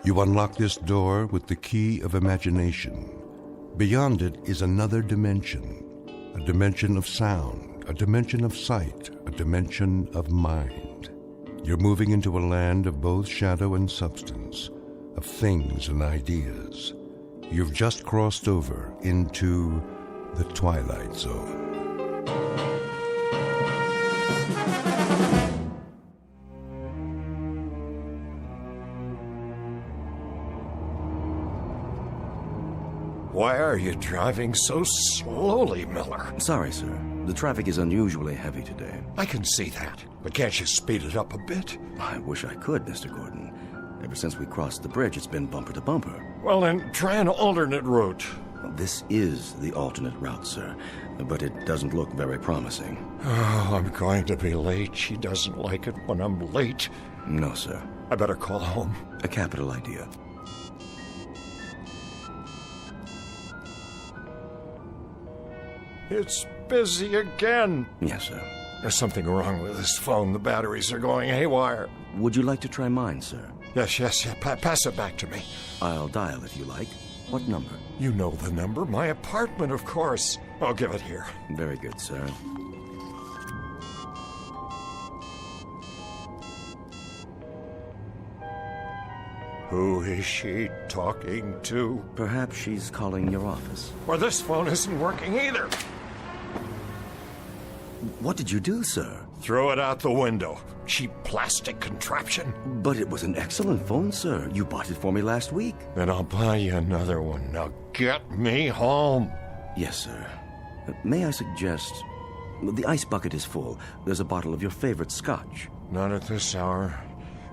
You unlock this door with the key of imagination. Beyond it is another dimension, a dimension of sound, a dimension of sight, a dimension of mind. You're moving into a land of both shadow and substance, of things and ideas. You've just crossed over into the Twilight Zone. Why are you driving so slowly, Miller? Sorry, sir. The traffic is unusually heavy today. I can see that, but can't you speed it up a bit? I wish I could, Mr. Gordon. Ever since we crossed the bridge, it's been bumper to bumper. Well, then try an alternate route. This is the alternate route, sir, but it doesn't look very promising. Oh, I'm going to be late. She doesn't like it when I'm late. No, sir. I better call home. A capital idea. It's busy again. Yes, sir. There's something wrong with this phone. The batteries are going haywire. Would you like to try mine, sir? Yes. Pass it back to me. I'll dial if you like. What number? You know the number. My apartment, of course. I'll give it here. Very good, sir. Who is she talking to? Perhaps she's calling your office. Or this phone isn't working either. What did you do, sir? Throw it out the window. Cheap plastic contraption. But it was an excellent phone, sir. You bought it for me last week. Then I'll buy you another one. Now get me home. Yes, sir. May I suggest... The ice bucket is full. There's a bottle of your favorite scotch. Not at this hour.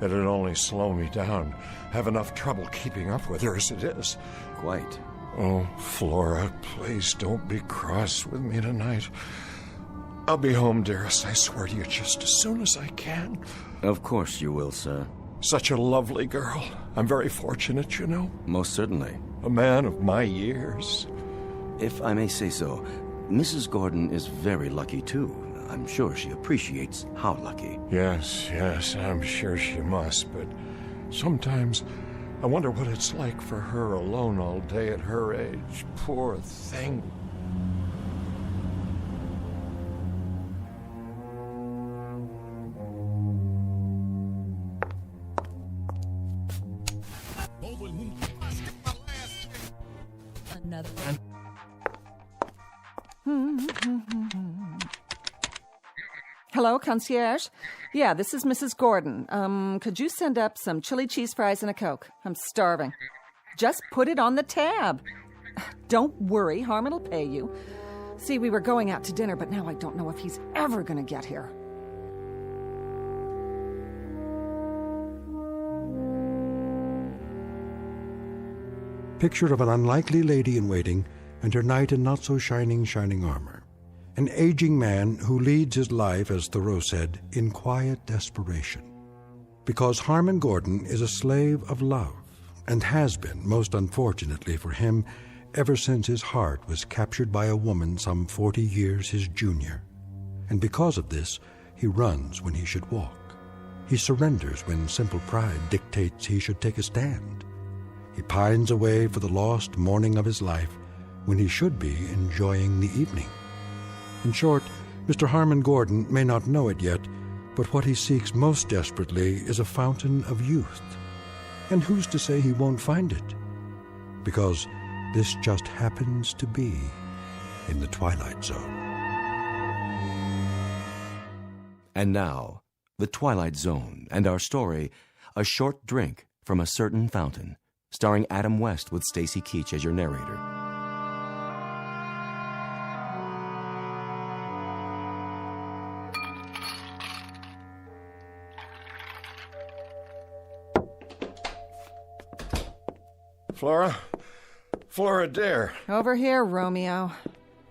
It'd only slow me down. Have enough trouble keeping up with her as it is. Quite. Oh, Flora, please don't be cross with me tonight. I'll be home, dearest, I swear to you, just as soon as I can. Of course you will, sir. Such a lovely girl. I'm very fortunate, you know. Most certainly. A man of my years. If I may say so, Mrs. Gordon is very lucky, too. I'm sure she appreciates how lucky. Yes, I'm sure she must, but sometimes I wonder what it's like for her alone all day at her age. Poor thing. Hello, concierge? Yeah, this is Mrs. Gordon. Could you send up some chili cheese fries and a Coke? I'm starving. Just put it on the tab. Don't worry, Harmon will pay you. See, we were going out to dinner, but now I don't know if he's ever going to get here. Picture of an unlikely lady-in-waiting and her knight in not-so-shining armor. An aging man who leads his life, as Thoreau said, in quiet desperation. Because Harmon Gordon is a slave of love, and has been, most unfortunately for him, ever since his heart was captured by a woman some 40 years his junior. And because of this, he runs when he should walk. He surrenders when simple pride dictates he should take a stand. He pines away for the lost morning of his life when he should be enjoying the evening. In short, Mr. Harmon Gordon may not know it yet, but what he seeks most desperately is a fountain of youth. And who's to say he won't find it? Because this just happens to be in the Twilight Zone. And now, the Twilight Zone and our story, A Short Drink from a Certain Fountain, starring Adam West with Stacy Keach as your narrator. Flora, dear. Over here, Romeo.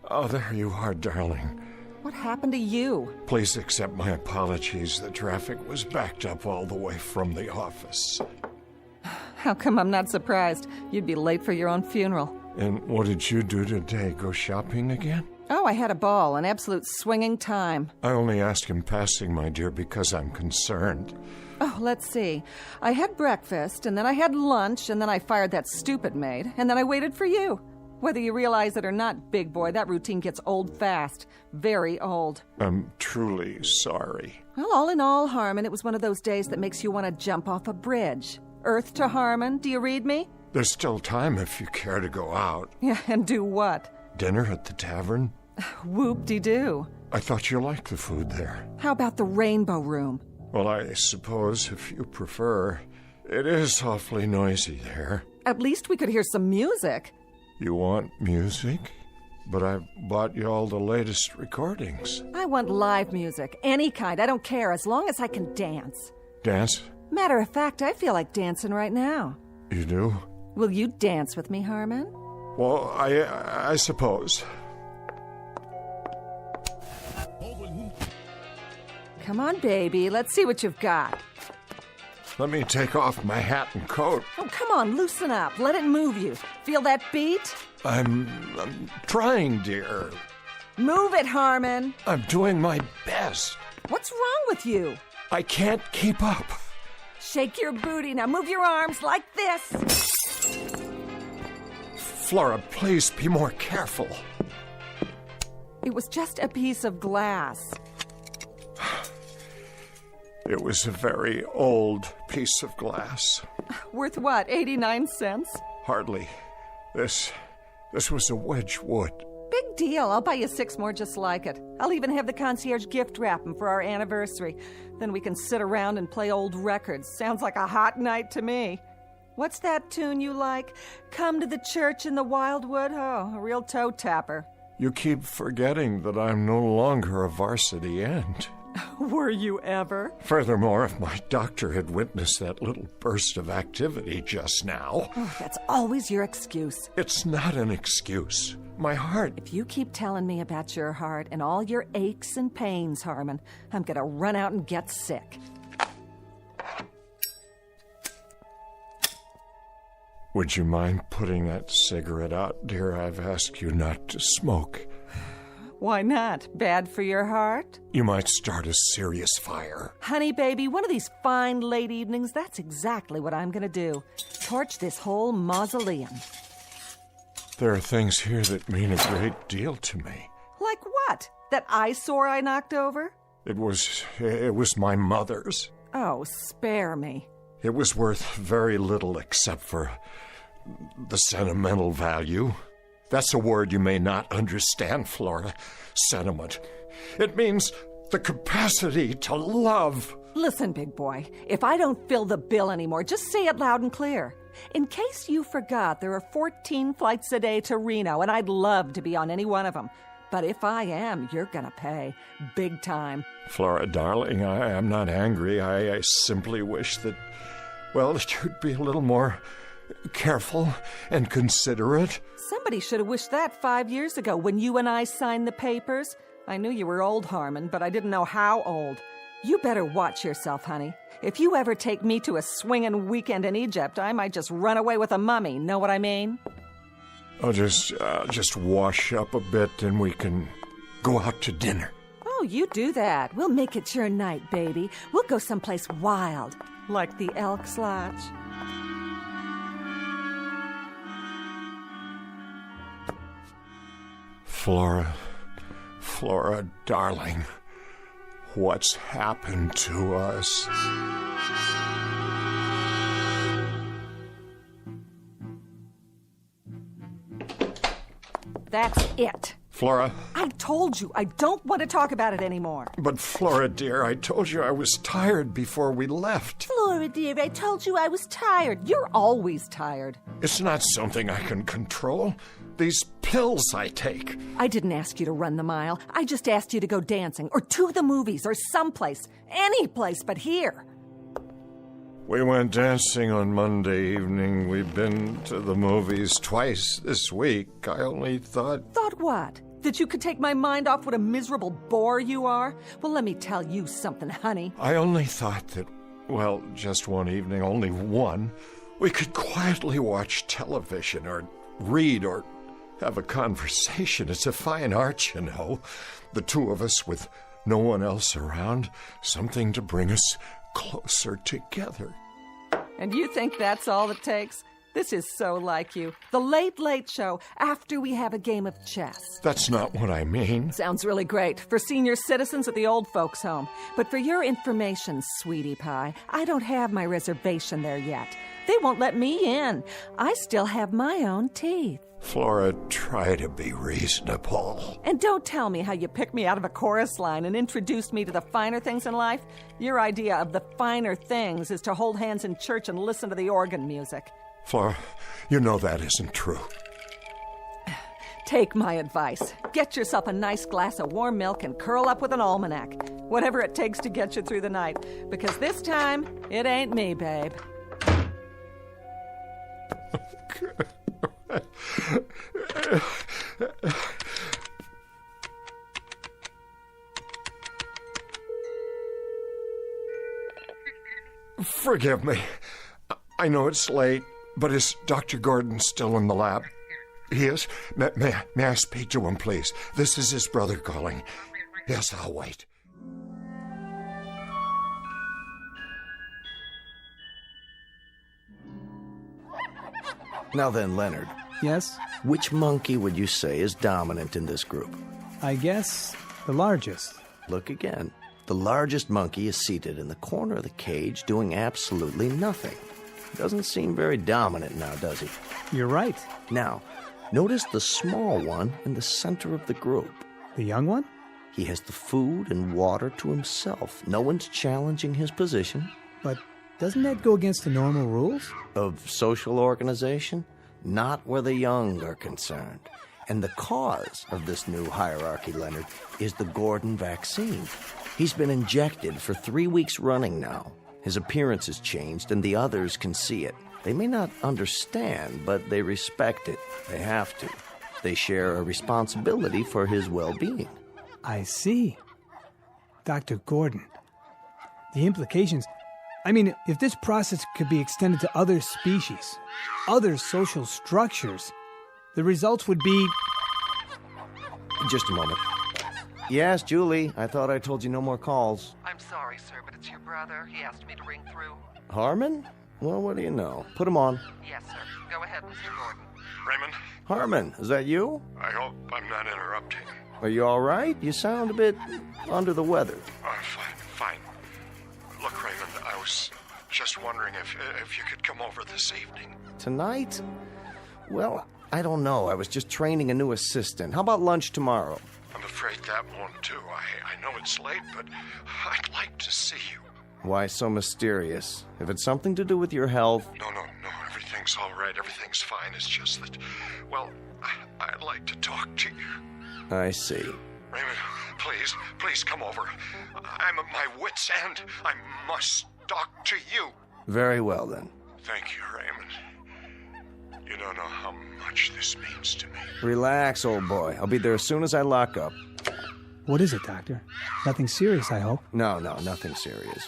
Oh, there you are, darling. What happened to you? Please accept my apologies. The traffic was backed up all the way from the office. How come I'm not surprised? You'd be late for your own funeral. And what did you do today? Go shopping again? Oh, I had a ball, an absolute swinging time. I only ask in passing, my dear, because I'm concerned. Oh, let's see. I had breakfast, and then I had lunch, and then I fired that stupid maid, and then I waited for you. Whether you realize it or not, big boy, that routine gets old fast. Very old. I'm truly sorry. Well, all in all, Harmon, it was one of those days that makes you want to jump off a bridge. Earth to Harmon, do you read me? There's still time if you care to go out. Yeah, and do what? Dinner at the tavern? Whoop-de-doo. I thought you liked the food there. How about the Rainbow Room? Well, I suppose if you prefer. It is awfully noisy there. At least we could hear some music. You want music? But I've bought you all the latest recordings. I want live music, any kind. I don't care, as long as I can dance. Dance? Matter of fact, I feel like dancing right now. You do? Will you dance with me, Harmon? Well, I suppose. Come on, baby. Let's see what you've got. Let me take off my hat and coat. Oh, come on, loosen up. Let it move you. Feel that beat? I'm trying, dear. Move it, Harmon. I'm doing my best. What's wrong with you? I can't keep up. Shake your booty. Now move your arms like this. Flora, please be more careful. It was just a piece of glass. It was a very old piece of glass. Worth what, 89 cents? Hardly. This was a Wedgwood. Big deal. I'll buy you 6 more just like it. I'll even have the concierge gift wrap them for our anniversary. Then we can sit around and play old records. Sounds like a hot night to me. What's that tune you like? Come to the church in the Wildwood? Oh, a real toe tapper. You keep forgetting that I'm no longer a varsity end. Were you ever? Furthermore, if my doctor had witnessed that little burst of activity just now... Oh, that's always your excuse. It's not an excuse. My heart... If you keep telling me about your heart and all your aches and pains, Harmon, I'm gonna run out and get sick. Would you mind putting that cigarette out, dear? I've asked you not to smoke. Why not? Bad for your heart? You might start a serious fire. Honey, baby, one of these fine late evenings, that's exactly what I'm gonna do. Torch this whole mausoleum. There are things here that mean a great deal to me. Like what? That eyesore I knocked over? It was my mother's. Oh, spare me. It was worth very little except for the sentimental value. That's a word you may not understand, Flora. Sentiment. It means the capacity to love. Listen, big boy, if I don't fill the bill anymore, just say it loud and clear. In case you forgot, there are 14 flights a day to Reno, and I'd love to be on any one of them. But if I am, you're gonna pay. Big time. Flora, darling, I am not angry. I simply wish that, well, that you'd be a little more careful and considerate. Somebody should have wished that 5 years ago when you and I signed the papers. I knew you were old, Harmon, but I didn't know how old. You better watch yourself, honey. If you ever take me to a swinging weekend in Egypt, I might just run away with a mummy. Know what I mean? I'll just wash up a bit and we can go out to dinner. Oh, you do that. We'll make it your night, baby. We'll go someplace wild, like the Elks Lodge. Flora, darling, what's happened to us? That's it. Flora? I told you, I don't want to talk about it anymore. But Flora, dear, I told you I was tired before we left. Flora, dear, I told you I was tired. You're always tired. It's not something I can control. These pills I take. I didn't ask you to run the mile. I just asked you to go dancing, or to the movies, or someplace. Any place but here. We went dancing on Monday evening. We've been to the movies twice this week. I only thought... Thought what? That you could take my mind off what a miserable bore you are? Well, let me tell you something, honey. I only thought that, well, just one evening, only one, we could quietly watch television or read or have a conversation. It's a fine art, you know. The two of us with no one else around. Something to bring us closer together. And you think that's all it takes? This is so like you. The Late Late Show, after we have a game of chess. That's not what I mean. Sounds really great for senior citizens at the old folks' home. But for your information, sweetie pie, I don't have my reservation there yet. They won't let me in. I still have my own teeth. Flora, try to be reasonable. And don't tell me how you picked me out of a chorus line and introduced me to the finer things in life. Your idea of the finer things is to hold hands in church and listen to the organ music. Flora, you know that isn't true. Take my advice. Get yourself a nice glass of warm milk and curl up with an almanac. Whatever it takes to get you through the night. Because this time, it ain't me, babe. Forgive me. I know it's late, but is Dr. Gordon still in the lab? He is? May I speak to him, please? This is his brother calling. Yes, I'll wait. Now then, Leonard, Yes? which monkey would you say is dominant in this group? I guess the largest. Look again. The largest monkey is seated in the corner of the cage doing absolutely nothing. Doesn't seem very dominant now, does he? You're right. Now, notice the small one in the center of the group. The young one? He has the food and water to himself. No one's challenging his position. But doesn't that go against the normal rules? Of social organization? Not where the young are concerned. And the cause of this new hierarchy, Leonard, is the Gordon vaccine. He's been injected for 3 weeks running now. His appearance has changed, and the others can see it. They may not understand, but they respect it. They have to. They share a responsibility for his well-being. I see. Dr. Gordon. The implications. I mean, if this process could be extended to other species, other social structures, the results would be... Just a moment. Yes, Julie, I thought I told you no more calls. I'm sorry, sir, but it's your brother. He asked me to ring through. Harmon? Well, what do you know? Put him on. Yes, sir. Go ahead, Mr. Gordon. Raymond, Harmon, is that you? I hope I'm not interrupting. Are you all right? You sound a bit under the weather. Fine. Look, Raymond, I was just wondering if you could come over this evening. Tonight? Well, I don't know. I was just training a new assistant. How about lunch tomorrow? I'm afraid that won't do. I know it's late, but I'd like to see you. Why so mysterious? If it's something to do with your health... No, everything's all right. Everything's fine. It's just that, well, I'd like to talk to you. I see. Raymond, please come over. I'm at my wit's end. I must talk to you. Very well, then. Thank you, Raymond. You don't know how much this means to me. Relax, old boy. I'll be there as soon as I lock up. What is it, Doctor? Nothing serious, I hope. No, nothing serious.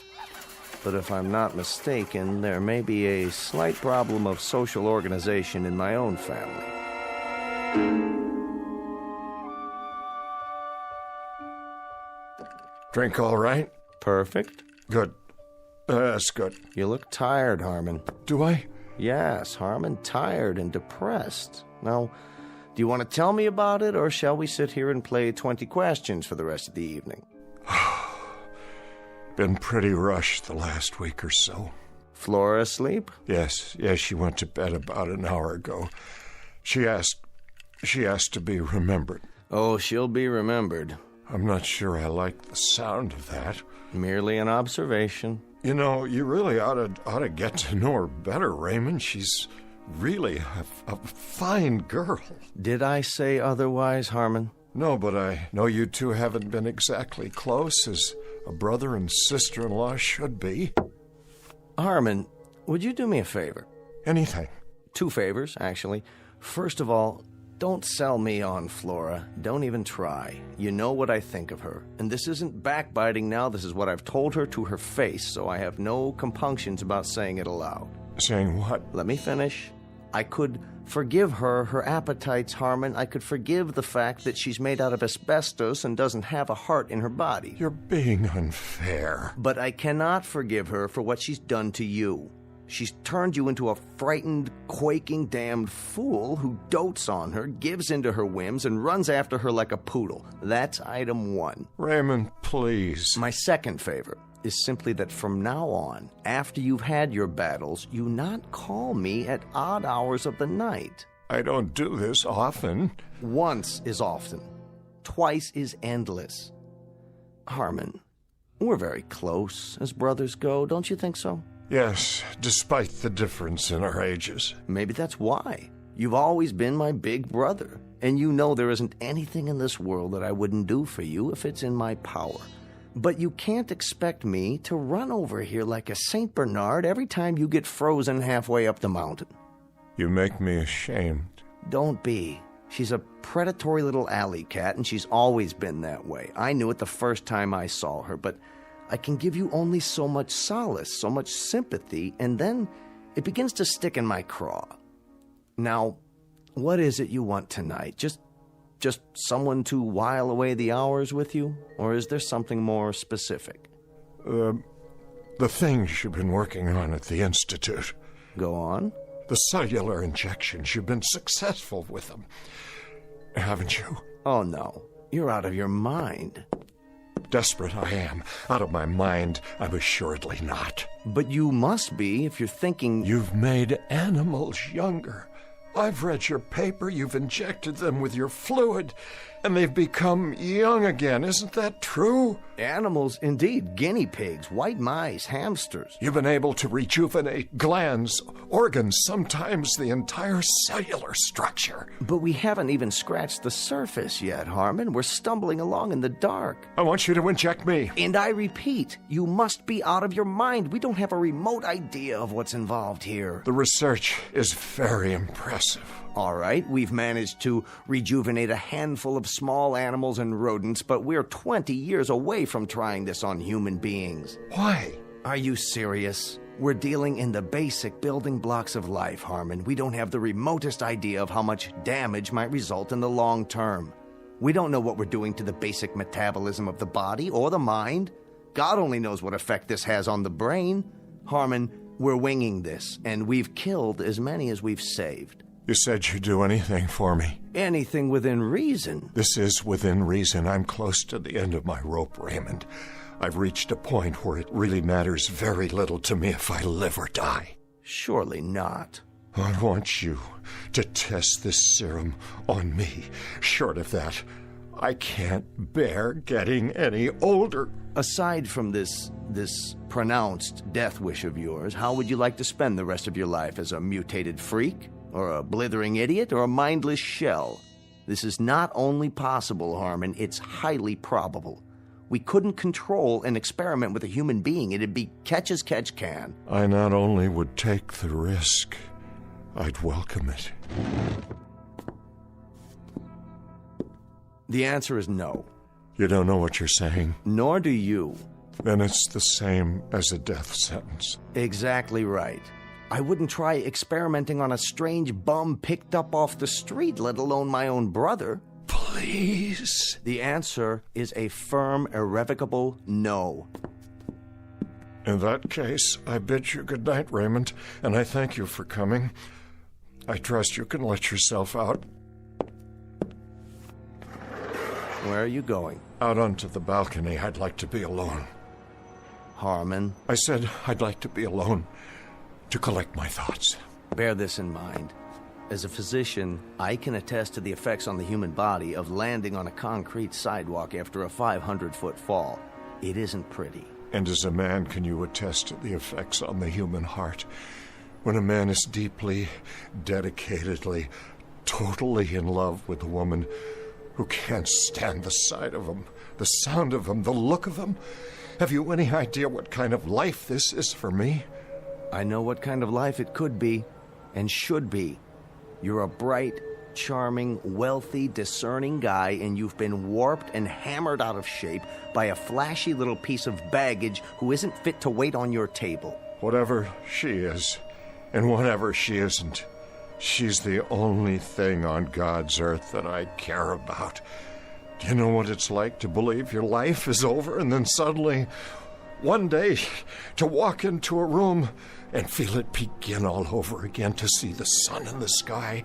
But if I'm not mistaken, there may be a slight problem of social organization in my own family. Drink all right? Perfect. Good. That's good. You look tired, Harmon. Do I? Yes, Harmon, tired and depressed. Now, do you want to tell me about it, or shall we sit here and play 20 questions for the rest of the evening? Been pretty rushed the last week or so. Flora asleep? Yes, she went to bed about an hour ago. She asked to be remembered. Oh, she'll be remembered. I'm not sure I like the sound of that. Merely an observation. You know, you really ought to get to know her better, Raymond. She's really a fine girl. Did I say otherwise, Harmon? No, but I know you two haven't been exactly close, as a brother and sister-in-law should be. Harmon, would you do me a favor? Anything. 2 favors, actually. First of all, don't sell me on Flora. Don't even try. You know what I think of her. And this isn't backbiting now. This is what I've told her to her face, so I have no compunctions about saying it aloud. Saying what? Let me finish. I could forgive her appetites, Harmon. I could forgive the fact that she's made out of asbestos and doesn't have a heart in her body. You're being unfair. But I cannot forgive her for what she's done to you. She's turned you into a frightened, quaking, damned fool who dotes on her, gives into her whims, and runs after her like a poodle. That's item 1. Raymond, please. My second favor is simply that from now on, after you've had your battles, you not call me at odd hours of the night. I don't do this often. Once is often. Twice is endless. Harmon, we're very close as brothers go, don't you think so? Yes, despite the difference in our ages. Maybe that's why. You've always been my big brother, and you know there isn't anything in this world that I wouldn't do for you if it's in my power. But you can't expect me to run over here like a St. Bernard every time you get frozen halfway up the mountain. You make me ashamed. Don't be. She's a predatory little alley cat, and she's always been that way. I knew it the first time I saw her, but I can give you only so much solace, so much sympathy, and then it begins to stick in my craw. Now, what is it you want tonight? Just someone to while away the hours with you? Or is there something more specific? The things you've been working on at the Institute. Go on. The cellular injections, you've been successful with them. Haven't you? Oh, no. You're out of your mind. Desperate I am. Out of my mind, I'm assuredly not. But you must be if you're thinking... You've made animals younger. I've read your paper. You've injected them with your fluid, and they've become young again. Isn't that true? Animals, indeed. Guinea pigs, white mice, hamsters. You've been able to rejuvenate glands, organs, sometimes the entire cellular structure. But we haven't even scratched the surface yet, Harmon. We're stumbling along in the dark. I want you to inject me. And I repeat, you must be out of your mind. We don't have a remote idea of what's involved here. The research is very impressive. All right, we've managed to rejuvenate a handful of small animals and rodents, but we're 20 years away from trying this on human beings. Why? Are you serious? We're dealing in the basic building blocks of life, Harmon. We don't have the remotest idea of how much damage might result in the long term. We don't know what we're doing to the basic metabolism of the body or the mind. God only knows what effect this has on the brain. Harmon, we're winging this, and we've killed as many as we've saved. You said you'd do anything for me. Anything within reason. This is within reason. I'm close to the end of my rope, Raymond. I've reached a point where it really matters very little to me if I live or die. Surely not. I want you to test this serum on me. Short of that, I can't bear getting any older. Aside from this pronounced death wish of yours, how would you like to spend the rest of your life? As a mutated freak? Or a blithering idiot? Or a mindless shell? This is not only possible, Harmon, it's highly probable. We couldn't control an experiment with a human being. It'd be catch as catch can. I not only would take the risk, I'd welcome it. The answer is no. You don't know what you're saying? Nor do you. Then it's the same as a death sentence. Exactly right. I wouldn't try experimenting on a strange bum picked up off the street, let alone my own brother. Please. The answer is a firm, irrevocable no. In that case, I bid you good night, Raymond, and I thank you for coming. I trust you can let yourself out. Where are you going? Out onto the balcony. I'd like to be alone. Harmon. I said I'd like to be alone. To collect my thoughts. Bear this in mind. As a physician, I can attest to the effects on the human body of landing on a concrete sidewalk after a 500-foot fall. It isn't pretty. And as a man, can you attest to the effects on the human heart when a man is deeply, dedicatedly, totally in love with a woman who can't stand the sight of him, the sound of him, the look of him? Have you any idea what kind of life this is for me? I know what kind of life it could be, and should be. You're a bright, charming, wealthy, discerning guy, and you've been warped and hammered out of shape by a flashy little piece of baggage who isn't fit to wait on your table. Whatever she is, and whatever she isn't, She's the only thing on God's earth that I care about. Do you know what it's like to believe your life is over and then suddenly, one day, to walk into a room and feel it begin all over again, to see the sun in the sky,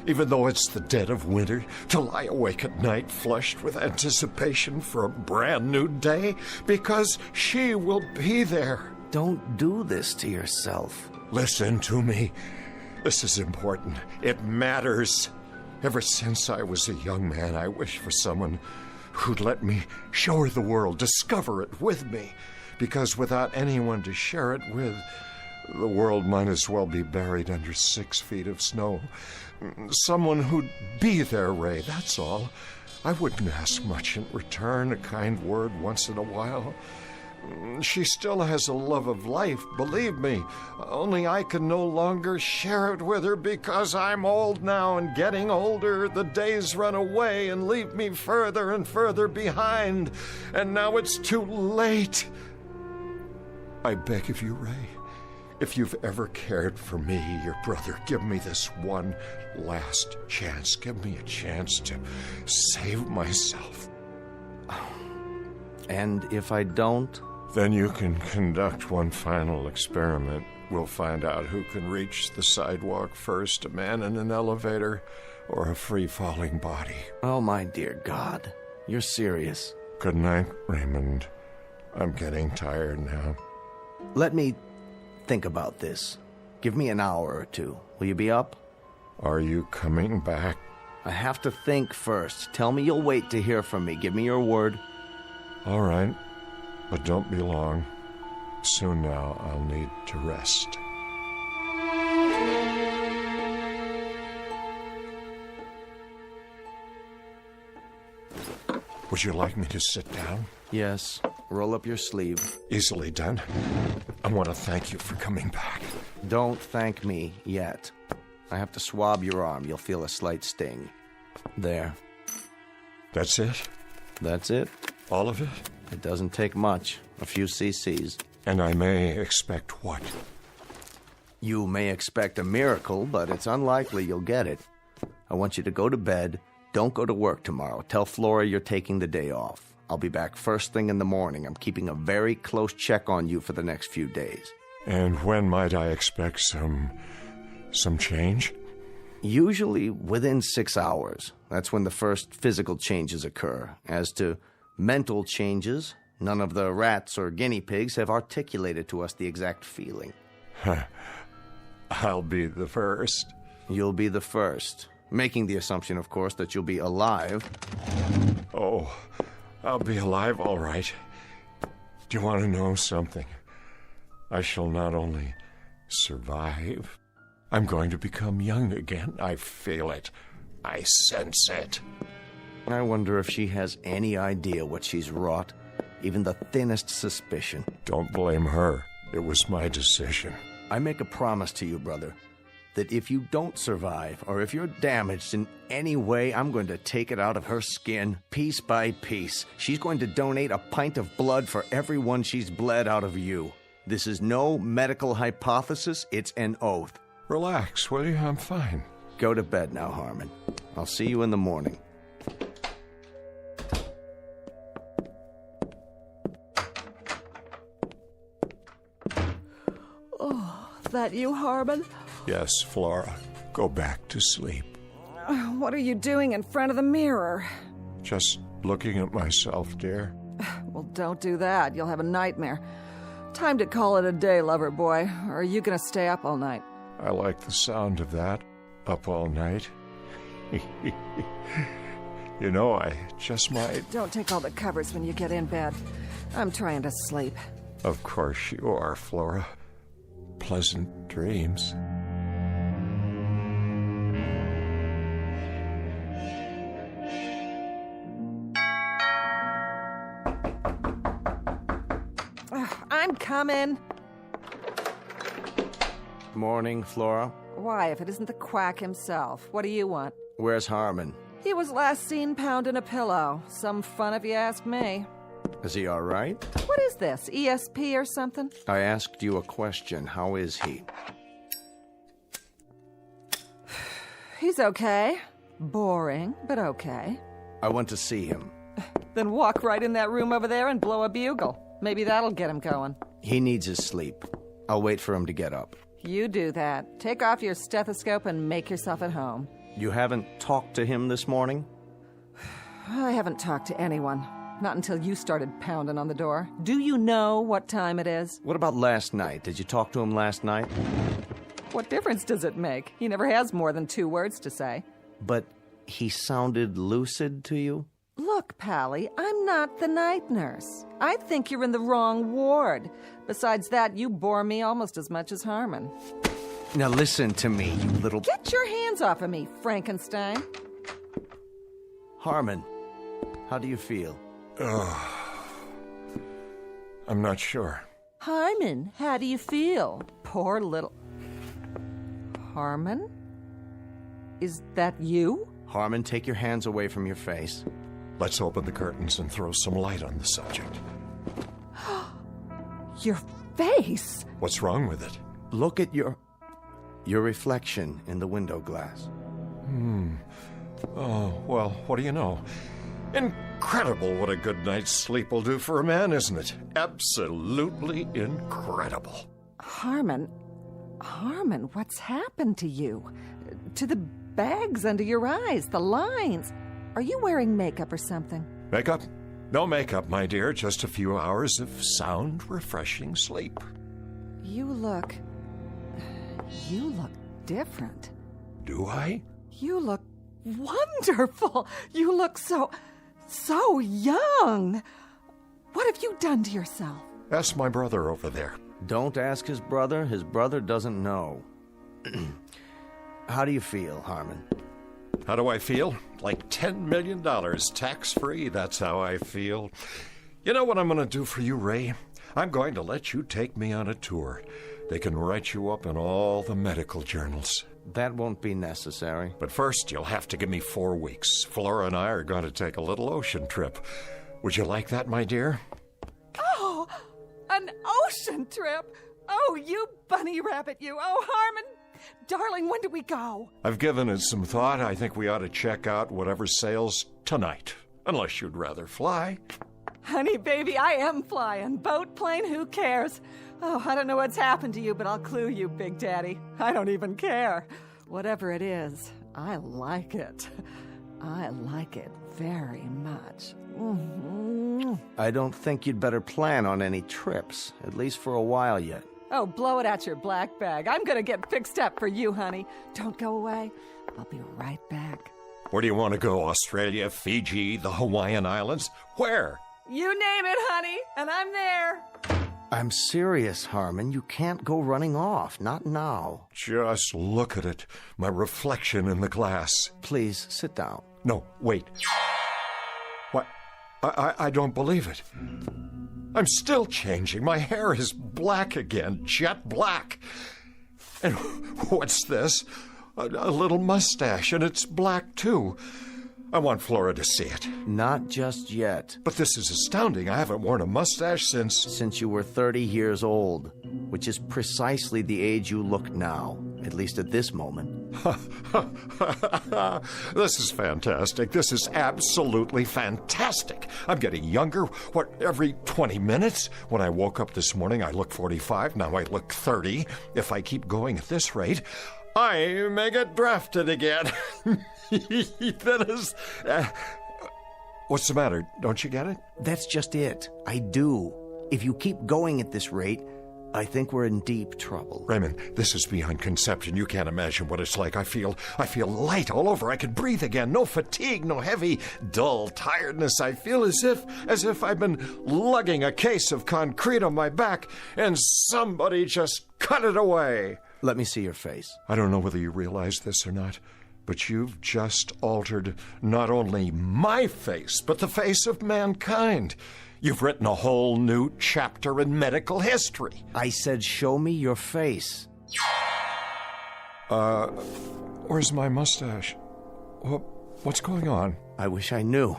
even though it's the dead of winter, to lie awake at night flushed with anticipation for a brand new day, because she will be there. Don't do this to yourself. Listen to me. This is important. It matters. Ever since I was a young man, I wished for someone who'd let me show her the world, discover it with me. Because without anyone to share it with, the world might as well be buried under 6 feet of snow. Someone who'd be there, Ray, that's all. I wouldn't ask much in return, a kind word once in a while. She still has a love of life, believe me. Only I can no longer share it with her because I'm old now, and getting older, the days run away and leave me further and further behind. And now it's too late. I beg of you, Ray, if you've ever cared for me, your brother, give me this one last chance. Give me a chance to save myself. And if I don't? Then you can conduct one final experiment. We'll find out who can reach the sidewalk first, a man in an elevator or a free-falling body. Oh, my dear God. You're serious. Good night, Raymond. I'm getting tired now. Let me think about this. Give me an hour or two. Will you be up? Are you coming back? I have to think first. Tell me you'll wait to hear from me. Give me your word. All right, but don't be long. Soon now I'll need to rest. Would you like me to sit down? Yes. Roll up your sleeve. Easily done. I want to thank you for coming back. Don't thank me yet. I have to swab your arm. You'll feel a slight sting. There. That's it? That's it. All of it? It doesn't take much. A few cc's. And I may expect what? You may expect a miracle, but it's unlikely you'll get it. I want you to go to bed. Don't go to work tomorrow. Tell Flora you're taking the day off. I'll be back first thing in the morning. I'm keeping a very close check on you for the next few days. And when might I expect some change? Usually within 6 hours. That's when the first physical changes occur. As to mental changes, none of the rats or guinea pigs have articulated to us the exact feeling. I'll be the first. You'll be the first. Making the assumption, of course, that you'll be alive. Oh, I'll be alive, all right. Do you want to know something? I shall not only survive, I'm going to become young again. I feel it. I sense it. I wonder if she has any idea what she's wrought. Even the thinnest suspicion. Don't blame her. It was my decision. I make a promise to you, brother, that if you don't survive, or if you're damaged in any way, I'm going to take it out of her skin, piece by piece. She's going to donate a pint of blood for everyone she's bled out of you. This is no medical hypothesis, it's an oath. Relax, will you? I'm fine. Go to bed now, Harmon. I'll see you in the morning. Oh, that you, Harmon? Yes, Flora. Go back to sleep. What are you doing in front of the mirror? Just looking at myself, dear. Well, don't do that. You'll have a nightmare. Time to call it a day, lover boy. Or are you gonna stay up all night? I like the sound of that. Up all night. You know, I just might. Don't take all the covers when you get in bed. I'm trying to sleep. Of course you are, Flora. Pleasant dreams. I'm coming. Morning, Flora. Why, if it isn't the quack himself? What do you want? Where's Harmon? He was last seen pounding a pillow. Some fun if you ask me. Is he all right? What is this, ESP or something? I asked you a question. How is he? He's okay. Boring, but okay. I want to see him. Then walk right in that room over there and blow a bugle. Maybe that'll get him going. He needs his sleep. I'll wait for him to get up. You do that. Take off your stethoscope and make yourself at home. You haven't talked to him this morning? I haven't talked to anyone. Not until you started pounding on the door. Do you know what time it is? What about last night? Did you talk to him last night? What difference does it make? He never has more than 2 words to say. But he sounded lucid to you? Look, Pally, I'm not the night nurse. I think you're in the wrong ward. Besides that, you bore me almost as much as Harmon. Now listen to me, you little... Get your hands off of me, Frankenstein. Harmon, how do you feel? I'm not sure. Harmon, how do you feel? Poor little... Harmon? Is that you? Harmon, take your hands away from your face. Let's open the curtains and throw some light on the subject. Your face? What's wrong with it? Look at your reflection in the window glass. Oh, well, what do you know? Incredible what a good night's sleep will do for a man, isn't it? Absolutely incredible. Harmon, what's happened to you? To the bags under your eyes, the lines. Are you wearing makeup or something? Makeup? No makeup, my dear. Just a few hours of sound, refreshing sleep. You look different. Do I? You look wonderful. You look so young. What have you done to yourself? Ask my brother over there. Don't ask his brother. His brother doesn't know. How do you feel, Harmon? How do I feel? Like $10 million, tax-free. That's how I feel. You know what I'm going to do for you, Ray? I'm going to let you take me on a tour. They can write you up in all the medical journals. That won't be necessary. But first, you'll have to give me 4 weeks. Flora and I are going to take a little ocean trip. Would you like that, my dear? Oh, an ocean trip? Oh, you bunny rabbit, you. Oh, Harmon. Darling, when do we go? I've given it some thought. I think we ought to check out whatever sails tonight. Unless you'd rather fly. Honey, baby, I am flying. Boat, plane, who cares? Oh, I don't know what's happened to you, but I'll clue you, Big Daddy. I don't even care. Whatever it is, I like it. I like it very much. Mm-hmm. I don't think you'd better plan on any trips, at least for a while yet. Oh, blow it out your black bag. I'm gonna get fixed up for you, honey. Don't go away. I'll be right back. Where do you want to go? Australia, Fiji, the Hawaiian Islands? Where? You name it, honey, and I'm there. I'm serious, Harmon. You can't go running off. Not now. Just look at it. My reflection in the glass. Please, sit down. No, wait. What? I don't believe it. I'm still changing. My hair is black again, jet black. And what's this? A little mustache, and it's black too. I want Flora to see it. Not just yet. But this is astounding. I haven't worn a mustache Since you were 30 years old, which is precisely the age you look now, at least at this moment. This is fantastic. This is absolutely fantastic. I'm getting younger, every 20 minutes? When I woke up this morning, I looked 45. Now I look 30. If I keep going at this rate, I may get drafted again. That is... what's the matter? Don't you get it? That's just it. I do. If you keep going at this rate, I think we're in deep trouble. Raymond, this is beyond conception. You can't imagine what it's like. I feel light all over. I can breathe again. No fatigue, no heavy, dull tiredness. I feel as if I've been lugging a case of concrete on my back and somebody just cut it away. Let me see your face. I don't know whether you realize this or not, but you've just altered not only my face, but the face of mankind. You've written a whole new chapter in medical history. I said, show me your face. Where's my mustache? What's going on? I wish I knew.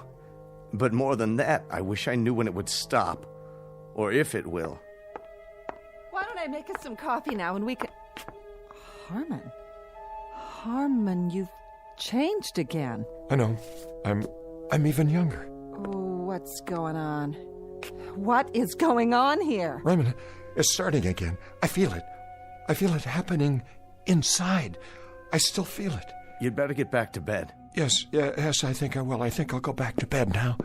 But more than that, I wish I knew when it would stop. Or if it will. Why don't I make us some coffee now and we can... Harmon, you've changed again. I know. I'm even younger. Oh, what's going on? What is going on here? Raymond, it's starting again. I feel it. I feel it happening inside. I still feel it. You'd better get back to bed. Yes, I think I will. I think I'll go back to bed now.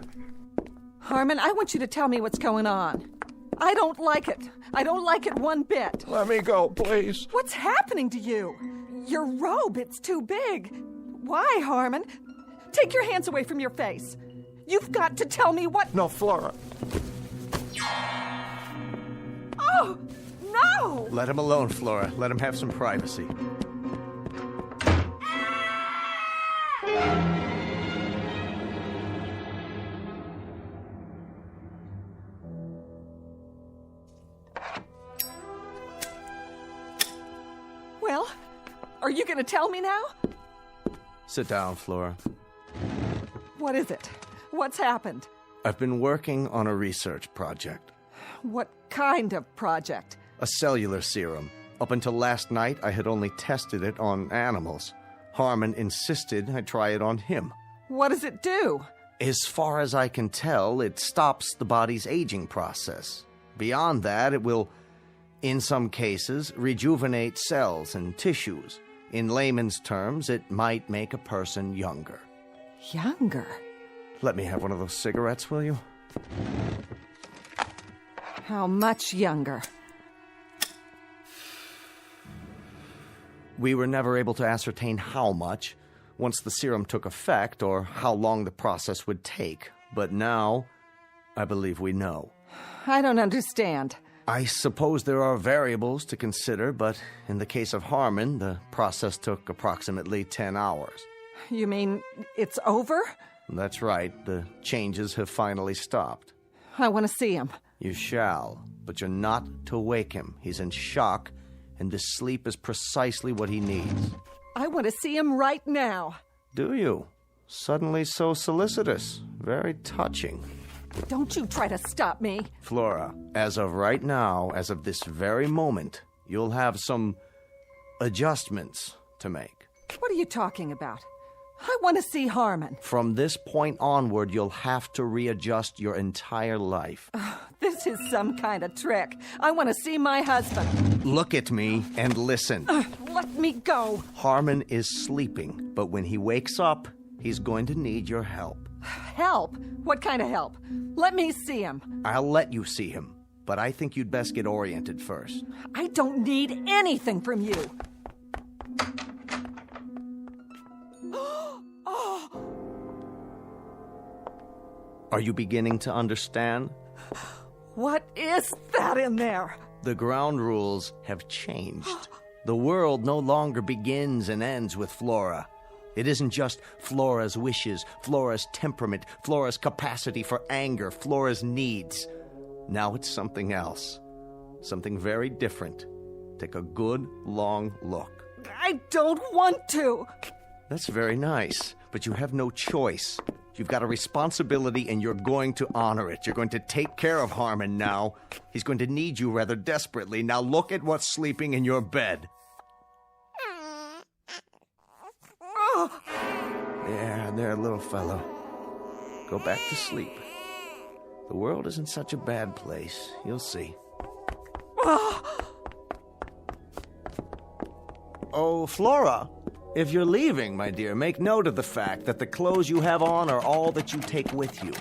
Harmon, I want you to tell me what's going on. I don't like it. I don't like it one bit. Let me go, please. What's happening to you? Your robe, it's too big. Why, Harmon? Take your hands away from your face. You've got to tell me what... No, Flora. Oh, no! Let him alone, Flora. Let him have some privacy. Well, are you going to tell me now? Sit down, Flora. What is it? What's happened? I've been working on a research project. What kind of project? A cellular serum. Up until last night, I had only tested it on animals. Harmon insisted I try it on him. What does it do? As far as I can tell, it stops the body's aging process. Beyond that, it will, in some cases, rejuvenate cells and tissues. In layman's terms, it might make a person younger. Younger? Let me have one of those cigarettes, will you? How much younger? We were never able to ascertain how much once the serum took effect or how long the process would take. But now, I believe we know. I don't understand. I suppose there are variables to consider, but in the case of Harmon, the process took approximately 10 hours. You mean it's over? That's right. The changes have finally stopped. I want to see him. You shall, but you're not to wake him. He's in shock, and this sleep is precisely what he needs. I want to see him right now. Do you? Suddenly so solicitous. Very touching. Don't you try to stop me. Flora, as of right now, as of this very moment, you'll have some adjustments to make. What are you talking about? I want to see Harmon. From this point onward, you'll have to readjust your entire life. This is some kind of trick. I want to see my husband. Look at me and listen. Let me go. Harmon is sleeping, but when he wakes up, he's going to need your help. Help? What kind of help? Let me see him. I'll let you see him, but I think you'd best get oriented first. I don't need anything from you. Are you beginning to understand? What is that in there? The ground rules have changed. The world no longer begins and ends with Flora. It isn't just Flora's wishes, Flora's temperament, Flora's capacity for anger, Flora's needs. Now it's something else. Something very different. Take a good, long look. I don't want to. That's very nice, but you have no choice. You've got a responsibility and you're going to honor it. You're going to take care of Harmon now. He's going to need you rather desperately. Now look at what's sleeping in your bed. There, little fellow. Go back to sleep. The world isn't such a bad place. You'll see. Oh, Flora, if you're leaving, my dear, make note of the fact that the clothes you have on are all that you take with you.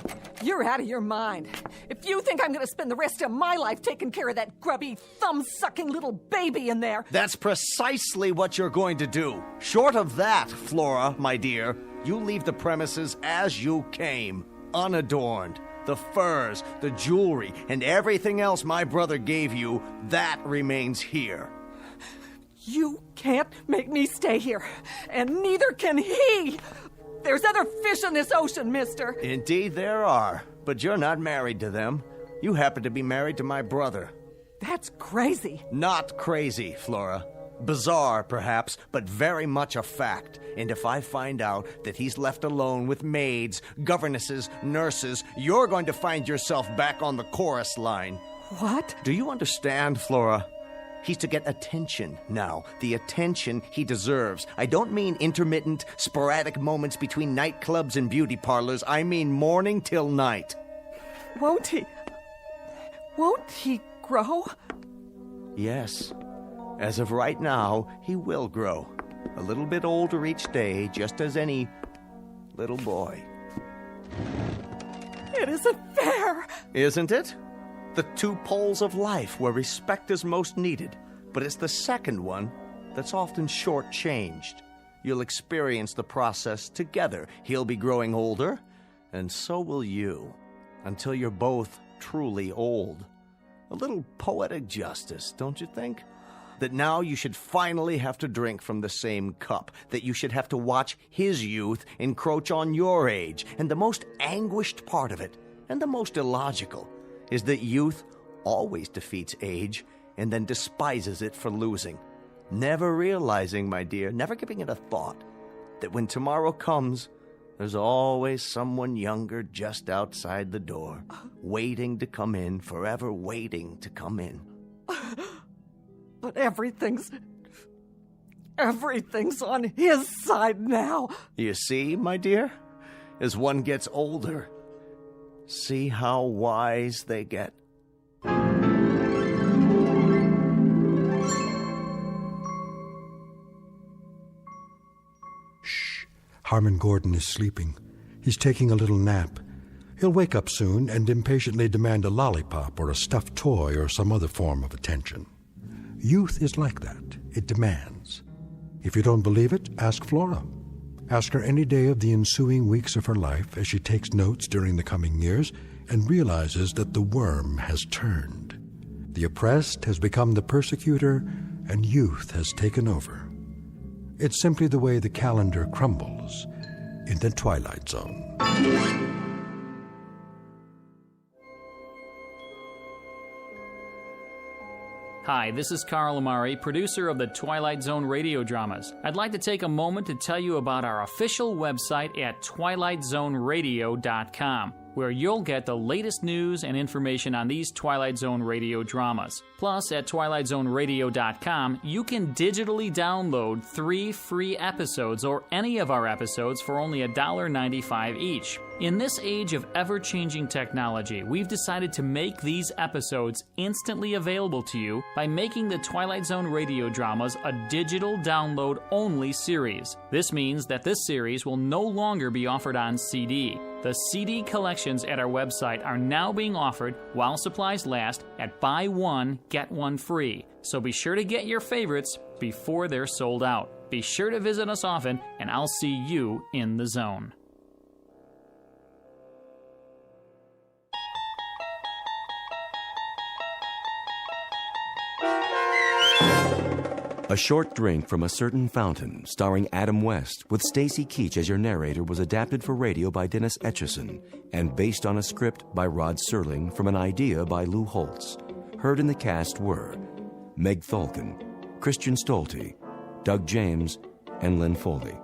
You're out of your mind. If you think I'm going to spend the rest of my life taking care of that grubby, thumb-sucking little baby in there... That's precisely what you're going to do. Short of that, Flora, my dear, you leave the premises as you came, unadorned. The furs, the jewelry, and everything else my brother gave you, that remains here. You can't make me stay here, and neither can he. There's other fish in this ocean, mister. Indeed there are, but you're not married to them. You happen to be married to my brother. That's crazy. Not crazy, Flora. Bizarre, perhaps, but very much a fact. And if I find out that he's left alone with maids, governesses, nurses, you're going to find yourself back on the chorus line. What? Do you understand, Flora? He's to get attention now, the attention he deserves. I don't mean intermittent, sporadic moments between nightclubs and beauty parlors. I mean morning till night. Won't he grow? Yes. As of right now, he will grow. A little bit older each day, just as any little boy. It isn't fair. Isn't it? The two poles of life where respect is most needed, but it's the second one that's often shortchanged. You'll experience the process together. He'll be growing older, and so will you, until you're both truly old. A little poetic justice, don't you think? That now you should finally have to drink from the same cup, that you should have to watch his youth encroach on your age. And the most anguished part of it, and the most illogical, is that youth always defeats age and then despises it for losing. Never realizing, my dear, never giving it a thought, that when tomorrow comes, there's always someone younger just outside the door, waiting to come in, forever waiting to come in. But everything's on his side now. You see, my dear? As one gets older, see how wise they get. Shh. Harmon Gordon is sleeping. He's taking a little nap. He'll wake up soon and impatiently demand a lollipop or a stuffed toy or some other form of attention. Youth is like that. It demands. If you don't believe it, ask Flora. Ask her any day of the ensuing weeks of her life as she takes notes during the coming years and realizes that the worm has turned. The oppressed has become the persecutor, and youth has taken over. It's simply the way the calendar crumbles in the Twilight Zone. Hi, this is Carl Amari, producer of the Twilight Zone radio dramas. I'd like to take a moment to tell you about our official website at twilightzoneradio.com, where you'll get the latest news and information on these Twilight Zone radio dramas. Plus, at twilightzoneradio.com, you can digitally download 3 free episodes or any of our episodes for only $1.95 each. In this age of ever-changing technology, we've decided to make these episodes instantly available to you by making the Twilight Zone radio dramas a digital download-only series. This means that this series will no longer be offered on CD. The CD collections at our website are now being offered while supplies last at buy one, get one free. So be sure to get your favorites before they're sold out. Be sure to visit us often, and I'll see you in the zone. A Short Drink from a Certain Fountain, starring Adam West, with Stacy Keach as your narrator, was adapted for radio by Dennis Etchison and based on a script by Rod Serling from an idea by Lou Holtz. Heard in the cast were Meg Tholken, Christian Stolte, Doug James, and Lynn Foley.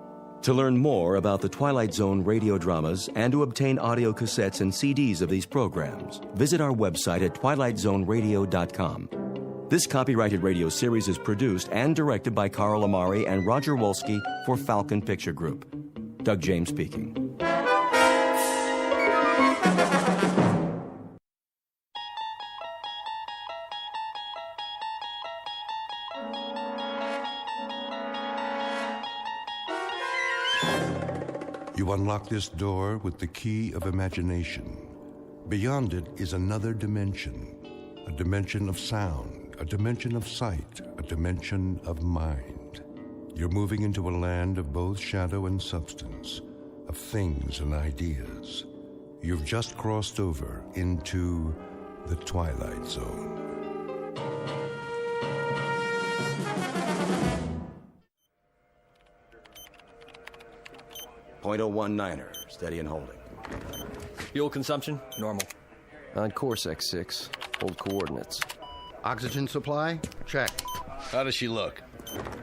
To learn more about the Twilight Zone radio dramas and to obtain audio cassettes and CDs of these programs, visit our website at twilightzoneradio.com. This copyrighted radio series is produced and directed by Carl Amari and Roger Wolski for Falcon Picture Group. Doug James speaking. You unlock this door with the key of imagination. Beyond it is another dimension, a dimension of sound, a dimension of sight, a dimension of mind. You're moving into a land of both shadow and substance, of things and ideas. You've just crossed over into the Twilight Zone. .019er, steady and holding. Fuel consumption, normal. On course X6, hold coordinates. Oxygen supply? Check. How does she look?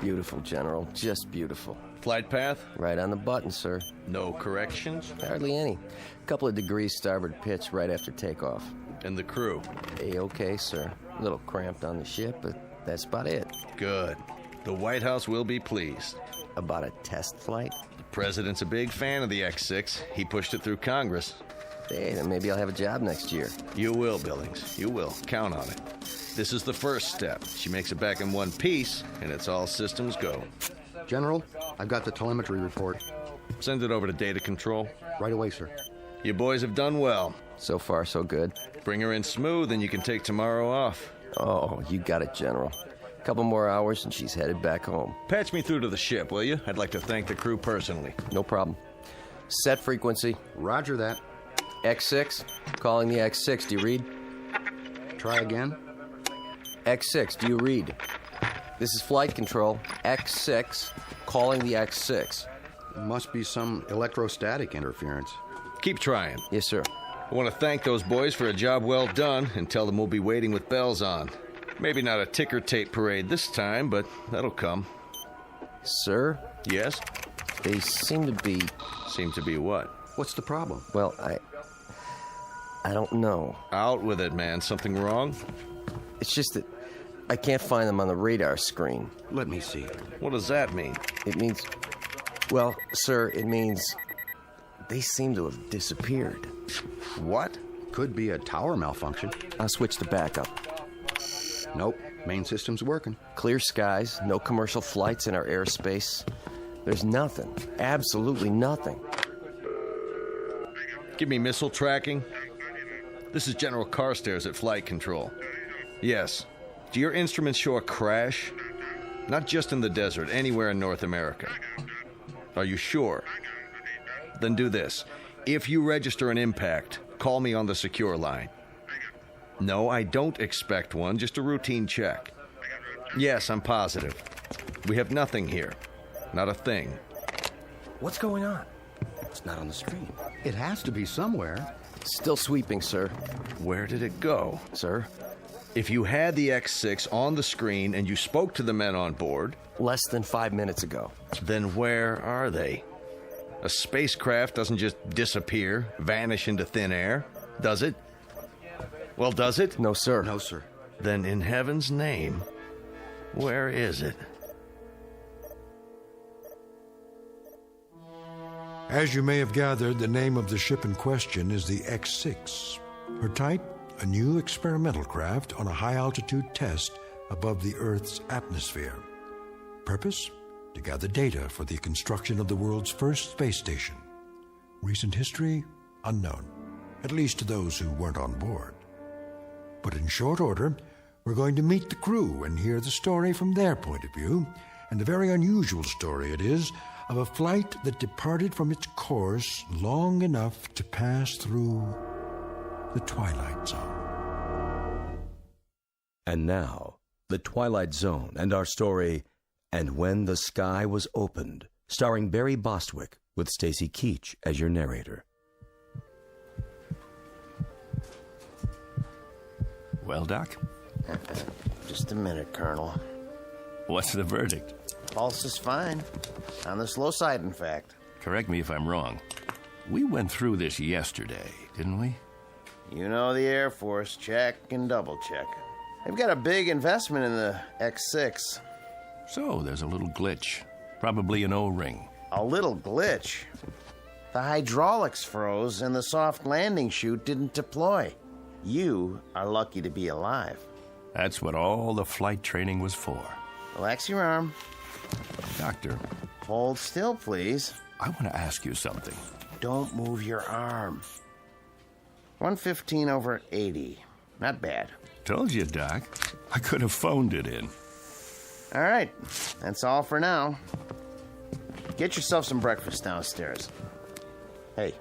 Beautiful, General. Just beautiful. Flight path? Right on the button, sir. No corrections? Hardly any. Couple of degrees starboard pitch right after takeoff. And the crew? A-okay, sir. A little cramped on the ship, but That's about it. Good. The White House will be pleased. About a test flight? The president's a big fan of the X6. He pushed it through Congress. Hey, then maybe I'll have a job next year. You will, Billings. You will. Count on it. This is the first step. She makes it back in one piece, and it's all systems go. General, I've got the telemetry report. Send it over to Data Control. Right away, sir. You boys have done well. So far, so good. Bring her in smooth, and you can take tomorrow off. Oh, you got it, General. A couple more hours, and she's headed back home. Patch me through to the ship, will you? I'd like to thank the crew personally. No problem. Set frequency. Roger that. X6. Calling the X6. Do you read? Try again. X6. Do you read? This is flight control. X6. Calling the X6. Must be some electrostatic interference. Keep trying. Yes, sir. I want to thank those boys for a job well done and tell them we'll be waiting with bells on. Maybe not a ticker tape parade this time, but that'll come. Sir? Yes? They seem to be... Seem to be what? What's the problem? Well, I don't know. Out with it, man. Something wrong? It's just that I can't find them on the radar screen. Let me see. What does that mean? It means... Well, sir, it means they seem to have disappeared. What? Could be a tower malfunction. I'll switch to backup. Nope. Main system's working. Clear skies, no commercial flights in our airspace. There's nothing. Absolutely nothing. Give me missile tracking. This is General Carstairs at Flight Control. Yes. Do your instruments show a crash? Not just in the desert, anywhere in North America. Are you sure? Then do this. If you register an impact, call me on the secure line. No, I don't expect one, just a routine check. Yes, I'm positive. We have nothing here. Not a thing. What's going on? It's not on the screen. It has to be somewhere. Still sweeping, sir. Where did it go? Sir? If you had the X6 on the screen and you spoke to the men on board... Less than 5 minutes ago. Then where are they? A spacecraft doesn't just disappear, vanish into thin air, does it? Well, does it? No, sir. No, sir. Then in heaven's name, where is it? As you may have gathered, the name of the ship in question is the X6. Her type, a new experimental craft on a high-altitude test above the Earth's atmosphere. Purpose? To gather data for the construction of the world's first space station. Recent history? Unknown, at least to those who weren't on board. But in short order, we're going to meet the crew and hear the story from their point of view, and a very unusual story it is, of a flight that departed from its course long enough to pass through the Twilight Zone. And now, the Twilight Zone and our story, And When the Sky Was Opened, starring Barry Bostwick with Stacy Keach as your narrator. Well, Doc? Just a minute, Colonel. What's the verdict? Pulse is fine. On the slow side, in fact. Correct me if I'm wrong. We went through this yesterday, didn't we? You know the Air Force. Check and double check. They've got a big investment in the X6. So there's a little glitch. Probably an O-ring. A little glitch? The hydraulics froze and the soft landing chute didn't deploy. You are lucky to be alive. That's what all the flight training was for. Relax your arm. Doctor. Hold still, please. I want to ask you something. Don't move your arm. 115/80. Not bad. Told you, Doc. I could have phoned it in. All right. That's all for now. Get yourself some breakfast downstairs. Hey,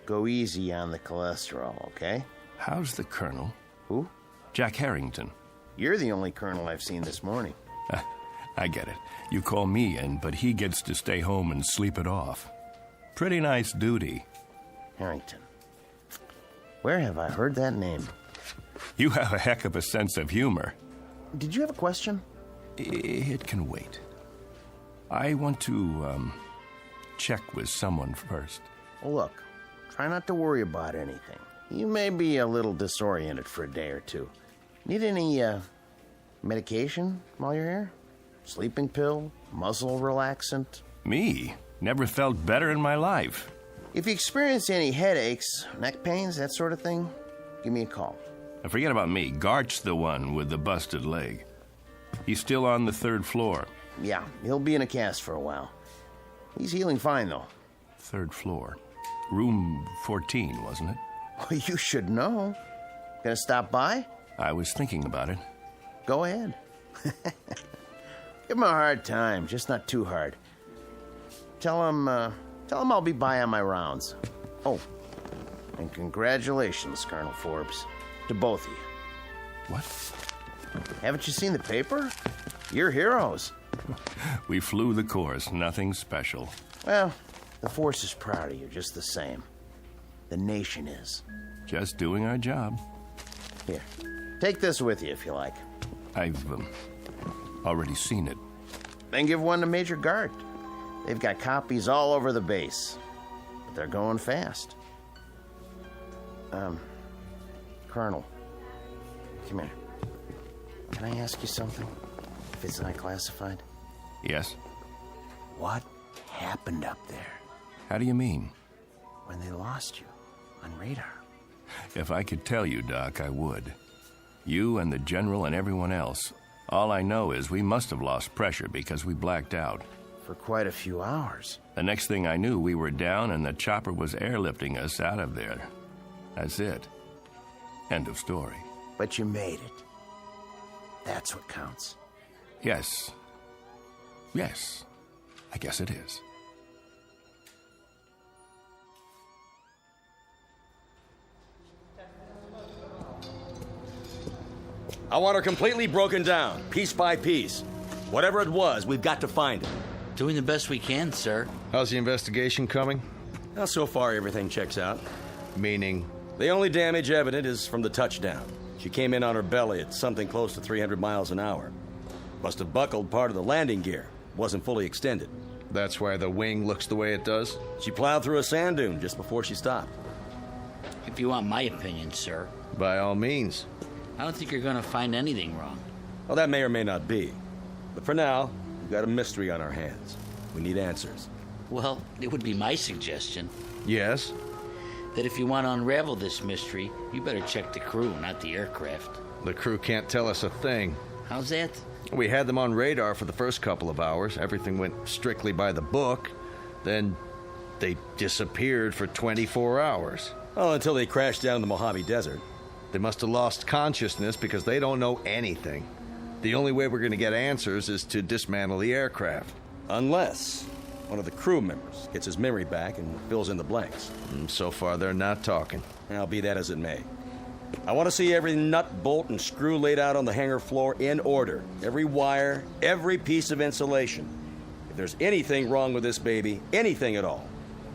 go easy on the cholesterol, okay? How's the Colonel? Who? Jack Harrington. You're the only Colonel I've seen this morning. I get it. You call me in, but he gets to stay home and sleep it off. Pretty nice duty. Harrington. Where have I heard that name? You have a heck of a sense of humor. Did you have a question? It can wait. I want to, check with someone first. Well, look, try not to worry about anything. You may be a little disoriented for a day or two. Need any, Medication while you're here? Sleeping pill? Muscle relaxant? Me? Never felt better in my life. If you experience any headaches, neck pains, that sort of thing, give me a call. Now forget about me. Gart's the one with the busted leg. He's still on the 3rd floor. Yeah, he'll be in a cast for a while. He's healing fine, though. 3rd floor. Room 14, wasn't it? Well, you should know. Gonna stop by? I was thinking about it. Go ahead. Give him a hard time, just not too hard. Tell him I'll be by on my rounds. Oh, and congratulations, Colonel Forbes, to both of you. What? Haven't you seen the paper? You're heroes. We flew the course, nothing special. Well, the force is proud of you just the same. The nation is. Just doing our job. Here, take this with you if you like. I've already seen it. Then give one to Major Gart. They've got copies all over the base. But they're going fast. Colonel, come here. Can I ask you something? If it's not classified? Yes? What happened up there? How do you mean? When they lost you on radar. If I could tell you, Doc, I would. You and the General and everyone else. All I know is we must have lost pressure because we blacked out. For quite a few hours. The next thing I knew, we were down and the chopper was airlifting us out of there. That's it. End of story. But you made it. That's what counts. Yes. Yes. I guess it is. I want her completely broken down, piece by piece. Whatever it was, we've got to find it. Doing the best we can, sir. How's the investigation coming? Well, so far, everything checks out. Meaning? The only damage evident is from the touchdown. She came in on her belly at something close to 300 miles an hour. Must have buckled part of the landing gear. Wasn't fully extended. That's why the wing looks the way it does? She plowed through a sand dune just before she stopped. If you want my opinion, sir. By all means. I don't think you're going to find anything wrong. Well, that may or may not be. But for now, we've got a mystery on our hands. We need answers. Well, it would be my suggestion. Yes? That if you want to unravel this mystery, you better check the crew, not the aircraft. The crew can't tell us a thing. How's that? We had them on radar for the first couple of hours. Everything went strictly by the book. Then they disappeared for 24 hours. Oh, until they crashed down in the Mojave Desert. They must have lost consciousness because they don't know anything. The only way we're going to get answers is to dismantle the aircraft. Unless one of the crew members gets his memory back and fills in the blanks. So far, they're not talking. Now, be that as it may. I want to see every nut, bolt, and screw laid out on the hangar floor in order. Every wire, every piece of insulation. If there's anything wrong with this baby, anything at all,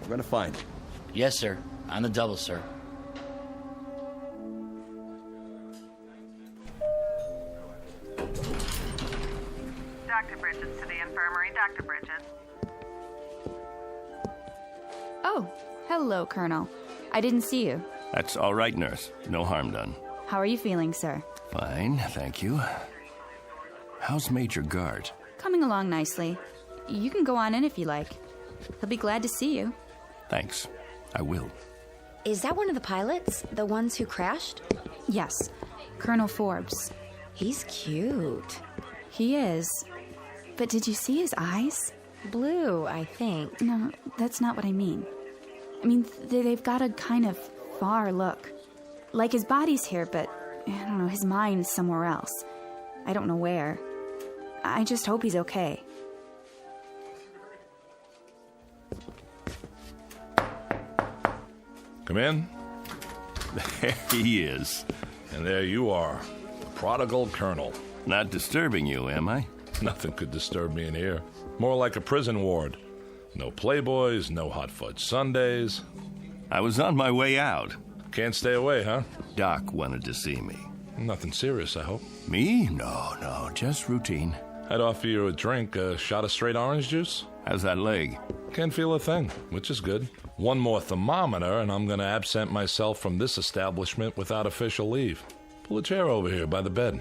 we're going to find it. Yes, sir. On the double, sir. Dr. Bridges to the infirmary. Dr. Bridges. Oh, hello, Colonel. I didn't see you. That's all right, nurse. No harm done. How are you feeling, sir? Fine, thank you. How's Major Gart? Coming along nicely. You can go on in if you like. He'll be glad to see you. Thanks. I will. Is that one of the pilots? The ones who crashed? Yes. Colonel Forbes. He's cute. He is. But did you see his eyes? Blue, I think. No, that's not what I mean. I mean, they've got a kind of far look. Like his body's here, but, I don't know, his mind's somewhere else. I don't know where. I just hope he's okay. Come in. There he is. And there you are, the prodigal colonel. Not disturbing you, am I? Nothing could disturb me in here. More like a prison ward. No playboys, no hot fudge sundaes. I was on my way out. Can't stay away, huh? Doc wanted to see me. Nothing serious, I hope. Me? No, just routine. I'd offer you a drink, a shot of straight orange juice. How's that leg? Can't feel a thing, which is good. One more thermometer, and I'm going to absent myself from this establishment without official leave. Pull a chair over here by the bed.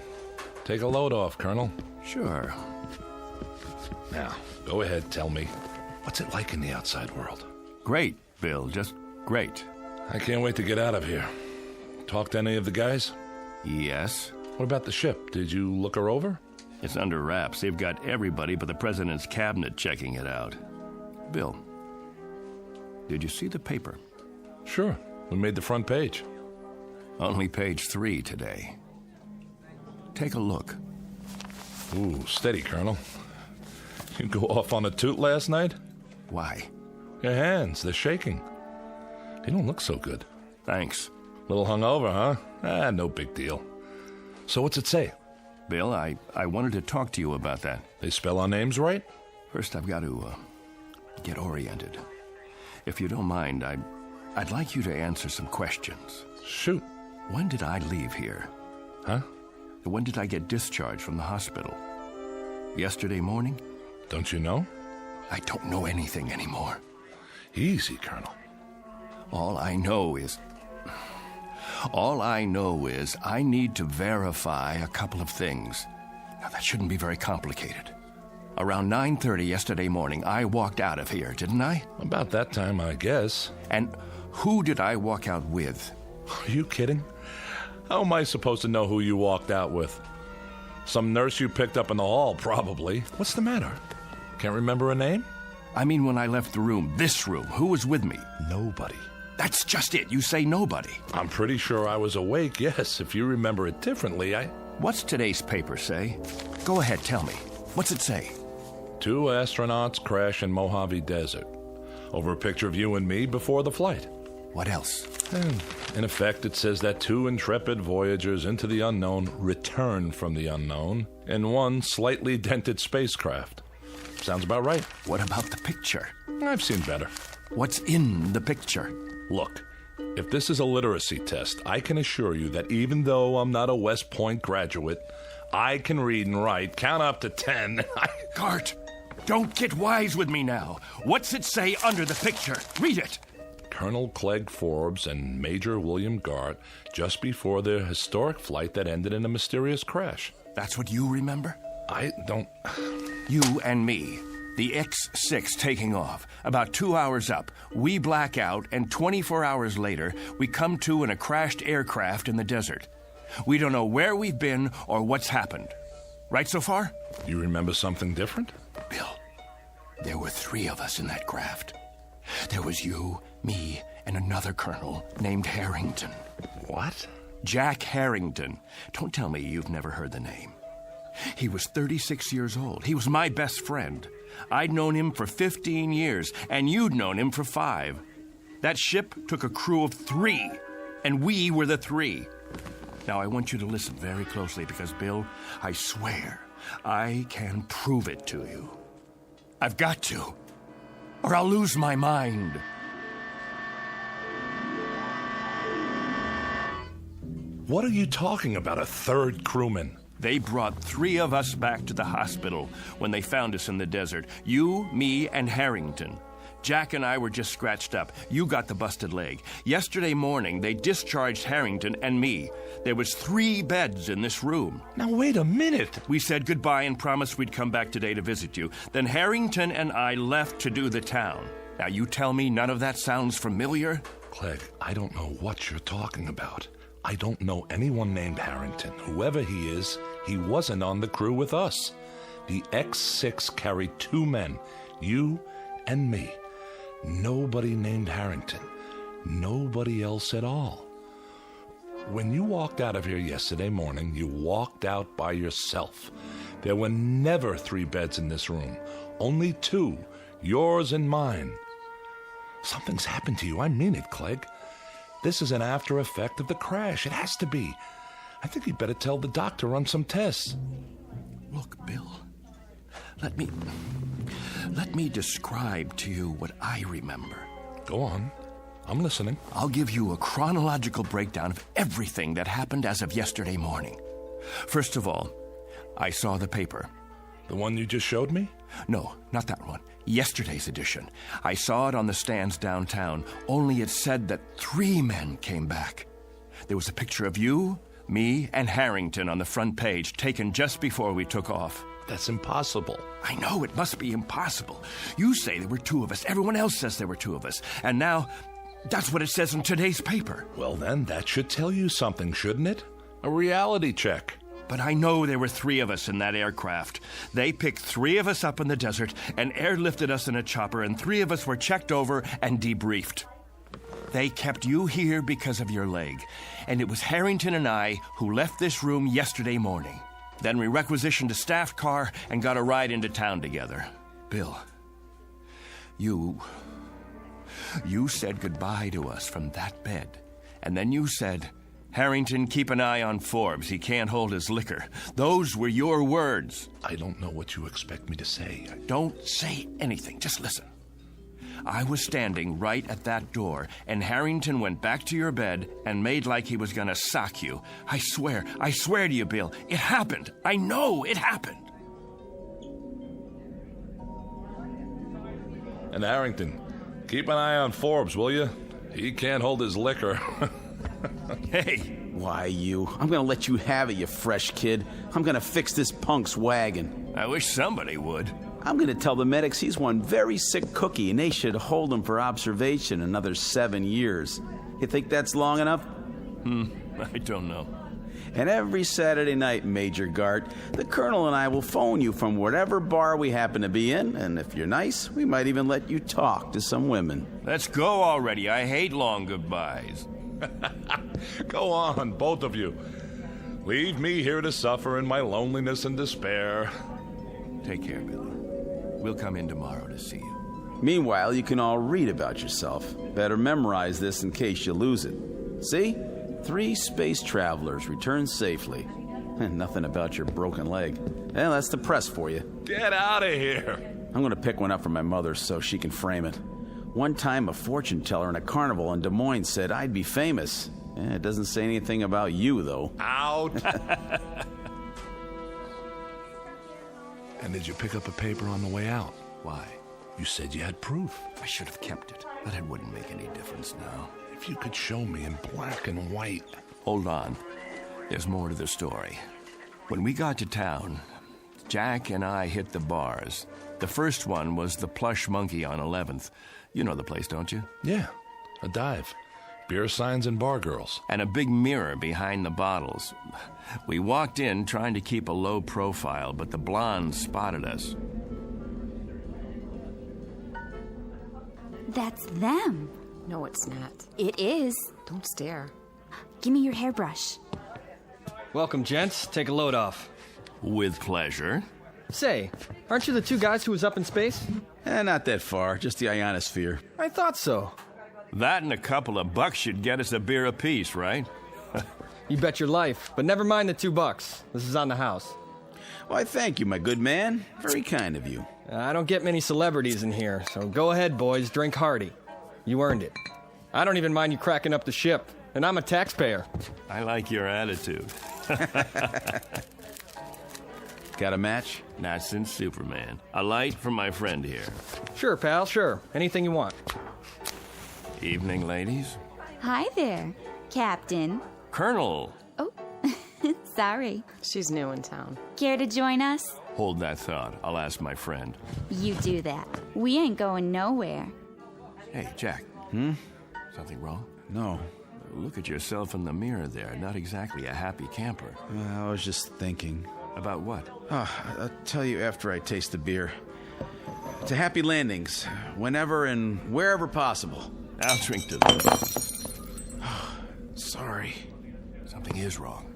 Take a load off, Colonel. Sure. Now, go ahead, tell me. What's it like in the outside world? Great, Bill, just great. I can't wait to get out of here. Talk to any of the guys? Yes. What about the ship? Did you look her over? It's under wraps. They've got everybody but the president's cabinet checking it out. Bill, did you see the paper? Sure. We made the front page. Only page 3 today. Take a look. Ooh, steady, Colonel. You go off on a toot last night? Why? Your hands, they're shaking. You don't look so good. Thanks. Little hungover, huh? No big deal. So what's it say? Bill, I wanted to talk to you about that. They spell our names right? First, I've got to get oriented. If you don't mind, I'd like you to answer some questions. Shoot. When did I leave here? Huh? When did I get discharged from the hospital? Yesterday morning? Don't you know? I don't know anything anymore. Easy, Colonel. All I know is I need to verify a couple of things. Now, that shouldn't be very complicated. Around 9:30 yesterday morning, I walked out of here, didn't I? About that time, I guess. And who did I walk out with? Are you kidding? How am I supposed to know who you walked out with? Some nurse you picked up in the hall, probably. What's the matter? Can't remember a name? I mean, when I left the room, this room, who was with me? Nobody. That's just it. You say nobody. I'm pretty sure I was awake, yes. If you remember it differently, What's today's paper say? Go ahead, tell me. What's it say? 2 astronauts crash in Mojave Desert. Over a picture of you and me before the flight. What else? And in effect, it says that 2 intrepid voyagers into the unknown returned from the unknown in one slightly dented spacecraft. Sounds about right. What about the picture? I've seen better. What's in the picture? Look, if this is a literacy test, I can assure you that even though I'm not a West Point graduate, I can read and write, count up to 10. Gart, don't get wise with me now. What's it say under the picture? Read it. Colonel Clegg Forbes and Major William Gart just before their historic flight that ended in a mysterious crash. That's what you remember? I don't... You and me. The X-6 taking off. About 2 hours up. We black out, and 24 hours later, we come to in a crashed aircraft in the desert. We don't know where we've been or what's happened. Right so far? You remember something different? Bill, there were 3 of us in that craft. There was you, me, and another colonel named Harrington. What? Jack Harrington. Don't tell me you've never heard the name. He was 36 years old. He was my best friend. I'd known him for 15 years, and you'd known him for 5. That ship took a crew of 3, and we were the 3. Now, I want you to listen very closely because, Bill, I swear I can prove it to you. I've got to, or I'll lose my mind. What are you talking about, a 3rd crewman? They brought 3 of us back to the hospital when they found us in the desert. You, me, and Harrington. Jack and I were just scratched up. You got the busted leg. Yesterday morning, they discharged Harrington and me. There was 3 beds in this room. Now, wait a minute. We said goodbye and promised we'd come back today to visit you. Then Harrington and I left to do the town. Now, you tell me none of that sounds familiar? Clegg, I don't know what you're talking about. I don't know anyone named Harrington. Whoever he is, he wasn't on the crew with us. The X-6 carried 2 men, you and me. Nobody named Harrington. Nobody else at all. When you walked out of here yesterday morning, you walked out by yourself. There were never 3 beds in this room. Only 2, yours and mine. Something's happened to you. I mean it, Clegg. This is an after effect of the crash. It has to be. I think you'd better tell the doctor run some tests. Look, Bill, let me describe to you what I remember. Go on. I'm listening. I'll give you a chronological breakdown of everything that happened as of yesterday morning. First of all, I saw the paper. The one you just showed me? No, not that one. Yesterday's edition. I saw it on the stands downtown, only it said that 3 men came back. There was a picture of you, Me and Harrington on the front page, taken just before we took off. That's impossible. I know, it must be impossible. You say there were two of us. Everyone else says there were two of us. And now, that's what it says in today's paper. Well, then, that should tell you something, shouldn't it? A reality check. But I know there were three of us in that aircraft. They picked three of us up in the desert and airlifted us in a chopper, and three of us were checked over and debriefed. They kept you here because of your leg, and it was Harrington and I who left this room yesterday morning. Then we requisitioned a staff car and got a ride into town together. Bill, you said goodbye to us from that bed, and then you said, Harrington, keep an eye on Forbes. He can't hold his liquor. Those were your words. I don't know what you expect me to say. Don't say anything. Just listen. I was standing right at that door, and Harrington went back to your bed and made like he was gonna sock you. I swear to you, Bill, it happened. I know it happened. And Harrington, keep an eye on Forbes, will you? He can't hold his liquor. Hey. Why, you? I'm gonna let you have it, you fresh kid. I'm gonna fix this punk's wagon. I wish somebody would. I'm gonna tell the medics he's one very sick cookie and they should hold him for observation another 7 years. You think that's long enough? I don't know. And every Saturday night, Major Gart, the Colonel and I will phone you from whatever bar we happen to be in, and if you're nice, we might even let you talk to some women. Let's go already. I hate long goodbyes. Go on, both of you. Leave me here to suffer in my loneliness and despair. Take care, Billy. We'll come in tomorrow to see you. Meanwhile, you can all read about yourself. Better memorize this in case you lose it. See? 3 space travelers returned safely. And nothing about your broken leg. Well, that's the press for you. Get out of here. I'm going to pick one up for my mother so she can frame it. One time, a fortune teller in a carnival in Des Moines said I'd be famous. It doesn't say anything about you, though. Out. And did you pick up a paper on the way out? Why? You said you had proof. I should have kept it, but it wouldn't make any difference now. If you could show me in black and white. Hold on. There's more to the story. When we got to town, Jack and I hit the bars. The first one was the Plush Monkey on 11th. You know the place, don't you? Yeah, a dive. Beer signs and bar girls. And a big mirror behind the bottles. We walked in trying to keep a low profile, but the blondes spotted us. That's them. No, it's not. It is. Don't stare. Give me your hairbrush. Welcome, gents. Take a load off. With pleasure. Say, aren't you the two guys who was up in space? Not that far, just the ionosphere. I thought so. That and a couple of bucks should get us a beer apiece, right? You bet your life, but never mind the $2. This is on the house. Why, thank you, my good man. Very kind of you. I don't get many celebrities in here, so go ahead, boys, drink hearty. You earned it. I don't even mind you cracking up the ship, and I'm a taxpayer. I like your attitude. Got a match? Not since Superman. A light from my friend here. Sure, pal, sure. Anything you want. Evening, ladies. Hi there, Captain. Colonel. Oh, sorry. She's new in town. Care to join us? Hold that thought. I'll ask my friend. You do that. We ain't going nowhere. Hey, Jack. Something wrong? No. Look at yourself in the mirror there. Not exactly a happy camper. I was just thinking. About what? I'll tell you after I taste the beer. To happy landings, whenever and wherever possible. I'll drink to this. Sorry. Something is wrong.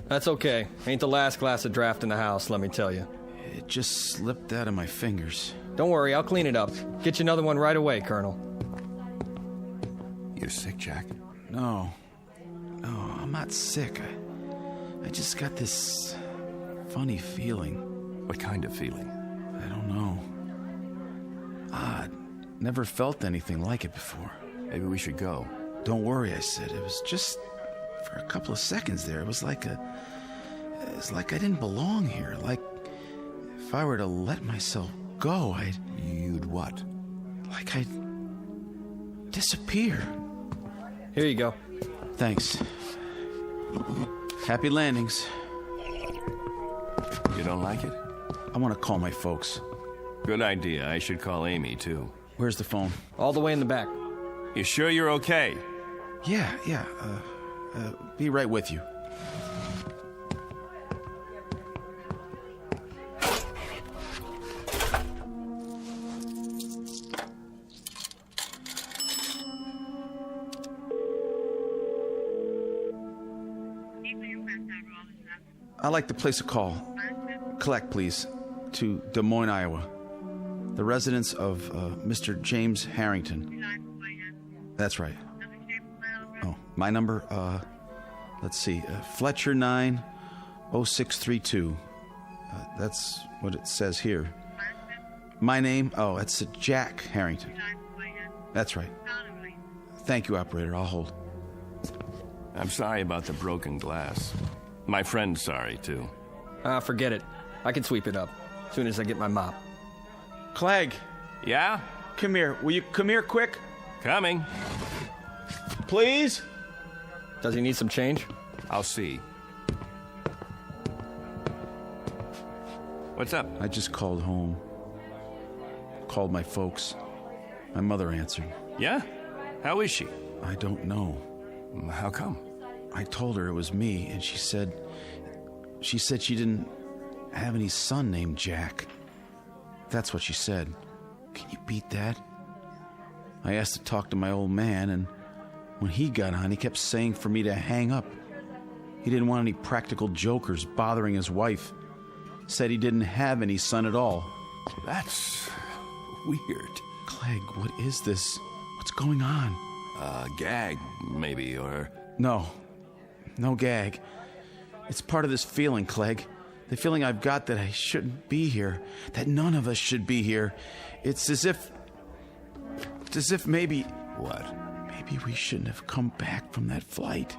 That's okay. Ain't the last glass of draft in the house, let me tell you. It just slipped out of my fingers. Don't worry, I'll clean it up. Get you another one right away, Colonel. You're sick, Jack? No, I'm not sick. I just got this funny feeling. What kind of feeling? I don't know. Odd. Never felt anything like it before. Maybe we should go. Don't worry, I said. It was just for a couple of seconds there. It was like I didn't belong here. Like if I were to let myself go, You'd what? Like I'd disappear. Here you go. Thanks. Happy landings. You don't like it? I want to call my folks. Good idea. I should call Amy, too. Where's the phone? All the way in the back. You sure you're okay? Yeah. Be right with you. I'd like to place a call. Collect, please, to Des Moines, Iowa. The residence of Mr. James Harrington. That's right. Oh, my number, let's see, Fletcher 90632. That's what it says here. My name, it's Jack Harrington. That's right. Thank you, operator. I'll hold. I'm sorry about the broken glass. My friend's sorry, too. Forget it. I can sweep it up as soon as I get my mop. Clegg. Yeah? Come here. Will you come here quick? Coming. Please? Does he need some change? I'll see. What's up? I just called home. Called my folks. My mother answered. Yeah? How is she? I don't know. How come? I told her it was me, and she said she didn't have any son named Jack. That's what she said. Can you beat that? I asked to talk to my old man, and when he got on, he kept saying for me to hang up. He didn't want any practical jokers bothering his wife. Said he didn't have any son at all. That's weird. Clegg, what is this? What's going on? Gag, maybe, or... No gag. It's part of this feeling, Clegg. The feeling I've got that I shouldn't be here. That none of us should be here. It's as if maybe... What? Maybe we shouldn't have come back from that flight.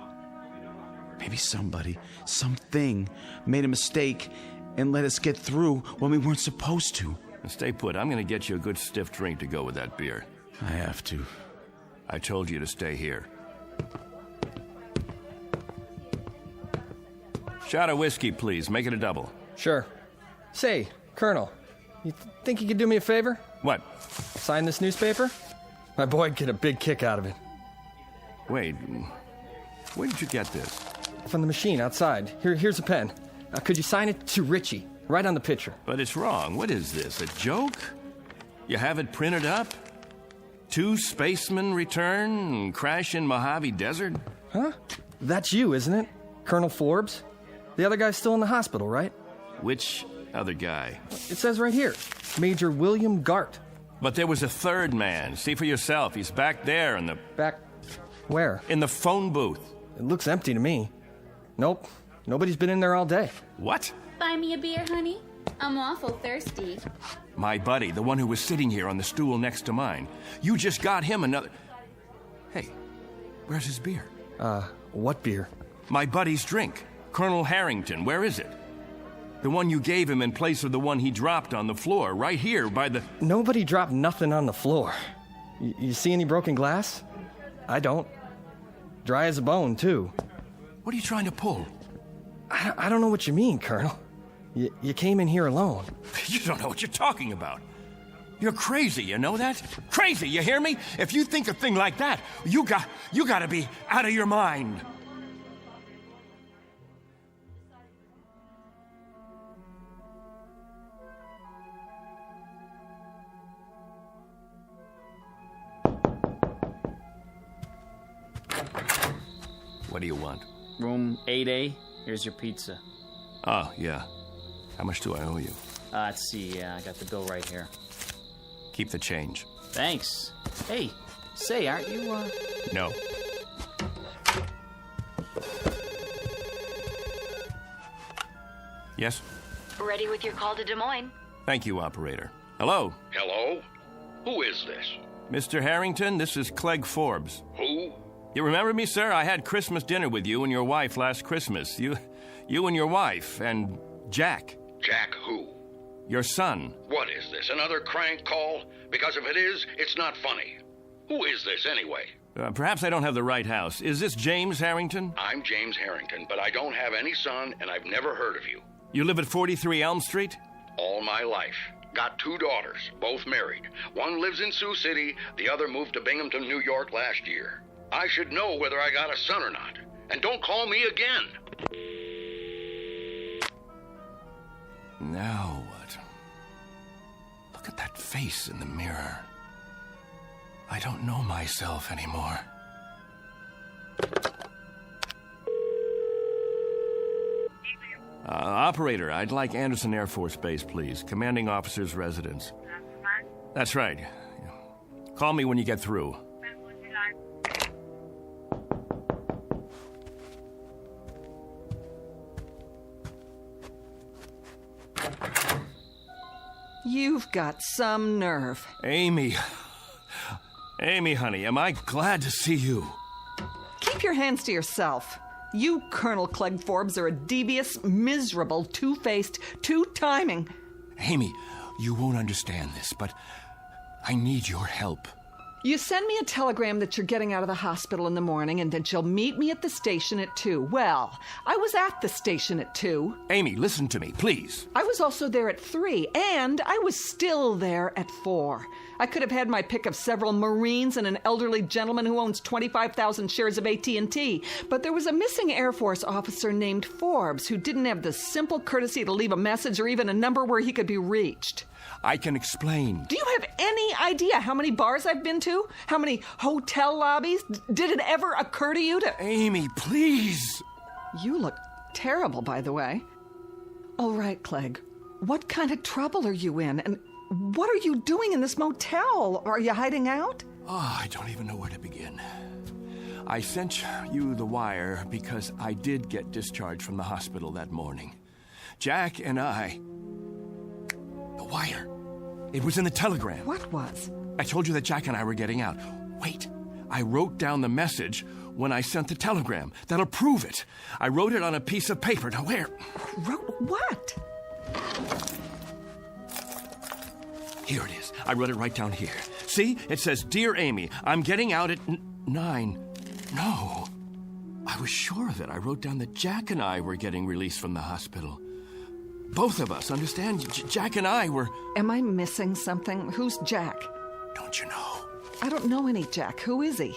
Maybe somebody, something, made a mistake and let us get through when we weren't supposed to. Stay put. I'm going to get you a good stiff drink to go with that beer. I have to. I told you to stay here. Shot of whiskey, please. Make it a double. Sure. Say, Colonel, you think you could do me a favor? What? Sign this newspaper? My boy'd get a big kick out of it. Wait, where did you get this? From the machine outside. Here's a pen. Could you sign it to Richie? Right on the picture. But it's wrong. What is this, a joke? You have it printed up? 2 spacemen return, crash in Mojave Desert? Huh? That's you, isn't it? Colonel Forbes? The other guy's still in the hospital, right? Which other guy? It says right here, Major William Gart. But there was a third man. See for yourself. He's back there in the... Back where? In the phone booth. It looks empty to me. Nope. Nobody's been in there all day. What? Buy me a beer, honey? I'm awful thirsty. My buddy, the one who was sitting here on the stool next to mine. You just got him another... Hey, where's his beer? What beer? My buddy's drink. Colonel Harrington, where is it? The one you gave him in place of the one he dropped on the floor, right here by the... Nobody dropped nothing on the floor. You see any broken glass? I don't. Dry as a bone, too. What are you trying to pull? I don't know what you mean, Colonel. You came in here alone. You don't know what you're talking about. You're crazy, you know that? Crazy, you hear me? If you think a thing like that, you gotta be out of your mind. What do you want? Room 8A. Here's your pizza. Oh, yeah. How much do I owe you? Let's see. I got the bill right here. Keep the change. Thanks. Hey, say, aren't you, No. Yes? Ready with your call to Des Moines. Thank you, operator. Hello? Hello? Who is this? Mr. Harrington, this is Clegg Forbes. Who? You remember me, sir? I had Christmas dinner with you and your wife last Christmas. You and your wife, and Jack. Jack who? Your son. What is this, another crank call? Because if it is, it's not funny. Who is this anyway? Perhaps I don't have the right house. Is this James Harrington? I'm James Harrington, but I don't have any son, and I've never heard of you. You live at 43 Elm Street? All my life. Got 2 daughters, both married. One lives in Sioux City, the other moved to Binghamton, New York last year. I should know whether I got a son or not. And don't call me again. Now what? Look at that face in the mirror. I don't know myself anymore. Operator, I'd like Anderson Air Force Base, please. Commanding officer's residence. That's right. Call me when you get through. You've got some nerve. Amy, honey, am I glad to see you? Keep your hands to yourself. You, Colonel Clegg Forbes, are a devious, miserable, two-faced, two-timing... Amy, you won't understand this, but I need your help. You send me a telegram that you're getting out of the hospital in the morning and that you'll meet me at the station at 2. Well, I was at the station at 2. Amy, listen to me, please. I was also there at 3, and I was still there at 4. I could have had my pick of several Marines and an elderly gentleman who owns 25,000 shares of AT&T, but there was a missing Air Force officer named Forbes who didn't have the simple courtesy to leave a message or even a number where he could be reached. I can explain. Do you have any idea how many bars I've been to? How many hotel lobbies? Did it ever occur to you to... Amy, please! You look terrible, by the way. All right, Clegg. What kind of trouble are you in? And what are you doing in this motel? Are you hiding out? Oh, I don't even know where to begin. I sent you the wire because I did get discharged from the hospital that morning. Jack and I... The wire. It was in the telegram. What was? I told you that Jack and I were getting out. Wait. I wrote down the message when I sent the telegram. That'll prove it. I wrote it on a piece of paper. Now, where? Wrote what? Here it is. I wrote it right down here. See? It says, Dear Amy, I'm getting out at 9. No. I was sure of it. I wrote down that Jack and I were getting released from the hospital. Both of us, understand? Jack and I were... Am I missing something? Who's Jack? Don't you know? I don't know any Jack. Who is he?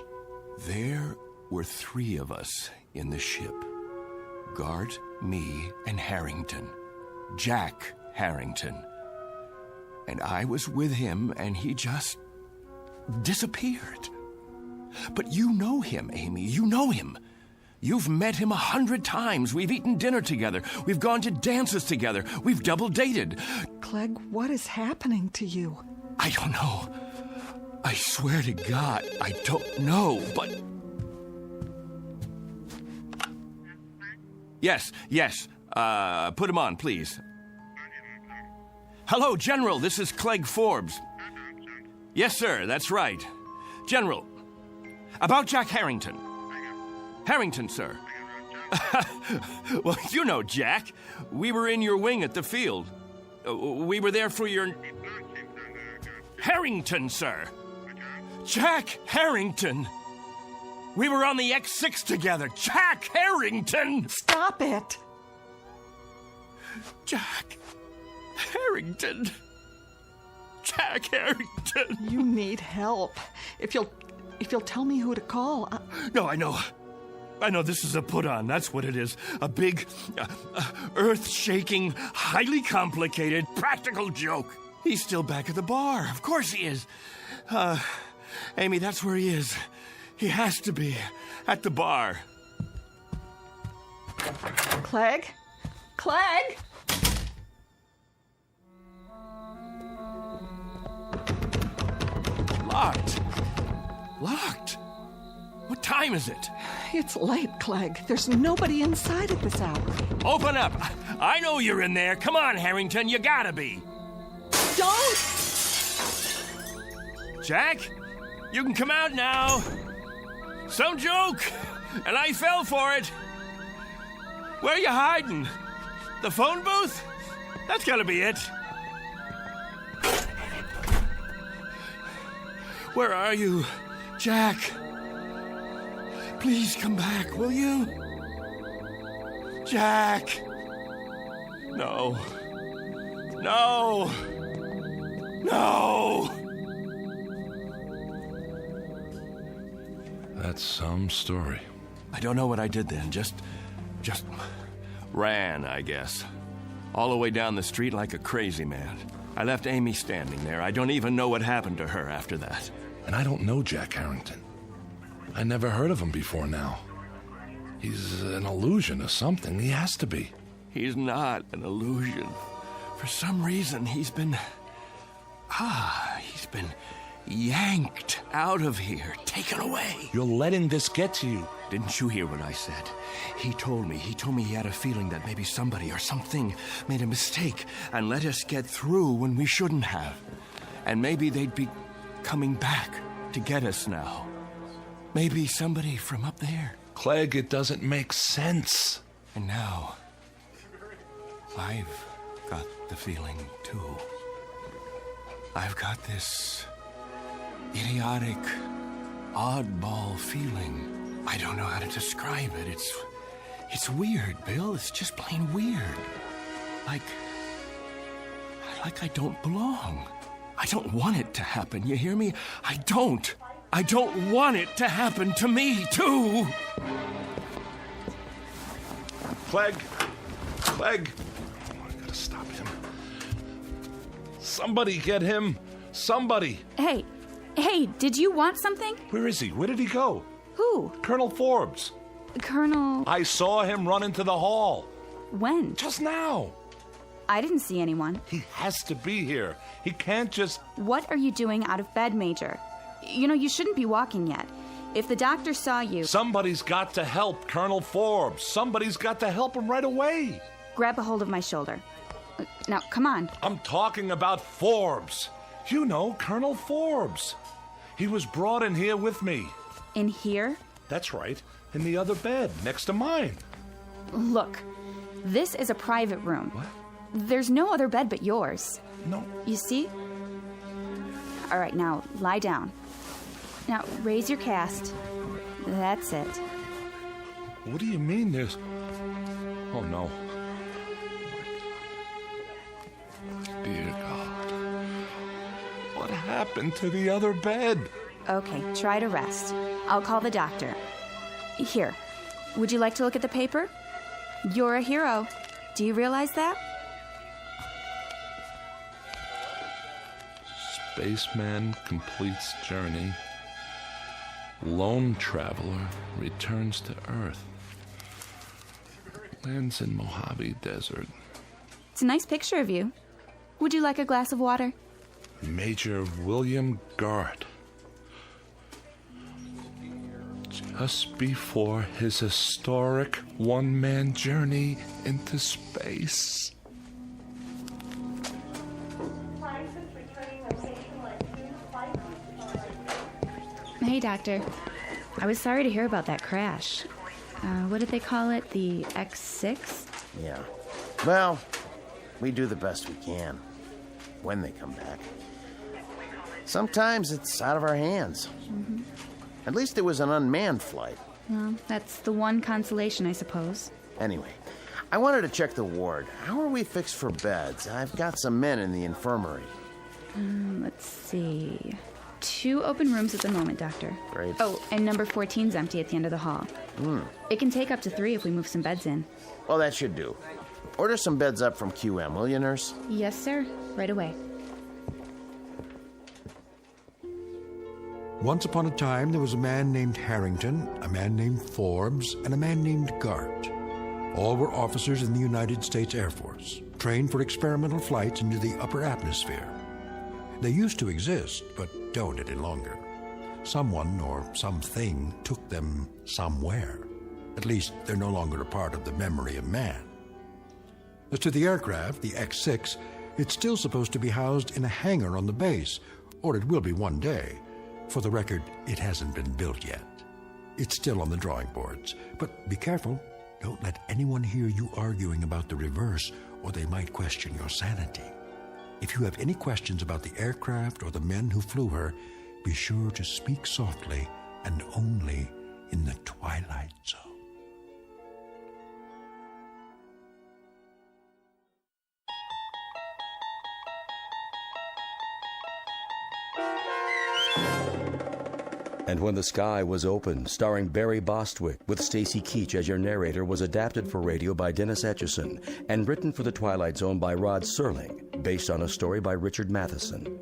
There were 3 of us in the ship. Gart, me, and Harrington. Jack Harrington. And I was with him, and he just disappeared. But you know him, Amy. You know him. You've met him 100 times. We've eaten dinner together. We've gone to dances together. We've double dated. Clegg, what is happening to you? I don't know. I swear to God, I don't know, but... Yes. Put him on, please. Hello, General. This is Clegg Forbes. Yes, sir. That's right. General, about Jack Harrington. Harrington, sir. Well, you know Jack. We were in your wing at the field. We were there for your... Harrington, sir. Jack Harrington. We were on the X6 together. Jack Harrington. Stop it. Jack Harrington. Jack Harrington. You need help. If you'll tell me who to call. No, I know this is a put-on. That's what it is. A big, earth-shaking, highly complicated, practical joke. He's still back at the bar. Of course he is. Amy, that's where he is. He has to be at the bar. Clegg? Clegg? Locked. What time is it? It's late, Clegg. There's nobody inside at this hour. Open up. I know you're in there. Come on, Harrington. You gotta be. Don't! Jack, you can come out now. Some joke, and I fell for it. Where are you hiding? The phone booth? That's gotta be it. Where are you? Jack! Please come back, will you? Jack! No. No! No! That's some story. I don't know what I did then. Just ran, I guess. All the way down the street like a crazy man. I left Amy standing there. I don't even know what happened to her after that. And I don't know Jack Harrington. I never heard of him before now. He's an illusion or something. He has to be. He's not an illusion. For some reason, he's been yanked out of here, taken away. You're letting this get to you. Didn't you hear what I said? He told me he had a feeling that maybe somebody or something made a mistake and let us get through when we shouldn't have. And maybe they'd be coming back to get us now. Maybe somebody from up there. Clegg, it doesn't make sense. And now, I've got the feeling, too. I've got this idiotic, oddball feeling. I don't know how to describe it. It's weird, Bill. It's just plain weird. Like I don't belong. I don't want it to happen, you hear me? I don't want it to happen to me, too. Clegg! Oh, I gotta stop him. Somebody get him! Somebody! Hey, did you want something? Where is he? Where did he go? Who? Colonel Forbes. Colonel... I saw him run into the hall. When? Just now. I didn't see anyone. He has to be here. He can't just... What are you doing out of bed, Major? You know, you shouldn't be walking yet. If the doctor saw you... Somebody's got to help Colonel Forbes. Somebody's got to help him right away. Grab a hold of my shoulder. Now, come on. I'm talking about Forbes. You know, Colonel Forbes. He was brought in here with me. In here? That's right. In the other bed, next to mine. Look, this is a private room. What? There's no other bed but yours. No. You see? All right, now, lie down. Now, raise your cast. That's it. What do you mean there's... Oh, no. Dear God. What happened to the other bed? Okay, try to rest. I'll call the doctor. Here, would you like to look at the paper? You're a hero. Do you realize that? Spaceman completes journey. Lone traveler returns to Earth. Lands in Mojave Desert. It's a nice picture of you. Would you like a glass of water? Major William Garrett. Just before his historic one-man journey into space. Hey, Doctor. I was sorry to hear about that crash. What did they call it? The X6? Yeah. Well, we do the best we can. When they come back. Sometimes it's out of our hands. Mm-hmm. At least it was an unmanned flight. Well, that's the one consolation, I suppose. Anyway, I wanted to check the ward. How are we fixed for beds? I've got some men in the infirmary. Let's see. 2 open rooms at the moment, Doctor. Great. Oh, and number 14's empty at the end of the hall. It can take up to 3 if we move some beds in. Well, that should do. Order some beds up from QM, will you, nurse? Yes, sir. Right away. Once upon a time, there was a man named Harrington, a man named Forbes, and a man named Gart. All were officers in the United States Air Force, trained for experimental flights into the upper atmosphere. They used to exist, but don't any longer. Someone or something took them somewhere. At least they're no longer a part of the memory of man. As to the aircraft, the X-6, it's still supposed to be housed in a hangar on the base, or it will be one day. For the record, it hasn't been built yet. It's still on the drawing boards. But be careful. Don't let anyone hear you arguing about the reverse, or they might question your sanity. If you have any questions about the aircraft or the men who flew her, be sure to speak softly and only in the Twilight Zone. And When the Sky Was Open, starring Barry Bostwick with Stacy Keach as your narrator, was adapted for radio by Dennis Etchison and written for The Twilight Zone by Rod Serling, based on a story by Richard Matheson.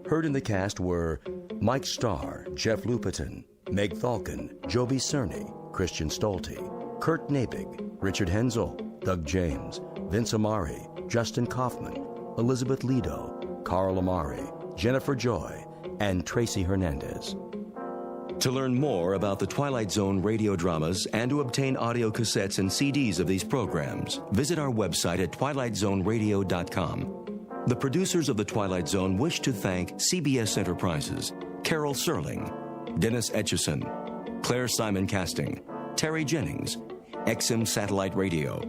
Heard in the cast were Mike Starr, Jeff Lupetin, Meg Falcon, Joby Cerny, Christian Stolte, Kurt Nabig, Richard Hensel, Doug James, Vince Amari, Justin Kaufman, Elizabeth Lido, Carl Amari, Jennifer Joy, and Tracy Hernandez. To learn more about the Twilight Zone radio dramas and to obtain audio cassettes and CDs of these programs, visit our website at twilightzoneradio.com. The producers of The Twilight Zone wish to thank CBS Enterprises, Carol Serling, Dennis Etchison, Claire Simon Casting, Terry Jennings, XM Satellite Radio,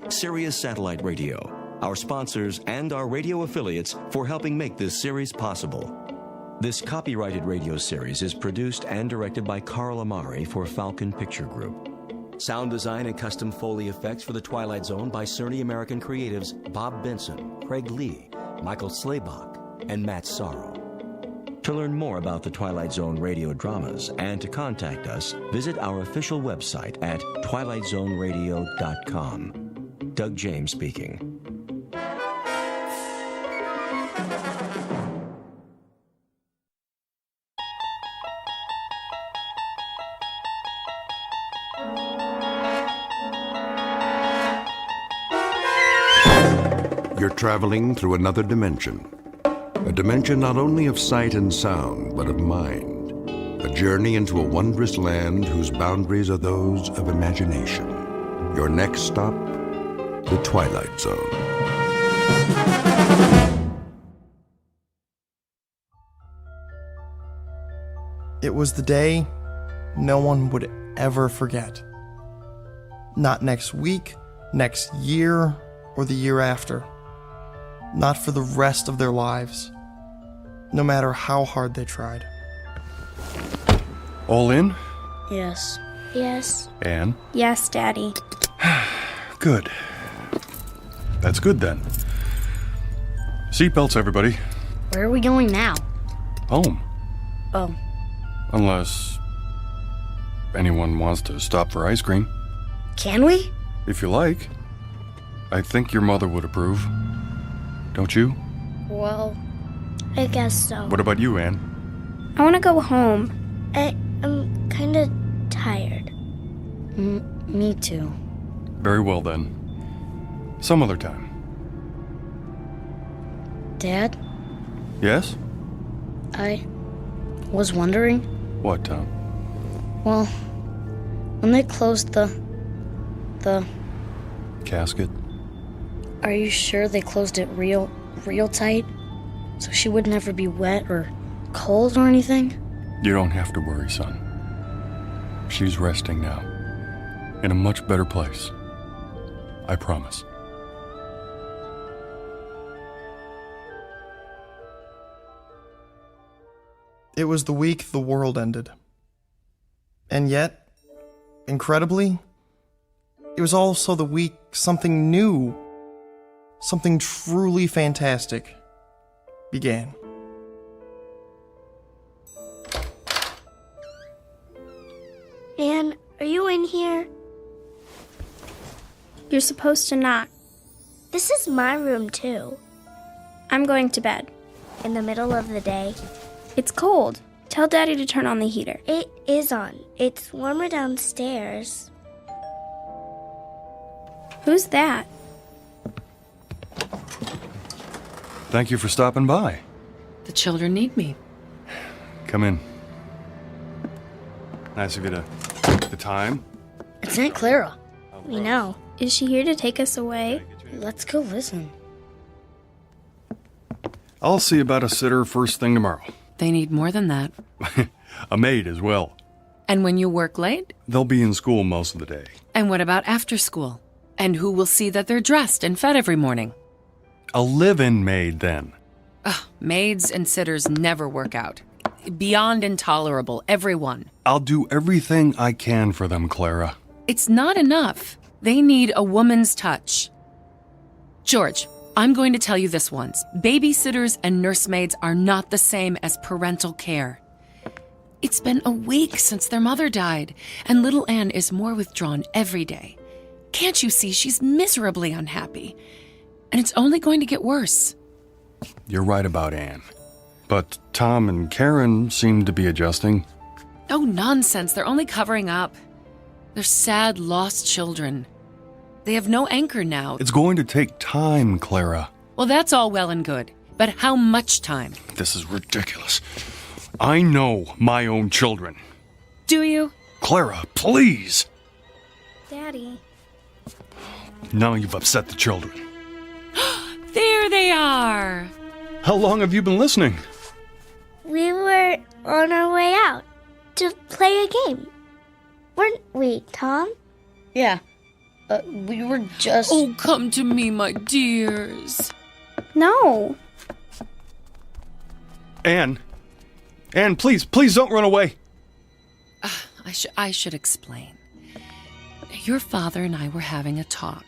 Sirius Satellite Radio, our sponsors, and our radio affiliates for helping make this series possible. This copyrighted radio series is produced and directed by Carl Amari for Falcon Picture Group. Sound design and custom Foley effects for The Twilight Zone by Cerny American creatives Bob Benson, Craig Lee, Michael Slaybach, and Matt Sorrow. To learn more about the Twilight Zone radio dramas and to contact us, visit our official website at twilightzoneradio.com. Doug James speaking. You're traveling through another dimension. A dimension not only of sight and sound, but of mind. A journey into a wondrous land whose boundaries are those of imagination. Your next stop, the Twilight Zone. It was the day no one would ever forget. Not next week, next year, or the year after. Not for the rest of their lives, no matter how hard they tried. All in? Yes. Yes. Anne? Yes, Daddy. Good. That's good then. Seatbelts, everybody. Where are we going now? Home. Oh. Unless anyone wants to stop for ice cream. Can we? If you like. I think your mother would approve. Don't you? Well, I guess so. What about you, Anne? I want to go home. I'm kind of tired. Me too. Very well then. Some other time. Dad? Yes? I was wondering. What, Tom? Well, when they closed the casket? Are you sure they closed it real tight? So she would never be wet or cold or anything? You don't have to worry, son. She's resting now. In a much better place. I promise. It was the week the world ended. And yet, incredibly, it was also the week something new, something truly fantastic began. Anne, are you in here? You're supposed to knock. This is my room, too. I'm going to bed. In the middle of the day? It's cold. Tell Daddy to turn on the heater. It is on. It's warmer downstairs. Who's that? Thank you for stopping by. The children need me. Come in. Nice of you to take the time. It's Aunt Clara. We know. Is she here to take us away? Let's go listen. I'll see about a sitter first thing tomorrow. They need more than that. A maid as well. And when you work late? They'll be in school most of the day. And what about after school? And who will see that they're dressed and fed every morning? A live-in maid, then. Ugh, maids and sitters never work out. beyond intolerable, everyone. I'll do everything I can for them, Clara. It's not enough. They need a woman's touch. George, I'm going to tell you this once. Babysitters and nursemaids are not the same as parental care. It's been a week since their mother died, and little Anne is more withdrawn every day. Can't you see she's miserably unhappy? And it's only going to get worse. You're right about Anne. But Tom and Karen seem to be adjusting. Oh, nonsense. They're only covering up. They're sad, lost children. They have no anchor now. It's going to take time, Clara. Well, that's all well and good. But how much time? This is ridiculous. I know my own children. Do you? Clara, please. Daddy. Now you've upset the children. There they are. How long have you been listening? We were on our way out to play a game. Weren't we, Tom? Yeah. We were just... Oh, come to me, my dears. No. Anne, please don't run away. I should explain. Your father and I were having a talk.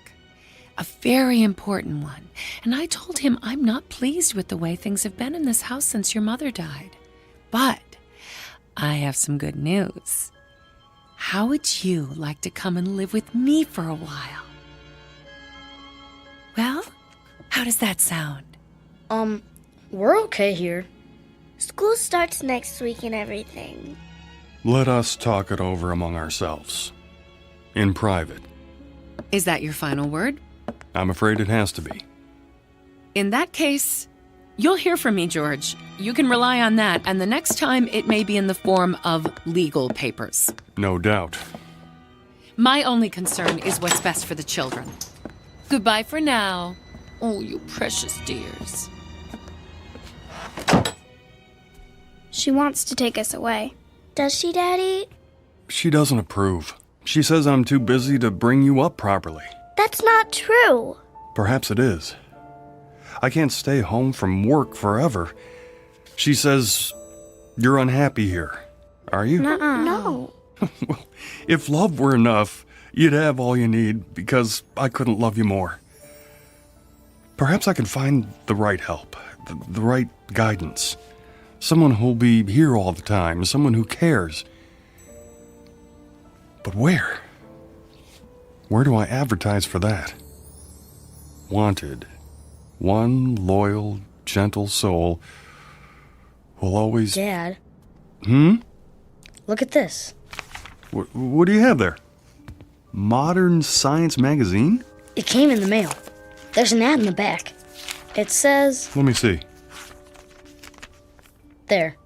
A very important one. And I told him I'm not pleased with the way things have been in this house since your mother died. But I have some good news. How would you like to come and live with me for a while? Well, how does that sound? We're okay here. School starts next week and everything. Let us talk it over among ourselves. In private. Is that your final word? I'm afraid it has to be. In that case, you'll hear from me, George. You can rely on that, and the next time it may be in the form of legal papers. No doubt. My only concern is what's best for the children. Goodbye for now. Oh, you precious dears. She wants to take us away. Does she, Daddy? She doesn't approve. She says I'm too busy to bring you up properly. That's not true. Perhaps it is. I can't stay home from work forever. She says you're unhappy here. Are you? No. Well, if love were enough, you'd have all you need because I couldn't love you more. Perhaps I can find the right help, the right guidance. Someone who'll be here all the time, someone who cares. But where? Where do I advertise for that? Wanted. One loyal, gentle soul will always... Dad. Look at this. What do you have there? Modern Science magazine? It came in the mail. There's an ad in the back. It says... Let me see. There.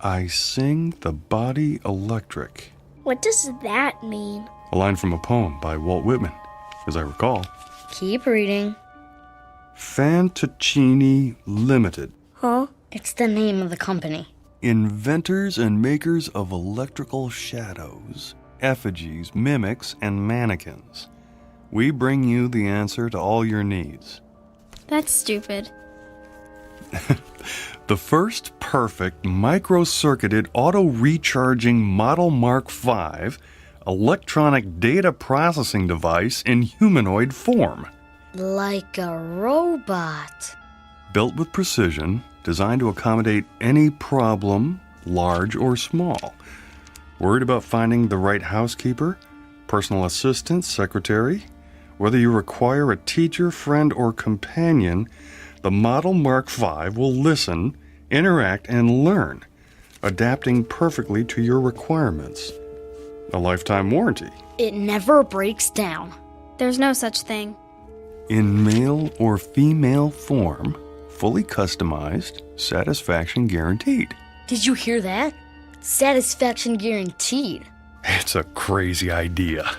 I sing the body electric. What does that mean? A line from a poem by Walt Whitman, as I recall. Keep reading. Fantaccini Limited. Huh? It's the name of the company. Inventors and makers of electrical shadows, effigies, mimics, and mannequins. We bring you the answer to all your needs. That's stupid. The first perfect micro-circuited auto-recharging Model Mark V electronic data processing device in humanoid form. Like a robot. Built with precision, designed to accommodate any problem, large or small. Worried about finding the right housekeeper, personal assistant, secretary? Whether you require a teacher, friend, or companion, the Model Mark V will listen, interact, and learn, adapting perfectly to your requirements. A lifetime warranty. It never breaks down. There's no such thing. In male or female form, fully customized, satisfaction guaranteed. Did you hear that? Satisfaction guaranteed. It's a crazy idea.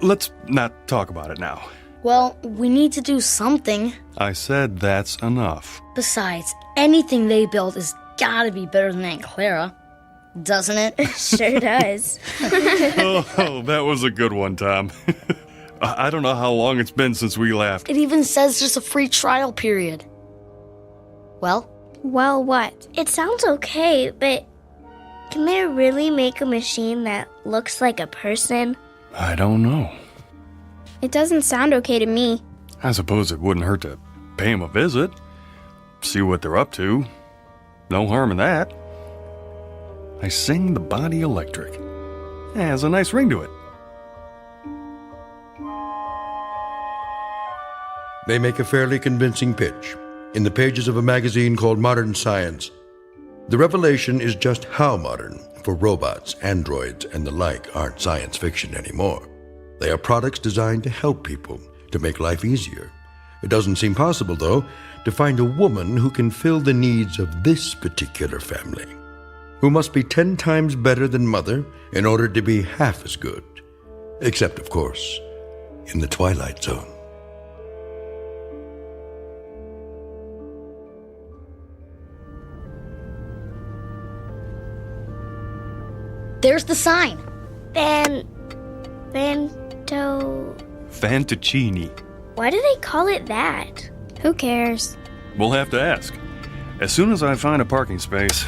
Let's not talk about it now. Well, we need to do something. I said that's enough. Besides, anything they build has gotta be better than Aunt Clara. Doesn't it? Sure does. Oh, that was a good one, Tom. I don't know how long it's been since we laughed. It even says there's a free trial period. Well, Well, what? It sounds okay, but can they really make a machine that looks like a person? I don't know. It doesn't sound okay to me. I suppose it wouldn't hurt to pay them a visit, see what they're up to. No harm in that. I sing the body electric. It has a nice ring to it. They make a fairly convincing pitch in the pages of a magazine called Modern Science. The revelation is just how modern, for robots, androids, and the like aren't science fiction anymore. They are products designed to help people, to make life easier. It doesn't seem possible, though, to find a woman who can fill the needs of this particular family, who must be 10 times better than mother in order to be half as good. Except, of course, in the Twilight Zone. There's the sign. Fantuccini. Why do they call it that? Who cares? We'll have to ask. As soon as I find a parking space.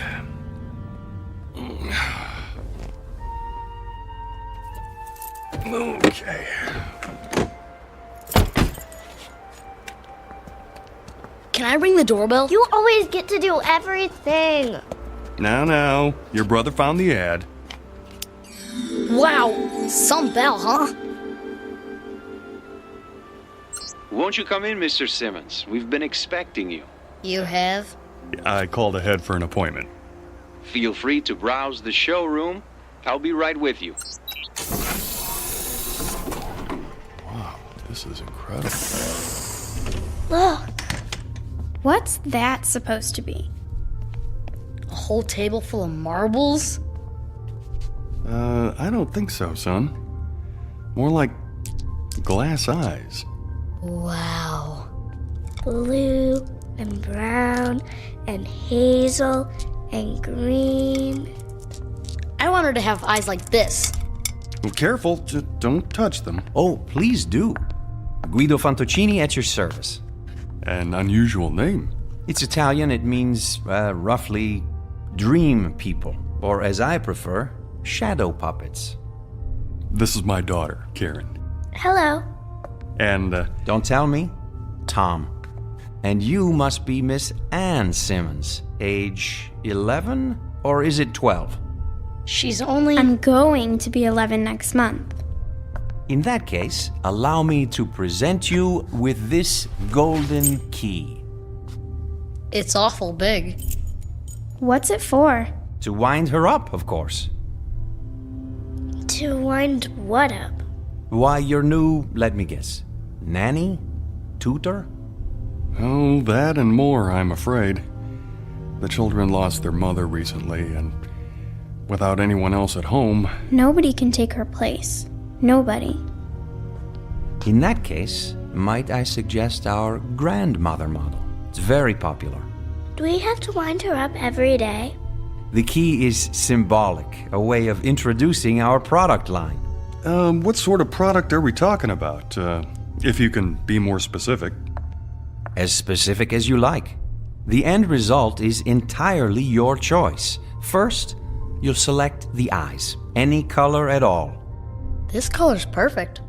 Okay. Can I ring the doorbell? You always get to do everything. Now, your brother found the ad. Wow, some bell, huh? Won't you come in, Mr. Simmons? We've been expecting you. You have? I called ahead for an appointment. Feel free to browse the showroom. I'll be right with you. Wow, this is incredible. Look. What's that supposed to be? A whole table full of marbles? I don't think so, son. More like glass eyes. Wow. Blue and brown and hazel and green. I want her to have eyes like this. Well, careful, just don't touch them. Oh, please do. Guido Fantuccini at your service. An unusual name. It's Italian. It means, roughly, dream people. Or, as I prefer, shadow puppets. This is my daughter, Karen. Hello. And, Don't tell me. Tom. And you must be Miss Ann Simmons. Age 11? Or is it 12? She's only... I'm going to be 11 next month. In that case, allow me to present you with this golden key. It's awful big. What's it for? To wind her up, of course. To wind what up? Why, your new, let me guess, nanny? Tutor? Oh, that and more, I'm afraid. The children lost their mother recently, and without anyone else at home... Nobody can take her place. Nobody. In that case, might I suggest our grandmother model? It's very popular. Do we have to wind her up every day? The key is symbolic, a way of introducing our product line. What sort of product are we talking about? If you can be more specific. As specific as you like. The end result is entirely your choice. First, you'll select the eyes, any color at all. This color's perfect.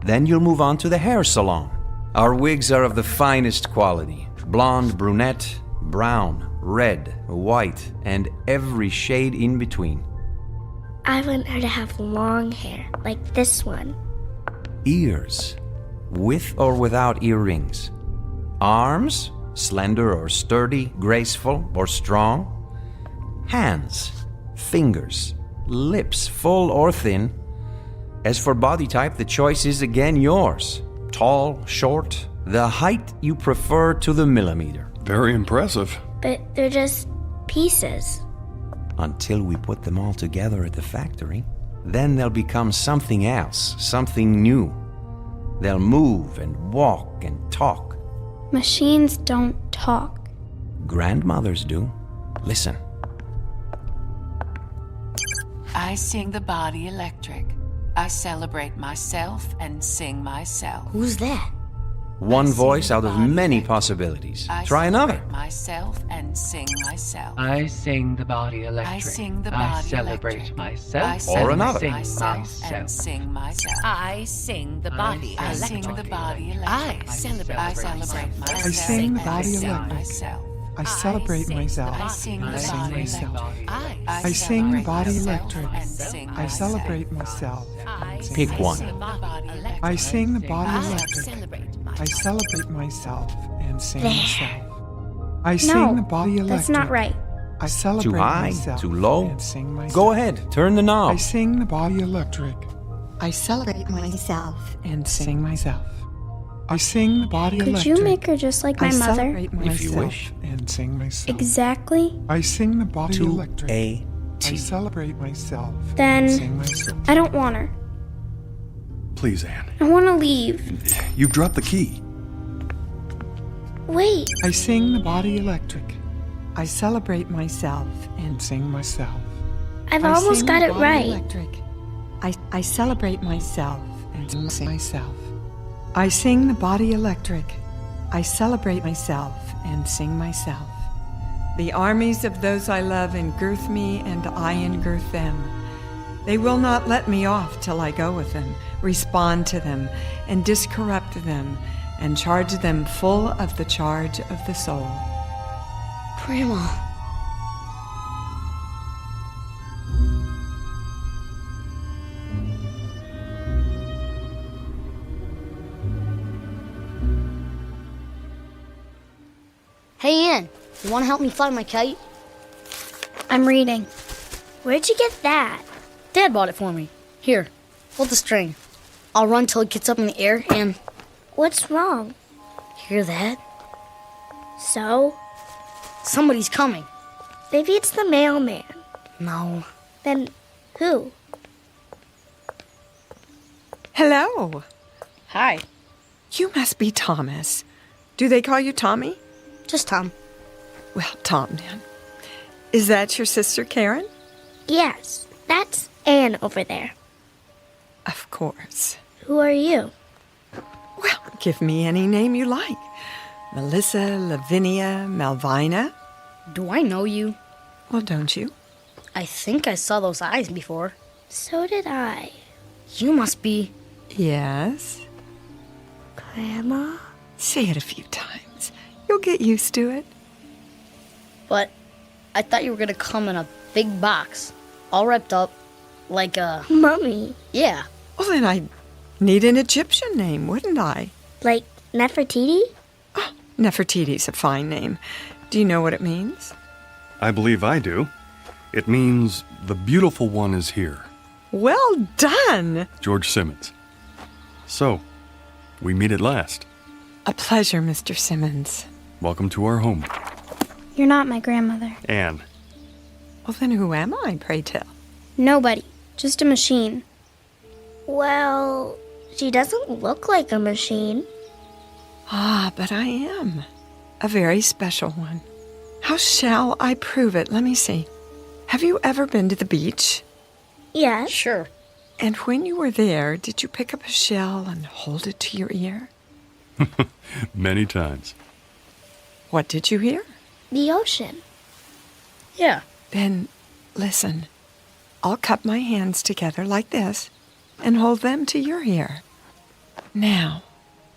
Then you'll move on to the hair salon. Our wigs are of the finest quality. Blonde, brunette, brown, red, white, and every shade in between. I want her to have long hair, like this one. Ears, with or without earrings. Arms, slender or sturdy, graceful or strong. Hands, fingers, lips, full or thin. As for body type, the choice is again yours. Tall, short, the height you prefer to the millimeter. Very impressive. But they're just pieces. Until we put them all together at the factory. Then they'll become something else, something new. They'll move and walk and talk. Machines don't talk. Grandmothers do. Listen. I sing the body electric. I celebrate myself and sing myself. Who's that? One voice out of many possibilities. Try another. Myself and sing myself. I sing the body electric. I sing the body I celebrate electric. myself. Or another. Sing myself and sing myself. I sing the body electric. I sing the body electric. I celebrate myself. I sing the body electric. Myself. I celebrate myself. I sing the I sing body myself. electric. I sing the body electric. And sing I celebrate myself. Pick one. I sing the body I electric. celebrate I celebrate myself and sing There. myself. I sing the body electric. That's not right. I celebrate Too high? myself. Too low? And sing myself. Go ahead, turn the I knob. sing the body electric. I celebrate myself and sing myself. I sing the body Could electric. you make her just like my I mother? celebrate myself If you wish. and sing myself. Exactly. I sing the body electric. I 2-A-T. celebrate myself Then- and sing myself. I don't want her. Please, Anne. I want to leave. You've dropped the key. Wait. I sing the body electric. I celebrate myself and sing myself. I've I almost sing got the it body right. Electric. I celebrate myself and sing myself. I sing the body electric. I celebrate myself and sing myself. The armies of those I love engirth me, and I engirth them. They will not let me off till I go with them, respond to them, and discorrupt them, and charge them full of the charge of the soul. Grandma. Hey, Ann, you want to help me fly my kite? I'm reading. Where'd you get that? Dad bought it for me. Here, hold the string. I'll run till it gets up in the air and... What's wrong? Hear that? So? Somebody's coming. Maybe it's the mailman. No. Then who? Hello. Hi. You must be Thomas. Do they call you Tommy? Just Tom. Well, Tom, then. Is that your sister Karen? Yes, that's Anne over there. Of course. Who are you? Well, give me any name you like. Melissa, Lavinia, Malvina. Do I know you? Well, don't you? I think I saw those eyes before. So did I. You must be... Yes. Grandma? Say it a few times. You'll get used to it. But I thought you were gonna come in a big box, all wrapped up, like a... Mummy. Yeah. Well, then I'd need an Egyptian name, wouldn't I? Like Nefertiti? Oh, Nefertiti's a fine name. Do you know what it means? I believe I do. It means the beautiful one is here. Well done! George Simmons. So, we meet at last. A pleasure, Mr. Simmons. Welcome to our home. You're not my grandmother. Anne. Well, then who am I, pray tell? Nobody. Just a machine. Well, she doesn't look like a machine. Ah, but I am. A very special one. How shall I prove it? Let me see. Have you ever been to the beach? Yes. Sure. And when you were there, did you pick up a shell and hold it to your ear? Many times. What did you hear? The ocean. Yeah. Then listen. I'll cup my hands together like this and hold them to your ear. Now,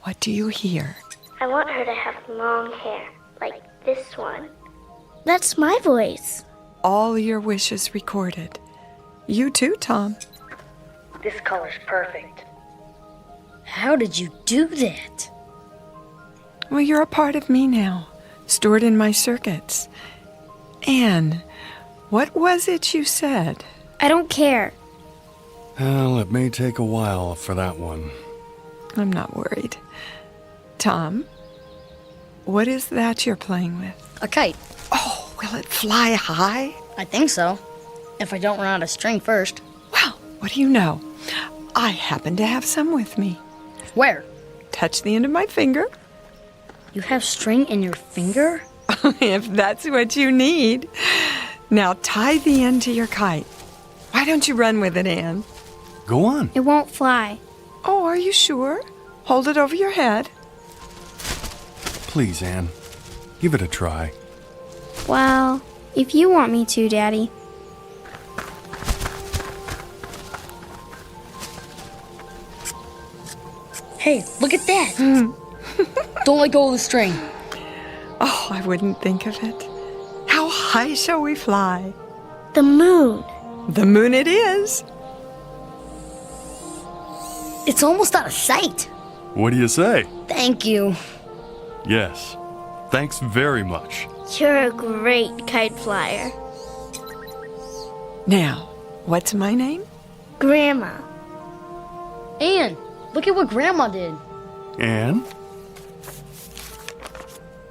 what do you hear? I want her to have long hair, like this one. That's my voice. All your wishes recorded. You too, Tom. This color's perfect. How did you do that? Well, you're a part of me now, stored in my circuits. Anne, what was it you said? I don't care. Well, it may take a while for that one. I'm not worried. Tom, what is that you're playing with? A kite. Oh, will it fly high? I think so. If I don't run out of string first. Well, what do you know? I happen to have some with me. Where? Touch the end of my finger. You have string in your finger? If that's what you need. Now tie the end to your kite. Why don't you run with it, Anne? Go on. It won't fly. Oh, are you sure? Hold it over your head. Please, Anne. Give it a try. Well, if you want me to, Daddy. Hey, look at that! Don't let go of the string. Oh, I wouldn't think of it. How high shall we fly? The moon. The moon it is. It's almost out of sight. What do you say? Thank you. Yes. Thanks very much. You're a great kite flyer. Now, what's my name? Grandma. Anne, look at what Grandma did. Anne?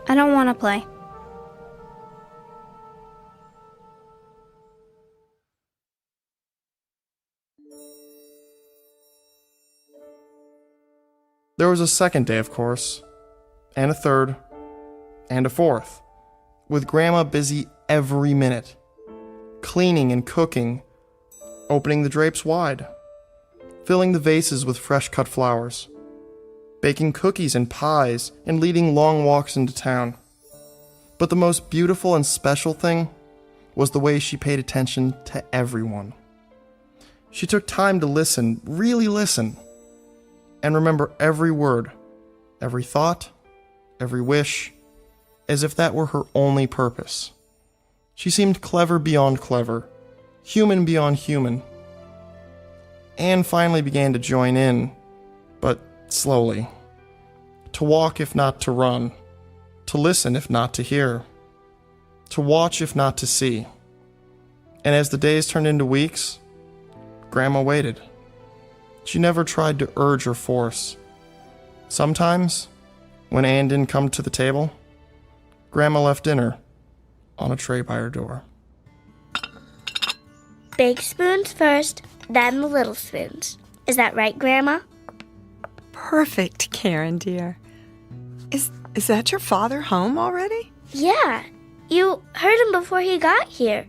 I don't want to play. There was a second day, of course, and a third, and a fourth, with Grandma busy every minute, cleaning and cooking, opening the drapes wide, filling the vases with fresh-cut flowers, baking cookies and pies, and leading long walks into town. But the most beautiful and special thing was the way she paid attention to everyone. She took time to listen, really listen, and remember every word, every thought, every wish, as if that were her only purpose. She seemed clever beyond clever, human beyond human. Anne finally began to join in, but slowly. To walk if not to run, to listen if not to hear, to watch if not to see. And as the days turned into weeks, Grandma waited. She never tried to urge or force. Sometimes, when Anne didn't come to the table, Grandma left dinner on a tray by her door. Big spoons first, then the little spoons. Is that right, Grandma? Perfect, Karen, dear. Is that your father home already? Yeah, you heard him before he got here.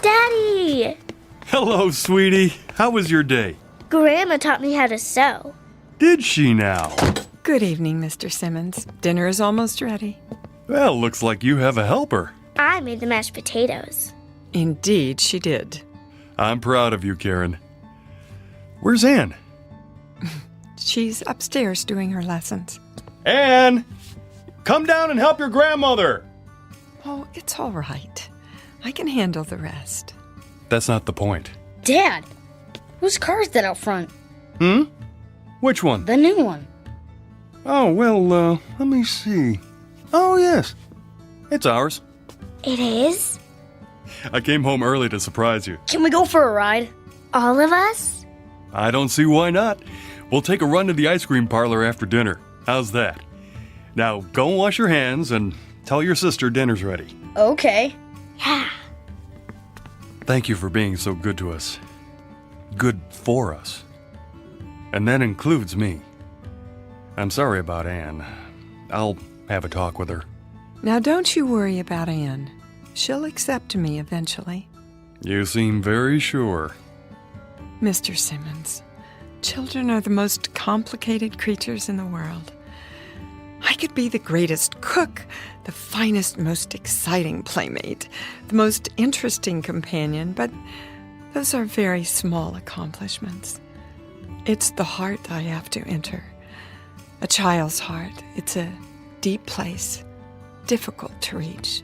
Daddy! Hello, sweetie. How was your day? Grandma taught me how to sew. Did she now? Good evening, Mr. Simmons. Dinner is almost ready. Well, looks like you have a helper. I made the mashed potatoes. Indeed, she did. I'm proud of you, Karen. Where's Anne? She's upstairs doing her lessons. Anne! Come down and help your grandmother! Oh, it's all right. I can handle the rest. That's not the point. Dad, whose car is that out front? Which one? The new one. Oh, well, let me see. Oh, yes. It's ours. It is? I came home early to surprise you. Can we go for a ride? All of us? I don't see why not. We'll take a run to the ice cream parlor after dinner. How's that? Now, go and wash your hands and tell your sister dinner's ready. Okay. Yeah. Thank you for being so good to us. Good for us. And that includes me. I'm sorry about Anne. I'll have a talk with her. Now, don't you worry about Anne. She'll accept me eventually. You seem very sure. Mr. Simmons, children are the most complicated creatures in the world. I could be the greatest cook, the finest, most exciting playmate, the most interesting companion, but those are very small accomplishments. It's the heart I have to enter. A child's heart. It's a deep place, difficult to reach.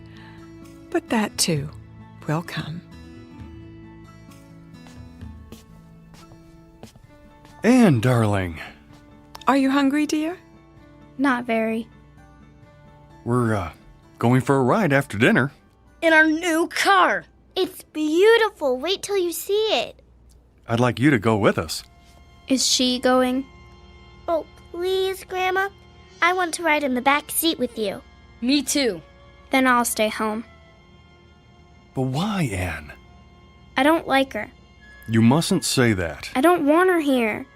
But that, too, will come. Anne, darling. Are you hungry, dear? Not very. We're, going for a ride after dinner. In our new car. It's beautiful. Wait till you see it. I'd like you to go with us. Is she going? Oh, please, Grandma. I want to ride in the back seat with you. Me too. Then I'll stay home. But why, Anne? I don't like her. You mustn't say that. I don't want her here.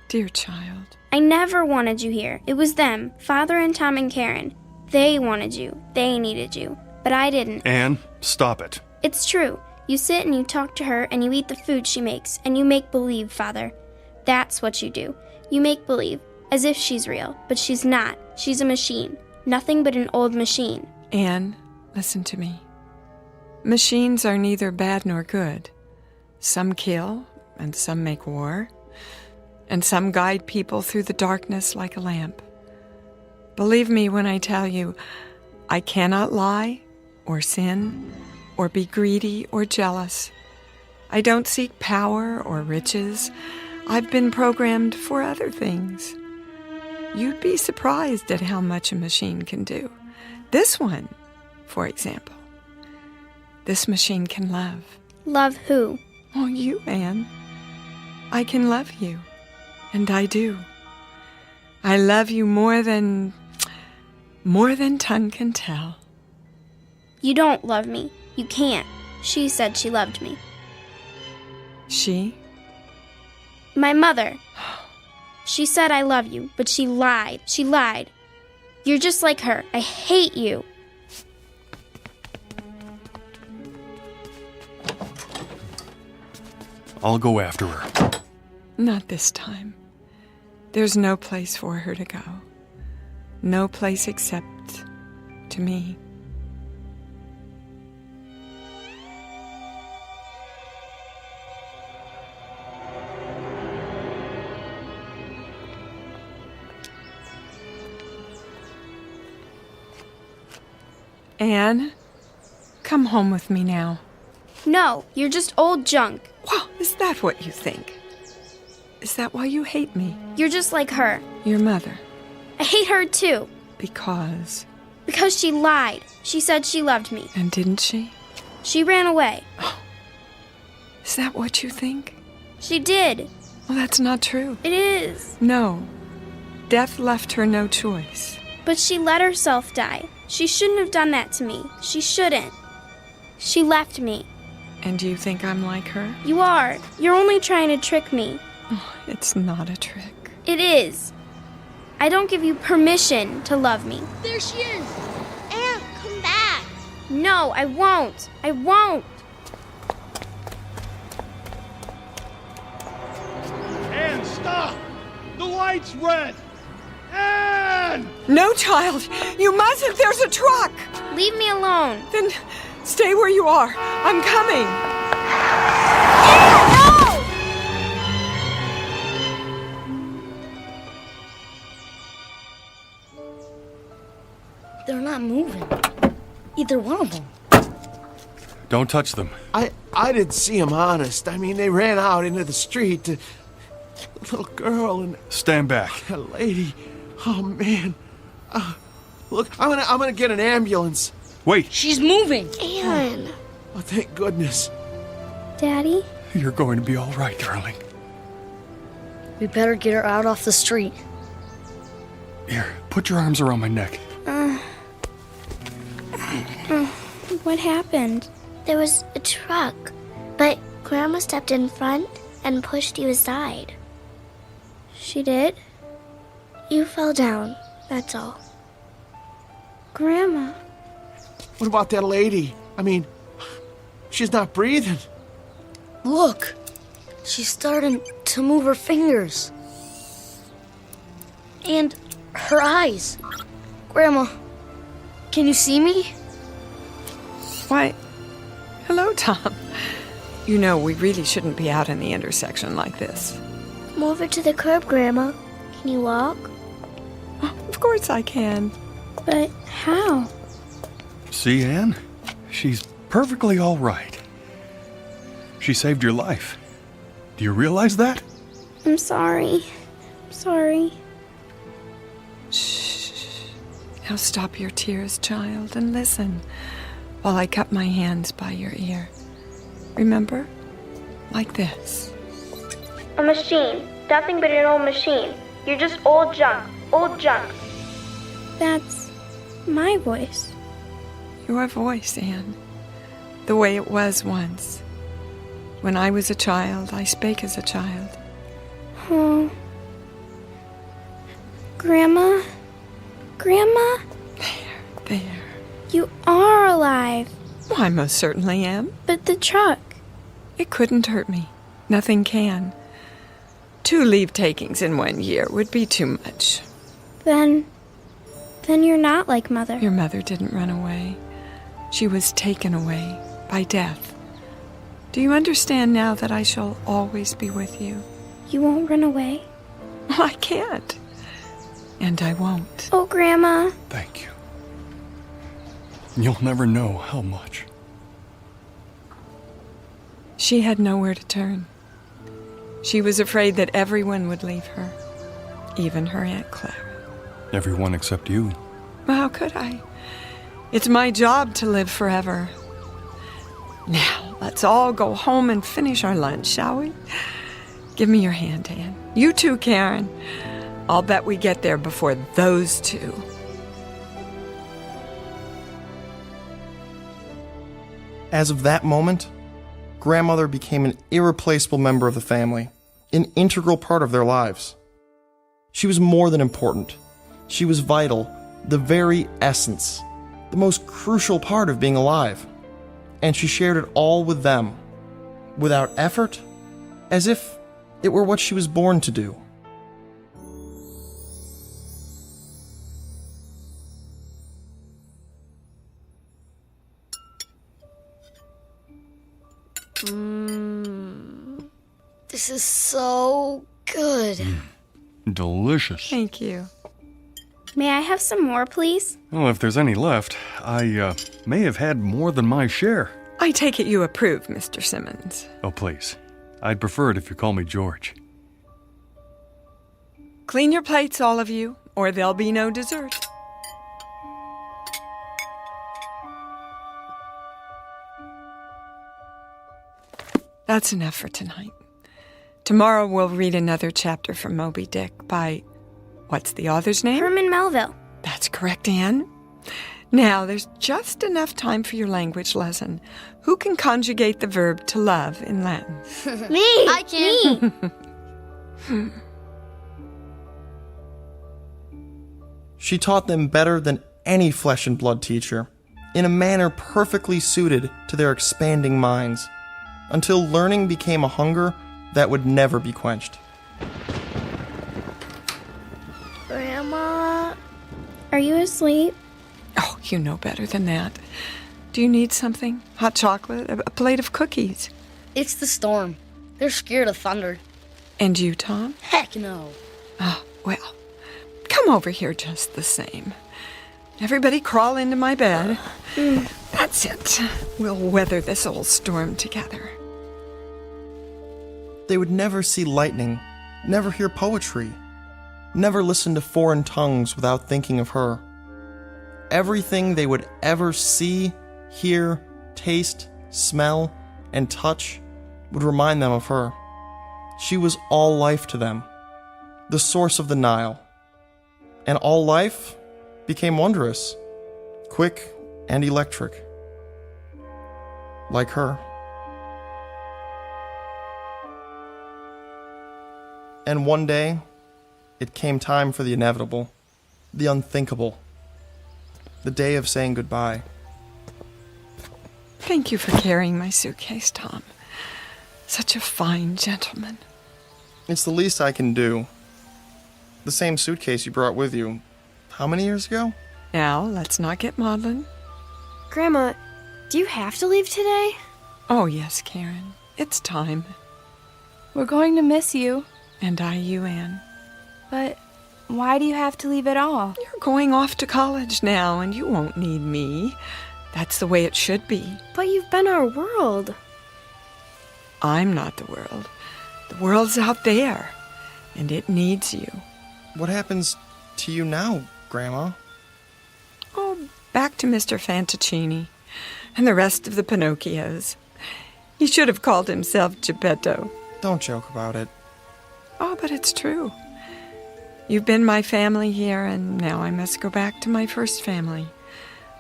Dear child. I never wanted you here. It was them, Father and Tom and Karen. They wanted you. They needed you. But I didn't. Anne, stop it. It's true. You sit and you talk to her and you eat the food she makes and you make believe, Father. That's what you do. You make believe. as if she's real, but she's not. She's a machine. Nothing but an old machine. Anne, listen to me. Machines are neither bad nor good. Some kill, and some make war, and some guide people through the darkness like a lamp. Believe me when I tell you, I cannot lie, or sin, or be greedy or jealous. I don't seek power or riches. I've been programmed for other things. You'd be surprised at how much a machine can do. This one, for example. This machine can love. Love who? Oh, you, Anne. I can love you, and I do. I love you more than tongue can tell. You don't love me. You can't. She said she loved me. She? My mother. She said I love you, but she lied. She lied. You're just like her. I hate you. I'll go after her. Not this time. There's no place for her to go. No place except to me. Anne, come home with me now. No, you're just old junk. Well, is that what you think? Is that why you hate me? You're just like her. Your mother. I hate her too. Because? Because she lied. She said she loved me. And didn't she? She ran away. Oh. Is that what you think? She did. Well, that's not true. It is. No. Death left her no choice. But she let herself die. She shouldn't have done that to me. She shouldn't. She left me. And do you think I'm like her? You are. You're only trying to trick me. Oh, it's not a trick. It is. I don't give you permission to love me. There she is! Anne, come back! No, I won't. I won't. Anne, stop! The light's red! Anne! No, child! You mustn't! There's a truck! Leave me alone. Then stay where you are. I'm coming. No! They're not moving. Either one of them. Don't touch them. I didn't see them, honest. I mean, they ran out into the street. The little girl and... Stand back. A lady. Oh, man. Look, I'm gonna get an ambulance. Wait. She's moving. Anne. Oh, thank goodness. Daddy? You're going to be all right, darling. We better get her out off the street. Here, put your arms around my neck. What happened? There was a truck, but Grandma stepped in front and pushed you aside. She did? You fell down, that's all. Grandma. What about that lady? I mean, she's not breathing. Look, she's starting to move her fingers. And her eyes. Grandma, can you see me? Why, hello, Tom. You know, we really shouldn't be out in the intersection like this. Come over to the curb, Grandma. Can you walk? Oh, of course I can. But how? See, Anne? She's perfectly all right. She saved your life. Do you realize that? I'm sorry. Sorry. Shh. Now stop your tears, child, and listen while I cup my hands by your ear. Remember? Like this. A machine. Nothing but an old machine. You're just old junk. Old junk. That's my voice. Your voice, Anne. The way it was once. When I was a child, I spake as a child. Oh. Grandma? Grandma? There. You are alive. Well, I most certainly am. But the truck. It couldn't hurt me. Nothing can. 2 leave-takings in 1 year would be too much. Then you're not like Mother. Your mother didn't run away. She was taken away by death. Do you understand now that I shall always be with you? You won't run away? I can't. And I won't. Oh, Grandma. Thank you. You'll never know how much. She had nowhere to turn. She was afraid that everyone would leave her, even her Aunt Clara. Everyone except you. Well, how could I? It's my job to live forever. Now, let's all go home and finish our lunch, shall we? Give me your hand, Anne. You too, Karen. I'll bet we get there before those 2. As of that moment, Grandmother became an irreplaceable member of the family, an integral part of their lives. She was more than important. She was vital, the very essence, the most crucial part of being alive. And she shared it all with them, without effort, as if it were what she was born to do. This is so good. Delicious. Thank you. May I have some more, please? Well, if there's any left, I may have had more than my share. I take it you approve, Mr. Simmons. Oh, please. I'd prefer it if you call me George. Clean your plates, all of you, or there'll be no dessert. That's enough for tonight. Tomorrow we'll read another chapter from Moby Dick by, what's the author's name? Herman Melville. That's correct, Anne. Now, there's just enough time for your language lesson. Who can conjugate the verb to love in Latin? Me! I can. Me! She taught them better than any flesh and blood teacher, in a manner perfectly suited to their expanding minds, until learning became a hunger that would never be quenched. Grandma, are you asleep? Oh, you know better than that. Do you need something? Hot chocolate? A plate of cookies? It's the storm. They're scared of thunder. And you, Tom? Heck no. Oh, well, come over here just the same. Everybody crawl into my bed. That's it. We'll weather this old storm together. They would never see lightning, never hear poetry, never listen to foreign tongues without thinking of her. Everything they would ever see, hear, taste, smell, and touch would remind them of her. She was all life to them, the source of the Nile. And all life became wondrous, quick and electric, like her. And one day, it came time for the inevitable, the unthinkable, the day of saying goodbye. Thank you for carrying my suitcase, Tom. Such a fine gentleman. It's the least I can do. The same suitcase you brought with you, how many years ago? Now, let's not get maudlin. Grandma, do you have to leave today? Oh, yes, Karen. It's time. We're going to miss you. And I you, Anne. But why do you have to leave at all? You're going off to college now, and you won't need me. That's the way it should be. But you've been our world. I'm not the world. The world's out there, and it needs you. What happens to you now, Grandma? Oh, back to Mr. Fantaccini and the rest of the Pinocchios. He should have called himself Geppetto. Don't joke about it. Oh, but it's true. You've been my family here, and now I must go back to my first family.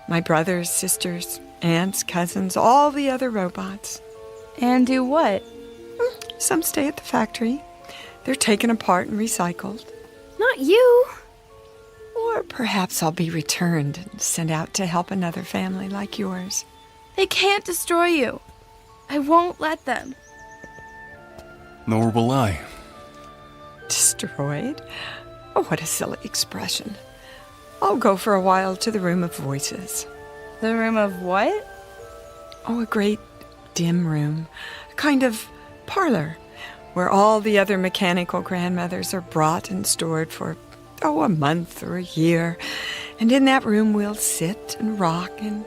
My brothers, sisters, aunts, cousins, all the other robots. And do what? Some stay at the factory. They're taken apart and recycled. Not you. Or perhaps I'll be returned and sent out to help another family like yours. They can't destroy you. I won't let them. Nor will I. destroyed? Oh, what a silly expression. I'll go for a while to the room of voices. The room of what? Oh, a great dim room, a kind of parlor, where all the other mechanical grandmothers are brought and stored for, a month or a year. And in that room we'll sit and rock and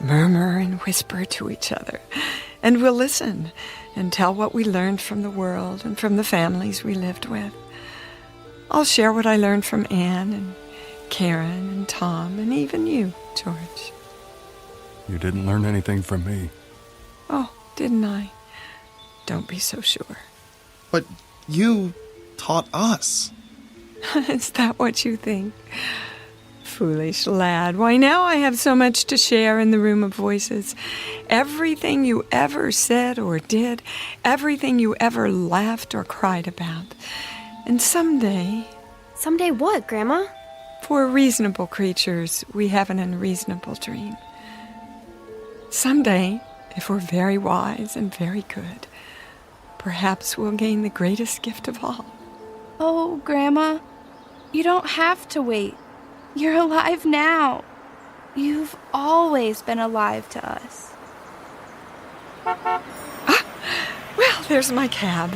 murmur and whisper to each other. And we'll listen and tell what we learned from the world and from the families we lived with. I'll share what I learned from Anne and Karen and Tom and even you, George. You didn't learn anything from me. Oh, didn't I? Don't be so sure. But you taught us. Is that what you think? Foolish lad. Why, now I have so much to share in the room of voices. Everything you ever said or did, everything you ever laughed or cried about. And someday... Someday what, Grandma? For reasonable creatures, we have an unreasonable dream. Someday, if we're very wise and very good, perhaps we'll gain the greatest gift of all. Oh, Grandma, you don't have to wait. You're alive now. You've always been alive to us. Well, there's my cab.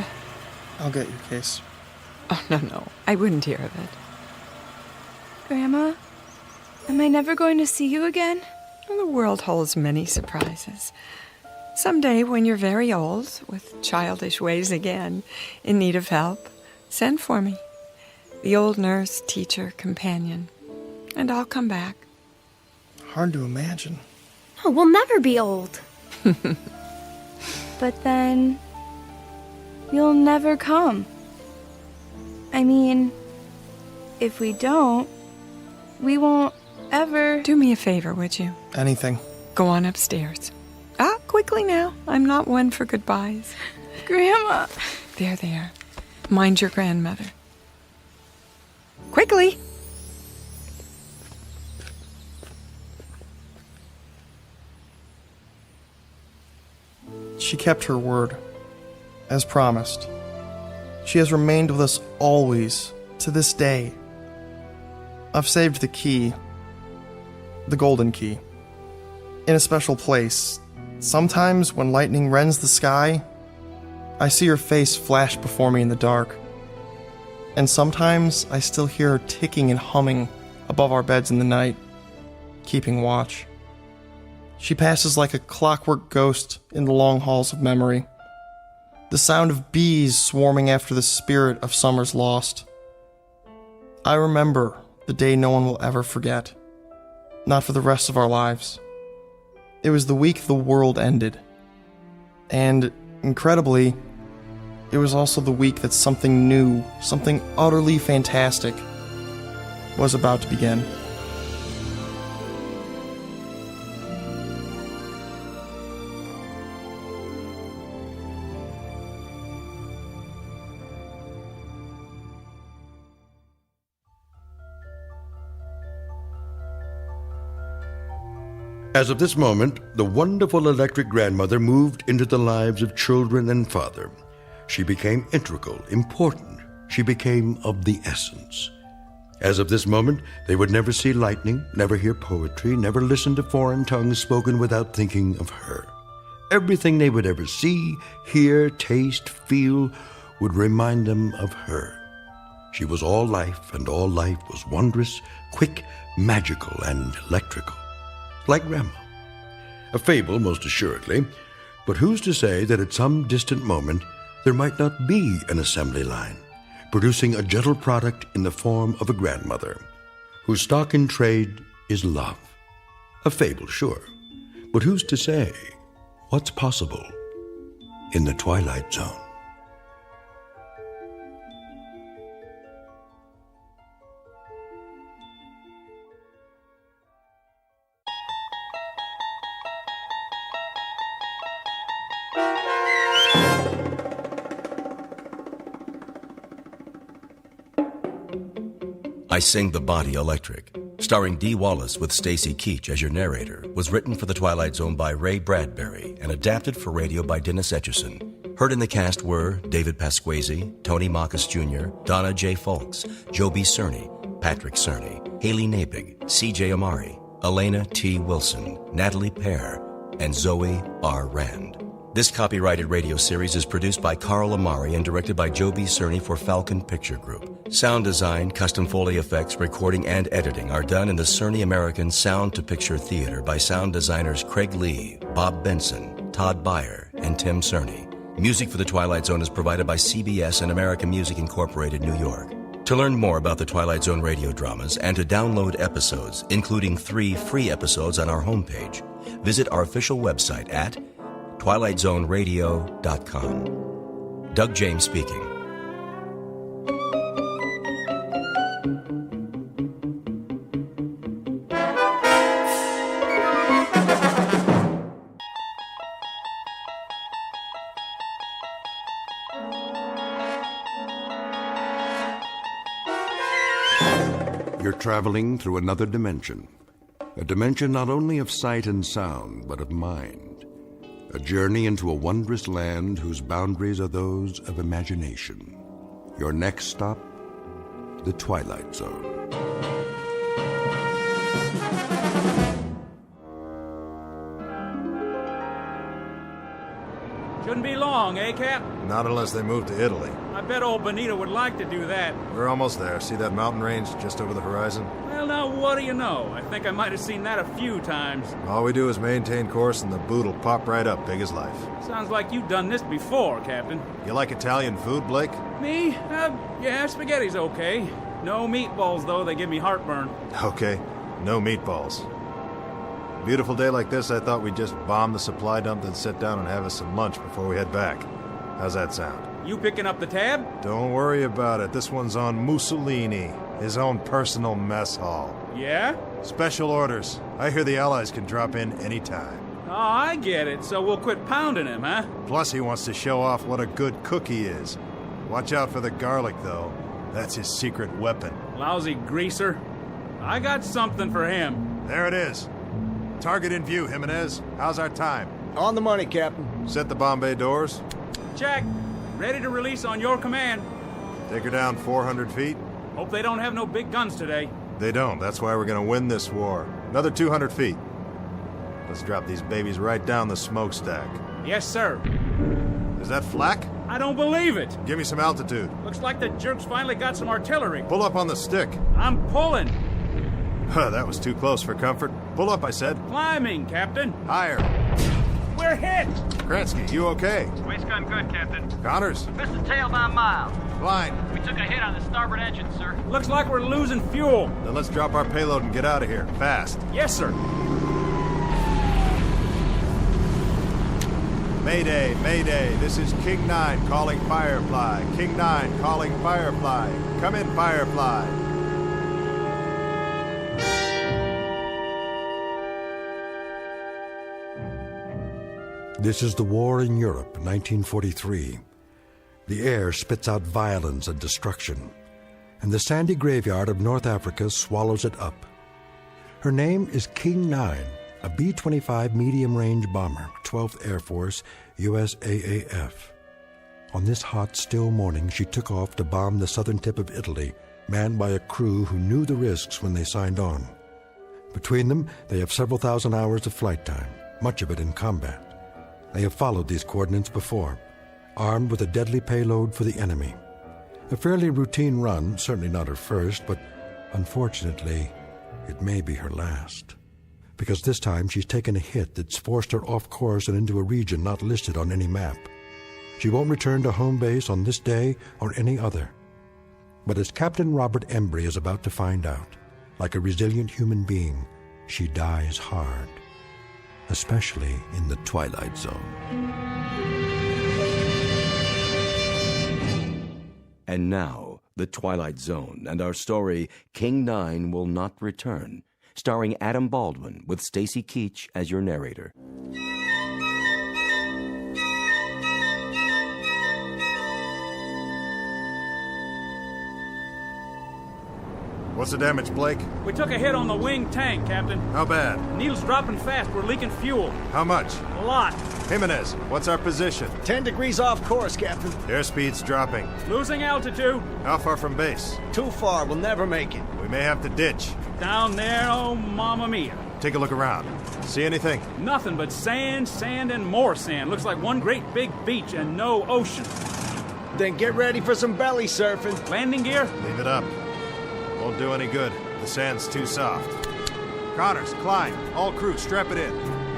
I'll get your case. Oh, no, I wouldn't hear of it. Grandma, am I never going to see you again? Well, the world holds many surprises. Someday, when you're very old, with childish ways again, in need of help, send for me. The old nurse, teacher, companion. And I'll come back. Hard to imagine. No, we'll never be old. But then, you'll never come. I mean, if we don't, we won't ever... Do me a favor, would you? Anything. Go on upstairs. Quickly now. I'm not one for goodbyes. Grandma. There. Mind your grandmother. Quickly! She kept her word, as promised. She has remained with us always, to this day. I've saved the key, the golden key, in a special place. Sometimes when lightning rends the sky, I see her face flash before me in the dark. And sometimes I still hear her ticking and humming above our beds in the night, keeping watch. She passes like a clockwork ghost in the long halls of memory. The sound of bees swarming after the spirit of summers lost. I remember the day no one will ever forget. Not for the rest of our lives. It was the week the world ended. And, incredibly, it was also the week that something new, something utterly fantastic, was about to begin. As of this moment, the wonderful electric grandmother moved into the lives of children and father. She became integral, important. She became of the essence. As of this moment, they would never see lightning, never hear poetry, never listen to foreign tongues spoken without thinking of her. Everything they would ever see, hear, taste, feel would remind them of her. She was all life, and all life was wondrous, quick, magical, and electrical. Like Grandma. A fable, most assuredly, but who's to say that at some distant moment there might not be an assembly line, producing a gentle product in the form of a grandmother, whose stock in trade is love. A fable, sure, but who's to say what's possible in the Twilight Zone? I Sing the Body Electric, starring Dee Wallace with Stacy Keach as your narrator, was written for The Twilight Zone by Ray Bradbury and adapted for radio by Dennis Etchison. Heard in the cast were David Pasquesi, Tony Marcus Jr., Donna J. Folks, Joe B. Cerny, Patrick Cerny, Haley Nabig, C.J. Amari, Elena T. Wilson, Natalie Pear, and Zoe R. Rand. This copyrighted radio series is produced by Carl Amari and directed by Joe B. Cerny for Falcon Picture Group. Sound design, custom Foley effects, recording, and editing are done in the Cerny American Sound to Picture Theater by sound designers Craig Lee, Bob Benson, Todd Beyer, and Tim Cerny. Music for The Twilight Zone is provided by CBS and American Music Incorporated, New York. To learn more about the Twilight Zone radio dramas and to download episodes, including 3 free episodes on our homepage, visit our official website at twilightzoneradio.com. Doug James speaking. You're traveling through another dimension. A dimension not only of sight and sound, but of mind. A journey into a wondrous land whose boundaries are those of imagination. Your next stop, the Twilight Zone. Shouldn't be long, eh, Cap? Not unless they move to Italy. I bet old Benito would like to do that. We're almost there. See that mountain range just over the horizon? Well, now, what do you know? I think I might have seen that a few times. All we do is maintain course and the boot will pop right up big as life. Sounds like you've done this before, Captain. You like Italian food, Blake? Me? Yeah, spaghetti's okay. No meatballs, though. They give me heartburn. Okay, no meatballs. Beautiful day like this, I thought we'd just bomb the supply dump, then sit down and have us some lunch before we head back. How's that sound? You picking up the tab? Don't worry about it. This one's on Mussolini, his own personal mess hall. Yeah? Special orders. I hear the Allies can drop in anytime. Oh, I get it. So we'll quit pounding him, huh? Plus, he wants to show off what a good cook he is. Watch out for the garlic, though. That's his secret weapon. Lousy greaser. I got something for him. There it is. Target in view, Jimenez. How's our time? On the money, Captain. Set the bomb bay doors. Check. Ready to release on your command. Take her down 400 feet. Hope they don't have no big guns today. They don't. That's why we're gonna win this war. Another 200 feet. Let's drop these babies right down the smokestack. Yes, sir. Is that flak? I don't believe it. Give me some altitude. Looks like the jerks finally got some artillery. Pull up on the stick. I'm pulling. That was too close for comfort. Pull up, I said. Climbing, Captain. Higher. We're hit. Kransky, you okay? Waist gun good, Captain. Connors? Missed the tail by a mile. Fine. We took a hit on the starboard engine, sir. Looks like we're losing fuel. Then let's drop our payload and get out of here. Fast. Yes, sir. Mayday, Mayday. This is King 9 calling Firefly. King 9 calling Firefly. Come in, Firefly. This is the war in Europe, 1943. The air spits out violence and destruction, and the sandy graveyard of North Africa swallows it up. Her name is King 9, a B-25 medium-range bomber, 12th Air Force, USAAF. On this hot, still morning, she took off to bomb the southern tip of Italy, manned by a crew who knew the risks when they signed on. Between them, they have several thousand hours of flight time, much of it in combat. They have followed these coordinates before, armed with a deadly payload for the enemy. A fairly routine run, certainly not her first, but unfortunately, it may be her last. Because this time she's taken a hit that's forced her off course and into a region not listed on any map. She won't return to home base on this day or any other. But as Captain Robert Embry is about to find out, like a resilient human being, she dies hard. Especially in the Twilight Zone. And now, The Twilight Zone and our story, King 9 Will Not Return, starring Adam Baldwin with Stacy Keach as your narrator. What's the damage, Blake? We took a hit on the wing tank, Captain. How bad? Needle's dropping fast. We're leaking fuel. How much? A lot. Jimenez, what's our position? 10 degrees off course, Captain. Airspeed's dropping. Losing altitude. How far from base? Too far. We'll never make it. We may have to ditch. Down there, oh, mamma mia. Take a look around. See anything? Nothing but sand, sand, and more sand. Looks like one great big beach and no ocean. Then get ready for some belly surfing. Landing gear? Leave it up. Won't do any good. The sand's too soft. Connors, Klein, all crew, strap it in.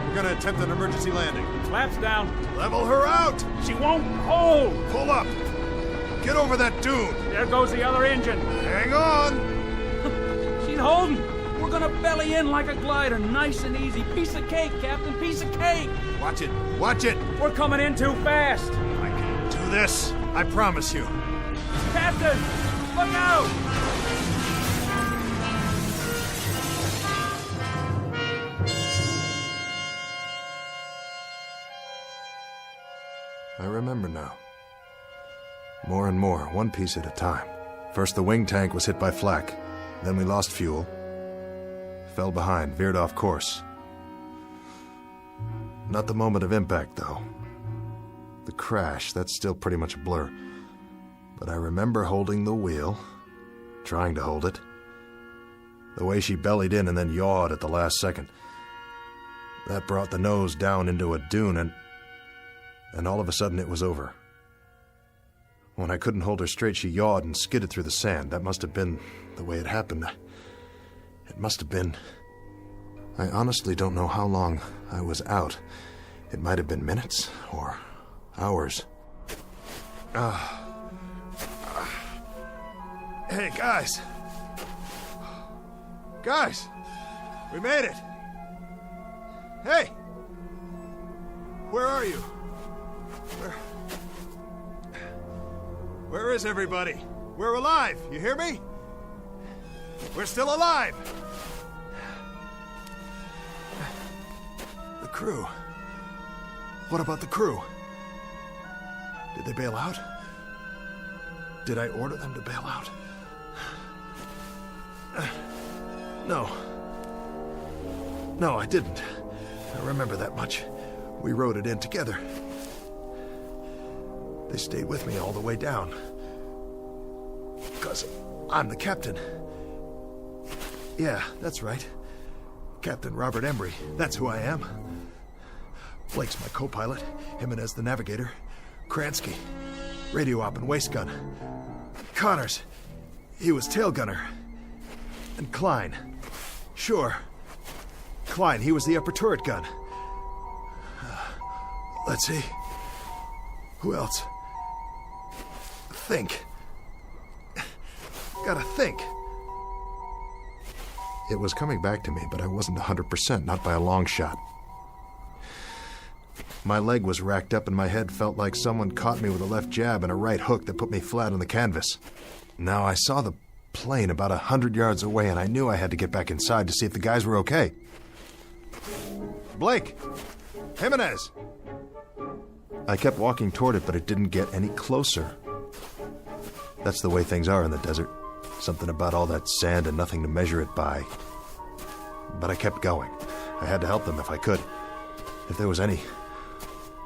We're gonna attempt an emergency landing. Flaps down. Level her out! She won't hold! Pull up! Get over that dune! There goes the other engine. Hang on! She's holding. We're gonna belly in like a glider, nice and easy. Piece of cake, Captain, piece of cake! Watch it! Watch it! We're coming in too fast. I can do this, I promise you. Captain, look out! I remember now. More and more, one piece at a time. First the wing tank was hit by flak. Then we lost fuel. Fell behind, veered off course. Not the moment of impact, though. The crash, that's still pretty much a blur. But I remember holding the wheel, trying to hold it. The way she bellied in and then yawed at the last second. That brought the nose down into a dune, and all of a sudden it was over. When I couldn't hold her straight, she yawed and skidded through the sand. That must have been the way it happened. It must have been. I honestly don't know how long I was out. It might have been minutes or hours. Hey, guys! Guys! We made it! Hey! Where are you? Where is everybody? We're alive, you hear me? We're still alive! The crew. What about the crew? Did they bail out? Did I order them to bail out? No. No, I didn't. I remember that much. We rode it in together. They stayed with me all the way down. Because I'm the captain. Yeah, that's right. Captain Robert Embry. That's who I am. Blake's my co-pilot. Jimenez the navigator. Kransky, radio op and waist gun. Connors, he was tail gunner. And Klein. Sure. Klein, he was the upper turret gun. Let's see. Who else? Think. Gotta think. It was coming back to me, but I wasn't 100%, not by a long shot. My leg was racked up and my head felt like someone caught me with a left jab and a right hook that put me flat on the canvas. Now I saw the plane about 100 yards away and I knew I had to get back inside to see if the guys were okay. Blake! Jimenez! I kept walking toward it, but it didn't get any closer. That's the way things are in the desert. Something about all that sand and nothing to measure it by. But I kept going. I had to help them if I could. If there was any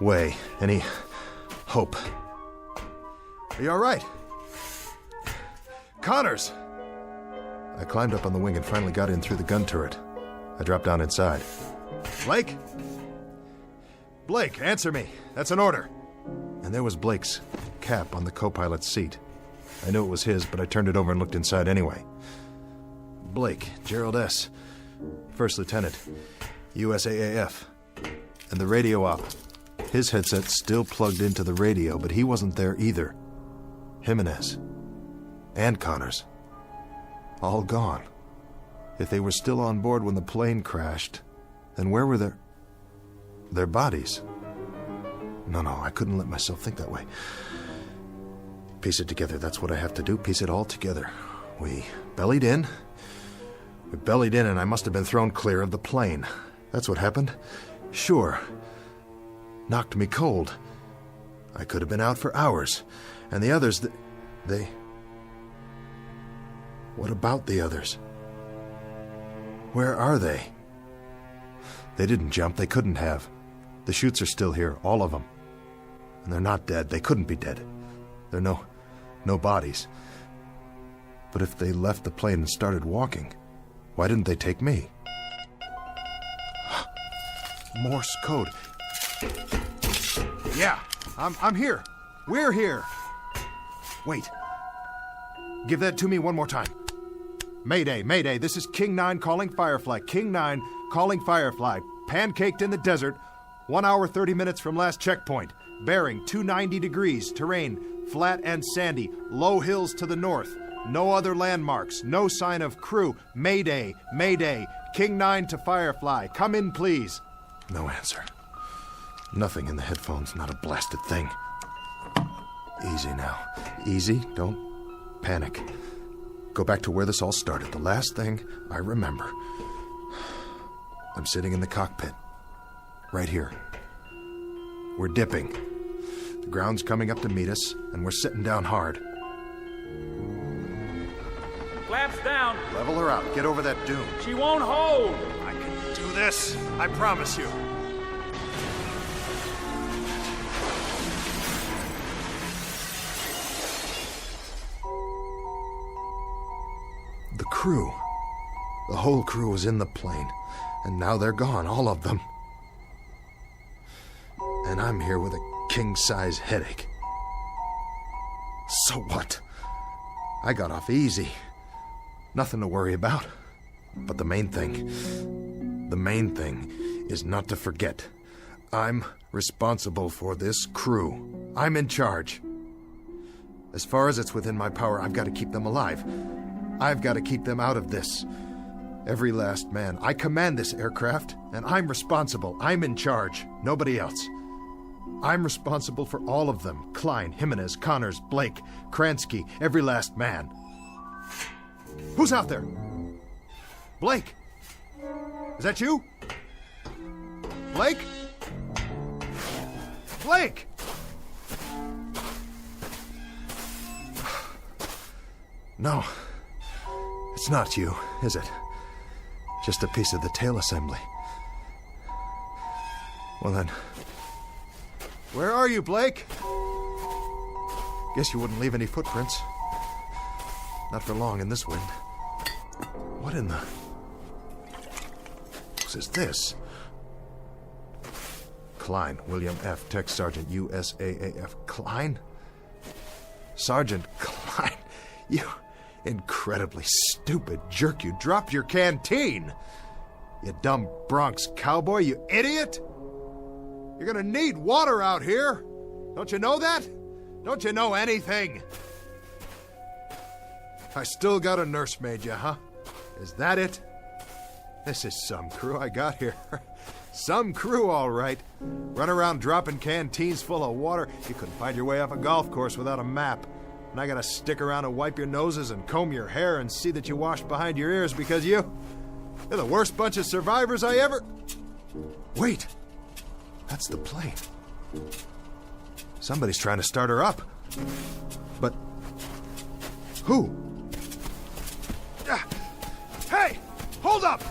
way, any hope. Are you all right? Connors! I climbed up on the wing and finally got in through the gun turret. I dropped down inside. Blake? Blake, answer me. That's an order. And there was Blake's cap on the co-pilot's seat. I knew it was his, but I turned it over and looked inside anyway. Blake, Gerald S., First Lieutenant, USAAF. And the radio op. His headset still plugged into the radio, but he wasn't there either. Jimenez. And Connors. All gone. If they were still on board when the plane crashed, then where were their bodies? No, I couldn't let myself think that way. Piece it together, that's what I have to do, piece it all together. We bellied in, and I must have been thrown clear of the plane. That's what happened. Sure. Knocked me cold. I could have been out for hours. And the others, they... What about the others? Where are they? They didn't jump. They couldn't have. The chutes are still here, all of them. And they're not dead. They couldn't be dead. There are no bodies. But if they left the plane and started walking, why didn't they take me? Morse code. Yeah, I'm here. We're here. Wait. Give that to me one more time. Mayday, Mayday, this is King 9 calling Firefly. King 9 calling Firefly. Pancaked in the desert, 1 hour 30 minutes from last checkpoint. Bearing 290 degrees, terrain flat and sandy, low hills to the north. No other landmarks, no sign of crew. Mayday, Mayday, King 9 to Firefly. Come in, please. No answer. Nothing in the headphones, not a blasted thing. Easy now. Easy, don't panic. Go back to where this all started. The last thing I remember. I'm sitting in the cockpit. Right here. We're dipping. The ground's coming up to meet us, and we're sitting down hard. Flaps down. Level her out. Get over that dune. She won't hold. I can do this. I promise you. The crew. The whole crew was in the plane. And now they're gone, all of them. And I'm here with a king-size headache. So what? I got off easy. Nothing to worry about. But the main thing is not to forget. I'm responsible for this crew. I'm in charge. As far as it's within my power, I've got to keep them alive. I've got to keep them out of this. Every last man. I command this aircraft, and I'm responsible. I'm in charge. Nobody else. I'm responsible for all of them. Klein, Jimenez, Connors, Blake, Kransky, every last man. Who's out there? Blake? Is that you? Blake? Blake! No. It's not you, is it? Just a piece of the tail assembly. Well then, where are you, Blake? Guess you wouldn't leave any footprints. Not for long in this wind. What in the... What is this? Klein, William F., Tech Sergeant, USAAF. Klein? Sergeant Klein, you incredibly stupid jerk. You dropped your canteen. You dumb Bronx cowboy, you idiot. You're gonna need water out here. Don't you know that? Don't you know anything? I still got a nursemaid, you, huh? Is that it? This is some crew I got here. Some crew, all right. Run around dropping canteens full of water. You couldn't find your way off a golf course without a map. And I gotta stick around and wipe your noses and comb your hair and see that you wash behind your ears because you're the worst bunch of survivors I ever... Wait. That's the plane. Somebody's trying to start her up. But... who? Hey! Hold up!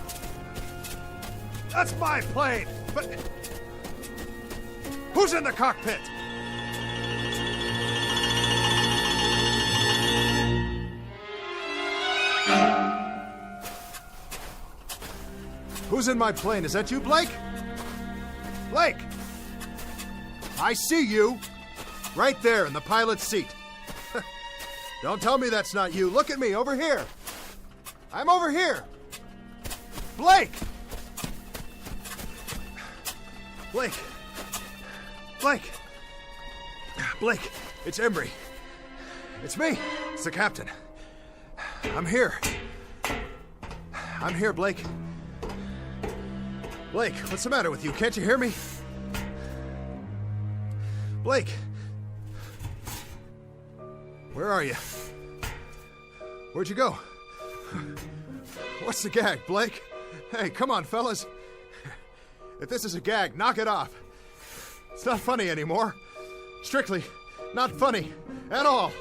That's my plane! But... who's in the cockpit? Who's in my plane? Is that you, Blake? Blake! I see you! Right there in the pilot's seat. Don't tell me that's not you. Look at me, over here. I'm over here. Blake! Blake! Blake! Blake, it's Embry. It's me. It's the captain. I'm here. I'm here, Blake. Blake, what's the matter with you? Can't you hear me? Blake! Where are you? Where'd you go? What's the gag, Blake? Hey, come on, fellas. If this is a gag, knock it off. It's not funny anymore. Strictly not funny at all.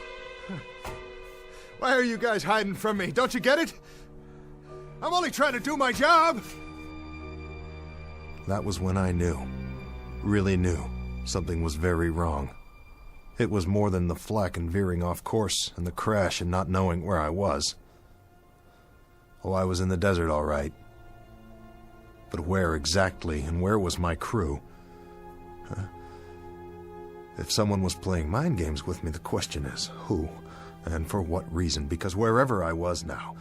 Why are you guys hiding from me? Don't you get it? I'm only trying to do my job! That was when I knew, really knew, something was very wrong. It was more than the flak and veering off course and the crash and not knowing where I was. Oh, I was in the desert, all right. But where exactly, and where was my crew? Huh? If someone was playing mind games with me, the question is, who? And for what reason? Because wherever I was now,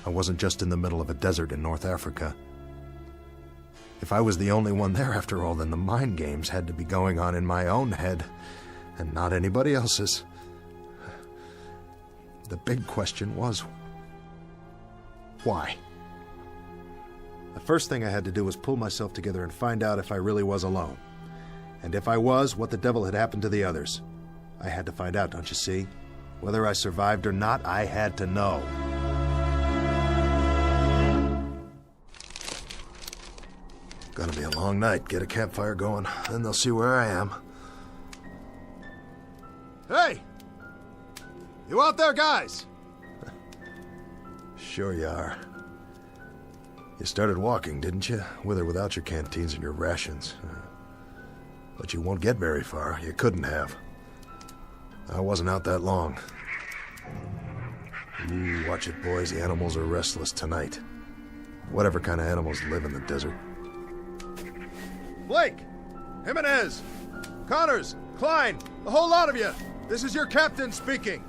I wasn't just in the middle of a desert in North Africa. If I was the only one there after all, then the mind games had to be going on in my own head, and not anybody else's. The big question was, why? The first thing I had to do was pull myself together and find out if I really was alone. And if I was, what the devil had happened to the others. I had to find out, don't you see? Whether I survived or not, I had to know. Gonna be a long night. Get a campfire going, then they'll see where I am. Hey! You out there, guys? Sure you are. You started walking, didn't you? With or without your canteens and your rations. But you won't get very far. You couldn't have. I wasn't out that long. Ooh, watch it, boys. The animals are restless tonight. Whatever kind of animals live in the desert. Blake! Jimenez! Connors! Klein! The whole lot of you! This is your captain speaking!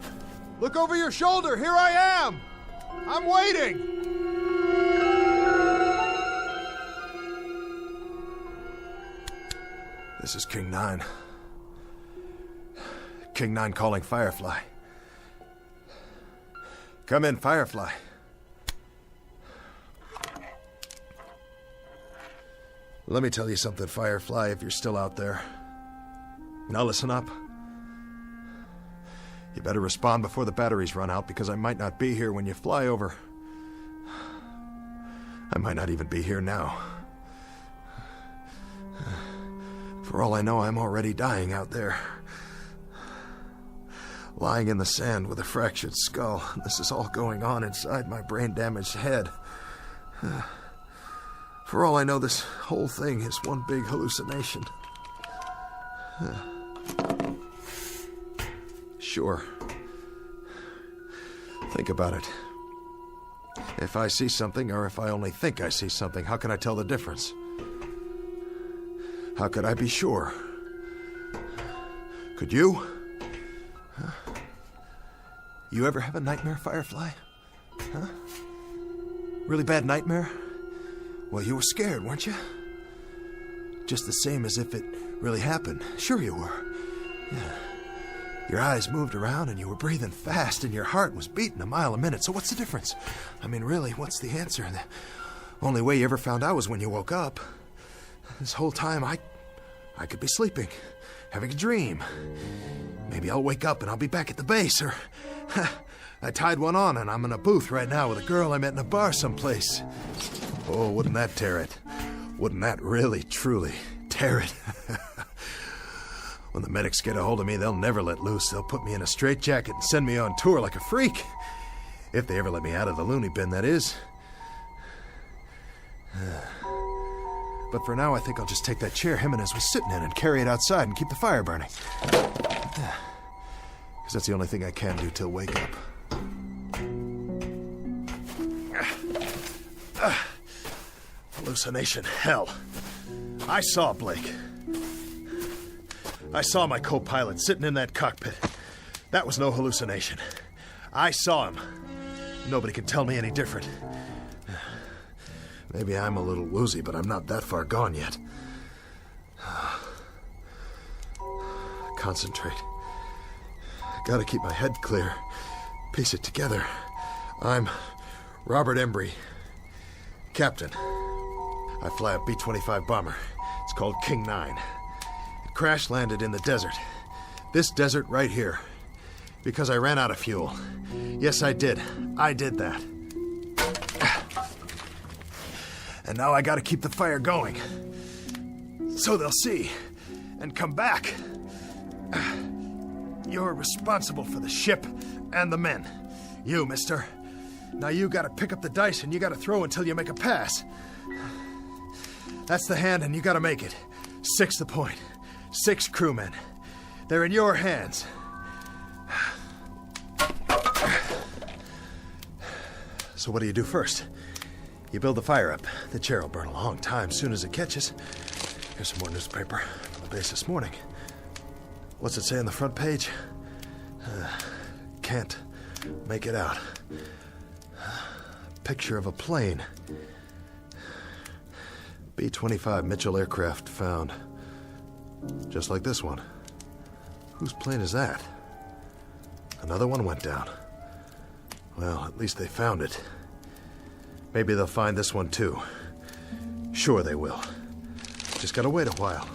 Look over your shoulder! Here I am! I'm waiting! This is King 9. King 9 calling Firefly. Come in, Firefly. Let me tell you something, Firefly, if you're still out there. Now listen up. You better respond before the batteries run out, because I might not be here when you fly over. I might not even be here now. For all I know, I'm already dying out there. Lying in the sand with a fractured skull. This is all going on inside my brain-damaged head. For all I know, this whole thing is one big hallucination. Sure. Think about it. If I see something, or if I only think I see something, how can I tell the difference? How could I be sure? Could you? You ever have a nightmare, Firefly? Huh? Really bad nightmare? Well, you were scared, weren't you? Just the same as if it really happened. Sure you were. Yeah. Your eyes moved around and you were breathing fast and your heart was beating a mile a minute. So what's the difference? I mean, really, what's the answer? The only way you ever found out was when you woke up. This whole time, I could be sleeping, having a dream. Maybe I'll wake up and I'll be back at the base, or I tied one on and I'm in a booth right now with a girl I met in a bar someplace. Oh, wouldn't that tear it? Wouldn't that really, truly tear it? When the medics get a hold of me, they'll never let loose. They'll put me in a straitjacket and send me on tour like a freak. If they ever let me out of the loony bin, that is. But for now, I think I'll just take that chair Jimenez was sitting in and carry it outside and keep the fire burning. Because that's the only thing I can do till wake up. Hallucination, hell. I saw Blake. I saw my co-pilot sitting in that cockpit. That was no hallucination. I saw him. Nobody can tell me any different. Maybe I'm a little woozy, but I'm not that far gone yet. Concentrate. Gotta keep my head clear. Piece it together. I'm Robert Embry, captain. I fly a B-25 bomber. It's called King 9. It crash-landed in the desert. This desert right here. Because I ran out of fuel. Yes, I did. I did that. And now I gotta keep the fire going. So they'll see. And come back. You're responsible for the ship and the men. You, mister. Now you gotta pick up the dice and you gotta throw until you make a pass. That's the hand and you gotta make it. 6 the point. 6 crewmen. They're in your hands. So what do you do first? You build the fire up. The chair will burn a long time soon as it catches. Here's some more newspaper from the base this morning. What's it say on the front page? Can't make it out. Picture of a plane. B-25 Mitchell aircraft found. Just like this one. Whose plane is that? Another one went down. Well, at least they found it. Maybe they'll find this one too. Sure they will. Just gotta wait a while.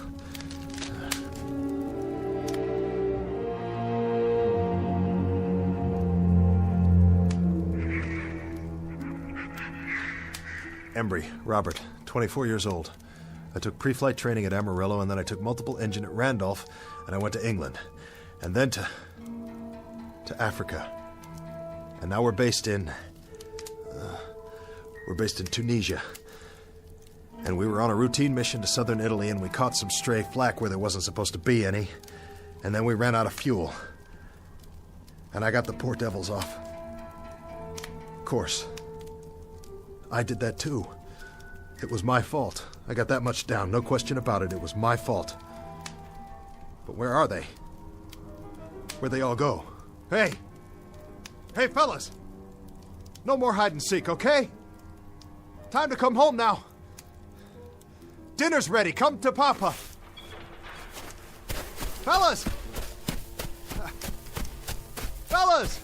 Embry, Robert, 24 years old. I took pre-flight training at Amarillo, and then I took multiple engine at Randolph, and I went to England. And then to Africa. And now we're based in Tunisia. And we were on a routine mission to southern Italy, and we caught some stray flak where there wasn't supposed to be any. And then we ran out of fuel. And I got the poor devils off. Of course. I did that too. It was my fault. I got that much down, no question about it. It was my fault. But where are they? Where'd they all go? Hey! Hey, fellas! No more hide and seek, okay? Time to come home now. Dinner's ready. Come to Papa. Fellas! Fellas!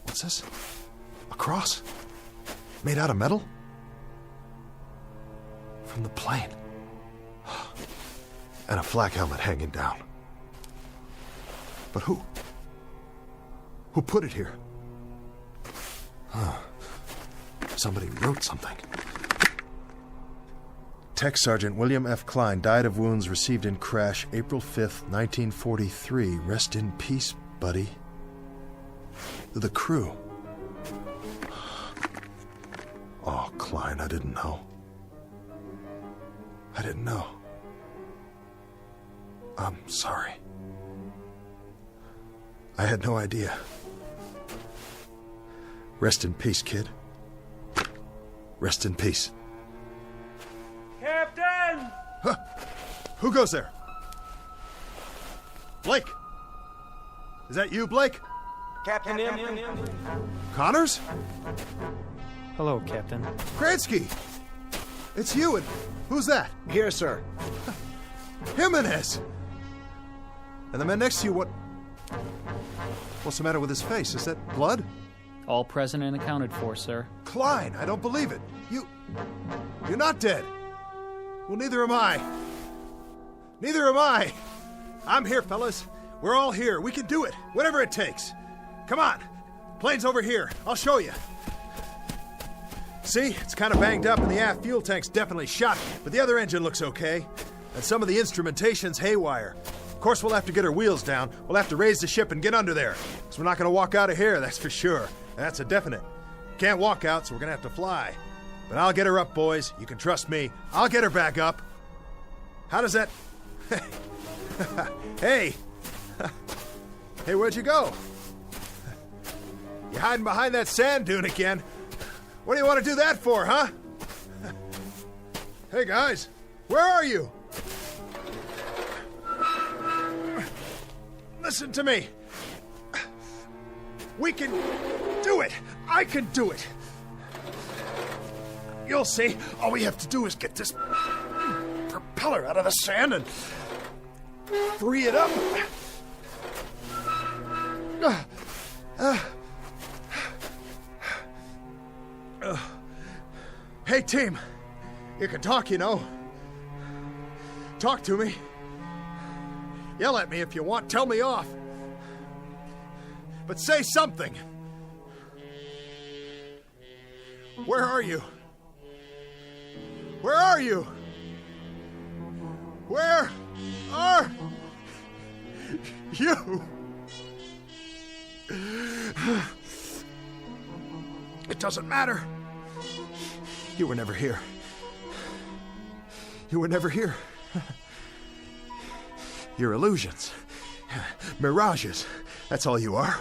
What's this? A cross? Made out of metal? From the plane. And a flak helmet hanging down. But who? Who put it here? Somebody wrote something. Tech Sergeant William F. Klein died of wounds received in crash April 5th, 1943. Rest in peace, buddy. The crew. Oh, Klein, I didn't know. I didn't know. I'm sorry. I had no idea. Rest in peace, kid. Rest in peace. Captain! Huh. Who goes there? Blake! Is that you, Blake? Captain M. Connors? Hello, Captain. Kransky! It's you, and who's that? Here, sir. Jimenez! And the man next to you, what's the matter with his face? Is that blood? All present and accounted for, sir. Klein, I don't believe it. You're not dead. Well, neither am I. Neither am I. I'm here, fellas. We're all here. We can do it. Whatever it takes. Come on. Plane's over here. I'll show you. See? It's kind of banged up and the aft fuel tank's definitely shot, but the other engine looks okay. And some of the instrumentation's haywire. Of course, we'll have to get our wheels down. We'll have to raise the ship and get under there. Because we're not going to walk out of here, that's for sure. That's a definite. Can't walk out, so we're going to have to fly. But I'll get her up, boys. You can trust me. I'll get her back up. How does that... Hey! Hey, where'd you go? You hiding behind that sand dune again? What do you want to do that for, huh? Hey, guys. Where are you? Listen to me. We can do it. I can do it. You'll see. All we have to do is get this propeller out of the sand and free it up. Hey, team. You can talk, you know. Talk to me. Yell at me if you want. Tell me off. But say something. Where are you? Where are you? Where are you? It doesn't matter. You were never here. You were never here. You're illusions. Mirages. That's all you are.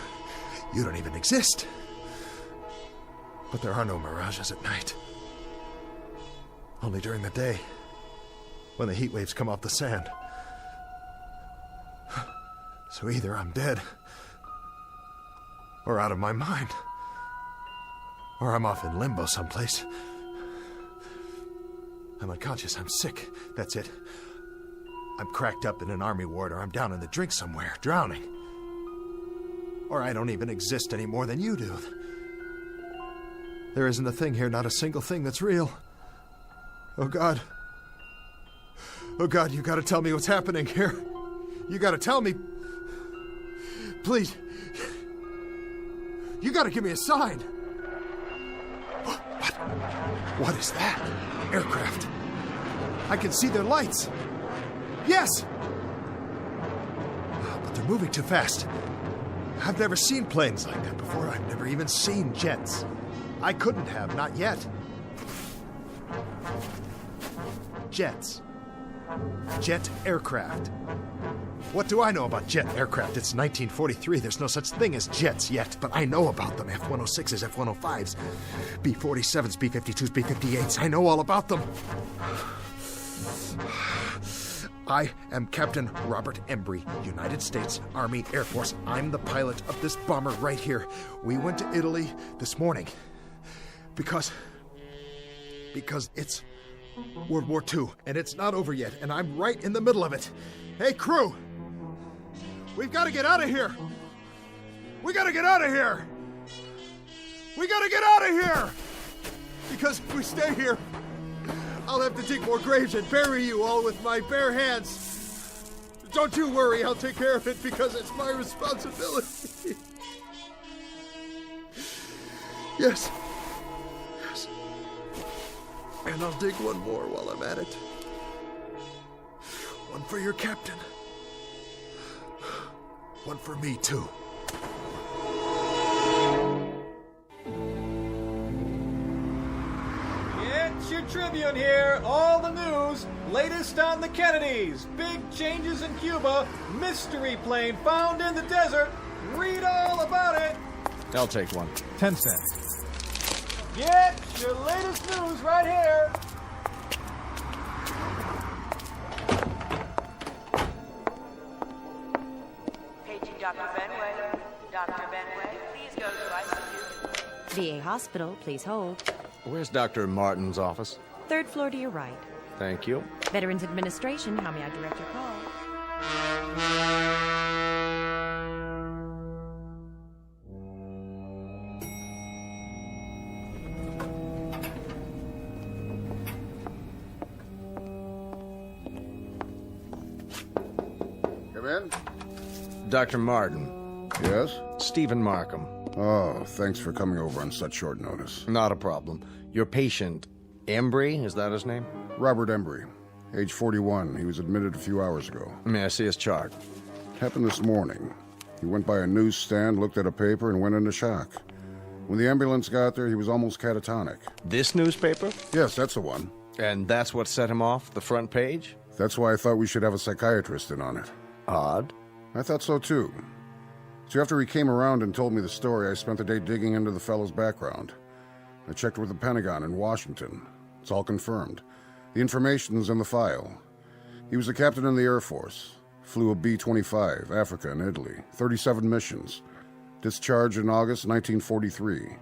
You don't even exist. But there are no mirages at night. Only during the day, when the heat waves come off the sand. So either I'm dead, or out of my mind, or I'm off in limbo someplace. I'm unconscious, I'm sick, that's it. I'm cracked up in an army ward, or I'm down in the drink somewhere, drowning. Or I don't even exist any more than you do. There isn't a thing here, not a single thing that's real. Oh, God. Oh, God, you gotta tell me what's happening here. You gotta tell me. Please. You gotta give me a sign. What? What is that? Aircraft. I can see their lights. Yes! But they're moving too fast. I've never seen planes like that before. I've never even seen jets. I couldn't have, not yet. Jets. Jet aircraft. What do I know about jet aircraft? It's 1943. There's no such thing as jets yet, but I know about them. F-106s, F-105s, B-47s, B-52s, B-58s. I know all about them. I am Captain Robert Embry, United States Army Air Force. I'm the pilot of this bomber right here. We went to Italy this morning because it's World War II, and it's not over yet, and I'm right in the middle of it. Hey, crew! We've got to get out of here! We got to get out of here! We got to get out of here! Because if we stay here, I'll have to dig more graves and bury you all with my bare hands. Don't you worry, I'll take care of it because it's my responsibility. Yes. Yes. And I'll dig one more while I'm at it. One for your captain. One for me, too. It's your Tribune here. All the news. Latest on the Kennedys. Big changes in Cuba. Mystery plane found in the desert. Read all about it. I'll take one. 10 cents. Get your latest news right here. Paging Dr. Benway. Dr. Benway, please go to ICU. VA Hospital, please hold. Where's Dr. Martin's office? 3rd floor to your right. Thank you. Veterans Administration, how may I direct your call? Come in. Dr. Martin. Yes? Stephen Markham. Oh, thanks for coming over on such short notice. Not a problem. Your patient, Embry, is that his name? Robert Embry, age 41. He was admitted a few hours ago. May I see his chart? Happened this morning. He went by a newsstand, looked at a paper, and went into shock. When the ambulance got there, he was almost catatonic. This newspaper? Yes, that's the one. And that's what set him off the front page? That's why I thought we should have a psychiatrist in on it. Odd. I thought so, too. So after he came around and told me the story, I spent the day digging into the fellow's background. I checked with the Pentagon in Washington. It's all confirmed. The information's in the file. He was a captain in the Air Force. Flew a B-25, Africa and Italy. 37 missions. Discharged in August 1943.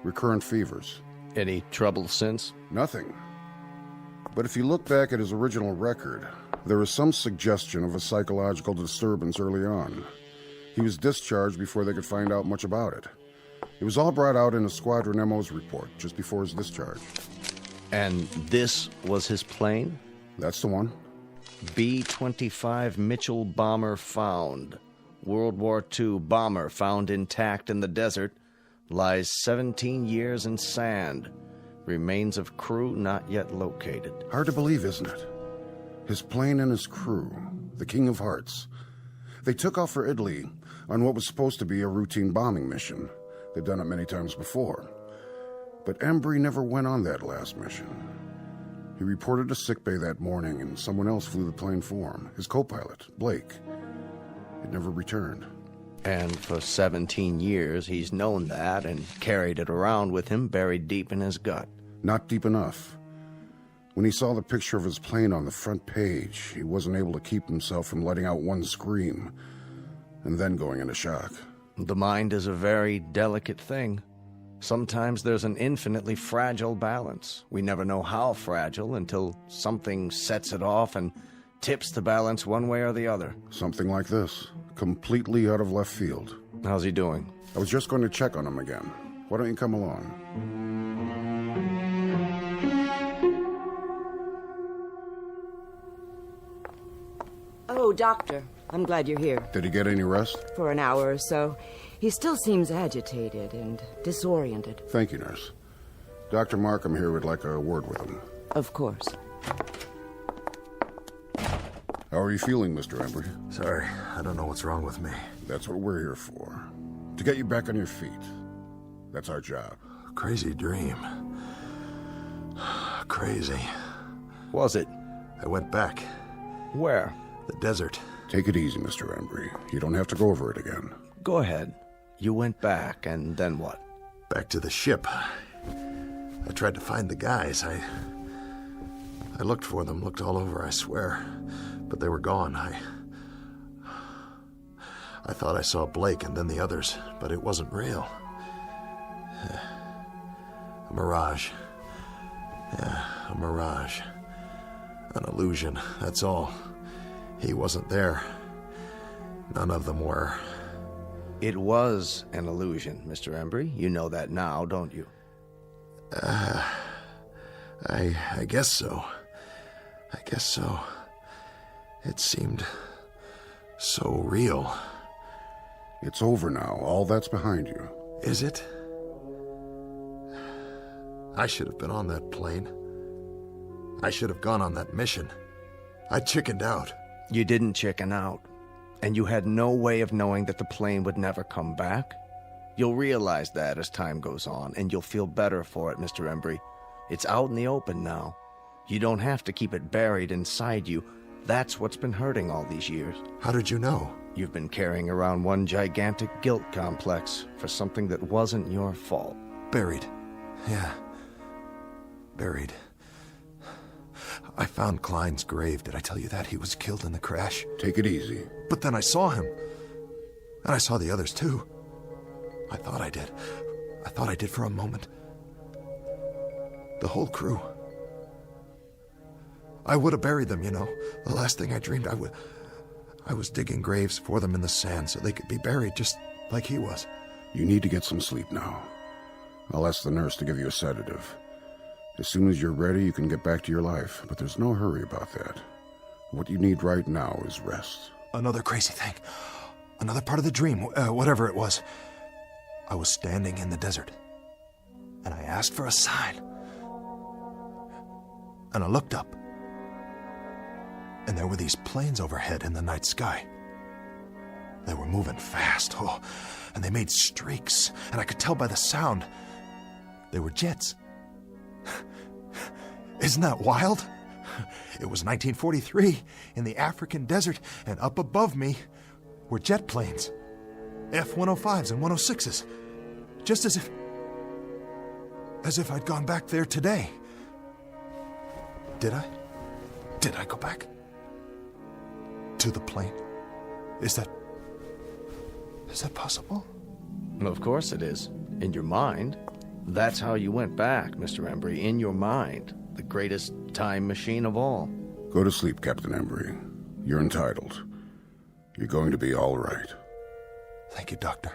Recurrent fevers. Any trouble since? Nothing. But if you look back at his original record, there is some suggestion of a psychological disturbance early on. He was discharged before they could find out much about it. It was all brought out in a Squadron MO's report just before his discharge. And this was his plane? That's the one. B-25 Mitchell bomber found. World War II bomber found intact in the desert. Lies 17 years in sand. Remains of crew not yet located. Hard to believe, isn't it? His plane and his crew, the King of Hearts. They took off for Italy on what was supposed to be a routine bombing mission. They'd done it many times before. But Embry never went on that last mission. He reported to sickbay that morning, and someone else flew the plane for him, his co-pilot, Blake. It never returned. And for 17 years, he's known that and carried it around with him buried deep in his gut. Not deep enough. When he saw the picture of his plane on the front page, he wasn't able to keep himself from letting out one scream, and then going into shock. The mind is a very delicate thing. Sometimes there's an infinitely fragile balance. We never know how fragile until something sets it off and tips the balance one way or the other. Something like this, completely out of left field. How's he doing? I was just going to check on him again. Why don't you come along? Oh, Doctor, I'm glad you're here. Did he get any rest? For an hour or so. He still seems agitated and disoriented. Thank you, nurse. Dr. Markham here would like a word with him. Of course. How are you feeling, Mr. Embry? Sorry, I don't know what's wrong with me. That's what we're here for. To get you back on your feet. That's our job. Crazy dream. Crazy. Was it? I went back. Where? The desert. Take it easy, Mr. Embry. You don't have to go over it again. Go ahead. You went back, and then what? Back to the ship. I tried to find the guys. I looked for them, looked all over, I swear. But they were gone. I thought I saw Blake and then the others, but it wasn't real. A mirage. Yeah, a mirage. An illusion, that's all. He wasn't there. None of them were. It was an illusion, Mr. Embry. You know that now, don't you? I guess so. I guess so. It seemed so real. It's over now. All that's behind you. Is it? I should have been on that plane. I should have gone on that mission. I chickened out. You didn't chicken out. And you had no way of knowing that the plane would never come back. You'll realize that as time goes on, and you'll feel better for it, Mr. Embry. It's out in the open now. You don't have to keep it buried inside you. That's what's been hurting all these years. How did you know? You've been carrying around one gigantic guilt complex for something that wasn't your fault. Buried. Yeah. Buried. I found Klein's grave. Did I tell you that? He was killed in the crash. Take it easy. But then I saw him. And I saw the others, too. I thought I did. I thought I did for a moment. The whole crew. I would have buried them, you know. The last thing I dreamed, I was digging graves for them in the sand so they could be buried just like he was. You need to get some sleep now. I'll ask the nurse to give you a sedative. As soon as you're ready, you can get back to your life, but there's no hurry about that. What you need right now is rest. Another crazy thing. Another part of the dream, whatever it was. I was standing in the desert, and I asked for a sign. And I looked up, and there were these planes overhead in the night sky. They were moving fast, and they made streaks, and I could tell by the sound. They were jets. Isn't that wild? It was 1943 in the African desert, and up above me were jet planes. F-105s and 106s. Just as if I'd gone back there today. Did I? Did I go back? To the plane? Is that possible? Well, of course it is. In your mind. That's how you went back, Mr. Embry. In your mind. The greatest time machine of all. Go to sleep, Captain Embry. You're entitled. You're going to be all right. Thank you, Doctor.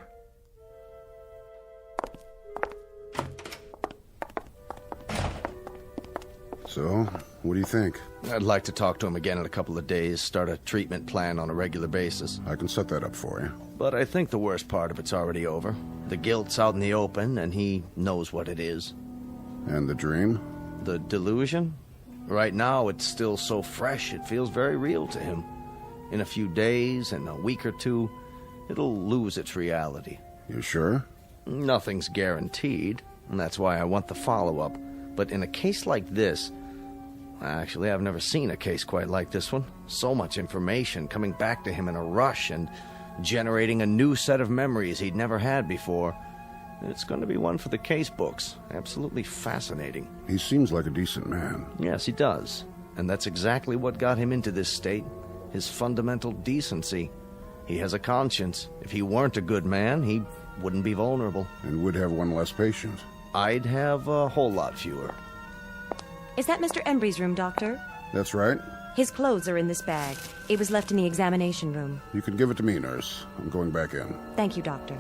So, what do you think? I'd like to talk to him again in a couple of days, start a treatment plan on a regular basis. I can set that up for you. But I think the worst part of it's already over. The guilt's out in the open, and he knows what it is. And the dream? The delusion? Right now, it's still so fresh, it feels very real to him. In a few days, in a week or two, it'll lose its reality. You sure? Nothing's guaranteed, and that's why I want the follow-up. But in a case like this, actually, I've never seen a case quite like this one. So much information coming back to him in a rush and generating a new set of memories he'd never had before. It's going to be one for the case books. Absolutely fascinating. He seems like a decent man. Yes, he does. And that's exactly what got him into this state. His fundamental decency. He has a conscience. If he weren't a good man, he wouldn't be vulnerable. And would have one less patient. I'd have a whole lot fewer. Is that Mr. Embry's room, Doctor? That's right. His clothes are in this bag. It was left in the examination room. You can give it to me, nurse. I'm going back in. Thank you, Doctor.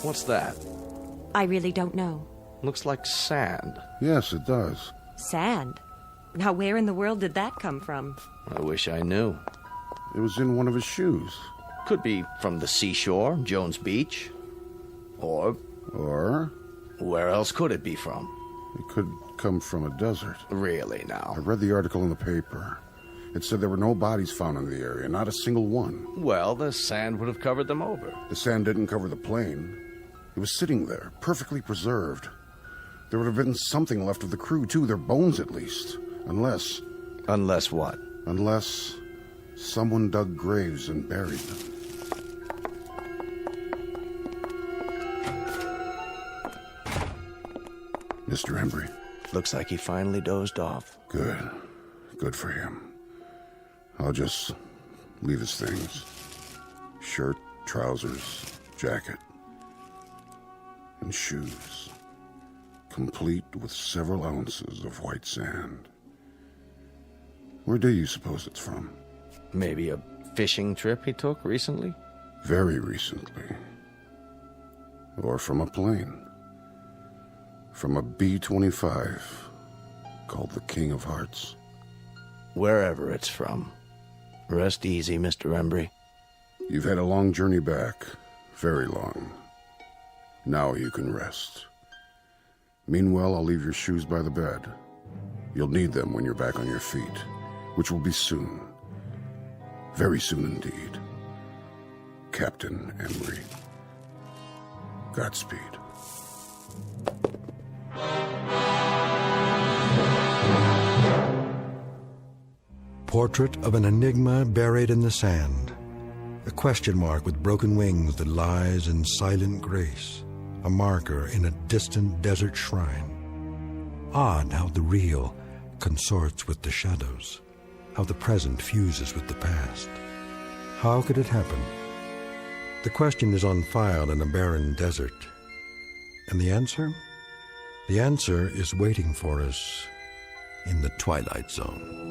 What's that? I really don't know. Looks like sand. Yes, it does. Sand? Now, where in the world did that come from? I wish I knew. It was in one of his shoes. Could be from the seashore, Jones Beach. Or? Where else could it be from? It could come from a desert. Really, now? I read the article in the paper. It said there were no bodies found in the area, not a single one. Well, the sand would have covered them over. The sand didn't cover the plane. It was sitting there, perfectly preserved. There would have been something left of the crew, too, their bones at least. Unless... Unless what? Unless someone dug graves and buried them. Mr. Embry. Looks like he finally dozed off. Good. Good for him. I'll just leave his things. Shirt, trousers, jacket, and shoes. Complete with several ounces of white sand. Where do you suppose it's from? Maybe a fishing trip he took recently? Very recently. Or from a plane. From a B-25 called the King of Hearts. Wherever it's from. Rest easy, Mr. Embry. You've had a long journey back. Very long. Now you can rest. Meanwhile, I'll leave your shoes by the bed. You'll need them when you're back on your feet, which will be soon. Very soon indeed. Captain Embry. Godspeed. Portrait of an enigma buried in the sand. A question mark with broken wings that lies in silent grace. A marker in a distant desert shrine. Odd how the real consorts with the shadows. How the present fuses with the past. How could it happen? The question is on file in a barren desert. And the answer? The answer is waiting for us in the Twilight Zone.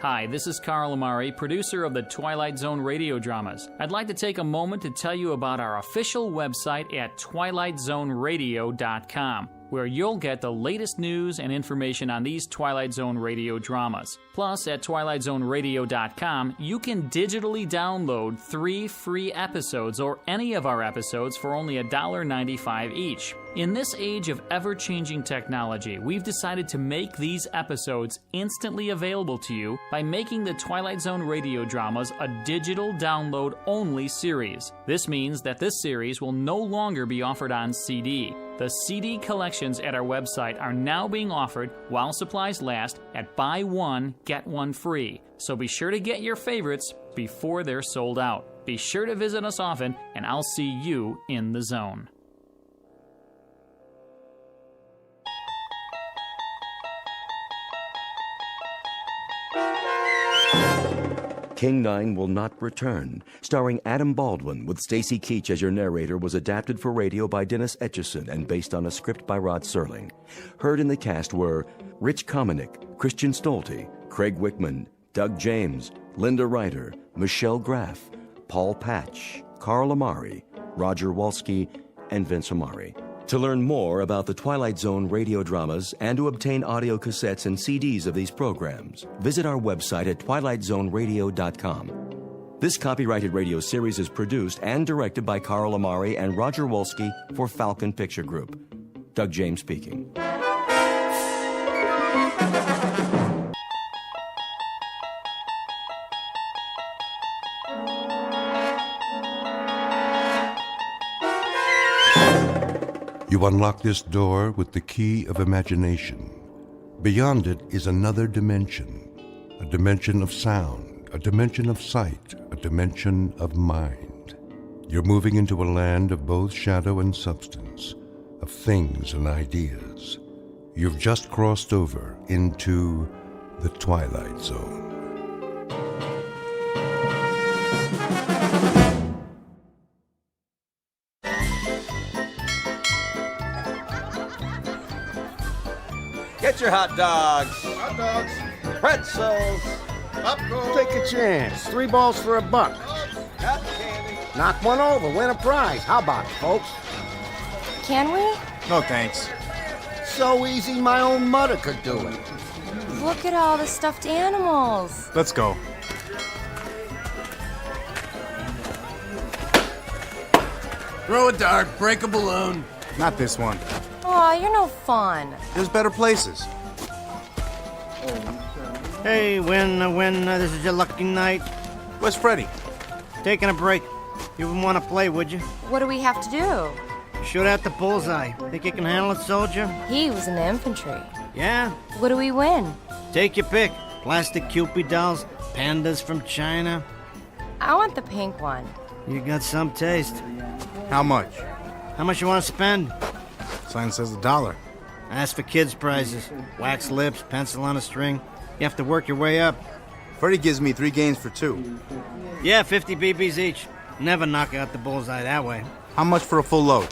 Hi, this is Carl Amari, producer of the Twilight Zone radio dramas. I'd like to take a moment to tell you about our official website at twilightzoneradio.com, where you'll get the latest news and information on these Twilight Zone radio dramas. Plus, at twilightzoneradio.com, you can digitally download 3 free episodes or any of our episodes for only $1.95 each. In this age of ever-changing technology, we've decided to make these episodes instantly available to you by making the Twilight Zone radio dramas a digital download-only series. This means that this series will no longer be offered on CD. The CD collections at our website are now being offered while supplies last at buy one, get one free. So be sure to get your favorites before they're sold out. Be sure to visit us often, and I'll see you in the zone. King 9 Will Not Return, starring Adam Baldwin with Stacy Keach as your narrator, was adapted for radio by Dennis Etchison and based on a script by Rod Serling. Heard in the cast were Rich Kominick, Christian Stolte, Craig Wickman, Doug James, Linda Ryder, Michelle Graff, Paul Patch, Carl Amari, Roger Walski, and Vince Amari. To learn more about the Twilight Zone radio dramas and to obtain audio cassettes and CDs of these programs, visit our website at twilightzoneradio.com. This copyrighted radio series is produced and directed by Carl Amari and Roger Wolski for Falcon Picture Group. Doug James speaking. You unlock this door with the key of imagination. Beyond it is another dimension, a dimension of sound, a dimension of sight, a dimension of mind. You're moving into a land of both shadow and substance, of things and ideas. You've just crossed over into the Twilight Zone. Get your hot dogs. Hot dogs. Pretzels. Popcorn. Take a chance. 3 balls for $1. Cotton candy. Knock one over. Win a prize. How about it, folks? Can we? No thanks. So easy, my own mother could do it. Look at all the stuffed animals. Let's go. Throw a dart, break a balloon. Not this one. Aw, you're no fun. There's better places. Hey, Win, this is your lucky night. Where's Freddy? Taking a break. You wouldn't want to play, would you? What do we have to do? Shoot out the bullseye. Think you can handle it, soldier? He was in the infantry. Yeah? What do we win? Take your pick. Plastic Cupid dolls, pandas from China. I want the pink one. You got some taste. How much? How much you want to spend? Sign says $1. Ask for kids' prizes. Wax lips, pencil on a string. You have to work your way up. Freddy gives me 3 games for 2. Yeah, 50 BBs each. Never knock out the bullseye that way. How much for a full load?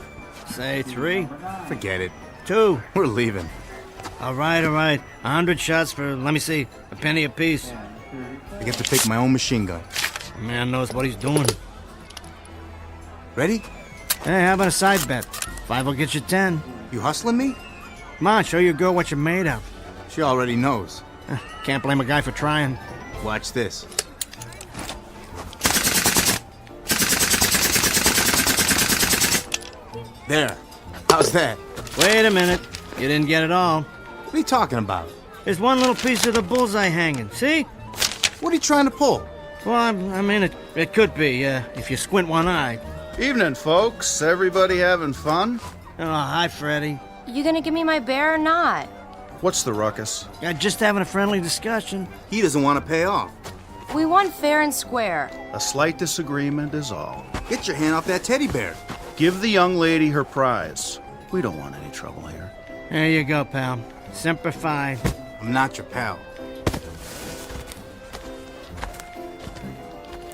Say 3. Forget it. 2. We're leaving. All right. 100 shots for, let me see, a penny apiece. I get to pick my own machine gun. Man knows what he's doing. Ready? Hey, how about a side bet? 5 will get you 10. You hustling me? Come on, show your girl what you're made of. She already knows. Can't blame a guy for trying. Watch this. There. How's that? Wait a minute. You didn't get it all. What are you talking about? There's one little piece of the bullseye hanging. See? What are you trying to pull? Well, I mean, it could be, if you squint one eye. Evening, folks. Everybody having fun? Oh, hi, Freddy. You gonna give me my bear or not? What's the ruckus? Just having a friendly discussion. He doesn't want to pay off. We won fair and square. A slight disagreement is all. Get your hand off that teddy bear. Give the young lady her prize. We don't want any trouble here. There you go, pal. Semper Fi. I'm not your pal.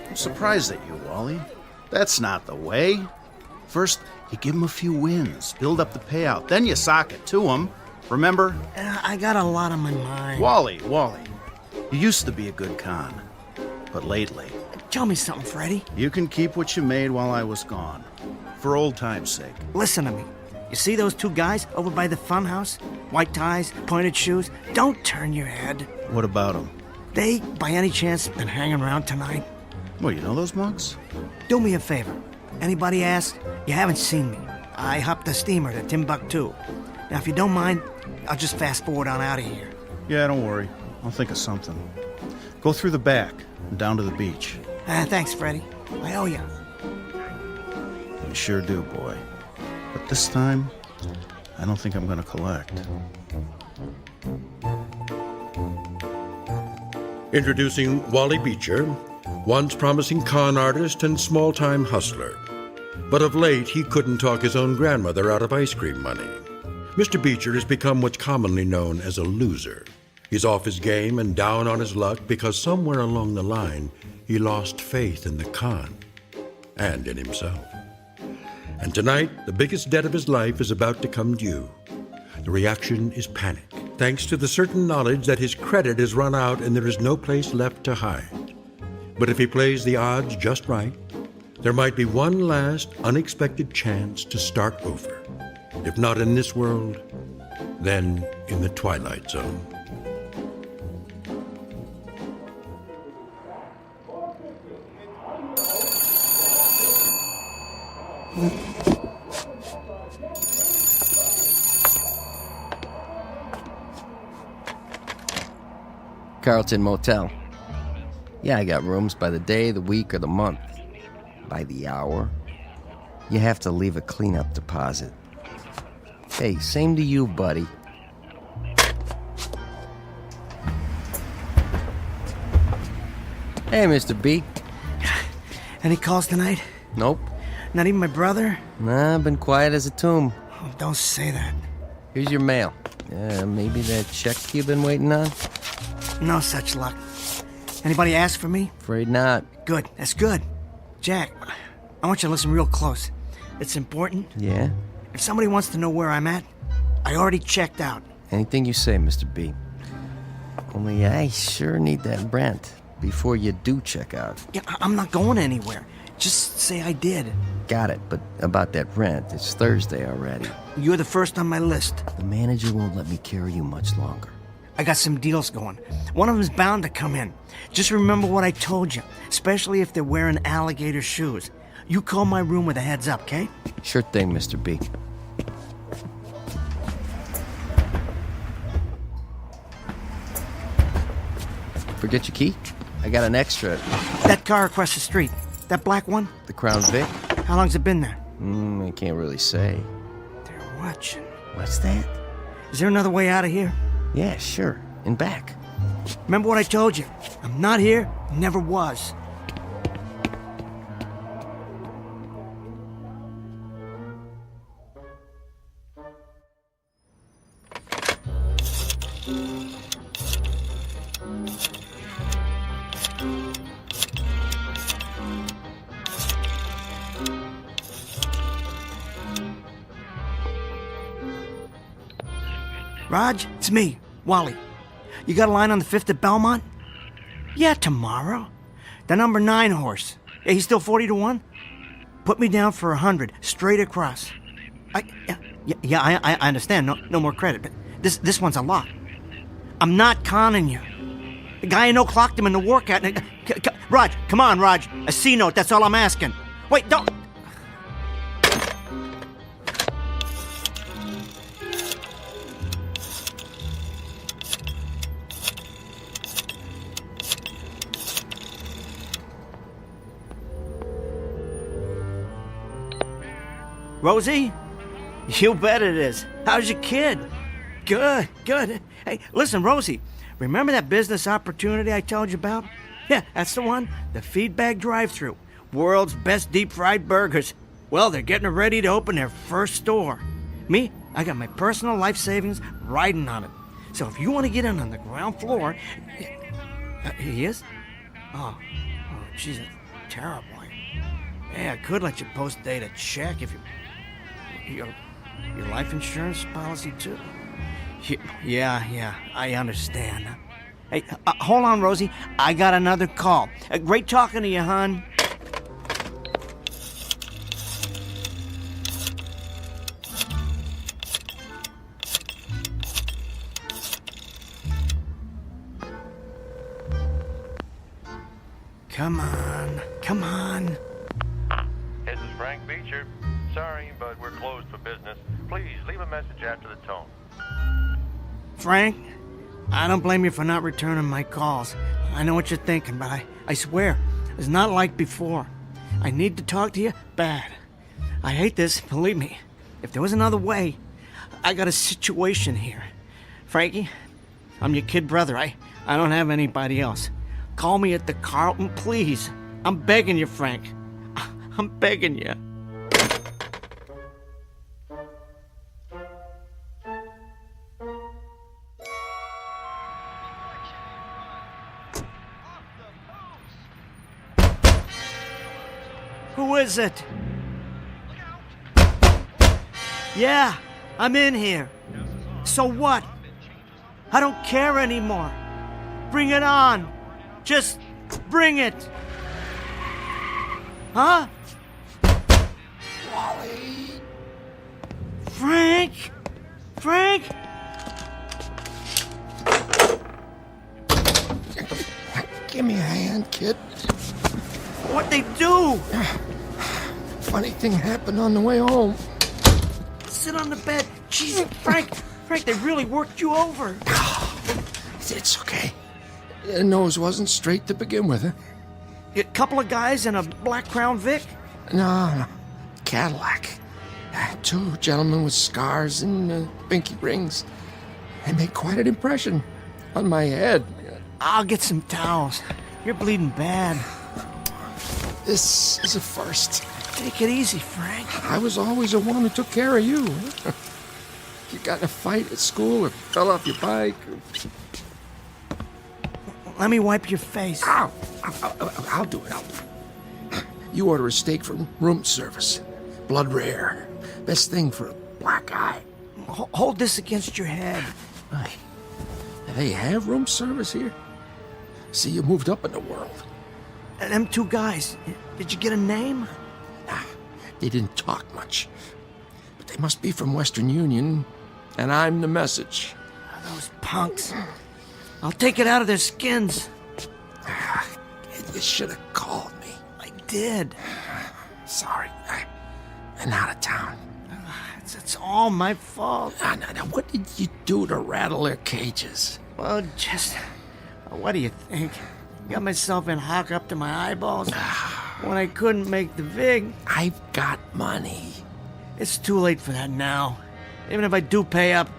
I'm surprised at you, Wally. That's not the way. First, you give him a few wins, build up the payout, then you sock it to him. Remember? I got a lot on my mind. Wally, you used to be a good con, but lately... Tell me something, Freddy. You can keep what you made while I was gone, for old time's sake. Listen to me. You see those 2 guys over by the funhouse? White ties, pointed shoes. Don't turn your head. What about them? They, by any chance, been hanging around tonight? Well, you know those mugs? Do me a favor. Anybody asks, you haven't seen me. I hopped the steamer to Timbuktu. Now, if you don't mind, I'll just fast forward on out of here. Yeah, don't worry. I'll think of something. Go through the back and down to the beach. Thanks, Freddy. I owe you. You sure do, boy. But this time, I don't think I'm going to collect. Introducing Wally Beecher, once promising con artist and small-time hustler. But of late, he couldn't talk his own grandmother out of ice cream money. Mr. Beecher has become what's commonly known as a loser. He's off his game and down on his luck because somewhere along the line, he lost faith in the con and in himself. And tonight, the biggest debt of his life is about to come due. The reaction is panic, thanks to the certain knowledge that his credit is run out and there is no place left to hide. But if he plays the odds just right, there might be one last unexpected chance to start over. If not in this world, then in the Twilight Zone. Carlton Motel. Yeah, I got rooms by the day, the week, or the month. By the hour. You have to leave a cleanup deposit. Hey, same to you, buddy. Hey, Mr. B. Any calls tonight? Nope. Not even my brother? Nah, I've been quiet as a tomb. Oh, don't say that. Here's your mail. Maybe that check you've been waiting on? No such luck. Anybody ask for me? Afraid not. Good, that's good. Jack, I want you to listen real close. It's important. Yeah? If somebody wants to know where I'm at, I already checked out. Anything you say, Mr. B. Only I sure need that rent before you do check out. Yeah, I'm not going anywhere. Just say I did. Got it, but about that rent, it's Thursday already. You're the first on my list. The manager won't let me carry you much longer. I got some deals going. One of them's bound to come in. Just remember what I told you, especially if they're wearing alligator shoes. You call my room with a heads up, okay? Sure thing, Mr. B. Forget your key? I got an extra. That car across the street. That black one? The Crown Vic? How long's it been there? I can't really say. They're watching. What's that? Is there another way out of here? Yeah, sure. In back. Remember what I told you? I'm not here, never was. Raj, it's me, Wally. You got a line on the 5th at Belmont? Yeah, tomorrow. The number 9 horse. Yeah, he's still 40 to 1? Put me down for 100, straight across. I understand. No more credit, but this one's a lot. I'm not conning you. The guy I know clocked him in the workout. Raj, come on, Raj. A C note, that's all I'm asking. Wait, don't... Rosie? You bet it is. How's your kid? Good. Hey, listen, Rosie, remember that business opportunity I told you about? Yeah, that's the one. The Feedback drive-thru. World's best deep-fried burgers. Well, they're getting ready to open their first store. Me, I got my personal life savings riding on it. So if you want to get in on the ground floor... he is? Oh, jeez, that's terrible. Hey, I could let you post-date a check if you... Your life insurance policy, too? Yeah, I understand. Hey, hold on, Rosie. I got another call. Great talking to you, hon. Come on. This is Frank Beecher. Sorry, but we're closed for business. Please leave a message after the tone. Frank, I don't blame you for not returning my calls. I know what you're thinking, but I swear, it's not like before. I need to talk to you bad. I hate this, believe me. If there was another way, I got a situation here. Frankie, I'm your kid brother. I don't have anybody else. Call me at the Carlton, please. I'm begging you, Frank. I'm begging you. Who is it? Yeah, I'm in here. So what? I don't care anymore. Bring it on. Just bring it. Huh? Wally. Frank? Give me a hand, kid. What'd they do? Funny thing happened on the way home. Sit on the bed. Jesus, Frank, they really worked you over. It's okay. Your nose wasn't straight to begin with, huh? A couple of guys in a black Crown Vic? No. Cadillac. Two gentlemen with scars and pinky rings. They made quite an impression on my head. I'll get some towels. You're bleeding bad. This is a first. Take it easy, Frank. I was always the one who took care of you. You got in a fight at school or fell off your bike. Let me wipe your face. Ow! I'll do it. You order a steak from room service. Blood rare. Best thing for a black eye. Hold this against your head. They have room service here? See, you moved up in the world. And them two guys, did you get a name? Nah, they didn't talk much. But they must be from Western Union, and I'm the message. Those punks. I'll take it out of their skins. You should have called me. I did. Sorry, I'm out of town. It's all my fault. Now, what did you do to rattle their cages? Well, what do you think? Got myself in hock up to my eyeballs when I couldn't make the vig. I've got money. It's too late for that now. Even if I do pay up,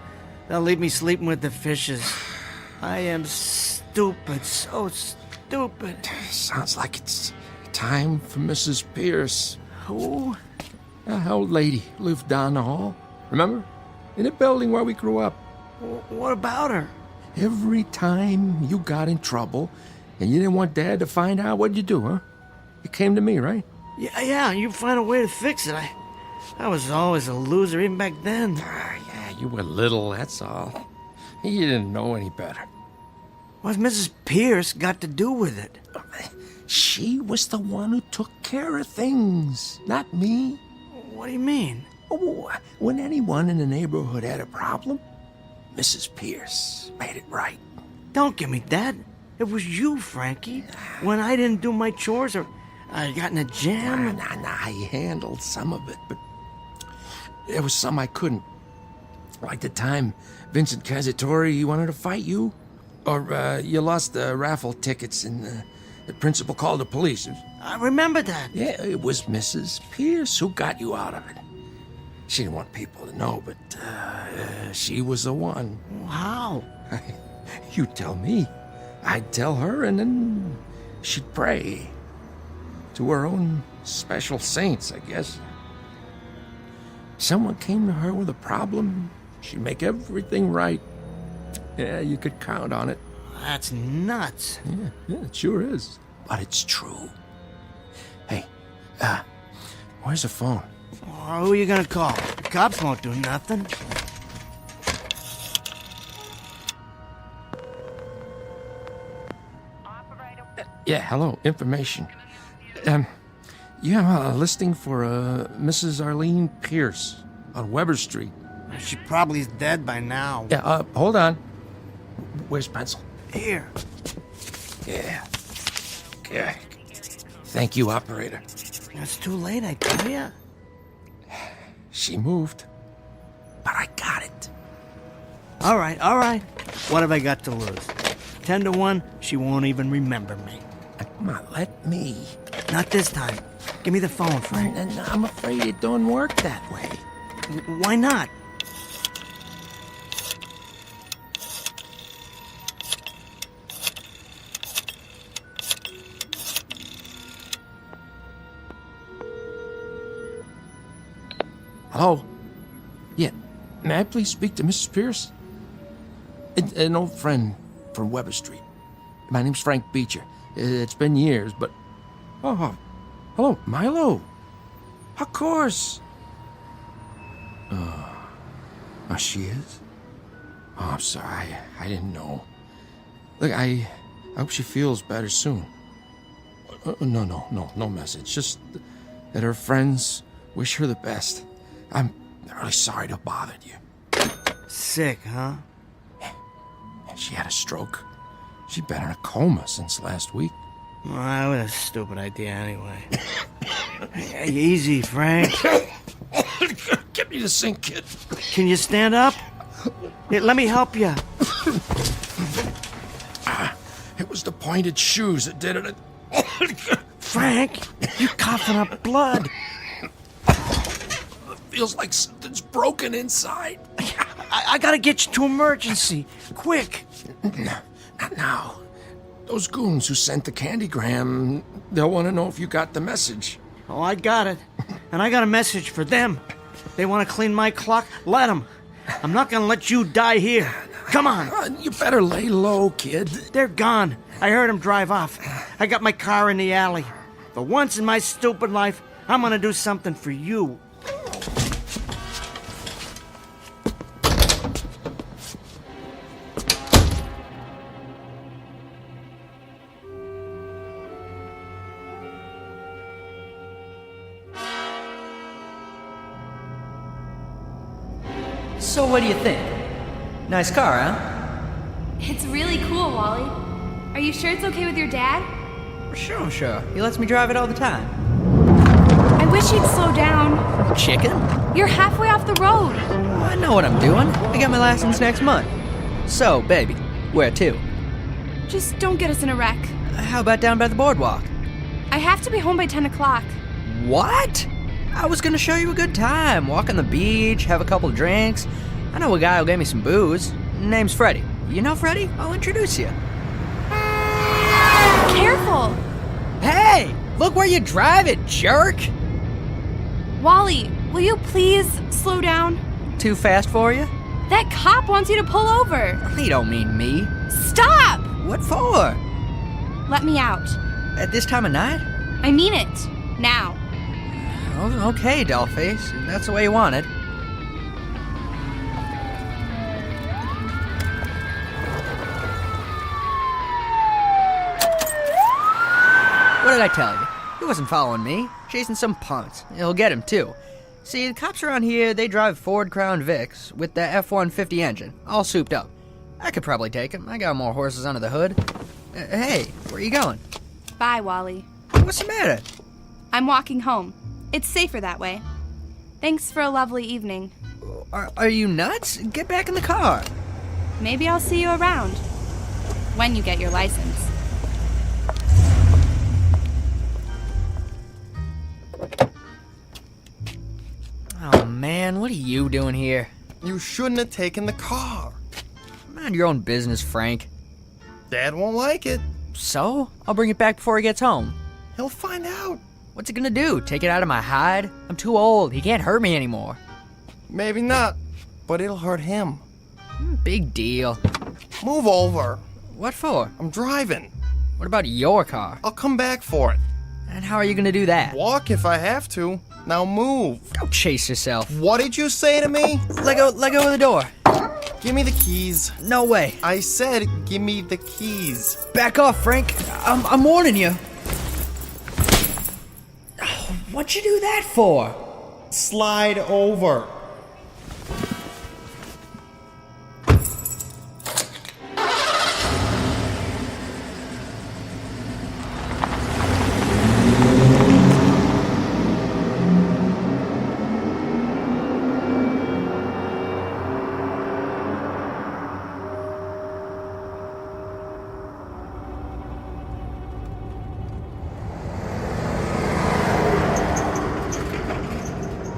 they'll leave me sleeping with the fishes. I am stupid, so stupid. Sounds like it's time for Mrs. Pierce. Who? An old lady lived down the hall. Remember? In the building where we grew up. What about her? Every time you got in trouble and you didn't want Dad to find out, what'd you do, huh? You came to me, right? Yeah, you find a way to fix it. I was always a loser, even back then. Yeah, you were little, that's all. You didn't know any better. What's Mrs. Pierce got to do with it? She was the one who took care of things, not me. What do you mean? Oh, when anyone in the neighborhood had a problem, Mrs. Pierce made it right. Don't give me that. It was you, Frankie. When I didn't do my chores or I got in a jam. Nah, I handled some of it, but there was some I couldn't. Like the time Vincent Cazzatori wanted to fight you, or you lost the raffle tickets and the principal called the police. I remember that. Yeah, it was Mrs. Pierce who got you out of it. She didn't want people to know, but she was the one. How? You tell me. I'd tell her, and then she'd pray to her own special saints, I guess. Someone came to her with a problem, she'd make everything right. Yeah, you could count on it. That's nuts. Yeah, it sure is. But it's true. Hey, where's the phone? Oh, who are you gonna call? The cops won't do nothing. Yeah, hello, information. You have a listing for Mrs. Arlene Pierce on Weber Street. She probably is dead by now. Yeah, hold on. Where's pencil? Here. Yeah. Okay. Thank you, operator. It's too late, I tell ya. She moved, but I got it. All right. What have I got to lose? 10-1, she won't even remember me. Come on, let me. Not this time. Give me the phone, Frank. And I'm afraid it don't work that way. Why not? Hello? Yeah, may I please speak to Mrs. Pierce? An old friend from Weber Street. My name's Frank Beecher. It's been years, but... Oh, hello, Milo. Of course. Oh, she is? Oh, I'm sorry. I didn't know. Look, I hope she feels better soon. No message. Just that her friends wish her the best. I'm really sorry to have bothered you. Sick, huh? She had a stroke. She'd been in a coma since last week. Well, that was a stupid idea anyway. Hey, easy, Frank. Get me the sink, kid. Can you stand up? Here, let me help you. It was the pointed shoes that did it. Frank, you're coughing up blood. feels like something's broken inside. I gotta get you to emergency. Quick. Not now. Those goons who sent the candygram, they'll want to know if you got the message. Oh, I got it. And I got a message for them. They want to clean my clock? Let them. I'm not gonna let you die here. Come on. You better lay low, kid. They're gone. I heard them drive off. I got my car in the alley. For once in my stupid life, I'm gonna do something for you. So what do you think? Nice car, huh? It's really cool, Wally. Are you sure it's okay with your dad? Sure. He lets me drive it all the time. I wish you'd slow down. Chicken? You're halfway off the road. I know what I'm doing. I get my license next month. So, baby, where to? Just don't get us in a wreck. How about down by the boardwalk? I have to be home by 10 o'clock. What? I was gonna show you a good time. Walk on the beach, have a couple drinks. I know a guy who'll get me some booze. Name's Freddie. You know Freddie? I'll introduce you. Careful! Hey! Look where you drive it, jerk! Wally, will you please slow down? Too fast for you? That cop wants you to pull over. He don't mean me. Stop! What for? Let me out. At this time of night? I mean it. Now. Oh, okay, dollface. If that's the way you want it. What did I tell you? He wasn't following me. Chasing some punks. He'll get him, too. See, the cops around here, they drive Ford Crown Vics with the F-150 engine, all souped up. I could probably take him. I got more horses under the hood. Hey, where are you going? Bye, Wally. What's the matter? I'm walking home. It's safer that way. Thanks for a lovely evening. Are you nuts? Get back in the car. Maybe I'll see you around. When you get your license. Oh, man, what are you doing here? You shouldn't have taken the car. Mind your own business, Frank. Dad won't like it. So? I'll bring it back before he gets home. He'll find out. What's he gonna do? Take it out of my hide? I'm too old. He can't hurt me anymore. Maybe not, but it'll hurt him. Big deal. Move over. What for? I'm driving. What about your car? I'll come back for it. And how are you gonna do that? Walk if I have to. Now move. Go chase yourself. What did you say to me? Let go of the door. Give me the keys. No way. I said give me the keys. Back off, Frank. I'm warning you. What'd you do that for? Slide over.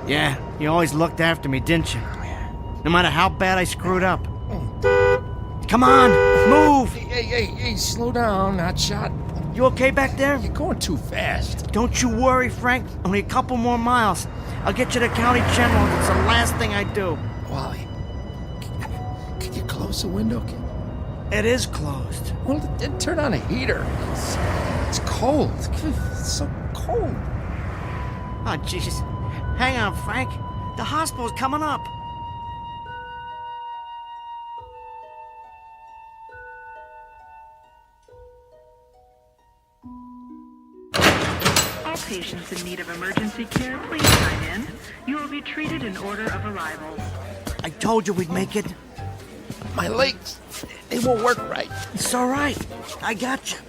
Yeah, you always looked after me, didn't you? No matter how bad I screwed up. Come on, move! Hey, slow down, hotshot. You okay back there? You're going too fast. Don't you worry, Frank. Only a couple more miles. I'll get you to County General. It's the last thing I do. Wally, can you close the window? It is closed. Well, then turn on a heater. It's cold. It's so cold. Oh, Jesus. Hang on, Frank. The hospital's coming up. All patients in need of emergency care, please sign in. You will be treated in order of arrival. I told you we'd make it. My legs, they won't work right. It's all right. I got you.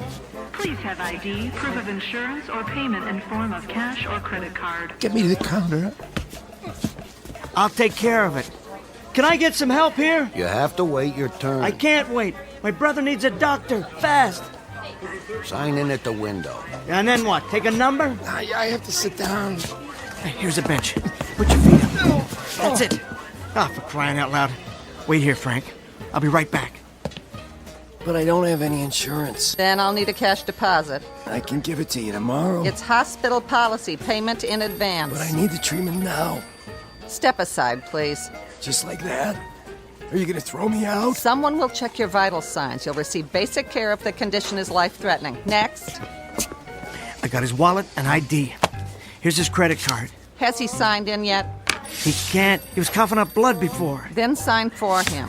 Please have ID, proof of insurance, or payment in form of cash or credit card. Get me to the counter. I'll take care of it. Can I get some help here? You have to wait your turn. I can't wait. My brother needs a doctor. Fast. Sign in at the window. And then what? Take a number? I have to sit down. Here's a bench. Put your feet up. That's it. Ah, for crying out loud. Wait here, Frank. I'll be right back. But I don't have any insurance. Then I'll need a cash deposit. I can give it to you tomorrow. It's hospital policy, payment in advance. But I need the treatment now. Step aside, please. Just like that? Are you gonna throw me out? Someone will check your vital signs. You'll receive basic care if the condition is life-threatening. Next. I got his wallet and ID. Here's his credit card. Has he signed in yet? He can't. He was coughing up blood before. Then sign for him.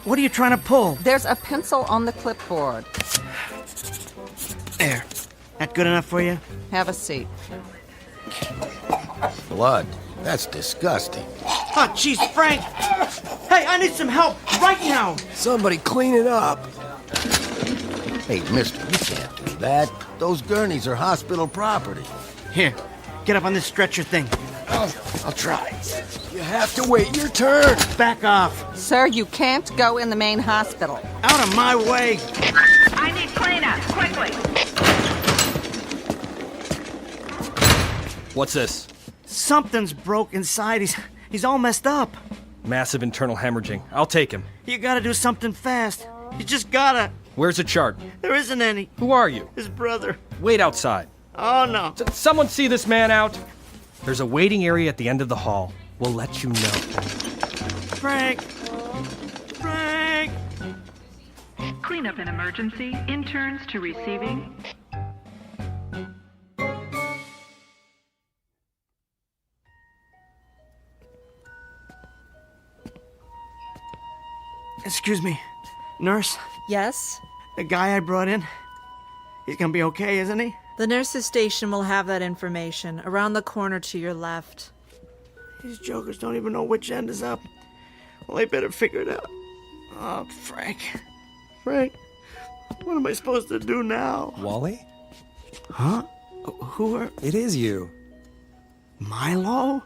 What are you trying to pull? There's a pencil on the clipboard. There. That good enough for you? Have a seat. Blood. That's disgusting. Oh, jeez, Frank! Hey, I need some help right now! Somebody clean it up. Hey, mister, you can't do that. Those gurneys are hospital property. Here, get up on this stretcher thing. I'll try. You have to wait your turn. Back off. Sir, you can't go in the main hospital. Out of my way. I need cleanup, quickly. What's this? Something's broke inside. He's all messed up. Massive internal hemorrhaging. I'll take him. You gotta do something fast. You just gotta. Where's a chart? There isn't any. Who are you? His brother. Wait outside. Oh, no. Someone see this man out? There's a waiting area at the end of the hall. We'll let you know. Frank! Frank! Cleanup and emergency. Interns to receiving. Excuse me. Nurse? Yes? The guy I brought in? He's gonna be okay, isn't he? The nurse's station will have that information around the corner to your left. These jokers don't even know which end is up. Well, they better figure it out. Oh, Frank. Frank, what am I supposed to do now? Wally? Huh? Who are... It is you. Milo?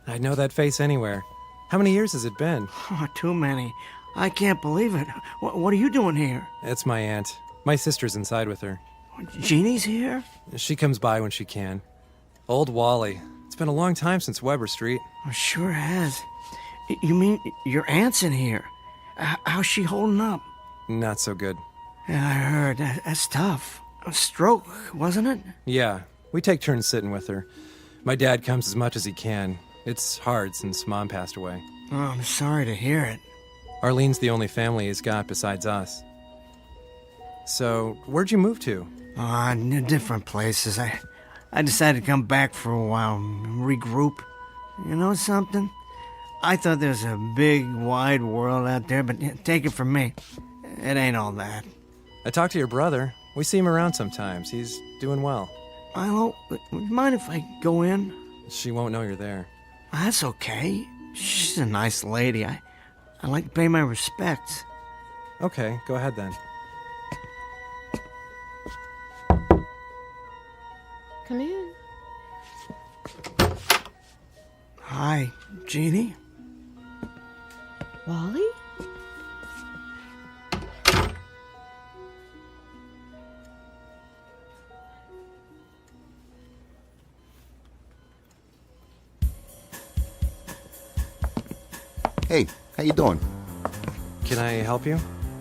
I'd know that face anywhere. How many years has it been? Oh, too many. I can't believe it. What are you doing here? It's my aunt. My sister's inside with her. Jeannie's here? She comes by when she can. Old Wally. It's been a long time since Weber Street. Oh, sure has. You mean your aunt's in here? How's she holding up? Not so good. Yeah, I heard. That's tough. A stroke, wasn't it? Yeah, we take turns sitting with her. My dad comes as much as he can. It's hard since Mom passed away. Oh, I'm sorry to hear it. Arlene's the only family he's got besides us. So, where'd you move to? Different places. I decided to come back for a while, regroup. You know something? I thought there was a big, wide world out there, but take it from me, it ain't all that. I talked to your brother. We see him around sometimes. He's doing well. Milo, would you mind if I go in? She won't know you're there. That's okay. She's a nice lady. I like to pay my respects. Okay, go ahead then. Come in. Hi, Jeannie. Wally? Hey, how you doing? Can I help you?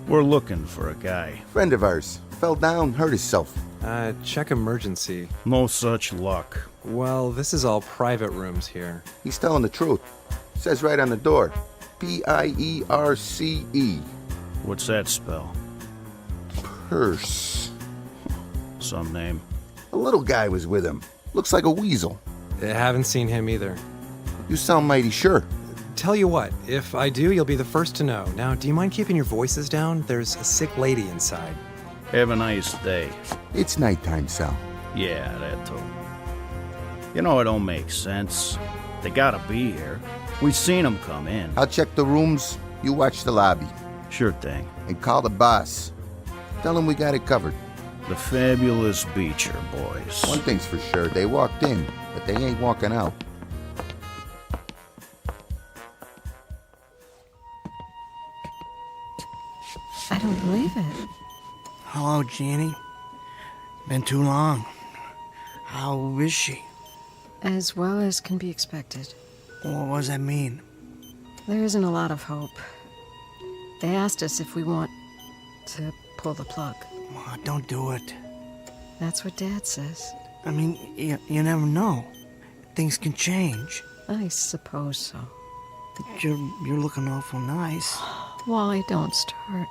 We're looking for a guy. Friend of ours. Fell down, hurt himself. Check emergency. No such luck. Well, this is all private rooms here. He's telling the truth. Says right on the door. P-I-E-R-C-E. What's that spell? Purse. Some name. A little guy was with him. Looks like a weasel. I haven't seen him either. You sound mighty sure. Tell you what, if I do, you'll be the first to know. Now, do you mind keeping your voices down? There's a sick lady inside. Have a nice day. It's nighttime, Sal. Yeah, that too. You know, it don't make sense. They gotta be here. We've seen them come in. I'll check the rooms. You watch the lobby. Sure thing. And call the boss. Tell him we got it covered. The fabulous Beecher boys. One thing's for sure. They walked in, but they ain't walking out. I don't believe it. Hello, Jeannie. Been too long. How is she? As well as can be expected. What does that mean? There isn't a lot of hope. They asked us if we want to pull the plug. Oh, don't do it. That's what Dad says. I mean, you never know. Things can change. I suppose so. But you're looking awful nice. Wally, don't start.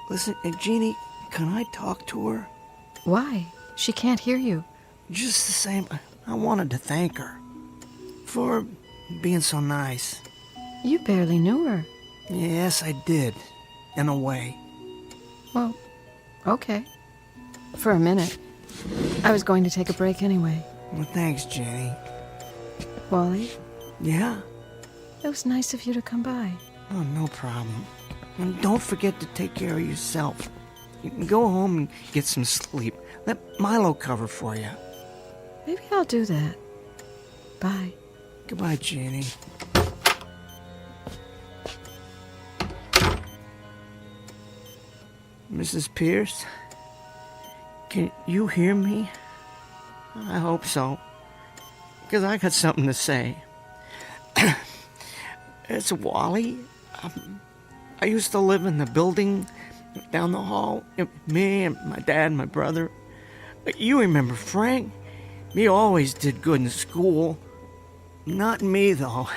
Listen, Jeannie, can I talk to her? Why? She can't hear you. Just the same, I wanted to thank her for being so nice. You barely knew her. Yes, I did. In a way. Well, okay. For a minute. I was going to take a break anyway. Well, thanks, Jenny. Wally? Yeah? It was nice of you to come by. Oh, no problem. And don't forget to take care of yourself. You can go home and get some sleep. Let Milo cover for you. Maybe I'll do that. Bye. Goodbye, Jenny. Mrs. Pierce? Can you hear me? I hope so. Because I got something to say. It's Wally. I used to live in the building down the hall. Me and my dad and my brother. You remember Frank? He always did good in school. Not me, though.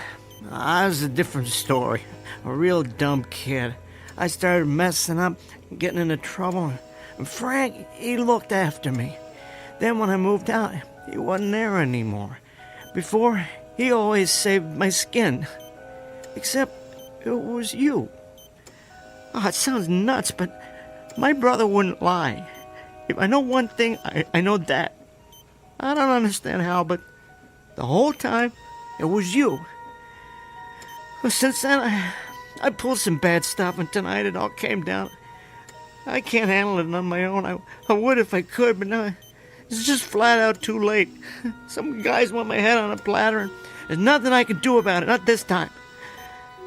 I was a different story. A real dumb kid. I started messing up, getting into trouble. And Frank, he looked after me. Then when I moved out, he wasn't there anymore. Before, he always saved my skin. Except it was you. Oh, it sounds nuts, but my brother wouldn't lie. If I know one thing, I know that. I don't understand how, but the whole time, it was you. Well, since then, I pulled some bad stuff, and tonight it all came down. I can't handle it on my own. I would if I could, but now it's just flat out too late. Some guys want my head on a platter, and there's nothing I can do about it, not this time.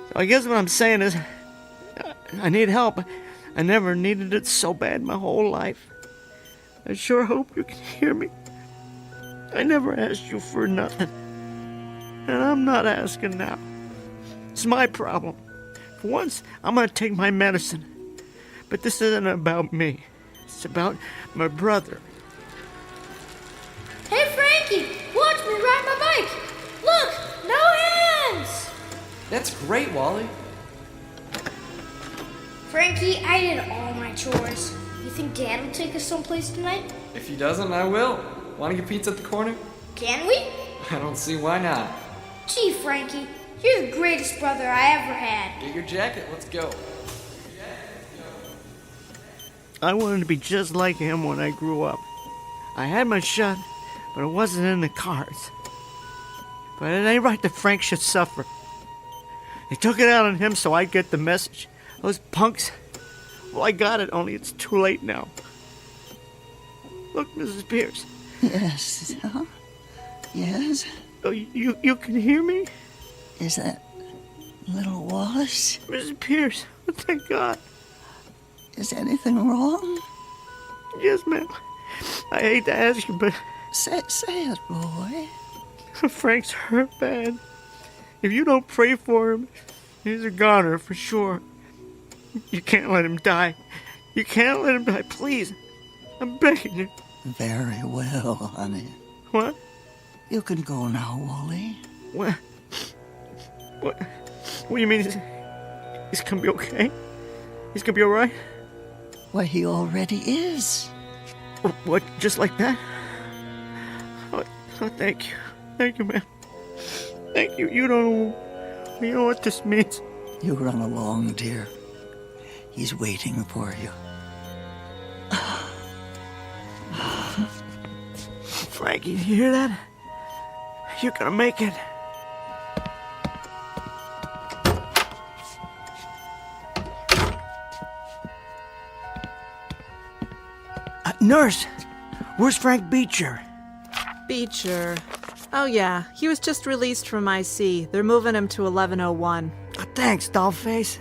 So I guess what I'm saying is, I need help. I never needed it so bad my whole life. I sure hope you can hear me. I never asked you for nothing. And I'm not asking now. It's my problem. For once, I'm gonna take my medicine. But this isn't about me. It's about my brother. Hey, Frankie! Watch me ride my bike! Look! No hands! That's great, Wally. Frankie, I did all my chores. You think Dad will take us someplace tonight? If he doesn't, I will. Want to get pizza at the corner? Can we? I don't see why not. Gee, Frankie, you're the greatest brother I ever had. Get your jacket, let's go. I wanted to be just like him when I grew up. I had my shot, but it wasn't in the cards. But it ain't right that Frank should suffer. They took it out on him so I'd get the message. Those punks. Well, I got it, only it's too late now. Look, Mrs. Pierce. Yes, huh? Yes? Oh, you can hear me? Is that little Wallace? Mrs. Pierce, oh, thank God. Is anything wrong? Yes, ma'am. I hate to ask you, but... Say it, boy. Frank's hurt bad. If you don't pray for him, he's a goner for sure. You can't let him die. You can't let him die, please. I'm begging you. Very well, honey. What? You can go now, Wally. What? What do you mean? He's gonna be okay? He's gonna be alright? Why, he already is. What? Just like that? Oh, thank you. Thank you, ma'am. Thank you. You know what this means. You run along, dear. He's waiting for you. Frankie, you hear that? You're gonna make it. Nurse, where's Frank Beecher? Beecher. Oh, yeah. He was just released from IC. They're moving him to 1101. Thanks, dollface.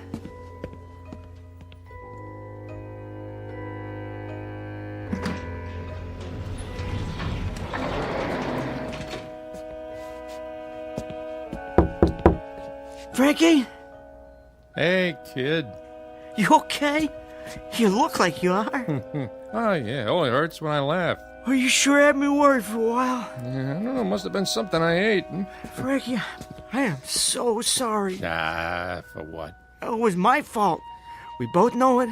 Frankie? Hey, kid. You okay? You look like you are. Oh, yeah, it only hurts when I laugh. Well, you sure had me worried for a while. Yeah, I don't know, must have been something I ate. Frankie, I am so sorry. For what? It was my fault. We both know it.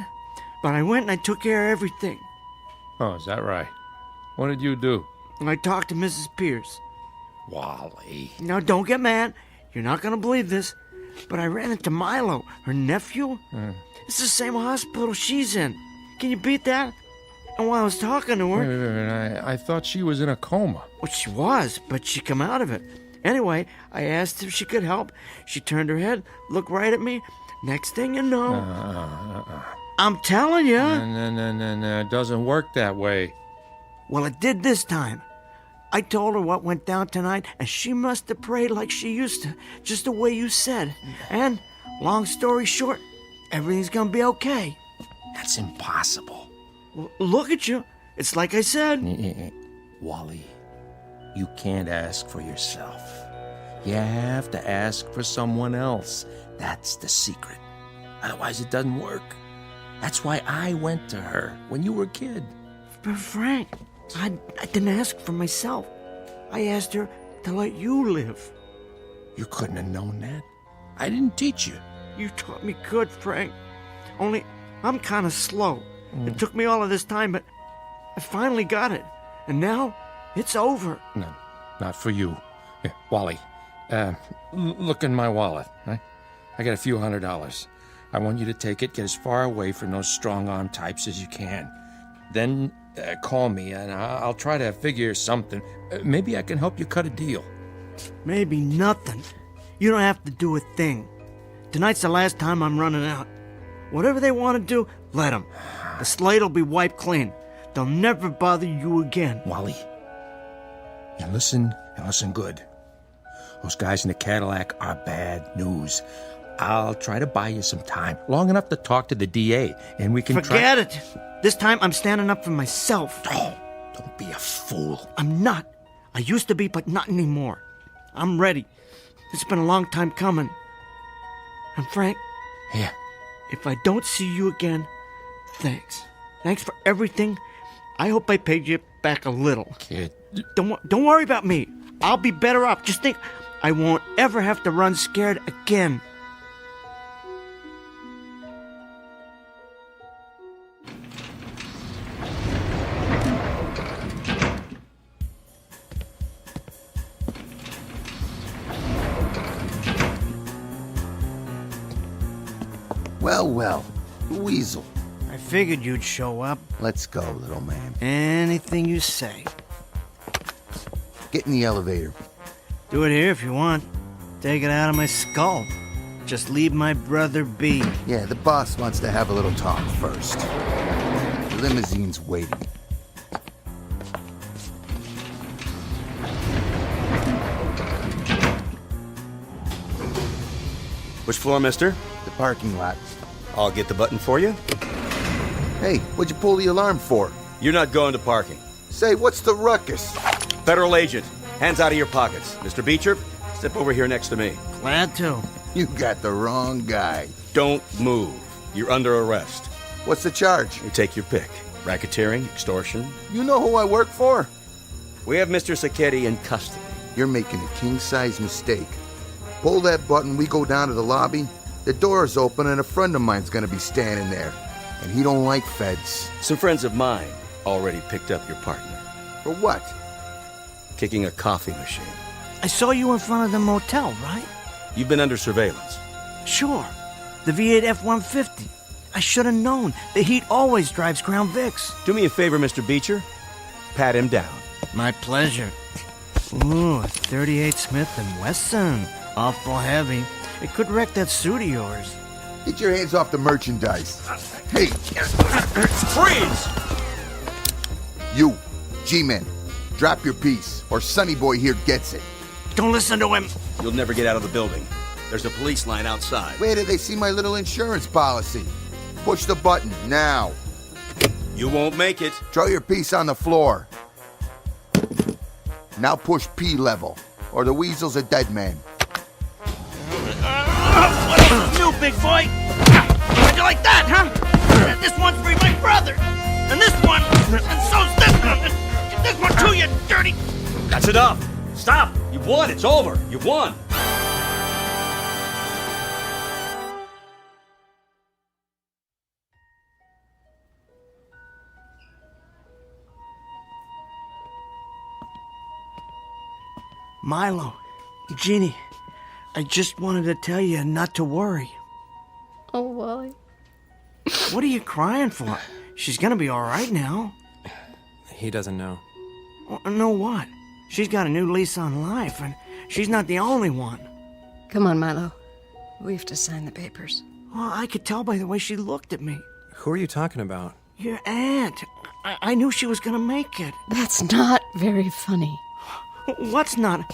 But I went and I took care of everything. Oh, is that right? What did you do? I talked to Mrs. Pierce. Wally. Now, don't get mad. You're not going to believe this. But I ran into Milo, her nephew. It's the same hospital she's in. Can you beat that? And while I was talking to her... I thought she was in a coma. Well, she was, but she come out of it. Anyway, I asked if she could help. She turned her head, looked right at me. Next thing you know... I'm telling you. No, it doesn't work that way. Well, it did this time. I told her what went down tonight, and she must have prayed like she used to, just the way you said. And, long story short, everything's gonna be okay. That's impossible. Well, look at you. It's like I said. Wally, you can't ask for yourself. You have to ask for someone else. That's the secret. Otherwise, it doesn't work. That's why I went to her when you were a kid. But Frank, I didn't ask for myself. I asked her to let you live. You couldn't have known that. I didn't teach you. You taught me good, Frank. Only, I'm kind of slow. It took me all of this time, but I finally got it. And now, it's over. No, not for you. Here, Wally, look in my wallet. Right? I got a few $100. I want you to take it, get as far away from those strong-arm types as you can. Then call me, and I'll try to figure something. Maybe I can help you cut a deal. Maybe nothing. You don't have to do a thing. Tonight's the last time I'm running out. Whatever they want to do, let them. The slate will be wiped clean. They'll never bother you again. Wally, you listen good. Those guys in the Cadillac are bad news. I'll try to buy you some time, long enough to talk to the DA, and we can Forget it. This time I'm standing up for myself. Oh, don't be a fool. I'm not. I used to be, but not anymore. I'm ready. It's been a long time coming. And Frank? Yeah? If I don't see you again, thanks. Thanks for everything. I hope I paid you back a little. Kid. Don't worry about me. I'll be better off. Just think, I won't ever have to run scared again. Well, Weasel. I figured you'd show up. Let's go, little man. Anything you say. Get in the elevator. Do it here if you want. Take it out of my skull. Just leave my brother be. Yeah, the boss wants to have a little talk first. The limousine's waiting. Which floor, mister? The parking lot. I'll get the button for you. Hey, what'd you pull the alarm for? You're not going to parking. Say, what's the ruckus? Federal agent, hands out of your pockets. Mr. Beecher, step over here next to me. Glad to. You got the wrong guy. Don't move. You're under arrest. What's the charge? You take your pick. Racketeering, extortion. You know who I work for? We have Mr. Sacchetti in custody. You're making a king-size mistake. Pull that button, we go down to the lobby. The door's open and a friend of mine's gonna be standing there. And he don't like feds. Some friends of mine already picked up your partner. For what? Kicking a coffee machine. I saw you in front of the motel, right? You've been under surveillance. Sure. The V8 F-150. I should have known. The heat always drives Crown Vics. Do me a favor, Mr. Beecher. Pat him down. My pleasure. Ooh, a 38 Smith & Wesson. Awful heavy. It could wreck that suit of yours. Get your hands off the merchandise. Hey! Freeze! You, G-Men, drop your piece, or Sonny Boy here gets it. Don't listen to him. You'll never get out of the building. There's a police line outside. Where did they see my little insurance policy? Push the button, now. You won't make it. Throw your piece on the floor. Now push P level, or the Weasel's a dead man. What else is new, big boy? How'd you like that, huh? This one's for my brother. And this one, and so's this one. And this one too, you dirty... That's enough. Stop. You've won. It's over. You've won. Milo, Jeannie, I just wanted to tell you not to worry. Oh, Wally. What are you crying for? She's gonna be all right now. He doesn't know. Know what? She's got a new lease on life, and she's not the only one. Come on, Milo. We have to sign the papers. Well, I could tell by the way she looked at me. Who are you talking about? Your aunt. I knew she was gonna make it. That's not very funny. What's not?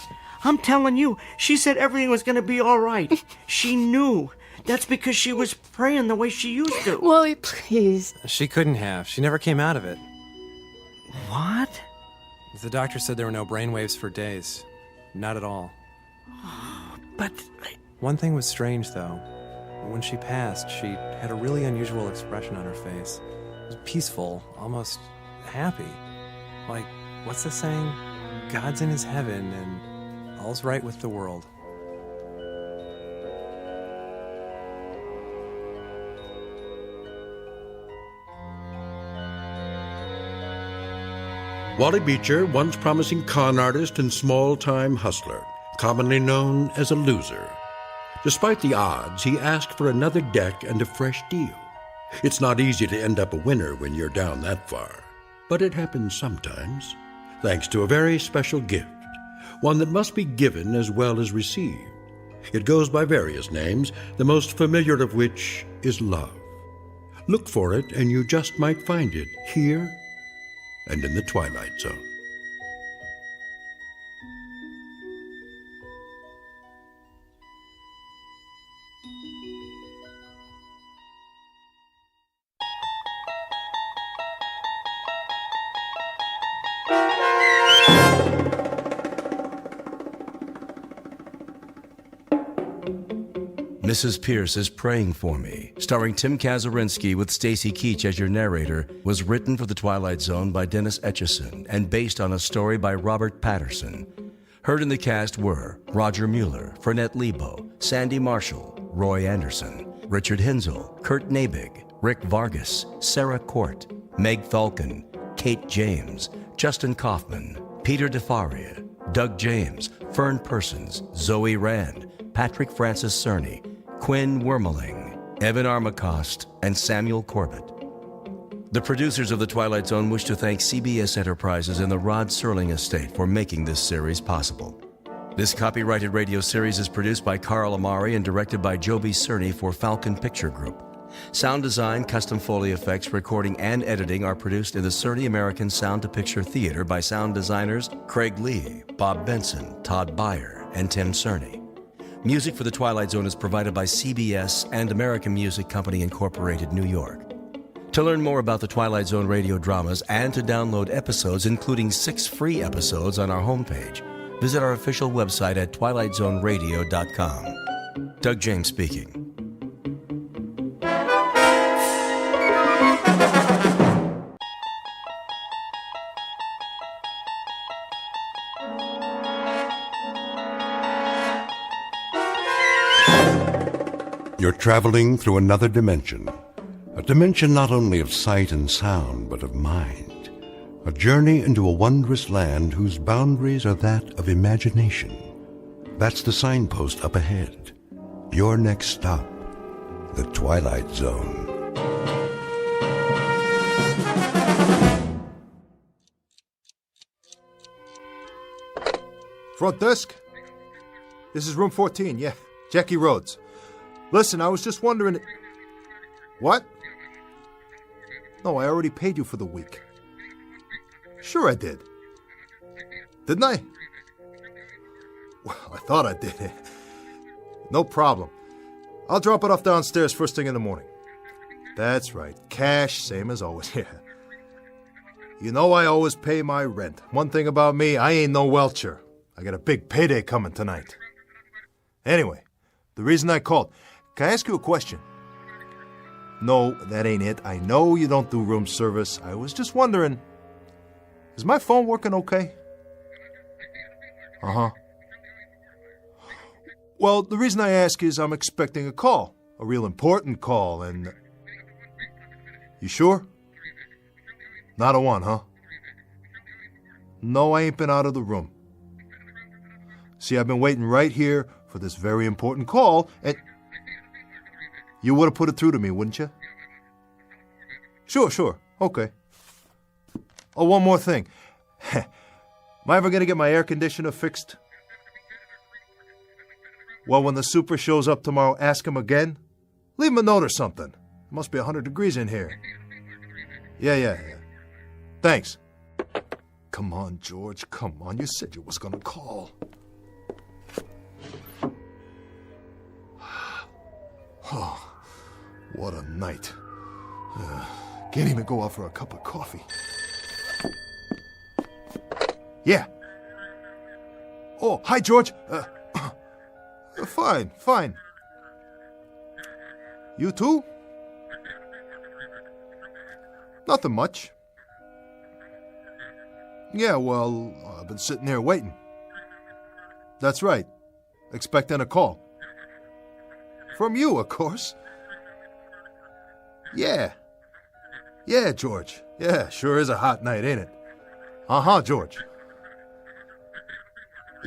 I'm telling you, she said everything was gonna be all right. She knew. That's because she was praying the way she used to. Wally, please. She couldn't have. She never came out of it. What? The doctor said there were no brainwaves for days. Not at all. But... One thing was strange, though. When she passed, she had a really unusual expression on her face. It was peaceful, almost happy. Like, what's the saying? God's in his heaven, and all's right with the world. Wally Beecher, once promising con artist and small-time hustler, commonly known as a loser. Despite the odds, he asked for another deck and a fresh deal. It's not easy to end up a winner when you're down that far, but it happens sometimes, thanks to a very special gift, one that must be given as well as received. It goes by various names, the most familiar of which is love. Look for it, and you just might find it here and in the Twilight Zone. Mrs. Pierce is Praying for Me, starring Tim Kazurinsky with Stacy Keach as your narrator, was written for The Twilight Zone by Dennis Etchison and based on a story by Robert Patterson. Heard in the cast were Roger Mueller, Fernette Lebo, Sandy Marshall, Roy Anderson, Richard Hinzel, Kurt Nabig, Rick Vargas, Sarah Court, Meg Falcon, Kate James, Justin Kaufman, Peter DeFaria, Doug James, Fern Persons, Zoe Rand, Patrick Francis Cerny, Quinn Wormeling, Evan Armacost, and Samuel Corbett. The producers of The Twilight Zone wish to thank CBS Enterprises and the Rod Serling Estate for making this series possible. This copyrighted radio series is produced by Carl Amari and directed by Joby Cerny for Falcon Picture Group. Sound design, custom Foley effects, recording, and editing are produced in the Cerny American Sound to Picture Theater by sound designers Craig Lee, Bob Benson, Todd Beyer, and Tim Cerny. Music for The Twilight Zone is provided by CBS and American Music Company Incorporated, New York. To learn more about the Twilight Zone radio dramas and to download episodes, including 6 free episodes on our homepage, visit our official website at twilightzoneradio.com. Doug James speaking. You're traveling through another dimension. A dimension not only of sight and sound, but of mind. A journey into a wondrous land whose boundaries are that of imagination. That's the signpost up ahead. Your next stop, the Twilight Zone. Front desk? This is room 14, yeah. Jackie Rhodes. Listen, I was just wondering... What? No, I already paid you for the week. Sure I did. Didn't I? Well, I thought I did. No problem. I'll drop it off downstairs first thing in the morning. That's right. Cash, same as always. Yeah. You know I always pay my rent. One thing about me, I ain't no welcher. I got a big payday coming tonight. Anyway, The reason I called. Can I ask you a question? No, that ain't it. I know you don't do room service. I was just wondering, is my phone working okay? Uh-huh. Well, the reason I ask is I'm expecting a call. A real important call, and... You sure? Not a one, huh? No, I ain't been out of the room. See, I've been waiting right here for this very important call, and... You would have put it through to me, wouldn't you? Sure. Okay. Oh, one more thing. Am I ever going to get my air conditioner fixed? Well, when the super shows up tomorrow, ask him again. Leave him a note or something. It must be 100 degrees in here. Yeah. Thanks. Come on, George. Come on. You said you was going to call. Oh, what a night. Can't even go out for a cup of coffee. Yeah. Oh, hi, George. Fine. You too? Nothing much. Yeah, well, I've been sitting there waiting. That's right. Expecting a call. From you, of course. Yeah, George. Yeah, sure is a hot night, ain't it? Uh-huh, George.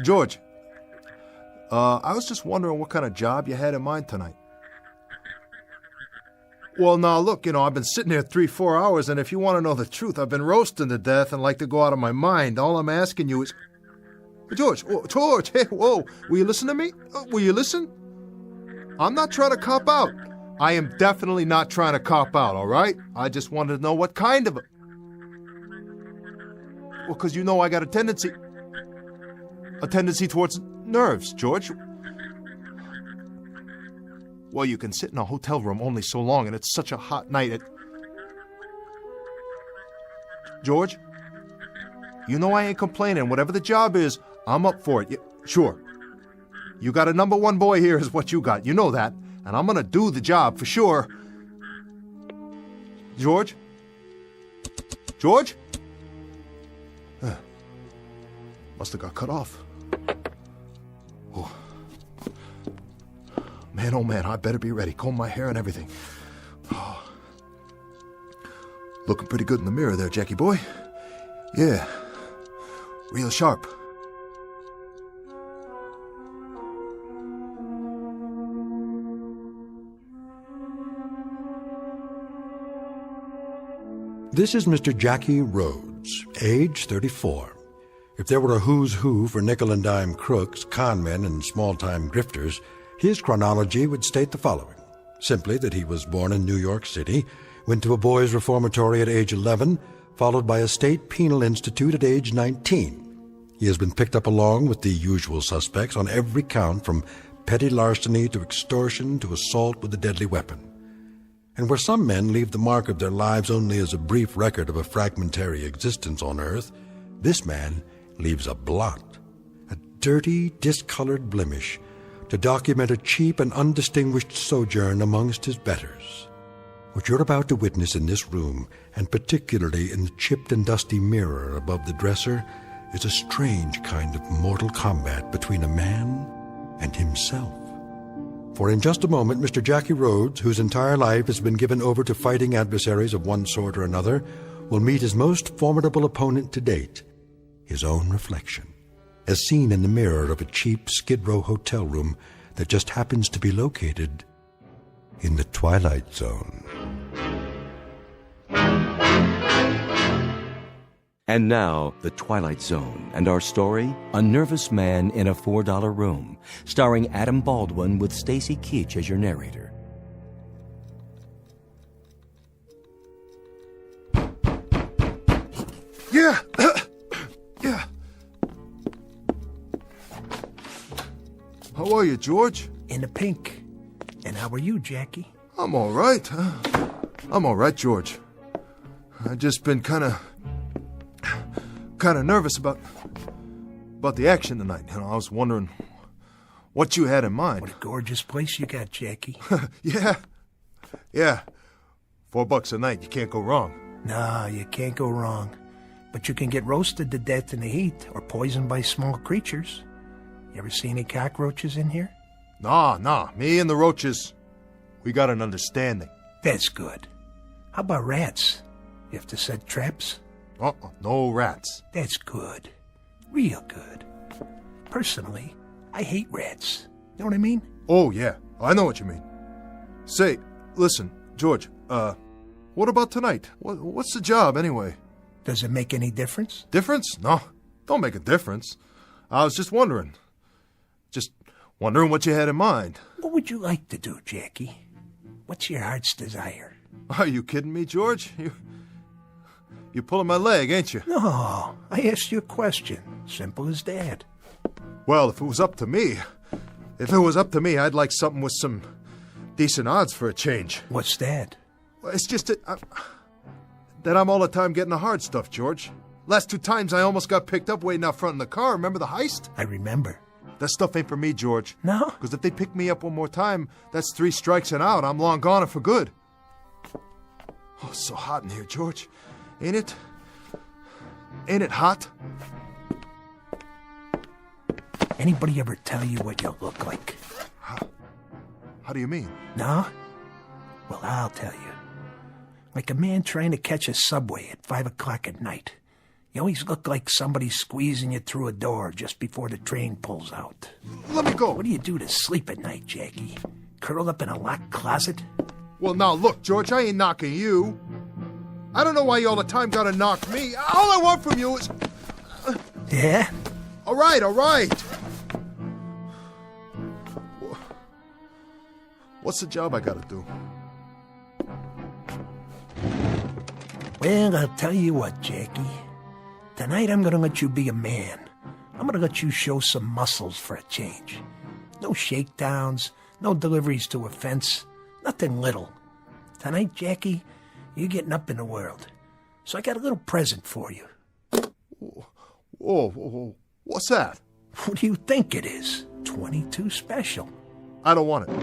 George, I was just wondering what kind of job you had in mind tonight. Well, now, look, I've been sitting here 3-4 hours, and if you want to know the truth, I've been roasting to death and like to go out of my mind. All I'm asking you is... George, hey, whoa, will you listen to me? Will you listen? I'm not trying to cop out. I am definitely not trying to cop out, all right? I just wanted to know what kind of... Well, because I got a tendency towards nerves, George. Well, you can sit in a hotel room only so long, and it's such a hot night. George, I ain't complaining. Whatever the job is, I'm up for it. Sure. You got a number one boy here is what you got. You know that. And I'm going to do the job for sure. George? Must have got cut off. Oh. Man, oh man, I better be ready. Comb my hair and everything. Oh. Looking pretty good in the mirror there, Jackie boy. Yeah. Real sharp. This is Mr. Jackie Rhodes, age 34. If there were a who's who for nickel and dime crooks, conmen, and small-time grifters, his chronology would state the following. Simply that he was born in New York City, went to a boys' reformatory at age 11, followed by a state penal institute at age 19. He has been picked up along with the usual suspects on every count from petty larceny to extortion to assault with a deadly weapon. And where some men leave the mark of their lives only as a brief record of a fragmentary existence on earth, this man leaves a blot, a dirty, discolored blemish, to document a cheap and undistinguished sojourn amongst his betters. What you're about to witness in this room, and particularly in the chipped and dusty mirror above the dresser, is a strange kind of mortal combat between a man and himself. For in just a moment, Mr. Jackie Rhodes, whose entire life has been given over to fighting adversaries of one sort or another, will meet his most formidable opponent to date, his own reflection, as seen in the mirror of a cheap Skid Row hotel room that just happens to be located in the Twilight Zone. And now, The Twilight Zone, and our story, A Nervous Man in a $4 Room, starring Adam Baldwin with Stacy Keach as your narrator. Yeah. Yeah. How are you, George? In the pink. And how are you, Jackie? I'm all right. I'm all right, George. I've just been kind of nervous about the action tonight. I was wondering what you had in mind. What a gorgeous place you got, Jackie. Yeah. $4 a night, you can't go wrong. No, you can't go wrong. But you can get roasted to death in the heat or poisoned by small creatures. You ever see any cockroaches in here? Nah. Me and the roaches, we got an understanding. That's good. How about rats? You have to set traps? No rats. That's good. Real good. Personally, I hate rats. You know what I mean? Oh, yeah. I know what you mean. Say, listen, George, what about tonight? What's the job, anyway? Does it make any difference? Difference? No, don't make a difference. I was just wondering. Just wondering what you had in mind. What would you like to do, Jackie? What's your heart's desire? Are you kidding me, George? You're pulling my leg, ain't you? No, I asked you a question. Simple as that. Well, if it was up to me, I'd like something with some decent odds for a change. What's that? It's just that I'm all the time getting the hard stuff, George. Last 2 times I almost got picked up waiting out front in the car. Remember the heist? I remember. That stuff ain't for me, George. No? Because if they pick me up one more time, that's 3 strikes and out. I'm long gone and for good. Oh, it's so hot in here, George. Ain't it? Ain't it hot? Anybody ever tell you what you look like? How do you mean? No? Well, I'll tell you. Like a man trying to catch a subway at 5 o'clock at night. You always look like somebody squeezing you through a door just before the train pulls out. Let me go. What do you do to sleep at night, Jackie? Curl up in a locked closet? Well, now look, George, I ain't knocking you. I don't know why you all the time gotta knock me. All I want from you is... Yeah? All right. What's the job I gotta do? Well, I'll tell you what, Jackie. Tonight I'm gonna let you be a man. I'm gonna let you show some muscles for a change. No shakedowns, no deliveries to a fence, nothing little. Tonight, Jackie, you're getting up in the world. So I got a little present for you. Whoa, what's that? What do you think it is? 22 special. I don't want it.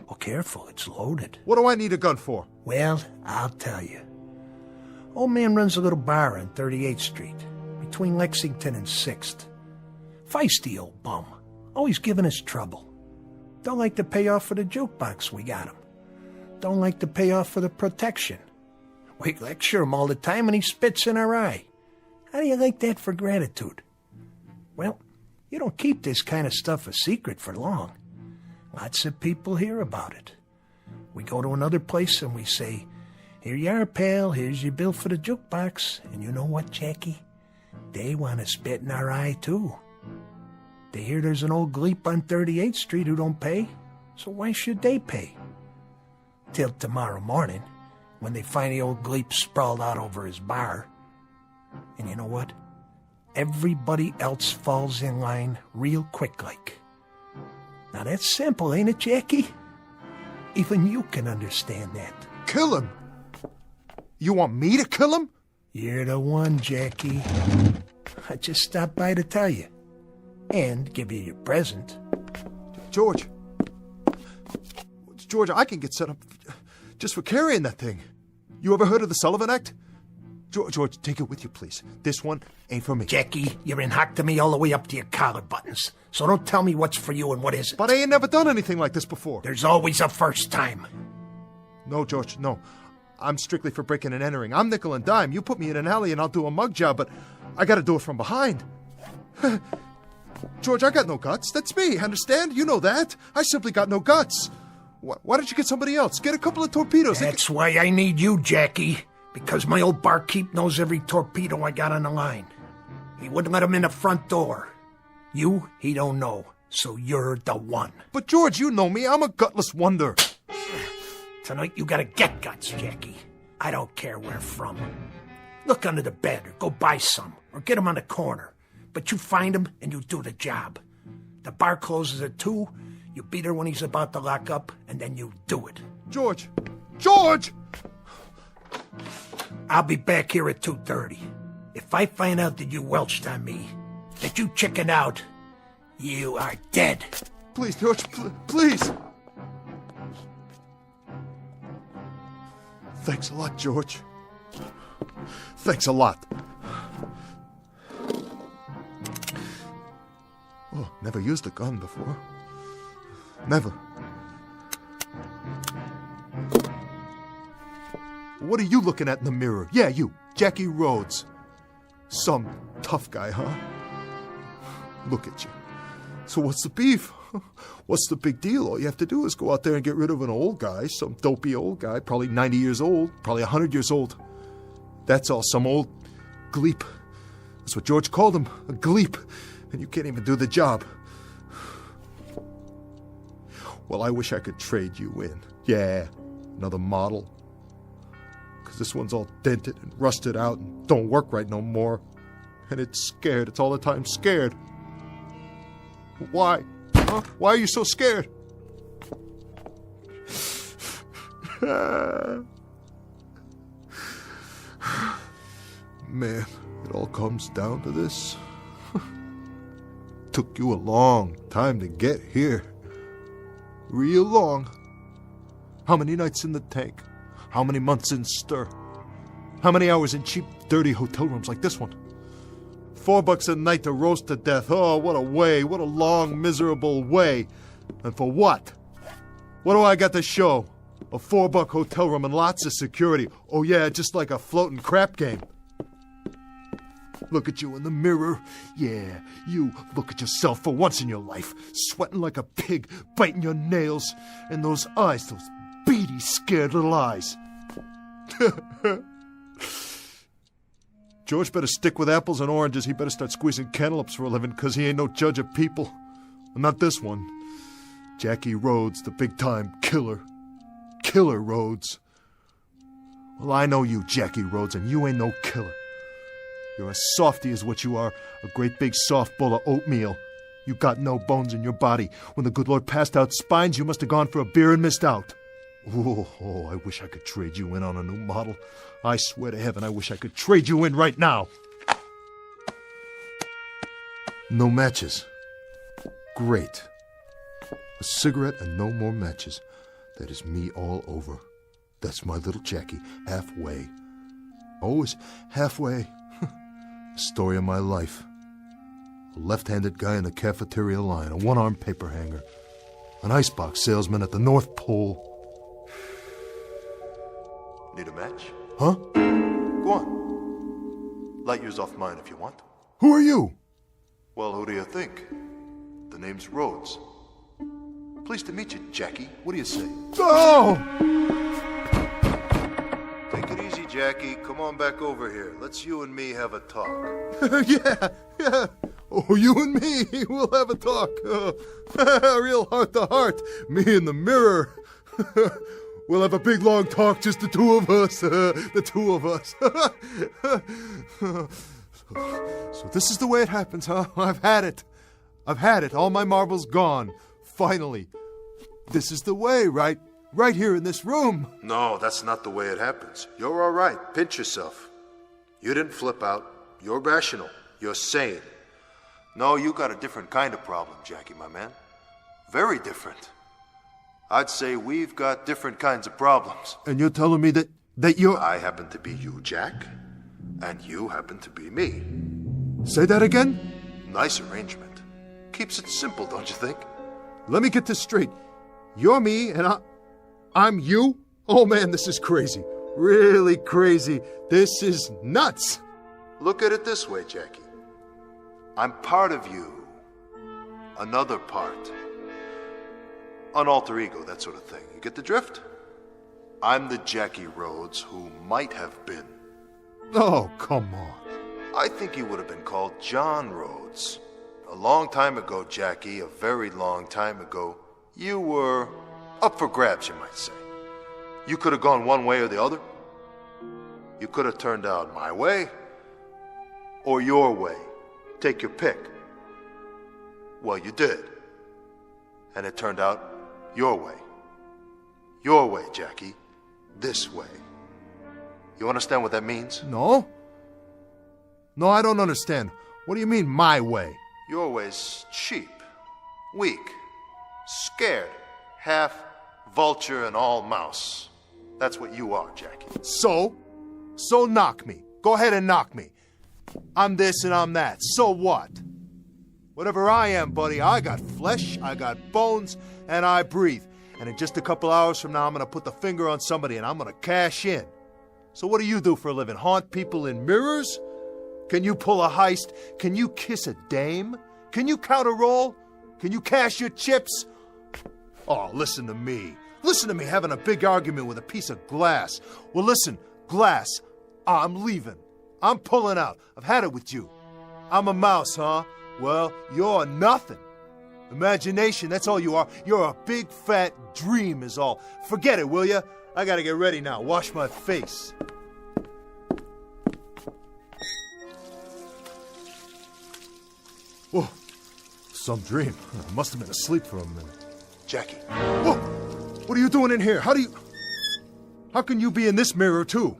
Oh, careful, it's loaded. What do I need a gun for? Well, I'll tell you. Old man runs a little bar on 38th Street, between Lexington and 6th. Feisty old bum, always giving us trouble. Don't like to pay off for the jukebox we got him. Don't like to pay off for the protection. We lecture him all the time and he spits in our eye. How do you like that for gratitude? Well, you don't keep this kind of stuff a secret for long. Lots of people hear about it. We go to another place and we say, "Here you are, pal, here's your bill for the jukebox." And you know what, Jackie? They want to spit in our eye, too. They hear there's an old gleep on 38th Street who don't pay, so why should they pay? Till tomorrow morning, when they find the old gleep sprawled out over his bar. And you know what? Everybody else falls in line real quick like. Now that's simple, ain't it, Jackie? Even you can understand that. Kill him? You want me to kill him? You're the one, Jackie. I just stopped by to tell you. And give you your present. George, I can get set up just for carrying that thing. You ever heard of the Sullivan Act? George, take it with you, please. This one ain't for me. Jackie, you're in hock to me all the way up to your collar buttons. So don't tell me what's for you and what isn't. But I ain't never done anything like this before. There's always a first time. No, George, no. I'm strictly for breaking and entering. I'm nickel and dime. You put me in an alley and I'll do a mug job, but I gotta do it from behind. George, I got no guts. That's me, understand? You know that. I simply got no guts. Why don't you get somebody else? Get a couple of torpedoes. That's why I need you, Jackie. Because my old barkeep knows every torpedo I got on the line. He wouldn't let him in the front door. You, he don't know. So you're the one. But George, you know me. I'm a gutless wonder. Tonight you gotta get guts, Jackie. I don't care where from. Look under the bed or go buy some. Or get them on the corner. But you find him and you do the job. The bar closes at 2. You beat her when he's about to lock up, and then you do it. George! I'll be back here at 2:30. If I find out that you welched on me, that you chickened out, you are dead. Please, George, please. Thanks a lot, George. Thanks a lot. Oh, never used a gun before. Never. What are you looking at in the mirror? Yeah, you, Jackie Rhodes. Some tough guy, huh? Look at you. So what's the beef? What's the big deal? All you have to do is go out there and get rid of an old guy, some dopey old guy, probably 90 years old, probably 100 years old. That's all, some old gleep. That's what George called him, a gleep. And you can't even do the job. Well, I wish I could trade you in. Yeah, another model. Because this one's all dented and rusted out and don't work right no more. And it's scared. It's all the time scared. Why? Huh? Why are you so scared? Man, it all comes down to this. Took you a long time to get here. Real long. How many nights in the tank? How many months in stir? How many hours in cheap, dirty hotel rooms like this one? $4 a night to roast to death. Oh, what a way. What a long, miserable way. And for what? What do I got to show? A $4 hotel room and lots of security. Oh yeah, just like a floating crap game. Look at you in the mirror. Yeah, you look at yourself for once in your life. Sweating like a pig, biting your nails. And those eyes, those beady, scared little eyes. George better stick with apples and oranges. He better start squeezing cantaloupes for a living, because he ain't no judge of people. Not this one. Jackie Rhodes, the big-time killer. Killer Rhodes. Well, I know you, Jackie Rhodes, and you ain't no killer. You're a softy is what you are, a great big soft bowl of oatmeal. You got no bones in your body. When the good Lord passed out spines, you must have gone for a beer and missed out. Oh, I wish I could trade you in on a new model. I swear to heaven, I wish I could trade you in right now. No matches. Great. A cigarette and no more matches. That is me all over. That's my little Jackie, halfway. Always halfway. Story of my life. A left-handed guy in the cafeteria line, a one-armed paper hanger, an icebox salesman at the North Pole. Need a match? Huh? Go on. Light yours off mine if you want. Who are you? Well, who do you think? The name's Rhodes. Pleased to meet you, Jackie. What do you say? Oh! Take it easy, Jackie. Come on back over here. Let's you and me have a talk. Yeah. Oh, you and me, we'll have a talk. Real heart to heart. Me in the mirror. We'll have a big long talk, just the two of us. The two of us. So this is the way it happens, huh? I've had it. All my marbles gone. Finally. This is the way, right? Right here in this room. No, that's not the way it happens. You're all right. Pinch yourself. You didn't flip out. You're rational. You're sane. No, you got a different kind of problem, Jackie, my man. Very different. I'd say we've got different kinds of problems. And you're telling me that you're... I happen to be you, Jack. And you happen to be me. Say that again? Nice arrangement. Keeps it simple, don't you think? Let me get this straight. You're me and I'm you? Oh man, this is crazy. Really crazy. This is nuts. Look at it this way, Jackie. I'm part of you. Another part. An alter ego, that sort of thing. You get the drift? I'm the Jackie Rhodes who might have been. Oh, come on. I think you would have been called John Rhodes. A long time ago, Jackie, a very long time ago, you were up for grabs, you might say. You could have gone one way or the other. You could have turned out my way or your way. Take your pick. Well, you did. And it turned out your way. Your way, Jackie. This way. You understand what that means? No. No, I don't understand. What do you mean, my way? Your way's cheap. Weak. Scared. Half vulture and all mouse. That's what you are, Jackie. So? So knock me. Go ahead and knock me. I'm this and I'm that. So what? Whatever I am, buddy, I got flesh, I got bones, and I breathe. And in just a couple hours from now, I'm gonna put the finger on somebody and I'm gonna cash in. So what do you do for a living? Haunt people in mirrors? Can you pull a heist? Can you kiss a dame? Can you count a roll? Can you cash your chips? Oh, listen to me. Listen to me having a big argument with a piece of glass. Well, listen, glass, I'm leaving. I'm pulling out. I've had it with you. I'm a mouse, huh? Well, you're nothing. Imagination, that's all you are. You're a big fat dream is all. Forget it, will ya? I gotta get ready now. Wash my face. Whoa, some dream. I must have been asleep for a minute. Jackie. Whoa, what are you doing in here? How can you be in this mirror too?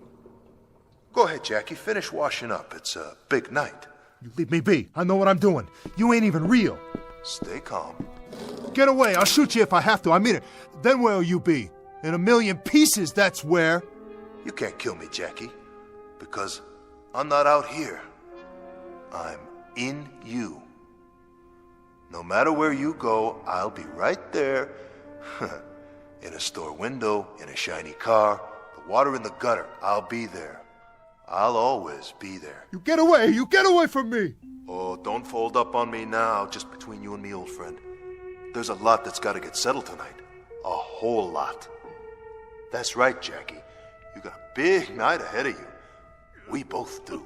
Go ahead, Jackie. Finish washing up. It's a big night. You leave me be. I know what I'm doing. You ain't even real. Stay calm. Get away. I'll shoot you if I have to. I mean it. Then where'll you be? In a million pieces, that's where. You can't kill me, Jackie. Because I'm not out here. I'm in you. No matter where you go, I'll be right there. In a store window, in a shiny car, the water in the gutter, I'll be there. I'll always be there. You get away! You get away from me! Oh, don't fold up on me now, just between you and me, old friend. There's a lot that's got to get settled tonight. A whole lot. That's right, Jackie. You got a big night ahead of you. We both do.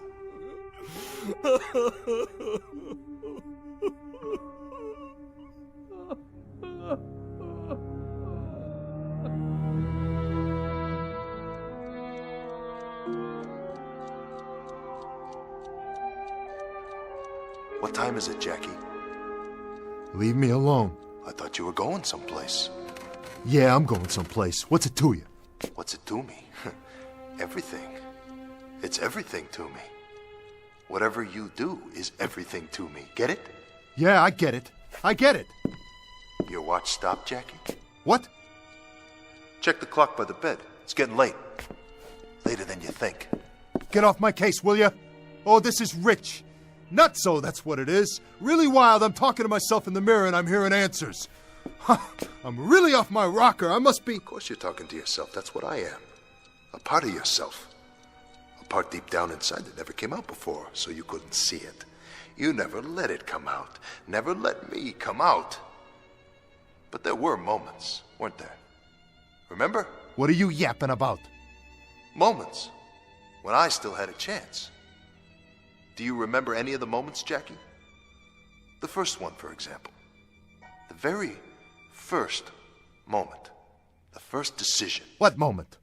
What time is it, Jackie? Leave me alone. I thought you were going someplace. Yeah, I'm going someplace. What's it to you? What's it to me? Everything. It's everything to me. Whatever you do is everything to me. Get it? Yeah, I get it. I get it. Your watch stopped, Jackie? What? Check the clock by the bed. It's getting late. Later than you think. Get off my case, will you? Oh, this is rich. Nutso, that's what it is. Really wild. I'm talking to myself in the mirror and I'm hearing answers. I'm really off my rocker. I must be... Of course you're talking to yourself. That's what I am. A part of yourself. A part deep down inside that never came out before, so you couldn't see it. You never let it come out. Never let me come out. But there were moments, weren't there? Remember? What are you yapping about? Moments. When I still had a chance. Do you remember any of the moments, Jackie? The first one, for example. The very first moment. The first decision. What moment?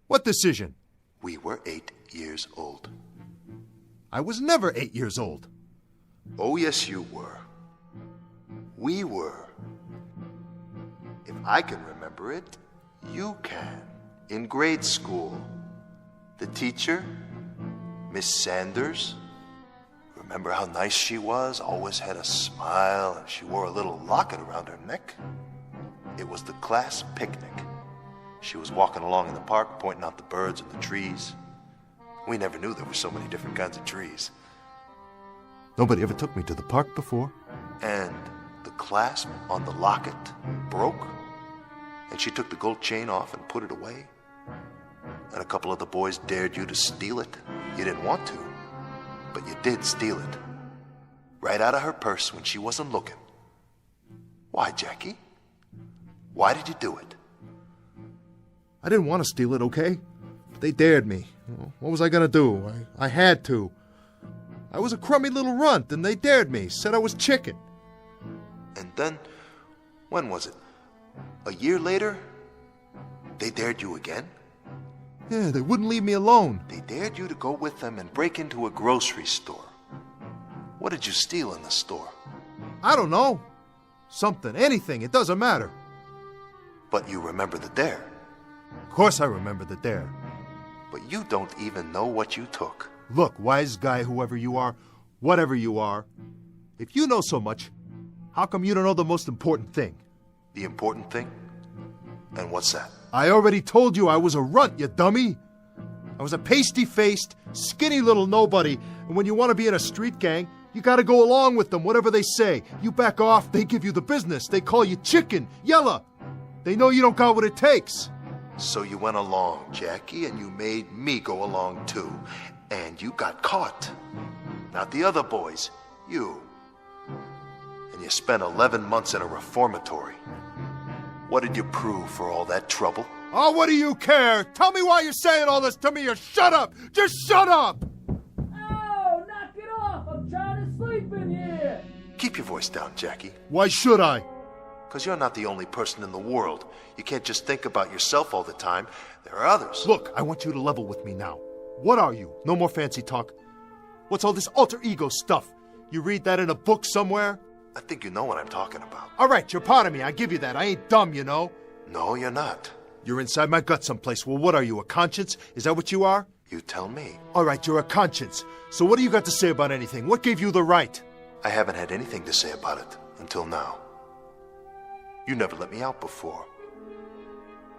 What decision? We were 8 years old. I was never 8 years old. Oh, yes, you were. We were. If I can remember it, you can. In grade school. The teacher, Miss Sanders. Remember how nice she was? Always had a smile, and she wore a little locket around her neck. It was the class picnic. She was walking along in the park, pointing out the birds and the trees. We never knew there were so many different kinds of trees. Nobody ever took me to the park before. And the clasp on the locket broke, and she took the gold chain off and put it away. And a couple of the boys dared you to steal it. You didn't want to. But you did steal it. Right out of her purse when she wasn't looking. Why, Jackie? Why did you do it? I didn't want to steal it, okay? But they dared me. What was I going to do? I had to. I was a crummy little runt, and they dared me. Said I was chicken. And then, when was it? A year later? They dared you again? Yeah, they wouldn't leave me alone. They dared you to go with them and break into a grocery store. What did you steal in the store? I don't know. Something, anything, it doesn't matter. But you remember the dare. Of course I remember the dare. But you don't even know what you took. Look, wise guy, whoever you are, whatever you are, if you know so much, how come you don't know the most important thing? The important thing? And what's that? I already told you I was a runt, you dummy. I was a pasty-faced, skinny little nobody, and when you want to be in a street gang, you gotta go along with them, whatever they say. You back off, they give you the business. They call you chicken, yella. They know you don't got what it takes. So you went along, Jackie, and you made me go along too. And you got caught. Not the other boys, you. And you spent 11 months in a reformatory. What did you prove for all that trouble? Oh, what do you care? Tell me why you're saying all this to me, or shut up! Just shut up! Oh, knock it off! I'm trying to sleep in here! Keep your voice down, Jackie. Why should I? Because you're not the only person in the world. You can't just think about yourself all the time. There are others. Look, I want you to level with me now. What are you? No more fancy talk. What's all this alter ego stuff? You read that in a book somewhere? I think you know what I'm talking about. All right, you're part of me. I give you that. I ain't dumb, you know. No, you're not. You're inside my gut someplace. Well, what are you, a conscience? Is that what you are? You tell me. All right, you're a conscience. So what do you got to say about anything? What gave you the right? I haven't had anything to say about it until now. You never let me out before.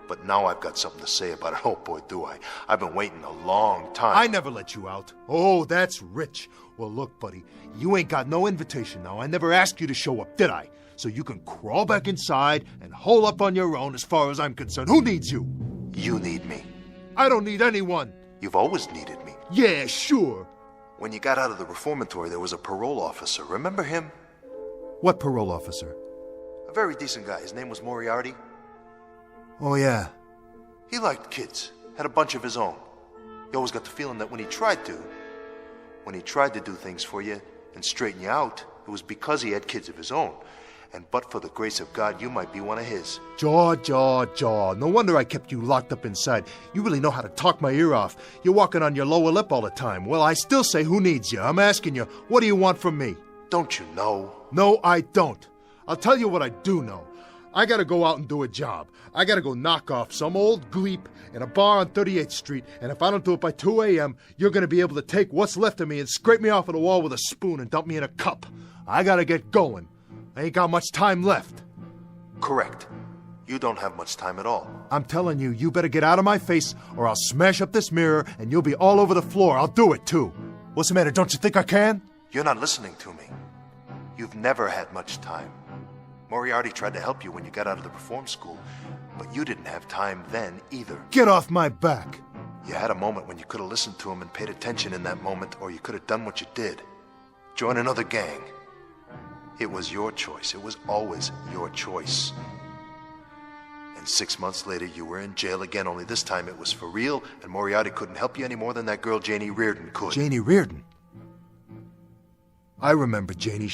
But now I've got something to say about it. Oh, boy, do I. I've been waiting a long time. I never let you out. Oh, that's rich. Well, look, buddy, you ain't got no invitation now. I never asked you to show up, did I? So you can crawl back inside and hole up on your own as far as I'm concerned. Who needs you? You need me. I don't need anyone. You've always needed me. Yeah, sure. When you got out of the reformatory, there was a parole officer. Remember him? What parole officer? A very decent guy. His name was Moriarty. Oh, yeah. He liked kids. Had a bunch of his own. You always got the feeling that when he tried to do things for you and straighten you out, it was because he had kids of his own. And but for the grace of God, you might be one of his. Jaw. No wonder I kept you locked up inside. You really know how to talk my ear off. You're walking on your lower lip all the time. Well, I still say, who needs you? I'm asking you, what do you want from me? Don't you know? No, I don't. I'll tell you what I do know. I gotta go out and do a job. I gotta go knock off some old gleep in a bar on 38th Street, and if I don't do it by 2 a.m., you're gonna be able to take what's left of me and scrape me off of the wall with a spoon and dump me in a cup. I gotta get going. I ain't got much time left. Correct. You don't have much time at all. I'm telling you, you better get out of my face, or I'll smash up this mirror and you'll be all over the floor. I'll do it, too. What's the matter? Don't you think I can? You're not listening to me. You've never had much time. Moriarty tried to help you when you got out of the reform school, but you didn't have time then either. Get off my back! You had a moment when you could have listened to him and paid attention in that moment, or you could have done what you did. Join another gang. It was your choice. It was always your choice. And 6 months later, you were in jail again, only this time it was for real, and Moriarty couldn't help you any more than that girl Janie Reardon could. Janie Reardon? I remember Janie.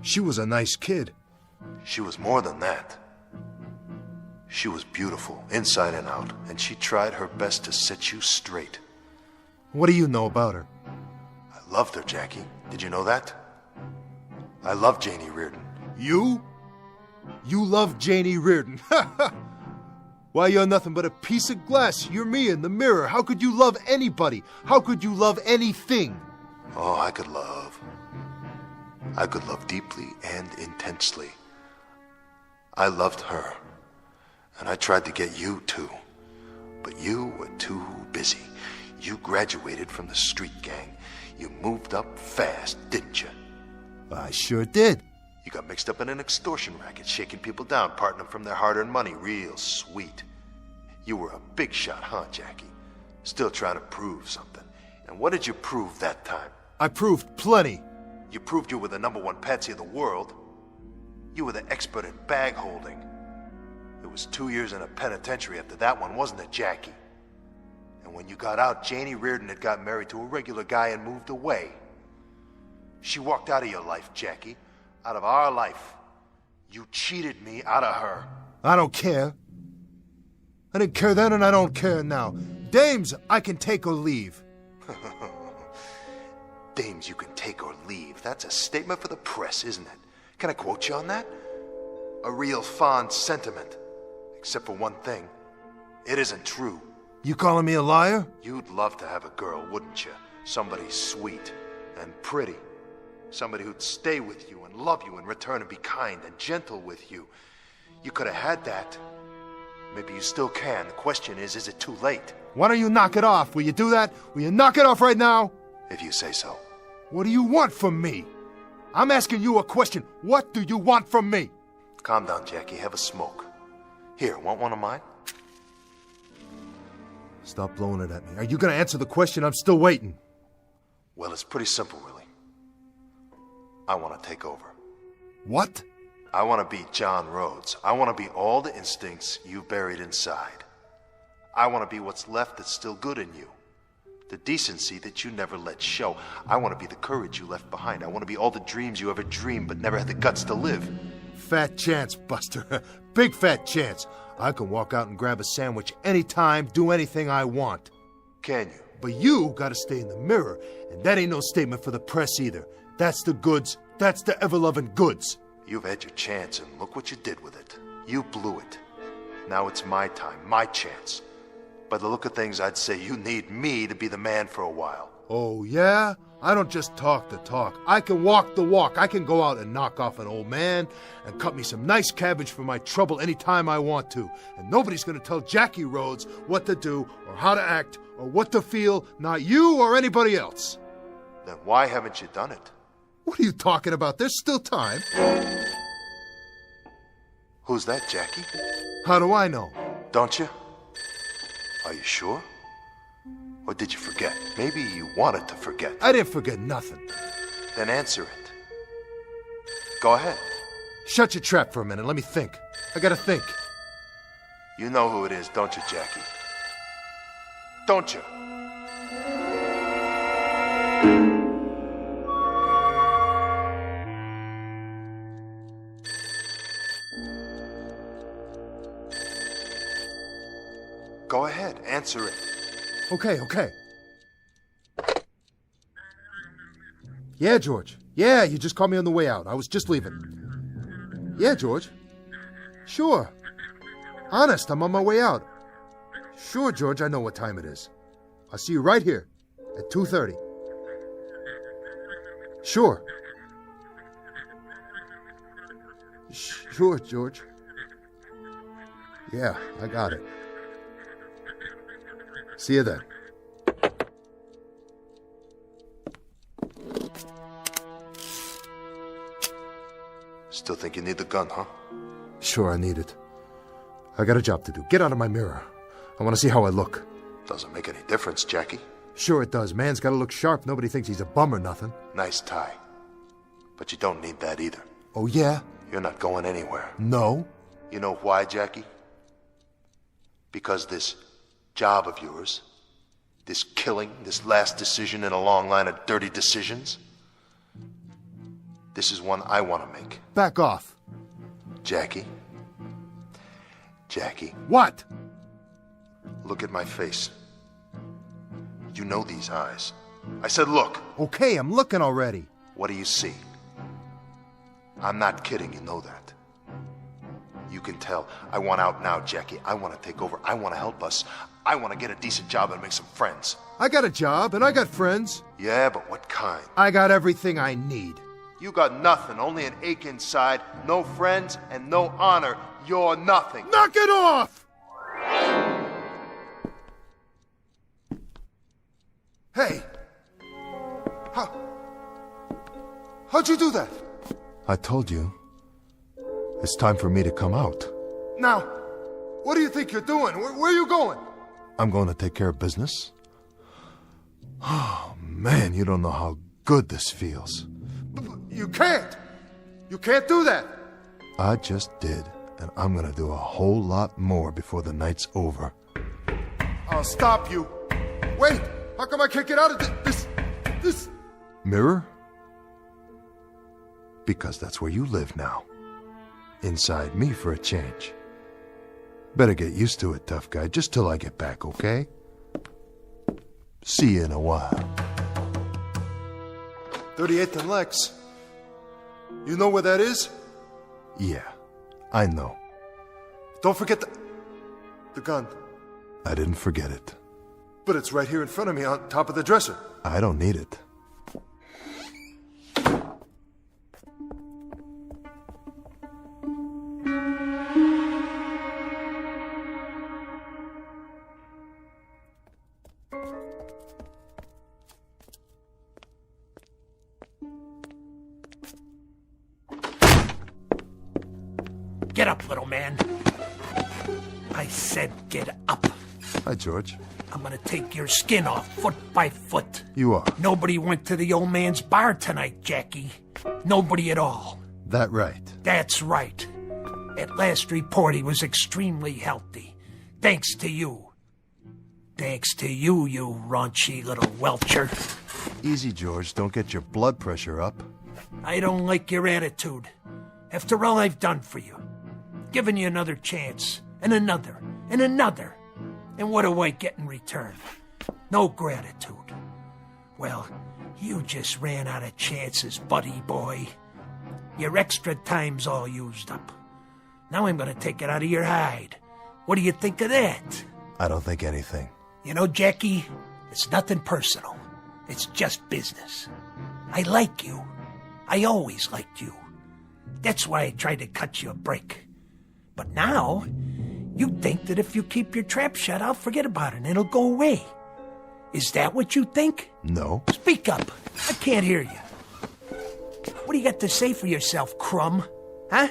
She was a nice kid. She was more than that. She was beautiful, inside and out, and she tried her best to set you straight. What do you know about her? I loved her, Jackie. Did you know that? I love Janie Reardon. You? You love Janie Reardon? Why, you're nothing but a piece of glass. You're me in the mirror. How could you love anybody? How could you love anything? Oh, I could love. I could love deeply and intensely. I loved her, and I tried to get you too, but you were too busy. You graduated from the street gang. You moved up fast, didn't you? I sure did. You got mixed up in an extortion racket, shaking people down, parting them from their hard-earned money. Real sweet. You were a big shot, huh, Jackie? Still trying to prove something. And what did you prove that time? I proved plenty. You proved you were the #1 patsy of the world. You were the expert in bag holding. It was 2 years in a penitentiary after that one, wasn't it, Jackie? And when you got out, Janie Reardon had got married to a regular guy and moved away. She walked out of your life, Jackie. Out of our life. You cheated me out of her. I don't care. I didn't care then and I don't care now. Dames, I can take or leave. Dames you can take or leave. That's a statement for the press, isn't it? Can I quote you on that? A real fond sentiment. Except for one thing. It isn't true. You calling me a liar? You'd love to have a girl, wouldn't you? Somebody sweet and pretty. Somebody who'd stay with you and love you in return and be kind and gentle with you. You could have had that. Maybe you still can. The question is it too late? Why don't you knock it off? Will you do that? Will you knock it off right now? If you say so. What do you want from me? I'm asking you a question. What do you want from me? Calm down, Jackie. Have a smoke. Here, want one of mine? Stop blowing it at me. Are you going to answer the question? I'm still waiting. Well, it's pretty simple, really. I want to take over. What? I want to be John Rhodes. I want to be all the instincts you've buried inside. I want to be what's left that's still good in you. The decency that you never let show. I want to be the courage you left behind. I want to be all the dreams you ever dreamed but never had the guts to live. Fat chance, Buster. Big fat chance. I can walk out and grab a sandwich anytime, do anything I want. Can you? But you gotta stay in the mirror, and that ain't no statement for the press either. That's the goods. That's the ever-loving goods. You've had your chance, and look what you did with it. You blew it. Now it's my time, my chance. By the look of things, I'd say you need me to be the man for a while. Oh, yeah? I don't just talk the talk. I can walk the walk. I can go out and knock off an old man and cut me some nice cabbage for my trouble anytime I want to. And nobody's going to tell Jackie Rhodes what to do or how to act or what to feel, not you or anybody else. Then why haven't you done it? What are you talking about? There's still time. Who's that, Jackie? How do I know? Don't you? Are you sure? Or did you forget? Maybe you wanted to forget. I didn't forget nothing. Then answer it. Go ahead. Shut your trap for a minute. Let me think. I gotta think. You know who it is, don't you, Jackie? Don't you? Go ahead, answer it. Okay. Yeah, George. Yeah, you just called me on the way out. I was just leaving. Yeah, George. Sure. Honest, I'm on my way out. Sure, George, I know what time it is. I'll see you right here at 2:30. Sure. Sure, George. Yeah, I got it. See you then. Still think you need the gun, huh? Sure, I need it. I got a job to do. Get out of my mirror. I want to see how I look. Doesn't make any difference, Jackie. Sure it does. Man's got to look sharp. Nobody thinks he's a bum or nothing. Nice tie. But you don't need that either. Oh, yeah? You're not going anywhere. No. You know why, Jackie? Because this job of yours, this killing, this last decision in a long line of dirty decisions, this is one I want to make. Back off. Jackie. What? Look at my face. You know these eyes. I said look. Okay, I'm looking already. What do you see? I'm not kidding, you know that. You can tell. I want out now, Jackie. I want to take over. I want to help us. I want to get a decent job and make some friends. I got a job and I got friends. Yeah, but what kind? I got everything I need. You got nothing, only an ache inside, no friends, and no honor. You're nothing. Knock it off! Hey! How'd you do that? I told you. It's time for me to come out. Now, what do you think you're doing? Where are you going? I'm going to take care of business. Oh, man, you don't know how good this feels. You can't! You can't do that! I just did, and I'm gonna do a whole lot more before the night's over. I'll stop you. Wait! How come I can't get out of this? Mirror? Because that's where you live now. Inside me for a change. Better get used to it, tough guy, just till I get back, okay? See you in a while. 38th and Lex. You know where that is? Yeah, I know. Don't forget the gun. I didn't forget it. But it's right here in front of me on top of the dresser. I don't need it. Get up, little man. I said get up. Hi, George. I'm gonna take your skin off foot by foot. You are. Nobody went to the old man's bar tonight, Jackie. Nobody at all. That right. That's right. At last report, he was extremely healthy. Thanks to you. Thanks to you, you raunchy little welcher. Easy, George. Don't get your blood pressure up. I don't like your attitude. After all I've done for you. Giving you another chance. And another. And another. And what do I get in return? No gratitude. Well, you just ran out of chances, buddy boy. Your extra time's all used up. Now I'm gonna take it out of your hide. What do you think of that? I don't think anything. You know, Jackie, it's nothing personal. It's just business. I like you. I always liked you. That's why I tried to cut you a break. But now, you think that if you keep your trap shut, I'll forget about it and it'll go away. Is that what you think? No. Speak up. I can't hear you. What do you got to say for yourself, Crumb? Huh?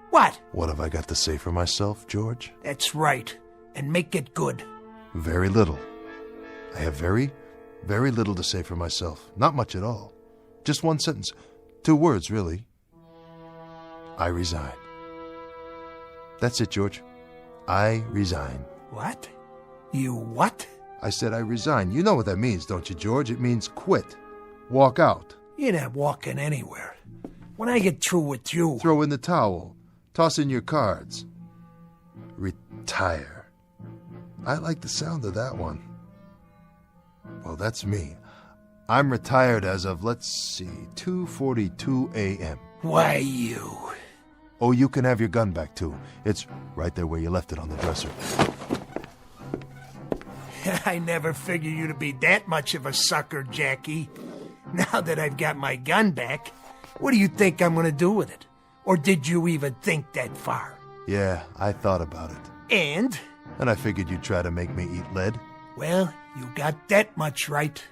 What? What have I got to say for myself, George? That's right. And make it good. Very little. I have very, very little to say for myself. Not much at all. Just one sentence. 2 words, really. I resign. That's it, George. I resign. What? You what? I said I resign. You know what that means, don't you, George? It means quit. Walk out. You're not walking anywhere. When I get through with you... Throw in the towel. Toss in your cards. Retire. I like the sound of that one. Well, that's me. I'm retired as of, let's see, 2:42 a.m. Why, you... Oh, you can have your gun back, too. It's right there where you left it on the dresser. I never figured you to be that much of a sucker, Jackie. Now that I've got my gun back, what do you think I'm going to do with it? Or did you even think that far? Yeah, I thought about it. And? And I figured you'd try to make me eat lead. Well, you got that much right.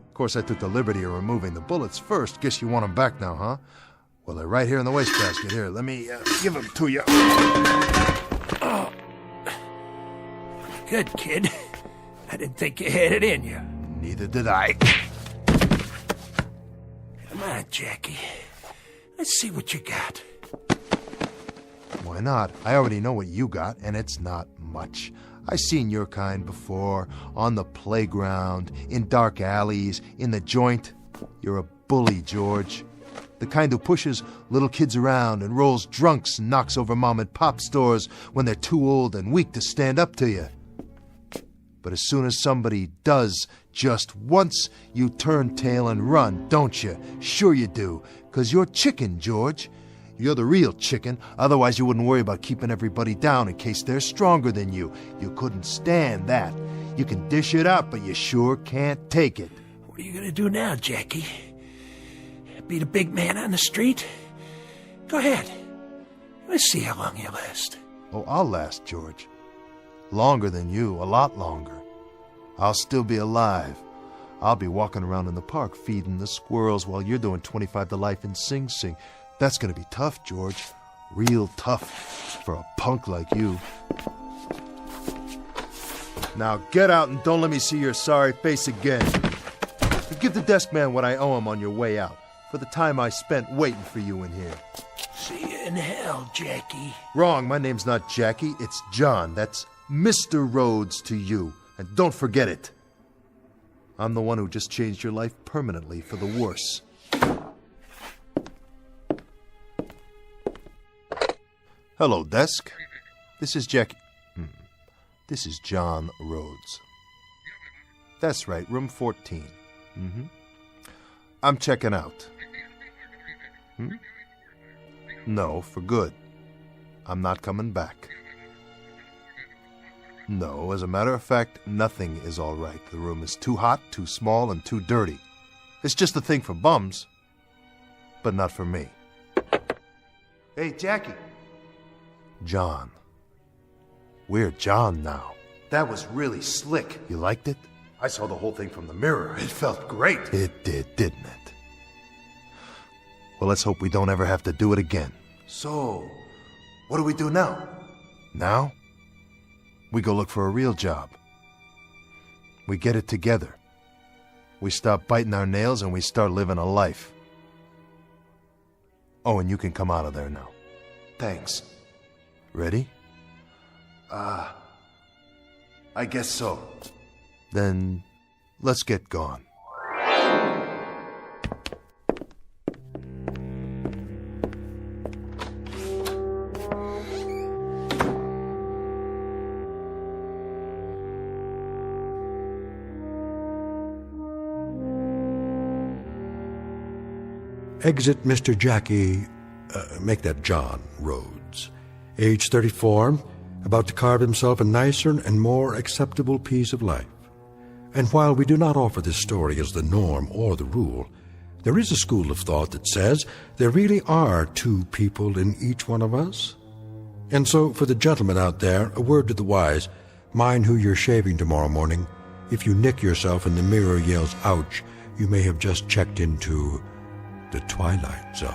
Of course, I took the liberty of removing the bullets first. Guess you want them back now, huh? Well, they're right here in the wastebasket. Here, let me give them to you. Oh. Good, kid. I didn't think you had it in you. Neither did I. Come on, Jackie. Let's see what you got. Why not? I already know what you got, and it's not much. I've seen your kind before, on the playground, in dark alleys, in the joint. You're a bully, George. The kind who pushes little kids around and rolls drunks and knocks over mom-and-pop stores when they're too old and weak to stand up to you. But as soon as somebody does, just once, you turn tail and run, don't you? Sure you do, 'cause you're chicken, George. You're the real chicken, otherwise you wouldn't worry about keeping everybody down in case they're stronger than you. You couldn't stand that. You can dish it up, but you sure can't take it. What are you gonna do now, Jackie? Beat a big man on the street? Go ahead. Let's see how long you last. Oh, I'll last, George. Longer than you, a lot longer. I'll still be alive. I'll be walking around in the park feeding the squirrels while you're doing 25 to life in Sing Sing. That's gonna be tough, George. Real tough for a punk like you. Now get out and don't let me see your sorry face again. Give the desk man what I owe him on your way out, for the time I spent waiting for you in here. See you in hell, Jackie. Wrong, my name's not Jackie, it's John. That's Mr. Rhodes to you, and don't forget it. I'm the one who just changed your life permanently for the worse. Hello, desk. This is Jackie. This is John Rhodes. That's right, room 14. I'm checking out. No, for good. I'm not coming back. No, as a matter of fact, nothing is all right. The room is too hot, too small, and too dirty. It's just a thing for bums, but not for me. Hey, Jackie. John. We're John now. That was really slick. You liked it? I saw the whole thing from the mirror. It felt great. It did, didn't it? Well, let's hope we don't ever have to do it again. So, what do we do now? Now? We go look for a real job. We get it together. We stop biting our nails and we start living a life. Oh, and you can come out of there now. Thanks. Ready? I guess so. Then, let's get gone. Exit Mr. Jackie, make that John Rhodes, age 34, about to carve himself a nicer and more acceptable piece of life. And while we do not offer this story as the norm or the rule, there is a school of thought that says there really are two people in each one of us. And so, for the gentlemen out there, a word to the wise, mind who you're shaving tomorrow morning. If you nick yourself and the mirror yells, ouch, you may have just checked into the Twilight Zone.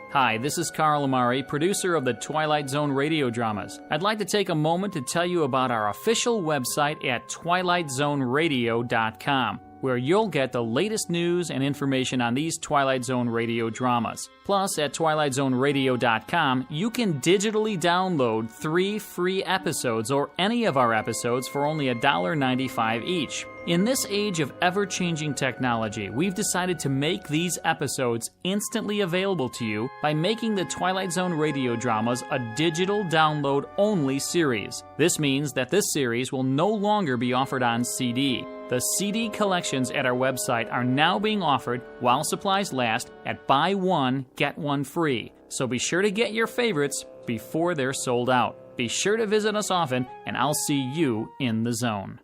Hi, this is Carl Amari, producer of the Twilight Zone radio dramas. I'd like to take a moment to tell you about our official website at twilightzoneradio.com, where you'll get the latest news and information on these Twilight Zone radio dramas. Plus, at twilightzoneradio.com, you can digitally download 3 free episodes or any of our episodes for only $1.95 each. In this age of ever-changing technology, we've decided to make these episodes instantly available to you by making the Twilight Zone radio dramas a digital download-only series. This means that this series will no longer be offered on CD. The CD collections at our website are now being offered while supplies last at buy one, get one free. So be sure to get your favorites before they're sold out. Be sure to visit us often, and I'll see you in the zone.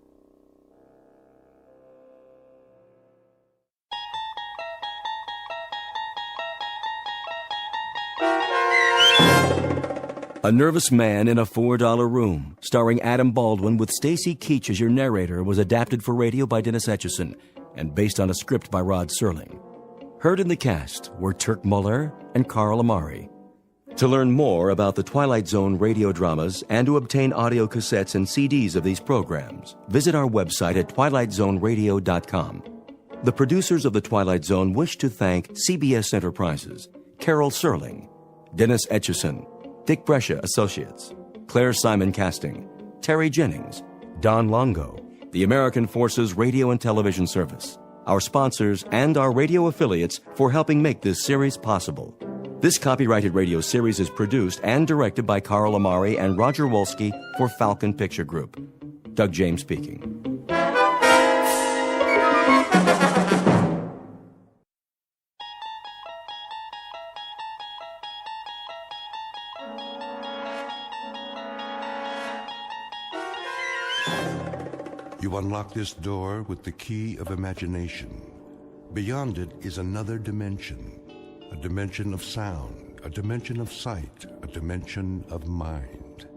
A Nervous Man in a $4 Room, starring Adam Baldwin with Stacy Keach as your narrator, was adapted for radio by Dennis Etchison and based on a script by Rod Serling. Heard in the cast were Turk Muller and Carl Amari. To learn more about the Twilight Zone radio dramas and to obtain audio cassettes and CDs of these programs, visit our website at twilightzoneradio.com. The producers of The Twilight Zone wish to thank CBS Enterprises, Carol Serling, Dennis Etchison, Dick Brescia Associates, Claire Simon Casting, Terry Jennings, Don Longo, the American Forces Radio and Television Service, our sponsors, and our radio affiliates for helping make this series possible. This copyrighted radio series is produced and directed by Carl Amari and Roger Wolski for Falcon Picture Group. Doug James speaking. You unlock this door with the key of imagination. Beyond it is another dimension, a dimension of sound, a dimension of sight, a dimension of mind.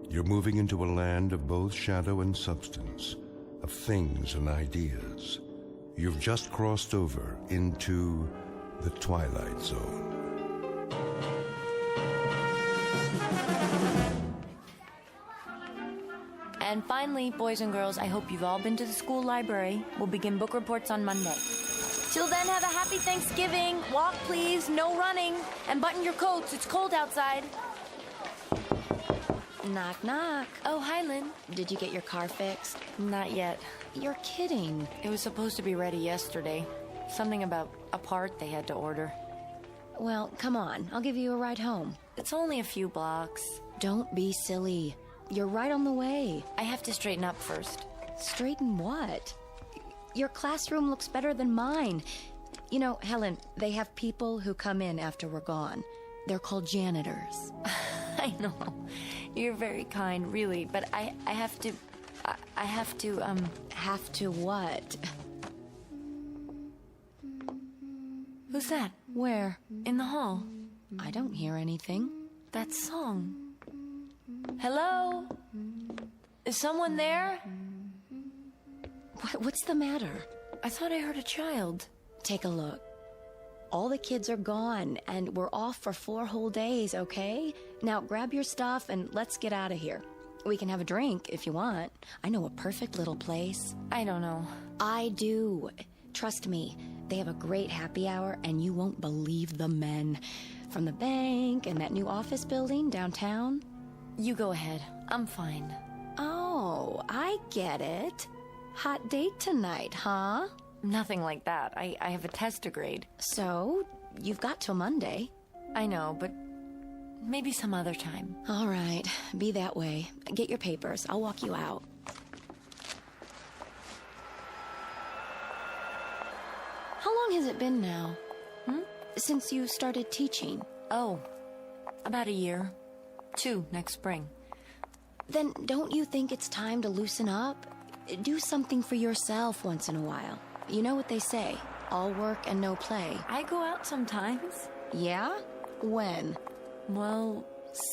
You're moving into a land of both shadow and substance, of things and ideas. You've just crossed over into the Twilight Zone. And finally, boys and girls, I hope you've all been to the school library. We'll begin book reports on Monday. Till then, have a happy Thanksgiving. Walk, please. No running. And button your coats. It's cold outside. Knock, knock. Oh, hi, Lynn. Did you get your car fixed? Not yet. You're kidding. It was supposed to be ready yesterday. Something about a part they had to order. Well, come on. I'll give you a ride home. It's only a few blocks. Don't be silly. You're right on the way. I have to straighten up first. Straighten what? Your classroom looks better than mine. You know, Helen, they have people who come in after we're gone. They're called janitors. I know. You're very kind, really, but I have to... Have to what? Who's that? Where? In the hall. I don't hear anything. That song. Hello? Is someone there? What's the matter? I thought I heard a child. Take a look. All the kids are gone, and we're off for 4 whole days, okay? Now grab your stuff and let's get out of here. We can have a drink if you want. I know a perfect little place. I don't know. I do. Trust me, they have a great happy hour, and you won't believe the men. From the bank and that new office building downtown. You go ahead. I'm fine. Oh, I get it. Hot date tonight, huh? Nothing like that. I have a test to grade. So, you've got till Monday. I know, but maybe some other time. All right, be that way. Get your papers. I'll walk you out. How long has it been now? Since you started teaching? Oh, about a year. 2 next spring. Then don't you think it's time to loosen up? Do something for yourself once in a while. You know what they say, all work and no play. I go out sometimes. Yeah? When? Well,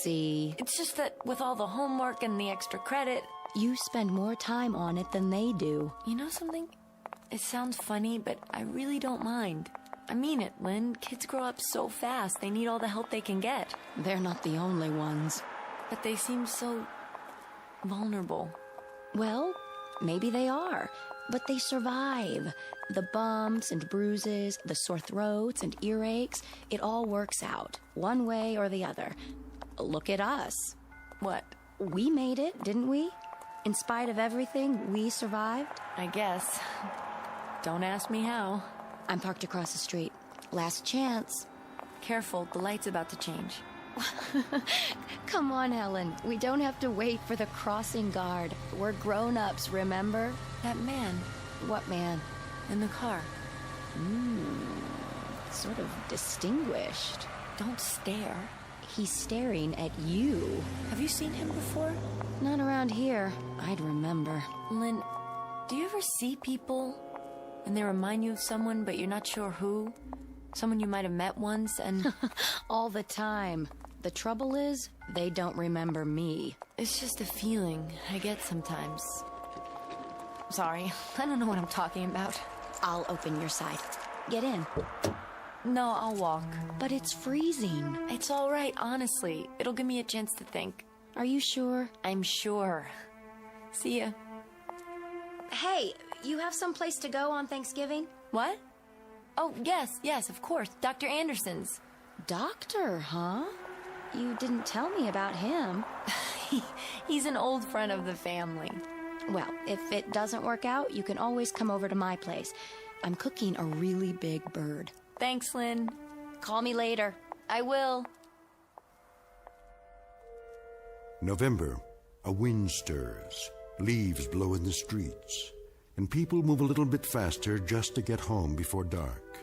see. It's just that with all the homework and the extra credit, you spend more time on it than they do. You know something? It sounds funny, but I really don't mind. I mean it, Lynn. Kids grow up so fast, they need all the help they can get. They're not the only ones. But they seem so vulnerable. Well, maybe they are, but they survive. The bumps and bruises, the sore throats and earaches, it all works out, one way or the other. Look at us. What? We made it, didn't we? In spite of everything, we survived? I guess. Don't ask me how. I'm parked across the street. Last chance. Careful, the light's about to change. Come on, Helen. We don't have to wait for the crossing guard. We're grown-ups, remember? That man. What man? In the car. Sort of distinguished. Don't stare. He's staring at you. Have you seen him before? Not around here. I'd remember. Lynn, do you ever see people and they remind you of someone, but you're not sure who? Someone you might have met once and... All the time. The trouble is, they don't remember me. It's just a feeling I get sometimes. Sorry, I don't know what I'm talking about. I'll open your side. Get in. No, I'll walk. But it's freezing. It's all right, honestly. It'll give me a chance to think. Are you sure? I'm sure. See ya. Hey, you have some place to go on Thanksgiving? What? Oh, yes, of course. Dr. Anderson's. Doctor, huh? You didn't tell me about him. He's an old friend of the family. Well, if it doesn't work out, you can always come over to my place. I'm cooking a really big bird. Thanks, Lynn. Call me later. I will. November, a wind stirs, leaves blow in the streets, and people move a little bit faster just to get home before dark.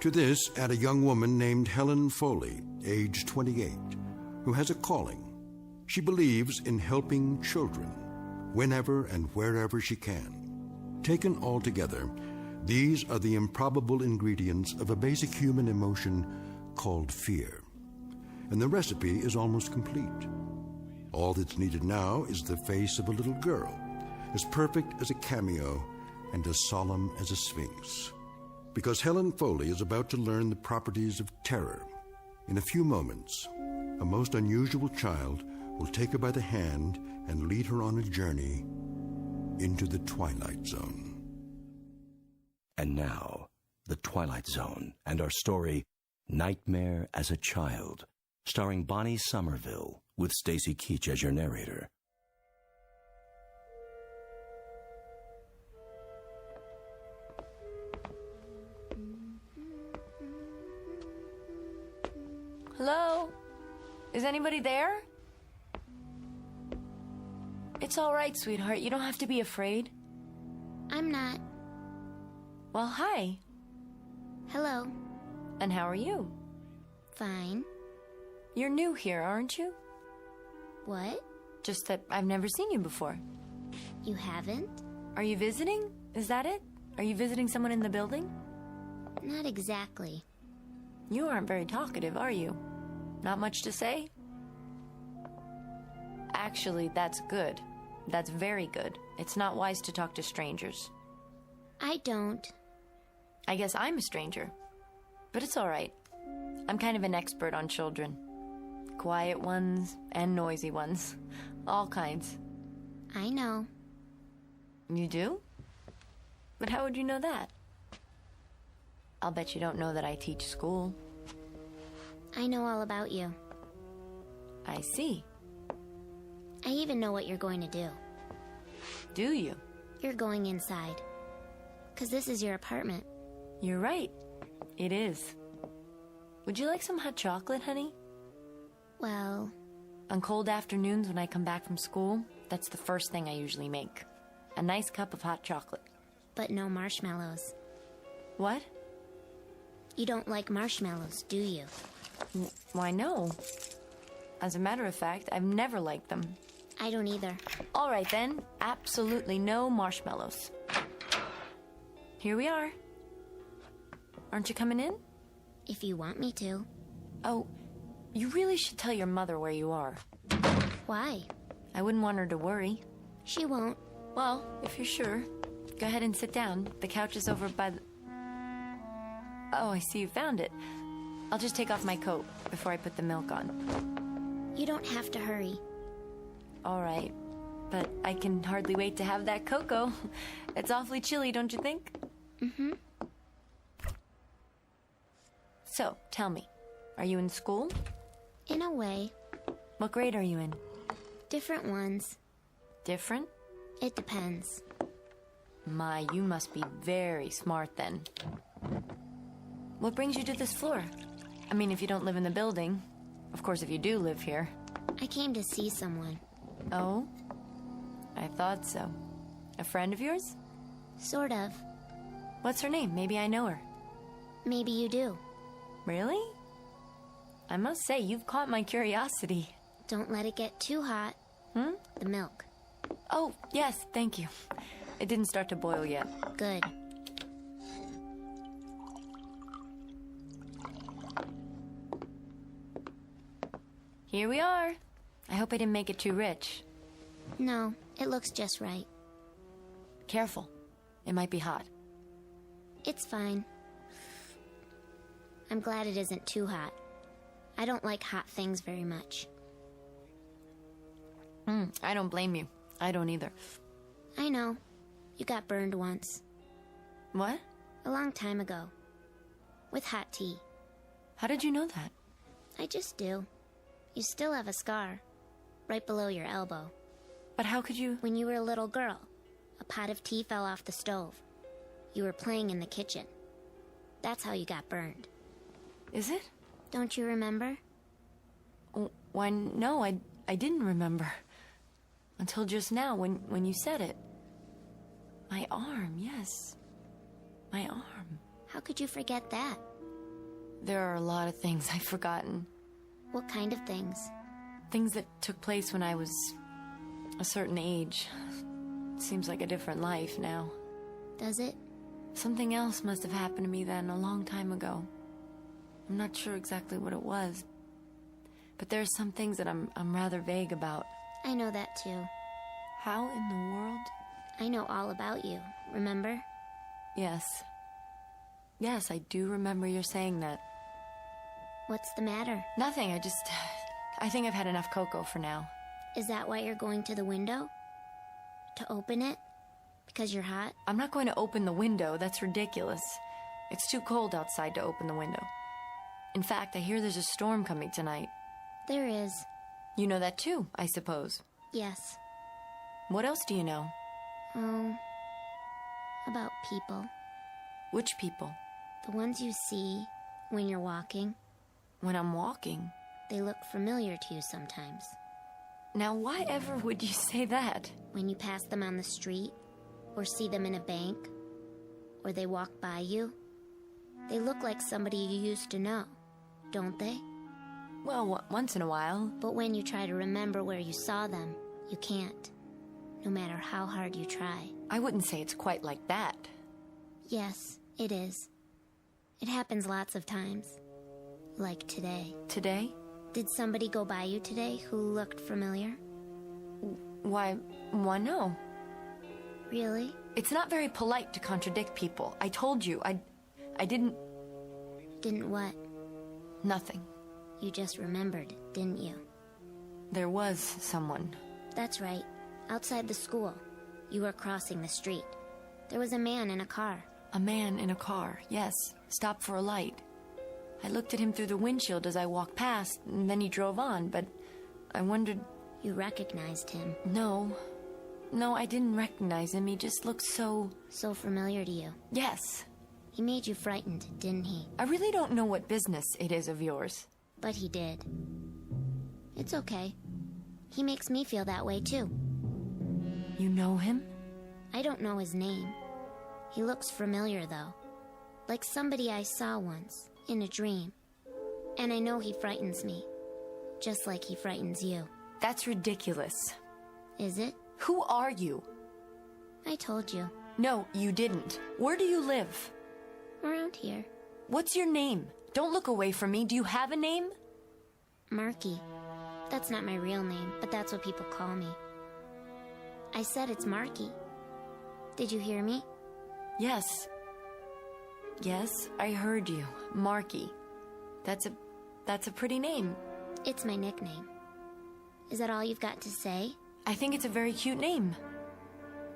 To this, add a young woman named Helen Foley, age 28, who has a calling. She believes in helping children, whenever and wherever she can. Taken all together, these are the improbable ingredients of a basic human emotion called fear. And the recipe is almost complete. All that's needed now is the face of a little girl, as perfect as a cameo and as solemn as a sphinx. Because Helen Foley is about to learn the properties of terror. In a few moments, a most unusual child will take her by the hand and lead her on a journey into the Twilight Zone. And now, the Twilight Zone and our story, Nightmare as a Child, starring Bonnie Somerville, with Stacy Keach as your narrator. Hello? Is anybody there? It's all right, sweetheart. You don't have to be afraid. I'm not. Well, hi. Hello. And how are you? Fine. You're new here, aren't you? What? Just that I've never seen you before. You haven't? Are you visiting? Is that it? Are you visiting someone in the building? Not exactly. You aren't very talkative, are you? Not much to say? Actually, that's good. That's very good. It's not wise to talk to strangers. I don't. I guess I'm a stranger. But it's all right. I'm kind of an expert on children. Quiet ones and noisy ones. All kinds. I know. You do? But how would you know that? I'll bet you don't know that I teach school. I know all about you. I see. I even know what you're going to do. Do you? You're going inside. 'Cause this is your apartment. You're right. It is. Would you like some hot chocolate, honey? Well... On cold afternoons when I come back from school, that's the first thing I usually make. A nice cup of hot chocolate. But no marshmallows. What? You don't like marshmallows, do you? Why, no. As a matter of fact, I've never liked them. I don't either. All right, then. Absolutely no marshmallows. Here we are. Aren't you coming in? If you want me to. Oh, you really should tell your mother where you are. Why? I wouldn't want her to worry. She won't. Well, if you're sure, go ahead and sit down. The couch is over by the... Oh, I see you found it. I'll just take off my coat before I put the milk on. You don't have to hurry. All right. But I can hardly wait to have that cocoa. It's awfully chilly, don't you think? Mm-hmm. So, tell me, are you in school? In a way. What grade are you in? Different ones. Different? It depends. My, you must be very smart then. What brings you to this floor? I mean, if you don't live in the building. Of course, if you do live here. I came to see someone. Oh? I thought so. A friend of yours? Sort of. What's her name? Maybe I know her. Maybe you do. Really? I must say, you've caught my curiosity. Don't let it get too hot. Hmm? The milk. Oh, yes, thank you. It didn't start to boil yet. Good. Here we are. I hope I didn't make it too rich. No, it looks just right. Careful. It might be hot. It's fine. I'm glad it isn't too hot. I don't like hot things very much. I don't blame you. I don't either. I know. You got burned once. What? A long time ago. With hot tea. How did you know that? I just do. You still have a scar. Right below your elbow. But how could you... When you were a little girl, a pot of tea fell off the stove. You were playing in the kitchen. That's how you got burned. Is it? Don't you remember? Why, no, I didn't remember. Until just now, when you said it. My arm, yes. My arm. How could you forget that? There are a lot of things I've forgotten. What kind of things? Things that took place when I was a certain age. Seems like a different life now. Does it? Something else must have happened to me then, a long time ago. I'm not sure exactly what it was. But there are some things that I'm rather vague about. I know that too. How in the world? I know all about you, remember? Yes. Yes, I do remember your saying that. What's the matter? Nothing, I think I've had enough cocoa for now. Is that why you're going to the window? To open it? Because you're hot? I'm not going to open the window, that's ridiculous. It's too cold outside to open the window. In fact, I hear there's a storm coming tonight. There is. You know that too, I suppose. Yes. What else do you know? About people. Which people? The ones you see when you're walking. When I'm walking? They look familiar to you sometimes. Now, why ever would you say that? When you pass them on the street, or see them in a bank, or they walk by you, they look like somebody you used to know, don't they? Well, once in a while. But when you try to remember where you saw them, you can't. No matter how hard you try. I wouldn't say it's quite like that. Yes, it is. It happens lots of times. Like today. Today? Did somebody go by you today who looked familiar? Why no. Really? It's not very polite to contradict people. I told you, I didn't... Didn't what? Nothing. You just remembered, didn't you? There was someone. That's right. Outside the school. You were crossing the street. There was a man in a car. A man in a car, yes. Stopped for a light. I looked at him through the windshield as I walked past, and then he drove on, but I wondered... You recognized him? No. No, I didn't recognize him. He just looked so... So familiar to you? Yes. He made you frightened, didn't he? I really don't know what business it is of yours. But he did. It's okay. He makes me feel that way, too. You know him? I don't know his name. He looks familiar, though. Like somebody I saw once, in a dream. And I know he frightens me. Just like he frightens you. That's ridiculous. Is it? Who are you? I told you. No, you didn't. Where do you live? Around here. What's your name? Don't look away from me. Do you have a name? Marky. That's not my real name, but that's what people call me. I said it's Marky. Did you hear me? Yes. Yes, I heard you. Marky. That's a pretty name. It's my nickname. Is that all you've got to say? I think it's a very cute name.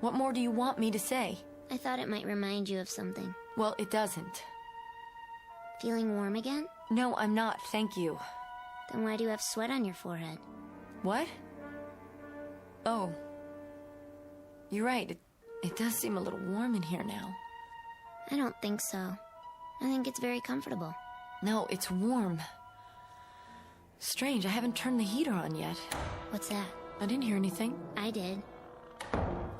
What more do you want me to say? I thought it might remind you of something. Well, it doesn't. Feeling warm again? No, I'm not, thank you. Then why do you have sweat on your forehead? What? Oh. You're right, it does seem a little warm in here now. I don't think so. I think it's very comfortable. No, it's warm. Strange, I haven't turned the heater on yet. What's that? I didn't hear anything. I did.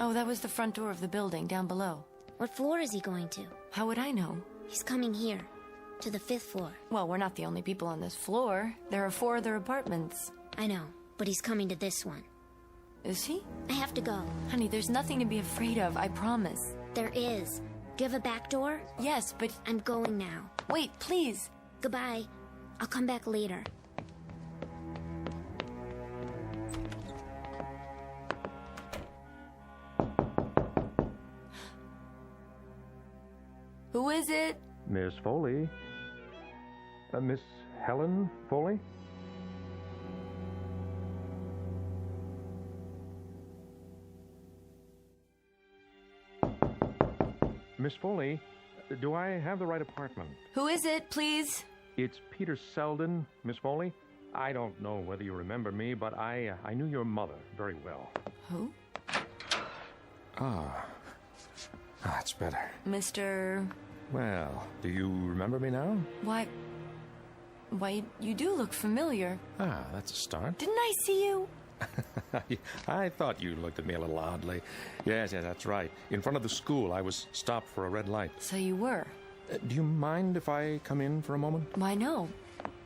Oh, that was the front door of the building down below. What floor is he going to? How would I know? He's coming here, to the 5th floor. Well, we're not the only people on this floor. There are 4 other apartments. I know, but he's coming to this one. Is he? I have to go. Honey, there's nothing to be afraid of, I promise. There is. Do you have a back door? Yes, but... I'm going now. Wait, please. Goodbye. I'll come back later. Who is it? Miss Foley. Miss Helen Foley? Miss Foley, do I have the right apartment? Who is it, please? It's Peter Selden, Miss Foley. I don't know whether you remember me, but I knew your mother very well. Who? That's better. Mr... Well, do you remember me now? Why, you do look familiar. That's a start. Didn't I see you? I thought you looked at me a little oddly. Yes, that's right. In front of the school, I was stopped for a red light. So you were. Do you mind if I come in for a moment? Why, no.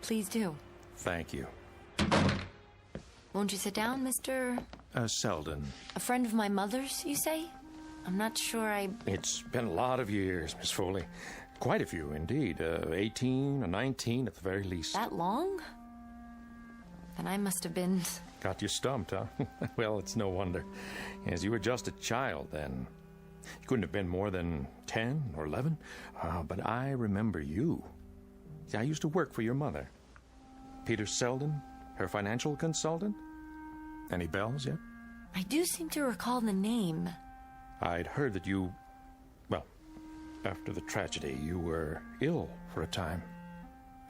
Please do. Thank you. Won't you sit down, Mr... Selden. A friend of my mother's, you say? I'm not sure It's been a lot of years, Miss Foley. Quite a few, indeed. 18 or 19 at the very least. That long? Then I must have been... Got you stumped, huh? Well, it's no wonder. As you were just a child then. You couldn't have been more than 10 or 11. But I remember you. See, I used to work for your mother. Peter Selden, her financial consultant. Any bells yet? I do seem to recall the name. I'd heard that you... Well, after the tragedy, you were ill for a time.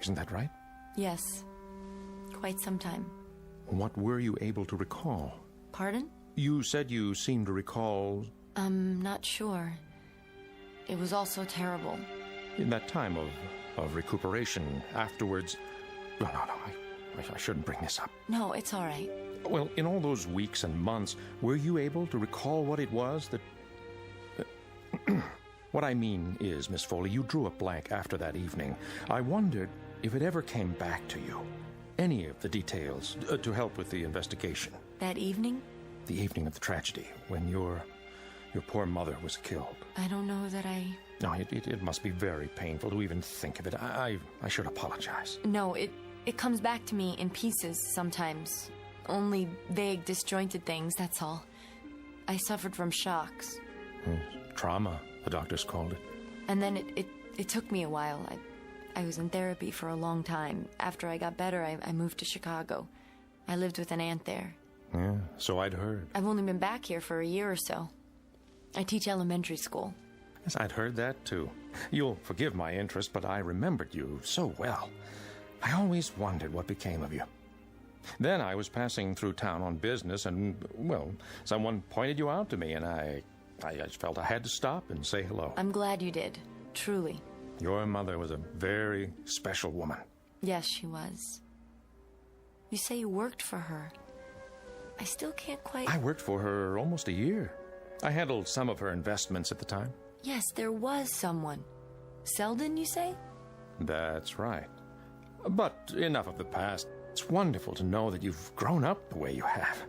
Isn't that right? Yes. Quite some time. What were you able to recall? Pardon? You said you seemed to recall... I'm not sure. It was all so terrible. In that time of recuperation afterwards... No, I shouldn't bring this up. No, it's all right. Well, in all those weeks and months, were you able to recall what it was that... What I mean is, Miss Foley, you drew a blank after that evening. I wondered if it ever came back to you. Any of the details to help with the investigation. That evening? The evening of the tragedy, when your poor mother was killed. I don't know that I... No, it must be very painful to even think of it. I should apologize. No, it comes back to me in pieces sometimes. Only vague, disjointed things, that's all. I suffered from shocks. Trauma, the doctors called it. And then it took me a while. I was in therapy for a long time. After I got better, I moved to Chicago. I lived with an aunt there. Yeah, so I'd heard. I've only been back here for a year or so. I teach elementary school. Yes, I'd heard that too. You'll forgive my interest, but I remembered you so well. I always wondered what became of you. Then I was passing through town on business and, well, someone pointed you out to me and I just felt I had to stop and say hello. I'm glad you did. Truly. Your mother was a very special woman. Yes, she was. You say you worked for her. I still can't quite... I worked for her almost a year. I handled some of her investments at the time. Yes, there was someone. Selden, you say? That's right. But enough of the past. It's wonderful to know that you've grown up the way you have.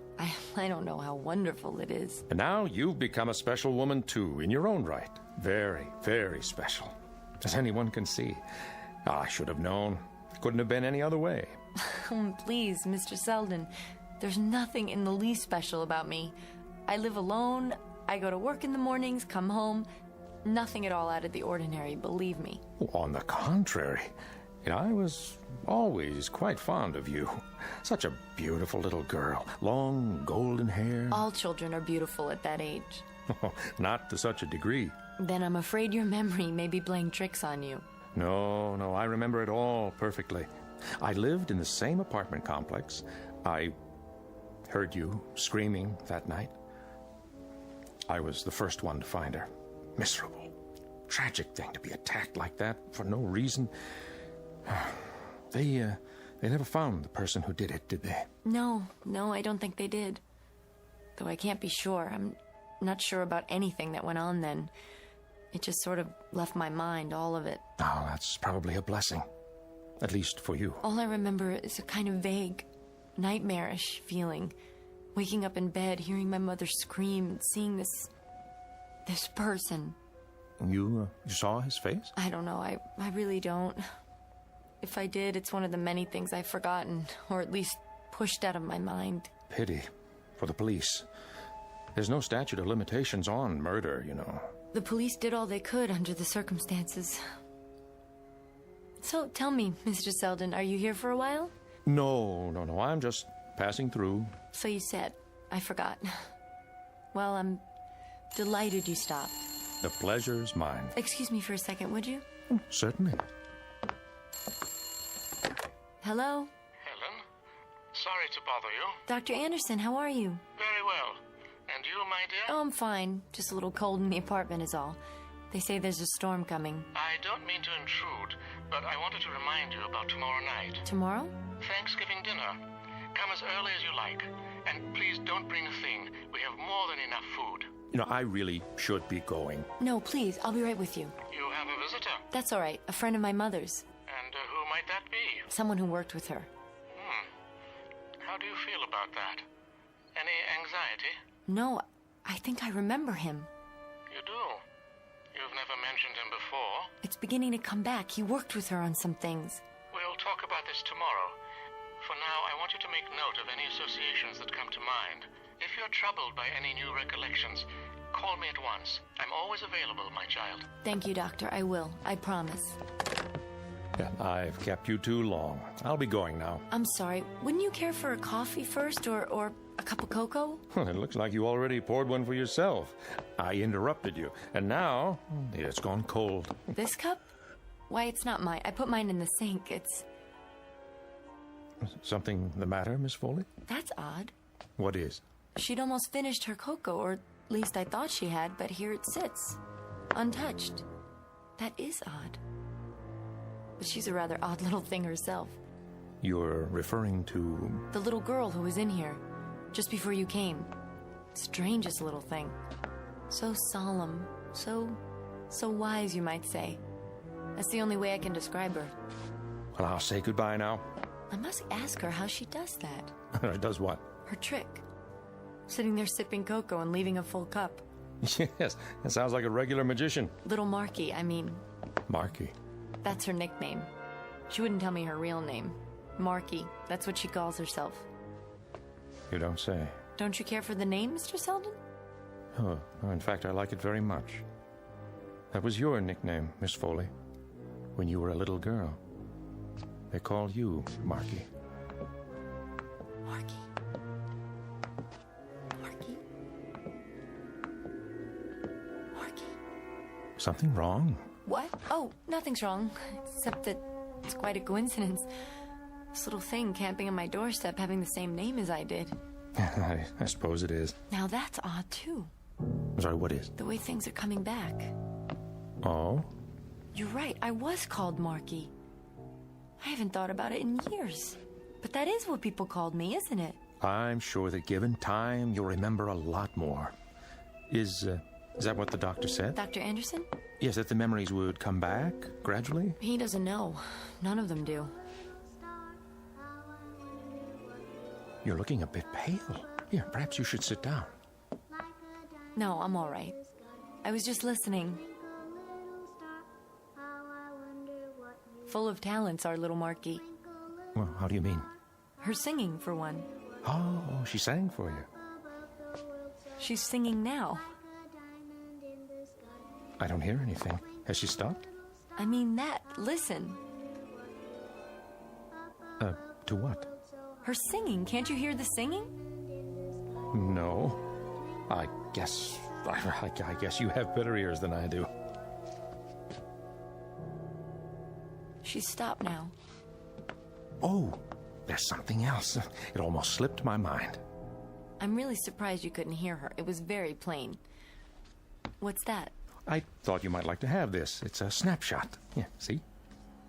I don't know how wonderful it is. And now you've become a special woman, too, in your own right. Very, very special. As anyone can see. I should have known. Couldn't have been any other way. Please, Mr. Selden. There's nothing in the least special about me. I live alone. I go to work in the mornings, come home. Nothing at all out of the ordinary, believe me. On the contrary. I was always quite fond of you. Such a beautiful little girl. Long, golden hair. All children are beautiful at that age. Not to such a degree. Then I'm afraid your memory may be playing tricks on you. No, I remember it all perfectly. I lived in the same apartment complex. I heard you screaming that night. I was the first one to find her. Miserable. Tragic thing to be attacked like that for no reason. They never found the person who did it, did they? No, I don't think they did. Though I can't be sure. I'm not sure about anything that went on then. It just sort of left my mind, all of it. Oh, that's probably a blessing. At least for you. All I remember is a kind of vague, nightmarish feeling. Waking up in bed, hearing my mother scream, and seeing this person. You saw his face? I don't know. I really don't. If I did, it's one of the many things I've forgotten, or at least pushed out of my mind. Pity for the police. There's no statute of limitations on murder, you know. The police did all they could under the circumstances. So, tell me, Mr. Selden, are you here for a while? No. I'm just passing through. So you said. I forgot. Well, I'm delighted you stopped. The pleasure's mine. Excuse me for a second, would you? Certainly. Hello? Helen? Sorry to bother you. Dr. Anderson, how are you? Very well. And you, my dear? Oh, I'm fine. Just a little cold in the apartment is all. They say there's a storm coming. I don't mean to intrude, but I wanted to remind you about tomorrow night. Tomorrow? Thanksgiving dinner. Come as early as you like. And please don't bring a thing. We have more than enough food. I really should be going. No, please. I'll be right with you. You have a visitor? That's all right. A friend of my mother's. And who might that be? Someone who worked with her. How do you feel about that? Any anxiety? No, I think I remember him. You do? You've never mentioned him before? It's beginning to come back. He worked with her on some things. We'll talk about this tomorrow. For now, I want you to make note of any associations that come to mind. If you're troubled by any new recollections, call me at once. I'm always available, my child. Thank you, Doctor. I will. I promise. I've kept you too long. I'll be going now. I'm sorry. Wouldn't you care for a coffee first or a cup of cocoa? It looks like you already poured one for yourself. I interrupted you, and now it's gone cold. This cup? Why, it's not mine. I put mine in the sink. It's... Something the matter, Miss Foley? That's odd. What is? She'd almost finished her cocoa, or at least I thought she had, but here it sits, untouched. That is odd. But she's a rather odd little thing herself. You're referring to... The little girl who was in here, just before you came. Strangest little thing. So solemn, so wise, you might say. That's the only way I can describe her. Well, I'll say goodbye now. I must ask her how she does that. Does what? Her trick. Sitting there sipping cocoa and leaving a full cup. Yes, that sounds like a regular magician. Little Marky, I mean. Marky? That's her nickname. She wouldn't tell me her real name. Marky, that's what she calls herself. You don't say. Don't you care for the name, Mr. Selden? Oh, in fact, I like it very much. That was your nickname, Miss Foley, when you were a little girl. They called you Marky. Marky. Marky. Marky. Something wrong? What? Oh, nothing's wrong. Except that it's quite a coincidence. This little thing camping on my doorstep having the same name as I did. I suppose it is. Now that's odd, too. I'm sorry, what is? The way things are coming back. Oh? You're right, I was called Marky. I haven't thought about it in years. But that is what people called me, isn't it? I'm sure that given time, you'll remember a lot more. Is that what the doctor said? Dr. Anderson? Yes, that the memories would come back gradually? He doesn't know. None of them do. You're looking a bit pale. Here, perhaps you should sit down. No, I'm all right. I was just listening. Full of talents, our little Marky. Well, how do you mean? Her singing, for one. Oh, she sang for you. She's singing now. I don't hear anything. Has she stopped? I mean that. Listen. To what? Her singing. Can't you hear the singing? No. I guess you have better ears than I do. She's stopped now. Oh, there's something else. It almost slipped my mind. I'm really surprised you couldn't hear her. It was very plain. What's that? I thought you might like to have this. It's a snapshot. Yeah, see?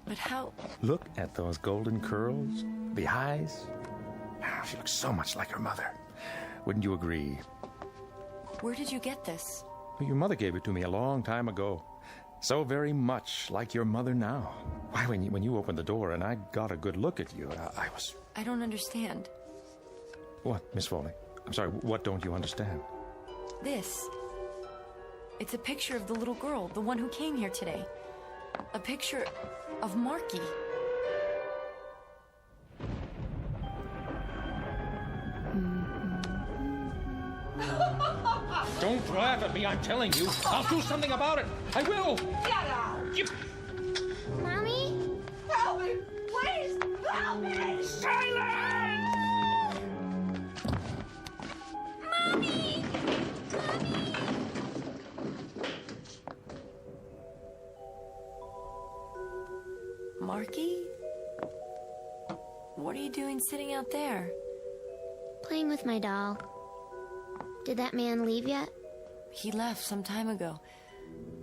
But how? Look at those golden curls, the eyes. She looks so much like her mother. Wouldn't you agree? Where did you get this? Your mother gave it to me a long time ago. So very much like your mother now. Why, when you opened the door and I got a good look at you, I was... I don't understand. What, Miss Foley? I'm sorry, what don't you understand? This. It's a picture of the little girl, the one who came here today. A picture of Marky. Don't laugh at me, I'm telling you. I'll do something about it. I will. Get out! Mommy? Help me! Please! Help me! Silence! Mommy! Mommy! Marky? What are you doing sitting out there? Playing with my doll. Did that man leave yet? He left some time ago.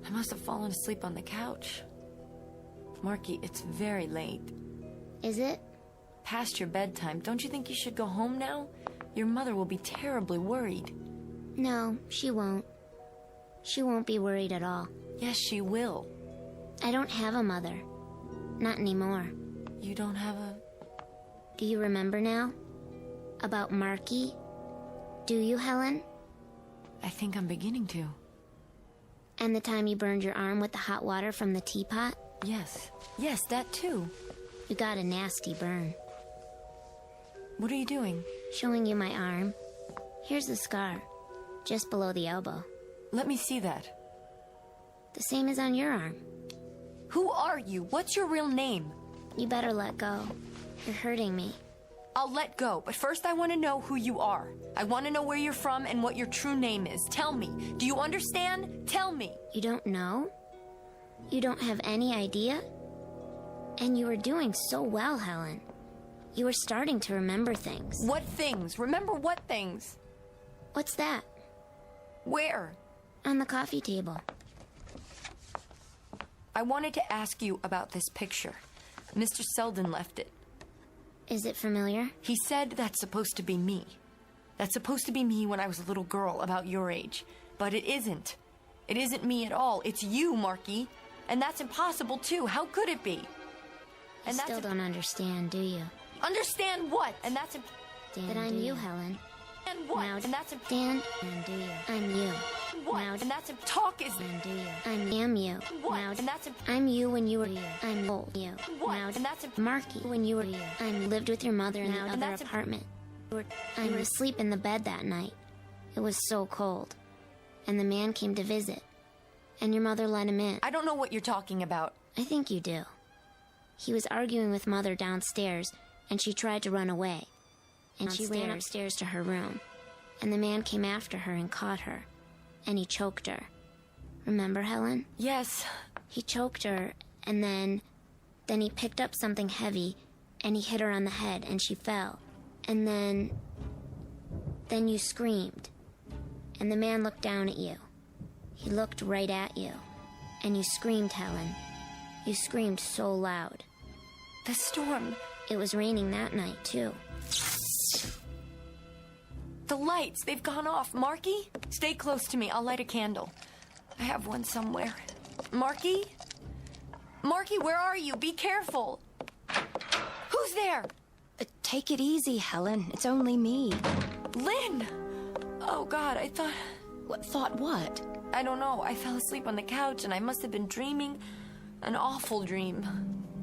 I must have fallen asleep on the couch. Marky, it's very late. Is it? Past your bedtime. Don't you think you should go home now? Your mother will be terribly worried. No, she won't. She won't be worried at all. Yes, she will. I don't have a mother. Not anymore. You don't have a... Do you remember now? About Marky? Do you, Helen? I think I'm beginning to. And the time you burned your arm with the hot water from the teapot? Yes. Yes, that too. You got a nasty burn. What are you doing? Showing you my arm. Here's the scar. Just below the elbow. Let me see that. The same as on your arm. Who are you? What's your real name? You better let go. You're hurting me. I'll let go, but first I want to know who you are. I want to know where you're from and what your true name is. Tell me. Do you understand? Tell me. You don't know? You don't have any idea? And you were doing so well, Helen. You were starting to remember things. What things? Remember what things? What's that? Where? On the coffee table. I wanted to ask you about this picture. Mr. Selden left it. Is it familiar? He said that's supposed to be me. That's supposed to be me when I was a little girl about your age. But it isn't. It isn't me at all. It's you, Marky. And that's impossible, too. How could it be? You still don't understand, do you? Understand what? And that's... That I'm you, Helen. And what? Now, and that's... Stand and do you. I'm you. What? Now, and that's... Talk is... And do you. I am you. What? Now, and that's... I'm you when you were you. I'm old you. What? Now, and that's... Marky when you were you. I lived with your mother in the and other apartment. I was asleep in the bed that night. It was so cold. and the man came to visit. And your mother let him in. I don't know what you're talking about. I think you do. He was arguing with Mother downstairs, and she tried to run away. And she ran upstairs to her room. And the man came after her and caught her. And he choked her. Remember, Helen? Yes. He choked her, and then he picked up something heavy, and he hit her on the head, and she fell. And then you screamed. And the man looked down at you. He looked right at you. And you screamed, Helen. You screamed so loud. The storm. It was raining that night, too. The lights, they've gone off. Marky, stay close to me. I'll light a candle. I have one somewhere. Marky? Marky, where are you? Be careful. Who's there? Take it easy, Helen. It's only me. Lynn! Oh, God, I thought... Thought what? I don't know. I fell asleep on the couch, and I must have been dreaming an awful dream.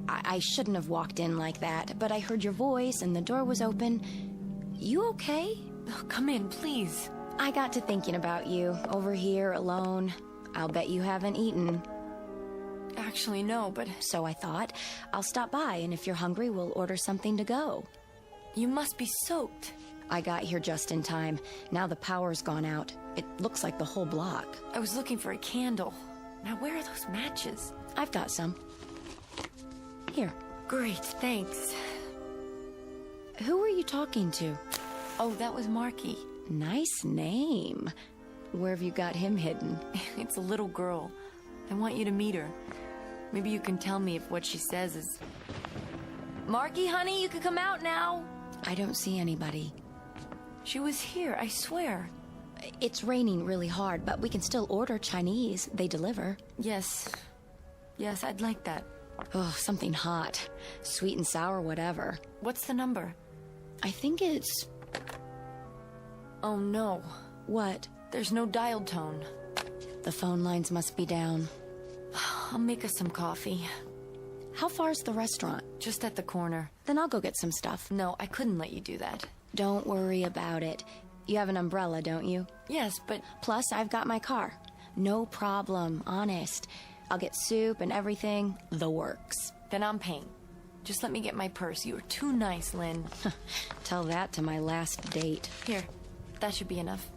I shouldn't have walked in like that, but I heard your voice, and the door was open. You okay? Oh, come in, please. I got to thinking about you, over here, alone. I'll bet you haven't eaten. Actually, no, but... So I thought, I'll stop by, and if you're hungry, we'll order something to go. You must be soaked. I got here just in time. Now the power's gone out. It looks like the whole block. I was looking for a candle. Now, where are those matches? I've got some. Here. Great, thanks. Who were you talking to? Oh, that was Marky. Nice name. Where have you got him hidden? It's a little girl. I want you to meet her. Maybe you can tell me if what she says is... Marky, honey, you can come out now. I don't see anybody. She was here, I swear. It's raining really hard, but we can still order Chinese. They deliver. Yes. Yes, I'd like that. Oh, something hot. Sweet and sour, whatever. What's the number? I think it's... Oh, no. What? There's no dial tone. The phone lines must be down. I'll make us some coffee. How far's the restaurant? Just at the corner. Then I'll go get some stuff. No, I couldn't let you do that. Don't worry about it. You have an umbrella, don't you? Yes, but... Plus, I've got my car. No problem, honest. I'll get soup and everything. The works. Then I'm paying. Just let me get my purse. You are too nice, Lynn. Tell that to my last date. Here, that should be enough.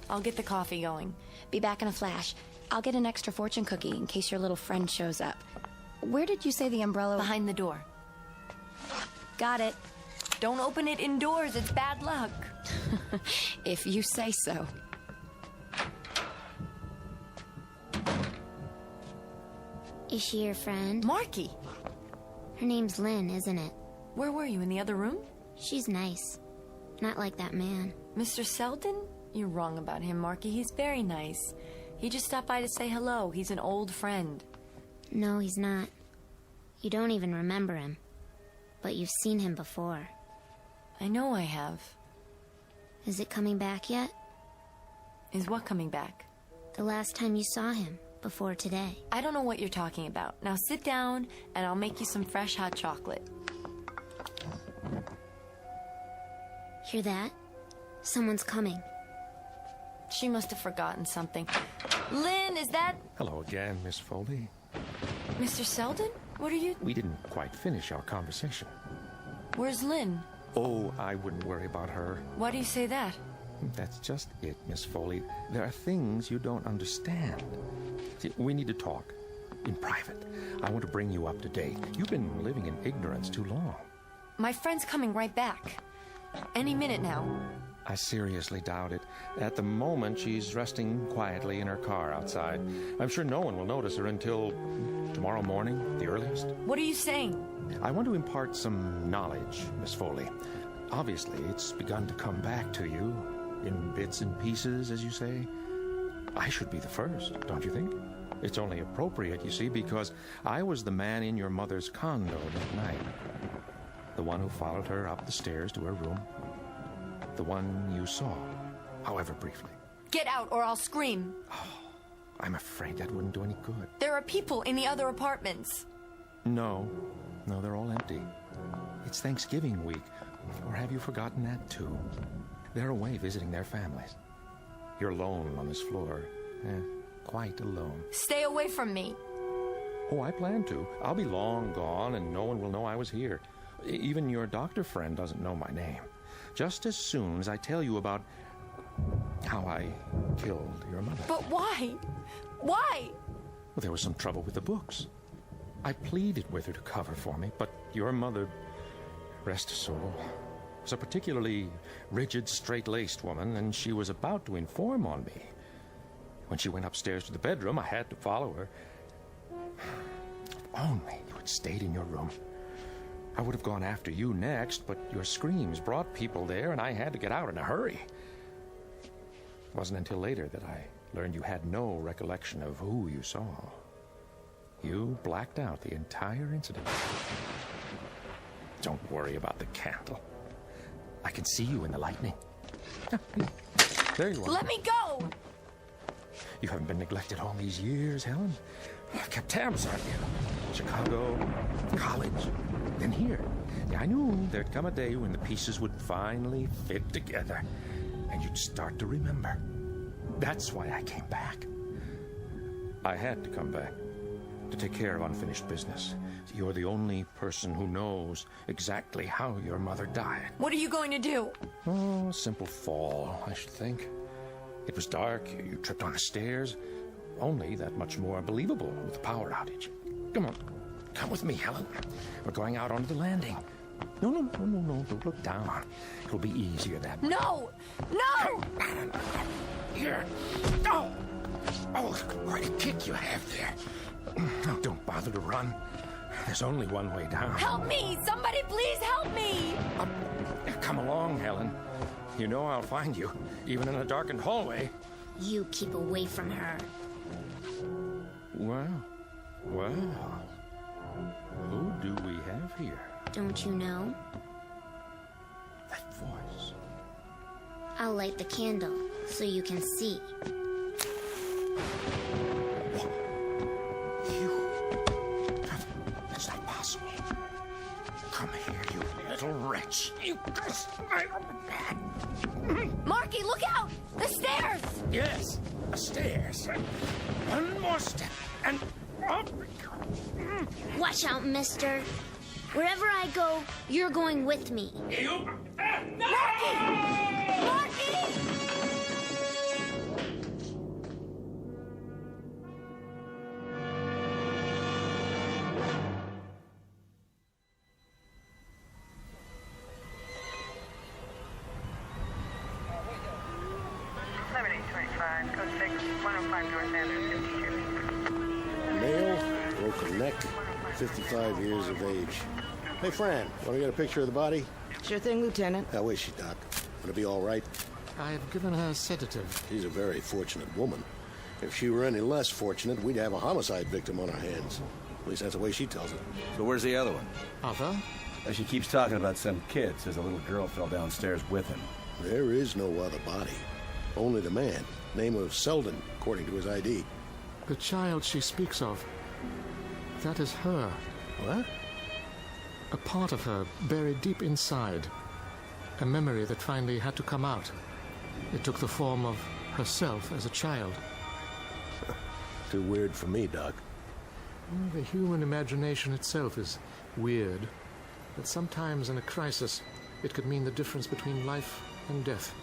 I'll get the coffee going. Be back in a flash. I'll get an extra fortune cookie in case your little friend shows up. Where did you say the umbrella... Behind the door. Got it. Don't open it indoors. It's bad luck. If you say so. Is she your friend? Marky! Her name's Lynn, isn't it? Where were you, in the other room? She's nice. Not like that man. Mr. Selden? You're wrong about him, Marky. He's very nice. He just stopped by to say hello. He's an old friend. No, he's not. You don't even remember him. But you've seen him before. I know I have. Is it coming back yet? Is what coming back? The last time you saw him, before today. I don't know what you're talking about. Now sit down, and I'll make you some fresh hot chocolate. Hear that? Someone's coming. She must have forgotten something. Lynn, is that... Hello again, Miss Foley. Mr. Selden? What are you... We didn't quite finish our conversation. Where's Lynn? Oh, I wouldn't worry about her. Why do you say that? That's just it, Miss Foley. There are things you don't understand. See, we need to talk. In private. I want to bring you up to date. You've been living in ignorance too long. My friend's coming right back. Any minute now. I seriously doubt it. At the moment, she's resting quietly in her car outside. I'm sure no one will notice her until tomorrow morning, the earliest. What are you saying? I want to impart some knowledge, Miss Foley. Obviously, it's begun to come back to you, in bits and pieces, as you say. I should be the first, don't you think? It's only appropriate, you see, because I was the man in your mother's condo that night. The one who followed her up the stairs to her room. The one you saw, however briefly. Get out or I'll scream. Oh, I'm afraid that wouldn't do any good. There are people in the other apartments. No, they're all empty. It's Thanksgiving week. Or have you forgotten that too? They're away visiting their families. You're alone on this floor. quite alone. Stay away from me. Oh, I plan to. I'll be long gone, and no one will know I was here. Even your doctor friend doesn't know my name. Just as soon as I tell you about how I killed your mother. But why? Why? Well, there was some trouble with the books. I pleaded with her to cover for me, but your mother, rest her soul, was a particularly rigid, straight-laced woman, and she was about to inform on me. When she went upstairs to the bedroom, I had to follow her. If only you had stayed in your room. I would have gone after you next, but your screams brought people there, and I had to get out in a hurry. It wasn't until later that I learned you had no recollection of who you saw. You blacked out the entire incident. Don't worry about the candle. I can see you in the lightning. There you are. Let me go! You haven't been neglected all these years, Helen. I've kept tabs on you. Chicago, college, then here. Yeah, I knew there'd come a day when the pieces would finally fit together, and you'd start to remember. That's why I came back. I had to come back to take care of unfinished business. You're the only person who knows exactly how your mother died. What are you going to do? Oh, a simple fall, I should think. It was dark, you tripped on the stairs. Only that much more believable with the power outage. Come on, come with me, Helen. We're going out onto the landing. No, don't look down. It'll be easier that way. No! No! Here. Oh, what a kick you have there. Oh, don't bother to run. There's only one way down. Help me! Somebody please help me! Come along, Helen. You know I'll find you, even in a darkened hallway. You keep away from her. Well, who do we have here? Don't you know? That voice. I'll light the candle so you can see. That's not possible. Come here, you little wretch. You... Marky, look out! The stairs! Yes, the stairs. One more step, and up we go. Watch out, mister. Wherever I go, you're going with me. You... Marky! Marky! Male, broken neck, 55 years of age. Hey, Fran, want to get a picture of the body? Sure thing, Lieutenant. How is she, Doc? Gonna be all right? I've given her a sedative. She's a very fortunate woman. If she were any less fortunate, we'd have a homicide victim on our hands. At least that's the way she tells it. So where's the other one? Other? She keeps talking about some kid. Says a little girl fell downstairs with him. There is no other body. Only the man. Name of Selden, according to his ID. The child she speaks of. That is her. What? A part of her buried deep inside. A memory that finally had to come out. It took the form of herself as a child. Too weird for me, Doc. The human imagination itself is weird. But sometimes in a crisis, it could mean the difference between life and death.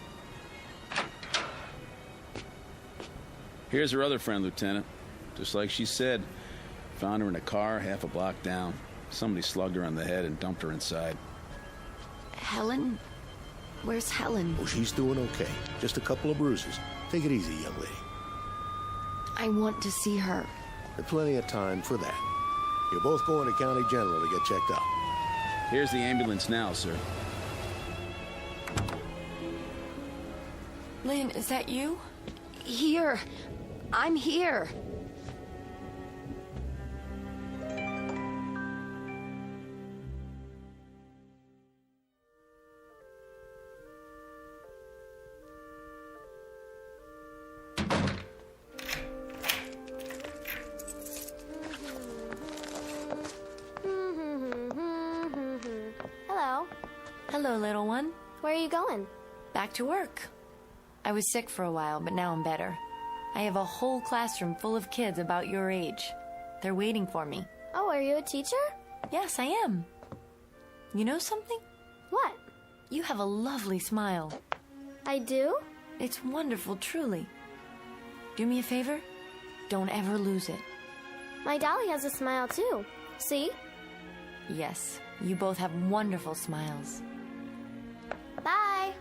Here's her other friend, Lieutenant. Just like she said, found her in a car half a block down. Somebody slugged her on the head and dumped her inside. Helen? Where's Helen? Oh, she's doing okay. Just a couple of bruises. Take it easy, young lady. I want to see her. There's plenty of time for that. You're both going to County General to get checked out. Here's the ambulance now, sir. Lynn, is that you? Here. I'm here. Hello. Hello, little one. Where are you going? Back to work. I was sick for a while, but now I'm better. I have a whole classroom full of kids about your age. They're waiting for me. Oh, are you a teacher? Yes, I am. You know something? What? You have a lovely smile. I do? It's wonderful, truly. Do me a favor? Don't ever lose it. My dolly has a smile too. See? Yes, you both have wonderful smiles. Bye.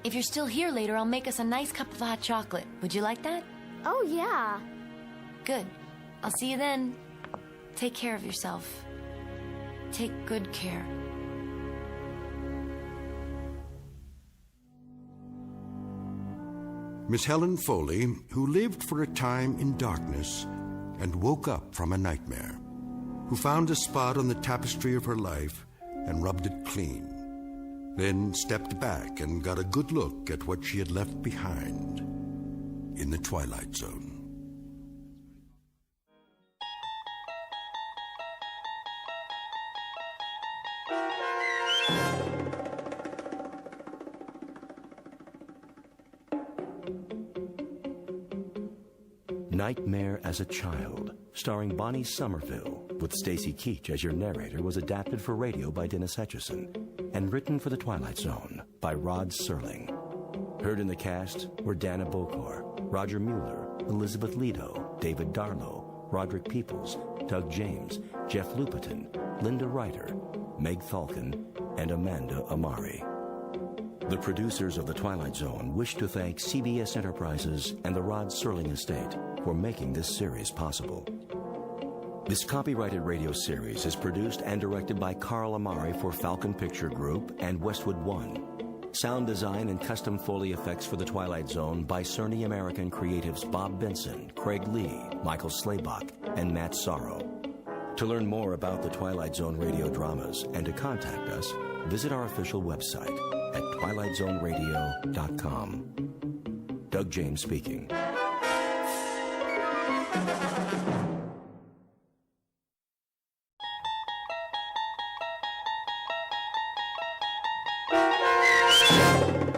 If you're still here later, I'll make us a nice cup of hot chocolate. Would you like that? Oh, yeah. Good. I'll see you then. Take care of yourself. Take good care. Miss Helen Foley, who lived for a time in darkness and woke up from a nightmare, who found a spot on the tapestry of her life and rubbed it clean, then stepped back and got a good look at what she had left behind in the Twilight Zone. Nightmare as a Child, starring Bonnie Somerville, with Stacy Keach as your narrator, was adapted for radio by Dennis Etchison and written for The Twilight Zone by Rod Serling. Heard in the cast were Dana Bokor, Roger Mueller, Elizabeth Leto, David Darlow, Roderick Peoples, Doug James, Jeff Lupetin, Linda Ryder, Meg Thalken, and Amanda Amari. The producers of The Twilight Zone wish to thank CBS Enterprises and the Rod Serling Estate for making this series possible. This copyrighted radio series is produced and directed by Carl Amari for Falcon Picture Group and Westwood One. Sound design and custom Foley effects for The Twilight Zone by Cerny American creatives Bob Benson, Craig Lee, Michael Slaybach, and Matt Sorrow. To learn more about the Twilight Zone radio dramas and to contact us, visit our official website at twilightzoneradio.com. Doug James speaking.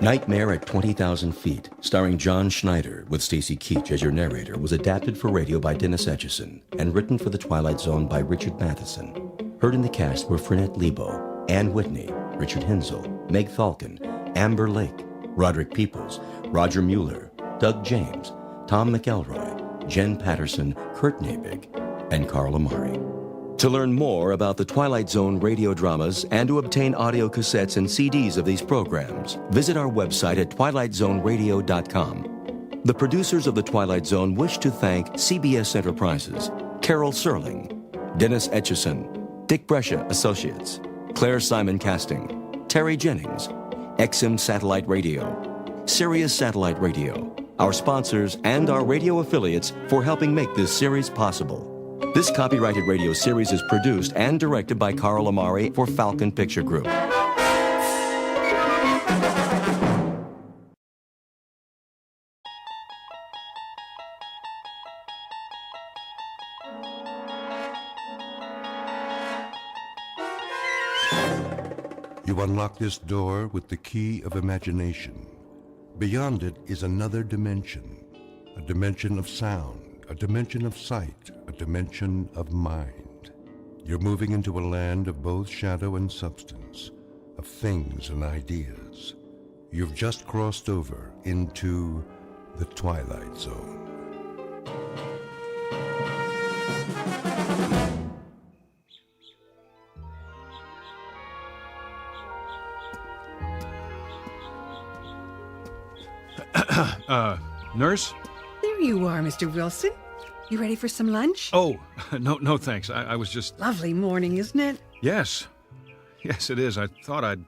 Nightmare at 20,000 Feet, starring John Schneider with Stacy Keach as your narrator, was adapted for radio by Dennis Etchison and written for The Twilight Zone by Richard Matheson. Heard in the cast were Frenette Lebo, Ann Whitney, Richard Hensel, Meg Thalken, Amber Lake, Roderick Peoples, Roger Mueller, Doug James, Tom McElroy, Jen Patterson, Kurt Nabig, and Carl Amari. To learn more about the Twilight Zone radio dramas and to obtain audio cassettes and CDs of these programs, visit our website at twilightzoneradio.com. The producers of The Twilight Zone wish to thank CBS Enterprises, Carol Serling, Dennis Etchison, Dick Brescia Associates, Claire Simon Casting, Terry Jennings, XM Satellite Radio, Sirius Satellite Radio, our sponsors and our radio affiliates for helping make this series possible. This copyrighted radio series is produced and directed by Carl Amari for Falcon Picture Group. You unlock this door with the key of imagination. Beyond it is another dimension, a dimension of sound, a dimension of sight, a dimension of mind. You're moving into a land of both shadow and substance, of things and ideas. You've just crossed over into the Twilight Zone. Nurse? There you are, Mr. Wilson. You ready for some lunch? Oh, no, thanks. I was just... Lovely morning, isn't it? Yes, it is. I thought I'd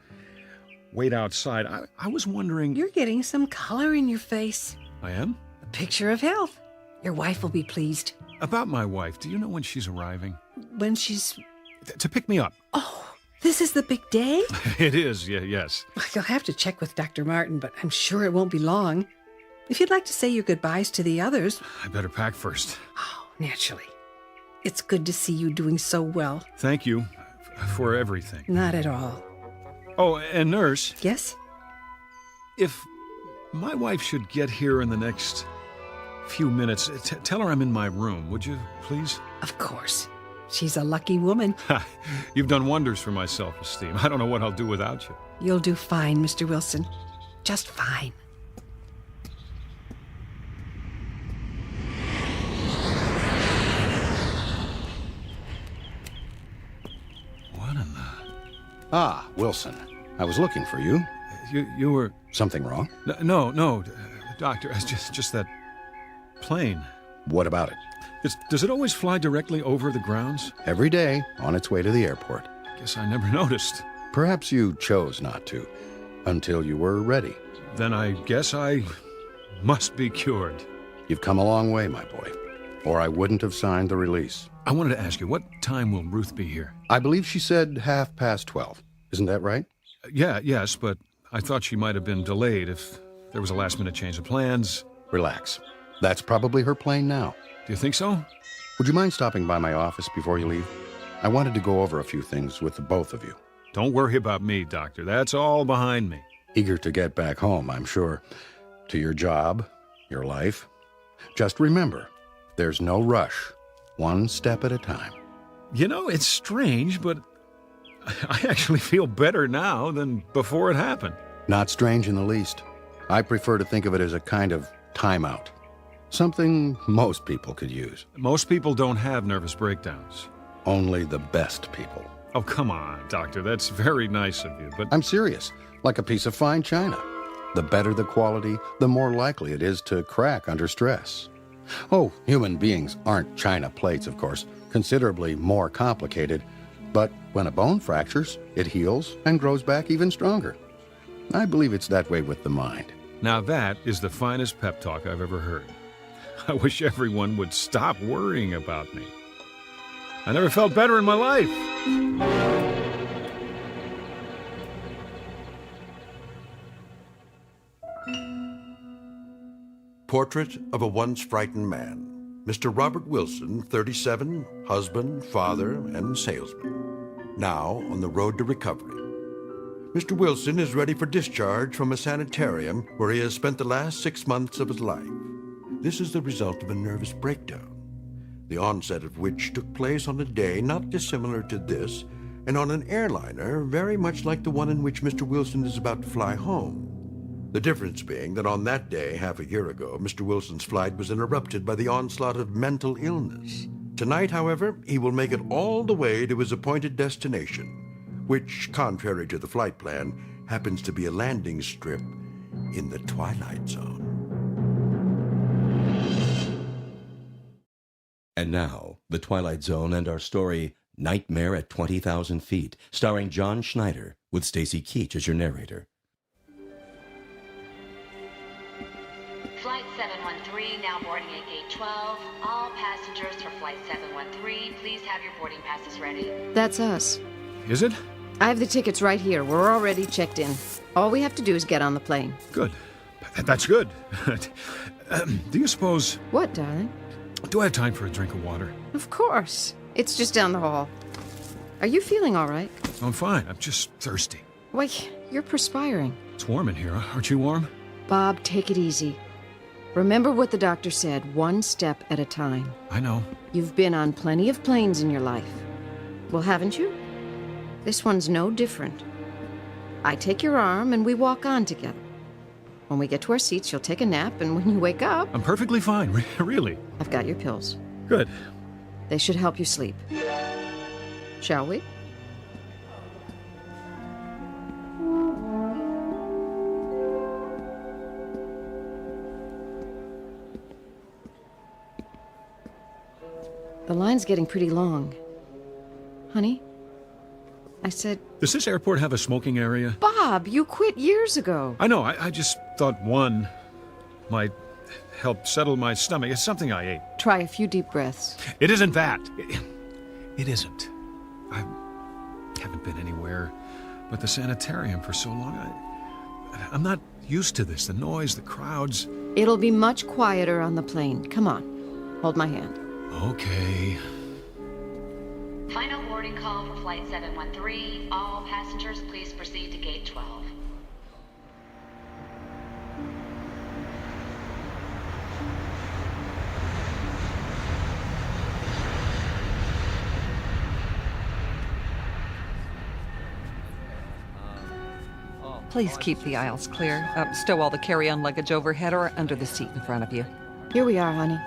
wait outside. I was wondering... You're getting some color in your face. I am? A picture of health. Your wife will be pleased. About my wife, do you know when she's arriving? When she's... To pick me up. Oh, this is the big day? It is, yes. You'll have to check with Dr. Martin, but I'm sure it won't be long. If you'd like to say your goodbyes to the others... I better pack first. Oh, naturally. It's good to see you doing so well. Thank you for everything. Not at all. Oh, and nurse. Yes? If my wife should get here in the next few minutes. Tell her I'm in my room, would you, please? Of course. She's a lucky woman. You've done wonders for my self-esteem. I don't know what I'll do without you. You'll do fine, Mr. Wilson. Just fine. What in the... Ah, Wilson. I was looking for you. You were... Something wrong? No, Doctor. It's just that plane. What about it? Does it always fly directly over the grounds? Every day, on its way to the airport. Guess I never noticed. Perhaps you chose not to, until you were ready. Then I guess I must be cured. You've come a long way, my boy, or I wouldn't have signed the release. I wanted to ask you, what time will Ruth be here? I believe she said 12:30. Isn't that right? Yes, but I thought she might have been delayed if there was a last-minute change of plans. Relax. That's probably her plane now. Do you think so? Would you mind stopping by my office before you leave? I wanted to go over a few things with the both of you. Don't worry about me, Doctor. That's all behind me. Eager to get back home, I'm sure. To your job, your life. Just remember, there's no rush. One step at a time. You know, it's strange, but I actually feel better now than before it happened. Not strange in the least. I prefer to think of it as a kind of timeout. Something most people could use. Most people don't have nervous breakdowns. Only the best people. Oh, come on, Doctor. That's very nice of you, but... I'm serious. Like a piece of fine china. The better the quality, the more likely it is to crack under stress. Oh, human beings aren't china plates, of course. Considerably more complicated. But when a bone fractures, it heals and grows back even stronger. I believe it's that way with the mind. Now that is the finest pep talk I've ever heard. I wish everyone would stop worrying about me. I never felt better in my life. Portrait of a once frightened man. Mr. Robert Wilson, 37, husband, father, and salesman. Now on the road to recovery. Mr. Wilson is ready for discharge from a sanitarium where he has spent the last 6 months of his life. This is the result of a nervous breakdown, the onset of which took place on a day not dissimilar to this, and on an airliner very much like the one in which Mr. Wilson is about to fly home. The difference being that on that day, half a year ago, Mr. Wilson's flight was interrupted by the onslaught of mental illness. Tonight, however, he will make it all the way to his appointed destination, which, contrary to the flight plan, happens to be a landing strip in the Twilight Zone. And now, The Twilight Zone and our story, Nightmare at 20,000 Feet, starring John Schneider, with Stacy Keach as your narrator. Flight 713, now boarding at gate 12. All passengers for Flight 713, please have your boarding passes ready. That's us. Is it? I have the tickets right here. We're already checked in. All we have to do is get on the plane. Good. That's good. Do you suppose... What, darling? Do I have time for a drink of water? Of course. It's just down the hall. Are you feeling all right? I'm fine. I'm just thirsty. Wait, you're perspiring. It's warm in here. Aren't you warm? Bob, take it easy. Remember what the doctor said, one step at a time. I know. You've been on plenty of planes in your life. Well, haven't you? This one's no different. I take your arm and we walk on together. When we get to our seats, you'll take a nap, and when you wake up... I'm perfectly fine, really. I've got your pills. Good. They should help you sleep. Shall we? The line's getting pretty long. Honey? I said... Does this airport have a smoking area? Bob, you quit years ago. I know. I just thought one might help settle my stomach. It's something I ate. Try a few deep breaths. It isn't that. It isn't. I haven't been anywhere but the sanitarium for so long. I'm not used to this. The noise, the crowds. It'll be much quieter on the plane. Come on. Hold my hand. Okay. Final boarding call for Flight 713. All passengers, please proceed to gate 12. Please keep the aisles clear. Stow all the carry-on luggage overhead or under the seat in front of you. Here we are, honey.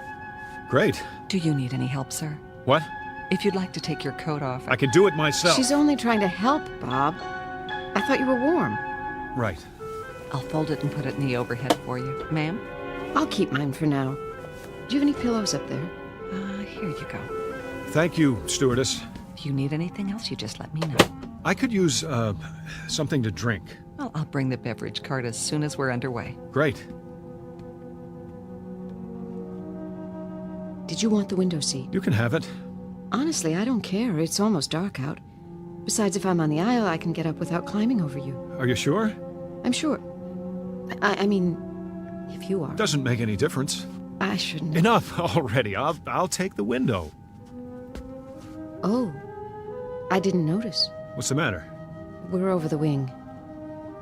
Great. Do you need any help, sir? What? If you'd like to take your coat off. I can do it myself. She's only trying to help, Bob. I thought you were warm. Right. I'll fold it and put it in the overhead for you. Ma'am? I'll keep mine for now. Do you have any pillows up there? Here you go. Thank you, stewardess. If you need anything else, you just let me know. I could use, something to drink. Well, I'll bring the beverage cart as soon as we're underway. Great. Did you want the window seat? You can have it. Honestly, I don't care. It's almost dark out. Besides, if I'm on the aisle, I can get up without climbing over you. Are you sure? I'm sure. I mean, if you are. Doesn't make any difference. I shouldn't. Enough already. I'll take the window. Oh, I didn't notice. What's the matter? We're over the wing.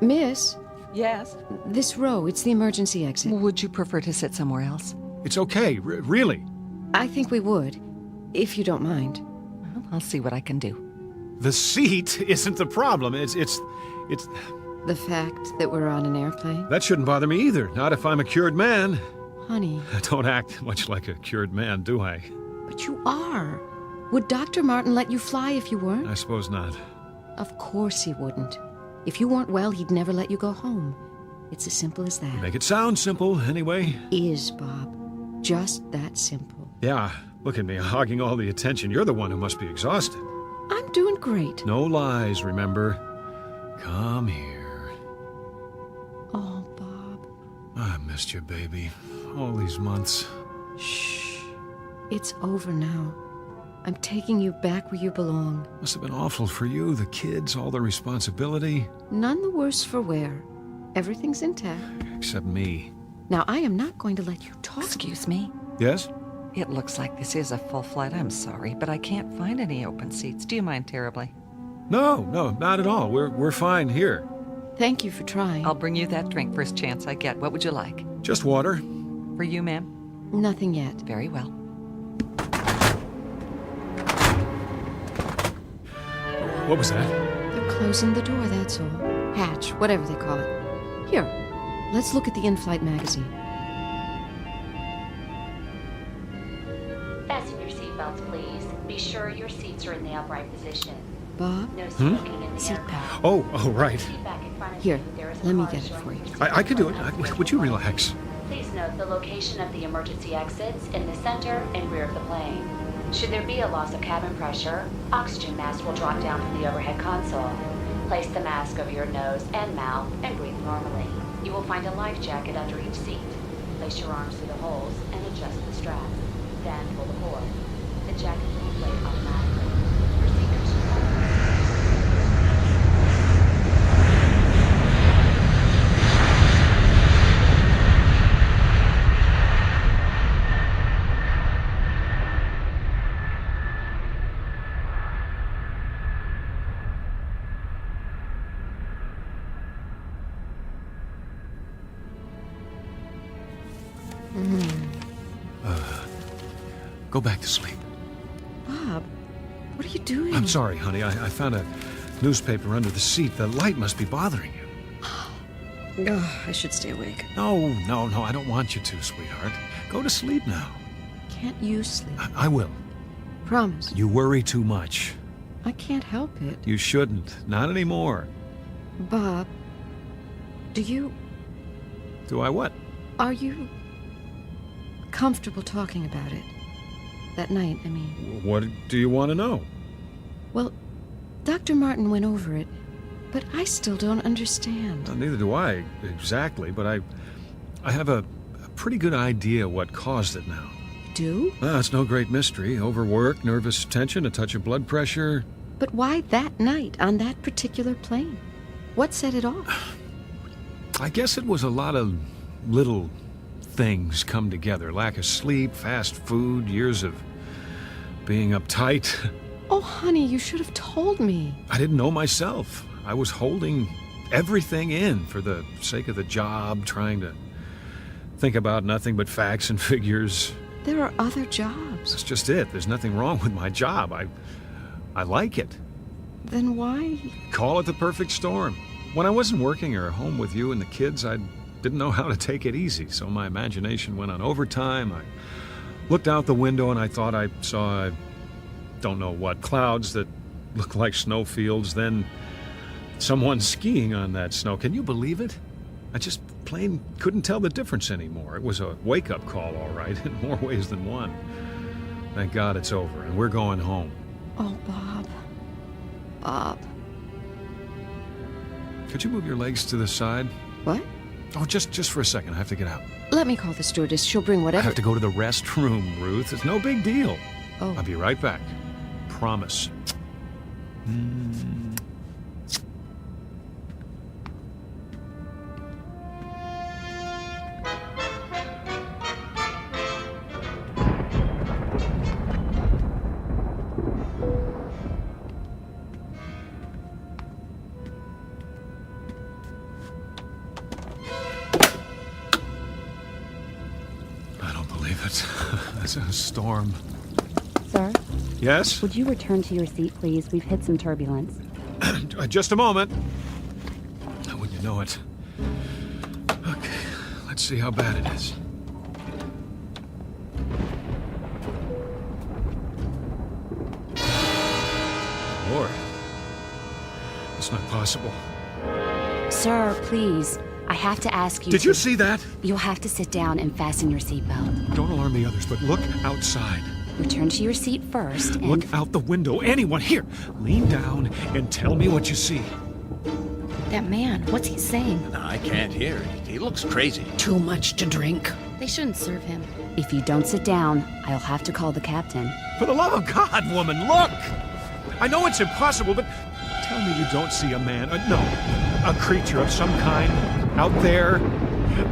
Miss? Yes? This row, it's the emergency exit. Would you prefer to sit somewhere else? It's okay, really. I think we would, if you don't mind. Well, I'll see what I can do. The seat isn't the problem. It's... The fact that we're on an airplane? That shouldn't bother me either. Not if I'm a cured man. Honey. I don't act much like a cured man, do I? But you are. Would Dr. Martin let you fly if you weren't? I suppose not. Of course he wouldn't. If you weren't well, he'd never let you go home. It's as simple as that. Make it sound simple, anyway. Is, Bob. Just that simple. Yeah, look at me, hogging all the attention. You're the one who must be exhausted. I'm doing great. No lies, remember? Come here. Oh, Bob. I missed you, baby. All these months. Shh. It's over now. I'm taking you back where you belong. Must have been awful for you, the kids, all the responsibility. None the worse for wear. Everything's intact. Except me. Now, I am not going to let you talk. Excuse me? Yes? It looks like this is a full flight. I'm sorry, but I can't find any open seats. Do you mind terribly? No, not at all. We're fine here. Thank you for trying. I'll bring you that drink first chance I get. What would you like? Just water. For you, ma'am? Nothing yet. Very well. What was that? They're closing the door, that's all. Hatch, whatever they call it. Here, let's look at the in-flight magazine. Fasten your seatbelts, please. Be sure your seats are in the upright position. Bob? No smoking in the aircraft. Oh, right. Seat back in front of Here, you. There is a let me car get it showing for you. your I could do it. Would you relax? Please note the location of the emergency exits in the center and rear of the plane. Should there be a loss of cabin pressure, oxygen masks will drop down from the overhead console. Place the mask over your nose and mouth and breathe normally. You will find a life jacket under each seat. Place your arms through the holes and adjust the straps. Then pull the cord. The jacket will inflate automatically. Procedures should Go back to sleep. Bob, what are you doing? I'm sorry, honey. I found a newspaper under the seat. The light must be bothering you. Oh, I should stay awake. No, I don't want you to, sweetheart. Go to sleep now. Can't you sleep? I will. Promise. You worry too much. I can't help it. You shouldn't. Not anymore. Bob, do I what? Are you comfortable talking about it? That night, I mean. What do you want to know? Well, Dr. Martin went over it, but I still don't understand. Well, neither do I, exactly, but I have a pretty good idea what caused it now. Do? Well, it's no great mystery. Overwork, nervous tension, a touch of blood pressure. But why that night on that particular plane? What set it off? I guess it was a lot of little things come together. Lack of sleep, fast food, years of being uptight. Oh, honey, you should have told me. I didn't know myself. I was holding everything in for the sake of the job, trying to think about nothing but facts and figures. There are other jobs. That's just it. There's nothing wrong with my job. I like it. Then why? Call it the perfect storm. when I wasn't working or home with you and the kids, I didn't know how to take it easy, so my imagination went on overtime. I looked out the window and I thought I saw, I don't know what, clouds that looked like snowfields, then someone skiing on that snow. Can you believe it? I just plain couldn't tell the difference anymore. It was a wake-up call, all right, in more ways than one. Thank God it's over, and we're going home. Oh, Bob. Bob. Could you move your legs to the side? What? Oh, just for a second. I have to get out. Let me call the stewardess. She'll bring whatever... I have to go to the restroom, Ruth. It's no big deal. Oh. I'll be right back. Promise. It's a storm. Sir? Yes? Would you return to your seat, please? We've hit some turbulence. Just a moment. Wouldn't you know it? Okay, let's see how bad it is. Lord. It's not possible. Sir, please. I have to ask you... Did you see that? You'll have to sit down and fasten your seatbelt. Don't alarm the others, but look outside. Return to your seat first and... Look out the window. Anyone here. Lean down and tell me what you see. That man, what's he saying? I can't hear. He looks crazy. Too much to drink. They shouldn't serve him. If you don't sit down, I'll have to call the captain. For the love of God, woman, look! I know it's impossible, but tell me you don't see a man, no, a creature of some kind out there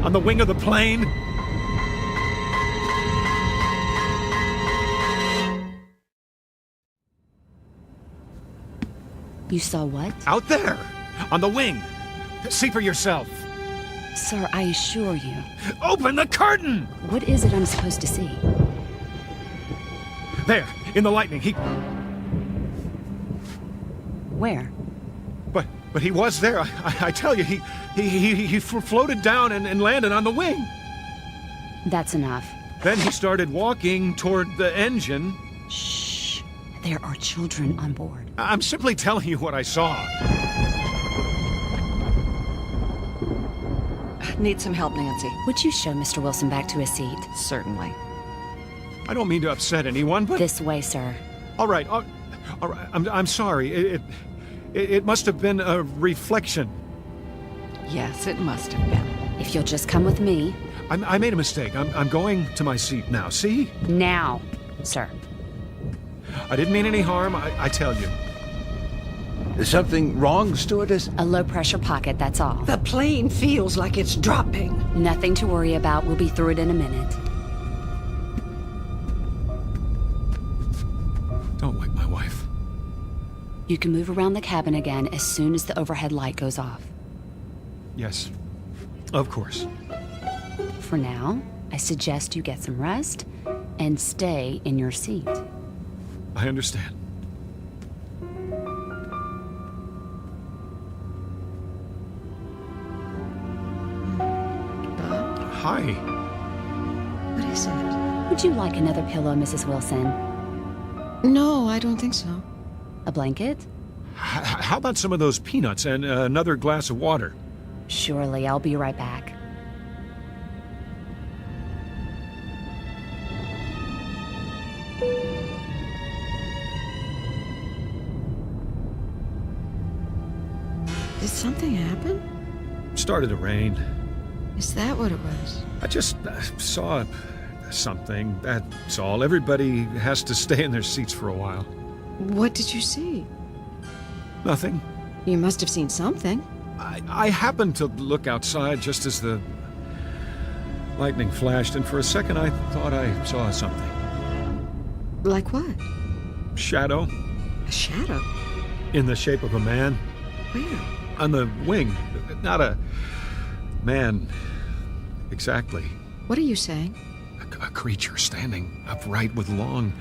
on the wing of the plane. You saw what? Out there, on the wing. See for yourself. Sir, I assure you. Open the curtain! What is it I'm supposed to see? There, in the lightning, he... Where? But he was there. I tell you, he floated down and landed on the wing. That's enough. Then he started walking toward the engine. Shh. There are children on board. I'm simply telling you what I saw. Need some help, Nancy? Would you show Mr. Wilson back to his seat? Certainly. I don't mean to upset anyone, but... This way, sir. All right. I'm sorry. It must have been a reflection. Yes, it must have been. If you'll just come with me... I made a mistake. I'm going to my seat now. See? Now, sir. I didn't mean any harm, I tell you. Is something wrong, stewardess? A low-pressure pocket, that's all. The plane feels like it's dropping. Nothing to worry about. We'll be through it in a minute. Don't wake my wife. You can move around the cabin again as soon as the overhead light goes off. Yes, of course. For now, I suggest you get some rest and stay in your seat. I understand. Hi. What is it? Would you like another pillow, Mrs. Wilson? No, I don't think so. A blanket? How about some of those peanuts and another glass of water? Surely, I'll be right back. Did something happen? Started to rain. Is that what it was? I just saw something, that's all. Everybody has to stay in their seats for a while. What did you see? Nothing. You must have seen something. I happened to look outside just as the lightning flashed, and for a second I thought I saw something. Like what? Shadow. A shadow? In the shape of a man. Where? On the wing. Not a man exactly. What are you saying? A creature standing upright with long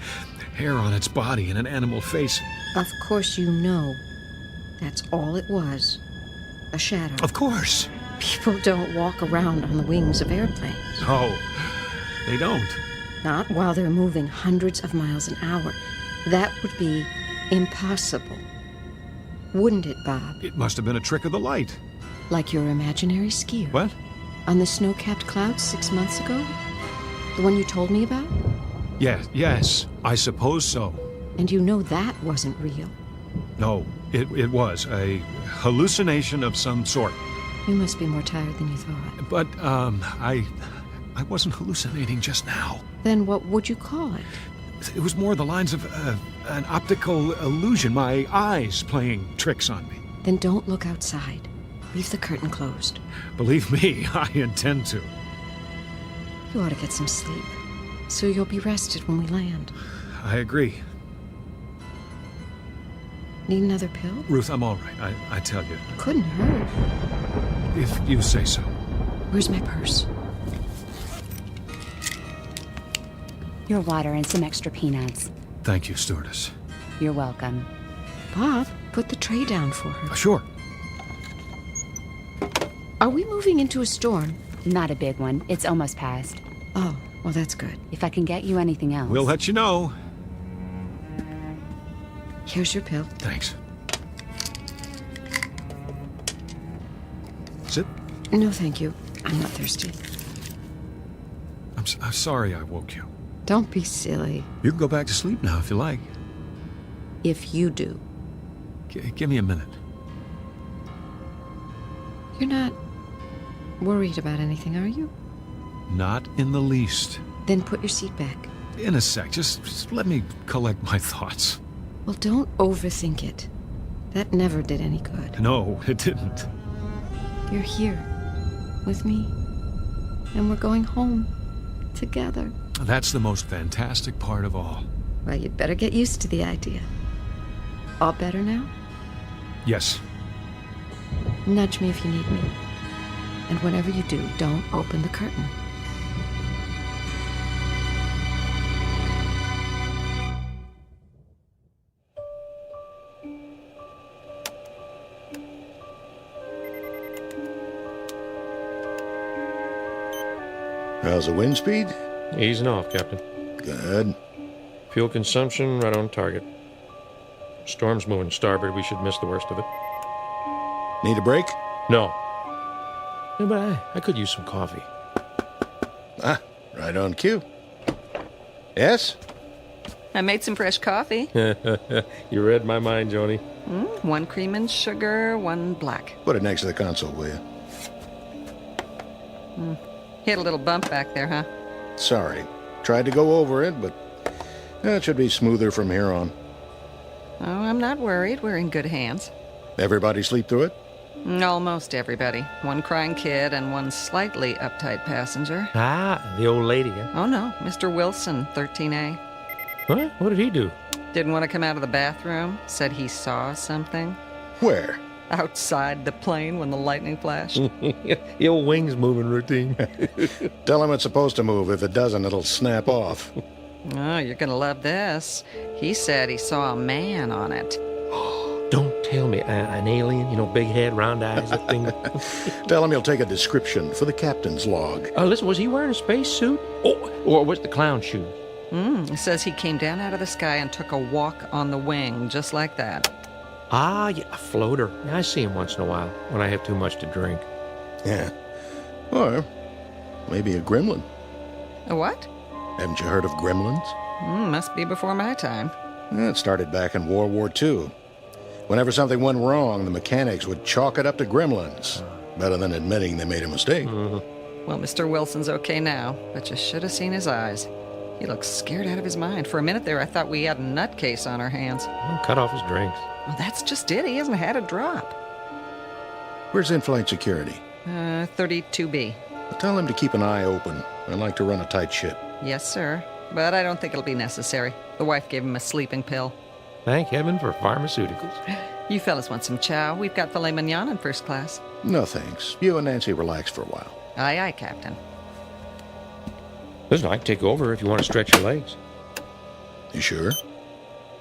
hair on its body and an animal face. Of course you know. That's all it was. A shadow. Of course. People don't walk around on the wings of airplanes. No, they don't. Not while they're moving hundreds of miles an hour. That would be impossible. Wouldn't it, Bob? It must have been a trick of the light. Like your imaginary skier. What? On the snow-capped clouds 6 months ago? The one you told me about? Yes, I suppose so. And you know that wasn't real. No, it was a hallucination of some sort. You must be more tired than you thought. But, I wasn't hallucinating just now. Then what would you call it? It was more the lines of an optical illusion, my eyes playing tricks on me. Then don't look outside. Leave the curtain closed. Believe me, I intend to. You ought to get some sleep, so you'll be rested when we land. I agree. Need another pill? Ruth, I'm all right, I tell you. Couldn't hurt. If you say so. Where's my purse? Your water and some extra peanuts. Thank you, stewardess. You're welcome. Bob, put the tray down for her. Sure. Are we moving into a storm? Not a big one. It's almost past. Oh, well, that's good. If I can get you anything else. We'll let you know. Here's your pill. Thanks. Sit. No, thank you. I'm not thirsty. I'm sorry I woke you. Don't be silly. You can go back to sleep now if you like. If you do. Give me a minute. You're not worried about anything, are you? Not in the least. Then put your seat back. In a sec. Just let me collect my thoughts. Well, don't overthink it. That never did any good. No, it didn't. You're here with me, and we're going home together. That's the most fantastic part of all. Well, you'd better get used to the idea. All better now? Yes. Nudge me if you need me. And whenever you do, don't open the curtain. How's the wind speed? Easing off, Captain. Good. Fuel consumption right on target. Storm's moving starboard. We should miss the worst of it. Need a break? No. Yeah, but I could use some coffee. Ah, right on cue. Yes? I made some fresh coffee. You read my mind, Joni. 1 cream and sugar, 1 black. Put it next to the console, will you? Hit a little bump back there, huh? Sorry. Tried to go over it, but it should be smoother from here on. Oh, I'm not worried. We're in good hands. Everybody sleep through it? Almost everybody. 1 crying kid and 1 slightly uptight passenger. Ah, the old lady, huh? Oh, no. Mr. Wilson, 13A. What? What did he do? Didn't want to come out of the bathroom. Said he saw something. Where? Outside the plane when the lightning flashed. The old wings moving routine. Tell him it's supposed to move. If it doesn't, it'll snap off. Oh, you're going to love this. He said he saw a man on it. Don't tell me an alien, big head, round eyes, that thing. Tell him he'll take a description for the captain's log. Oh, listen, was he wearing a spacesuit? Oh, or was the clown shoes? It says he came down out of the sky and took a walk on the wing, just like that. Ah, yeah, a floater. Yeah, I see him once in a while when I have too much to drink. Yeah. Or maybe a gremlin. A what? Haven't you heard of gremlins? Must be before my time. It started back in World War II. Whenever something went wrong, the mechanics would chalk it up to gremlins. Better than admitting they made a mistake. Well, Mr. Wilson's okay now, but you should have seen his eyes. He looks scared out of his mind. For a minute there, I thought we had a nutcase on our hands. Well, cut off his drinks. Well, that's just it. He hasn't had a drop. Where's in-flight security? 32B. Tell him to keep an eye open. I like to run a tight ship. Yes, sir. But I don't think it'll be necessary. The wife gave him a sleeping pill. Thank heaven for pharmaceuticals. You fellas want some chow? We've got filet mignon in first class. No, thanks. You and Nancy relax for a while. Aye, aye, Captain. Listen, I can take over if you want to stretch your legs. You sure?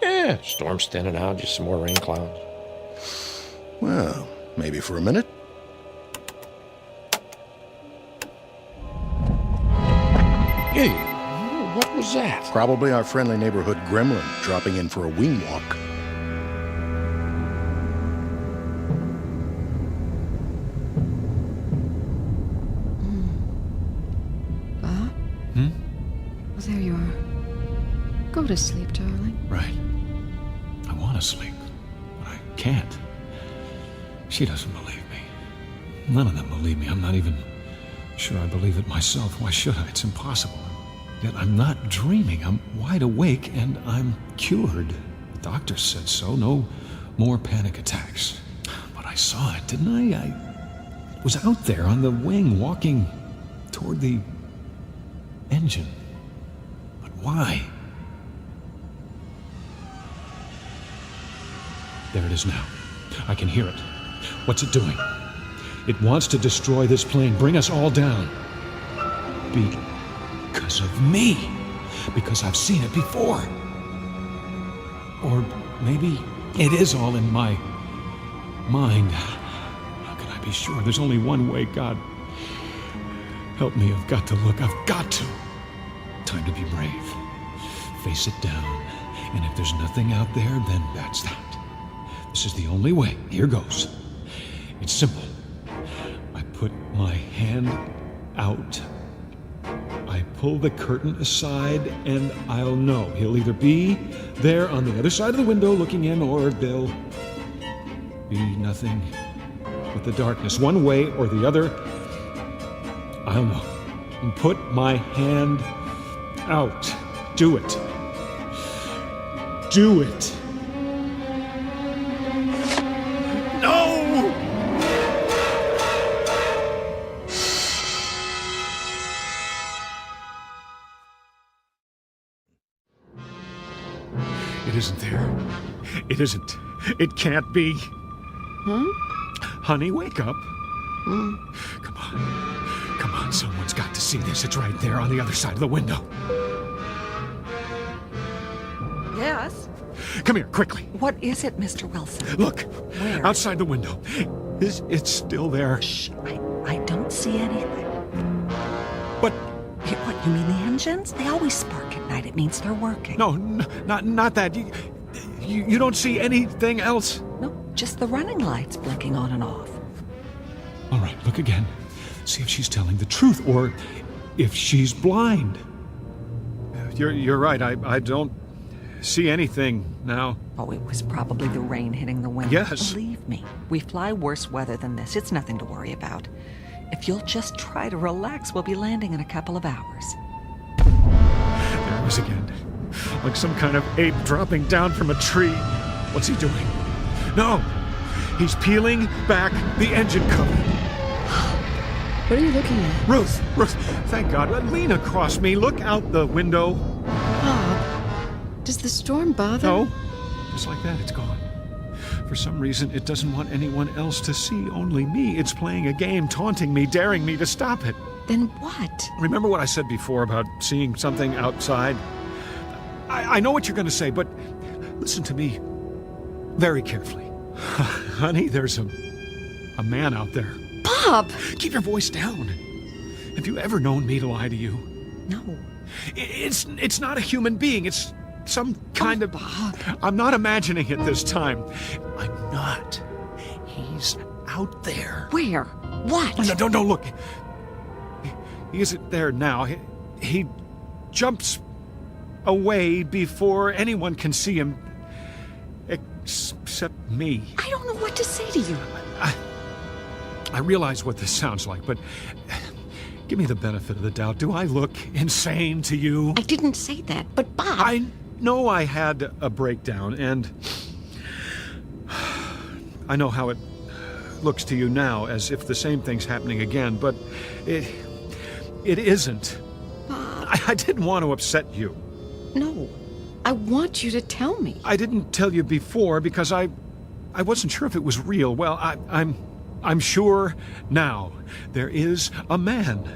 Yeah, storm's thinning out, just some more rain clouds. Well, maybe for a minute. Hey, what was that? Probably our friendly neighborhood gremlin dropping in for a wing walk. Bob? Well, there you are. Go to sleep, darling. Right. I want to sleep, but I can't. She doesn't believe me. None of them believe me. I'm not even sure I believe it myself. Why should I? It's impossible. Yet I'm not dreaming. I'm wide awake and I'm cured. The doctor said so. No more panic attacks. But I saw it, didn't I? I was out there on the wing walking toward the engine. But why? There it is now. I can hear it. What's it doing? It wants to destroy this plane, bring us all down. Because of me. Because I've seen it before. Or maybe it is all in my mind. How can I be sure? There's only one way. God, help me. I've got to look. I've got to. Time to be brave. Face it down. And if there's nothing out there, then that's that. This is the only way. Here goes. It's simple. I put my hand out. I pull the curtain aside, and I'll know. He'll either be there on the other side of the window looking in, or there'll be nothing but the darkness. One way or the other, I'll know. And put my hand out. Do it. Do it. It isn't there. It isn't. It can't be. Honey, wake up. Come on. Come on, someone's got to see this. It's right there on the other side of the window. Yes? Come here, quickly. What is it, Mr. Wilson? Look. Where? Outside the window. It's still there. Shh. I don't see anything. But... What, you mean the engines? They always spark at night. It means they're working. No, not that. You don't see anything else? No, just the running lights blinking on and off. All right, look again. See if she's telling the truth, or if she's blind. You're right. I don't see anything now. Oh, it was probably the rain hitting the window. Yes. Believe me, we fly worse weather than this. It's nothing to worry about. If you'll just try to relax, we'll be landing in a couple of hours. There it was again. Like some kind of ape dropping down from a tree. What's he doing? No! He's peeling back the engine cover. What are you looking at? Ruth, thank God. Lean across me. Look out the window. Bob, does the storm bother? No. Just like that, it's gone. For some reason, it doesn't want anyone else to see, only me. It's playing a game, taunting me, daring me to stop it. Then what? Remember what I said before about seeing something outside? I know what you're going to say, but listen to me very carefully. Honey, there's a man out there. Bob! Keep your voice down. Have you ever known me to lie to you? No. It's not a human being. It's some kind of... Bob. I'm not imagining it this time. I'm not. He's out there. Where? What? No, don't look. He isn't there now. He jumps away before anyone can see him. Except me. I don't know what to say to you. I realize what this sounds like, but give me the benefit of the doubt. Do I look insane to you? I didn't say that, but Bob... I know I had a breakdown, and I know how it looks to you now, as if the same thing's happening again, but it isn't. Bob... I didn't want to upset you. No. I want you to tell me. I didn't tell you before because I wasn't sure if it was real. Well, I'm sure now. There is a man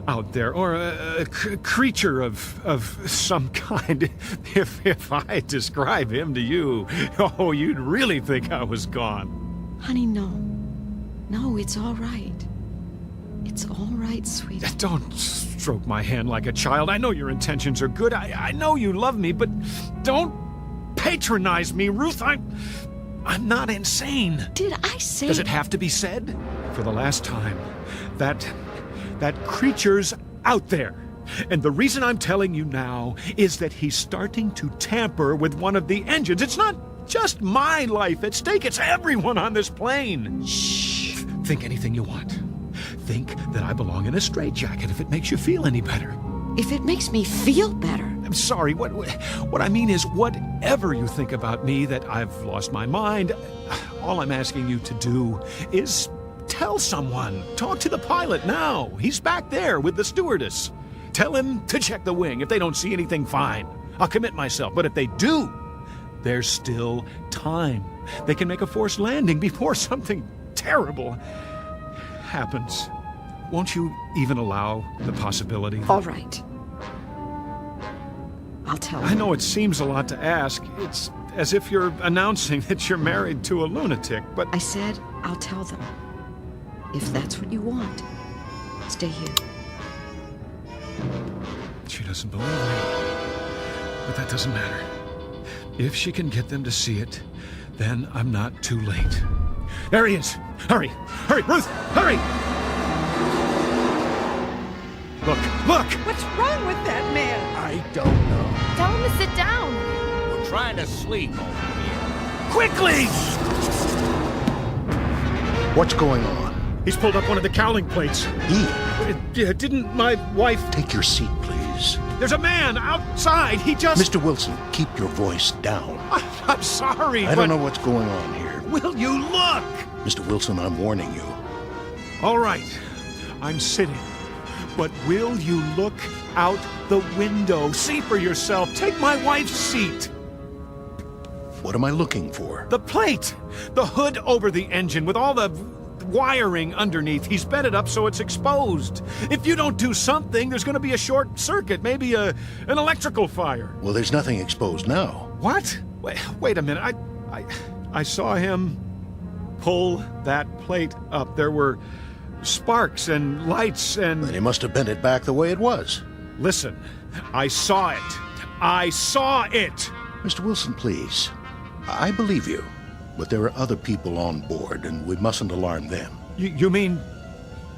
out there, or a creature of some kind. If I describe him to you, oh, you'd really think I was gone. Honey, no. No, it's all right. It's all right, sweetie. Don't stroke my hand like a child. I know your intentions are good. I know you love me, but don't patronize me, Ruth. I'm not insane. Did I say... Does it have to be said? For the last time, that creature's out there. And the reason I'm telling you now is that he's starting to tamper with one of the engines. It's not just my life at stake, it's everyone on this plane. Shh. Think anything you want. Think that I belong in a straitjacket if it makes you feel any better. If it makes me feel better. I'm sorry, what I mean is whatever you think about me, that I've lost my mind, all I'm asking you to do is tell someone. Talk to the pilot now. He's back there with the stewardess. Tell him to check the wing. If they don't see anything, fine. I'll commit myself. But if they do, there's still time. They can make a forced landing before something terrible happens. Won't you even allow the possibility? All right. I'll tell them. I know it seems a lot to ask. It's as if you're announcing that you're married to a lunatic, but... I said I'll tell them. If that's what you want, stay here. She doesn't believe me. But that doesn't matter. If she can get them to see it, then I'm not too late. There he is! Hurry! Hurry, Ruth! Hurry! Look! What's wrong with that man? I don't know. Tell him to sit down. We're trying to sleep over here. Quickly! What's going on? He's pulled up one of the cowling plates. Didn't my wife... Take your seat, please. There's a man outside. He just... Mr. Wilson, keep your voice down. I'm sorry, I don't know what's going on here. Will you look? Mr. Wilson, I'm warning you. All right. I'm sitting. But will you look out the window? See for yourself. Take my wife's seat. What am I looking for? The plate. The hood over the engine with all the wiring underneath. He's bent it up so it's exposed. If you don't do something, there's going to be a short circuit, maybe an electrical fire. Well, there's nothing exposed now. What? Wait a minute. I saw him pull that plate up. There were sparks and lights and... Then he must have bent it back the way it was. Listen, I saw it. I saw it! Mr. Wilson, please. I believe you. But there are other people on board, and we mustn't alarm them. You mean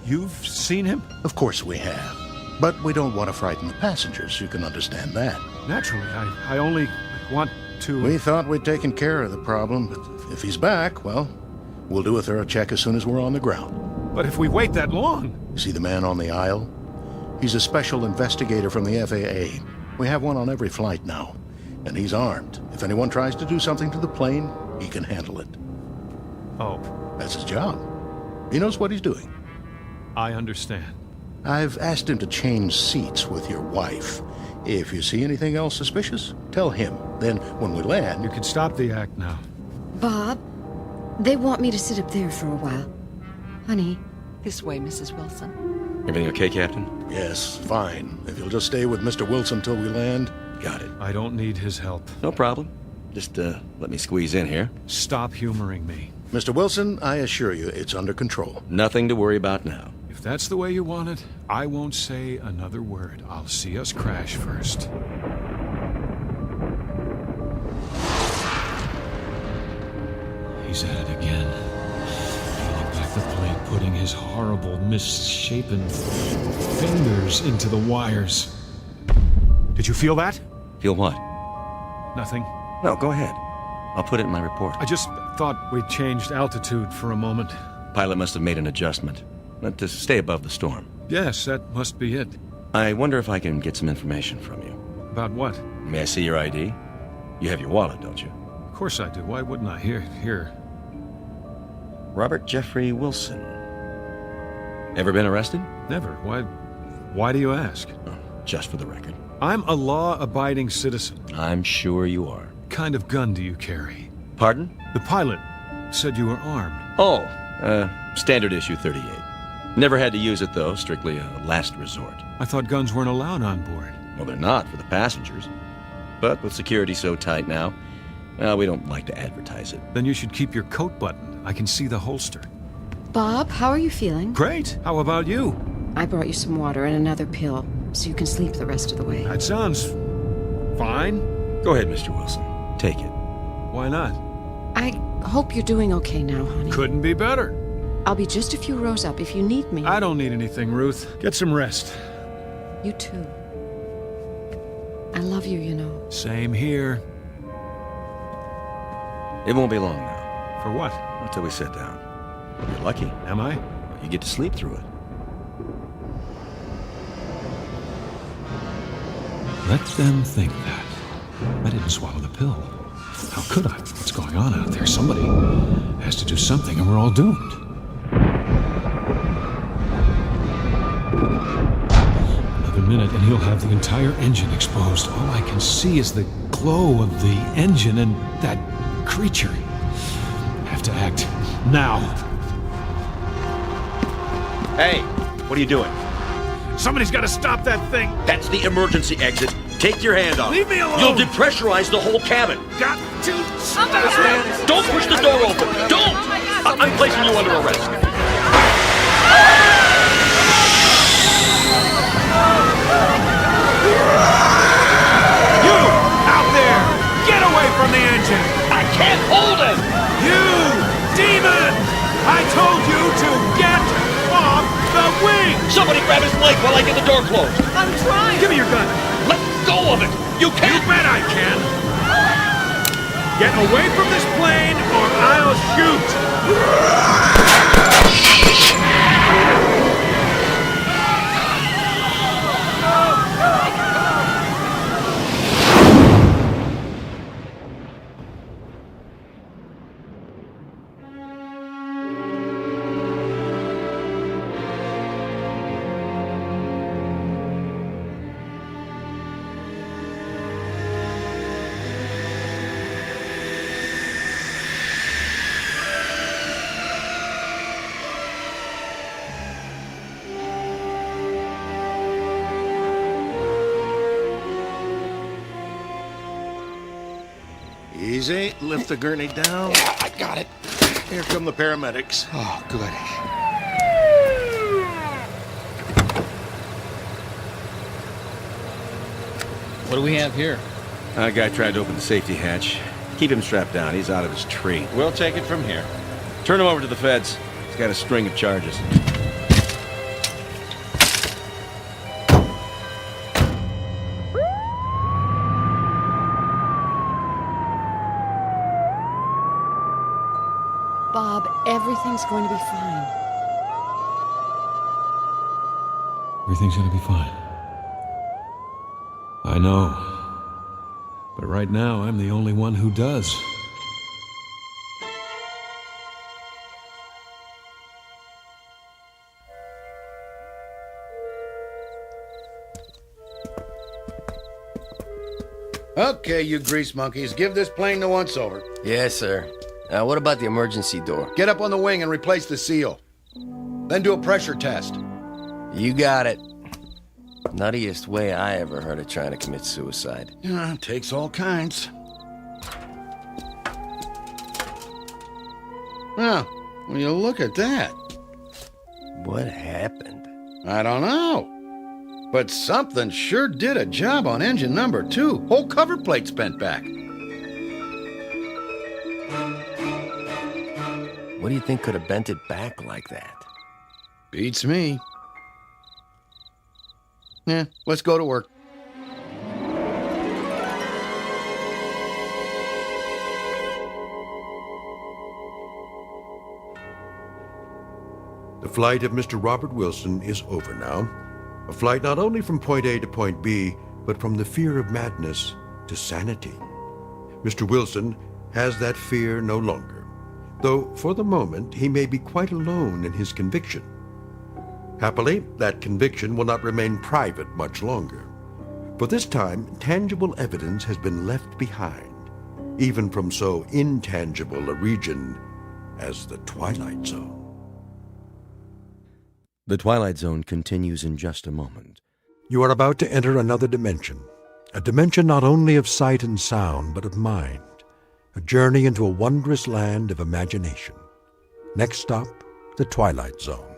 you've seen him? Of course we have. But we don't want to frighten the passengers. You can understand that. Naturally. I only want to... We thought we'd taken care of the problem, but if he's back, well, we'll do a thorough check as soon as we're on the ground. But if we wait that long... See the man on the aisle? He's a special investigator from the FAA. We have one on every flight now. And he's armed. If anyone tries to do something to the plane, he can handle it. Oh. That's his job. He knows what he's doing. I understand. I've asked him to change seats with your wife. If you see anything else suspicious, tell him. Then, when we land... You can stop the act now. Bob, they want me to sit up there for a while. Honey. This way, Mrs. Wilson. Everything okay, Captain? Yes, fine. If you'll just stay with Mr. Wilson till we land... Got it. I don't need his help. No problem. Just, let me squeeze in here. Stop humoring me. Mr. Wilson, I assure you, it's under control. Nothing to worry about now. If that's the way you want it, I won't say another word. I'll see us crash first. He's at it again. Peeling back the plate, putting his horrible, misshapen fingers into the wires. Did you feel that? Feel what? Nothing. No, go ahead. I'll put it in my report. I just thought we'd changed altitude for a moment. Pilot must have made an adjustment. Meant to stay above the storm. Yes, that must be it. I wonder if I can get some information from you. About what? May I see your ID? You have your wallet, don't you? Of course I do. Why wouldn't I? Here. Robert Jeffrey Wilson. Ever been arrested? Never. Why do you ask? Oh, just for the record. I'm a law-abiding citizen. I'm sure you are. What kind of gun do you carry? Pardon? The pilot said you were armed. Oh, standard issue 38. Never had to use it, though. Strictly a last resort. I thought guns weren't allowed on board. Well, they're not for the passengers. But with security so tight now, well, we don't like to advertise it. Then you should keep your coat buttoned. I can see the holster. Bob, how are you feeling? Great. How about you? I brought you some water and another pill, so you can sleep the rest of the way. That sounds fine. Go ahead, Mr. Wilson. Take it. Why not? I hope you're doing okay now, honey. Couldn't be better. I'll be just a few rows up if you need me. I don't need anything, Ruth. Get some rest. You too. I love you, you know. Same here. It won't be long now. For what? Until we sit down. You're lucky. Am I? You get to sleep through it. Let them think that. I didn't swallow the pill. How could I? What's going on out there? Somebody has to do something and we're all doomed. Another minute and he'll have the entire engine exposed. All I can see is the glow of the engine and that creature. I have to act now. Hey, what are you doing? Somebody's got to stop that thing. That's the emergency exit. Take your hand off. Leave me alone. You'll depressurize the whole cabin. Got to stop. Don't push the door open. Don't. I'm placing you under arrest. You out there! Get away from the engine. I can't hold him. You demon! I told you to get off the wing. Somebody grab his leg while I get the door closed. I'm trying. Give me your gun. Let go of it. You can't. You bet I can. Get away from this plane or I'll shoot. Easy. Lift the gurney down. Yeah, I got it. Here come the paramedics. Oh, good. What do we have here? A guy tried to open the safety hatch. Keep him strapped down. He's out of his tree. We'll take it from here. Turn him over to the feds. He's got a string of charges. Bob, everything's going to be fine. Everything's gonna be fine. I know. But right now, I'm the only one who does. Okay, you grease monkeys, give this plane the once-over. Yes, sir. What about the emergency door? Get up on the wing and replace the seal. Then do a pressure test. You got it. Nuttiest way I ever heard of trying to commit suicide. Yeah, it takes all kinds. Well, when you look at that. What happened? I don't know. But something sure did a job on engine number 2. Whole cover plate's bent back. What do you think could have bent it back like that? Beats me. Yeah, let's go to work. The flight of Mr. Robert Wilson is over now. A flight not only from point A to point B, but from the fear of madness to sanity. Mr. Wilson has that fear no longer, though for the moment he may be quite alone in his conviction. Happily, that conviction will not remain private much longer, for this time tangible evidence has been left behind, even from so intangible a region as the Twilight Zone. The Twilight Zone continues in just a moment. You are about to enter another dimension, a dimension not only of sight and sound, but of mind, a journey into a wondrous land of imagination. Next stop, The Twilight Zone.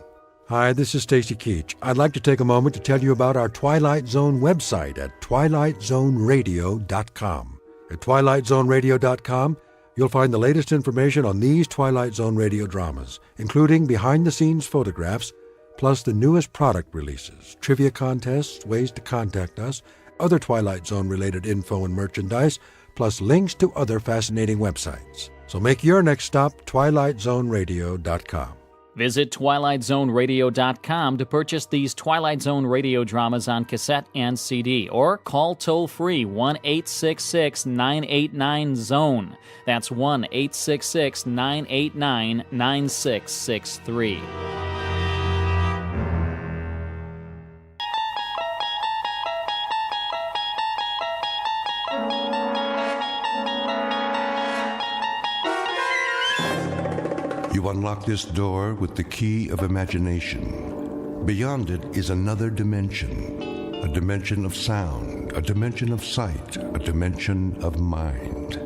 Hi, this is Stacy Keach. I'd like to take a moment to tell you about our Twilight Zone website at twilightzoneradio.com. At twilightzoneradio.com, you'll find the latest information on these Twilight Zone radio dramas, including behind-the-scenes photographs, plus the newest product releases, trivia contests, ways to contact us, other Twilight Zone-related info and merchandise, plus links to other fascinating websites. So make your next stop twilightzoneradio.com. Visit twilightzoneradio.com to purchase these Twilight Zone radio dramas on cassette and CD, or call toll-free 1-866-989-ZONE. That's 1-866-989-9663. You unlock this door with the key of imagination. Beyond it is another dimension. A dimension of sound, a dimension of sight, a dimension of mind.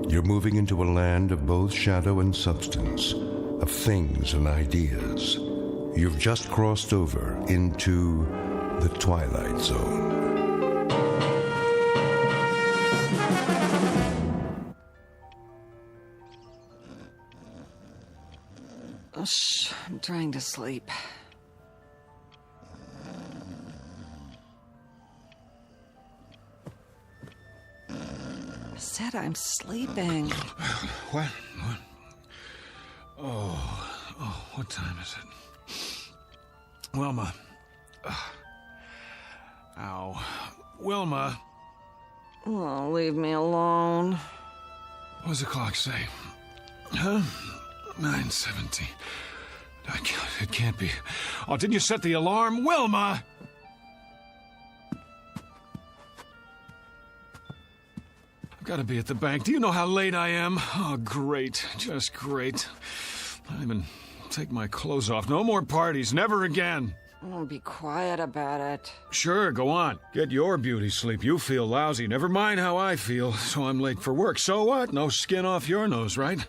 You're moving into a land of both shadow and substance, of things and ideas. You've just crossed over into the Twilight Zone. Shh, I'm trying to sleep. I said I'm sleeping. What? Oh, what time is it? Wilma. Ow. Wilma. Oh, leave me alone. What does the clock say? Huh? 9:17. It can't be. Oh, didn't you set the alarm? Wilma! I've got to be at the bank. Do you know how late I am? Oh, great. Just great. I don't even take my clothes off. No more parties. Never again. Oh, be quiet about it. Sure, go on. Get your beauty sleep. You feel lousy. Never mind how I feel. So I'm late for work. So what? No skin off your nose, right?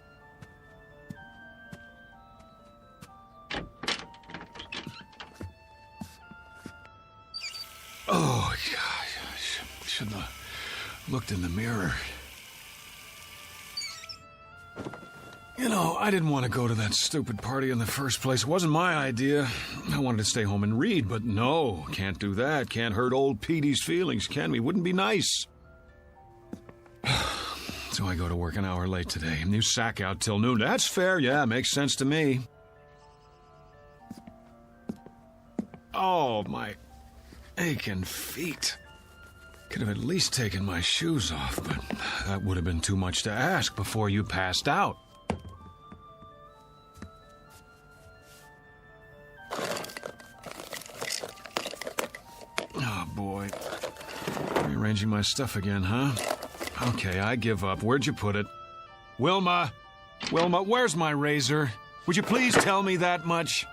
Oh, yeah, I shouldn't have looked in the mirror. You know, I didn't want to go to that stupid party in the first place. It wasn't my idea. I wanted to stay home and read, but no, can't do that. Can't hurt old Petey's feelings, can we? Wouldn't be nice. So I go to work an hour late today, and you sack out till noon. That's fair, yeah, makes sense to me. Oh, my aching feet. Could have at least taken my shoes off, but that would have been too much to ask before you passed out. Oh, boy. Rearranging my stuff again, huh? Okay, I give up. Where'd you put it? Wilma! Wilma, where's my razor? Would you please tell me that much?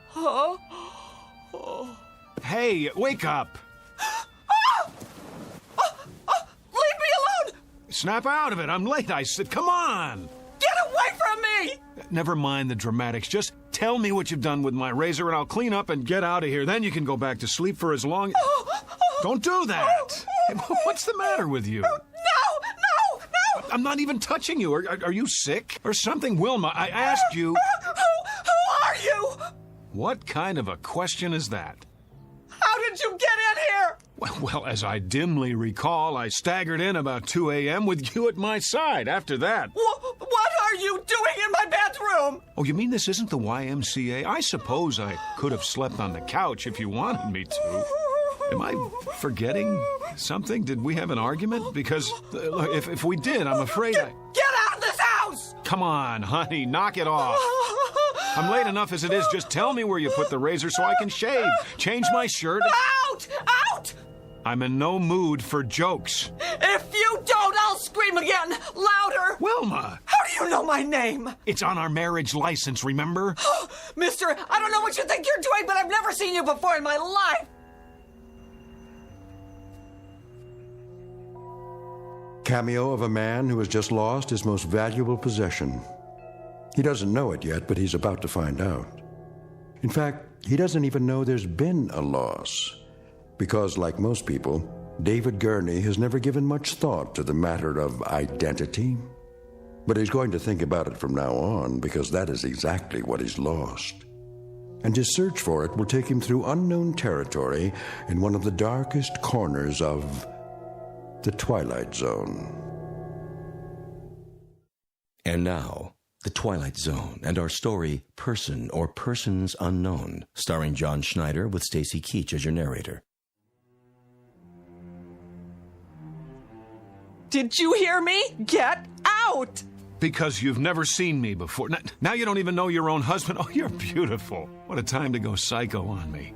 Huh? Hey, wake up! Leave me alone! Snap out of it. I'm late, I said. Come on! Get away from me! Never mind the dramatics. Just tell me what you've done with my razor, and I'll clean up and get out of here. Then you can go back to sleep for as long... Don't do that! What's the matter with you? No! I'm not even touching you. Are you sick or something? Wilma, I asked you... Who are you? What kind of a question is that? How did you get in here? Well, as I dimly recall, I staggered in about 2 a.m. with you at my side. After that... What are you doing in my bedroom? Oh, you mean this isn't the YMCA? I suppose I could have slept on the couch if you wanted me to. Am I forgetting something? Did we have an argument? Because if we did, I'm afraid I... Get out of this house! Come on, honey, knock it off. I'm late enough as it is. Just tell me where you put the razor so I can shave. Change my shirt. Out! Out! I'm in no mood for jokes. If you don't, I'll scream again, louder. Wilma! How do you know my name? It's on our marriage license, remember? Mister, I don't know what you think you're doing, but I've never seen you before in my life. Cameo of a man who has just lost his most valuable possession. He doesn't know it yet, but he's about to find out. In fact, he doesn't even know there's been a loss. Because, like most people, David Gurney has never given much thought to the matter of identity. But he's going to think about it from now on, because that is exactly what he's lost. And his search for it will take him through unknown territory in one of the darkest corners of the Twilight Zone. And now, The Twilight Zone and our story, Person or Persons Unknown, starring John Schneider with Stacy Keach as your narrator. Did you hear me? Get out! Because you've never seen me before. Now you don't even know your own husband. Oh, you're beautiful. What a time to go psycho on me.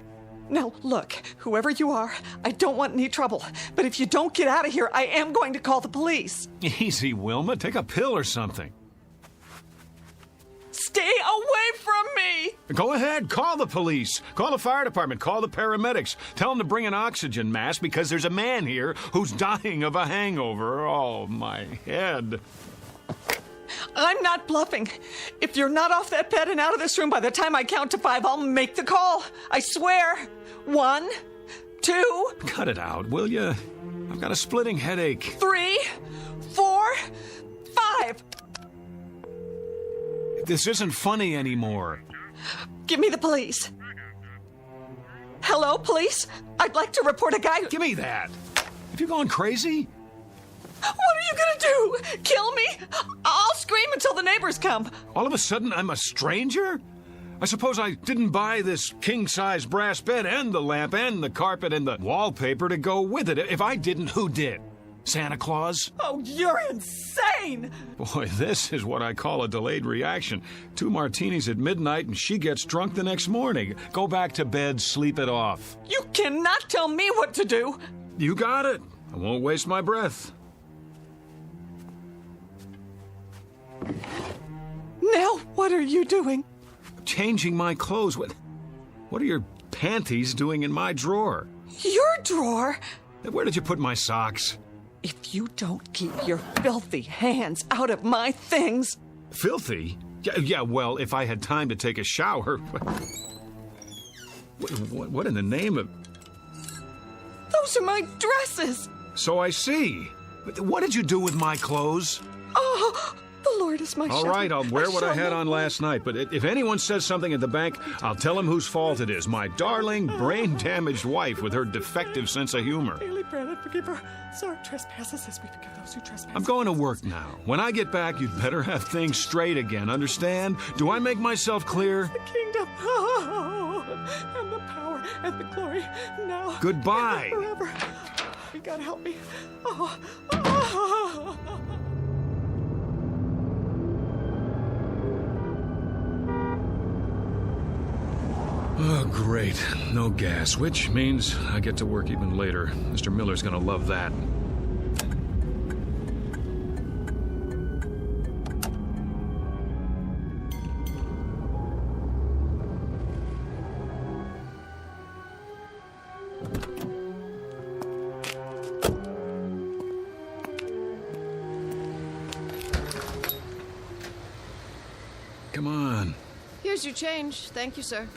Now, look, whoever you are, I don't want any trouble. But if you don't get out of here, I am going to call the police. Easy, Wilma. Take a pill or something. Stay away from me! Go ahead. Call the police. Call the fire department. Call the paramedics. Tell them to bring an oxygen mask because there's a man here who's dying of a hangover. Oh, my head. I'm not bluffing. If you're not off that bed and out of this room by the time I count to 5, I'll make the call. I swear. 1, 2... Cut it out, will you? I've got a splitting headache. 3, 4, 5. This isn't funny anymore. Give me the police. Hello, police? I'd like to report a guy... Give me that. Have you gone crazy? What are you gonna do? Kill me? I'll scream until the neighbors come. All of a sudden, I'm a stranger? I suppose I didn't buy this king-size brass bed and the lamp and the carpet and the wallpaper to go with it. If I didn't, who did? Santa Claus? Oh, you're insane! Boy, this is what I call a delayed reaction. 2 martinis at midnight and she gets drunk the next morning. Go back to bed, sleep it off. You cannot tell me what to do! You got it. I won't waste my breath. Now, what are you doing? Changing my clothes. What are your panties doing in my drawer? Your drawer? Where did you put my socks? If you don't keep your filthy hands out of my things... Filthy? Yeah, well, if I had time to take a shower... What in the name of... Those are my dresses! So I see. What did you do with my clothes? Oh, the Lord is my shepherd. All right, I'll wear what I had on last night, but if anyone says something at the bank, I'll tell them whose fault it is. My darling, brain-damaged wife with her defective sense of humor. Daily bread and forgive our trespasses as we forgive those who trespass. I'm going to work now. When I get back, you'd better have things straight again, understand? Do I make myself clear? The kingdom, and the power, and the glory, now. Goodbye. And forever. You gotta help me. Oh, great. No gas, which means I get to work even later. Mr. Miller's gonna love that. Come on. Here's your change. Thank you, sir.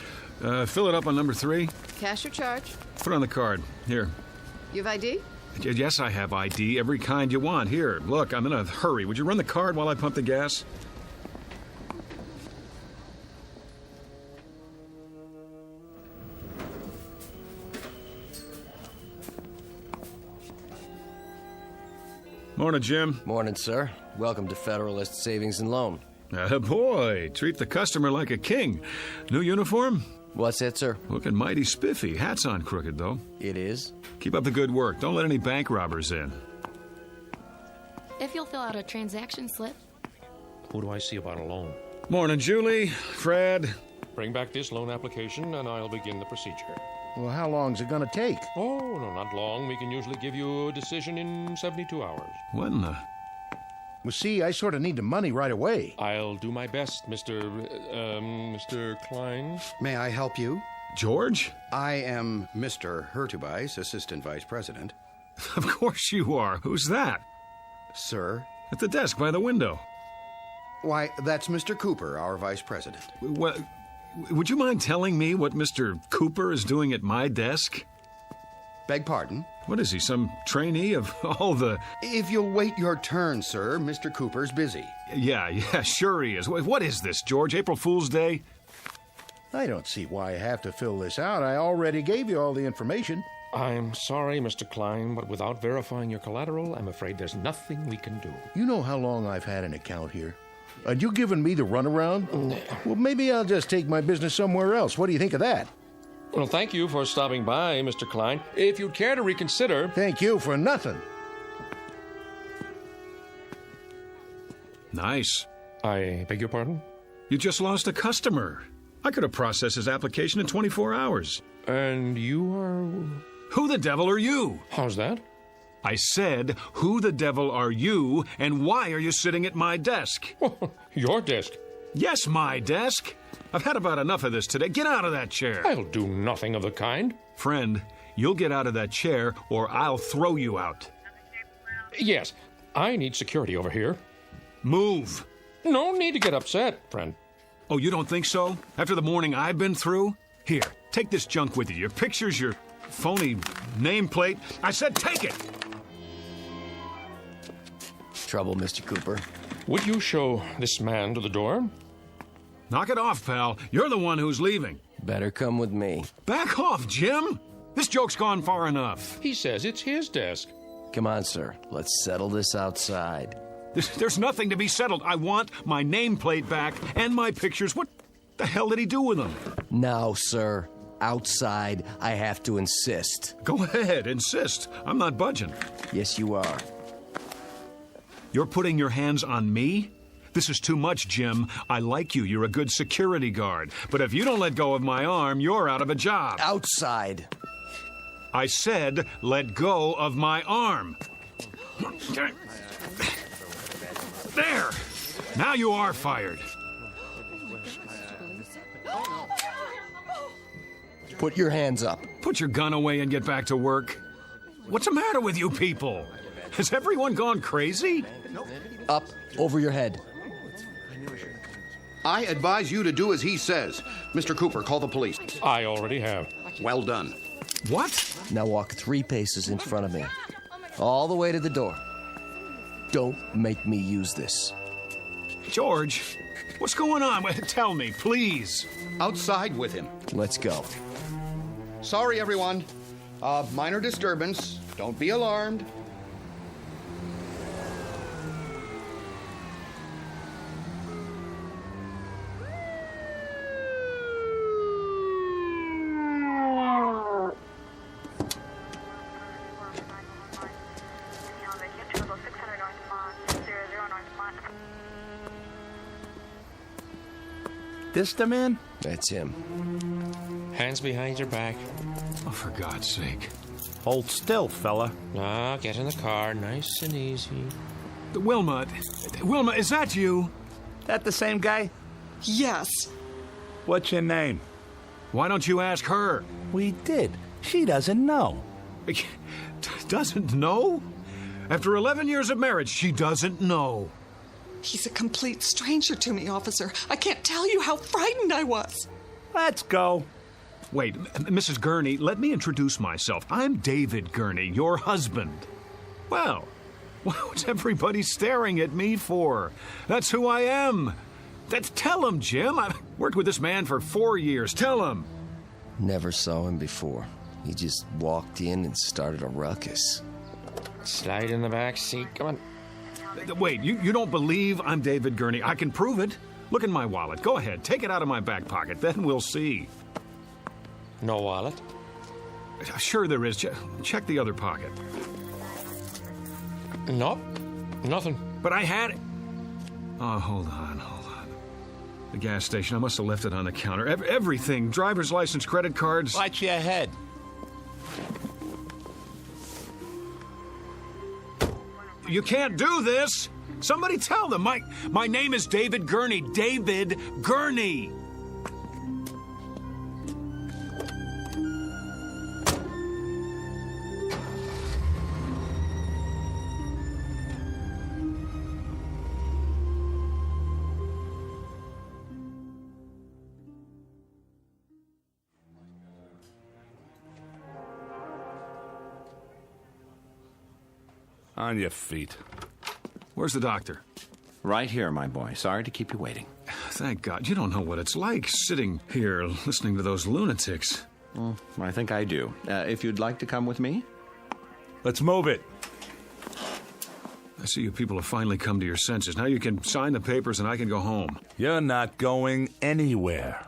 Fill it up on number 3. Cash or charge? Put it on the card. Here. You have ID? Yes, I have ID. Every kind you want. Here, look, I'm in a hurry. Would you run the card while I pump the gas? Morning, Jim. Morning, sir. Welcome to Federalist Savings and Loan. Boy, treat the customer like a king. New uniform? What's that, sir? Looking mighty spiffy. Hat's on crooked, though. It is. Keep up the good work. Don't let any bank robbers in. If you'll fill out a transaction slip. Who do I see about a loan? Morning, Julie. Fred. Bring back this loan application and I'll begin the procedure. Well, how long's it gonna take? Oh, no, not long. We can usually give you a decision in 72 hours. What in the... Well, see, I sort of need the money right away. I'll do my best, Mr. Klein. May I help you? George? I am Mr. Hurtubise, Assistant Vice President. Of course you are. Who's that? Sir? At the desk by the window. Why, that's Mr. Cooper, our Vice President. Well, would you mind telling me what Mr. Cooper is doing at my desk? Beg pardon? What is he, some trainee of all the... If you'll wait your turn, sir, Mr. Cooper's busy. Yeah, sure he is. What is this, George? April Fool's Day? I don't see why I have to fill this out. I already gave you all the information. I'm sorry, Mr. Klein, but without verifying your collateral, I'm afraid there's nothing we can do. You know how long I've had an account here? And you giving me the runaround? Well, maybe I'll just take my business somewhere else. What do you think of that? Well, thank you for stopping by, Mr. Klein. If you'd care to reconsider... Thank you for nothing. Nice. I beg your pardon? You just lost a customer. I could have processed his application in 24 hours. And you are... Who the devil are you? How's that? I said, who the devil are you, and why are you sitting at my desk? Your desk? Yes, my desk. I've had about enough of this today. Get out of that chair. I'll do nothing of the kind. Friend, you'll get out of that chair, or I'll throw you out. Yes, I need security over here. Move. No need to get upset, friend. Oh, you don't think so? After the morning I've been through? Here, take this junk with you. Your pictures, your phony nameplate. I said take it! Trouble, Mr. Cooper. Would you show this man to the door? Knock it off, pal. You're the one who's leaving. Better come with me. Back off, Jim! This joke's gone far enough. He says it's his desk. Come on, sir. Let's settle this outside. There's nothing to be settled. I want my nameplate back and my pictures. What the hell did he do with them? Now, sir. Outside, I have to insist. Go ahead, insist. I'm not budging. Yes, you are. You're putting your hands on me? This is too much, Jim. I like you. You're a good security guard. But if you don't let go of my arm, you're out of a job. Outside. I said, let go of my arm. There! Now you are fired. Put your hands up. Put your gun away and get back to work. What's the matter with you people? Has everyone gone crazy? Up over your head. I advise you to do as he says. Mr. Cooper, call the police. I already have. Well done. What? Now walk 3 paces in front of me. All the way to the door. Don't make me use this. George, what's going on? Tell me, please. Outside with him. Let's go. Sorry, everyone. Minor disturbance. Don't be alarmed. This the man? That's him. Hands behind your back. Oh, for God's sake. Hold still, fella. Ah, get in the car, nice and easy. Wilma, is that you? That the same guy? Yes. What's your name? Why don't you ask her? We did. She doesn't know. Doesn't know? After 11 years of marriage, she doesn't know. He's a complete stranger to me, officer. I can't tell you how frightened I was. Let's go. Wait, Mrs. Gurney, let me introduce myself. I'm David Gurney, your husband. Well, what's everybody staring at me for? That's who I am. Tell him, Jim. I've worked with this man for 4 years. Tell him. Never saw him before. He just walked in and started a ruckus. Slide in the back seat. Come on. Wait, you don't believe I'm David Gurney? I can prove it. Look in my wallet. Go ahead. Take it out of my back pocket. Then we'll see. No wallet? Sure there is. Check the other pocket. Nope. Nothing. But I had it. Oh, hold on. The gas station. I must have left it on the counter. Everything. Driver's license, credit cards. Watch your head. You can't do this. Somebody tell them. My name is David Gurney. David Gurney. On your feet. Where's the doctor? Right here, my boy. Sorry to keep you waiting. Thank God. You don't know what it's like sitting here listening to those lunatics. Well, I think I do. If you'd like to come with me? Let's move it. I see you people have finally come to your senses. Now you can sign the papers and I can go home. You're not going anywhere.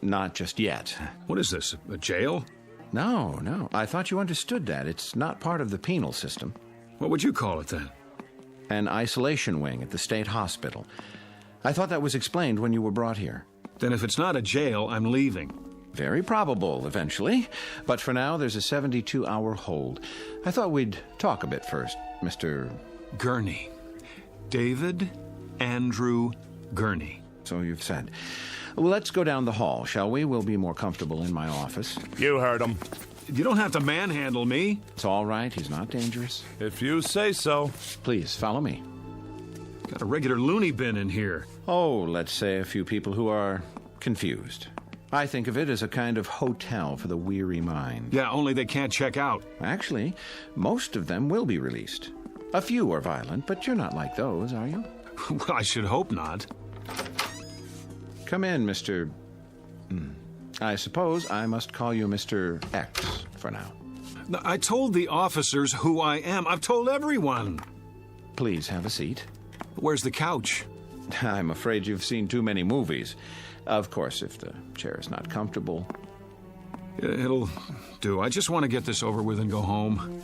Not just yet. What is this, a jail? No. I thought you understood that. It's not part of the penal system. What would you call it then? An isolation wing at the state hospital. I thought that was explained when you were brought here. Then if it's not a jail, I'm leaving. Very probable, eventually. But for now, there's a 72-hour hold. I thought we'd talk a bit first, Mr. Gurney. David Andrew Gurney. So you've said. Well, let's go down the hall, shall we? We'll be more comfortable in my office. You heard him. You don't have to manhandle me. It's all right. He's not dangerous. If you say so. Please, follow me. Got a regular loony bin in here. Oh, let's say a few people who are confused. I think of it as a kind of hotel for the weary mind. Yeah, only they can't check out. Actually, most of them will be released. A few are violent, but you're not like those, are you? Well, I should hope not. Come in, Mr. I suppose I must call you Mr. X for now. I told the officers who I am. I've told everyone. Please have a seat. Where's the couch? I'm afraid you've seen too many movies. Of course, if the chair is not comfortable. It'll do. I just want to get this over with and go home.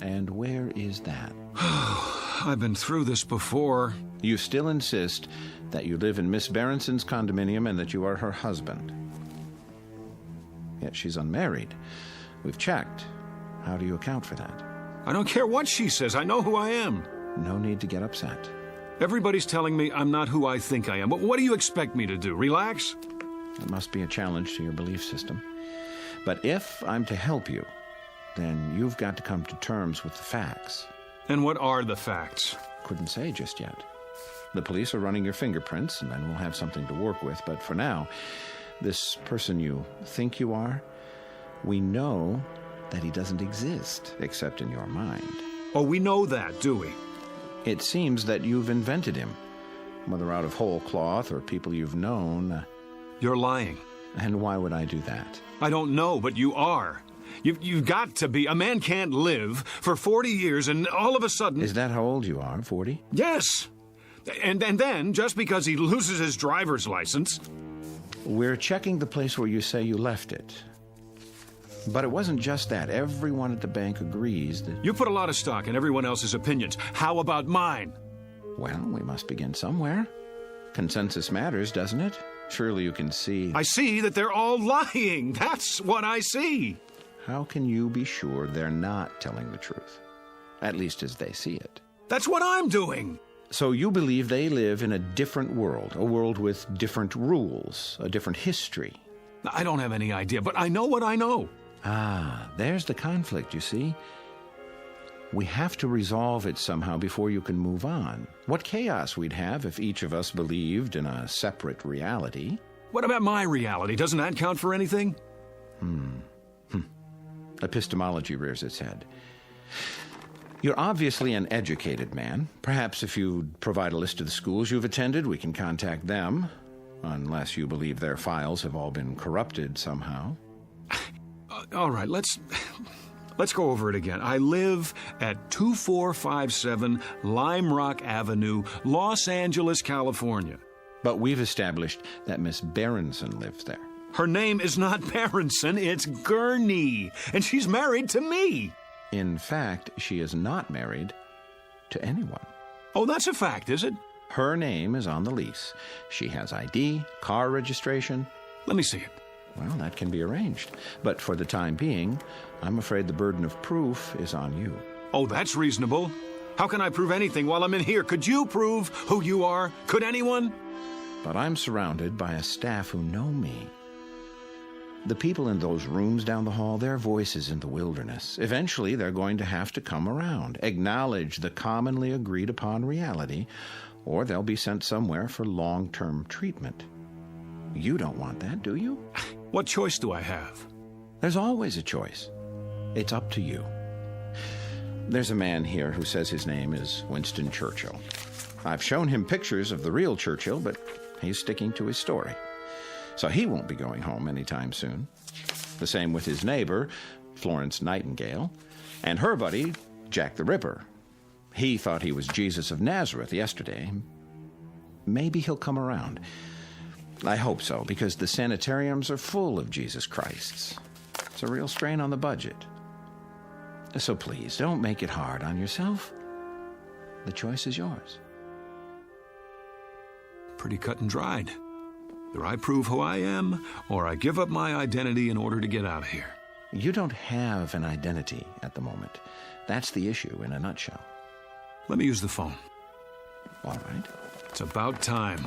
And where is that? I've been through this before. You still insist that you live in Miss Berenson's condominium and that you are her husband. Yet she's unmarried. We've checked. How do you account for that? I don't care what she says. I know who I am. No need to get upset. Everybody's telling me I'm not who I think I am. But what do you expect me to do? Relax? It must be a challenge to your belief system. But if I'm to help you, then you've got to come to terms with the facts. And what are the facts? Couldn't say just yet. The police are running your fingerprints, and then we'll have something to work with. But for now, this person you think you are, we know that he doesn't exist, except in your mind. Oh, we know that, do we? It seems that you've invented him, whether out of whole cloth or people you've known. You're lying. And why would I do that? I don't know, but you are. You've got to be. A man can't live for 40 years and all of a sudden... Is that how old you are, 40? Yes. And then, just because he loses his driver's license... We're checking the place where you say you left it. But it wasn't just that. Everyone at the bank agrees that... You put a lot of stock in everyone else's opinions. How about mine? Well, we must begin somewhere. Consensus matters, doesn't it? Surely you can see... I see that they're all lying. That's what I see. How can you be sure they're not telling the truth? At least as they see it. That's what I'm doing. So you believe they live in a different world, a world with different rules, a different history. I don't have any idea, but I know what I know. Ah, there's the conflict, you see. We have to resolve it somehow before you can move on. What chaos we'd have if each of us believed in a separate reality. What about my reality? Doesn't that count for anything? Epistemology rears its head. You're obviously an educated man. Perhaps if you'd provide a list of the schools you've attended, we can contact them. Unless you believe their files have all been corrupted somehow. All right, let's go over it again. I live at 2457 Lime Rock Avenue, Los Angeles, California. But we've established that Miss Berenson lives there. Her name is not Berenson, it's Gurney, and she's married to me. In fact, she is not married to anyone. Oh, that's a fact, is it? Her name is on the lease. She has ID, car registration. Let me see it. Well, that can be arranged. But for the time being, I'm afraid the burden of proof is on you. Oh, that's reasonable. How can I prove anything while I'm in here? Could you prove who you are? Could anyone? But I'm surrounded by a staff who know me. The people in those rooms down the hall, their voices in the wilderness. Eventually, they're going to have to come around, acknowledge the commonly agreed upon reality, or they'll be sent somewhere for long-term treatment. You don't want that, do you? What choice do I have? There's always a choice. It's up to you. There's a man here who says his name is Winston Churchill. I've shown him pictures of the real Churchill, but he's sticking to his story. So he won't be going home anytime soon. The same with his neighbor, Florence Nightingale, and her buddy, Jack the Ripper. He thought he was Jesus of Nazareth yesterday. Maybe he'll come around. I hope so, because the sanitariums are full of Jesus Christs. It's a real strain on the budget. So please, don't make it hard on yourself. The choice is yours. Pretty cut and dried. Either I prove who I am, or I give up my identity in order to get out of here. You don't have an identity at the moment. That's the issue in a nutshell. Let me use the phone. All right. It's about time.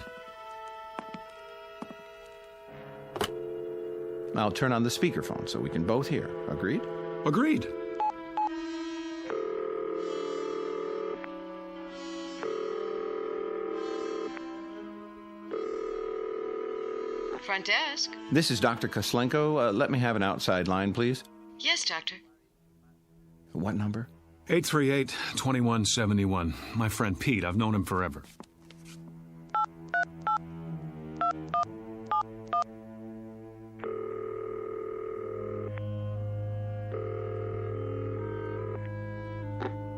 I'll turn on the speakerphone so we can both hear. Agreed? Agreed. Front desk. This is Dr. Koslenko. Let me have an outside line, please. Yes, doctor. What number? 838-2171. My friend Pete. I've known him forever.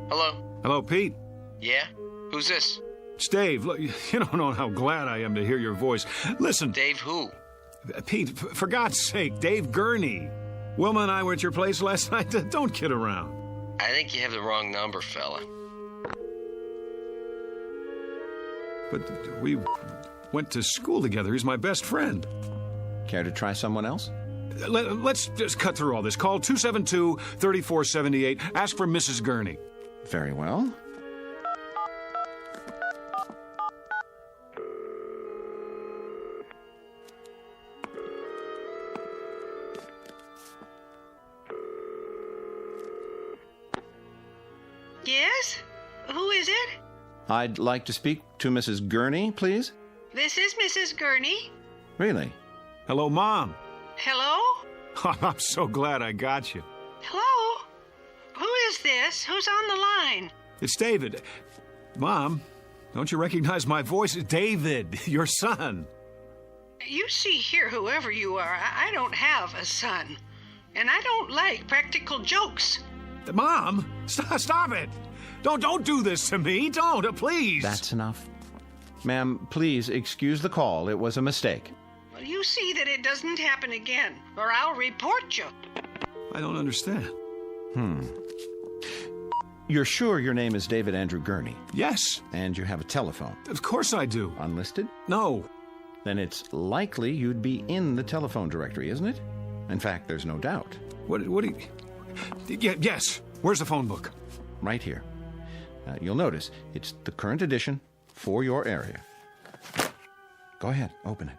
Hello? Hello, Pete. Yeah? Who's this? It's Dave. Look, you don't know how glad I am to hear your voice. Listen. Dave who? Pete, for God's sake, Dave Gurney. Wilma and I were at your place last night. Don't kid around. I think you have the wrong number, fella. But we went to school together. He's my best friend. Care to try someone else? Let's just cut through all this. Call 272-3478. Ask for Mrs. Gurney. Very well. Yes? Who is it? I'd like to speak to Mrs. Gurney, please. This is Mrs. Gurney. Really? Hello, Mom. Hello? Oh, I'm so glad I got you. Hello? Who is this? Who's on the line? It's David. Mom, don't you recognize my voice? David, your son. You see here, whoever you are, I don't have a son. And I don't like practical jokes. Mom, stop it. Don't do this to me. Don't, please. That's enough. Ma'am, please excuse the call. It was a mistake. Well, you see that it doesn't happen again, or I'll report you. I don't understand. You're sure your name is David Andrew Gurney? Yes. And you have a telephone? Of course I do. Unlisted? No. Then it's likely you'd be in the telephone directory, isn't it? In fact, there's no doubt. What do you... Yes. Where's the phone book? Right here. You'll notice it's the current edition for your area. Go ahead, open it.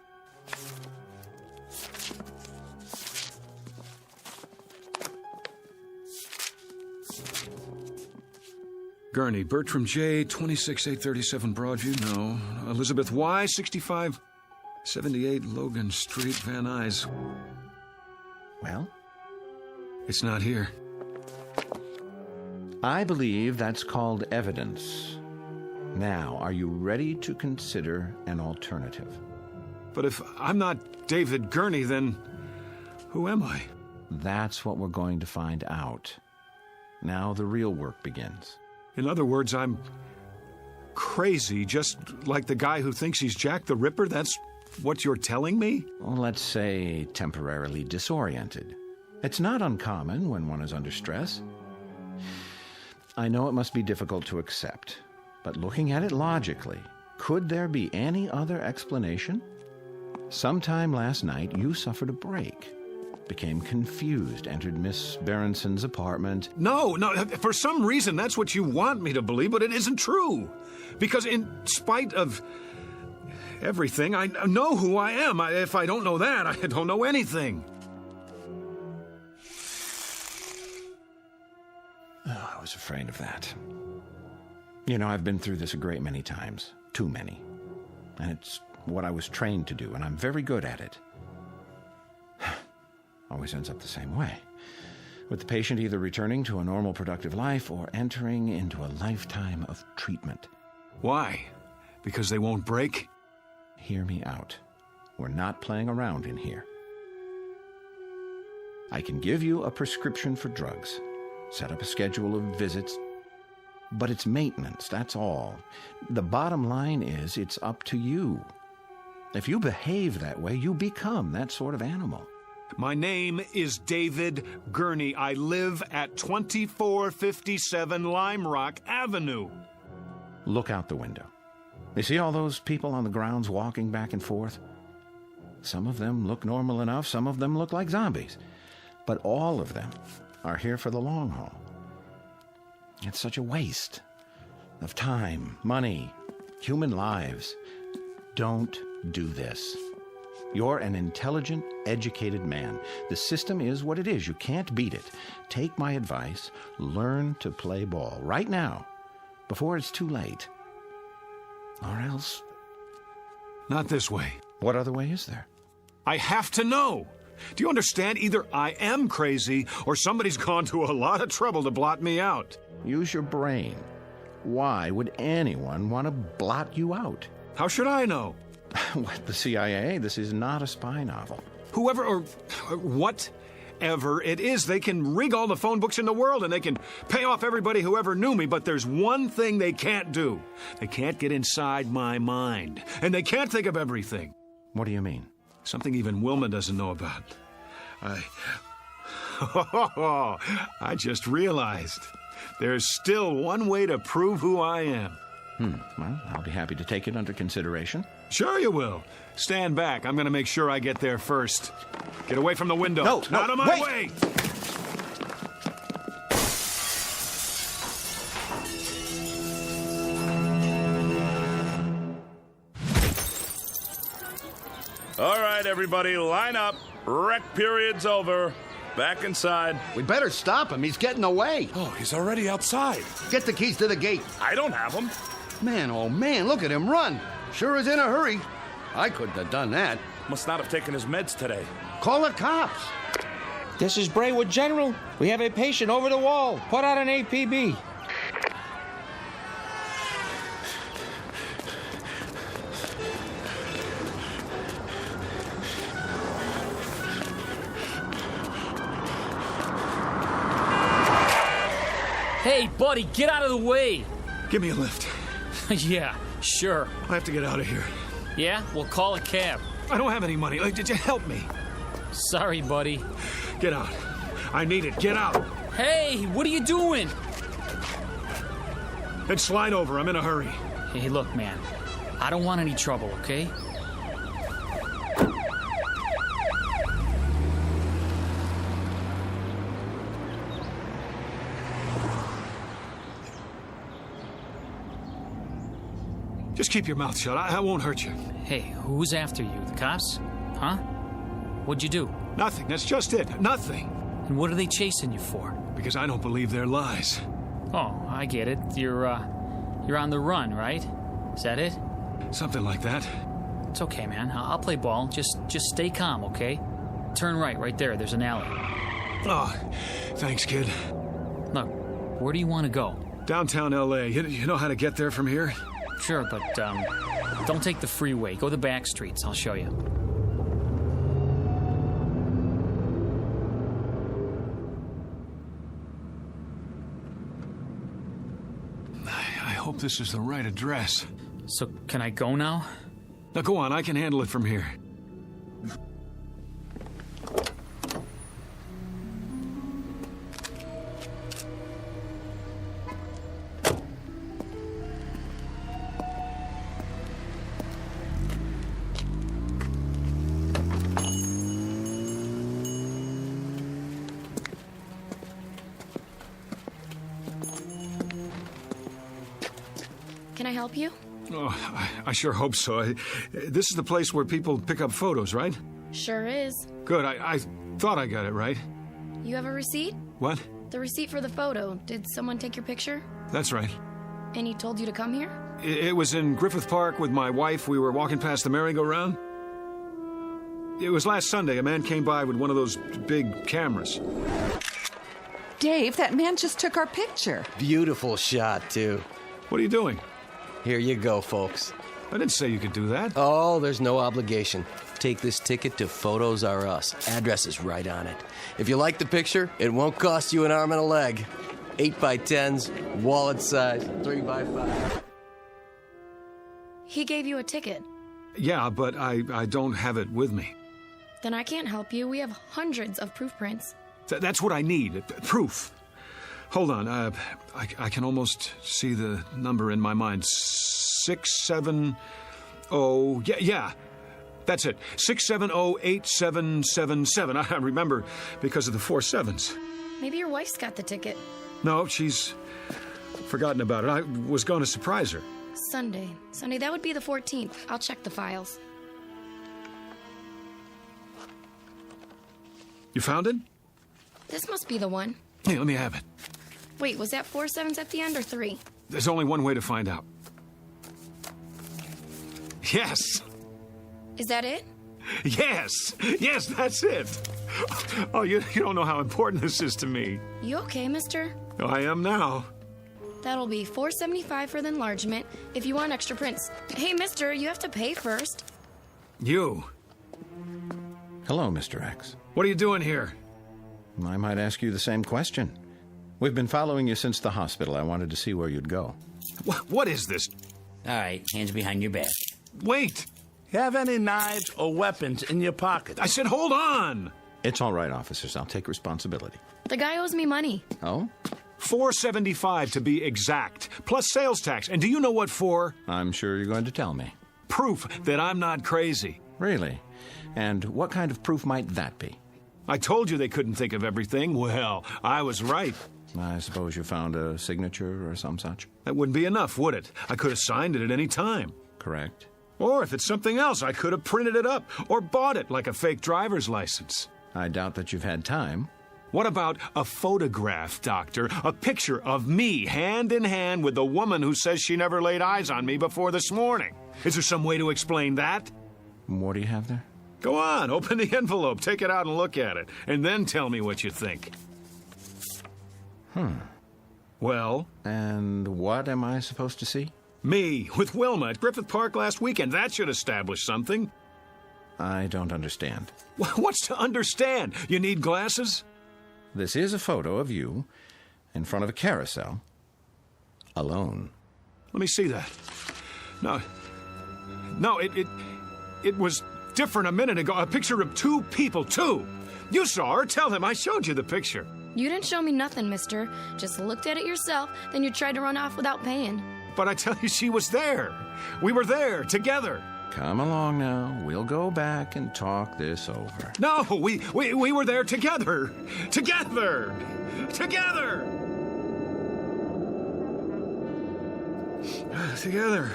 Gurney, Bertram J, 26837 Broadview, no. Elizabeth Y, 6578 Logan Street, Van Nuys. Well? It's not here. I believe that's called evidence. Now, are you ready to consider an alternative? But if I'm not David Gurney, then who am I? That's what we're going to find out. Now the real work begins. In other words, I'm crazy, just like the guy who thinks he's Jack the Ripper? That's what you're telling me? Well, let's say temporarily disoriented. It's not uncommon when one is under stress. I know it must be difficult to accept, but looking at it logically, could there be any other explanation? Sometime last night, you suffered a break, became confused, entered Miss Berenson's apartment. No, for some reason that's what you want me to believe, but it isn't true. Because in spite of everything, I know who I am. If I don't know that, I don't know anything. Oh, I was afraid of that. You know, I've been through this a great many times. Too many. And it's what I was trained to do, and I'm very good at it. Always ends up the same way. with the patient either returning to a normal productive life or entering into a lifetime of treatment. Why? Because they won't break? Hear me out. We're not playing around in here. I can give you a prescription for drugs, set up a schedule of visits, but it's maintenance, that's all. The bottom line is it's up to you. If you behave that way, you become that sort of animal. My name is David Gurney. I live at 2457 Lime Rock Avenue. Look out the window. You see all those people on the grounds walking back and forth? Some of them look normal enough, some of them look like zombies. But all of them are here for the long haul. It's such a waste of time, money, human lives. Don't do this. You're an intelligent, educated man. The system is what it is. You can't beat it. Take my advice. Learn to play ball right now, before it's too late. Or else... Not this way. What other way is there? I have to know. Do you understand? Either I am crazy, or somebody's gone to a lot of trouble to blot me out. Use your brain. Why would anyone want to blot you out? How should I know? What, the CIA? This is not a spy novel. Whoever or whatever it is, they can rig all the phone books in the world and they can pay off everybody who ever knew me, but there's one thing they can't do. They can't get inside my mind, and they can't think of everything. What do you mean? Something even Wilma doesn't know about. I just realized there's still one way to prove who I am. Well, I'll be happy to take it under consideration. Sure you will. Stand back. I'm going to make sure I get there first. Get away from the window. No, out of my way. All right, everybody, line up. Rec period's over. Back inside. We better stop him. He's getting away. Oh, he's already outside. Get the keys to the gate. I don't have them. Man, oh man, look at him run. Sure is in a hurry. I couldn't have done that. Must not have taken his meds today. Call the cops. This is Braywood General. We have a patient over the wall. Put out an APB. Hey, buddy, get out of the way. Give me a lift. Yeah, sure. I have to get out of here. Yeah? Well, call a cab. I don't have any money. Did you help me? Sorry, buddy. Get out. I need it. Get out. Hey, what are you doing? Then slide over. I'm in a hurry. Hey, look, man. I don't want any trouble, okay? Just keep your mouth shut. I won't hurt you. Hey, who's after you? The cops? Huh? What'd you do? Nothing. That's just it. Nothing. And what are they chasing you for? Because I don't believe their lies. Oh, I get it. You're on the run, right? Is that it? Something like that. It's okay, man. I'll play ball. Just stay calm, okay? Turn right there. There's an alley. Oh, thanks, kid. Look, where do you want to go? Downtown L.A. You know how to get there from here? Sure, but don't take the freeway. Go the back streets. I'll show you. I hope this is the right address. So, can I go now? Now, go on. I can handle it from here. Can I help you? Oh, I sure hope so. This is the place where people pick up photos, right? Sure is. Good. I thought I got it right. You have a receipt? What? The receipt for the photo. Did someone take your picture? That's right. And he told you to come here? It was in Griffith Park with my wife. We were walking past the merry-go-round. It was last Sunday. A man came by with one of those big cameras. Dave, that man just took our picture. Beautiful shot, too. What are you doing? Here you go, folks. I didn't say you could do that. Oh, there's no obligation. Take this ticket to Photos R Us. Address is right on it. If you like the picture, it won't cost you an arm and a leg. 8x10s, wallet size, 3x5. He gave you a ticket. Yeah, but I don't have it with me. Then I can't help you. We have hundreds of proof prints. That's what I need. Proof. Hold on. I can almost see the number in my mind. 670. Yeah. That's it. 6708777. I remember because of the 4 sevens. Maybe your wife's got the ticket. No, she's forgotten about it. I was going to surprise her. Sunday, that would be the 14th. I'll check the files. You found it? This must be the one. Hey, let me have it. Wait, was that 4 sevens at the end or 3? There's only one way to find out. Yes! Is that it? Yes! Yes, that's it! Oh, you don't know how important this is to me. You okay, mister? Oh, I am now. That'll be $4.75 for the enlargement if you want extra prints. Hey, mister, you have to pay first. You. Hello, Mr. X. What are you doing here? I might ask you the same question. We've been following you since the hospital. I wanted to see where you'd go. What is this? All right, hands behind your back. Wait! Have any knives or weapons in your pocket? I said hold on! It's all right, officers. I'll take responsibility. The guy owes me money. Oh? $4.75 to be exact, plus sales tax. And do you know what for? I'm sure you're going to tell me. Proof that I'm not crazy. Really? And what kind of proof might that be? I told you they couldn't think of everything. Well, I was right. I suppose you found a signature or some such? That wouldn't be enough, would it? I could have signed it at any time. Correct. Or if it's something else, I could have printed it up or bought it like a fake driver's license. I doubt that you've had time. What about a photograph, Doctor? A picture of me hand in hand with the woman who says she never laid eyes on me before this morning. Is there some way to explain that? What do you have there? Go on, open the envelope, take it out and look at it, and then tell me what you think. Well? And what am I supposed to see? Me, with Wilma at Griffith Park last weekend. That should establish something. I don't understand. What's to understand? You need glasses? This is a photo of you in front of a carousel, alone. Let me see that. No, it was different a minute ago. A picture of 2 people, 2. You saw her. Tell him I showed you the picture. You didn't show me nothing, mister. Just looked at it yourself, then you tried to run off without paying. But I tell you, she was there. We were there, together. Come along now. We'll go back and talk this over. No, we were there together. Together. Together. Together.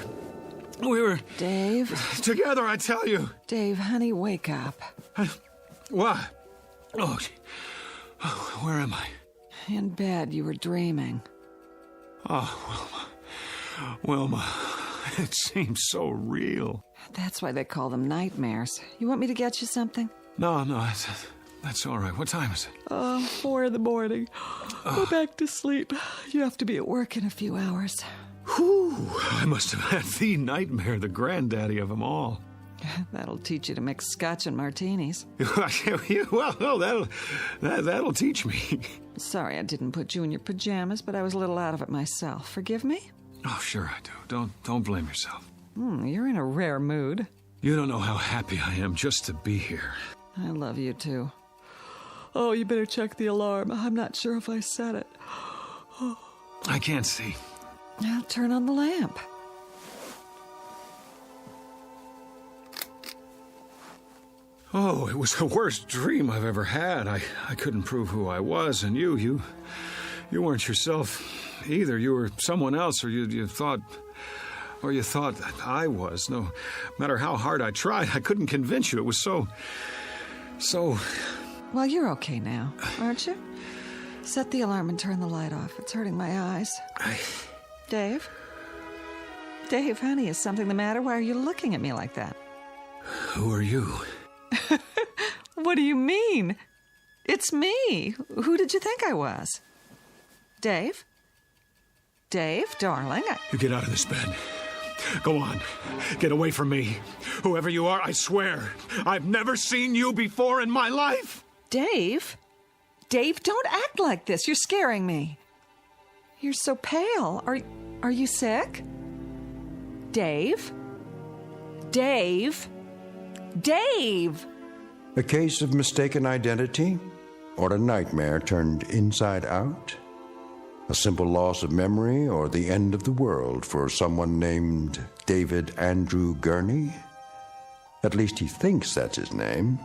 We were... Dave? Together, I tell you. Dave, honey, wake up. What? Oh, where am I? In bed, you were dreaming. Oh, Wilma, it seems so real. That's why they call them nightmares. You want me to get you something? No, that's all right. What time is it? 4 in the morning. Go back to sleep. You have to be at work in a few hours. Whew, I must have had the nightmare, the granddaddy of them all. That'll teach you to mix scotch and martinis. Well, no, that'll teach me. Sorry I didn't put you in your pajamas, but I was a little out of it myself. Forgive me? Oh, sure I do. Don't blame yourself. You're in a rare mood. You don't know how happy I am just to be here. I love you, too. Oh, you better check the alarm. I'm not sure if I set it. I can't see. Now turn on the lamp. Oh, it was the worst dream I've ever had. I couldn't prove who I was, and you weren't yourself either. You were someone else, or you thought that I was. No matter how hard I tried, I couldn't convince you. It was so... Well, you're okay now, aren't you? Set the alarm and turn the light off. It's hurting my eyes. Dave? Dave, honey, is something the matter? Why are you looking at me like that? Who are you? What do you mean? It's me. Who did you think I was? Dave? Dave, darling, You get out of this bed. Go on. Get away from me. Whoever you are, I swear, I've never seen you before in my life. Dave? Dave, don't act like this. You're scaring me. You're so pale. Are you sick? Dave? Dave? Dave! A case of mistaken identity? Or a nightmare turned inside out? A simple loss of memory or the end of the world for someone named David Andrew Gurney? At least he thinks that's his name.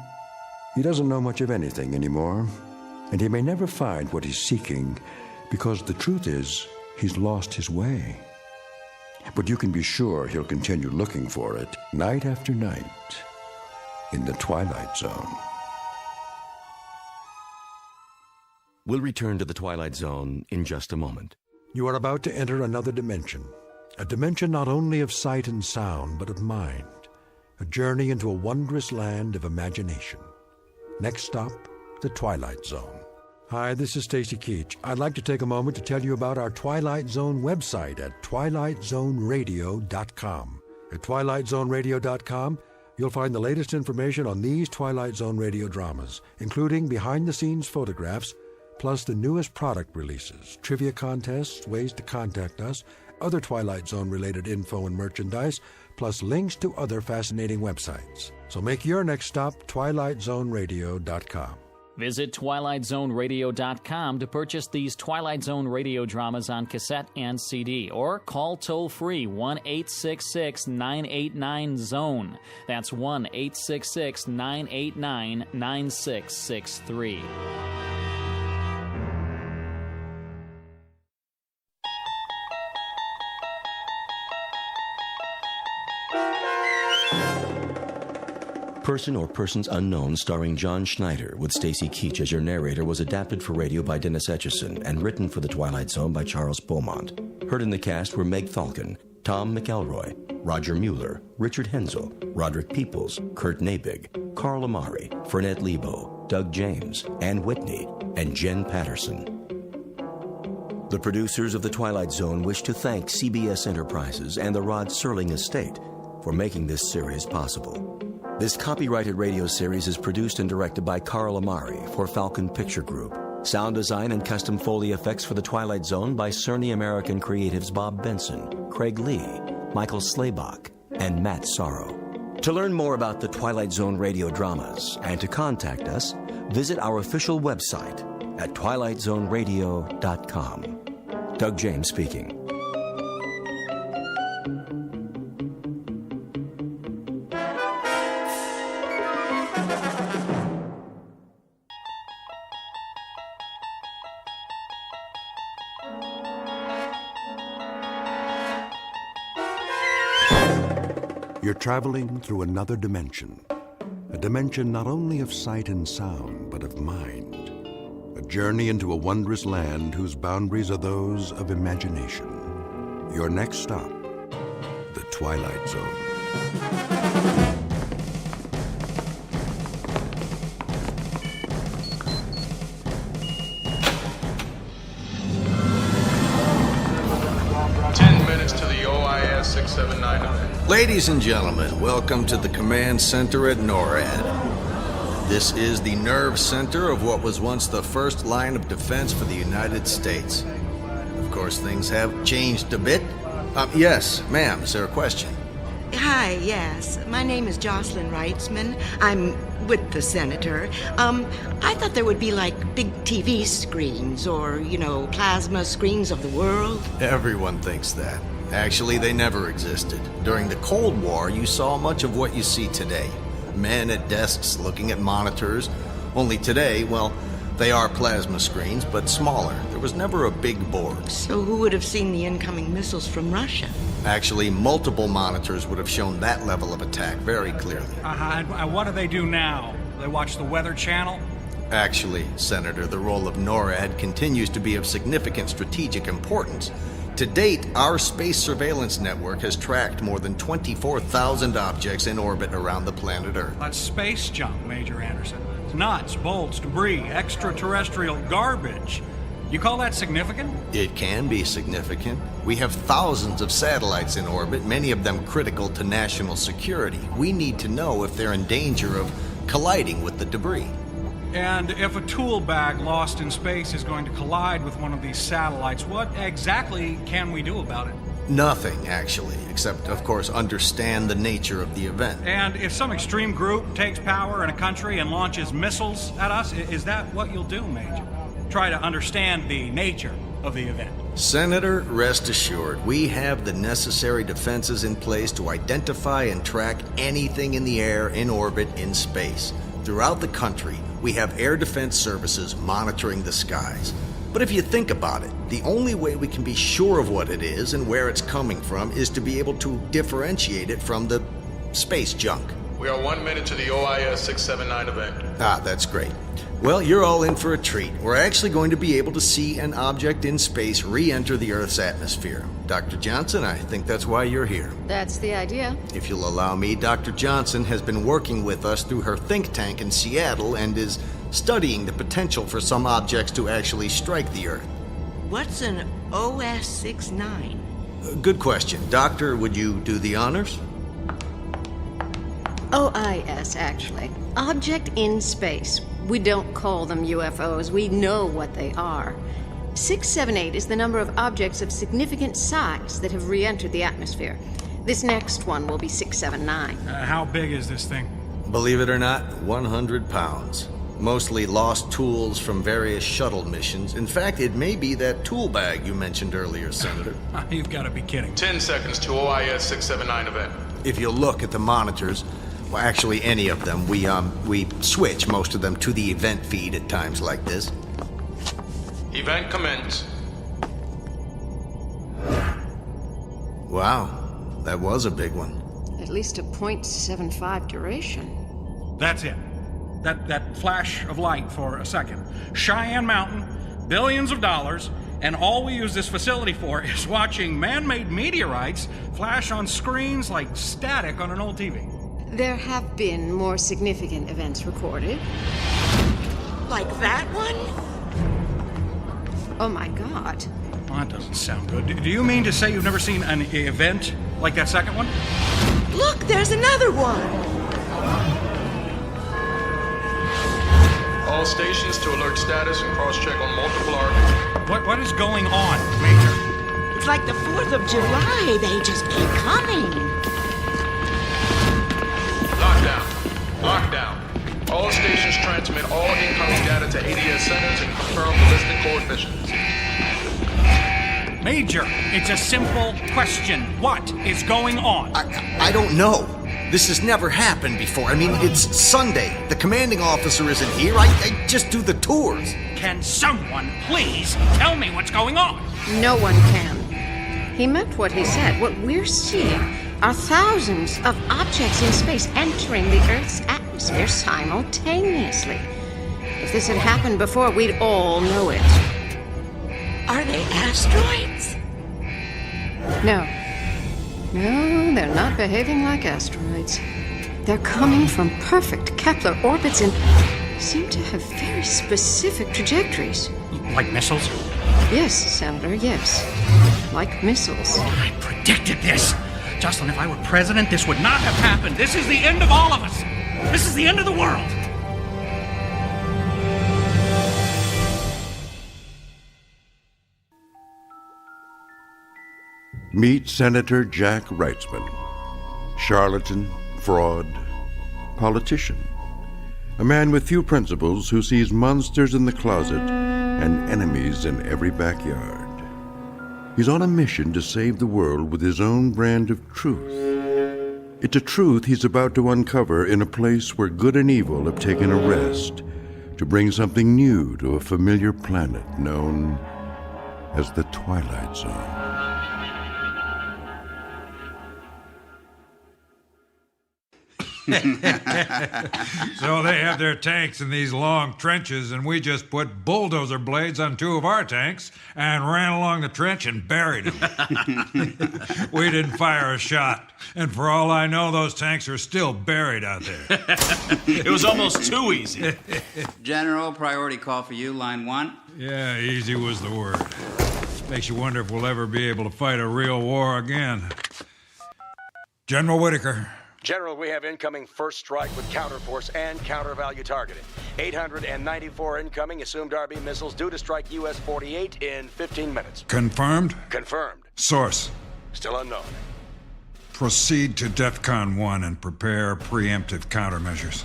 He doesn't know much of anything anymore, and he may never find what he's seeking because the truth is he's lost his way. But you can be sure he'll continue looking for it night after night in the Twilight Zone. We'll return to the Twilight Zone in just a moment. You are about to enter another dimension. A dimension not only of sight and sound, but of mind. A journey into a wondrous land of imagination. Next stop, the Twilight Zone. Hi, this is Stacy Keach. I'd like to take a moment to tell you about our Twilight Zone website at twilightzoneradio.com. At twilightzoneradio.com, you'll find the latest information on these Twilight Zone radio dramas, including behind-the-scenes photographs, plus the newest product releases, trivia contests, ways to contact us, other Twilight Zone-related info and merchandise, plus links to other fascinating websites. So make your next stop twilightzoneradio.com. Visit twilightzoneradio.com to purchase these Twilight Zone radio dramas on cassette and CD, or call toll-free 1-866-989-ZONE. That's 1-866-989-9663. Person or Persons Unknown, starring John Schneider, with Stacy Keach as your narrator, was adapted for radio by Dennis Etchison and written for The Twilight Zone by Charles Beaumont. Heard in the cast were Meg Falcon, Tom McElroy, Roger Mueller, Richard Hensel, Roderick Peoples, Kurt Nabig, Carl Amari, Fernette Lebo, Doug James, Ann Whitney, and Jen Patterson. The producers of The Twilight Zone wish to thank CBS Enterprises and the Rod Serling Estate for making this series possible. This copyrighted radio series is produced and directed by Carl Amari for Falcon Picture Group. Sound design and custom Foley effects for The Twilight Zone by Cerny American Creatives Bob Benson, Craig Lee, Michael Slaybach, and Matt Sorrow. To learn more about the Twilight Zone radio dramas and to contact us, visit our official website at twilightzoneradio.com. Doug James speaking. You're traveling through another dimension. A dimension not only of sight and sound, but of mind. A journey into a wondrous land whose boundaries are those of imagination. Your next stop, the Twilight Zone. Ladies and gentlemen, welcome to the command center at NORAD. This is the nerve center of what was once the first line of defense for the United States. Of course, things have changed a bit. Yes, ma'am, is there a question? Hi, yes. My name is Jocelyn Reitzman. I'm with the senator. I thought there would be like big TV screens or, plasma screens of the world. Everyone thinks that. Actually, they never existed. During the Cold War, you saw much of what you see today. Men at desks looking at monitors. Only today, well, they are plasma screens, but smaller. There was never a big board. So who would have seen the incoming missiles from Russia? Actually, multiple monitors would have shown that level of attack very clearly. And what do they do now? They watch the Weather Channel? Actually, Senator, the role of NORAD continues to be of significant strategic importance. To date, our space surveillance network has tracked more than 24,000 objects in orbit around the planet Earth. That's space junk, Major Anderson. It's nuts, bolts, debris, extraterrestrial garbage. You call that significant? It can be significant. We have thousands of satellites in orbit, many of them critical to national security. We need to know if they're in danger of colliding with the debris. And if a tool bag lost in space is going to collide with one of these satellites, what exactly can we do about it? Nothing, actually, except, of course, understand the nature of the event. And if some extreme group takes power in a country and launches missiles at us, is that what you'll do, Major? Try to understand the nature of the event. Senator, rest assured, we have the necessary defenses in place to identify and track anything in the air, in orbit, in space. Throughout the country, we have air defense services monitoring the skies. But if you think about it, the only way we can be sure of what it is and where it's coming from is to be able to differentiate it from the space junk. We are 1 minute to the OIS 679 event. Ah, that's great. Well, you're all in for a treat. We're actually going to be able to see an object in space re-enter the Earth's atmosphere. Dr. Johnson, I think that's why you're here. That's the idea. If you'll allow me, Dr. Johnson has been working with us through her think tank in Seattle and is studying the potential for some objects to actually strike the Earth. What's an OS-69? Good question. Doctor, would you do the honors? OIS, actually. Object in space. We don't call them UFOs. We know what they are. 678 is the number of objects of significant size that have re-entered the atmosphere. This next one will be 679. How big is this thing? Believe it or not, 100 pounds. Mostly lost tools from various shuttle missions. In fact, it may be that tool bag you mentioned earlier, Senator. You've got to be kidding. 10 seconds to OIS 679 event. If you look at the monitors, well, actually any of them, we switch most of them to the event feed at times like this. Event commence. Wow, that was a big one. At least a .75 duration. That's it. That flash of light for a second. Cheyenne Mountain, billions of dollars, and all we use this facility for is watching man-made meteorites flash on screens like static on an old TV. There have been more significant events recorded. Like that one? Oh my God. Well, that doesn't sound good. Do you mean to say you've never seen an event like that second one? Look, there's another one. All stations to alert status and cross-check on multiple orbits. What is going on, Major? It's like the 4th of July. They just keep coming. Lockdown. All stations transmit all incoming data to ADS centers and confirm ballistic coefficients. Major, it's a simple question. What is going on? I don't know. This has never happened before. I mean, it's Sunday. The commanding officer isn't here. I just do the tours. Can someone please tell me what's going on? No one can. He meant what he said. What we're seeing are thousands of objects in space entering the Earth's atmosphere simultaneously. If this had happened before, we'd all know it. Are they asteroids? No. No, they're not behaving like asteroids. They're coming from perfect Kepler orbits and seem to have very specific trajectories. Like missiles? Yes, Senator, yes. Like missiles. I predicted this. Jocelyn, if I were president, this would not have happened. This is the end of all of us. This is the end of the world. Meet Senator Jack Wrightsman. Charlatan, fraud, politician. A man with few principles who sees monsters in the closet and enemies in every backyard. He's on a mission to save the world with his own brand of truth. It's a truth he's about to uncover in a place where good and evil have taken a rest to bring something new to a familiar planet known as the Twilight Zone. So they have their tanks in these long trenches, and we just put bulldozer blades on 2 of our tanks and ran along the trench and buried them. We didn't fire a shot, and for all I know, those tanks are still buried out there. It was almost too easy. General, priority call for you, line 1. Yeah, easy was the word. Makes you wonder if we'll ever be able to fight a real war again. General Whitaker. General, we have incoming first strike with counterforce and counter-value targeting. 894 incoming assumed RB missiles due to strike US 48 in 15 minutes. Confirmed? Confirmed. Source. Still unknown. Proceed to DEFCON 1 and prepare preemptive countermeasures.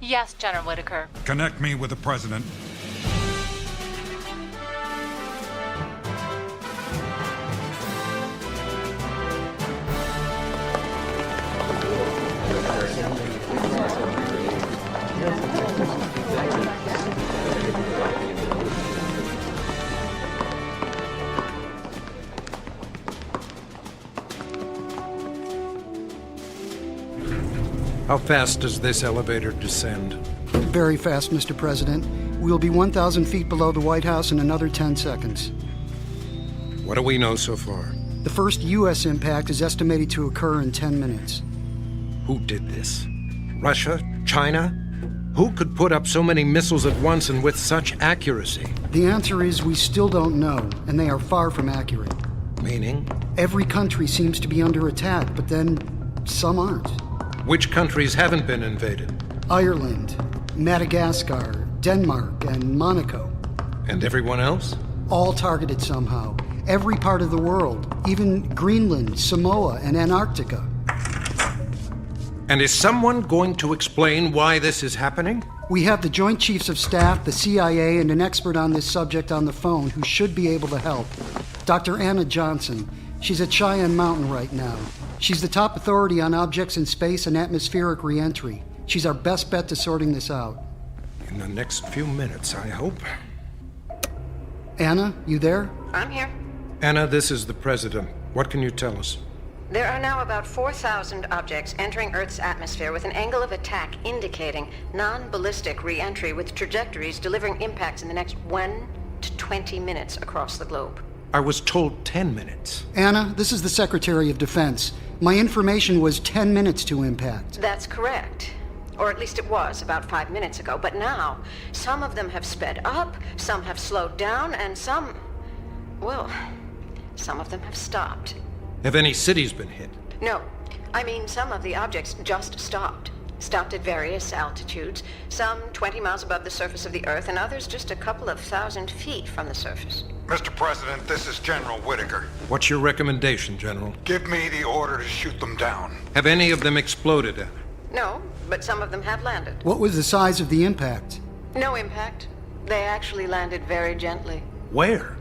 Yes, General Whitaker. Connect me with the President. How fast does this elevator descend? Very fast, Mr. President. We'll be 1,000 feet below the White House in another 10 seconds. What do we know so far? The first U.S. impact is estimated to occur in 10 minutes. Who did this? Russia? China? Who could put up so many missiles at once and with such accuracy? The answer is we still don't know, and they are far from accurate. Meaning? Every country seems to be under attack, but then some aren't. Which countries haven't been invaded? Ireland, Madagascar, Denmark, and Monaco. And everyone else? All targeted somehow. Every part of the world, even Greenland, Samoa, and Antarctica. And is someone going to explain why this is happening? We have the Joint Chiefs of Staff, the CIA, and an expert on this subject on the phone who should be able to help. Dr. Anna Johnson. She's at Cheyenne Mountain right now. She's the top authority on objects in space and atmospheric re-entry. She's our best bet to sorting this out. In the next few minutes, I hope. Anna, you there? I'm here. Anna, this is the President. What can you tell us? There are now about 4,000 objects entering Earth's atmosphere with an angle of attack indicating non-ballistic re-entry with trajectories delivering impacts in the next 1 to 20 minutes across the globe. I was told 10 minutes. Anna, this is the Secretary of Defense. My information was 10 minutes to impact. That's correct. Or at least it was about 5 minutes ago. But now, some of them have sped up, some have slowed down, and some of them have stopped. Have any cities been hit? No. I mean, some of the objects just stopped. Stopped at various altitudes, some 20 miles above the surface of the Earth, and others just a couple of thousand feet from the surface. Mr. President, this is General Whitaker. What's your recommendation, General? Give me the order to shoot them down. Have any of them exploded? No, but some of them have landed. What was the size of the impact? No impact. They actually landed very gently. Where?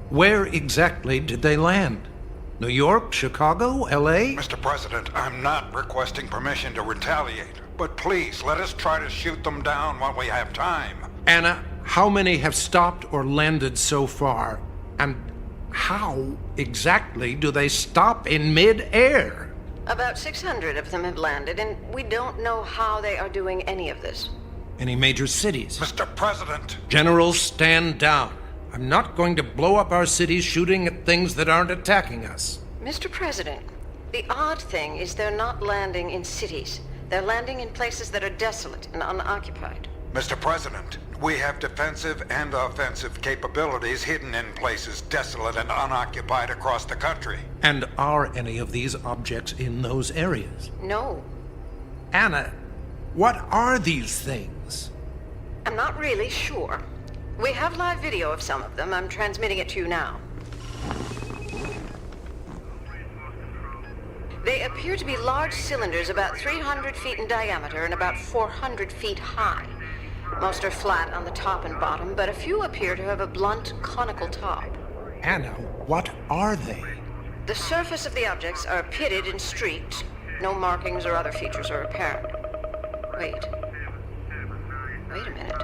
Where exactly did they land? New York, Chicago, L.A.? Mr. President, I'm not requesting permission to retaliate, but please let us try to shoot them down while we have time. Anna, how many have stopped or landed so far? And how exactly do they stop in mid-air? About 600 of them have landed, and we don't know how they are doing any of this. Any major cities? Mr. President! Generals, stand down. I'm not going to blow up our cities shooting at things that aren't attacking us. Mr. President, the odd thing is they're not landing in cities. They're landing in places that are desolate and unoccupied. Mr. President, we have defensive and offensive capabilities hidden in places desolate and unoccupied across the country. And are any of these objects in those areas? No. Anna, what are these things? I'm not really sure. We have live video of some of them. I'm transmitting it to you now. They appear to be large cylinders about 300 feet in diameter and about 400 feet high. Most are flat on the top and bottom, but a few appear to have a blunt, conical top. Anna, what are they? The surface of the objects are pitted and streaked. No markings or other features are apparent. Wait a minute.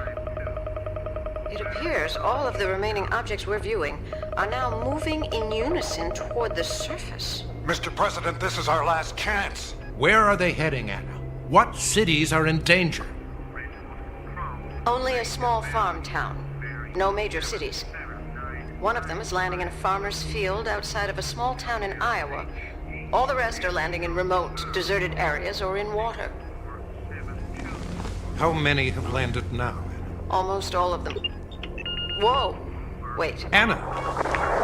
It appears all of the remaining objects we're viewing are now moving in unison toward the surface. Mr. President, this is our last chance. Where are they heading, Anna? What cities are in danger? Only a small farm town. No major cities. One of them is landing in a farmer's field outside of a small town in Iowa. All the rest are landing in remote, deserted areas or in water. How many have landed now? Almost all of them. Whoa! Wait. Anna,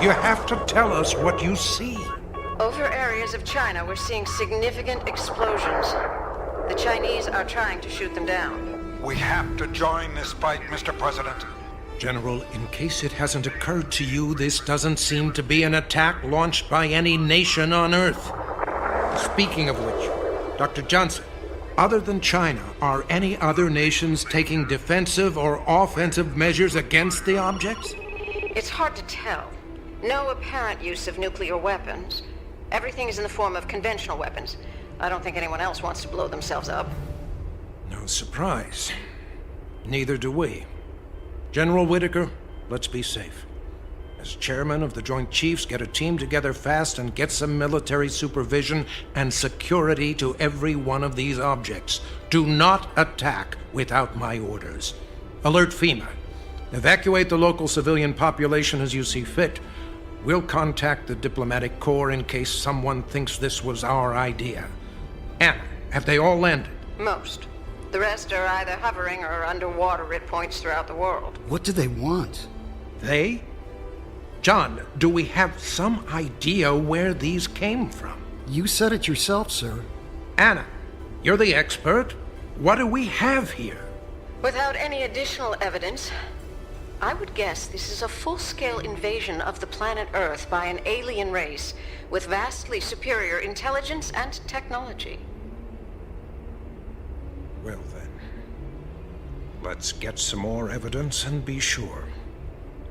you have to tell us what you see. Over areas of China, we're seeing significant explosions. The Chinese are trying to shoot them down. We have to join this fight, Mr. President. General, in case it hasn't occurred to you, this doesn't seem to be an attack launched by any nation on Earth. Speaking of which, Dr. Johnson, other than China, are any other nations taking defensive or offensive measures against the objects? It's hard to tell. No apparent use of nuclear weapons. Everything is in the form of conventional weapons. I don't think anyone else wants to blow themselves up. No surprise. Neither do we. General Whitaker, let's be safe. As chairman of the Joint Chiefs, get a team together fast and get some military supervision and security to every one of these objects. Do not attack without my orders. Alert FEMA. Evacuate the local civilian population as you see fit. We'll contact the diplomatic corps in case someone thinks this was our idea. Anna, have they all landed? Most. The rest are either hovering or underwater at points throughout the world. What do they want? They? John, do we have some idea where these came from? You said it yourself, sir. Anna, you're the expert. What do we have here? Without any additional evidence, I would guess this is a full-scale invasion of the planet Earth by an alien race with vastly superior intelligence and technology. Well then, let's get some more evidence and be sure.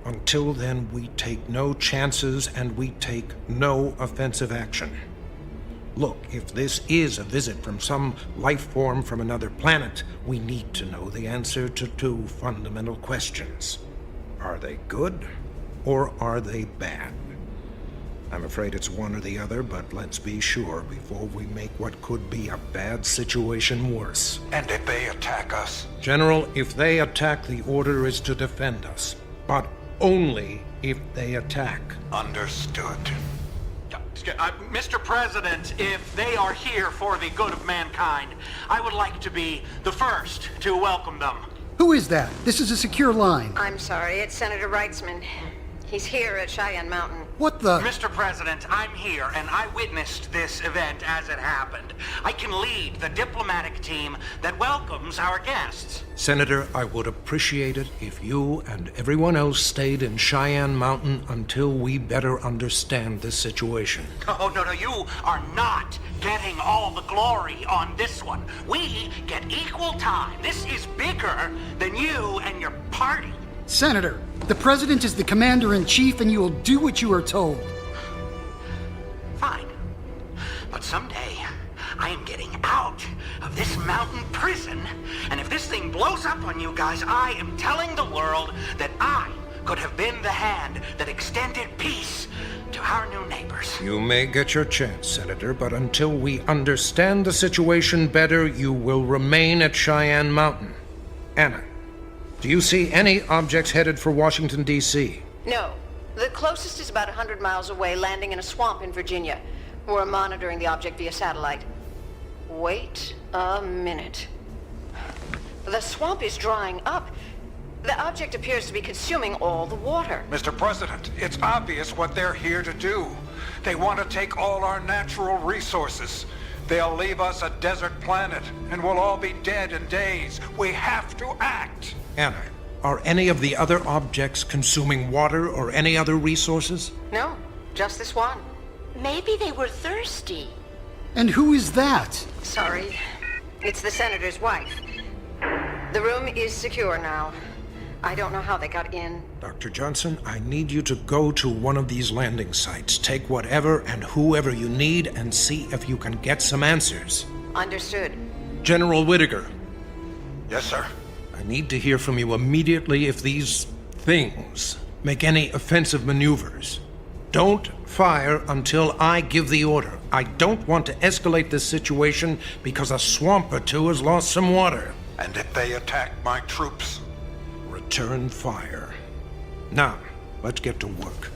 Until then, we take no chances and we take no offensive action. Look, if this is a visit from some life form from another planet, we need to know the answer to two fundamental questions. Are they good or are they bad? I'm afraid it's one or the other, but let's be sure before we make what could be a bad situation worse. And if they attack us? General, if they attack, the order is to defend us. But only if they attack. Understood. Mr. President, if they are here for the good of mankind, I would like to be the first to welcome them. Who is that? This is a secure line. I'm sorry, it's Senator Reitzman. He's here at Cheyenne Mountain. What the? Mr. President, I'm here, and I witnessed this event as it happened. I can lead the diplomatic team that welcomes our guests. Senator, I would appreciate it if you and everyone else stayed in Cheyenne Mountain until we better understand this situation. Oh, no, you are not getting all the glory on this one. We get equal time. This is bigger than you and your party. Senator, the President is the Commander-in-Chief and you will do what you are told. Fine. But someday, I am getting out of this mountain prison, and if this thing blows up on you guys, I am telling the world that I could have been the hand that extended peace to our new neighbors. You may get your chance, Senator, but until we understand the situation better, you will remain at Cheyenne Mountain. Anna, do you see any objects headed for Washington, D.C.? No. The closest is about 100 miles away, landing in a swamp in Virginia. We're monitoring the object via satellite. Wait a minute. The swamp is drying up. The object appears to be consuming all the water. Mr. President, it's obvious what they're here to do. They want to take all our natural resources. They'll leave us a desert planet, and we'll all be dead in days. We have to act. Anna, are any of the other objects consuming water or any other resources? No, just this one. Maybe they were thirsty. And who is that? Sorry. It's the Senator's wife. The room is secure now. I don't know how they got in. Dr. Johnson, I need you to go to one of these landing sites. Take whatever and whoever you need and see if you can get some answers. Understood. General Whitaker. Yes, sir. I need to hear from you immediately if these things make any offensive maneuvers. Don't fire until I give the order. I don't want to escalate this situation because a swamp or two has lost some water. And if they attack my troops? Return fire. Now, let's get to work.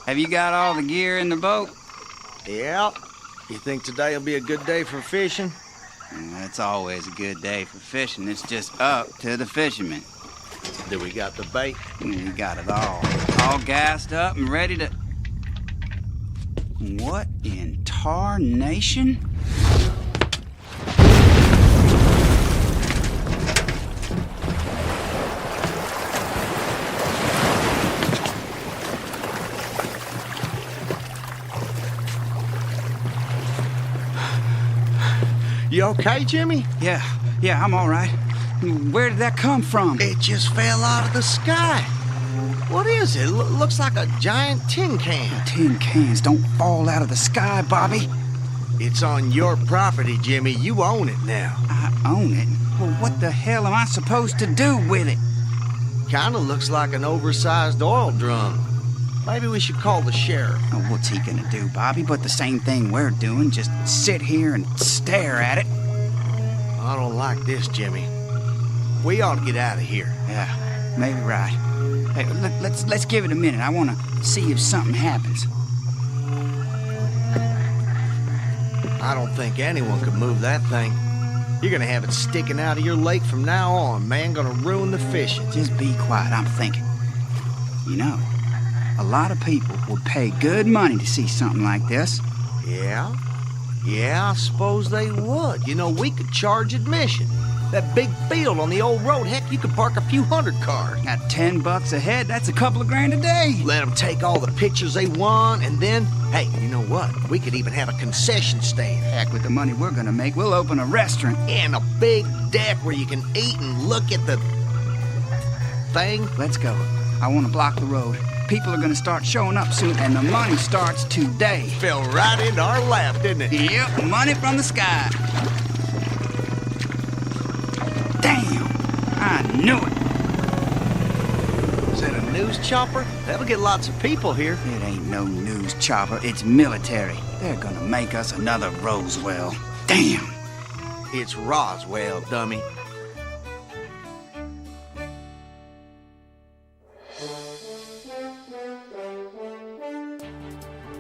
Have you got all the gear in the boat? Yeah. You think today'll be a good day for fishing? It's always a good day for fishing. It's just up to the fishermen. Do we got the bait? We got it all. All gassed up and ready to... What in tarnation? You okay, Jimmy? Yeah, I'm all right. Where did that come from? It just fell out of the sky. What is it? Looks like a giant tin can. Tin cans don't fall out of the sky, Bobby. It's on your property, Jimmy. You own it now. I own it? Well, what the hell am I supposed to do with it? Kinda looks like an oversized oil drum. Maybe we should call the sheriff. Oh, what's he gonna do, Bobby? But the same thing we're doing, just sit here and stare at it. I don't like this, Jimmy. We ought to get out of here. Yeah, maybe right. Hey, let's give it a minute. I want to see if something happens. I don't think anyone could move that thing. You're gonna have it sticking out of your lake from now on, man. Gonna ruin the fishing. Just be quiet, I'm thinking. You know, a lot of people would pay good money to see something like this. Yeah? Yeah, I suppose they would. You know, we could charge admission. That big field on the old road, heck, you could park a few hundred cars. At $10 a head, that's a couple of grand a day. Let them take all the pictures they want, and then, hey, you know what? We could even have a concession stand. Heck, with the money we're gonna make, we'll open a restaurant. And a big deck where you can eat and look at the thing. Let's go. I want to block the road. People are gonna start showing up soon, and the money starts today. Fell right into our lap, didn't it? Yep, money from the sky. Damn, I knew it. Is that a news chopper? That'll get lots of people here. It ain't no news chopper, it's military. They're gonna make us another Roswell. Damn. It's Roswell, dummy.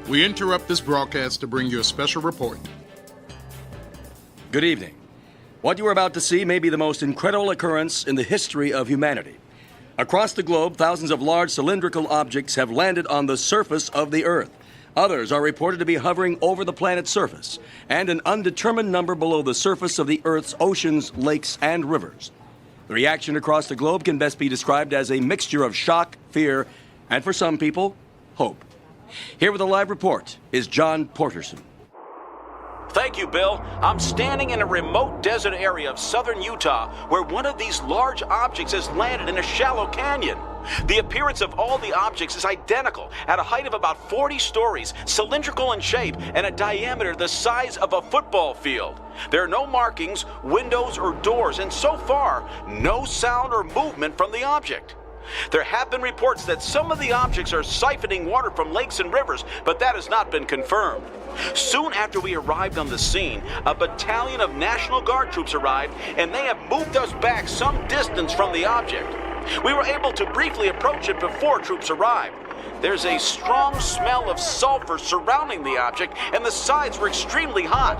We interrupt this broadcast to bring you a special report. Good evening. What you are about to see may be the most incredible occurrence in the history of humanity. Across the globe, thousands of large cylindrical objects have landed on the surface of the Earth. Others are reported to be hovering over the planet's surface, and an undetermined number below the surface of the Earth's oceans, lakes, and rivers. The reaction across the globe can best be described as a mixture of shock, fear, and for some people, hope. Here with a live report is John Porterson. Thank you, Bill. I'm standing in a remote desert area of southern Utah where one of these large objects has landed in a shallow canyon. The appearance of all the objects is identical, at a height of about 40 stories, cylindrical in shape, and a diameter the size of a football field. There are no markings, windows, or doors, and so far, no sound or movement from the object. There have been reports that some of the objects are siphoning water from lakes and rivers, but that has not been confirmed. Soon after we arrived on the scene, a battalion of National Guard troops arrived, and they have moved us back some distance from the object. We were able to briefly approach it before troops arrived. There's a strong smell of sulfur surrounding the object, and the sides were extremely hot.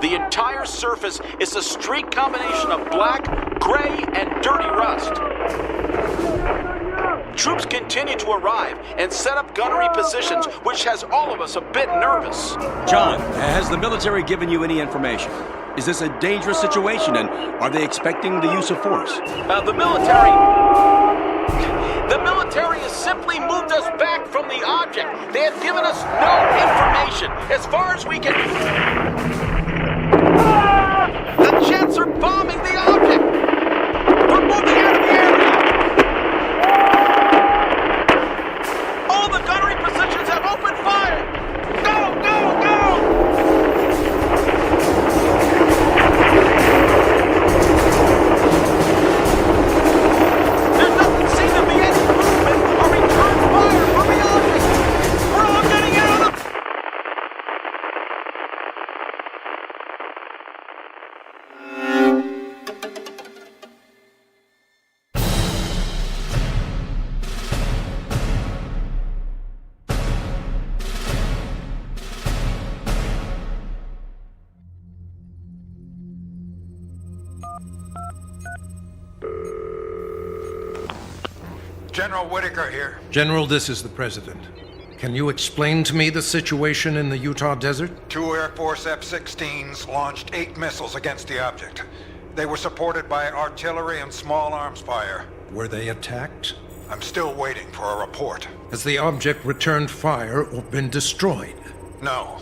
The entire surface is a streaked combination of black, gray, and dirty rust. Troops continue to arrive and set up gunnery positions, which has all of us a bit nervous. John, has the military given you any information? Is this a dangerous situation, and are they expecting the use of force? The military has simply moved us back from the object. They have given us no information. As far as we can... The jets are bombing the object! We're moving out of the area! All the gunnery positions have opened fire! Go, go, go! There doesn't seem to be any movement or return fire from the object! We're all getting out of the... General Whitaker here. General, this is the President. Can you explain to me the situation in the Utah desert? 2 Air Force F-16s launched 8 missiles against the object. They were supported by artillery and small arms fire. Were they attacked? I'm still waiting for a report. Has the object returned fire or been destroyed? No.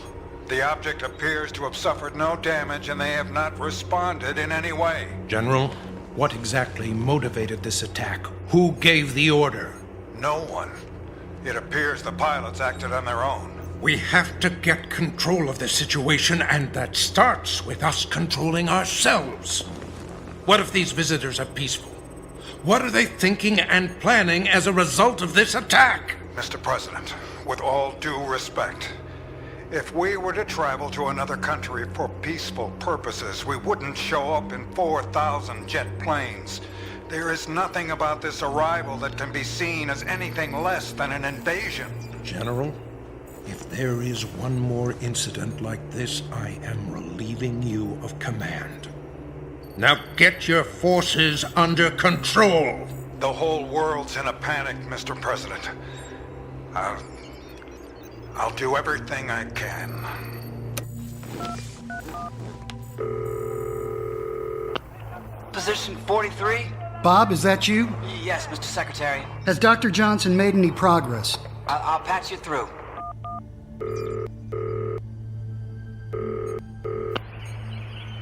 The object appears to have suffered no damage and they have not responded in any way. General, what exactly motivated this attack? Who gave the order? No one. It appears the pilots acted on their own. We have to get control of this situation, and that starts with us controlling ourselves. What if these visitors are peaceful? What are they thinking and planning as a result of this attack? Mr. President, with all due respect, if we were to travel to another country for peaceful purposes, we wouldn't show up in 4,000 jet planes. There is nothing about this arrival that can be seen as anything less than an invasion. General, if there is one more incident like this, I am relieving you of command. Now get your forces under control. The whole world's in a panic, Mr. President. I'll do everything I can. Position 43? Bob, is that you? Yes, Mr. Secretary. Has Dr. Johnson made any progress? I'll patch you through.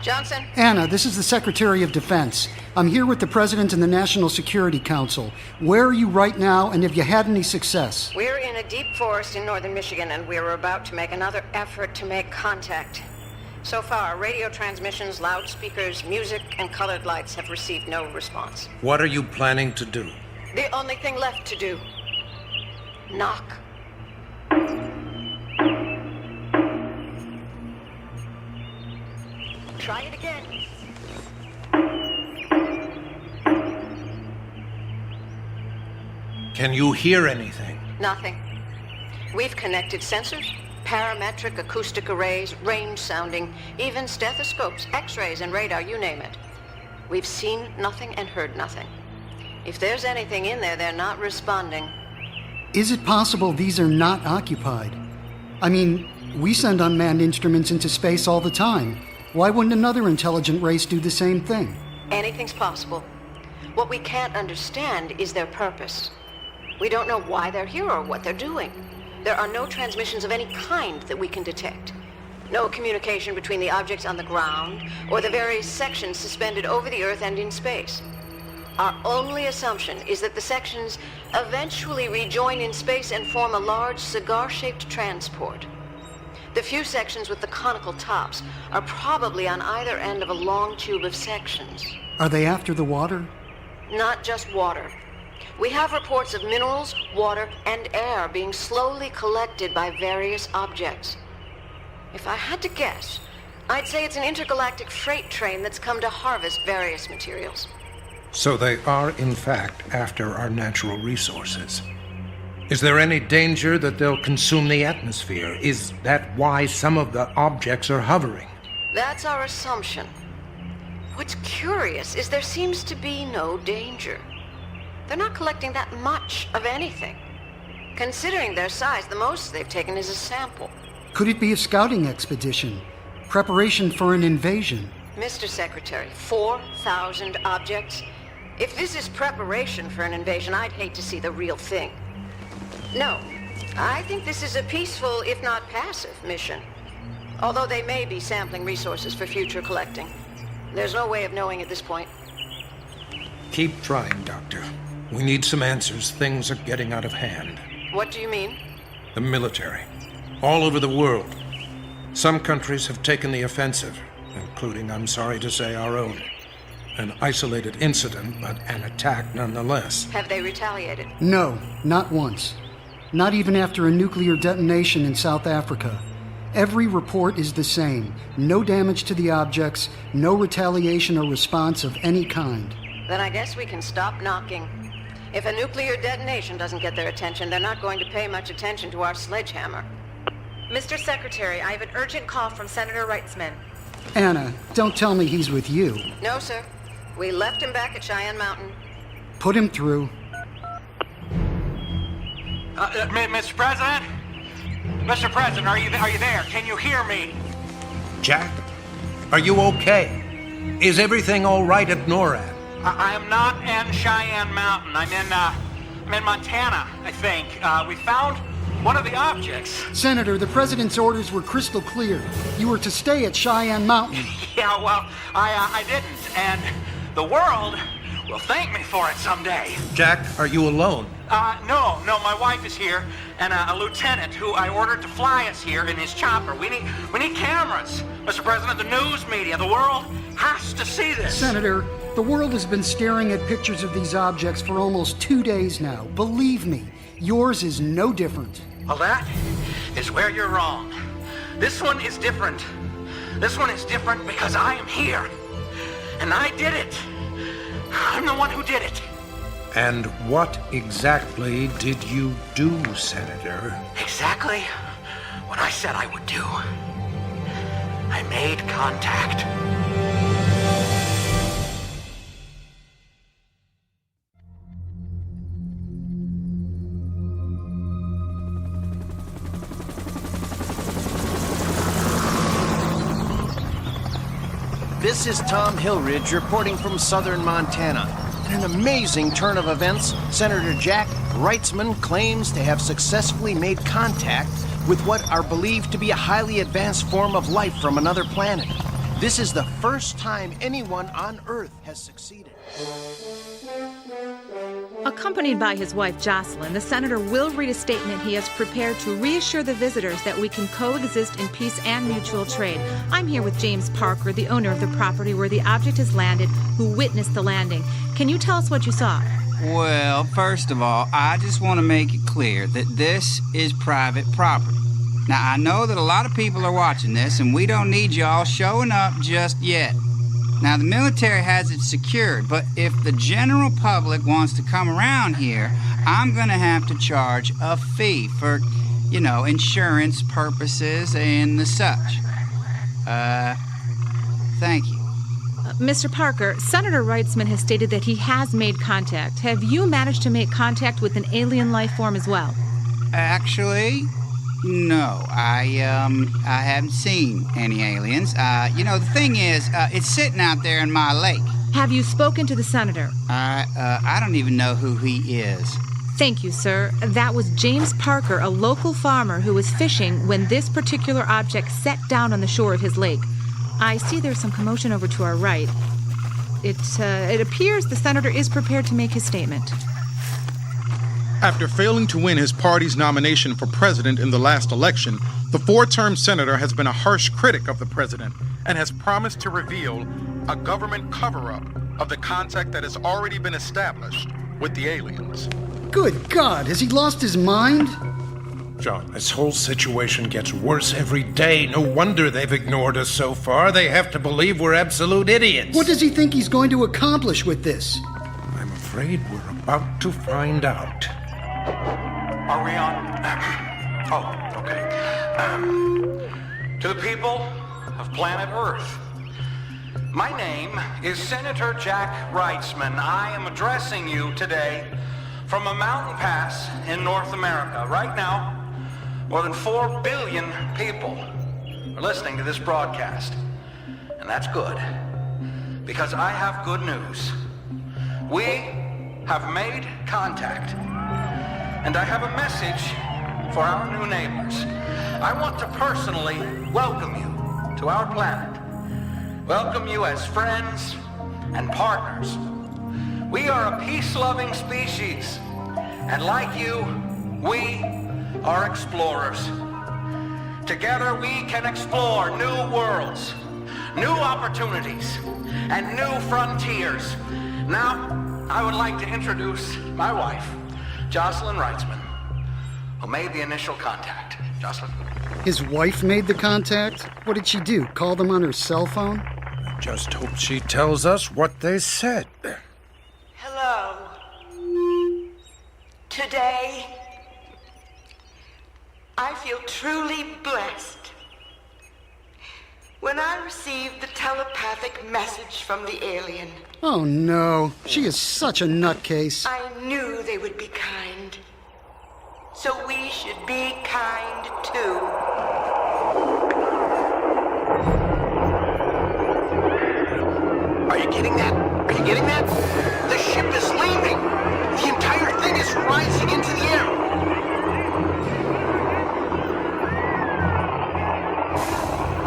Johnson? Anna, this is the Secretary of Defense. I'm here with the President and the National Security Council. Where are you right now, and have you had any success? We're in a deep forest in northern Michigan, and we're about to make another effort to make contact. So far, radio transmissions, loudspeakers, music, and colored lights have received no response. What are you planning to do? The only thing left to do. Knock. Try it again. Can you hear anything? Nothing. We've connected sensors, parametric acoustic arrays, range sounding, even stethoscopes, x-rays, and radar, you name it. We've seen nothing and heard nothing. If there's anything in there, they're not responding. Is it possible these are not occupied? I mean, we send unmanned instruments into space all the time. Why wouldn't another intelligent race do the same thing? Anything's possible. What we can't understand is their purpose. We don't know why they're here or what they're doing. There are no transmissions of any kind that we can detect. No communication between the objects on the ground or the various sections suspended over the Earth and in space. Our only assumption is that the sections eventually rejoin in space and form a large cigar-shaped transport. The few sections with the conical tops are probably on either end of a long tube of sections. Are they after the water? Not just water. We have reports of minerals, water, and air being slowly collected by various objects. If I had to guess, I'd say it's an intergalactic freight train that's come to harvest various materials. So they are, in fact, after our natural resources. Is there any danger that they'll consume the atmosphere? Is that why some of the objects are hovering? That's our assumption. What's curious is there seems to be no danger. They're not collecting that much of anything. Considering their size, the most they've taken is a sample. Could it be a scouting expedition? Preparation for an invasion? Mr. Secretary, 4,000 objects? If this is preparation for an invasion, I'd hate to see the real thing. No, I think this is a peaceful, if not passive, mission. Although they may be sampling resources for future collecting. There's no way of knowing at this point. Keep trying, Doctor. We need some answers. Things are getting out of hand. What do you mean? The military. All over the world. Some countries have taken the offensive, including, I'm sorry to say, our own. An isolated incident, but an attack nonetheless. Have they retaliated? No, not once. Not even after a nuclear detonation in South Africa. Every report is the same. No damage to the objects, no retaliation or response of any kind. Then I guess we can stop knocking. If a nuclear detonation doesn't get their attention, they're not going to pay much attention to our sledgehammer. Mr. Secretary, I have an urgent call from Senator Reitzman. Anna, don't tell me he's with you. No, sir. We left him back at Cheyenne Mountain. Put him through. Mr. President? Mr. President, are you there? Can you hear me? Jack, are you okay? Is everything all right at NORAD? I am not in Cheyenne Mountain. I'm in Montana, I think. We found one of the objects. Senator, the president's orders were crystal clear. You were to stay at Cheyenne Mountain. Yeah, well, I didn't, and the world will thank me for it someday. Jack, are you alone? No, my wife is here, and a lieutenant who I ordered to fly us here in his chopper. We need cameras, Mr. President, the news media, the world has to see this. Senator, the world has been staring at pictures of these objects for almost 2 days now. Believe me, yours is no different. Well, that is where you're wrong. This one is different. This one is different because I am here, and I did it. I'm the one who did it. And what exactly did you do, Senator? Exactly what I said I would do. I made contact. This is Tom Hillridge reporting from southern Montana. In an amazing turn of events, Senator Jack Wrightsman claims to have successfully made contact with what are believed to be a highly advanced form of life from another planet. This is the first time anyone on Earth has succeeded. Accompanied by his wife Jocelyn, the senator will read a statement he has prepared to reassure the visitors that we can coexist in peace and mutual trade. I'm here with James Parker, the owner of the property where the object has landed, who witnessed the landing. Can you tell us what you saw? Well, first of all, I just want to make it clear that this is private property. Now, I know that a lot of people are watching this, and we don't need y'all showing up just yet. Now, the military has it secured, but if the general public wants to come around here, I'm going to have to charge a fee for, insurance purposes and the such. Thank you. Mr. Parker, Senator Wrightsman has stated that he has made contact. Have you managed to make contact with an alien life form as well? Actually, no. I haven't seen any aliens. The thing is, it's sitting out there in my lake. Have you spoken to the senator? I don't even know who he is. Thank you, sir. That was James Parker, a local farmer who was fishing when this particular object set down on the shore of his lake. I see there's some commotion over to our right. It appears the senator is prepared to make his statement. After failing to win his party's nomination for president in the last election, the four-term senator has been a harsh critic of the president and has promised to reveal a government cover-up of the contact that has already been established with the aliens. Good God, has he lost his mind? John, this whole situation gets worse every day. No wonder they've ignored us so far. They have to believe we're absolute idiots. What does he think he's going to accomplish with this? I'm afraid we're about to find out. Are we on? Okay. To the people of planet Earth, my name is Senator Jack Wrightsman. I am addressing you today from a mountain pass in North America. Right now, more than 4 billion people are listening to this broadcast. And that's good, because I have good news. We have made contact. And I have a message for our new neighbors. I want to personally welcome you to our planet. Welcome you as friends and partners. We are a peace-loving species. And like you, we are explorers. Together we can explore new worlds, new opportunities, and new frontiers. Now, I would like to introduce my wife, Jocelyn Wrightsman, who made the initial contact. Jocelyn? His wife made the contact? What did she do? Call them on her cell phone? I just hope she tells us what they said. Hello. Today, I feel truly blessed. When I received the telepathic message from the alien, Oh no, she is such a nutcase. I knew they would be kind. so we should be kind too. Are you getting that? Are you getting that? The ship is leaving! The entire thing is rising into the air!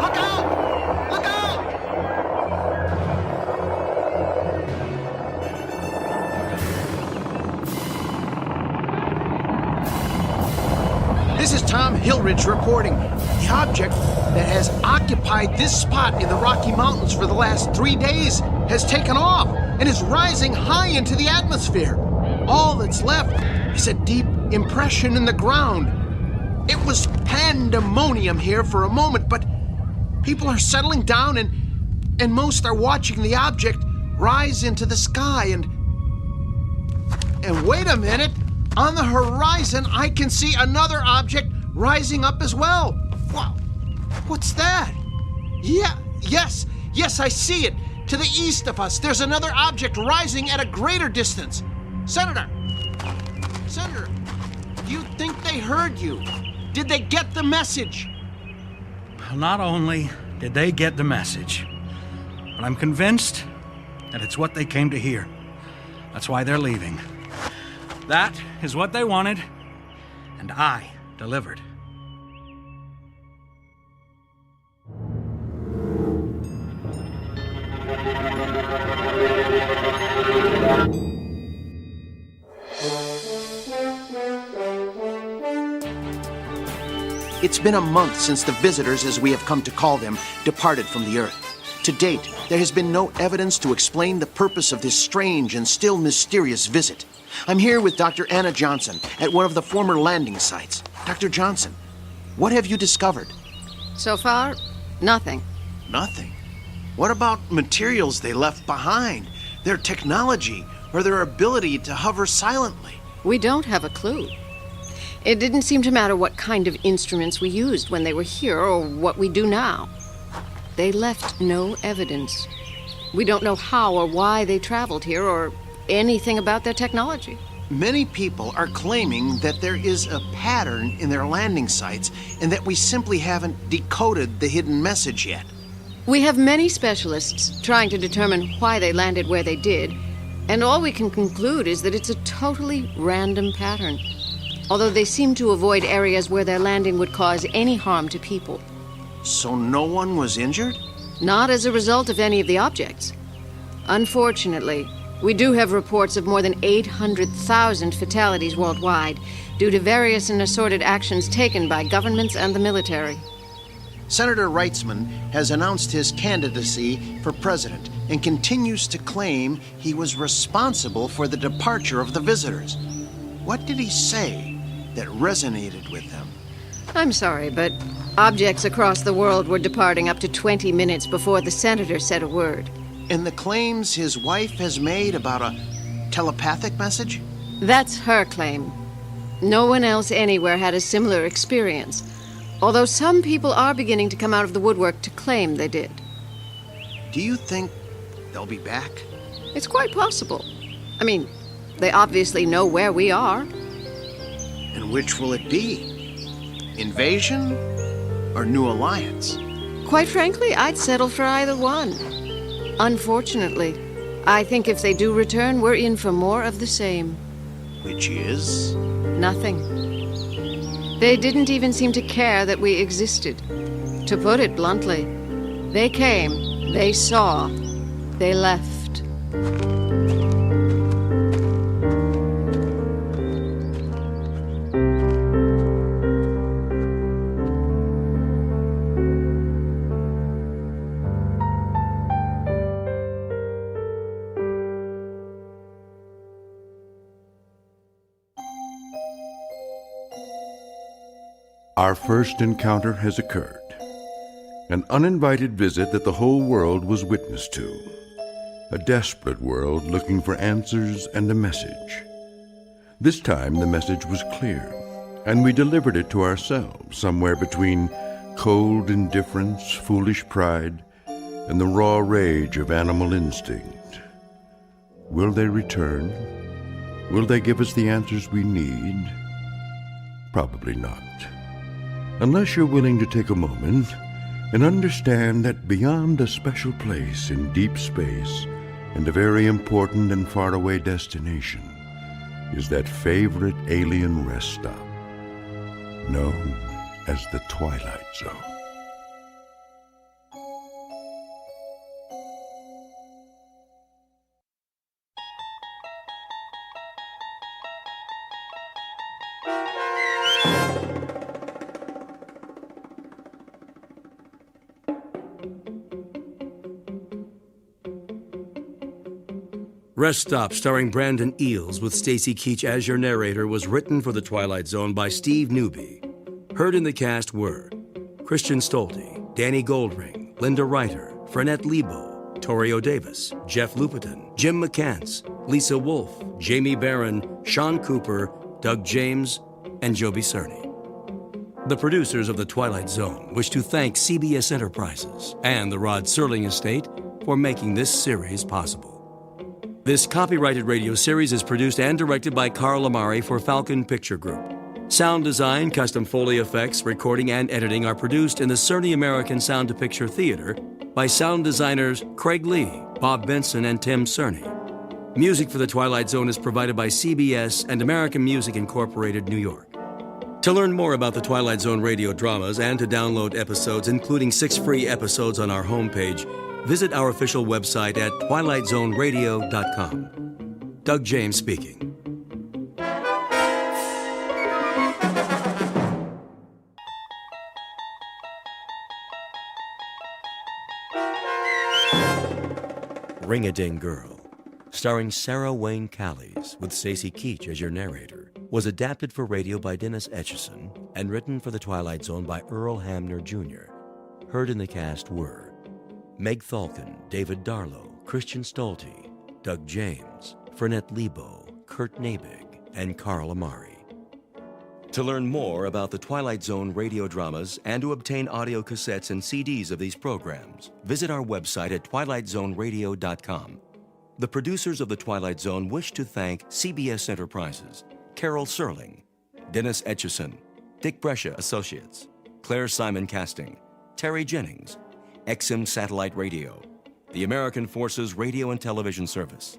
Look out! Look out! This is Tom Hillridge reporting. The object that has occupied this spot in the Rocky Mountains for the last 3 days has taken off and is rising high into the atmosphere. All that's left is a deep impression in the ground. It was pandemonium here for a moment, but people are settling down and most are watching the object rise into the sky and wait a minute, on the horizon I can see another object rising up as well. Wow, what's that? Yes, I see it. To the east of us, there's another object rising at a greater distance. Senator, do you think they heard you? Did they get the message? Not only did they get the message, but I'm convinced that it's what they came to hear. That's why they're leaving. That is what they wanted, and I delivered. It's been a month since the visitors, as we have come to call them, departed from the Earth. To date, there has been no evidence to explain the purpose of this strange and still mysterious visit. I'm here with Dr. Anna Johnson at one of the former landing sites. Dr. Johnson, what have you discovered? So far, nothing. Nothing? What about materials they left behind? Their technology, or their ability to hover silently? We don't have a clue. It didn't seem to matter what kind of instruments we used when they were here or what we do now. They left no evidence. We don't know how or why they traveled here or anything about their technology. Many people are claiming that there is a pattern in their landing sites and that we simply haven't decoded the hidden message yet. We have many specialists trying to determine why they landed where they did, and all we can conclude is that it's a totally random pattern, although they seem to avoid areas where their landing would cause any harm to people. So no one was injured? Not as a result of any of the objects. Unfortunately, we do have reports of more than 800,000 fatalities worldwide due to various and assorted actions taken by governments and the military. Senator Reitzman has announced his candidacy for president and continues to claim he was responsible for the departure of the visitors. What did he say that resonated with them? I'm sorry, but objects across the world were departing up to 20 minutes before the senator said a word. And the claims his wife has made about a telepathic message? That's her claim. No one else anywhere had a similar experience, although some people are beginning to come out of the woodwork to claim they did. Do you think they'll be back? It's quite possible. I mean, they obviously know where we are. And which will it be? Invasion or new alliance? Quite frankly, I'd settle for either one. Unfortunately, I think if they do return, we're in for more of the same. Which is? Nothing. They didn't even seem to care that we existed. To put it bluntly, they came, they saw, they left. Our first encounter has occurred. An uninvited visit that the whole world was witness to. A desperate world looking for answers and a message. This time the message was clear, and we delivered it to ourselves somewhere between cold indifference, foolish pride, and the raw rage of animal instinct. Will they return? Will they give us the answers we need? Probably not. Unless you're willing to take a moment and understand that beyond a special place in deep space and a very important and faraway destination is that favorite alien rest stop known as the Twilight Zone. Rest Stop, starring Brandon Eales with Stacy Keach as your narrator, was written for The Twilight Zone by Steve Newby. Heard in the cast were Christian Stolte, Danny Goldring, Linda Reiter, Frenette Lebo, Torrio Davis, Jeff Lupitan, Jim McCants, Lisa Wolfe, Jamie Barron, Sean Cooper, Doug James, and Joby Cerny. The producers of The Twilight Zone wish to thank CBS Enterprises and the Rod Serling Estate for making this series possible. This copyrighted radio series is produced and directed by Carl Amari for Falcon Picture Group. Sound design, custom Foley effects, recording, and editing are produced in the Cerny American Sound to Picture Theater by sound designers Craig Lee, Bob Benson, and Tim Cerny. Music for The Twilight Zone is provided by CBS and American Music Incorporated, New York. To learn more about the Twilight Zone radio dramas and to download episodes, including 6 free episodes on our homepage, visit our official website at twilightzoneradio.com. Doug James speaking. Ring-a-Ding Girl, starring Sarah Wayne Callies with Stacy Keach as your narrator, was adapted for radio by Dennis Etchison and written for The Twilight Zone by Earl Hamner Jr. Heard in the cast were Meg Thalken, David Darlow, Christian Stolte, Doug James, Frenette Lebo, Kurt Nabig, and Carl Amari. To learn more about the Twilight Zone radio dramas and to obtain audio cassettes and CDs of these programs, visit our website at twilightzoneradio.com. The producers of The Twilight Zone wish to thank CBS Enterprises, Carol Serling, Dennis Etchison, Dick Brescia Associates, Claire Simon Casting, Terry Jennings, XM Satellite Radio, the American Forces Radio and Television Service,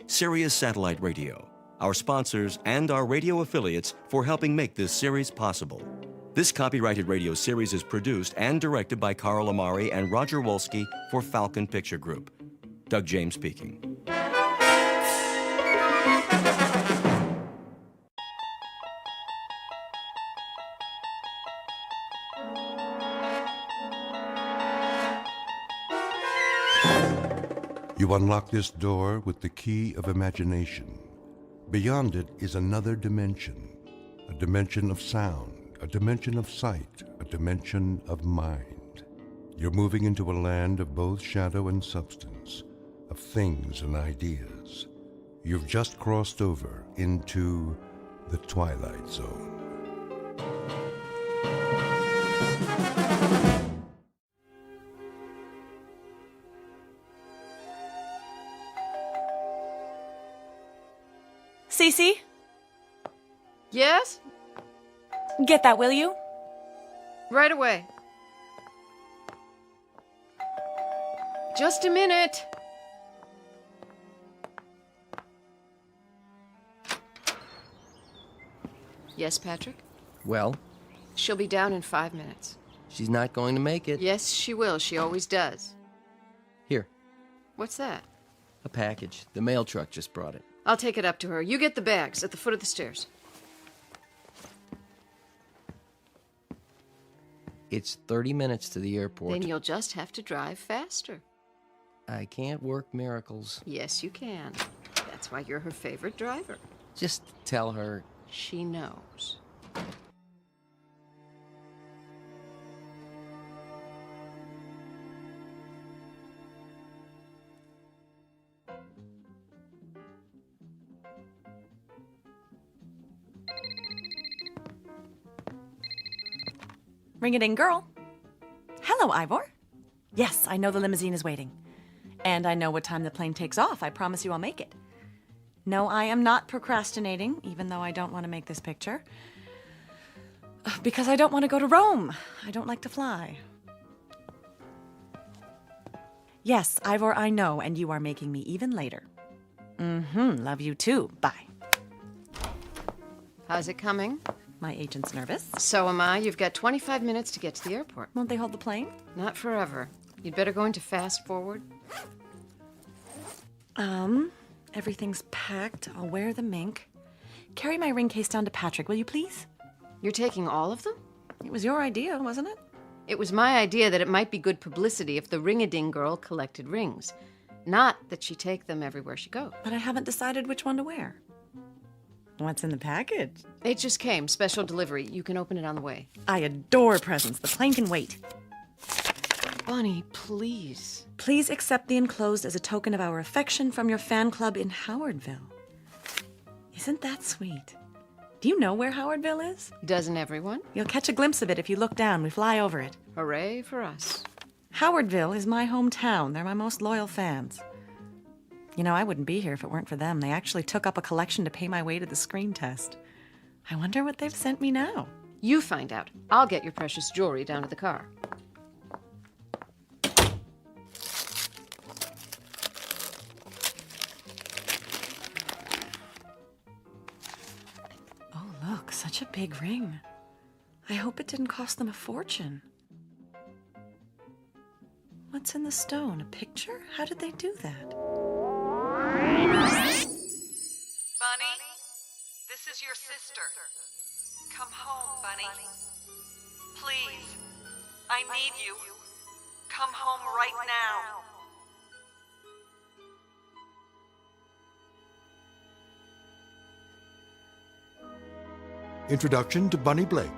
Sirius Satellite Radio, our sponsors, and our radio affiliates for helping make this series possible. This copyrighted radio series is produced and directed by Carl Amari and Roger Wolski for Falcon Picture Group. Doug James speaking. You unlock this door with the key of imagination. Beyond it is another dimension, a dimension of sound, a dimension of sight, a dimension of mind. You're moving into a land of both shadow and substance, of things and ideas. You've just crossed over into the Twilight Zone. Cece? Yes? Get that, will you? Right away. Just a minute. Yes, Patrick? Well, She'll be down in 5 minutes. she's not going to make it. Yes, she will. She always does. Here, What's that? a package. The mail truck just brought it. I'll take it up to her. You get the bags at the foot of the stairs. It's 30 minutes to the airport. Then you'll just have to drive faster. I can't work miracles. Yes, you can. That's why you're her favorite driver. Just tell her. She knows. Ring-a-ding girl. Hello, Ivor. Yes, I know the limousine is waiting. And I know what time the plane takes off. I promise you I'll make it. No, I am not procrastinating, even though I don't want to make this picture. Because I don't want to go to Rome. I don't like to fly. Yes, Ivor, I know, and you are making me even later. Love you too. Bye. How's it coming? My agent's nervous. So am I. You've got 25 minutes to get to the airport. Won't they hold the plane? Not forever. You'd better go into fast forward. Everything's packed. I'll wear the mink. Carry my ring case down to Patrick, will you please? You're taking all of them? It was your idea, wasn't it? It was my idea that it might be good publicity if the ring-a-ding girl collected rings. Not that she take them everywhere she goes. But I haven't decided which one to wear. What's in the package? It just came. Special delivery. You can open it on the way. I adore presents. The plane can wait. Bunny, please. Please accept the enclosed as a token of our affection from your fan club in Howardville. Isn't that sweet? Do you know where Howardville is? Doesn't everyone? You'll catch a glimpse of it if you look down. We fly over it. Hooray for us. Howardville is my hometown. They're my most loyal fans. You know, I wouldn't be here if it weren't for them. They actually took up a collection to pay my way to the screen test. I wonder what they've sent me now. You find out. I'll get your precious jewelry down to the car. Oh, look, such a big ring. I hope it didn't cost them a fortune. What's in the stone? A picture? How did they do that? Bunny, this is your sister. Come home, Bunny. Please, I need you. Come home right now. Introduction to Bunny Blake.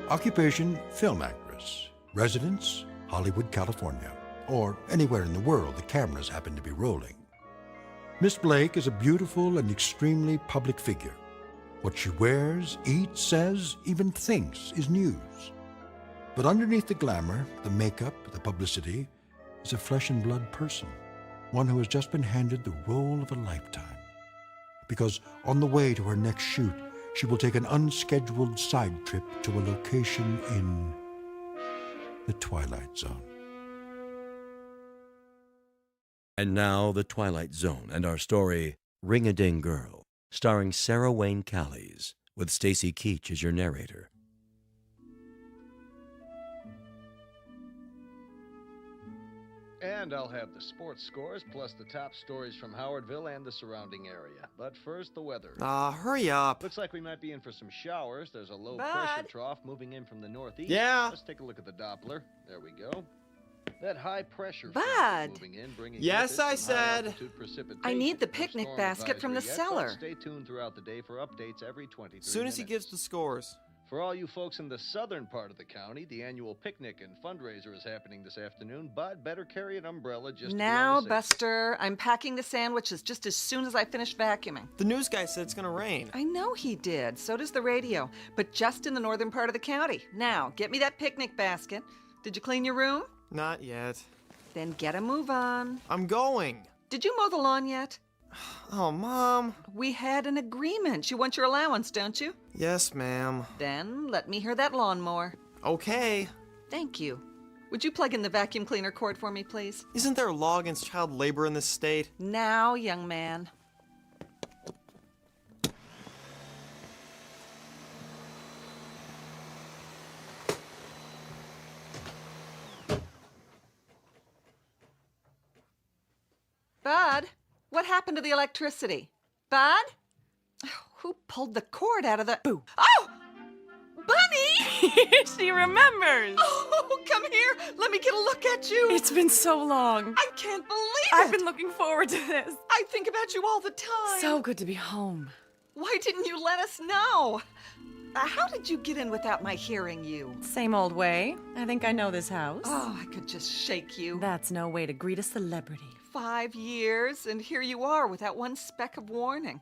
Occupation, film actress. Residence, Hollywood, California. Or anywhere in the world the cameras happen to be rolling. Miss Blake is a beautiful and extremely public figure. What she wears, eats, says, even thinks is news. But underneath the glamour, the makeup, the publicity, is a flesh and blood person. One who has just been handed the role of a lifetime. Because on the way to her next shoot, she will take an unscheduled side trip to a location in the Twilight Zone. And now, The Twilight Zone and our story, Ring-a-Ding Girl, starring Sarah Wayne Callies, with Stacy Keach as your narrator. And I'll have the sports scores, plus the top stories from Howardville and the surrounding area. But first, the weather. Hurry up. Looks like we might be in for some showers. There's a low Bud. pressure trough moving in from the northeast. Yeah? Let's take a look at the Doppler. There we go. That high pressure Bud. front is moving in, bringing Yes, with it I some high said. altitude precipitation. I need the No picnic storm basket from the advisory yet, but cellar. Stay tuned throughout the day for updates every 23 Soon as he minutes. gives the scores. For all you folks in the southern part of the county, the annual picnic and fundraiser is happening this afternoon. Bud, better carry an umbrella just Now, to be on the safe. Buster, I'm packing the sandwiches just as soon as I finish vacuuming. The news guy said it's gonna rain. I know he did. So does the radio. But just in the northern part of the county. Now, get me that picnic basket. Did you clean your room? Not yet. Then get a move on. I'm going. Did you mow the lawn yet? Oh, Mom. We had an agreement. You want your allowance, don't you? Yes, ma'am. Then let me hear that lawnmower. Okay. Thank you. Would you plug in the vacuum cleaner cord for me, please? Isn't there a law against child labor in this state? Now, young man. Bud, what happened to the electricity? Bud? Who pulled the cord out of the... Boo. Oh! Bunny! She remembers. Oh, come here. Let me get a look at you. It's been so long. I can't believe I've it. been looking forward to this. I think about you all the time. So good to be home. Why didn't you let us know? How did you get in without my hearing you? Same old way. I think I know this house. Oh, I could just shake you. That's no way to greet a celebrity. 5 years, and here you are without one speck of warning.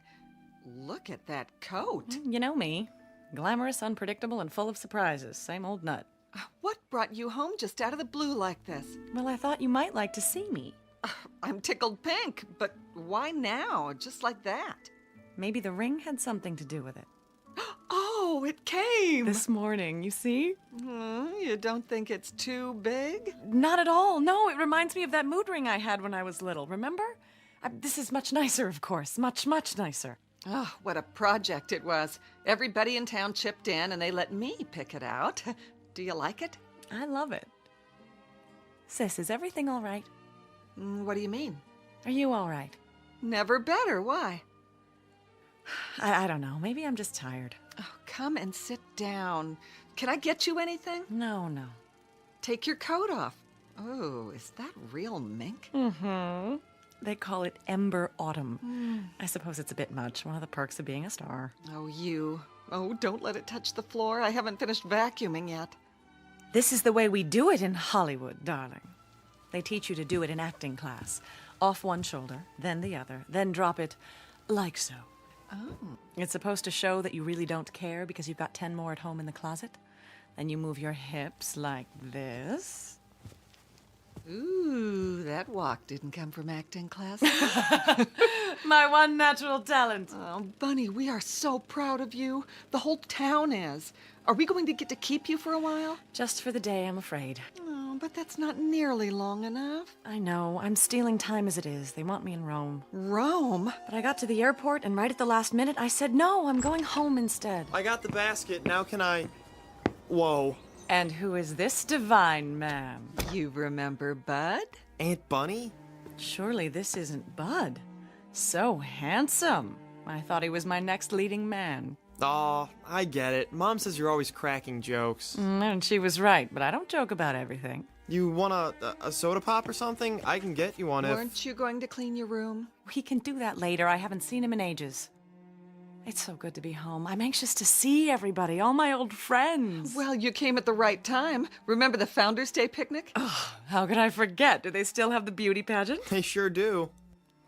Look at that coat. You know me. Glamorous, unpredictable, and full of surprises. Same old nut. What brought you home just out of the blue like this? Well, I thought you might like to see me. I'm tickled pink, but why now? Just like that? Maybe the ring had something to do with it. Oh, it came! This morning, you see? You don't think it's too big? Not at all. No, it reminds me of that mood ring I had when I was little, remember? This is much nicer, of course. Much, much nicer. Oh, what a project it was. Everybody in town chipped in and they let me pick it out. Do you like it? I love it. Sis, is everything all right? What do you mean? Are you all right? Never better. Why? I don't know. Maybe I'm just tired. Oh, come and sit down. Can I get you anything? No. Take your coat off. Oh, is that real mink? Mm-hmm. They call it Ember Autumn. I suppose it's a bit much. One of the perks of being a star. Oh, you. Oh, don't let it touch the floor. I haven't finished vacuuming yet. This is the way we do it in Hollywood, darling. They teach you to do it in acting class. Off one shoulder, then the other, then drop it like so. Oh. It's supposed to show that you really don't care because you've got 10 more at home in the closet. Then you move your hips like this. Ooh, that walk didn't come from acting class. My one natural talent. Oh, Bunny, we are so proud of you. The whole town is. Are we going to get to keep you for a while? Just for the day, I'm afraid. Oh, but that's not nearly long enough. I know. I'm stealing time as it is. They want me in Rome. Rome? But I got to the airport, and right at the last minute, I said, no, I'm going home instead. I got the basket. Now can I... Whoa. And who is this divine man? You remember Bud? Aunt Bunny? Surely this isn't Bud. So handsome. I thought he was my next leading man. Aw, I get it. Mom says you're always cracking jokes. And she was right, but I don't joke about everything. You want a soda pop or something? I can get you one if... Weren't you going to clean your room? We can do that later. I haven't seen him in ages. It's so good to be home. I'm anxious to see everybody, all my old friends. Well, you came at the right time. Remember the Founders' Day picnic? Oh, how could I forget? Do they still have the beauty pageant? They sure do.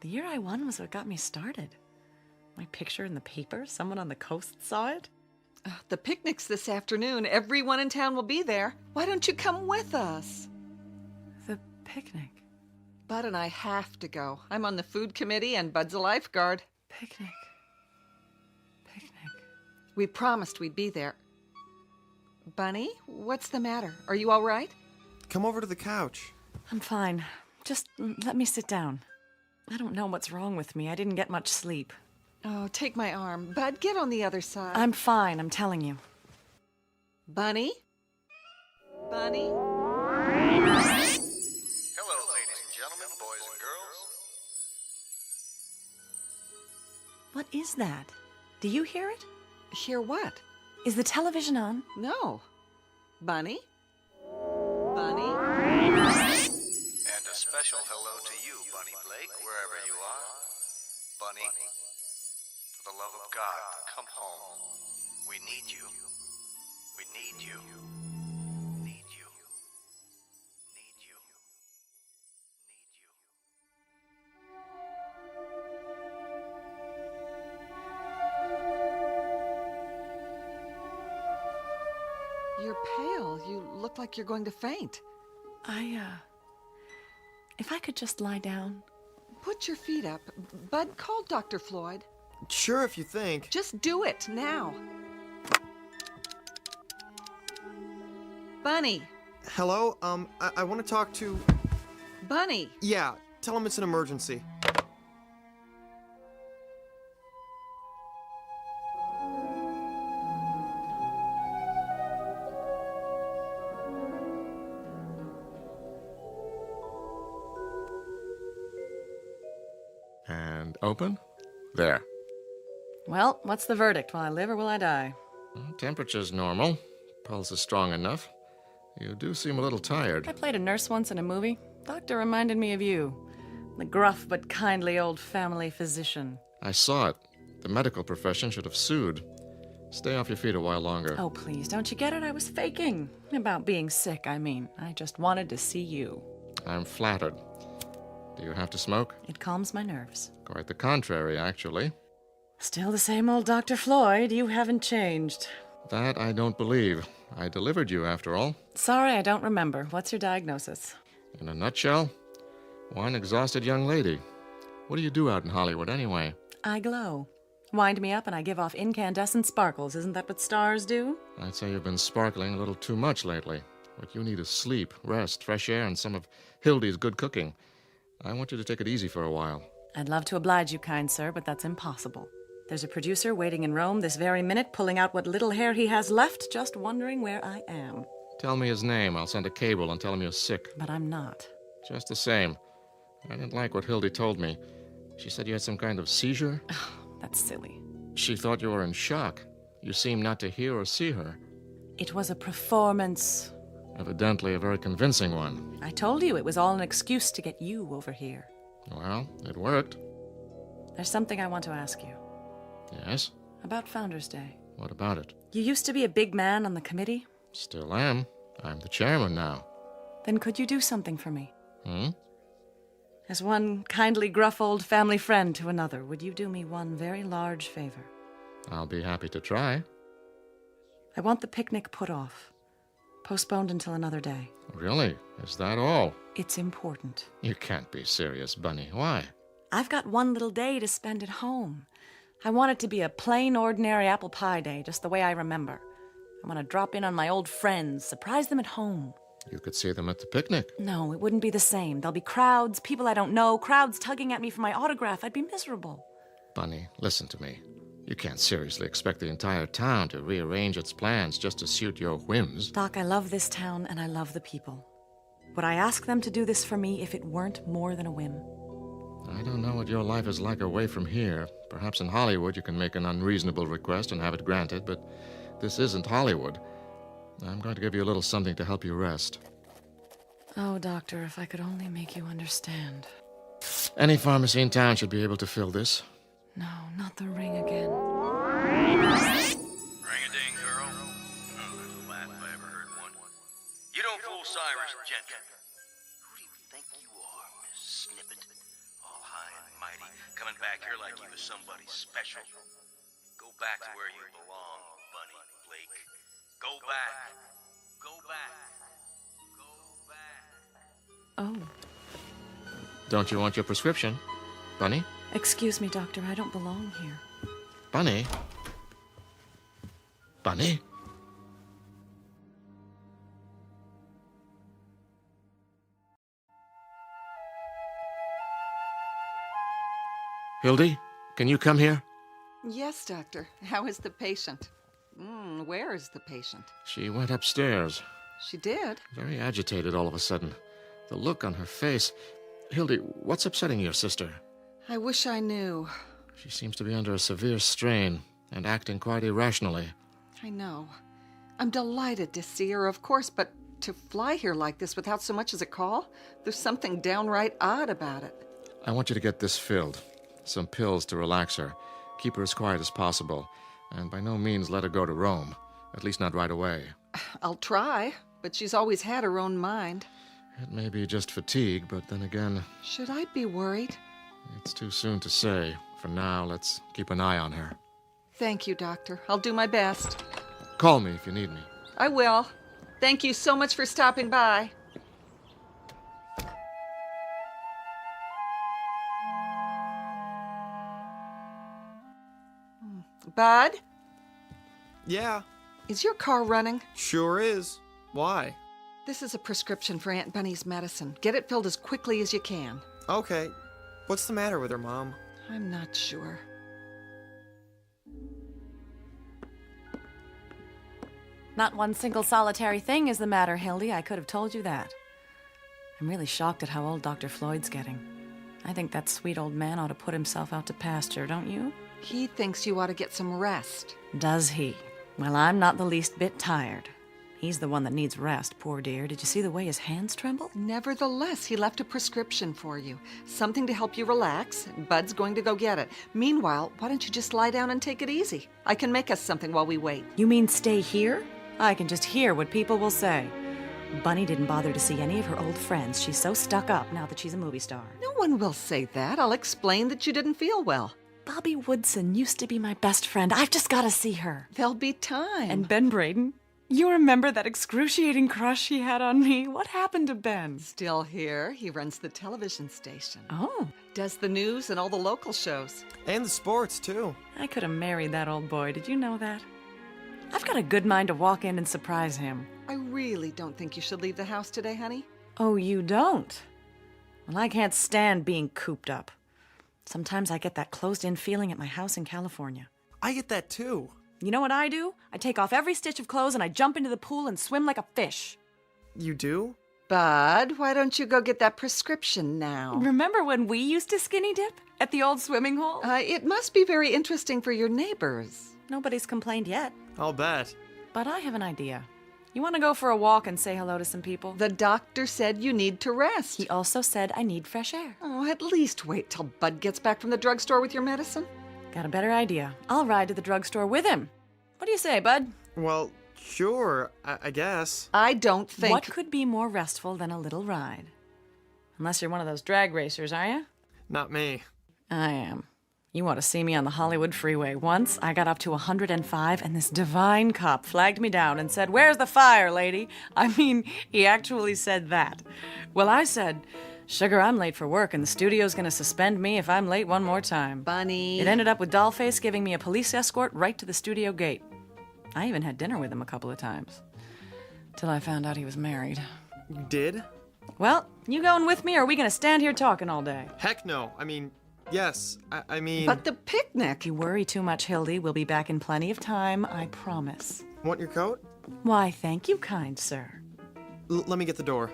The year I won was what got me started. My picture in the paper, someone on the coast saw it. The picnic's this afternoon. Everyone in town will be there. Why don't you come with us? The picnic? Bud and I have to go. I'm on the food committee and Bud's a lifeguard. Picnic. We promised we'd be there. Bunny, what's the matter? Are you all right? Come over to the couch. I'm fine. Just let me sit down. I don't know what's wrong with me. I didn't get much sleep. Oh, take my arm. Bud, get on the other side. I'm fine, I'm telling you. Bunny? Bunny? Hello, ladies and gentlemen, boys and girls. What is that? Do you hear it? Hear what? Is the television on? No. Bunny? Bunny? And a special hello to you, Bunny Blake, wherever you are. Bunny, for the love of God, come home. We need you. We need you. Need you. Need you. Need you. You're pale. You look like you're going to faint. If I could just lie down. Put your feet up. Bud, call Dr. Floyd. Sure, if you think. Just do it, now. Bunny. Hello? I want to talk to... Bunny. Yeah, tell him it's an emergency. And open. There. Well, what's the verdict? Will I live or will I die? Temperature's normal. Pulse is strong enough. You do seem a little tired. I played a nurse once in a movie. Doctor reminded me of you. The gruff but kindly old family physician. I saw it. The medical profession should have sued. Stay off your feet a while longer. Oh, please, don't you get it? I was faking. About being sick, I mean. I just wanted to see you. I'm flattered. Do you have to smoke? It calms my nerves. Quite the contrary, actually. Still the same old Dr. Floyd. You haven't changed. That I don't believe. I delivered you, after all. Sorry, I don't remember. What's your diagnosis? In a nutshell, one exhausted young lady. What do you do out in Hollywood, anyway? I glow. Wind me up and I give off incandescent sparkles. Isn't that what stars do? I'd say you've been sparkling a little too much lately. What you need is sleep, rest, fresh air, and some of Hildy's good cooking. I want you to take it easy for a while. I'd love to oblige you, kind sir, but that's impossible. There's a producer waiting in Rome this very minute, pulling out what little hair he has left, just wondering where I am. Tell me his name. I'll send a cable and tell him you're sick. But I'm not. Just the same. I didn't like what Hildy told me. She said you had some kind of seizure. That's silly. She thought you were in shock. You seemed not to hear or see her. It was a performance. Evidently a very convincing one. I told you it was all an excuse to get you over here. Well, it worked. There's something I want to ask you. Yes? About Founders Day. What about it? You used to be a big man on the committee. Still am. I'm the chairman now. Then could you do something for me? Hmm? As one kindly, gruff old family friend to another, would you do me one very large favor? I'll be happy to try. I want the picnic put off. Postponed until another day. Really? Is that all? It's important. You can't be serious, Bunny. Why? I've got one little day to spend at home. I want it to be a plain, ordinary apple pie day, just the way I remember. I want to drop in on my old friends, surprise them at home. You could see them at the picnic. No, it wouldn't be the same. There'll be crowds, people I don't know, crowds tugging at me for my autograph. I'd be miserable. Bunny, listen to me. You can't seriously expect the entire town to rearrange its plans just to suit your whims. Doc, I love this town and I love the people. Would I ask them to do this for me if it weren't more than a whim? I don't know what your life is like away from here. Perhaps in Hollywood you can make an unreasonable request and have it granted, but this isn't Hollywood. I'm going to give you a little something to help you rest. Oh, Doctor, if I could only make you understand. Any pharmacy in town should be able to fill this. No, not the ring again. Ring-a-ding, girl. That's a laugh if I ever heard one. You don't fool Cyrus Gentry. Who do you think you are, Miss Snippet? All high and mighty, coming back here like you was somebody special. Go back to where you belong, Bunny Blake. Go back. Go back. Go back. Oh. Don't you want your prescription, Bunny? Excuse me, Doctor, I don't belong here. Bunny? Bunny? Hildy, can you come here? Yes, Doctor. How is the patient? Where is the patient? She went upstairs. She did? Very agitated all of a sudden. The look on her face. Hildy, what's upsetting your sister? I wish I knew. She seems to be under a severe strain and acting quite irrationally. I know. I'm delighted to see her, of course, but to fly here like this without so much as a call? There's something downright odd about it. I want you to get this filled. Some pills to relax her. Keep her as quiet as possible. And by no means let her go to Rome. At least not right away. I'll try, but she's always had her own mind. It may be just fatigue, but then again... Should I be worried? It's too soon to say. For now, let's keep an eye on her. Thank you, Doctor. I'll do my best. Call me if you need me. I will. Thank you so much for stopping by. Bud? Yeah. Is your car running? Sure is. Why? This is a prescription for Aunt Bunny's medicine. Get it filled as quickly as you can. Okay. What's the matter with her, Mom? I'm not sure. Not one single solitary thing is the matter, Hildy. I could have told you that. I'm really shocked at how old Dr. Floyd's getting. I think that sweet old man ought to put himself out to pasture, don't you? He thinks you ought to get some rest. Does he? Well, I'm not the least bit tired. He's the one that needs rest, poor dear. Did you see the way his hands tremble? Nevertheless, he left a prescription for you. Something to help you relax. Bud's going to go get it. Meanwhile, why don't you just lie down and take it easy? I can make us something while we wait. You mean stay here? I can just hear what people will say. Bunny didn't bother to see any of her old friends. She's so stuck up now that she's a movie star. No one will say that. I'll explain that you didn't feel well. Bobby Woodson used to be my best friend. I've just got to see her. There'll be time. And Ben Braden. You remember that excruciating crush he had on me? What happened to Ben? Still here. He runs the television station. Oh. Does the news and all the local shows. And the sports, too. I could have married that old boy. Did you know that? I've got a good mind to walk in and surprise him. I really don't think you should leave the house today, honey. Oh, you don't? Well, I can't stand being cooped up. Sometimes I get that closed-in feeling at my house in California. I get that, too. You know what I do? I take off every stitch of clothes and I jump into the pool and swim like a fish. You do? Bud, why don't you go get that prescription now? Remember when we used to skinny dip at the old swimming hole? It must be very interesting for your neighbors. Nobody's complained yet. I'll bet. But I have an idea. You want to go for a walk and say hello to some people? The doctor said you need to rest. He also said I need fresh air. Oh, at least wait till Bud gets back from the drugstore with your medicine. Got a better idea. I'll ride to the drugstore with him. What do you say, Bud? Well, sure, I guess. I don't think... What could be more restful than a little ride? Unless you're one of those drag racers, are you? Not me. I am. You ought to see me on the Hollywood freeway. Once, I got up to 105, and this divine cop flagged me down and said, "Where's the fire, lady?" I mean, he actually said that. Well, I said, "Sugar, I'm late for work, and the studio's gonna suspend me if I'm late one more time." Bunny. It ended up with Dollface giving me a police escort right to the studio gate. I even had dinner with him a couple of times. Till I found out he was married. You did? Well, you going with me, or are we gonna stand here talking all day? Heck no. I mean, yes. I mean... But the picnic! You worry too much, Hildy. We'll be back in plenty of time, I promise. Want your coat? Why, thank you, kind sir. Let me get the door.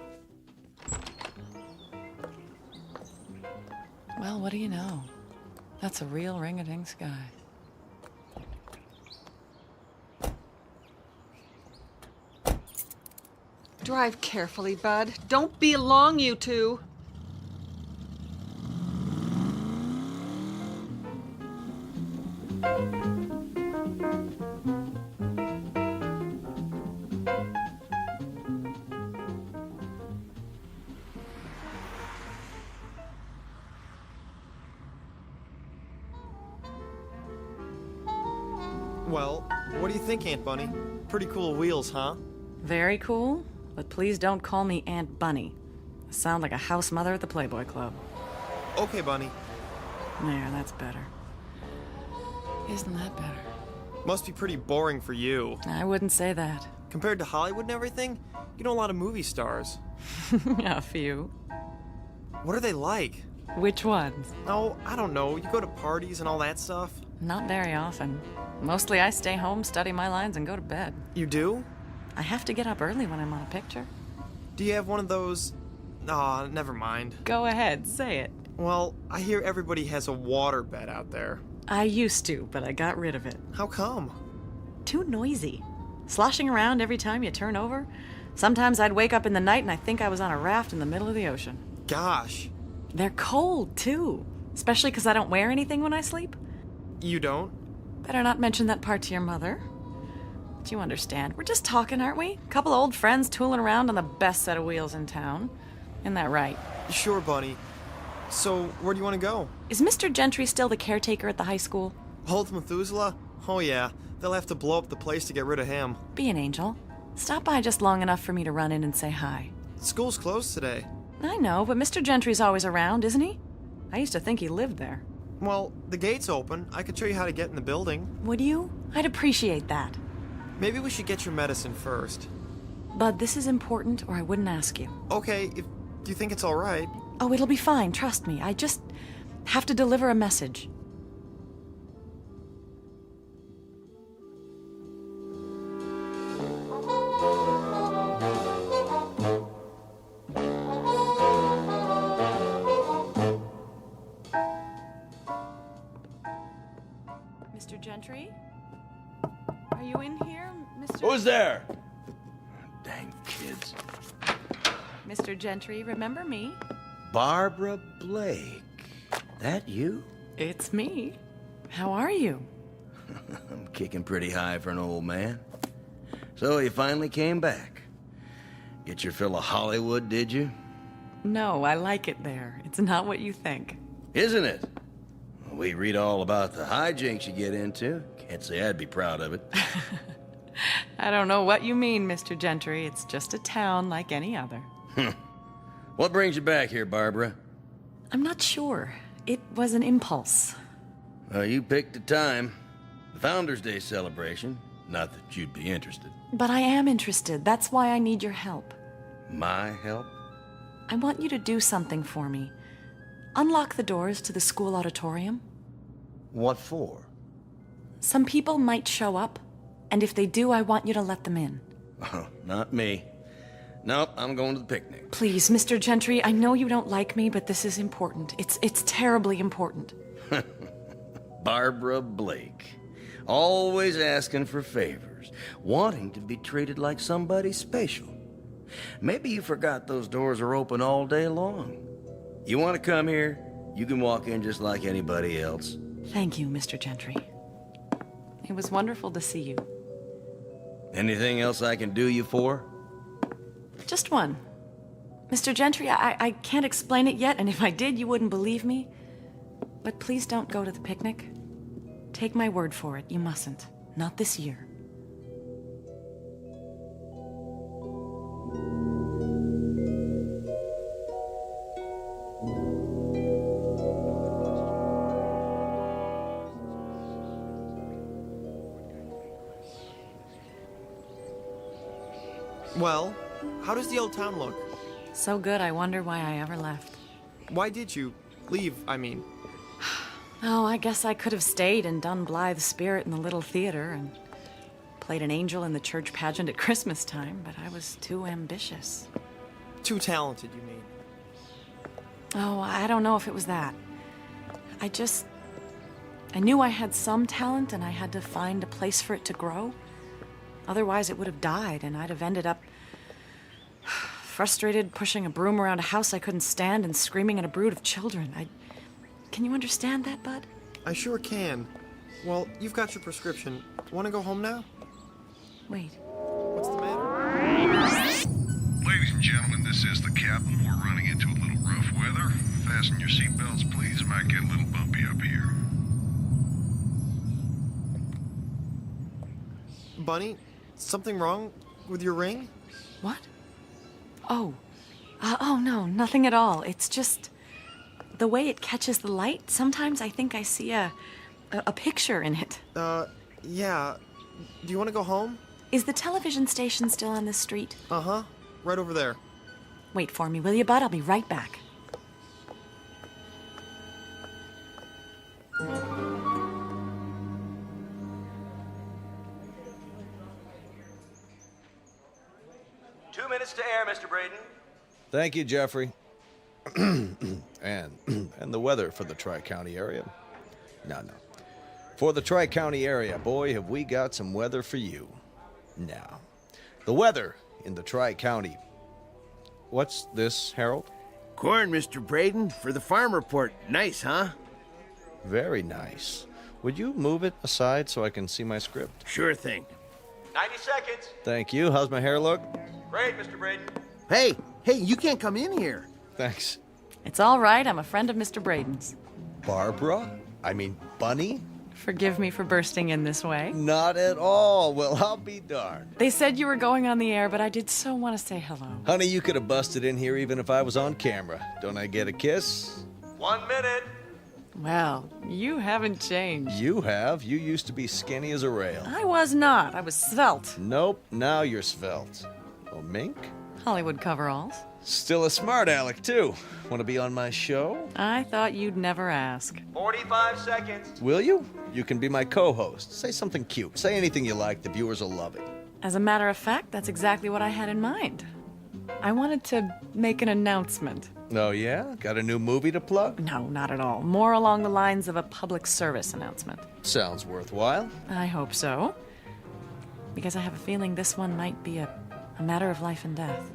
Well, what do you know? That's a real ring-a-ding sky. Drive carefully, Bud. Don't be long, you two. Well, what do you think, Aunt Bunny? Pretty cool wheels, huh? Very cool, but please don't call me Aunt Bunny. I sound like a house mother at the Playboy Club. Okay, Bunny. There, that's better. Isn't that better? Must be pretty boring for you. I wouldn't say that. Compared to Hollywood and everything, you know a lot of movie stars. A few. What are they like? Which ones? Oh, I don't know. You go to parties and all that stuff? Not very often. Mostly I stay home, study my lines, and go to bed. You do? I have to get up early when I'm on a picture. Do you have one of those... Aw, never mind. Go ahead, say it. Well, I hear everybody has a water bed out there. I used to, but I got rid of it. How come? Too noisy. Sloshing around every time you turn over. Sometimes I'd wake up in the night and I think I was on a raft in the middle of the ocean. Gosh. They're cold, too. Especially because I don't wear anything when I sleep. You don't? Better not mention that part to your mother. But you understand. We're just talking, aren't we? A couple of old friends tooling around on the best set of wheels in town. Isn't that right? Sure, Bunny. So, where do you want to go? Is Mr. Gentry still the caretaker at the high school? Old Methuselah? Oh yeah, they'll have to blow up the place to get rid of him. Be an angel. Stop by just long enough for me to run in and say hi. School's closed today. I know, but Mr. Gentry's always around, isn't he? I used to think he lived there. Well, the gate's open. I could show you how to get in the building. Would you? I'd appreciate that. Maybe we should get your medicine first. Bud, this is important, or I wouldn't ask you. Okay, if you think it's all right. Oh, it'll be fine, trust me. I just have to deliver a message. Mr. Gentry? Are you in here, Mr. Who's there? Dang kids. Mr. Gentry, remember me? Barbara Blake. That you? It's me. How are you? I'm kicking pretty high for an old man. So you finally came back. Get your fill of Hollywood, did you? No, I like it there. It's not what you think. Isn't it? We read all about the hijinks you get into. Can't say I'd be proud of it. I don't know what you mean, Mr. Gentry. It's just a town like any other. What brings you back here, Barbara? I'm not sure. It was an impulse. You picked a time. The Founders Day celebration. Not that you'd be interested. But I am interested. That's why I need your help. My help? I want you to do something for me. Unlock the doors to the school auditorium. What for? Some people might show up, and if they do, I want you to let them in. Oh, not me. Nope, I'm going to the picnic. Please, Mr. Gentry, I know you don't like me, but this is important. It's terribly important. Barbara Blake. Always asking for favors. Wanting to be treated like somebody special. Maybe you forgot those doors are open all day long. You want to come here? You can walk in just like anybody else. Thank you, Mr. Gentry. It was wonderful to see you. Anything else I can do you for? Just one. Mr. Gentry, I can't explain it yet, and if I did, you wouldn't believe me. But please don't go to the picnic. Take my word for it, you mustn't. Not this year. Well, how does the old town look? So good, I wonder why I ever left. Why did you leave, I mean? Oh, I guess I could have stayed and done Blythe's Spirit in the little theater and played an angel in the church pageant at Christmas time, but I was too ambitious. Too talented, you mean? Oh, I don't know if it was that. I knew I had some talent and I had to find a place for it to grow. Otherwise, it would have died, and I'd have ended up frustrated, pushing a broom around a house I couldn't stand and screaming at a brood of children. Can you understand that, Bud? I sure can. Well, you've got your prescription. Want to go home now? Wait. What's the matter? Ladies and gentlemen, this is the captain. We're running into a little rough weather. Fasten your seatbelts, please. It might get a little bumpy up here. Bunny, something wrong with your ring? What? Oh. Oh, no, nothing at all. It's just the way it catches the light. Sometimes I think I see a picture in it. Yeah. Do you want to go home? Is the television station still on this street? Uh-huh. Right over there. Wait for me, will you, Bud? I'll be right back. To air, Mr. Braden. Thank you, Jeffrey. and the weather for the Tri-County area. No. For the Tri-County area, boy, have we got some weather for you. Now, the weather in the Tri-County. What's this, Harold? Corn, Mr. Braden, for the farm report. Nice, huh? Very nice. Would you move it aside so I can see my script? Sure thing. 90 seconds. Thank you. How's my hair look? Great, Mr. Braden. Hey, you can't come in here. Thanks. It's all right. I'm a friend of Mr. Braden's. Barbara? I mean, Bunny? Forgive me for bursting in this way. Not at all. Well, I'll be darned. They said you were going on the air, but I did so want to say hello. Honey, you could have busted in here even if I was on camera. Don't I get a kiss? 1 minute. Well, you haven't changed. You have. You used to be skinny as a rail. I was not. I was svelte. Nope, now you're svelte. Oh, mink? Hollywood coveralls. Still a smart aleck, too. Want to be on my show? I thought you'd never ask. 45 seconds. Will you? You can be my co-host. Say something cute. Say anything you like. The viewers will love it. As a matter of fact, that's exactly what I had in mind. I wanted to make an announcement. Oh, yeah? Got a new movie to plug? No, not at all. More along the lines of a public service announcement. Sounds worthwhile. I hope so. Because I have a feeling this one might be a matter of life and death.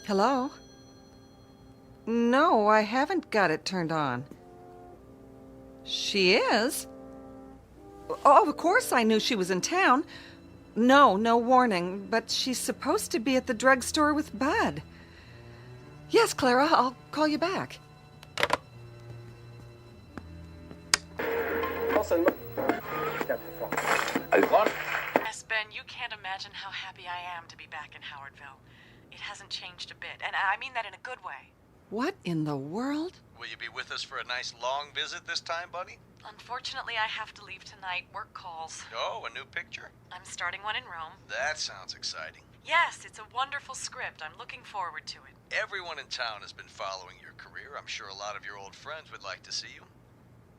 Hello? No, I haven't got it turned on. She is? Oh, of course I knew she was in town. No warning, but she's supposed to be at the drugstore with Bud. Yes, Clara, I'll call you back. Yes, Ben, you can't imagine how happy I am to be back in Howardville. It hasn't changed a bit, and I mean that in a good way. What in the world? Will you be with us for a nice long visit this time, buddy? Unfortunately, I have to leave tonight. Work calls. Oh, a new picture? I'm starting one in Rome. That sounds exciting. Yes, it's a wonderful script. I'm looking forward to it. Everyone in town has been following your career. I'm sure a lot of your old friends would like to see you.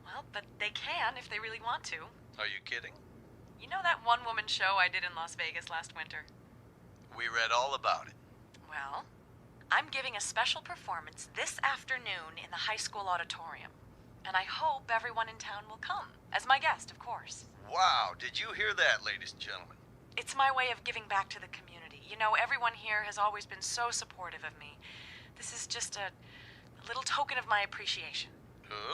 Well, but they can if they really want to. Are you kidding? You know that one-woman show I did in Las Vegas last winter? We read all about it. Well, I'm giving a special performance this afternoon in the high school auditorium. And I hope everyone in town will come. As my guest, of course. Wow, did you hear that, ladies and gentlemen? It's my way of giving back to the community. You know, everyone here has always been so supportive of me. This is just a little token of my appreciation.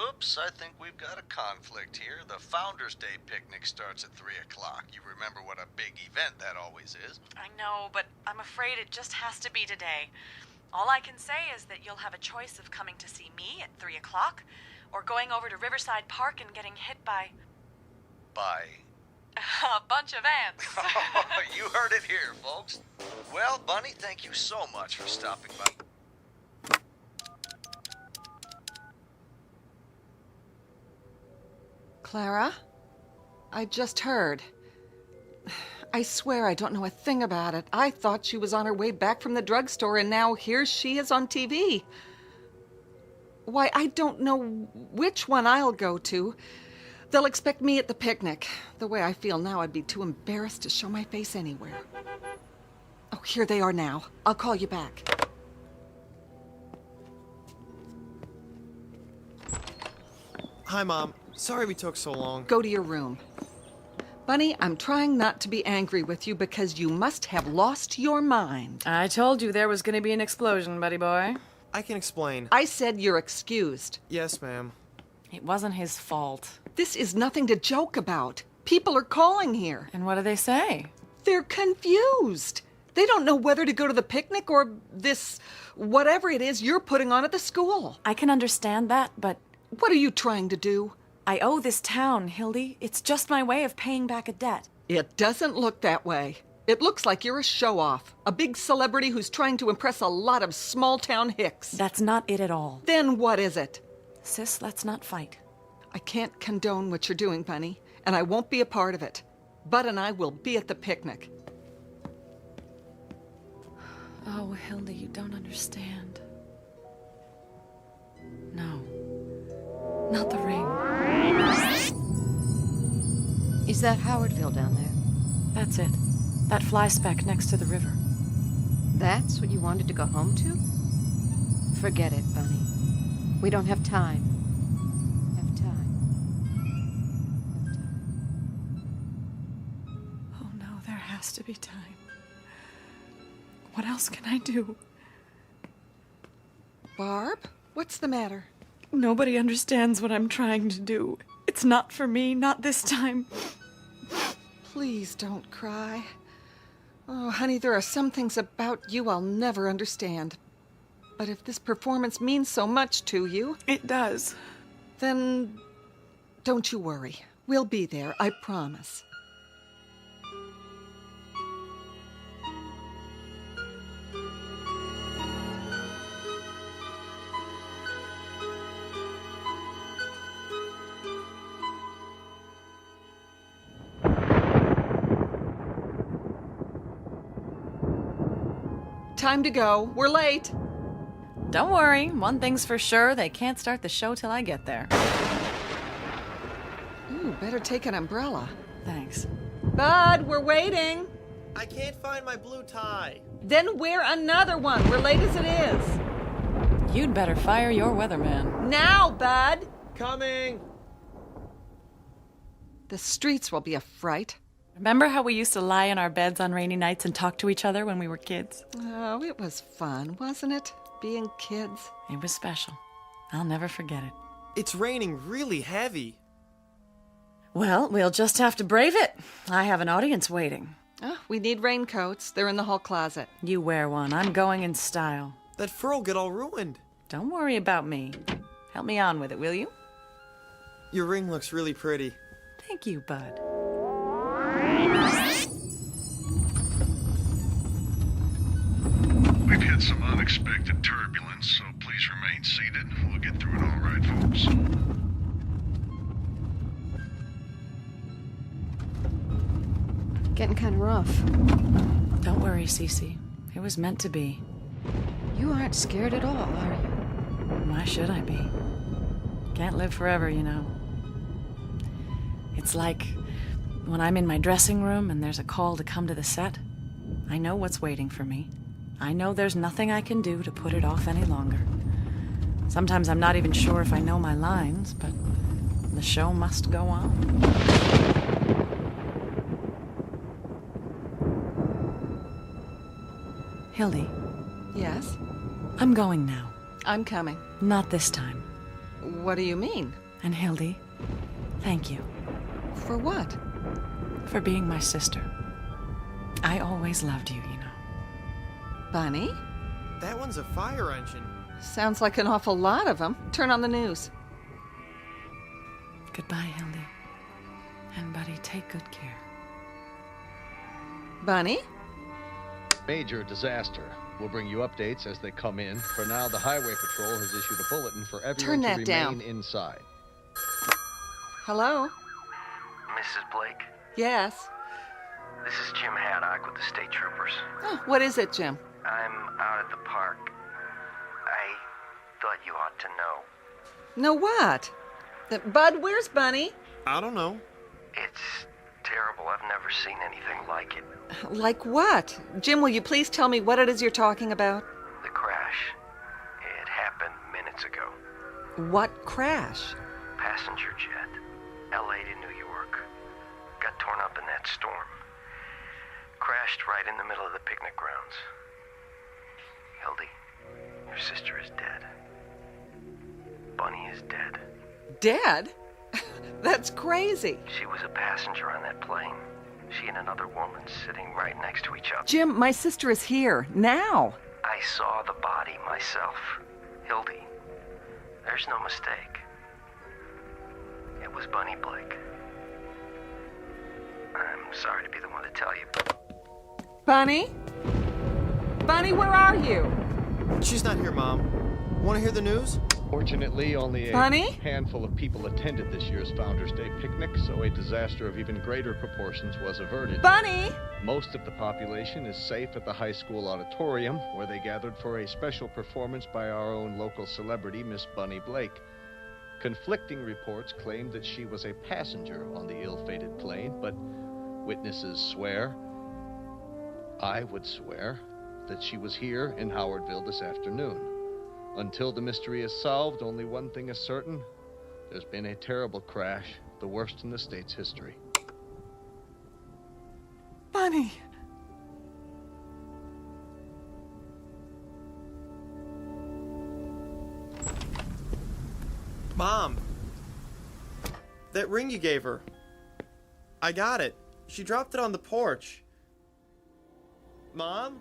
Oops, I think we've got a conflict here. The Founders Day picnic starts at 3 o'clock. You remember what a big event that always is. I know, but I'm afraid it just has to be today. All I can say is that you'll have a choice of coming to see me at 3 o'clock, or going over to Riverside Park and getting hit by... By? a bunch of ants. You heard it here, folks. Well, Bunny, thank you so much for stopping by. Clara? I just heard. I swear I don't know a thing about it. I thought she was on her way back from the drugstore, and now here she is on TV. Why, I don't know which one I'll go to. They'll expect me at the picnic. The way I feel now, I'd be too embarrassed to show my face anywhere. Oh, here they are now. I'll call you back. Hi, Mom. Sorry we took so long. Go to your room. Bunny, I'm trying not to be angry with you because you must have lost your mind. I told you there was going to be an explosion, buddy boy. I can explain. I said you're excused. Yes, ma'am. It wasn't his fault. This is nothing to joke about. People are calling here. And what do they say? They're confused. They don't know whether to go to the picnic or this, whatever it is you're putting on at the school. I can understand that, but... What are you trying to do? I owe this town, Hildy. It's just my way of paying back a debt. It doesn't look that way. It looks like you're a show-off. A big celebrity who's trying to impress a lot of small-town hicks. That's not it at all. Then what is it? Sis, let's not fight. I can't condone what you're doing, Bunny, and I won't be a part of it. Bud and I will be at the picnic. Oh, Hildy, you don't understand. No. Not the ring. Is that Howardville down there? That's it. That fly speck next to the river. That's what you wanted to go home to? Forget it, Bunny. We don't have time. Oh no, there has to be time. What else can I do? Barb, what's the matter? Nobody understands what I'm trying to do. It's not for me, not this time. Please don't cry. Oh, honey, there are some things about you I'll never understand. But if this performance means so much to you... It does. Then don't you worry. We'll be there, I promise. Time to go. We're late. Don't worry. One thing's for sure. They can't start the show till I get there. Ooh, better take an umbrella. Thanks. Bud, we're waiting. I can't find my blue tie. Then wear another one. We're late as it is. You'd better fire your weatherman. Now, Bud. Coming. The streets will be a fright. Remember how we used to lie in our beds on rainy nights and talk to each other when we were kids? Oh, it was fun, wasn't it? Being kids. It was special. I'll never forget it. It's raining really heavy. Well, we'll just have to brave it. I have an audience waiting. Oh, we need raincoats. They're in the hall closet. You wear one. I'm going in style. That fur'll get all ruined. Don't worry about me. Help me on with it, will you? Your ring looks really pretty. Thank you, bud. We've had some unexpected turbulence, so please remain seated. We'll get through it all right, folks. Getting kind of rough. Don't worry, Cece. It was meant to be. You aren't scared at all, are you? Why should I be? Can't live forever, you know. It's like when I'm in my dressing room and there's a call to come to the set. I know what's waiting for me. I know there's nothing I can do to put it off any longer. Sometimes I'm not even sure if I know my lines, but the show must go on. Hildy. Yes? I'm going now. I'm coming. Not this time. What do you mean? And Hildy, thank you. For what? For being my sister. I always loved you, you know. Bunny? That one's a fire engine. Sounds like an awful lot of them. Turn on the news. Goodbye, Hildy. And Buddy, take good care. Bunny? Major disaster. We'll bring you updates as they come in. For now, the Highway Patrol has issued a bulletin for everyone Turn that to remain down. inside. Hello? Mrs. Blake, Yes. this is Jim Haddock with the State Troopers. Oh, what is it, Jim? I'm out at the park. I thought you ought to know. No, what? Bud, where's Bunny? I don't know. It's terrible. I've never seen anything like it. Like what? Jim, will you please tell me what it is you're talking about? The crash. It happened minutes ago. What crash? Passenger jet. LA to New York. Got torn up in that storm. Crashed right in the middle of the picnic grounds. Hildy, your sister is dead. Bunny is dead. Dead? That's crazy. She was a passenger on that plane. She and another woman sitting right next to each other. Jim, my sister is here. Now. I saw the body myself. Hildy, there's no mistake. It was Bunny Blake. I'm sorry to be the one to tell you. Bunny? Bunny, where are you? She's not here, Mom. Want to hear the news? Fortunately, only a Bunny? handful of people attended this year's Founders Day picnic, so a disaster of even greater proportions was averted. Bunny! Most of the population is safe at the high school auditorium, where they gathered for a special performance by our own local celebrity, Miss Bunny Blake. Conflicting reports claimed that she was a passenger on the ill-fated plane, but witnesses swear, I would swear, that she was here in Howardville this afternoon. Until the mystery is solved, only one thing is certain. There's been a terrible crash, the worst in the state's history. Bunny! Mom! That ring you gave her. I got it. She dropped it on the porch. Mom?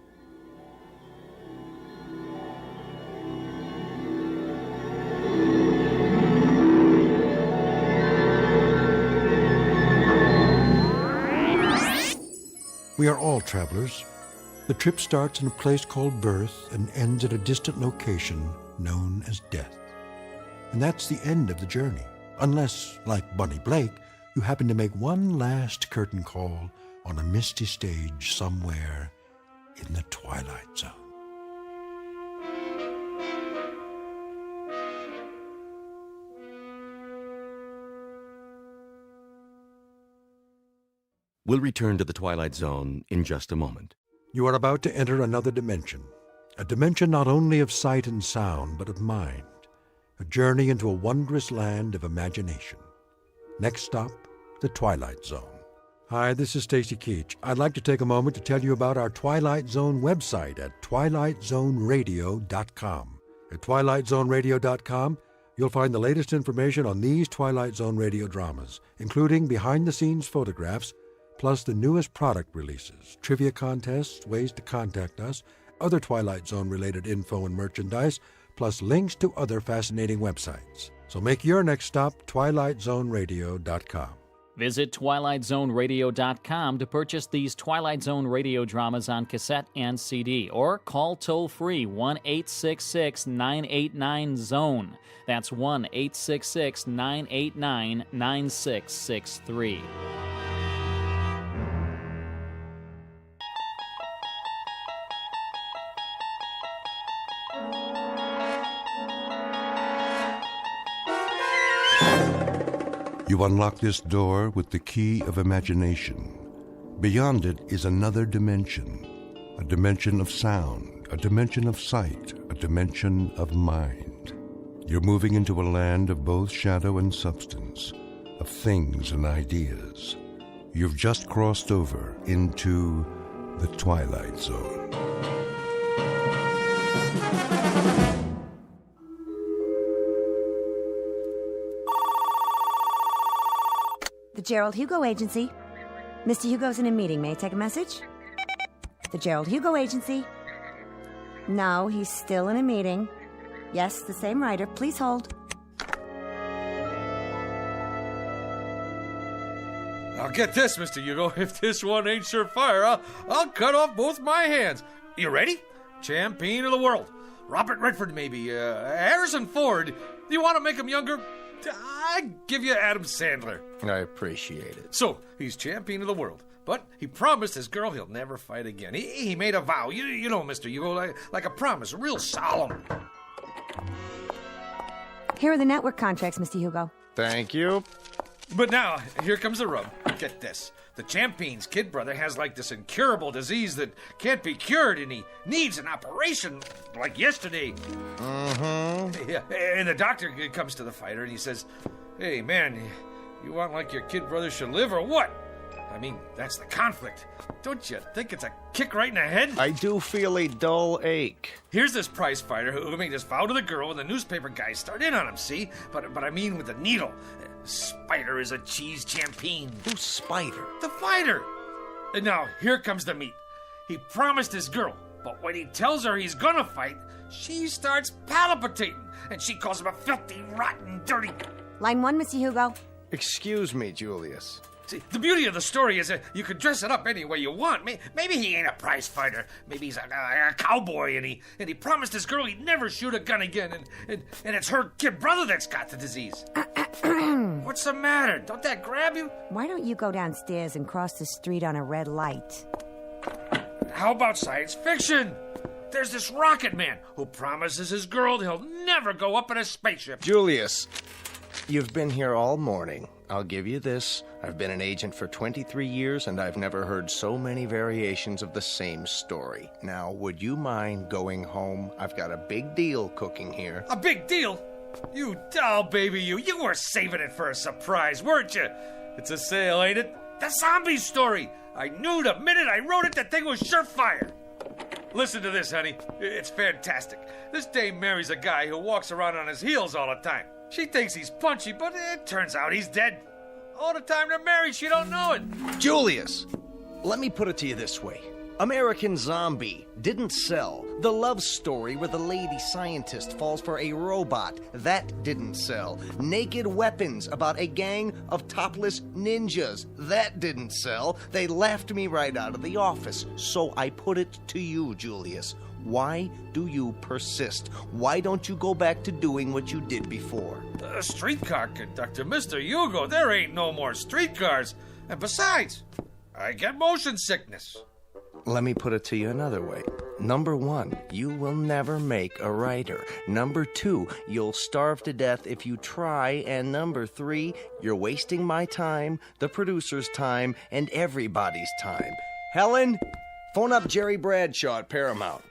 We are all travelers. The trip starts in a place called birth and ends at a distant location known as death. And that's the end of the journey, unless, like Bunny Blake, you happen to make one last curtain call on a misty stage somewhere in the Twilight Zone. We'll return to the Twilight Zone in just a moment. You are about to enter another dimension, a dimension not only of sight and sound, but of mind, a journey into a wondrous land of imagination. Next stop, the Twilight Zone. Hi, this is Stacy Keach. I'd like to take a moment to tell you about our Twilight Zone website at twilightzoneradio.com. At twilightzoneradio.com, You'll find the latest information on these Twilight Zone radio dramas, including behind-the-scenes photographs, plus the newest product releases, trivia contests, ways to contact us, other Twilight Zone-related info and merchandise, plus links to other fascinating websites. So make your next stop TwilightZoneRadio.com. Visit TwilightZoneRadio.com to purchase these Twilight Zone radio dramas on cassette and CD, or call toll-free 1-866-989-ZONE. That's 1-866-989-9663. You unlock this door with the key of imagination. Beyond it is another dimension, a dimension of sound, a dimension of sight, a dimension of mind. You're moving into a land of both shadow and substance, of things and ideas. You've just crossed over into the Twilight Zone. The Gerald Hugo Agency. Mr. Hugo's in a meeting. May I take a message? The Gerald Hugo Agency. No, he's still in a meeting. Yes, the same writer. Please hold. Now get this, Mr. Hugo. If this one ain't surefire, I'll cut off both my hands. You ready? Champion of the world. Robert Redford, maybe. Harrison Ford. Do you want to make him younger? I give you Adam Sandler. I appreciate it. So, he's champion of the world. But he promised his girl he'll never fight again. He made a vow. You know, Mr. Hugo, like a promise. Real solemn. Here are the network contracts, Mr. Hugo. Thank you. But now, here comes the rub. Get this. The champion's kid brother has like this incurable disease that can't be cured, and he needs an operation like yesterday. Mm-hmm. Yeah, and the doctor comes to the fighter and he says, "Hey, man, you want like your kid brother should live or what? I mean, that's the conflict. Don't you think it's a kick right in the head?" I do feel a dull ache. Here's this prize fighter who made this vow to the girl, and the newspaper guys start in on him, see? But I mean with the needle. Spider is a cheese champion. Who's Spider? The fighter. And now, here comes the meat. He promised his girl, but when he tells her he's gonna fight, she starts palpitating, and she calls him a filthy, rotten, dirty... Line 1, Mr. Hugo. Excuse me, Julius. See, the beauty of the story is that you can dress it up any way you want. Maybe he ain't a prize fighter. Maybe he's a cowboy, and he promised his girl he'd never shoot a gun again, and it's her kid brother that's got the disease. What's the matter? Don't that grab you? Why don't you go downstairs and cross the street on a red light? How about science fiction? There's this rocket man who promises his girl he'll never go up in a spaceship. Julius, you've been here all morning. I'll give you this. I've been an agent for 23 years, and I've never heard so many variations of the same story. Now, would you mind going home? I've got a big deal cooking here. A big deal? You doll baby, you were saving it for a surprise, weren't you? It's a sale, ain't it? The zombie story. I knew the minute I wrote it, that thing was surefire. Listen to this, honey. It's fantastic. This dame marries a guy who walks around on his heels all the time. She thinks he's punchy, but it turns out he's dead. All the time they're married, she don't know it. Julius, let me put it to you this way. American Zombie didn't sell. The love story where the lady scientist falls for a robot, that didn't sell. Naked Weapons about a gang of topless ninjas, that didn't sell. They laughed me right out of the office. So I put it to you, Julius. Why do you persist? Why don't you go back to doing what you did before? The streetcar conductor, Mr. Hugo, there ain't no more streetcars. And besides, I get motion sickness. Let me put it to you another way. Number 1, you will never make a writer. Number 2, you'll starve to death if you try. And number 3, you're wasting my time, the producer's time, and everybody's time. Helen, phone up Jerry Bradshaw at Paramount.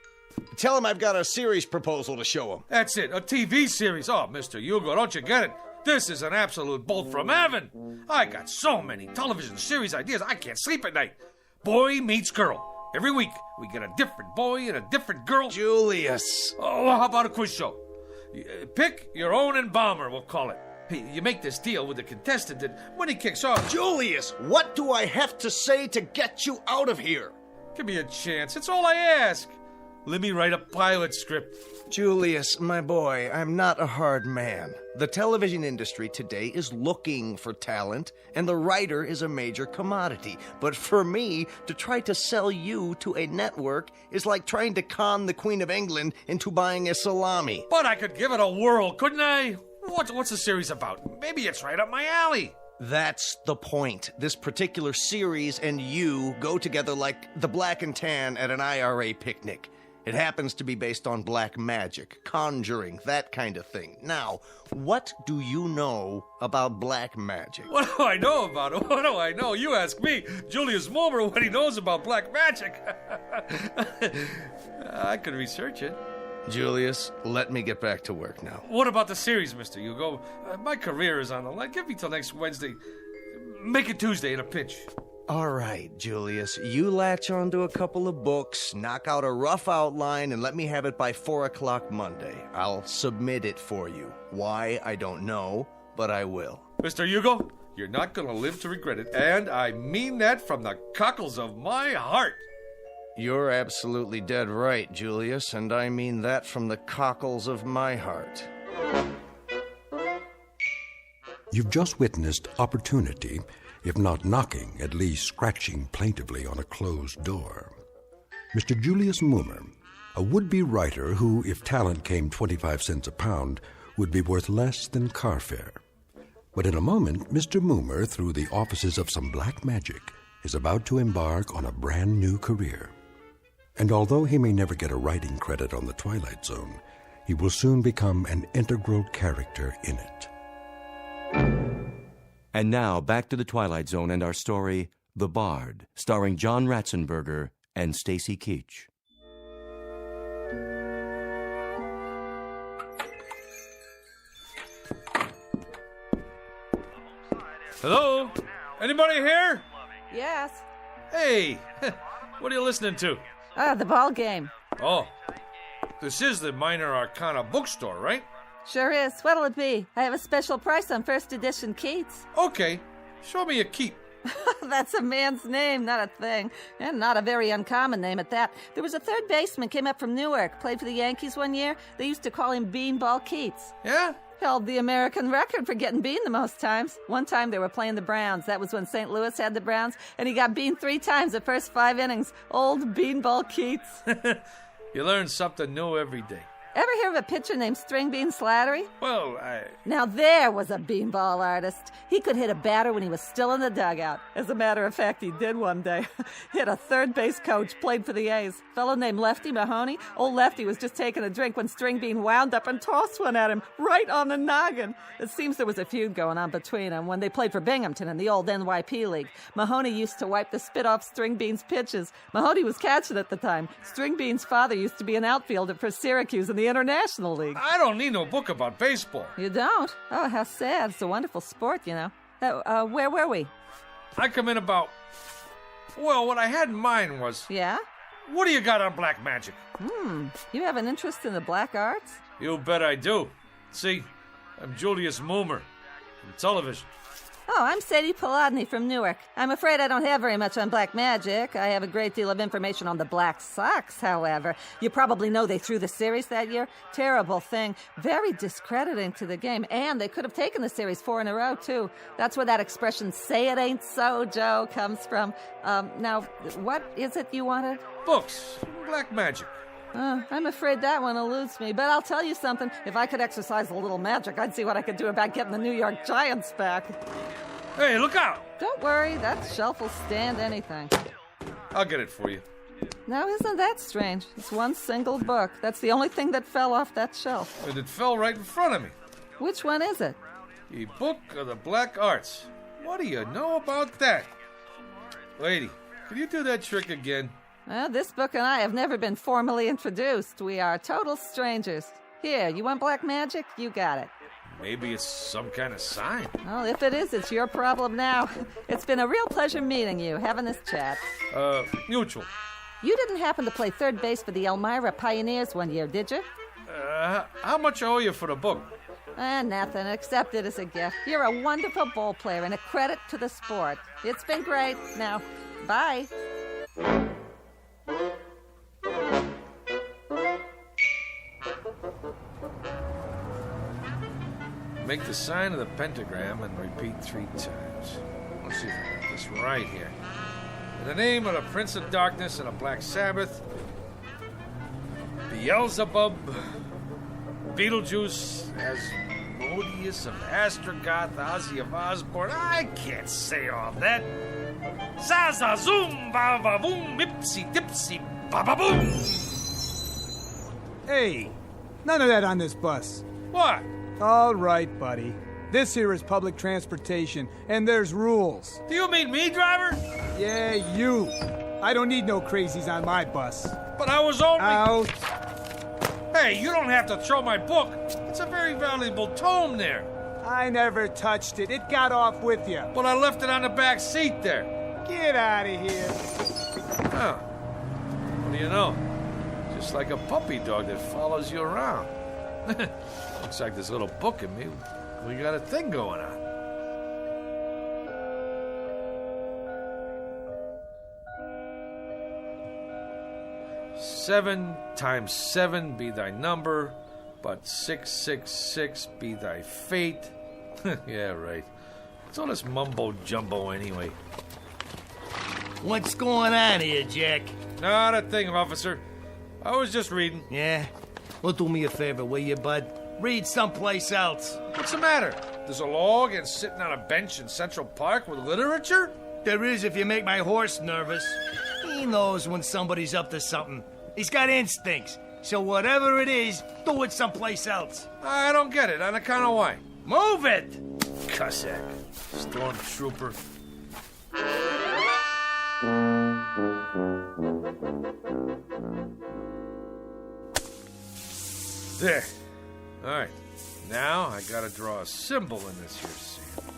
Tell him I've got a series proposal to show him. That's it, a TV series. Oh, Mr. Hugo, don't you get it? This is an absolute bolt from heaven. I got so many television series ideas, I can't sleep at night. Boy meets girl. Every week, we get a different boy and a different girl. Julius. Oh, how about a quiz show? Pick your own embalmer, we'll call it. Hey, you make this deal with the contestant, and when he kicks off... Julius, what do I have to say to get you out of here? Give me a chance. It's all I ask. Let me write a pilot script. Julius, my boy, I'm not a hard man. The television industry today is looking for talent, and the writer is a major commodity. But for me, to try to sell you to a network is like trying to con the Queen of England into buying a salami. But I could give it a whirl, couldn't I? What's the series about? Maybe it's right up my alley. That's the point. This particular series and you go together like the black and tan at an IRA picnic. It happens to be based on black magic, conjuring, that kind of thing. Now, what do you know about black magic? What do I know about it? What do I know? You ask me, Julius Mulmer, what he knows about black magic. I could research it. Julius, let me get back to work now. What about the series, Mr. Hugo? My career is on the line. Give me till next Wednesday. Make it Tuesday in a pinch. All right, Julius, you latch onto a couple of books, knock out a rough outline, and let me have it by 4 o'clock Monday. I'll submit it for you. Why, I don't know, but I will. Mr. Hugo, you're not going to live to regret it, and I mean that from the cockles of my heart. You're absolutely dead right, Julius, and I mean that from the cockles of my heart. You've just witnessed opportunity, if not knocking, at least scratching plaintively on a closed door. Mr. Julius Mulmer, a would-be writer who, if talent came 25 cents a pound, would be worth less than car fare. But in a moment, Mr. Mulmer, through the offices of some black magic, is about to embark on a brand new career. And although he may never get a writing credit on the Twilight Zone, he will soon become an integral character in it. And now, back to the Twilight Zone and our story, The Bard, starring John Ratzenberger and Stacy Keach. Hello? Anybody here? Yes. Hey, what are you listening to? The ball game. Oh, this is the Minor Arcana bookstore, right? Sure is. What'll it be? I have a special price on first edition Keats. Okay, show me a Keat. That's a man's name, not a thing. And not a very uncommon name at that. There was a third baseman came up from Newark, played for the Yankees one year. They used to call him Beanball Keats. Yeah? Held the American record for getting beaned the most times. One time they were playing the Browns. That was when St. Louis had the Browns, and he got beaned 3 times the first 5 innings. Old Beanball Keats. You learn something new every day. Ever hear of a pitcher named String Bean Slattery? Well, Now there was a beanball artist. He could hit a batter when he was still in the dugout. As a matter of fact, he did one day. Hit a third base coach, played for the A's. Fellow named Lefty Mahoney. Old Lefty was just taking a drink when String Bean wound up and tossed one at him right on the noggin. It seems there was a feud going on between them when they played for Binghamton in the old NYP League. Mahoney used to wipe the spit off String Bean's pitches. Mahoney was catching at the time. String Bean's father used to be an outfielder for Syracuse in the International League. I don't need no book about baseball. You don't? Oh, how sad. It's a wonderful sport, you know. Where were we? I come in about... Well, what I had in mind was... Yeah? What do you got on black magic? You have an interest in the black arts? You bet I do. See, I'm Julius Mulmer from television. Oh, I'm Sadie Polodny from Newark. I'm afraid I don't have very much on black magic. I have a great deal of information on the Black Sox, however. You probably know they threw the series that year. Terrible thing. Very discrediting to the game. And they could have taken the series 4 in a row, too. That's where that expression, say it ain't so, Joe, comes from. Now, what is it you wanted? Books. Black magic. I'm afraid that one eludes me, but I'll tell you something. If I could exercise a little magic, I'd see what I could do about getting the New York Giants back. Hey, look out! Don't worry, that shelf will stand anything. I'll get it for you. Now, isn't that strange? It's one single book. That's the only thing that fell off that shelf. And it fell right in front of me. Which one is it? The Book of the Black Arts. What do you know about that? Lady, can you do that trick again? Well, this book and I have never been formally introduced. We are total strangers. Here, you want black magic? You got it. Maybe it's some kind of sign. Well, if it is, it's your problem now. It's been a real pleasure meeting you, having this chat. Mutual. You didn't happen to play third base for the Elmira Pioneers one year, did you? How much I owe you for the book? Nothing. Accept it as a gift. You're a wonderful ball player and a credit to the sport. It's been great. Now, bye. Make the sign of the pentagram and repeat 3 times. Let's see if I got this right here. In the name of the Prince of Darkness and the Black Sabbath, Beelzebub, Beetlejuice, Asmodeus of Astrogoth, Ozzy of Osborne. I can't say all that. Zaza zoom, ba ba boom, ipsy dipsy, ba ba boom. Hey, none of that on this bus. What? All right, buddy. This here is public transportation, and there's rules. Do you mean me, driver? Yeah, you. I don't need no crazies on my bus. But I was only... Out. Hey, you don't have to throw my book. It's a very valuable tome there. I never touched it. It got off with you. But I left it on the back seat there. Get out of here. Oh. What do you know? Just like a puppy dog that follows you around. Looks like this little book in me. We got a thing going on. Seven times 7 be thy number, but 666 be thy fate. Yeah, right. It's all this mumbo jumbo anyway. What's going on here, Jack? Not a thing, officer. I was just reading. Yeah? Well, do me a favor, will you, bud? Read someplace else. What's the matter? There's a law against sitting on a bench in Central Park with literature? There is if you make my horse nervous. He knows when somebody's up to something. He's got instincts. So whatever it is, do it someplace else. I don't get it. On account of why? Move it! Cossack. Stormtrooper. There. All right. Now I gotta draw a symbol in this here sand.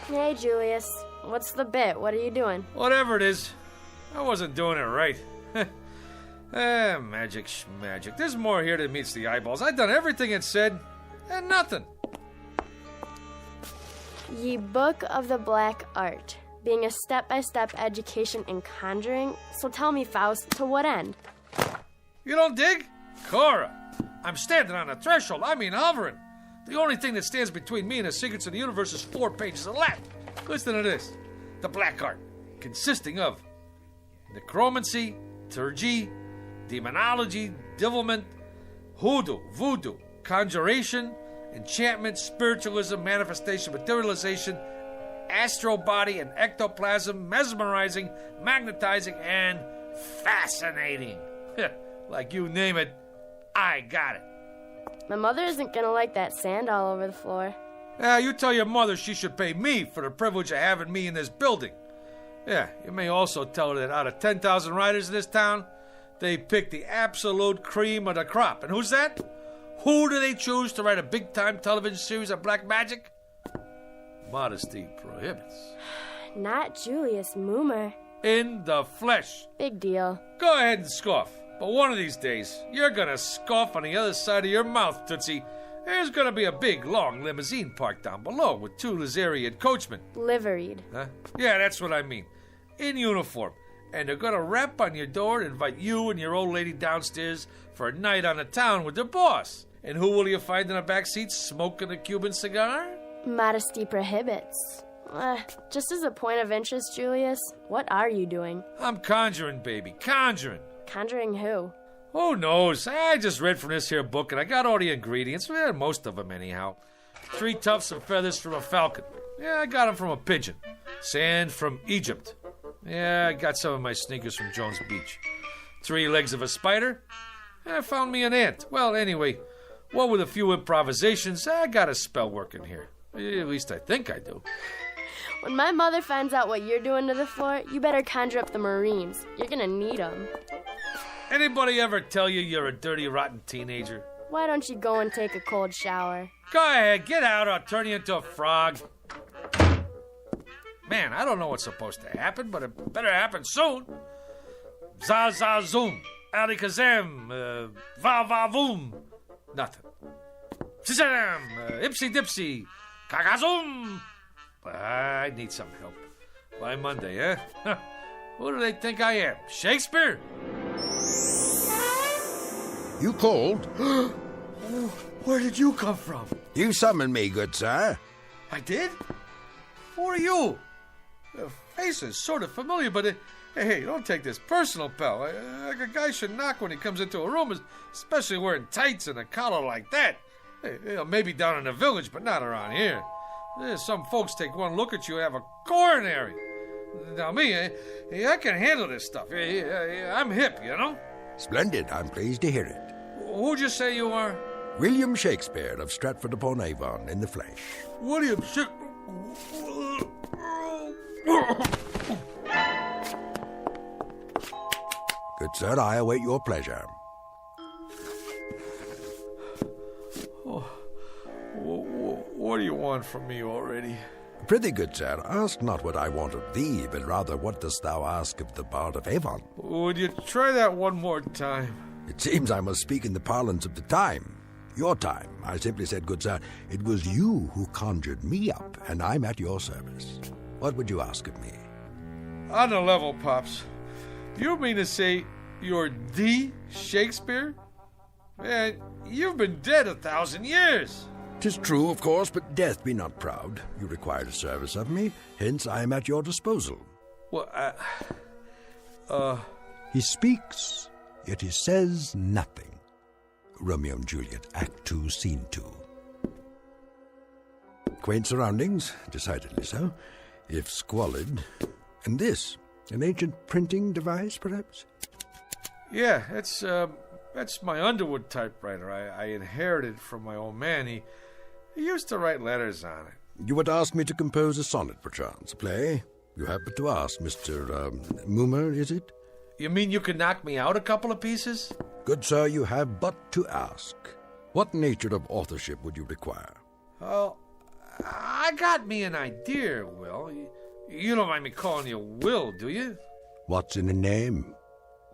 Hey, Julius. What's the bit? What are you doing? Whatever it is, I wasn't doing it right. Magic schmagic. There's more here than meets the eyeballs. I've done everything it said, and nothing. Ye Book of the Black Art, being a step-by-step education in conjuring. So tell me, Faust, to what end? You don't dig? Cora, I'm standing on the threshold. I mean hovering. The only thing that stands between me and the secrets of the universe is 4 pages of Latin. Listen to this. The Black Art, consisting of necromancy, turgy, demonology, devilment, hoodoo, voodoo, conjuration, enchantment, spiritualism, manifestation, materialization, astral body and ectoplasm, mesmerizing, magnetizing, and fascinating. Like you name it, I got it. My mother isn't gonna like that sand all over the floor. You tell your mother she should pay me for the privilege of having me in this building. Yeah, you may also tell her that out of 10,000 writers in this town, they pick the absolute cream of the crop. And who's that? Who do they choose to write a big-time television series of black magic? Modesty prohibits. Not Julius Moomer. In the flesh. Big deal. Go ahead and scoff. But one of these days, you're gonna scoff on the other side of your mouth, Tootsie. There's gonna be a big, long limousine parked down below with 2 Lazarian coachmen. Liveried. Huh? Yeah, that's what I mean. In uniform. And they're gonna rap on your door and invite you and your old lady downstairs for a night on the town with their boss. And who will you find in the back seat smoking a Cuban cigar? Modesty prohibits. Just as a point of interest, Julius, what are you doing? I'm conjuring, baby. Conjuring. Conjuring who? Who knows? I just read from this here book and I got all the ingredients. Well, most of them, anyhow. 3 tufts of feathers from a falcon. Yeah, I got them from a pigeon. Sand from Egypt. Yeah, I got some of my sneakers from Jones Beach. 3 legs of a spider. I found me an ant. Well, anyway, what with a few improvisations, I got a spell working here. At least I think I do. When my mother finds out what you're doing to the floor, you better conjure up the Marines. You're gonna need them. Anybody ever tell you you're a dirty, rotten teenager? Why don't you go and take a cold shower? Go ahead, get out or I'll turn you into a frog. Man, I don't know what's supposed to happen, but it better happen soon. Za-za-zoom. Alikazam, va-va-voom. Nothing. Shazam, ipsy-dipsy, kakazoom. I need some help. By Monday, eh? Who do they think I am? Shakespeare? You called? Where did you come from? You summoned me, good sir. I did? Who are you? The face is sort of familiar, but hey, don't take this personal, pal. Like a guy should knock when he comes into a room, especially wearing tights and a collar like that. Hey, maybe down in the village, but not around here. Some folks take one look at you and have a coronary. Now me, I can handle this stuff. I'm hip, you know? Splendid. I'm pleased to hear it. Who'd you say you are? William Shakespeare of Stratford-upon-Avon in the flesh. William Shakespeare. Good sir, I await your pleasure. What do you want from me already? Prithee, good sir, ask not what I want of thee, but rather what dost thou ask of the Bard of Avon? Would you try that one more time? It seems I must speak in the parlance of the time. Your time. I simply said, good sir, it was you who conjured me up, and I'm at your service. What would you ask of me? On the level, Pops. You mean to say you're the Shakespeare? Man, you've been dead 1,000 years. 'Tis true, of course, but death be not proud. You required a service of me, hence I am at your disposal. Well, He speaks, yet he says nothing. Romeo and Juliet, Act 2, Scene 2. Quaint surroundings, decidedly so, if squalid. And this, an ancient printing device, perhaps? Yeah, that's my Underwood typewriter. I inherited from my old man. He used to write letters on it. You would ask me to compose a sonnet, perchance, a play? You have but to ask, Mr. Moomer, is it? You mean you could knock me out a couple of pieces? Good sir, you have but to ask. What nature of authorship would you require? Oh, I got me an idea, Will. You don't mind me calling you Will, do you? What's in a name?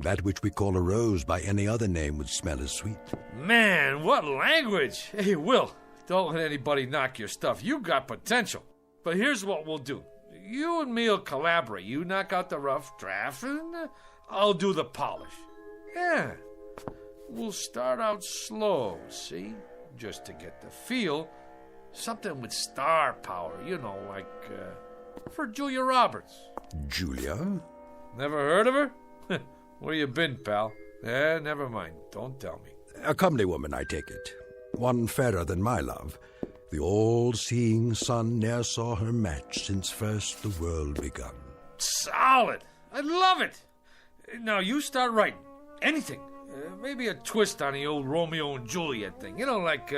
That which we call a rose by any other name would smell as sweet. Man, what language! Hey, Will, don't let anybody knock your stuff. You got potential. But here's what we'll do. You and me will collaborate. You knock out the rough draft, and I'll do the polish. Yeah. We'll start out slow, see? Just to get the feel. Something with star power, you know, like, for Julia Roberts. Julia? Never heard of her? Where you been, pal? Never mind. Don't tell me. A comely woman, I take it. One fairer than my love. The all-seeing sun ne'er saw her match since first the world begun. Solid! I love it! Now you start writing. Anything. Maybe a twist on the old Romeo and Juliet thing. You know, like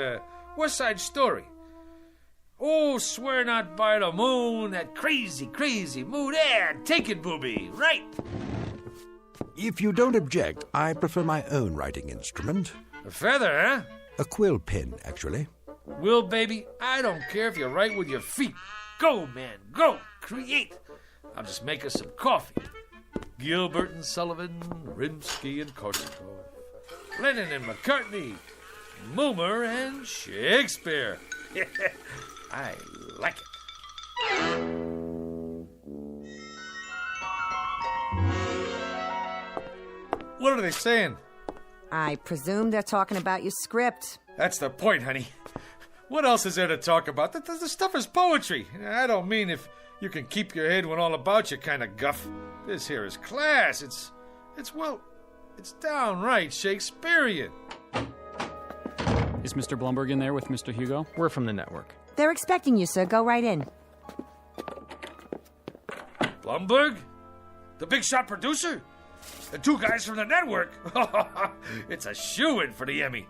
West Side Story. Oh, swear not by the moon, that crazy, crazy moon. Yeah, take it, booby. Right. If you don't object, I prefer my own writing instrument. A feather, huh? A quill pen, actually. Will, baby, I don't care if you write with your feet. Go, man, go. Create. I'll just make us some coffee. Gilbert and Sullivan, Rimsky and Korsakov, Lennon and McCartney, Moomer and Shakespeare. I like it. What are they saying? I presume they're talking about your script. That's the point, honey. What else is there to talk about? The stuff is poetry. I don't mean if you can keep your head when all about you kind of guff. This here is class. It's downright Shakespearean. Is Mr. Blumberg in there with Mr. Hugo? We're from the network. They're expecting you, sir. Go right in. Blumberg? The big shot producer? The two guys from the network? It's a shoo-in for the Emmy.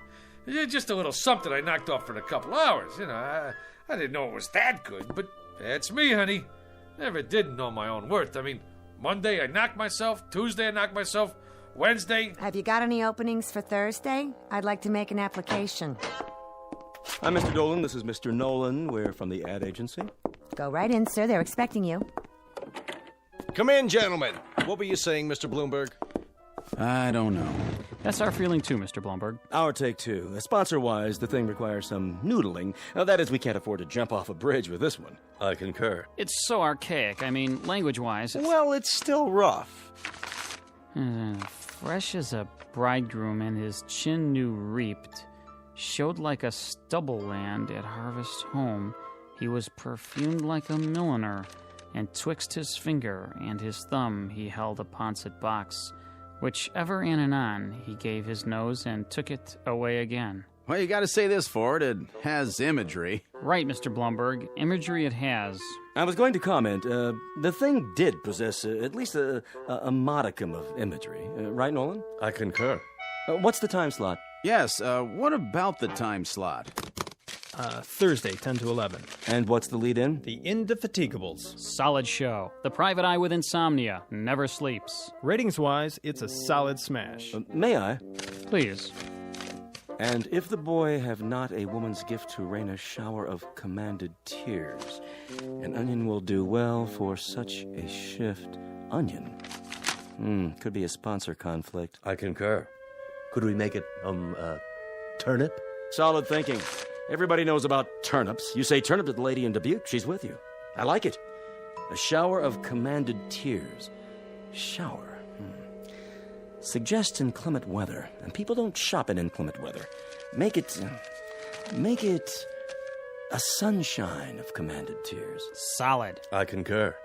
Just a little something I knocked off for a couple hours. You know, I didn't know it was that good, but that's me, honey. Never did know my own worth. I mean, Monday I knocked myself, Tuesday I knocked myself, Wednesday... Have you got any openings for Thursday? I'd like to make an application. I'm Mr. Dolan. This is Mr. Nolan. We're from the ad agency. Go right in, sir. They're expecting you. Come in, gentlemen. What were you saying, Mr. Bloomberg? I don't know. That's our feeling too, Mr. Blumberg. Our take too. Sponsor-wise, the thing requires some noodling. That is, we can't afford to jump off a bridge with this one. I concur. It's so archaic. I mean, language-wise, it's... Well, it's still rough. Fresh as a bridegroom and his chin new reaped, showed like a stubble land at harvest home. He was perfumed like a milliner, and twixt his finger and his thumb he held a poncet box, which ever and anon he gave his nose and took it away again. Well, you gotta say this for it. It has imagery. Right, Mr. Blumberg. Imagery it has. I was going to comment, the thing did possess at least a modicum of imagery. Right, Nolan? I concur. What's the time slot? Yes, what about the time slot? Thursday, 10 to 11. And what's the lead-in? The Indefatiguables. Solid show. The private eye with insomnia never sleeps. Ratings-wise, it's a solid smash. May I? Please. And if the boy have not a woman's gift to rain a shower of commanded tears, an onion will do well for such a shift. Onion? Could be a sponsor conflict. I concur. Could we make it, turnip? Solid thinking. Everybody knows about turnips. You say turnip to the lady in Dubuque, she's with you. I like it. A shower of commanded tears. Shower. Suggest inclement weather. And people don't shop in inclement weather. Make it a sunshine of commanded tears. Solid. I concur.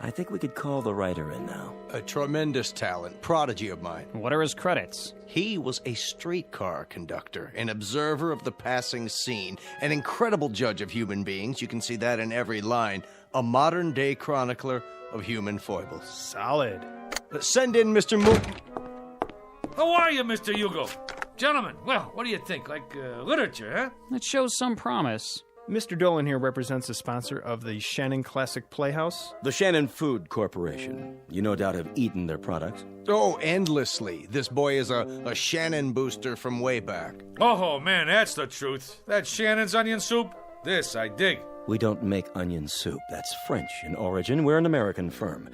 I think we could call the writer in now. A tremendous talent, prodigy of mine. What are his credits? He was a streetcar conductor, an observer of the passing scene, an incredible judge of human beings. You can see that in every line. A modern-day chronicler of human foibles. Solid. Send in Mr. Moon. How are you, Mr. Hugo? Gentlemen, well, what do you think? Like literature, huh? It shows some promise. Mr. Dolan here represents the sponsor of the Shannon Classic Playhouse. The Shannon Food Corporation. You no doubt have eaten their products. Oh, endlessly. This boy is a Shannon booster from way back. Oh, man, that's the truth. That Shannon's onion soup, this I dig. We don't make onion soup. That's French in origin. We're an American firm.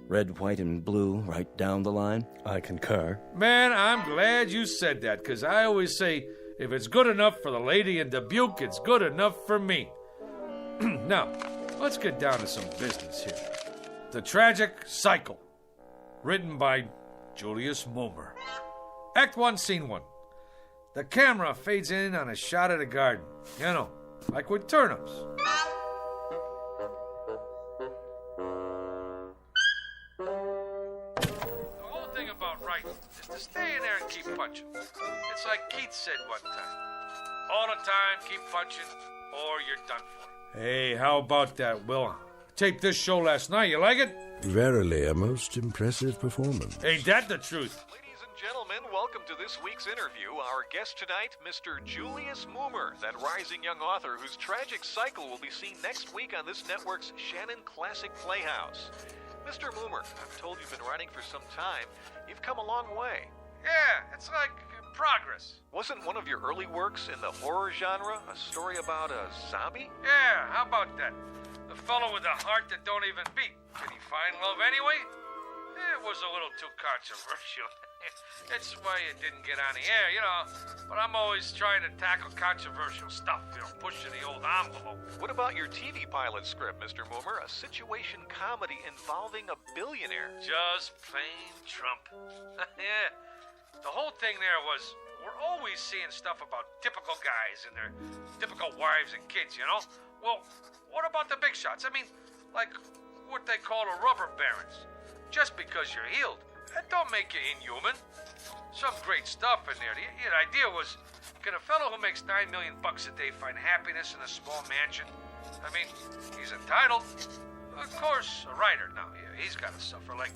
Red, white, and blue, right down the line. I concur. Man, I'm glad you said that, because I always say, if it's good enough for the lady in Dubuque, it's good enough for me. Now, let's get down to some business here. The Tragic Cycle, written by Julius Moomer. Act 1, Scene 1. The camera fades in on a shot of the garden. You know, like with turnips. The whole thing about writing is to stay in there and keep punching. It's like Keats said one time. All the time, keep punching, or you're done for. Hey, how about that, Will? Taped this show last night. You like it? Verily, a most impressive performance. Ain't that the truth? Ladies and gentlemen, welcome to this week's interview. Our guest tonight, Mr. Julius Moomer, that rising young author whose tragic cycle will be seen next week on this network's Shannon Classic Playhouse. Mr. Moomer, I'm told you've been writing for some time. You've come a long way. Yeah, it's like progress. Wasn't one of your early works in the horror genre a story about a zombie? Yeah, how about that? The fellow with a heart that don't even beat. Did he find love anyway? It was a little too controversial. That's why it didn't get on the air, you know. But I'm always trying to tackle controversial stuff, you know, pushing the old envelope. What about your TV pilot script, Mr. Moomer? A situation comedy involving a billionaire. Just plain Trump. Yeah. The whole thing there was, we're always seeing stuff about typical guys and their typical wives and kids, you know? Well, what about the big shots? I mean, like what they call the rubber barons. Just because you're healed, that don't make you inhuman. Some great stuff in there. The idea was, can a fellow who makes $9 million a day find happiness in a small mansion? I mean, he's entitled. Of course, a writer now, he's got to suffer. Like,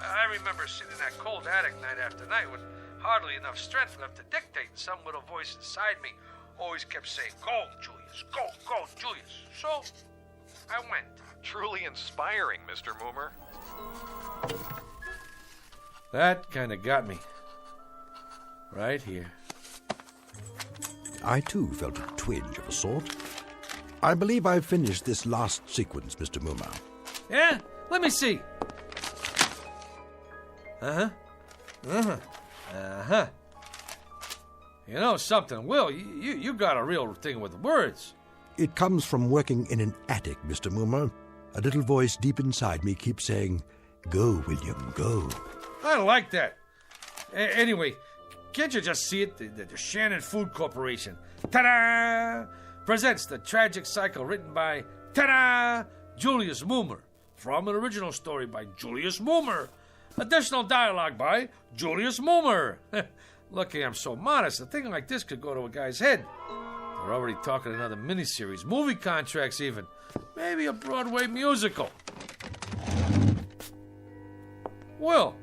I remember sitting in that cold attic night after night with hardly enough strength left to dictate, and some little voice inside me always kept saying, "Go, Julius, go, Julius." So, I went. Truly inspiring, Mr. Moomer. That kind of got me. Right here. I, too, felt a twinge of a sort. I believe I've finished this last sequence, Mr. Moomer. Yeah? Let me see. Uh-huh. Uh-huh. You know something, Will? You got a real thing with words. It comes from working in an attic, Mr. Moomer. A little voice deep inside me keeps saying, "Go, William, go." I like that. Anyway, can't you just see it? The Shannon Food Corporation. Ta-da! Presents The Tragic Cycle, written by, ta-da! Julius Moomer. From an original story by Julius Moomer. Additional dialogue by Julius Moomer. Lucky I'm so modest. A thing like this could go to a guy's head. They're already talking another miniseries, movie contracts even. Maybe a Broadway musical. Well,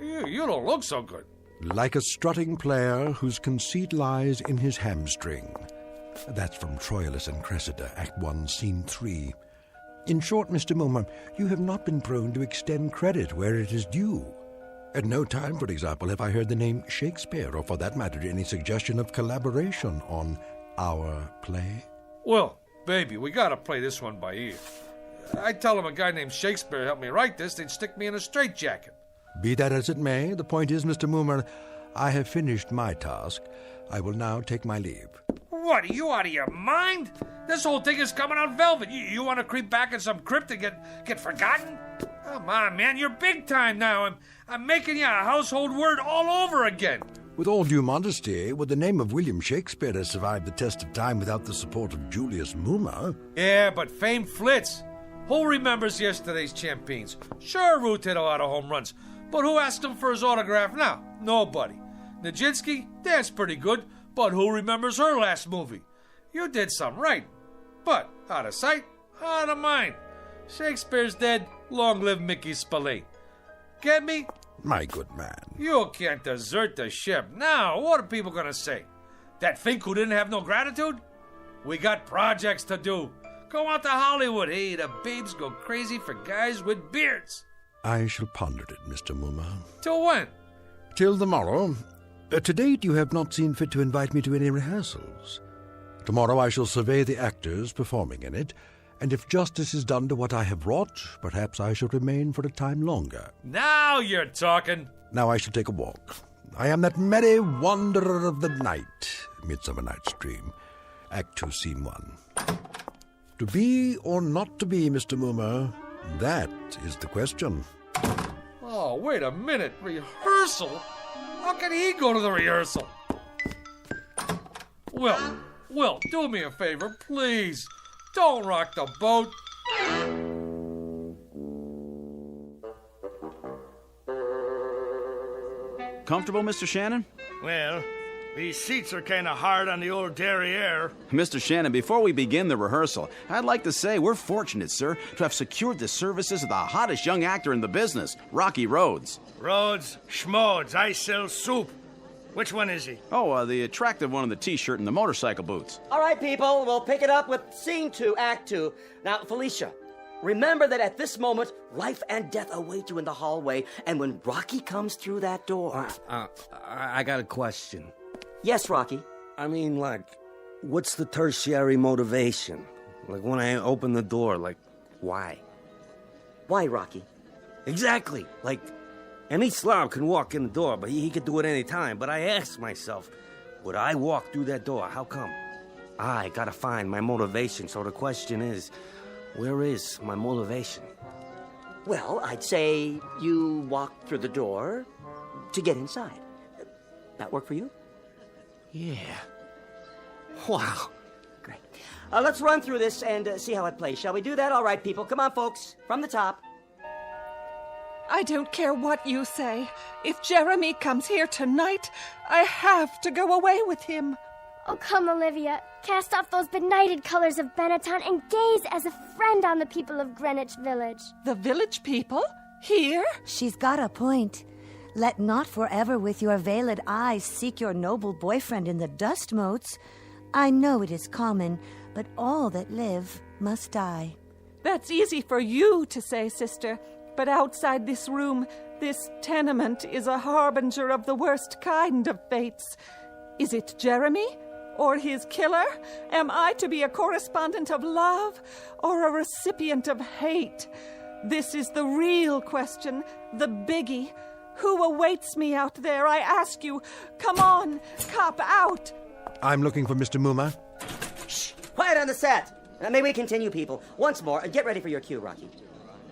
you don't look so good. Like a strutting player whose conceit lies in his hamstring. That's from Troilus and Cressida, Act 1, Scene 3. In short, Mr. Moomer, you have not been prone to extend credit where it is due. At no time, for example, have I heard the name Shakespeare, or for that matter, any suggestion of collaboration on our play. Well, baby, we gotta play this one by ear. I tell him a guy named Shakespeare helped me write this, they'd stick me in a straitjacket. Be that as it may, the point is, Mr. Moomer, I have finished my task. I will now take my leave. What, are you out of your mind? This whole thing is coming out velvet. You want to creep back in some crypt and get forgotten? Come on, man, you're big time now. I'm making you a household word all over again. With all due modesty, would the name of William Shakespeare have survived the test of time without the support of Julius Moomer? Yeah, but fame flits. Who remembers yesterday's champions? Sure, Root hit a lot of home runs, but who asked him for his autograph now? Nobody. Nijinsky, that's pretty good, but who remembers her last movie? You did something right, but out of sight, out of mind. Shakespeare's dead, long live Mickey Spillane. Get me? My good man. You can't desert the ship. Now, what are people gonna say? That Fink who didn't have no gratitude? We got projects to do. Go out to Hollywood. Hey, the babes go crazy for guys with beards. I shall ponder it, Mr. Moomer. Till when? Till the morrow. To date, you have not seen fit to invite me to any rehearsals. Tomorrow I shall survey the actors performing in it, and if justice is done to what I have wrought, perhaps I shall remain for a time longer. Now you're talking. Now I shall take a walk. I am that merry wanderer of the night, Midsummer Night's Dream. Act 2, Scene 1. To be or not to be, Mr. Moomer, that is the question. Oh, wait a minute. Rehearsal? How can he go to the rehearsal? Will, do me a favor, please. Don't rock the boat. Comfortable, Mr. Shannon? Well, these seats are kind of hard on the old derriere. Mr. Shannon, before we begin the rehearsal, I'd like to say we're fortunate, sir, to have secured the services of the hottest young actor in the business, Rocky Rhodes. Rhodes, schmodes, I sell soup. Which one is he? Oh, the attractive one in the T-shirt and the motorcycle boots. All right, people, we'll pick it up with Scene 2, Act 2. Now, Felicia, remember that at this moment, life and death await you in the hallway, and when Rocky comes through that door... I got a question. Yes, Rocky? I mean, like, what's the tertiary motivation? Like, when I open the door, like, why? Why, Rocky? Exactly. Like, any slob can walk in the door, but he could do it any time. But I ask myself, would I walk through that door? How come? I gotta find my motivation. So the question is, where is my motivation? Well, I'd say you walk through the door to get inside. That work for you? Yeah. Wow. Great. Let's run through this and see how it plays. Shall we do that? All right, people. Come on, folks. From the top. I don't care what you say. If Jeremy comes here tonight, I have to go away with him. Oh, come, Olivia. Cast off those benighted colors of Benetton and gaze as a friend on the people of Greenwich Village. The village people? Here? She's got a point. Let not forever with your veiled eyes seek your noble boyfriend in the dust motes. I know it is common, but all that live must die. That's easy for you to say, sister. But outside this room, this tenement is a harbinger of the worst kind of fates. Is it Jeremy? Or his killer? Am I to be a correspondent of love or a recipient of hate? This is the real question, the biggie. Who awaits me out there, I ask you? Come on, cop out. I'm looking for Mr. Mumma. Shh! Quiet on the set! May we continue, people? Once more, get ready for your cue, Rocky.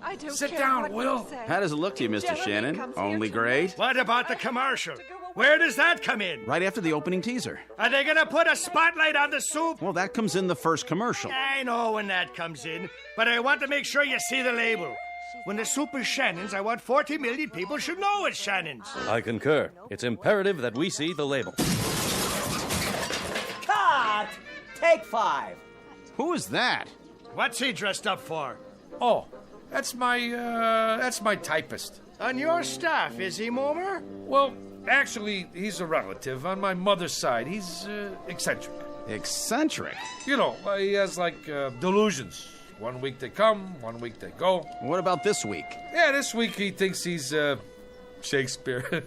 I don't Sit care down, what Will. you say. How does it look to you, Mr. Jeremy Shannon? comes here Only tonight. great? What about the commercial? Where does that come in? Right after the opening teaser. Are they gonna put a spotlight on the soup? Well, that comes in the first commercial. I know when that comes in, but I want to make sure you see the label. When the soup is Shannon's, I want 40 million people should know it's Shannon's. I concur. It's imperative that we see the label. Cut! Take 5. Who is that? What's he dressed up for? Oh, that's my typist. On your staff, is he, Momer? Well, actually, he's a relative on my mother's side. He's eccentric. Eccentric? You know, he has delusions. 1 week they come, 1 week they go. What about this week? Yeah, this week he thinks he's Shakespeare.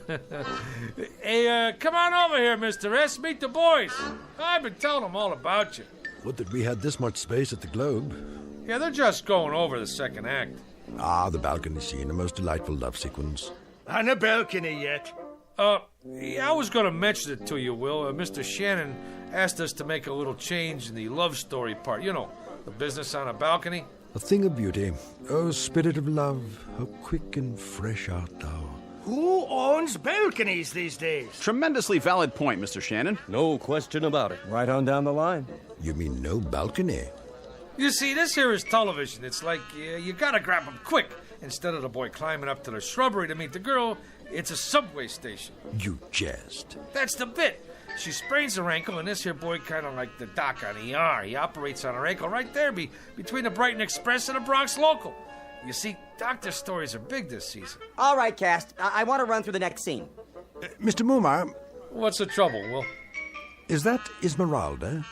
Hey, come on over here, Mr. S. Meet the boys. I've been telling them all about you. Would that we had this much space at the Globe. Yeah, they're just going over the second act. Ah, the balcony scene, a most delightful love sequence. On a balcony yet? Yeah, I was going to mention it to you, Will. Mr. Shannon asked us to make a little change in the love story part. You know, the business on a balcony. A thing of beauty. Oh, spirit of love, how quick and fresh art thou. Who owns balconies these days? Tremendously valid point, Mr. Shannon. No question about it. Right on down the line. You mean no balcony? You see, this here is television. It's like you gotta grab them quick. Instead of the boy climbing up to the shrubbery to meet the girl, it's a subway station. You jest. That's the bit. She sprains her ankle, and this here boy kind of like the doc on ER. He operates on her ankle right there between the Brighton Express and the Bronx Local. You see, doctor stories are big this season. All right, cast. I want to run through the next scene. Mr. Mumma. What's the trouble, Will? Is that Esmeralda?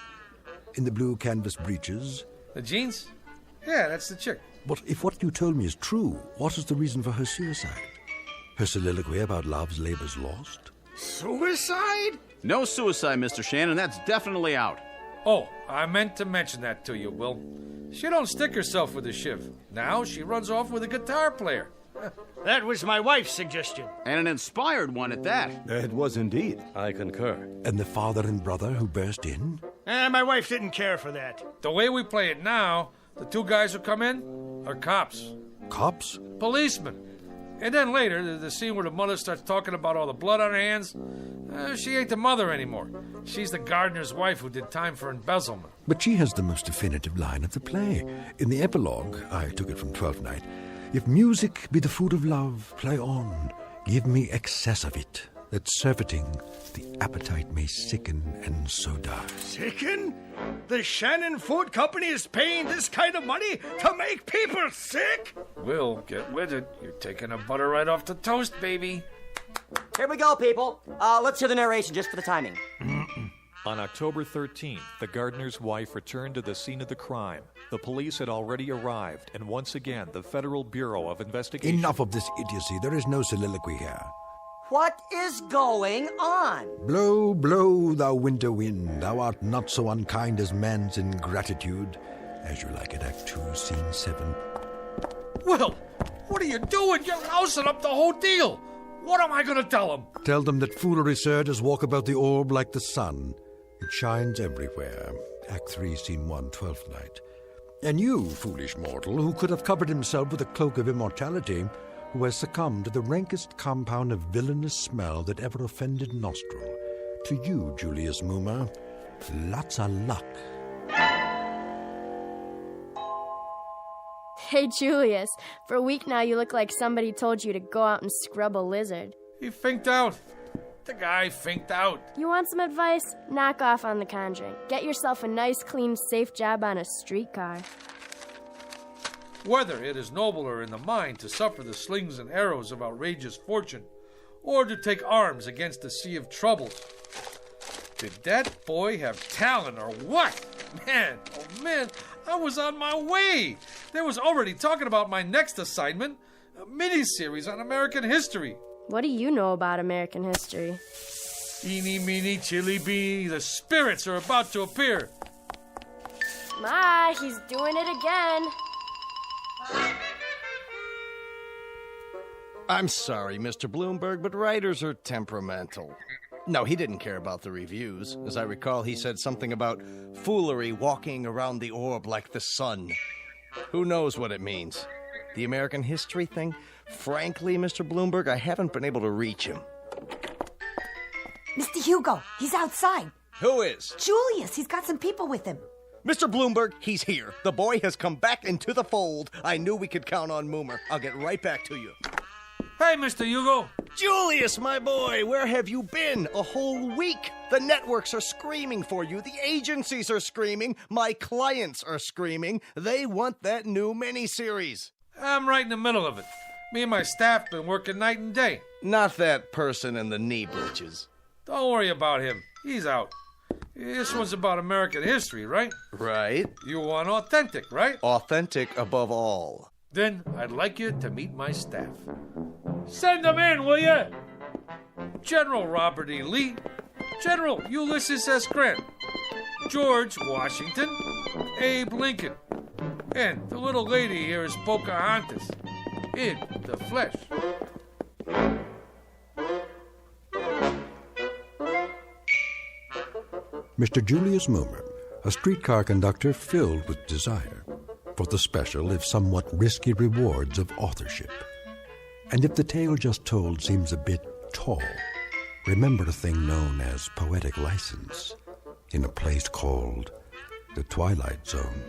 In the blue canvas breeches? The jeans? Yeah, that's the chick. But if what you told me is true, what is the reason for her suicide? Her soliloquy about love's labor's lost? Suicide? No suicide, Mr. Shannon. That's definitely out. Oh, I meant to mention that to you, Will. She don't stick herself with a shiv. Now she runs off with a guitar player. That was my wife's suggestion. And an inspired one at that. It was indeed. I concur. And the father and brother who burst in? My wife didn't care for that. The way we play it now, the two guys who come in are cops. Cops? Policemen. And then later, the scene where the mother starts talking about all the blood on her hands, she ain't the mother anymore. She's the gardener's wife who did time for embezzlement. But she has the most definitive line of the play. In the epilogue, I took it from Twelfth Night, if music be the food of love, play on, give me excess of it, that surfeiting the appetite may sicken and so die. Sicken? The Shannon Food Company is paying this kind of money to make people sick? Will, get with it. You're taking the butter right off the toast, baby. Here we go, people. Let's hear the narration just for the timing. On October 13th, the gardener's wife returned to the scene of the crime. The police had already arrived, and once again, the Federal Bureau of Investigation... Enough of this idiocy. There is no soliloquy here. What is going on? Blow, blow, thou winter wind. Thou art not so unkind as man's ingratitude. As you like it, Act 2, Scene 7. Will, what are you doing? You're lousing up the whole deal. What am I going to tell them? Tell them that foolery, sir, does walk about the orb like the sun. It shines everywhere. Act 3, Scene 1, 12th Night. And you, foolish mortal, who could have covered himself with a cloak of immortality, who has succumbed to the rankest compound of villainous smell that ever offended nostril. To you, Julius Moomer, lots of luck. Hey, Julius, for a week now you look like somebody told you to go out and scrub a lizard. He finked out. The guy finked out. You want some advice? Knock off on The Conjuring. Get yourself a nice, clean, safe job on a streetcar. Whether it is nobler in the mind to suffer the slings and arrows of outrageous fortune, or to take arms against the sea of troubles. Did that boy have talent or what? Man, oh man, I was on my way. They was already talking about my next assignment, a miniseries on American history. What do you know about American history? Eeny, meeny, chili beanie, the spirits are about to appear. Ma, he's doing it again. I'm sorry, Mr. Bloomberg, but writers are temperamental. No, he didn't care about the reviews. As I recall, he said something about foolery walking around the orb like the sun. Who knows what it means? The American history thing? Frankly, Mr. Bloomberg, I haven't been able to reach him. Mr. Hugo, he's outside. Who is? Julius, he's got some people with him. Mr. Bloomberg, he's here. The boy has come back into the fold. I knew we could count on Moomer. I'll get right back to you. Hey, Mr. Hugo. Julius, my boy, where have you been? A whole week. The networks are screaming for you. The agencies are screaming. My clients are screaming. They want that new miniseries. I'm right in the middle of it. Me and my staff been working night and day. Not that person in the knee breeches. Don't worry about him. He's out. This one's about American history, right? Right. You want authentic, right? Authentic above all. Then I'd like you to meet my staff. Send them in, will you? General Robert E. Lee, General Ulysses S. Grant, George Washington, Abe Lincoln, and the little lady here is Pocahontas, in the flesh. Mr. Julius Moomer, a streetcar conductor filled with desire for the special, if somewhat risky, rewards of authorship. And if the tale just told seems a bit tall, remember a thing known as poetic license in a place called the Twilight Zone.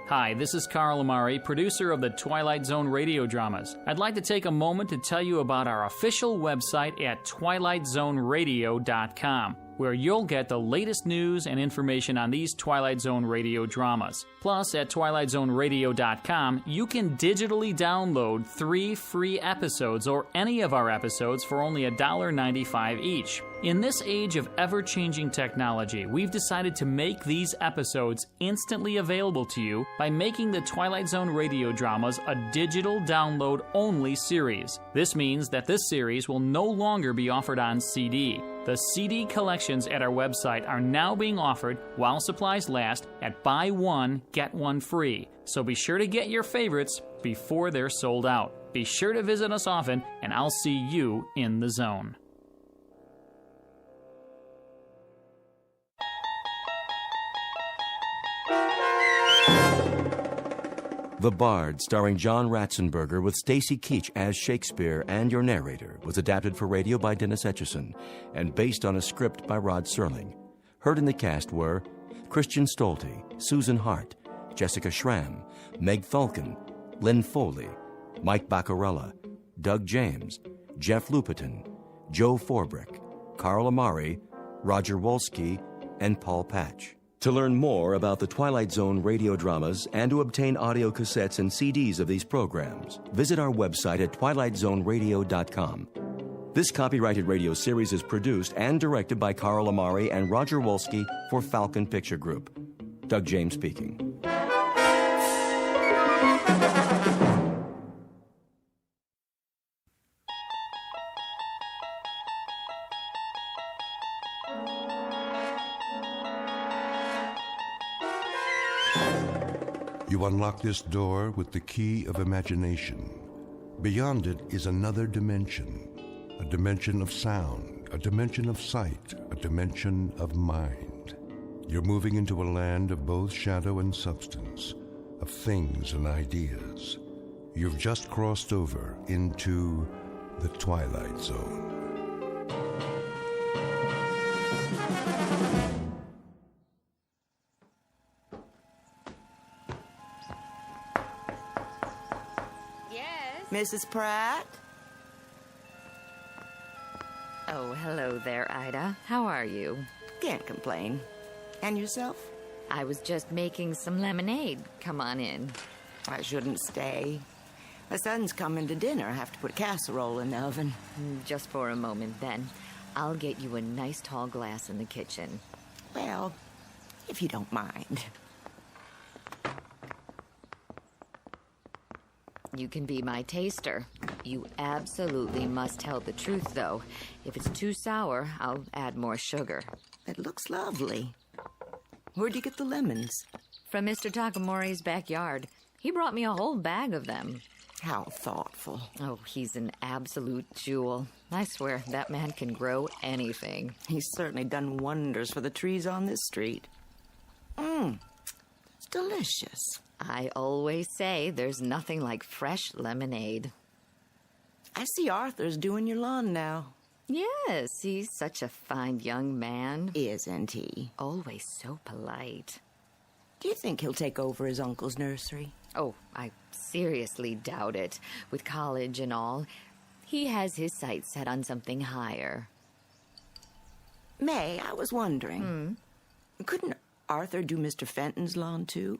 Hi, this is Carl Amari, producer of the Twilight Zone radio dramas. I'd like to take a moment to tell you about our official website at twilightzoneradio.com, where you'll get the latest news and information on these Twilight Zone radio dramas. Plus, at twilightzoneradio.com, you can digitally download 3 free episodes or any of our episodes for only $1.95 each. In this age of ever-changing technology, we've decided to make these episodes instantly available to you by making the Twilight Zone radio dramas a digital download-only series. This means that this series will no longer be offered on CD. The CD collections at our website are now being offered while supplies last at buy one, get one free. So be sure to get your favorites before they're sold out. Be sure to visit us often, and I'll see you in the zone. The Bard, starring John Ratzenberger with Stacy Keach as Shakespeare and your narrator, was adapted for radio by Dennis Etchison and based on a script by Rod Serling. Heard in the cast were Christian Stolte, Susan Hart, Jessica Schramm, Meg Falcon, Lynn Foley, Mike Baccarella, Doug James, Jeff Lupetin, Joe Forbrick, Carl Amari, Roger Wolski, and Paul Patch. To learn more about the Twilight Zone radio dramas and to obtain audio cassettes and CDs of these programs, visit our website at twilightzoneradio.com. This copyrighted radio series is produced and directed by Carl Amari and Roger Wolski for Falcon Picture Group. Doug James speaking. You unlock this door with the key of imagination. Beyond it is another dimension, a dimension of sound, a dimension of sight, a dimension of mind. You're moving into a land of both shadow and substance, of things and ideas. You've just crossed over into the Twilight Zone. Mrs. Pratt? Oh, hello there, Ida. How are you? Can't complain. And yourself? I was just making some lemonade. Come on in. I shouldn't stay. My son's coming to dinner. I have to put a casserole in the oven. Just for a moment, then. I'll get you a nice tall glass in the kitchen. Well, if you don't mind. You can be my taster. You absolutely must tell the truth, though. If it's too sour, I'll add more sugar. It looks lovely. Where'd you get the lemons? From Mr. Takamori's backyard. He brought me a whole bag of them. How thoughtful. Oh, he's an absolute jewel. I swear, that man can grow anything. He's certainly done wonders for the trees on this street. It's delicious. I always say there's nothing like fresh lemonade. I see Arthur's doing your lawn now. Yes, he's such a fine young man. Isn't he? Always so polite. Do you think he'll take over his uncle's nursery? Oh, I seriously doubt it. With college and all, he has his sights set on something higher. May, I was wondering, couldn't Arthur do Mr. Fenton's lawn, too?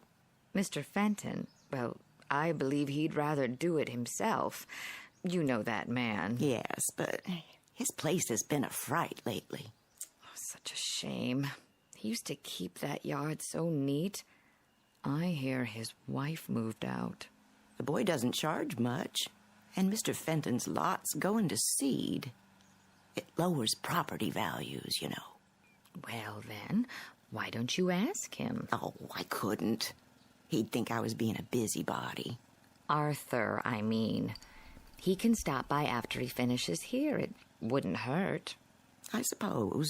Mr. Fenton? Well, I believe he'd rather do it himself. You know that man. Yes, but his place has been a fright lately. Oh, such a shame. He used to keep that yard so neat. I hear his wife moved out. The boy doesn't charge much, and Mr. Fenton's lots go into seed. It lowers property values, you know. Well, then, why don't you ask him? Oh, I couldn't. He'd think I was being a busybody. Arthur, I mean. He can stop by after he finishes here. It wouldn't hurt. I suppose.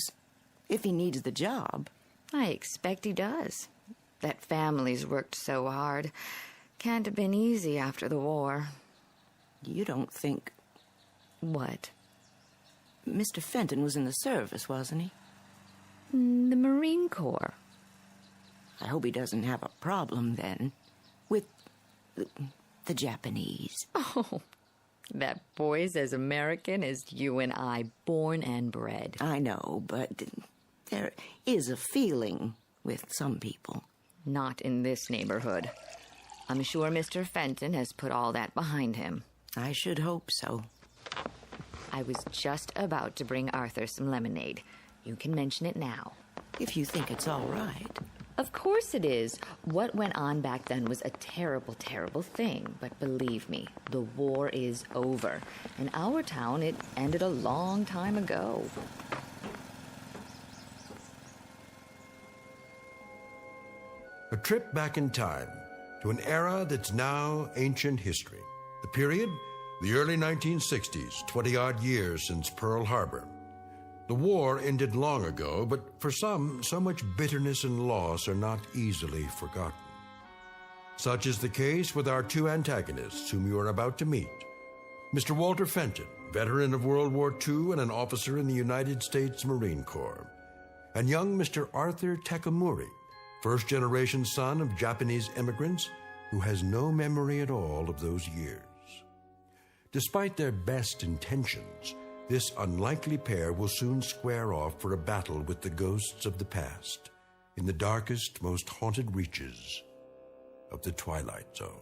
If he needs the job. I expect he does. That family's worked so hard. Can't have been easy after the war. You don't think... What? Mr. Fenton was in the service, wasn't he? The Marine Corps. I hope he doesn't have a problem, then, with the Japanese. Oh, that boy's as American as you and I, born and bred. I know, but there is a feeling with some people. Not in this neighborhood. I'm sure Mr. Fenton has put all that behind him. I should hope so. I was just about to bring Arthur some lemonade. You can mention it now. If you think it's all right. Of course it is. What went on back then was a terrible, terrible thing. But believe me, the war is over. In our town, it ended a long time ago. A trip back in time to an era that's now ancient history. The period, the early 1960s, 20-odd years since Pearl Harbor. The war ended long ago, but for some, so much bitterness and loss are not easily forgotten. Such is the case with our two antagonists whom you are about to meet. Mr. Walter Fenton, veteran of World War II and an officer in the United States Marine Corps, and young Mr. Arthur Takamori, first-generation son of Japanese immigrants who has no memory at all of those years. Despite their best intentions, this unlikely pair will soon square off for a battle with the ghosts of the past in the darkest, most haunted reaches of the Twilight Zone.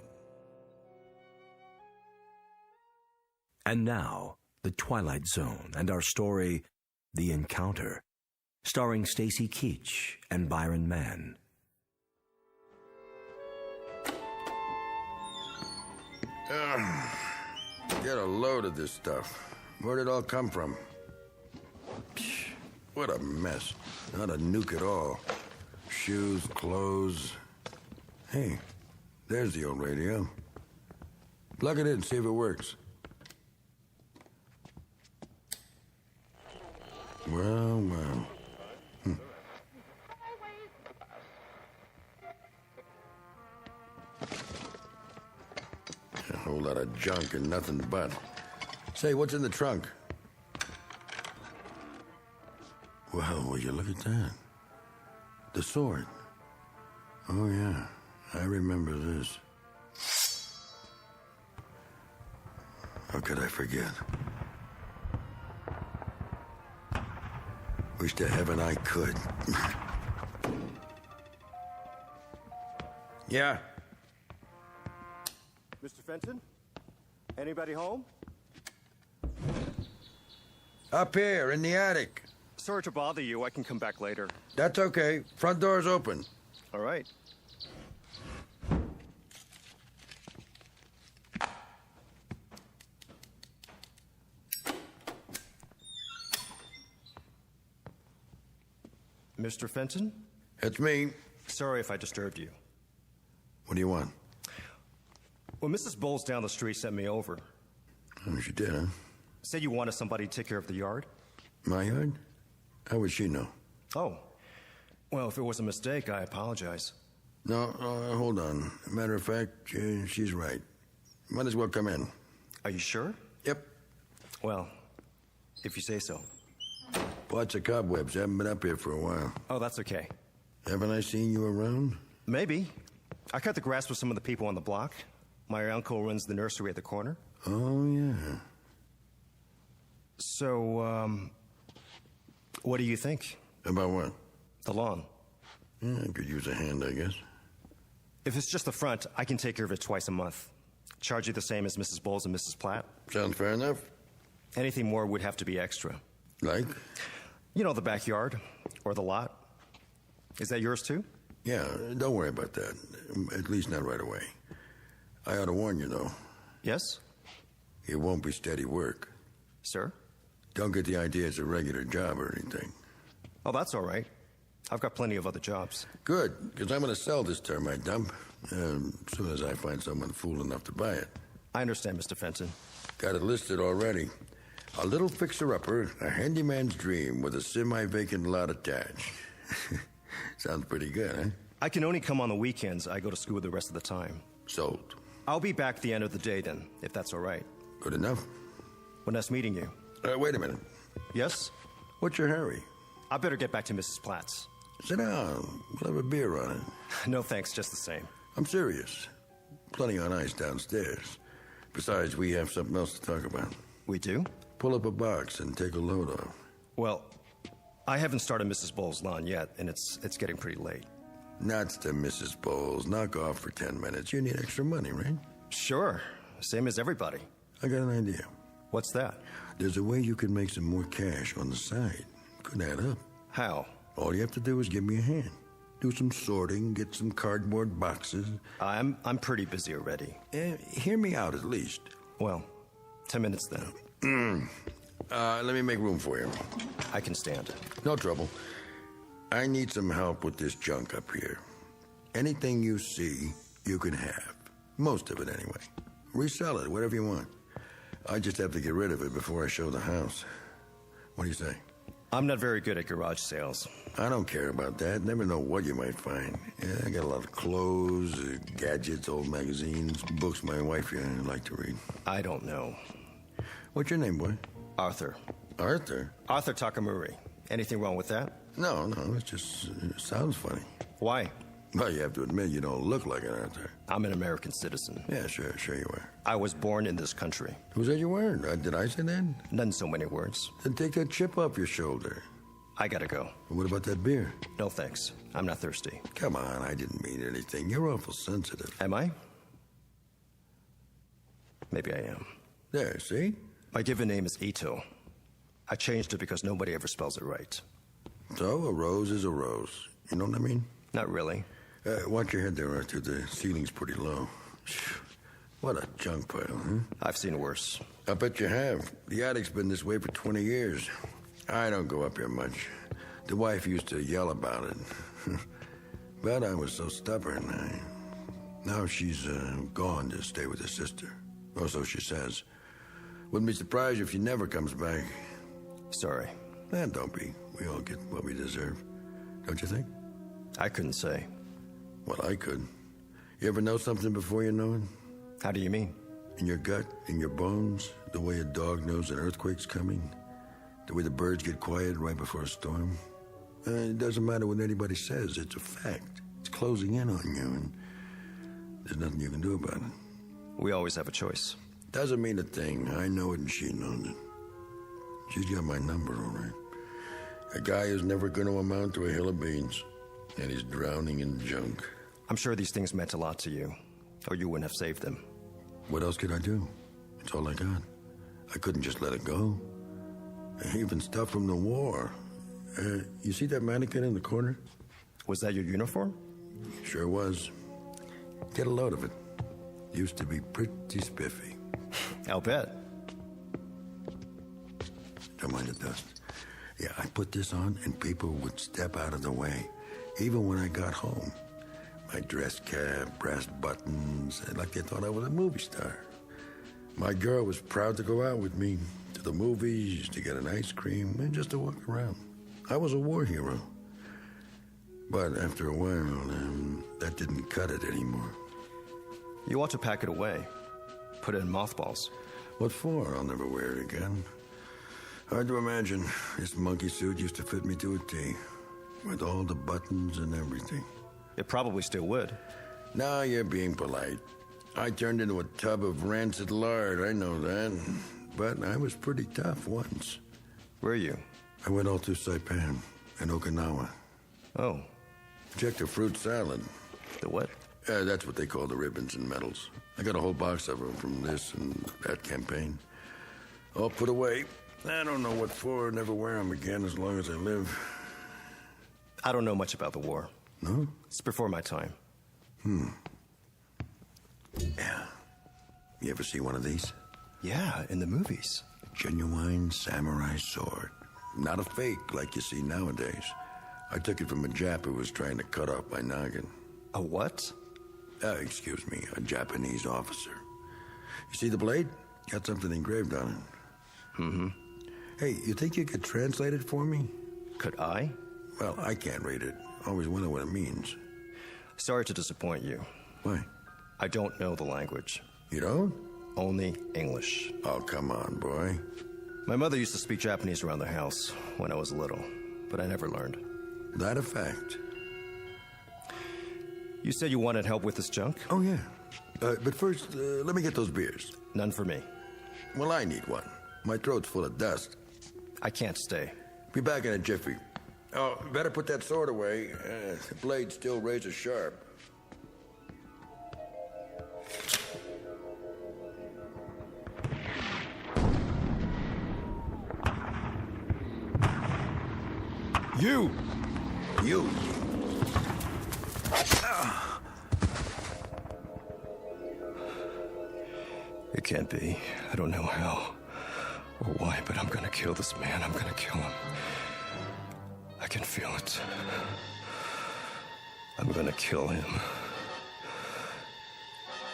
And now, The Twilight Zone and our story, The Encounter, starring Stacy Keach and Byron Mann. Get a load of this stuff. Where'd it all come from? Psh, what a mess. Not a nuke at all. Shoes, clothes. Hey, there's the old radio. Plug it in, see if it works. Well. A whole lot of junk and nothing but. Say, what's in the trunk? Well, will you look at that? The sword. Oh, yeah. I remember this. How could I forget? Wish to heaven I could. Yeah? Mr. Fenton? Anybody home? Up here, in the attic. Sorry to bother you. I can come back later. That's okay. Front door's open. All right. Mr. Fenton? It's me. Sorry if I disturbed you. What do you want? Well, Mrs. Bowles down the street sent me over. Oh, she did, huh? Said you wanted somebody to take care of the yard. My yard? How would she know? Oh. Well, if it was a mistake, I apologize. No, hold on. Matter of fact, she's right. Might as well come in. Are you sure? Yep. Well, if you say so. Lots of cobwebs. Haven't been up here for a while. Oh, that's okay. Haven't I seen you around? Maybe. I cut the grass with some of the people on the block. My uncle runs the nursery at the corner. Oh, yeah. So, what do you think? About what? The lawn. Yeah, I could use a hand, I guess. If it's just the front, I can take care of it twice a month. Charge you the same as Mrs. Bowles and Mrs. Platt. Sounds fair enough. Anything more would have to be extra. Like? You know, the backyard or the lot. Is that yours too? Yeah, don't worry about that. At least not right away. I ought to warn you, though. Yes? It won't be steady work. Sir? Don't get the idea it's a regular job or anything. Oh, that's all right. I've got plenty of other jobs. Good, because I'm going to sell this termite dump as soon as I find someone fool enough to buy it. I understand, Mr. Fenton. Got it listed already. A little fixer-upper, a handyman's dream with a semi-vacant lot attached. Sounds pretty good, huh? I can only come on the weekends. I go to school the rest of the time. Sold. I'll be back at the end of the day then, if that's all right. Good enough. Well, nice meeting you. Wait a minute. Yes? What's your hurry? I better get back to Mrs. Platt's. Sit down. We'll have a beer on it. No thanks, just the same. I'm serious. Plenty on ice downstairs. Besides, we have something else to talk about. We do? Pull up a box and take a load off. Well, I haven't started Mrs. Bowles' lawn yet, and it's getting pretty late. Nuts to Mrs. Bowles. Knock off for 10 minutes. You need extra money, right? Sure. Same as everybody. I got an idea. What's that? There's a way you can make some more cash on the side. Could add up. How? All you have to do is give me a hand. Do some sorting, get some cardboard boxes. I'm pretty busy already. Hear me out at least. Well, 10 minutes then. Let me make room for you. I can stand. No trouble. I need some help with this junk up here. Anything you see, you can have. Most of it, anyway. Resell it, whatever you want. I just have to get rid of it before I show the house. What do you say? I'm not very good at garage sales. I don't care about that. Never know what you might find. Yeah, I got a lot of clothes, gadgets, old magazines, books my wife like to read. I don't know. What's your name, boy? Arthur. Arthur? Arthur Takamori. Anything wrong with that? No, it just sounds funny. Why? Well, you have to admit you don't look like an Arthur. I'm an American citizen. Yeah, sure you are. I was born in this country. Who said you weren't? Did I say that? Not in so many words. Then take that chip off your shoulder. I gotta go. What about that beer? No thanks. I'm not thirsty. Come on, I didn't mean anything. You're awful sensitive. Am I? Maybe I am. There, see? My given name is Ito. I changed it because nobody ever spells it right. So, a rose is a rose. You know what I mean? Not really. Watch your head there, Arthur. The ceiling's pretty low. What a junk pile, huh? I've seen worse. I bet you have. The attic's been this way for 20 years. I don't go up here much. The wife used to yell about it. But I was so stubborn. Now she's gone to stay with her sister. Or so she says. Wouldn't be surprised if she never comes back. Sorry. Don't be. We all get what we deserve. Don't you think? I couldn't say. Well, I could. You ever know something before you know it? How do you mean? In your gut, in your bones, the way a dog knows an earthquake's coming, the way the birds get quiet right before a storm. It doesn't matter what anybody says, it's a fact. It's closing in on you, and there's nothing you can do about it. We always have a choice. Doesn't mean a thing. I know it and she knows it. She's got my number, all right. A guy who's never going to amount to a hill of beans, and he's drowning in junk. I'm sure these things meant a lot to you, or you wouldn't have saved them. What else could I do? It's all I got. I couldn't just let it go. Even stuff from the war. You see that mannequin in the corner? Was that your uniform? Sure was. Get a load of it. Used to be pretty spiffy. I'll bet. Don't mind the dust. Yeah, I put this on and people would step out of the way, even when I got home. My dress cap, brass buttons, like they thought I was a movie star. My girl was proud to go out with me to the movies, to get an ice cream, and just to walk around. I was a war hero. But after a while, that didn't cut it anymore. You ought to pack it away. Put it in mothballs. What for? I'll never wear it again. Hard to imagine. This monkey suit used to fit me to a T, with all the buttons and everything. It probably still would. Now you're being polite. I turned into a tub of rancid lard, I know that. But I was pretty tough once. Were you? I went all through Saipan and Okinawa. Oh. Check the fruit salad. The what? That's what they call the ribbons and medals. I got a whole box of them from this and that campaign. All put away. I don't know what for. Never wear them again as long as I live. I don't know much about the war. No? It's before my time. Yeah. You ever see one of these? Yeah, in the movies. Genuine samurai sword. Not a fake like you see nowadays. I took it from a Jap who was trying to cut off my noggin. A what? Excuse me, a Japanese officer. You see the blade? Got something engraved on it. Mm-hmm. Hey, you think you could translate it for me? Could I? Well, I can't read it. Always wonder what it means. Sorry to disappoint you. Why? I don't know the language. You don't? Only English. Oh, come on, boy. My mother used to speak Japanese around the house when I was little, but I never learned. That a fact. You said you wanted help with this junk? Oh, yeah. But first, let me get those beers. None for me. Well, I need one. My throat's full of dust. I can't stay. Be back in a jiffy. Oh, better put that sword away. The blade's still razor sharp. You! It can't be. I don't know how or why, but I'm gonna kill this man. I'm gonna kill him. I can feel it. I'm gonna kill him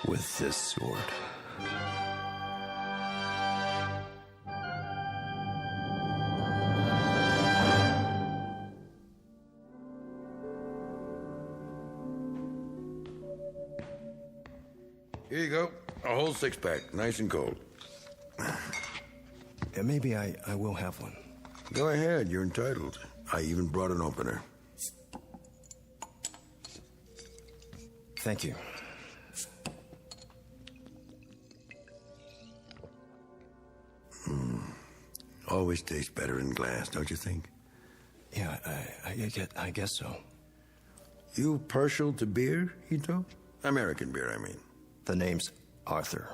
with this sword. Here you go. A whole six-pack, nice and cold. Yeah, maybe I will have one. Go ahead, you're entitled. I even brought an opener. Thank you. Always tastes better in glass, don't you think? Yeah, I guess so. You partial to beer, Ito? American beer, I mean. The name's Arthur.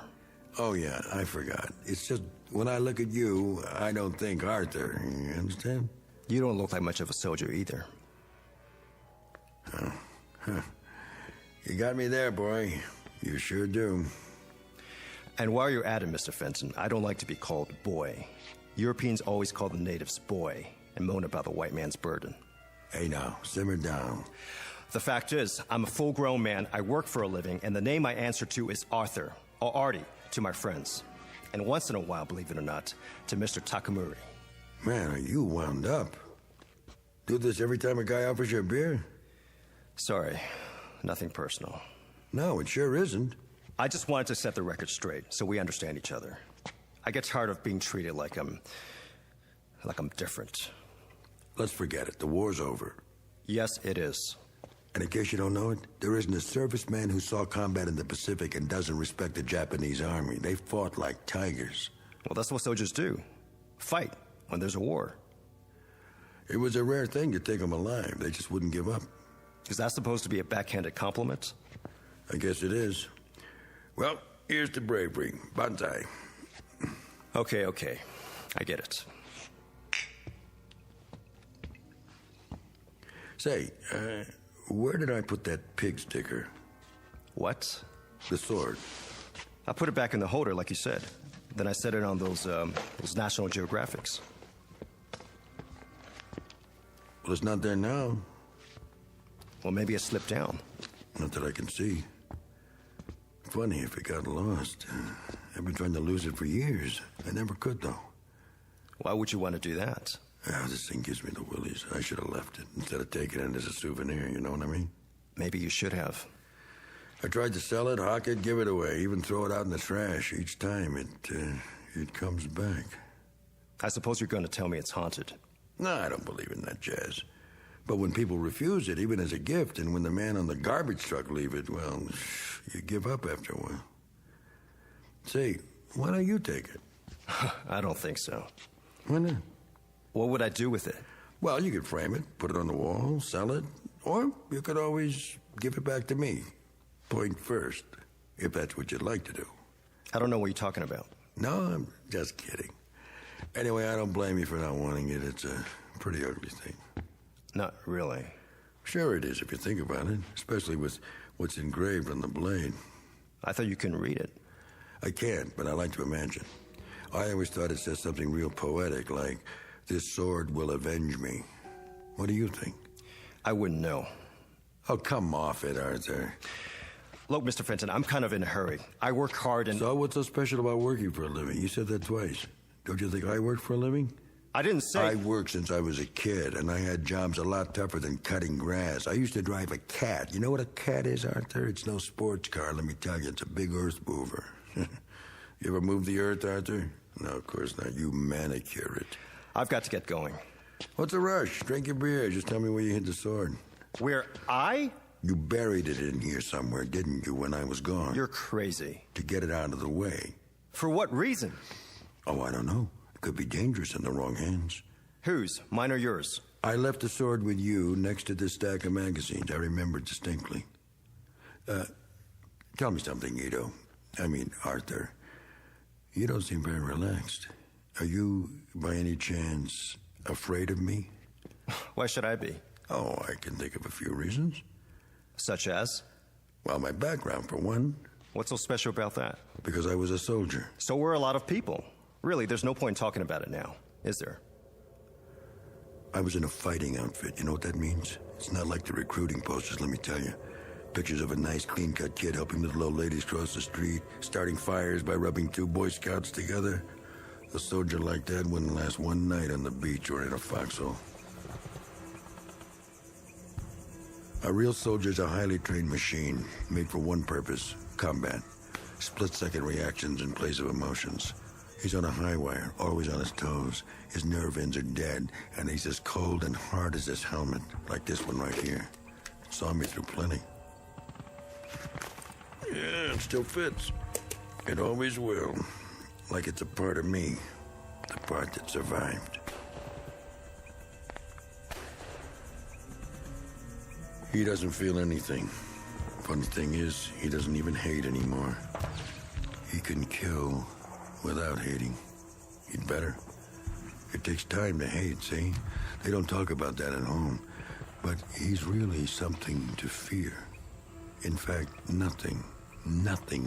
Oh, yeah, I forgot. It's just, when I look at you, I don't think Arthur. You understand? You don't look like much of a soldier either. Huh. You got me there, boy. You sure do. And while you're at it, Mr. Fenton, I don't like to be called boy. Europeans always call the natives boy and moan about the white man's burden. Hey, now, simmer down. The fact is, I'm a full-grown man, I work for a living, and the name I answer to is Arthur, or Artie, to my friends. And once in a while, believe it or not, to Mr. Takamuri. Man, are you wound up? Do this every time a guy offers you a beer? Sorry, nothing personal. No, it sure isn't. I just wanted to set the record straight, so we understand each other. I get tired of being treated like I'm different. Let's forget it. The war's over. Yes, it is. And in case you don't know it, there isn't a serviceman who saw combat in the Pacific and doesn't respect the Japanese army. They fought like tigers. Well, that's what soldiers do. Fight when there's a war. It was a rare thing to take them alive. They just wouldn't give up. Is that supposed to be a backhanded compliment? I guess it is. Well, here's to bravery. Banzai. Okay. I get it. Say, where did I put that pig sticker? What? The sword. I put it back in the holder, like you said. Then I set it on those National Geographics. Well, it's not there now. Well, maybe it slipped down. Not that I can see. Funny if it got lost. I've been trying to lose it for years. I never could, though. Why would you want to do that? This thing gives me the willies. I should have left it instead of taking it as a souvenir, you know what I mean? Maybe you should have. I tried to sell it, hawk it, give it away, even throw it out in the trash. Each time it comes back. I suppose you're going to tell me it's haunted. No, I don't believe in that jazz. But when people refuse it, even as a gift, and when the man on the garbage truck leave it, well, you give up after a while. Say, why don't you take it? I don't think so. Why not? What would I do with it? Well, you could frame it, put it on the wall, sell it, or you could always give it back to me. Point first, if that's what you'd like to do. I don't know what you're talking about. No, I'm just kidding. Anyway, I don't blame you for not wanting it. It's a pretty ugly thing. Not really. Sure it is, if you think about it, especially with what's engraved on the blade. I thought you couldn't read it. I can't, but I like to imagine. I always thought it said something real poetic, like, "This sword will avenge me." What do you think? I wouldn't know. Oh, come off it, Arthur. Look, Mr. Fenton, I'm kind of in a hurry. I work hard and... So what's so special about working for a living? You said that twice. Don't you think I work for a living? I didn't say... I worked since I was a kid, and I had jobs a lot tougher than cutting grass. I used to drive a cat. You know what a cat is, Arthur? It's no sports car, let me tell you. It's a big earth mover. You ever move the earth, Arthur? No, of course not. You manicure it. I've got to get going. What's the rush? Drink your beer. Just tell me where you hid the sword. Where I? You buried it in here somewhere, didn't you, when I was gone? You're crazy. To get it out of the way. For what reason? Oh, I don't know. It could be dangerous in the wrong hands. Whose? Mine or yours? I left the sword with you next to this stack of magazines. I remember distinctly. Tell me something, Arthur. You don't seem very relaxed. Are you, by any chance, afraid of me? Why should I be? Oh, I can think of a few reasons. Such as? Well, my background, for one. What's so special about that? Because I was a soldier. So were a lot of people. Really, there's no point talking about it now, is there? I was in a fighting outfit. You know what that means? It's not like the recruiting posters, let me tell you. Pictures of a nice, clean-cut kid helping little old ladies cross the street, starting fires by rubbing two Boy Scouts together. A soldier like that wouldn't last one night on the beach or in a foxhole. A real soldier's a highly trained machine, made for one purpose, combat. Split-second reactions in place of emotions. He's on a high wire, always on his toes. His nerve ends are dead, and he's as cold and hard as this helmet, like this one right here. It saw me through plenty. Yeah, it still fits. It always will. Like it's a part of me, the part that survived. He doesn't feel anything. Funny thing is, he doesn't even hate anymore. He can kill without hating. He'd better. It takes time to hate, see? They don't talk about that at home. But he's really something to fear. In fact, nothing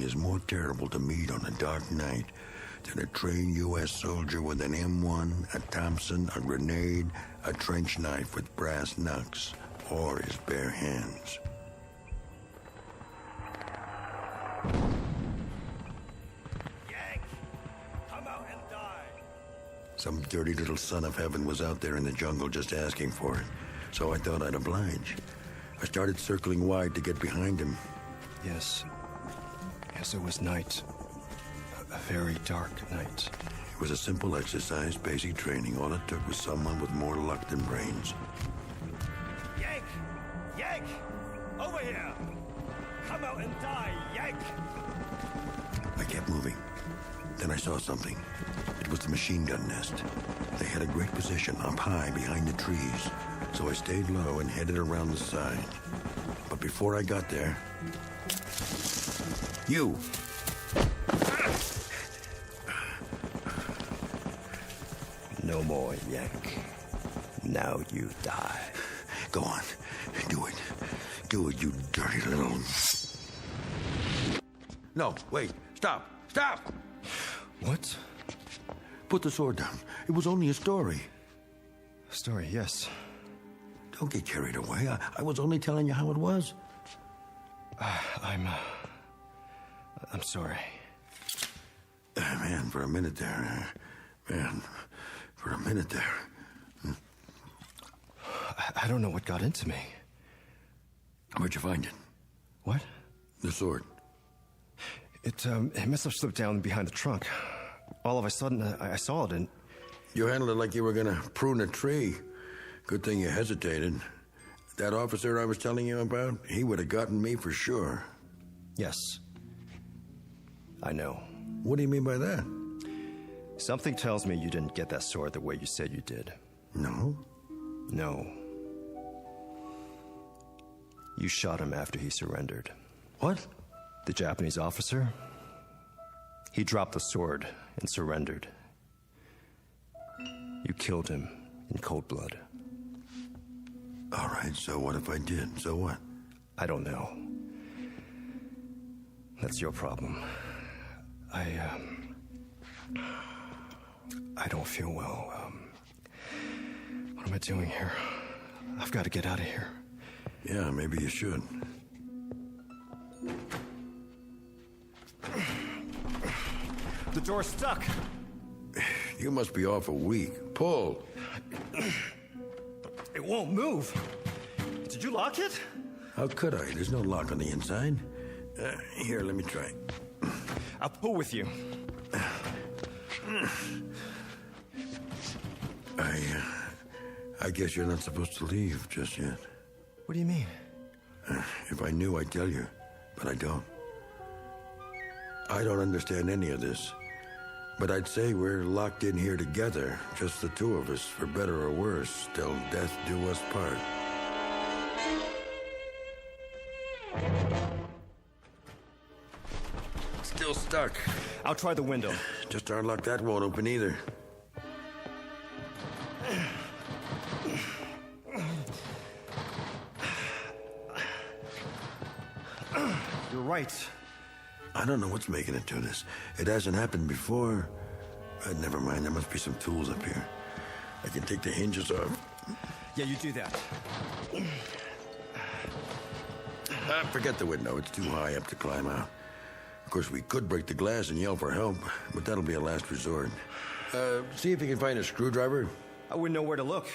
is more terrible to meet on a dark night than a trained U.S. soldier with an M1, a Thompson, a grenade, a trench knife with brass knucks, or his bare hands. Yank! Come out and die! Some dirty little son of heaven was out there in the jungle just asking for it, so I thought I'd oblige. I started circling wide to get behind him. Yes, it was night. A very dark night. It was a simple exercise, basic training. All it took was someone with more luck than brains. Yank! Yank! Over here! Come out and die, Yank! I kept moving. Then I saw something. It was the machine gun nest. They had a great position up high behind the trees, so I stayed low and headed around the side. But before I got there... You! No more, Yank. Now you die. Go on. Do it. Do it, you dirty little... No, wait. Stop. Stop! What? Put the sword down. It was only a story. Story, yes. Don't get carried away. I was only telling you how it was. I'm sorry. Man, for a minute there. I don't know what got into me. Where'd you find it? What? The sword. It must have slipped down behind the trunk. All of a sudden, I saw it and... You handled it like you were gonna prune a tree. Good thing you hesitated. That officer I was telling you about, he would have gotten me for sure. Yes. I know. What do you mean by that? Something tells me you didn't get that sword the way you said you did. No? No. You shot him after he surrendered. What? The Japanese officer? He dropped the sword and surrendered. You killed him in cold blood. All right, so what if I did? So what? I don't know. That's your problem. I don't feel well. What am I doing here? I've got to get out of here. Yeah, maybe you should. The door's stuck. You must be awful weak. Pull. It won't move. Did you lock it? How could I? There's no lock on the inside. Here, let me try. I'll pull with you. I guess you're not supposed to leave just yet. What do you mean? If I knew, I'd tell you, but I don't. I don't understand any of this, but I'd say we're locked in here together, just the two of us, for better or worse, till death do us part. Still stuck. I'll try the window. Just our luck that won't open either. You're right. I don't know what's making it do this. It hasn't happened before. Never mind, there must be some tools up here. I can take the hinges off. Yeah, you do that. Forget the window. It's too high up to climb out. Of course, we could break the glass and yell for help, but that'll be a last resort. See if you can find a screwdriver. I wouldn't know where to look.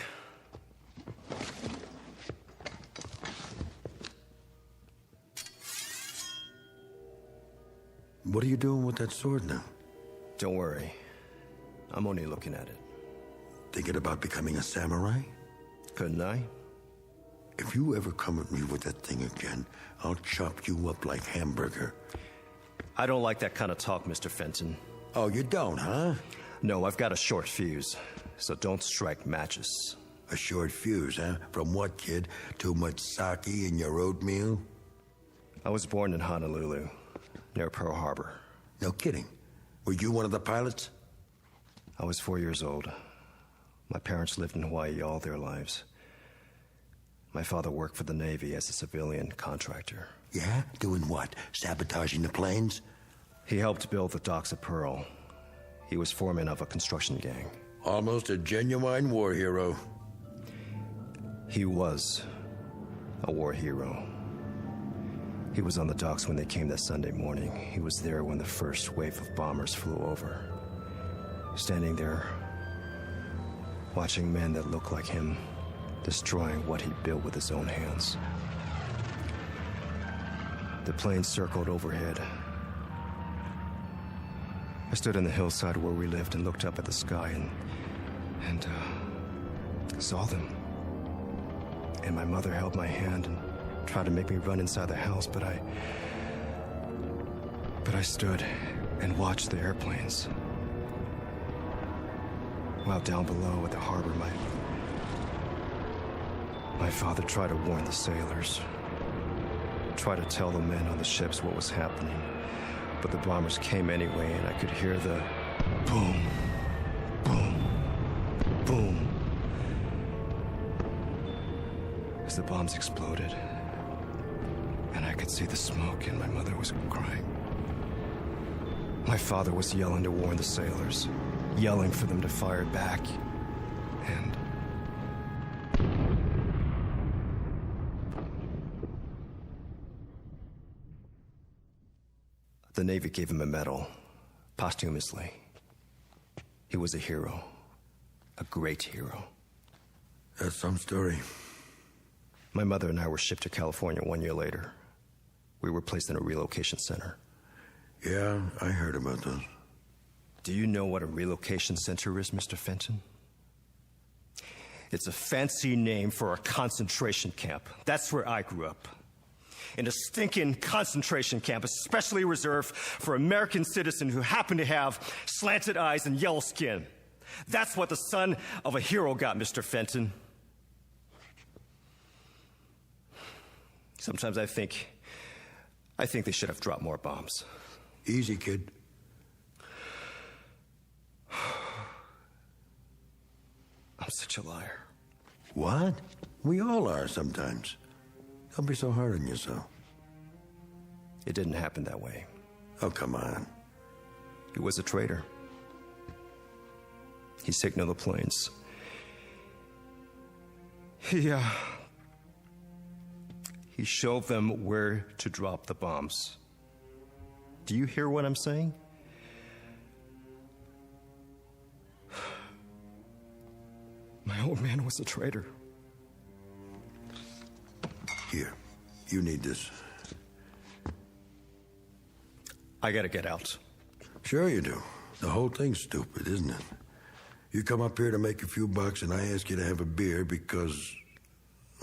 What are you doing with that sword now? Don't worry. I'm only looking at it. Thinking about becoming a samurai? Couldn't I? If you ever come at me with that thing again, I'll chop you up like hamburger. I don't like that kind of talk, Mr. Fenton. Oh, you don't, huh? No, I've got a short fuse, so don't strike matches. A short fuse, huh? From what, kid? Too much sake in your oatmeal? I was born in Honolulu, near Pearl Harbor. No kidding. Were you one of the pilots? I was 4 years old. My parents lived in Hawaii all their lives. My father worked for the Navy as a civilian contractor. Yeah? Doing what? Sabotaging the planes? He helped build the docks at Pearl. He was foreman of a construction gang. Almost a genuine war hero. He was a war hero. He was on the docks when they came that Sunday morning. He was there when the first wave of bombers flew over. Standing there, watching men that looked like him, destroying what he built with his own hands. The plane circled overhead. I stood on the hillside where we lived and looked up at the sky and saw them. And my mother held my hand and tried to make me run inside the house, but I stood and watched the airplanes. While down below at the harbor, my father tried to warn the sailors, tried to tell the men on the ships what was happening, but the bombers came anyway, and I could hear the boom, boom, boom, as the bombs exploded, and I could see the smoke, and my mother was crying. My father was yelling to warn the sailors, yelling for them to fire back, and The Navy gave him a medal, posthumously. He was a hero. A great hero. That's some story. My mother and I were shipped to California 1 year later. We were placed in a relocation center. Yeah, I heard about those. Do you know what a relocation center is, Mr. Fenton? It's a fancy name for a concentration camp. That's where I grew up. In a stinking concentration camp, especially reserved for American citizens who happen to have slanted eyes and yellow skin. That's what the son of a hero got, Mr. Fenton. Sometimes I think they should have dropped more bombs. Easy, kid. I'm such a liar. What? We all are sometimes. Don't be so hard on yourself. It didn't happen that way. Oh, come on. He was a traitor. He signaled the planes. He showed them where to drop the bombs. Do you hear what I'm saying? My old man was a traitor. Here, you need this. I gotta get out. Sure you do. The whole thing's stupid, isn't it? You come up here to make a few bucks and I ask you to have a beer because,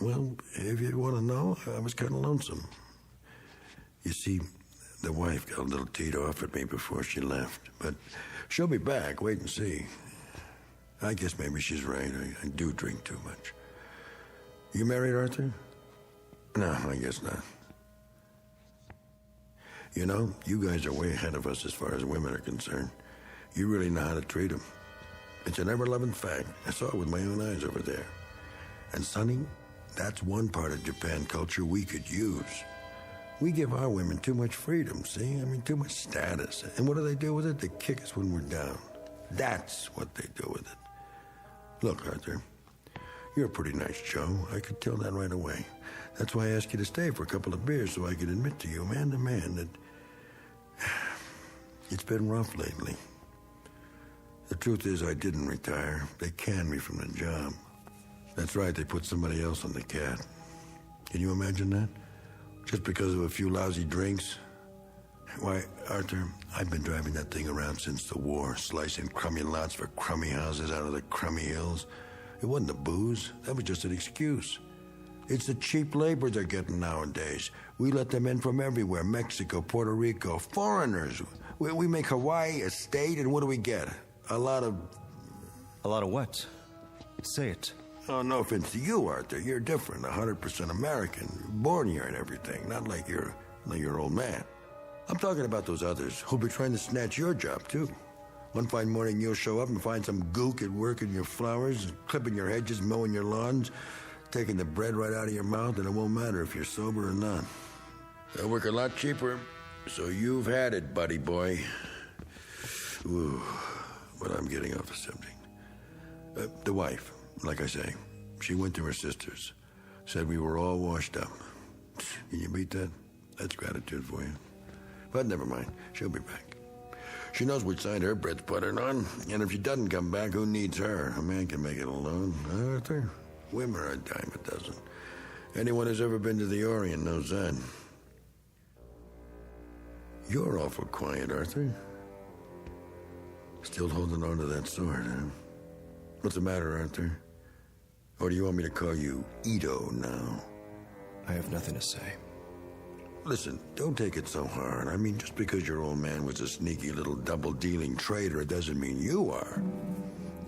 well, if you want to know, I was kind of lonesome. You see, the wife got a little teed off at me before she left, but she'll be back. Wait and see. I guess maybe she's right. I do drink too much. You married, Arthur? No, I guess not. You know, you guys are way ahead of us as far as women are concerned. You really know how to treat them. It's an ever-loving fact. I saw it with my own eyes over there. And, Sonny, that's one part of Japan culture we could use. We give our women too much freedom, see? I mean, too much status. And what do they do with it? They kick us when we're down. That's what they do with it. Look, Arthur, you're a pretty nice Joe. I could tell that right away. That's why I asked you to stay for a couple of beers so I could admit to you, man to man, that it's been rough lately. The truth is I didn't retire. They canned me from the job. That's right, they put somebody else on the cat. Can you imagine that? Just because of a few lousy drinks? Why, Arthur, I've been driving that thing around since the war, slicing crummy lots for crummy houses out of the crummy hills. It wasn't the booze. That was just an excuse. It's the cheap labor they're getting nowadays. We let them in from everywhere. Mexico, Puerto Rico, foreigners. We make Hawaii a state, and what do we get? A lot of what? Say it. Oh, no offense to you, Arthur. You're different. 100% American. Born here and everything. Not like you're old man. I'm talking about those others who'll be trying to snatch your job, too. One fine morning, you'll show up and find some gook at work in your flowers, clipping your hedges, mowing your lawns, taking the bread right out of your mouth, and it won't matter if you're sober or not. They'll work a lot cheaper, so you've had it, buddy boy. Ooh, but I'm getting off the subject. The wife, like I say, she went to her sister's, said we were all washed up. Can you beat that? That's gratitude for you. But never mind, she'll be back. She knows which side her bread's buttered on, and if she doesn't come back, who needs her? A man can make it alone, Arthur. Women are a dime a dozen. Anyone who's ever been to the Orient knows that. You're awful quiet, Arthur. Still holding on to that sword, huh? What's the matter, Arthur? Or do you want me to call you Ito now? I have nothing to say. Listen, don't take it so hard. I mean, just because your old man was a sneaky little double-dealing traitor, it doesn't mean you are.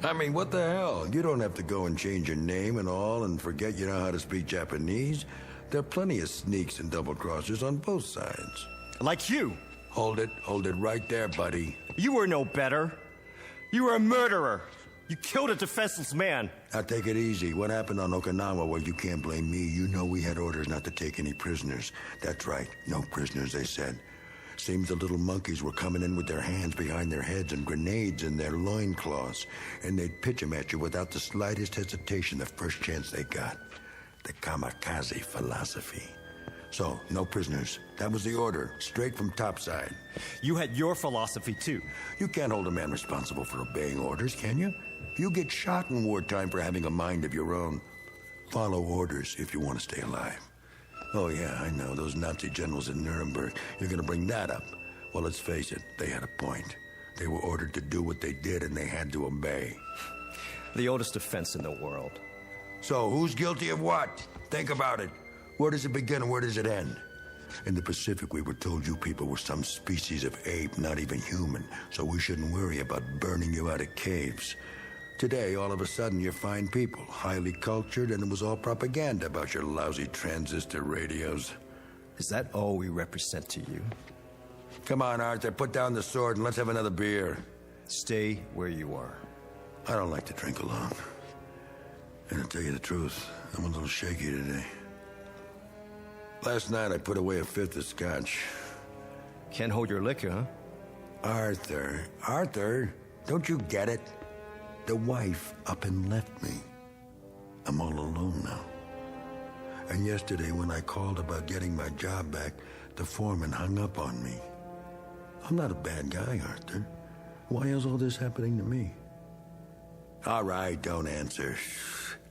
I mean, what the hell? You don't have to go and change your name and all and forget you know how to speak Japanese. There are plenty of sneaks and double-crossers on both sides. Like you. Hold it right there, buddy. You were no better. You were a murderer. You killed a defenseless man. Now take it easy. What happened on Okinawa? Well, you can't blame me. You know we had orders not to take any prisoners. That's right. No prisoners, they said. Seems the little monkeys were coming in with their hands behind their heads and grenades in their loincloths. And they'd pitch them at you without the slightest hesitation the first chance they got. The kamikaze philosophy. So, no prisoners. That was the order, straight from topside. You had your philosophy, too. You can't hold a man responsible for obeying orders, can you? You get shot in wartime for having a mind of your own. Follow orders if you want to stay alive. Oh, yeah, I know, those Nazi generals in Nuremberg. You're going to bring that up. Well, let's face it, they had a point. They were ordered to do what they did, and they had to obey. The oldest offense in the world. So, who's guilty of what? Think about it. Where does it begin and where does it end? In the Pacific, we were told you people were some species of ape, not even human, so we shouldn't worry about burning you out of caves. Today, all of a sudden, you're fine people, highly cultured, and it was all propaganda about your lousy transistor radios. Is that all we represent to you? Come on, Arthur, put down the sword and let's have another beer. Stay where you are. I don't like to drink alone. And to tell you the truth, I'm a little shaky today. Last night, I put away a fifth of scotch. Can't hold your liquor, huh? Arthur, don't you get it? The wife up and left me. I'm all alone now. And yesterday, when I called about getting my job back, the foreman hung up on me. I'm not a bad guy, Arthur. Why is all this happening to me? All right, don't answer.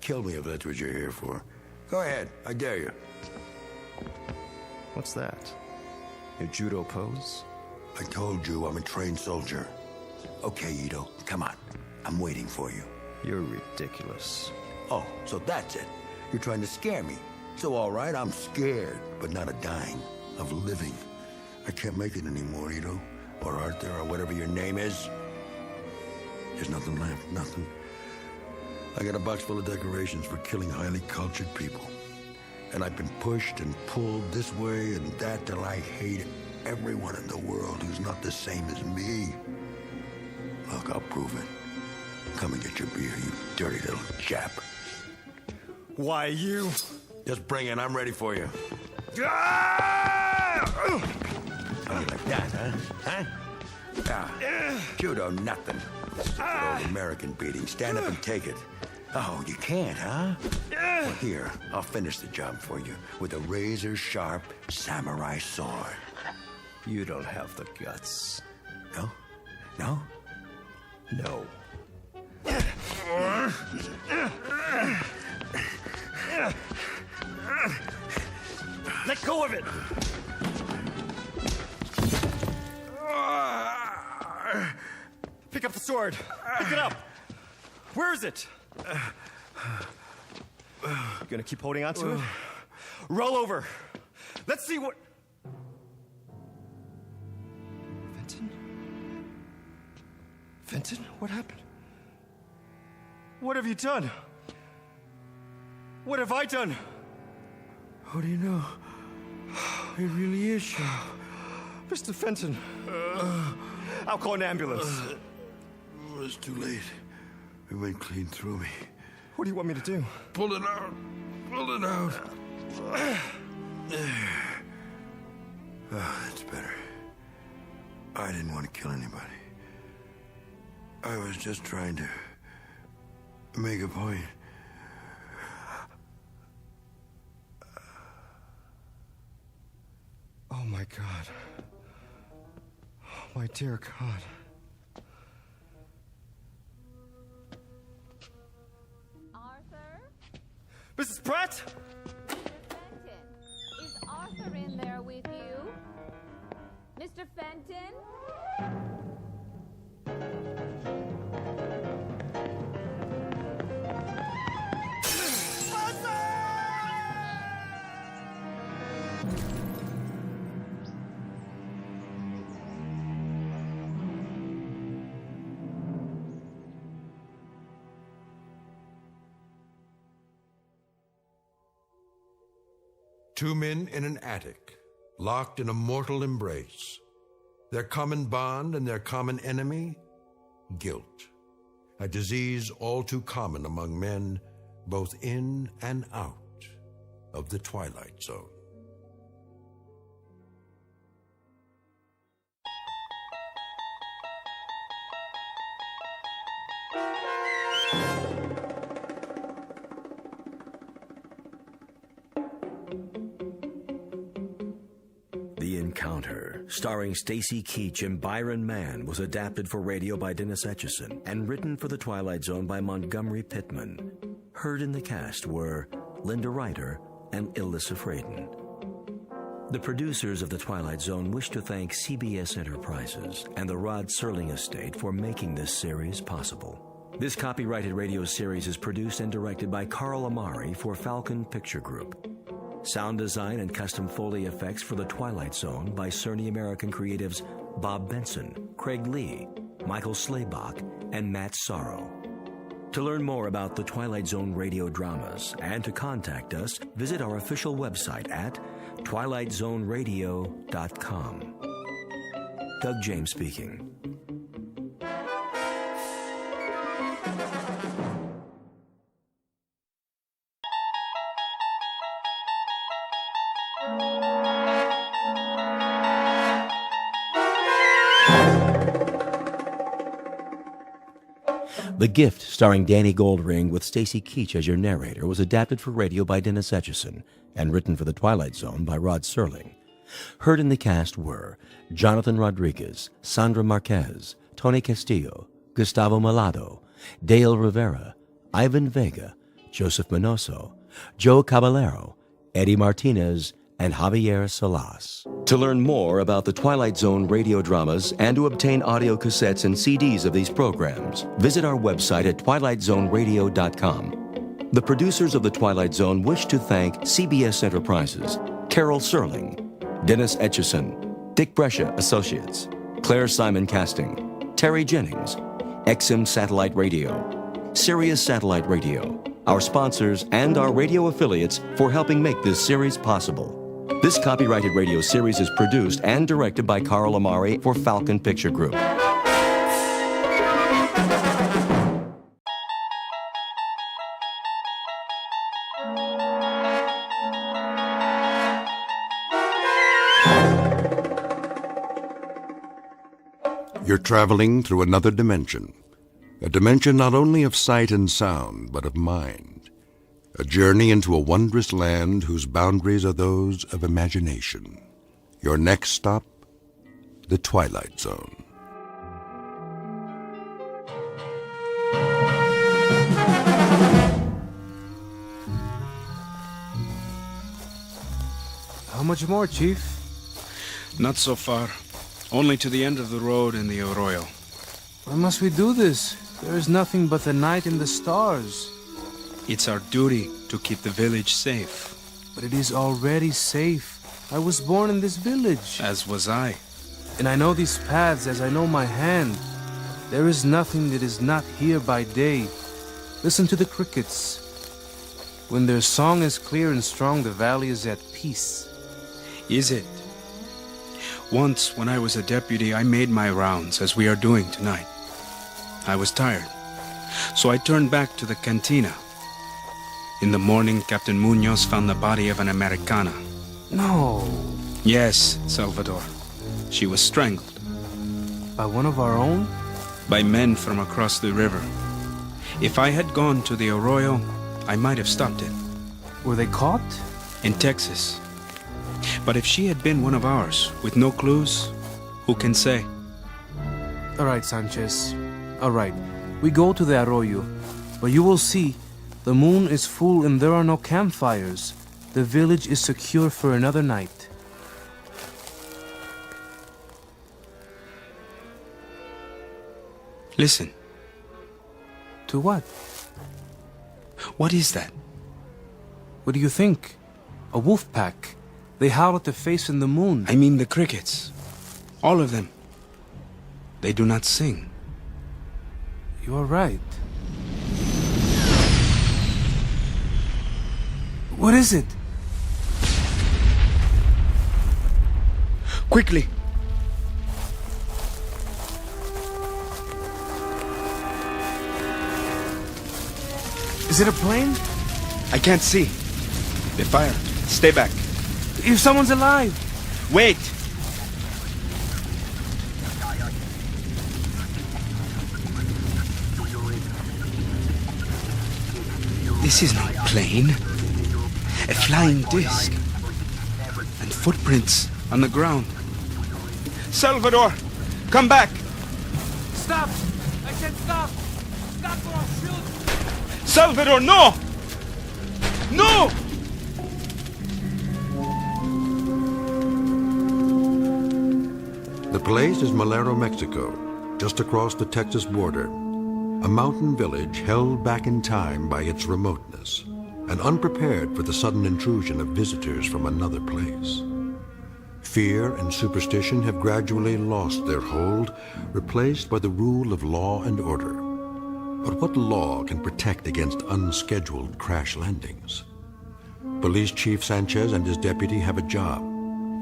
Kill me if that's what you're here for. Go ahead, I dare you. What's that? Your judo pose? I told you I'm a trained soldier. Okay, Ito, come on. I'm waiting for you. You're ridiculous. Oh, so that's it. You're trying to scare me. So all right, I'm scared, but not of dying, of living. I can't make it anymore, Ito. Or Arthur, or whatever your name is. There's nothing left, nothing. I got a box full of decorations for killing highly cultured people. And I've been pushed and pulled this way and that till I hate everyone in the world who's not the same as me. Look, I'll prove it. Come and get your beer, you dirty little chap. Why, you? Just bring it. I'm ready for you. Oh, you like that, huh? Judo, nothing. This is a good old American beating. Stand up and take it. Oh, you can't, huh? Well, here, I'll finish the job for you with a razor-sharp samurai sword. You don't have the guts. No? No? No. Let go of it! Pick up the sword. Pick it up. Where is it? You gonna keep holding on to it? Roll over. Let's see what... Fenton? What happened? What have you done? What have I done? How do you know? It really is you. Mr. Fenton. I'll call an ambulance. It's too late. It went clean through me. What do you want me to do? Pull it out. Pull it out. Oh, that's better. I didn't want to kill anybody. I was just trying to make a point. Oh, my God. Oh, my dear God. Arthur? Mrs. Pratt? Mr. Fenton, is Arthur in there with you? Mr. Fenton? Two men in an attic, locked in a mortal embrace. Their common bond and their common enemy? Guilt. A disease all too common among men, both in and out of the Twilight Zone. The Encounter, starring Stacy Keach and Byron Mann, was adapted for radio by Dennis Etchison and written for The Twilight Zone by Montgomery Pittman. Heard in the cast were Linda Ryder and Ilissa Fraden. The producers of The Twilight Zone wish to thank CBS Enterprises and the Rod Serling Estate for making this series possible. This copyrighted radio series is produced and directed by Carl Amari for Falcon Picture Group. Sound design and custom Foley effects for The Twilight Zone by Cerny American creatives Bob Benson, Craig Lee, Michael Slaybach, and Matt Sorrow. To learn more about the Twilight Zone radio dramas and to contact us, visit our official website at twilightzoneradio.com. Doug James speaking. The Gift, starring Danny Goldring with Stacy Keach as your narrator, was adapted for radio by Dennis Etchison and written for The Twilight Zone by Rod Serling. Heard in the cast were Jonathan Rodriguez, Sandra Marquez, Tony Castillo, Gustavo Malado, Dale Rivera, Ivan Vega, Joseph Minoso, Joe Caballero, Eddie Martinez, and Javier Salas. To learn more about the Twilight Zone radio dramas and to obtain audio cassettes and CDs of these programs, visit our website at twilightzoneradio.com. The producers of The Twilight Zone wish to thank CBS Enterprises, Carol Serling, Dennis Etchison, Dick Brescia Associates, Claire Simon Casting, Terry Jennings, XM Satellite Radio, Sirius Satellite Radio, our sponsors, and our radio affiliates for helping make this series possible. This copyrighted radio series is produced and directed by Carl Amari for Falcon Picture Group. You're traveling through another dimension. A dimension not only of sight and sound, but of mind. A journey into a wondrous land whose boundaries are those of imagination. Your next stop, the Twilight Zone. How much more, Chief? Not so far. Only to the end of the road in the arroyo. Why must we do this? There is nothing but the night and the stars. It's our duty to keep the village safe. But it is already safe. I was born in this village. As was I. And I know these paths as I know my hand. There is nothing that is not here by day. Listen to the crickets. When their song is clear and strong, the valley is at peace. Is it? Once, when I was a deputy, I made my rounds, as we are doing tonight. I was tired, so I turned back to the cantina. In the morning, Captain Munoz found the body of an Americana. No. Yes, Salvador. She was strangled. By one of our own? By men from across the river. If I had gone to the arroyo, I might have stopped it. Were they caught? In Texas. But if she had been one of ours, with no clues, who can say? All right, Sanchez. All right. We go to the arroyo. But you will see, the moon is full and there are no campfires. The village is secure for another night. Listen. To what? What is that? What do you think? A wolf pack. They howl at the face in the moon. I mean the crickets. All of them. They do not sing. You are right. What is it? Quickly! Is it a plane? I can't see. They fire. Stay back. If someone's alive! Wait! This is not a plane. A flying disc. And footprints on the ground. Salvador, come back! Stop! I said stop! Stop or I'll shoot! Salvador, no! No! The place is Malero, Mexico, just across the Texas border. A mountain village held back in time by its remoteness and unprepared for the sudden intrusion of visitors from another place. Fear and superstition have gradually lost their hold, replaced by the rule of law and order. But what law can protect against unscheduled crash landings? Police Chief Sanchez and his deputy have a job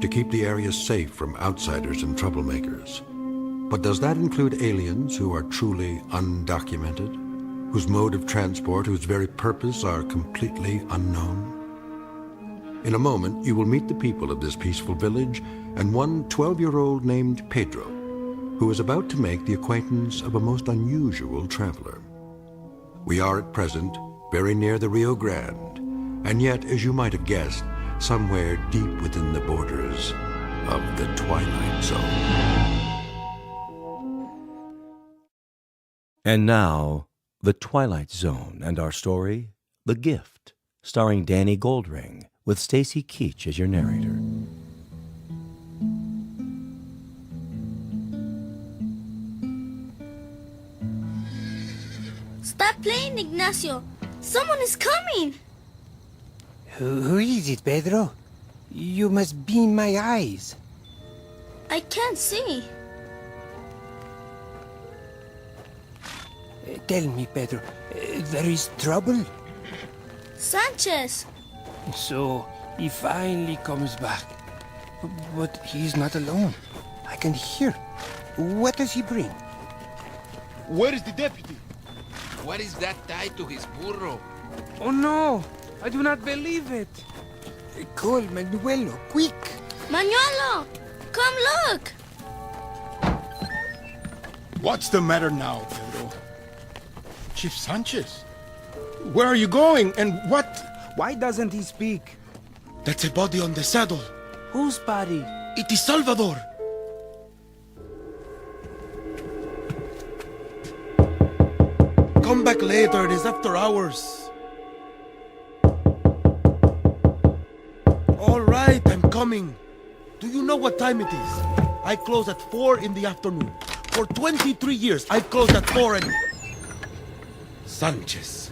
to keep the area safe from outsiders and troublemakers. But does that include aliens who are truly undocumented, whose mode of transport, whose very purpose are completely unknown? In a moment, you will meet the people of this peaceful village and one 12-year-old named Pedro, who is about to make the acquaintance of a most unusual traveler. We are at present very near the Rio Grande, and yet, as you might have guessed, somewhere deep within the borders of the Twilight Zone. And now, The Twilight Zone and our story, The Gift, starring Danny Goldring, with Stacy Keach as your narrator. Stop playing, Ignacio. Someone is coming. Who is it, Pedro? You must be in my eyes. I can't see. Tell me, Pedro, there is trouble? Sanchez. So, he finally comes back. But he's not alone. I can hear. What does he bring? Where is the deputy? What is that tied to his burro? Oh no! I do not believe it! Call Manuelo, quick! Manuelo! Come look! What's the matter now, Pedro? Chief Sanchez? Where are you going and what? Why doesn't he speak? That's a body on the saddle. Whose body? It is Salvador. Come back later, it is after hours. All right, I'm coming. Do you know what time it is? I close at 4 in the afternoon. For 23 years, I've closed at 4 and... Sanchez,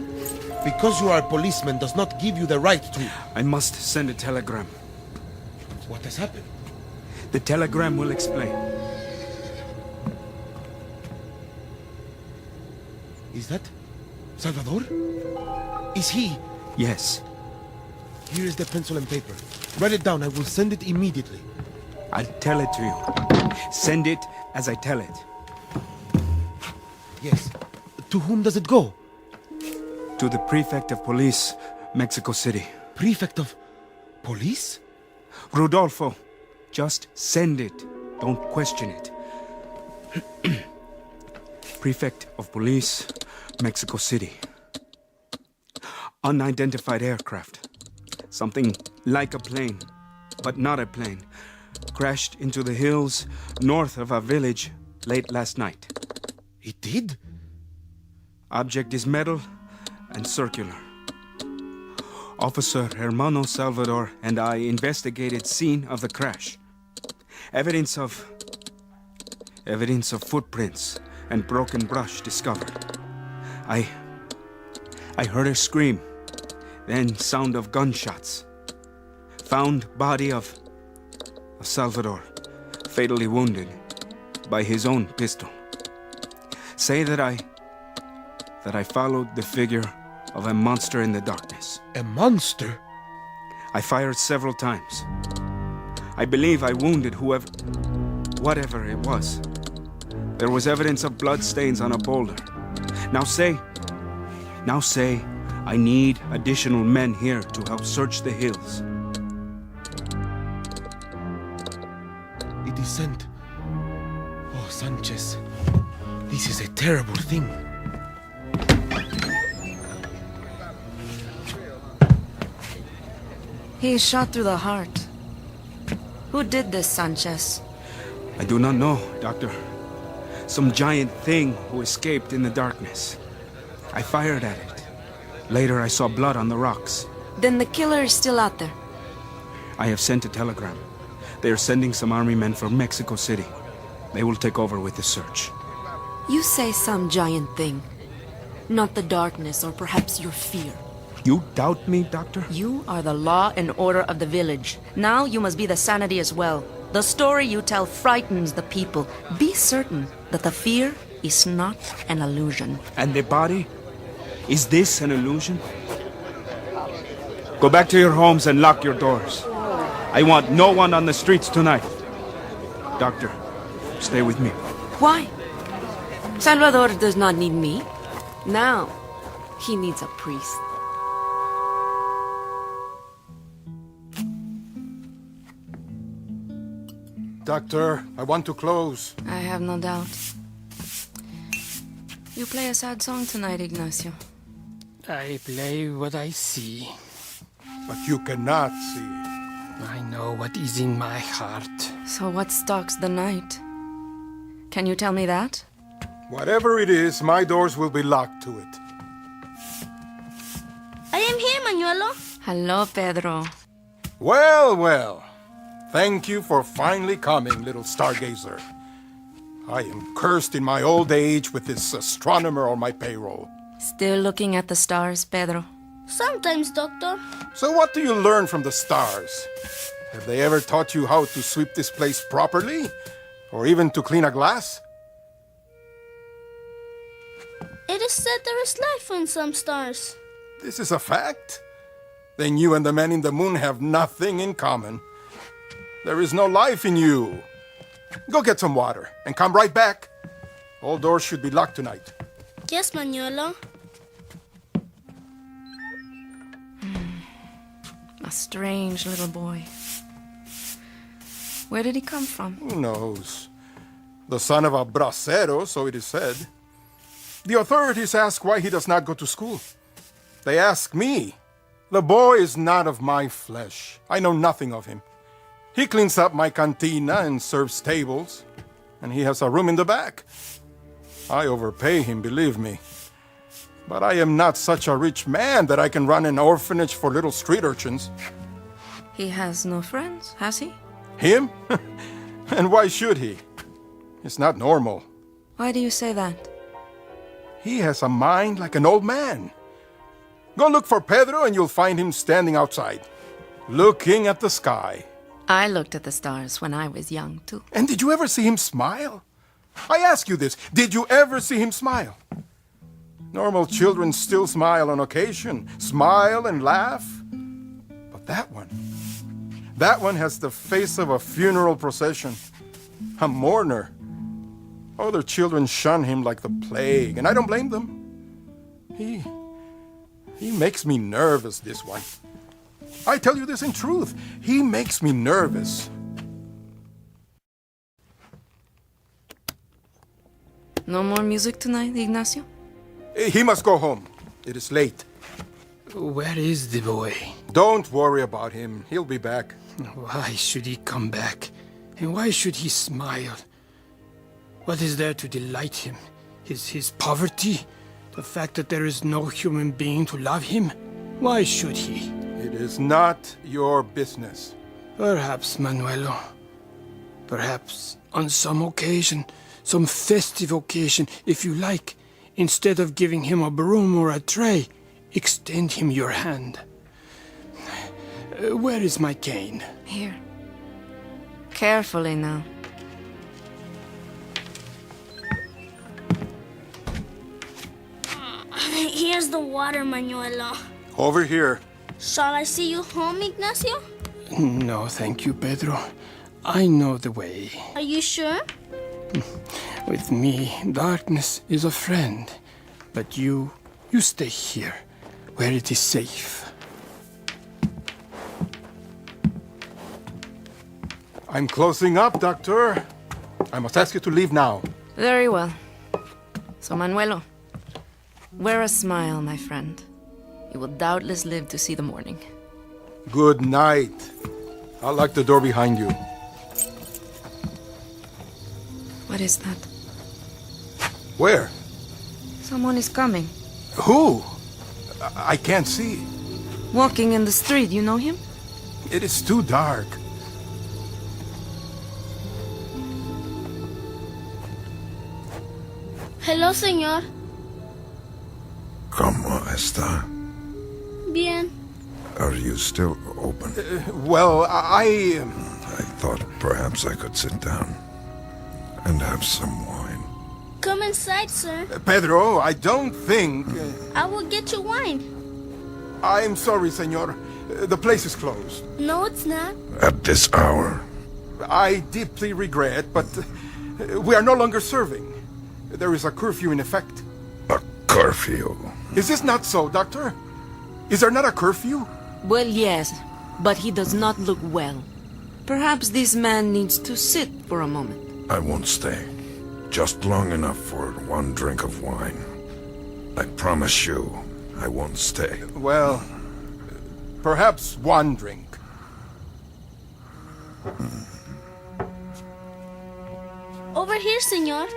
because you are a policeman does not give you the right to... I must send a telegram. What has happened? The telegram will explain. Is that Salvador? Is he? Yes. Here is the pencil and paper. Write it down. I will send it immediately. I'll tell it to you. Send it as I tell it. Yes. To whom does it go? To the Prefect of Police, Mexico City. Prefect of Police? Rodolfo, just send it. Don't question it. Prefect of Police, Mexico City. Unidentified aircraft. Something like a plane, but not a plane. Crashed into the hills north of our village late last night. It did? Object is metal and circular. Officer Hermano Salvador and I investigated scene of the crash. Evidence of footprints and broken brush discovered. I heard a scream, then sound of gunshots. Found body of Salvador, fatally wounded by his own pistol. Say that I followed the figure of a monster in the darkness. A monster? I fired several times. I believe I wounded whatever it was. There was evidence of blood stains on a boulder. Now say, I need additional men here to help search the hills. It is sent. Oh, Sanchez, this is a terrible thing. He is shot through the heart. Who did this, Sanchez? I do not know, Doctor. Some giant thing who escaped in the darkness. I fired at it. Later, I saw blood on the rocks. Then the killer is still out there. I have sent a telegram. They are sending some army men from Mexico City. They will take over with the search. You say some giant thing. Not the darkness or perhaps your fear. You doubt me, Doctor? You are the law and order of the village. Now you must be the sanity as well. The story you tell frightens the people. Be certain that the fear is not an illusion. And the body? Is this an illusion? Go back to your homes and lock your doors. I want no one on the streets tonight. Doctor, stay with me. Why? Salvador does not need me. Now, he needs a priest. Doctor, I want to close. I have no doubt. You play a sad song tonight, Ignacio. I play what I see. But you cannot see. I know what is in my heart. So what stalks the night? Can you tell me that? Whatever it is, my doors will be locked to it. I am here, Manuelo. Hello, Pedro. Well, well. Thank you for finally coming, little stargazer. I am cursed in my old age with this astronomer on my payroll. Still looking at the stars, Pedro? Sometimes, Doctor. So what do you learn from the stars? Have they ever taught you how to sweep this place properly? Or even to clean a glass? It is said there is life on some stars. This is a fact? Then you and the man in the moon have nothing in common. There is no life in you. Go get some water and come right back. All doors should be locked tonight. Yes, Manuelo. A strange little boy. Where did he come from? Who knows? The son of a bracero, so it is said. The authorities ask why he does not go to school. They ask me. The boy is not of my flesh. I know nothing of him. He cleans up my cantina and serves tables, and he has a room in the back. I overpay him, believe me. But I am not such a rich man that I can run an orphanage for little street urchins. He has no friends, has he? Him? And why should he? It's not normal. Why do you say that? He has a mind like an old man. Go look for Pedro and you'll find him standing outside, looking at the sky. I looked at the stars when I was young, too. And did you ever see him smile? I ask you this, did you ever see him smile? Normal children still smile on occasion, smile and laugh. But that one has the face of a funeral procession, a mourner. Other children shun him like the plague, and I don't blame them. He makes me nervous, this one. I tell you this in truth. He makes me nervous. No more music tonight, Ignacio? He must go home. It is late. Where is the boy? Don't worry about him. He'll be back. Why should he come back? And why should he smile? What is there to delight him? His poverty? The fact that there is no human being to love him? Why should he? It is not your business. Perhaps, Manuelo. Perhaps on some occasion, some festive occasion, if you like, instead of giving him a broom or a tray, extend him your hand. Where is my cane? Here. Carefully now. Here's the water, Manuelo. Over here. Shall I see you home, Ignacio? No, thank you, Pedro. I know the way. Are you sure? With me, darkness is a friend. But you stay here, where it is safe. I'm closing up, Doctor. I must ask you to leave now. Very well. So, Manuelo, wear a smile, my friend. You will doubtless live to see the morning. Good night. I'll lock the door behind you. What is that? Where? Someone is coming. Who? I can't see. Walking in the street, you know him? It is too dark. Hello, señor. ¿Cómo está? Bien. Are you still open? Well, I thought perhaps I could sit down and have some wine. Come inside, sir. Pedro, I don't think... I will get you wine. I'm sorry, senor. The place is closed. No, it's not. At this hour? I deeply regret, but we are no longer serving. There is a curfew in effect. A curfew? Is this not so, Doctor? Is there not a curfew? Well, yes, but he does not look well. Perhaps this man needs to sit for a moment. I won't stay. Just long enough for one drink of wine. I promise you, I won't stay. Well, perhaps one drink. Over here, senor.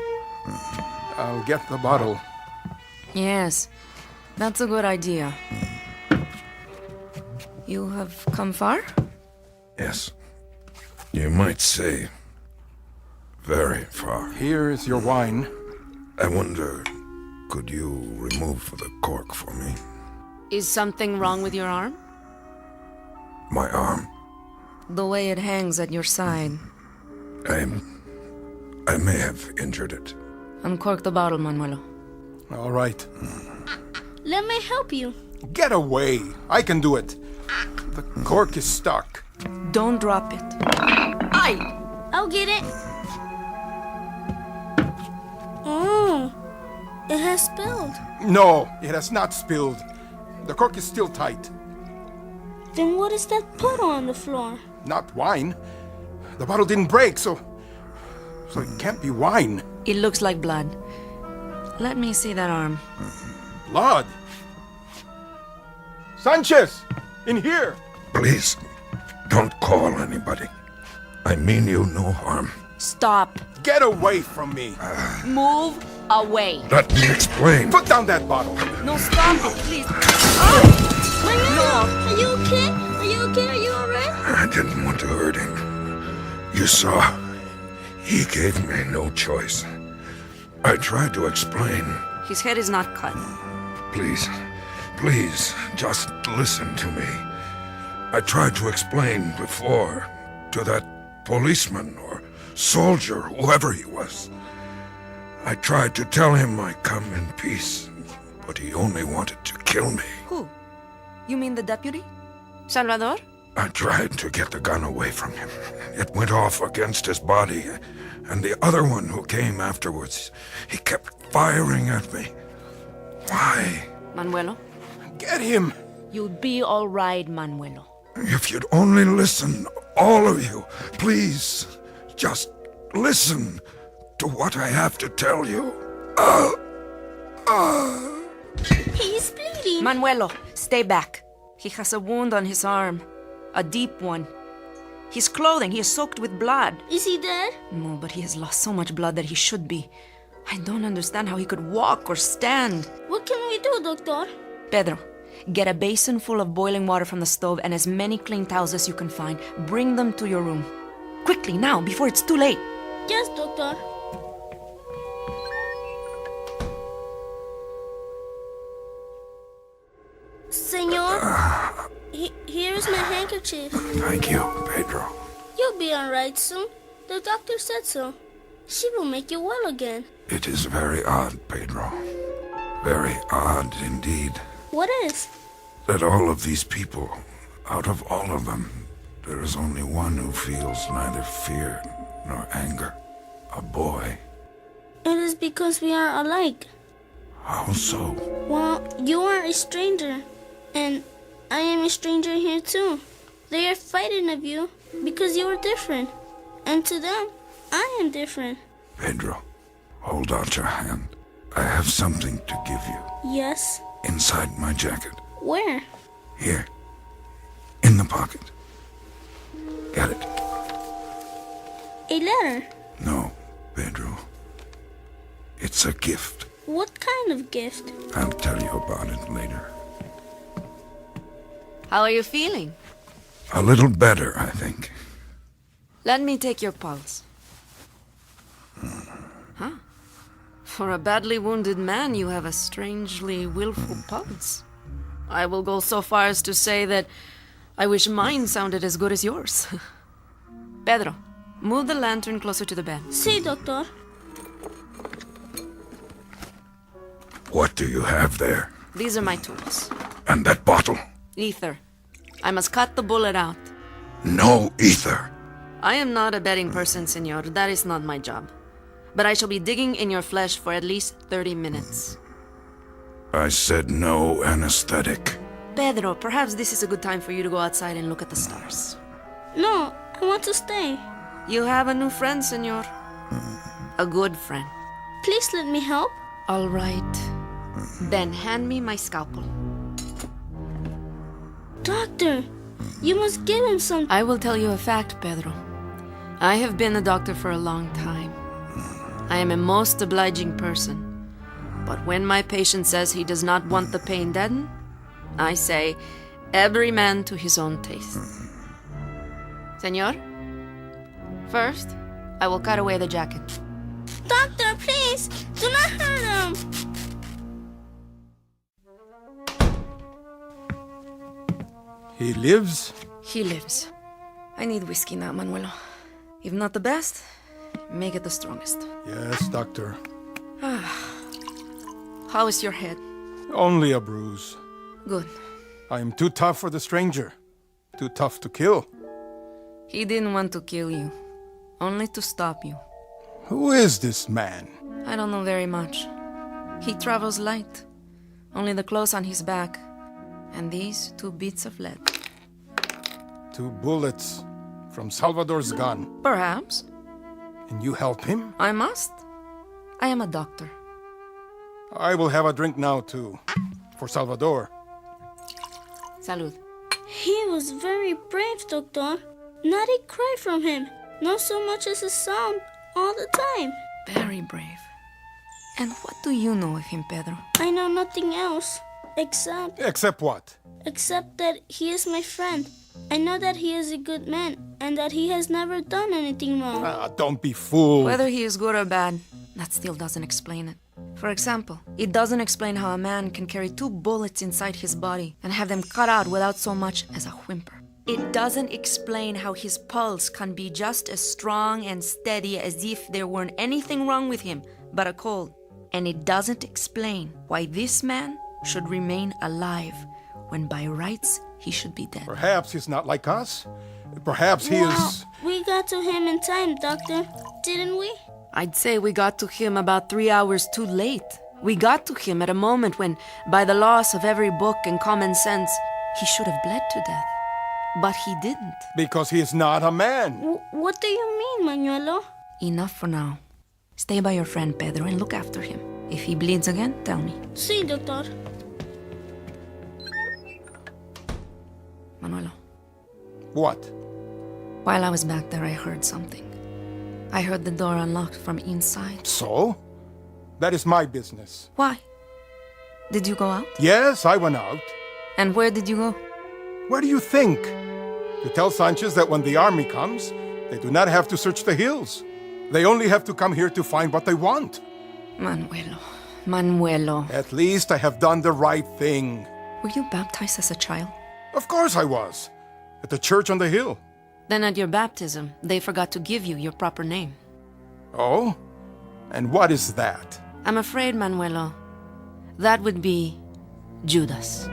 I'll get the bottle. Yes, that's a good idea. You have come far? Yes. You might say very far. Here is your wine. I wonder, could you remove the cork for me? Is something wrong with your arm? My arm? The way it hangs at your side. I may have injured it. Uncork the bottle, Manuelo. All right. Let me help you. Get away. I can do it. The cork is stuck. Don't drop it. Aye! I'll get it. Oh, it has spilled. No, it has not spilled. The cork is still tight. Then what is that puddle on the floor? Not wine. The bottle didn't break, so it can't be wine. It looks like blood. Let me see that arm. Blood? Sanchez! In here! Please, don't call anybody. I mean you no harm. Stop. Get away from me. Move away. Let me explain. Put down that bottle. No, stop it, please. No. Are you okay? Are you okay? Are you alright? I didn't want to hurt him. You saw, he gave me no choice. I tried to explain. His head is not cut. Please, just listen to me. I tried to explain before to that policeman or soldier, whoever he was. I tried to tell him I'd come in peace, but he only wanted to kill me. Who? You mean the deputy? Salvador? I tried to get the gun away from him. It went off against his body, and the other one who came afterwards, he kept firing at me. Why? Manuelo? Get him! You'd be all right, Manuelo. If you'd only listen, all of you, please, just listen to what I have to tell you. He's bleeding. Manuelo, stay back. He has a wound on his arm. A deep one. His clothing, he is soaked with blood. Is he dead? No, but he has lost so much blood that he should be. I don't understand how he could walk or stand. What can we do, doctor? Pedro, get a basin full of boiling water from the stove and as many clean towels as you can find. Bring them to your room. Quickly, now, before it's too late. Yes, doctor. Senor, here's my handkerchief. Thank you, Pedro. You'll be all right soon. The doctor said so. She will make you well again. It is very odd, Pedro. Very odd indeed. What is? That all of these people, out of all of them, there is only one who feels neither fear nor anger. A boy. It is because we are alike. How so? Well, you are a stranger, and I am a stranger here too. They are fighting of you because you are different, and to them, I am different. Pedro, hold out your hand. I have something to give you. Yes? Inside my jacket. Where? Here. In the pocket. Get it. A letter? No, Pedro. It's a gift. What kind of gift? I'll tell you about it later. How are you feeling? A little better, I think. Let me take your pulse. Huh? For a badly wounded man, you have a strangely willful pulse. I will go so far as to say that I wish mine sounded as good as yours. Pedro, move the lantern closer to the bed. Sí, doctor. What do you have there? These are my tools. And that bottle? Ether. I must cut the bullet out. No ether. I am not a betting person, senor. That is not my job. But I shall be digging in your flesh for at least 30 minutes. I said no anesthetic. Pedro, perhaps this is a good time for you to go outside and look at the stars. No, I want to stay. You have a new friend, senor. A good friend. Please let me help. All right. Then hand me my scalpel. Doctor, you must give him some... I will tell you a fact, Pedro. I have been a doctor for a long time. I am a most obliging person. But when my patient says he does not want the pain deadened, I say, every man to his own taste. Senor, first, I will cut away the jacket. Doctor, please, do not hurt him. He lives? He lives. I need whiskey now, Manuelo. If not the best, make it the strongest. Yes, doctor. How is your head? Only a bruise. Good. I am too tough for the stranger. Too tough to kill. He didn't want to kill you, only to stop you. Who is this man? I don't know very much. He travels light. Only the clothes on his back, and these 2 bits of lead. 2 bullets from Salvador's gun. Perhaps. And you help him? I must. I am a doctor. I will have a drink now, too. For Salvador. Salud. He was very brave, doctor. Not a cry from him. Not so much as a sound. All the time. Very brave. And what do you know of him, Pedro? I know nothing else. Except... Except what? Except that he is my friend. I know that he is a good man, and that he has never done anything wrong. Don't be fooled. Whether he is good or bad, that still doesn't explain it. For example, it doesn't explain how a man can carry 2 bullets inside his body and have them cut out without so much as a whimper. It doesn't explain how his pulse can be just as strong and steady as if there weren't anything wrong with him but a cold. And it doesn't explain why this man should remain alive when by rights he should be dead. Perhaps he's not like us. Perhaps he is... We got to him in time, Doctor. Didn't we? I'd say we got to him about 3 hours too late. We got to him at a moment when, by the loss of every book and common sense, he should have bled to death. But he didn't. Because he is not a man. What do you mean, Manuelo? Enough for now. Stay by your friend Pedro and look after him. If he bleeds again, tell me. Sí, doctor. Manuelo. What? While I was back there, I heard something. I heard the door unlocked from inside. So? That is my business. Why? Did you go out? Yes, I went out. And where did you go? Where do you think? To tell Sanchez that when the army comes, they do not have to search the hills. They only have to come here to find what they want. Manuelo. At least I have done the right thing. Were you baptized as a child? Of course I was. At the church on the hill. Then at your baptism, they forgot to give you your proper name. Oh? And what is that? I'm afraid, Manuelo, that would be Judas.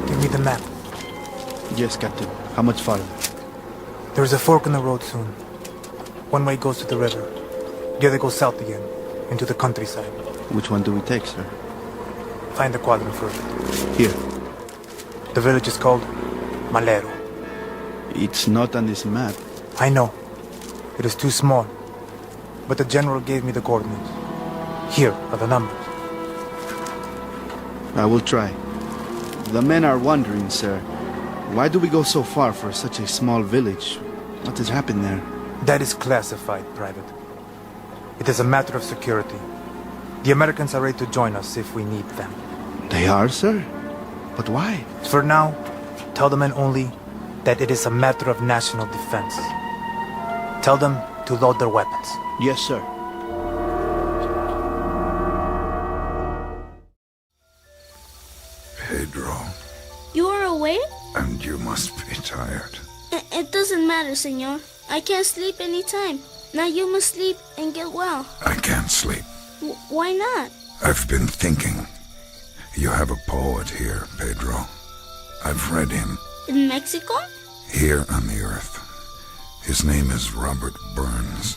Give me the map. Yes, Captain. How much farther? There's a fork in the road soon. One way goes to the river. The other goes south again, into the countryside. Which one do we take, sir? Find the quadrant first. Here. The village is called Malero. It's not on this map. I know. It is too small. But the general gave me the coordinates. Here are the numbers. I will try. The men are wandering, sir. Why do we go so far for such a small village? What has happened there? That is classified, Private. It is a matter of security. The Americans are ready to join us if we need them. They are, sir? But why? For now, tell the men only that it is a matter of national defense. Tell them to load their weapons. Yes, sir. Pedro, You are awake? and you must be tired. It doesn't matter, senor. I can't sleep any time. Now you must sleep and get well. I can't sleep. Why not? I've been thinking. You have a poet here, Pedro. I've read him. In Mexico? Here on the earth. His name is Robert Burns.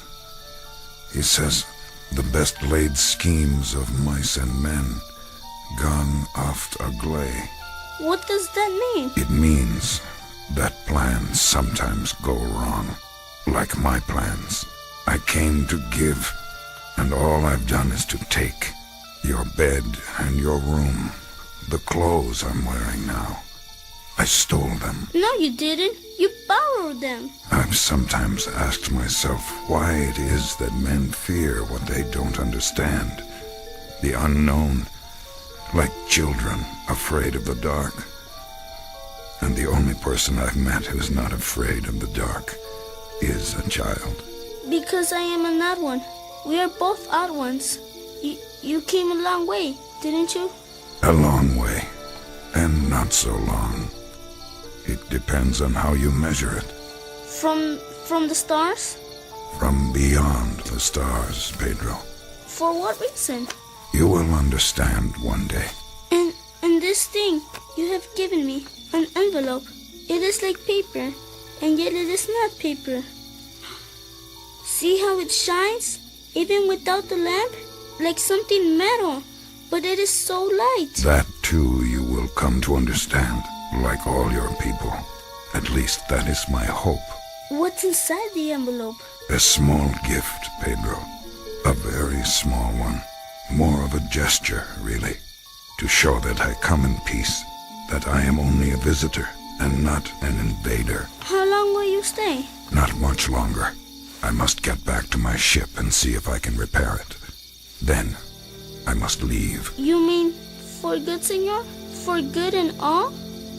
He says, the best laid schemes of mice and men gone oft agley. What does that mean? It means that plans sometimes go wrong, like my plans. I came to give, and all I've done is to take your bed and your room, the clothes I'm wearing now. I stole them. No, you didn't. You borrowed them. I've sometimes asked myself why it is that men fear what they don't understand, the unknown, like children afraid of the dark. And the only person I've met who's not afraid of the dark is a child. Because I am an odd one. We are both odd ones. You came a long way, didn't you? A long way, and not so long. It depends on how you measure it. From the stars? From beyond the stars, Pedro. For what reason? You will understand one day. And this thing you have given me, an envelope. It is like paper, and yet it is not paper. See how it shines, even without the lamp? Like something metal, but it is so light. That too you will come to understand, like all your people. At least that is my hope. What's inside the envelope? A small gift, Pedro. A very small one. More of a gesture, really. To show that I come in peace. That I am only a visitor and not an invader. How long will you stay? Not much longer. I must get back to my ship and see if I can repair it. Then, I must leave. You mean for good, senor? For good and all?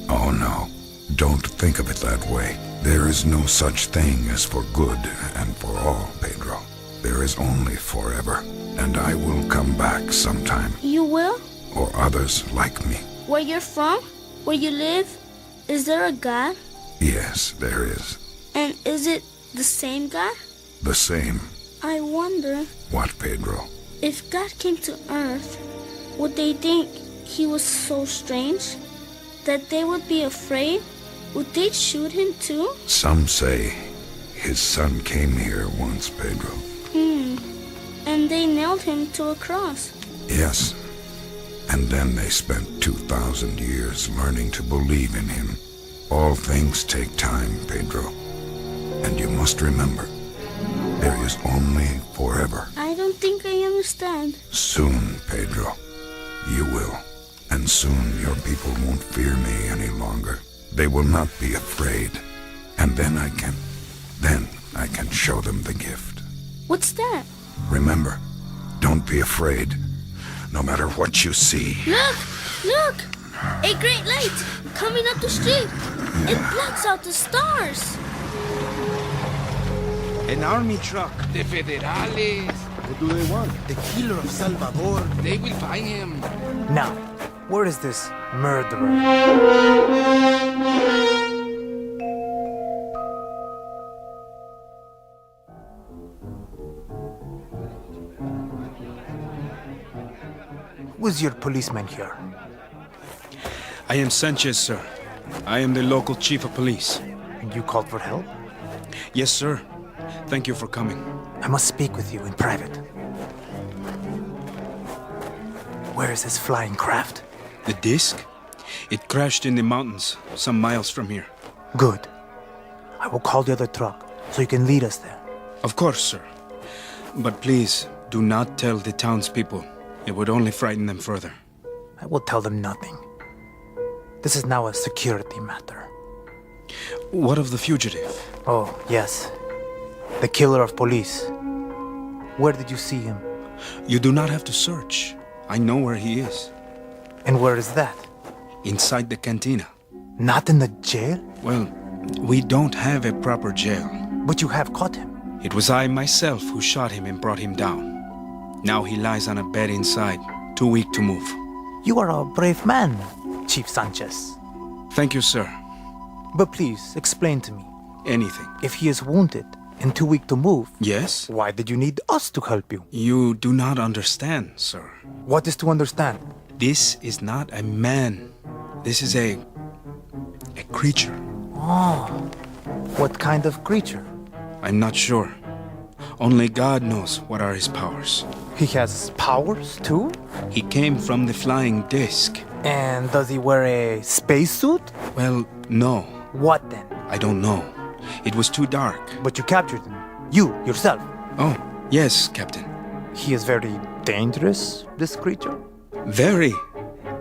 Oh, no. Don't think of it that way. There is no such thing as for good and for all, Pedro. There is only forever. And I will come back sometime. You will? Or others like me. Where you're from? Where you live? Is there a God? Yes, there is. And is it the same God? The same. I wonder... What, Pedro? If God came to Earth, would they think he was so strange? That they would be afraid? Would they shoot him too? Some say his son came here once, Pedro. And they nailed him to a cross. Yes. And then they spent 2,000 years learning to believe in him. All things take time, Pedro. And you must remember, there is only forever. I don't think I understand. Soon, Pedro, you will. And soon your people won't fear me any longer. They will not be afraid. And then I can show them the gift. What's that? Remember, don't be afraid, no matter what you see. Look! Look! A great light coming up the street. It blocks out the stars. An army truck. The Federales. What do they want? The killer of Salvador. They will find him. Now, where is this murderer? Who's your policeman here? I am Sanchez, sir. I am the local chief of police. And you called for help? Yes, sir. Thank you for coming. I must speak with you in private. Where is this flying craft? The disc? It crashed in the mountains, some miles from here. Good. I will call the other truck, so you can lead us there. Of course, sir. But please, do not tell the townspeople. It would only frighten them further. I will tell them nothing. This is now a security matter. What of the fugitive? Oh, yes. The killer of police. Where did you see him? You do not have to search. I know where he is. And where is that? Inside the cantina. Not in the jail? Well, we don't have a proper jail. But you have caught him. It was I myself who shot him and brought him down. Now he lies on a bed inside, too weak to move. You are a brave man, Chief Sanchez. Thank you, sir. But please, explain to me. Anything. If he is wounded and too weak to move... Yes? Why did you need us to help you? You do not understand, sir. What is to understand? This is not a man. This is a creature. Oh, what kind of creature? I'm not sure. Only God knows what are his powers. He has powers, too? He came from the flying disc. And does he wear a spacesuit? Well, no. What then? I don't know. It was too dark. But you captured him. You, yourself. Oh, yes, Captain. He is very dangerous, this creature? Very.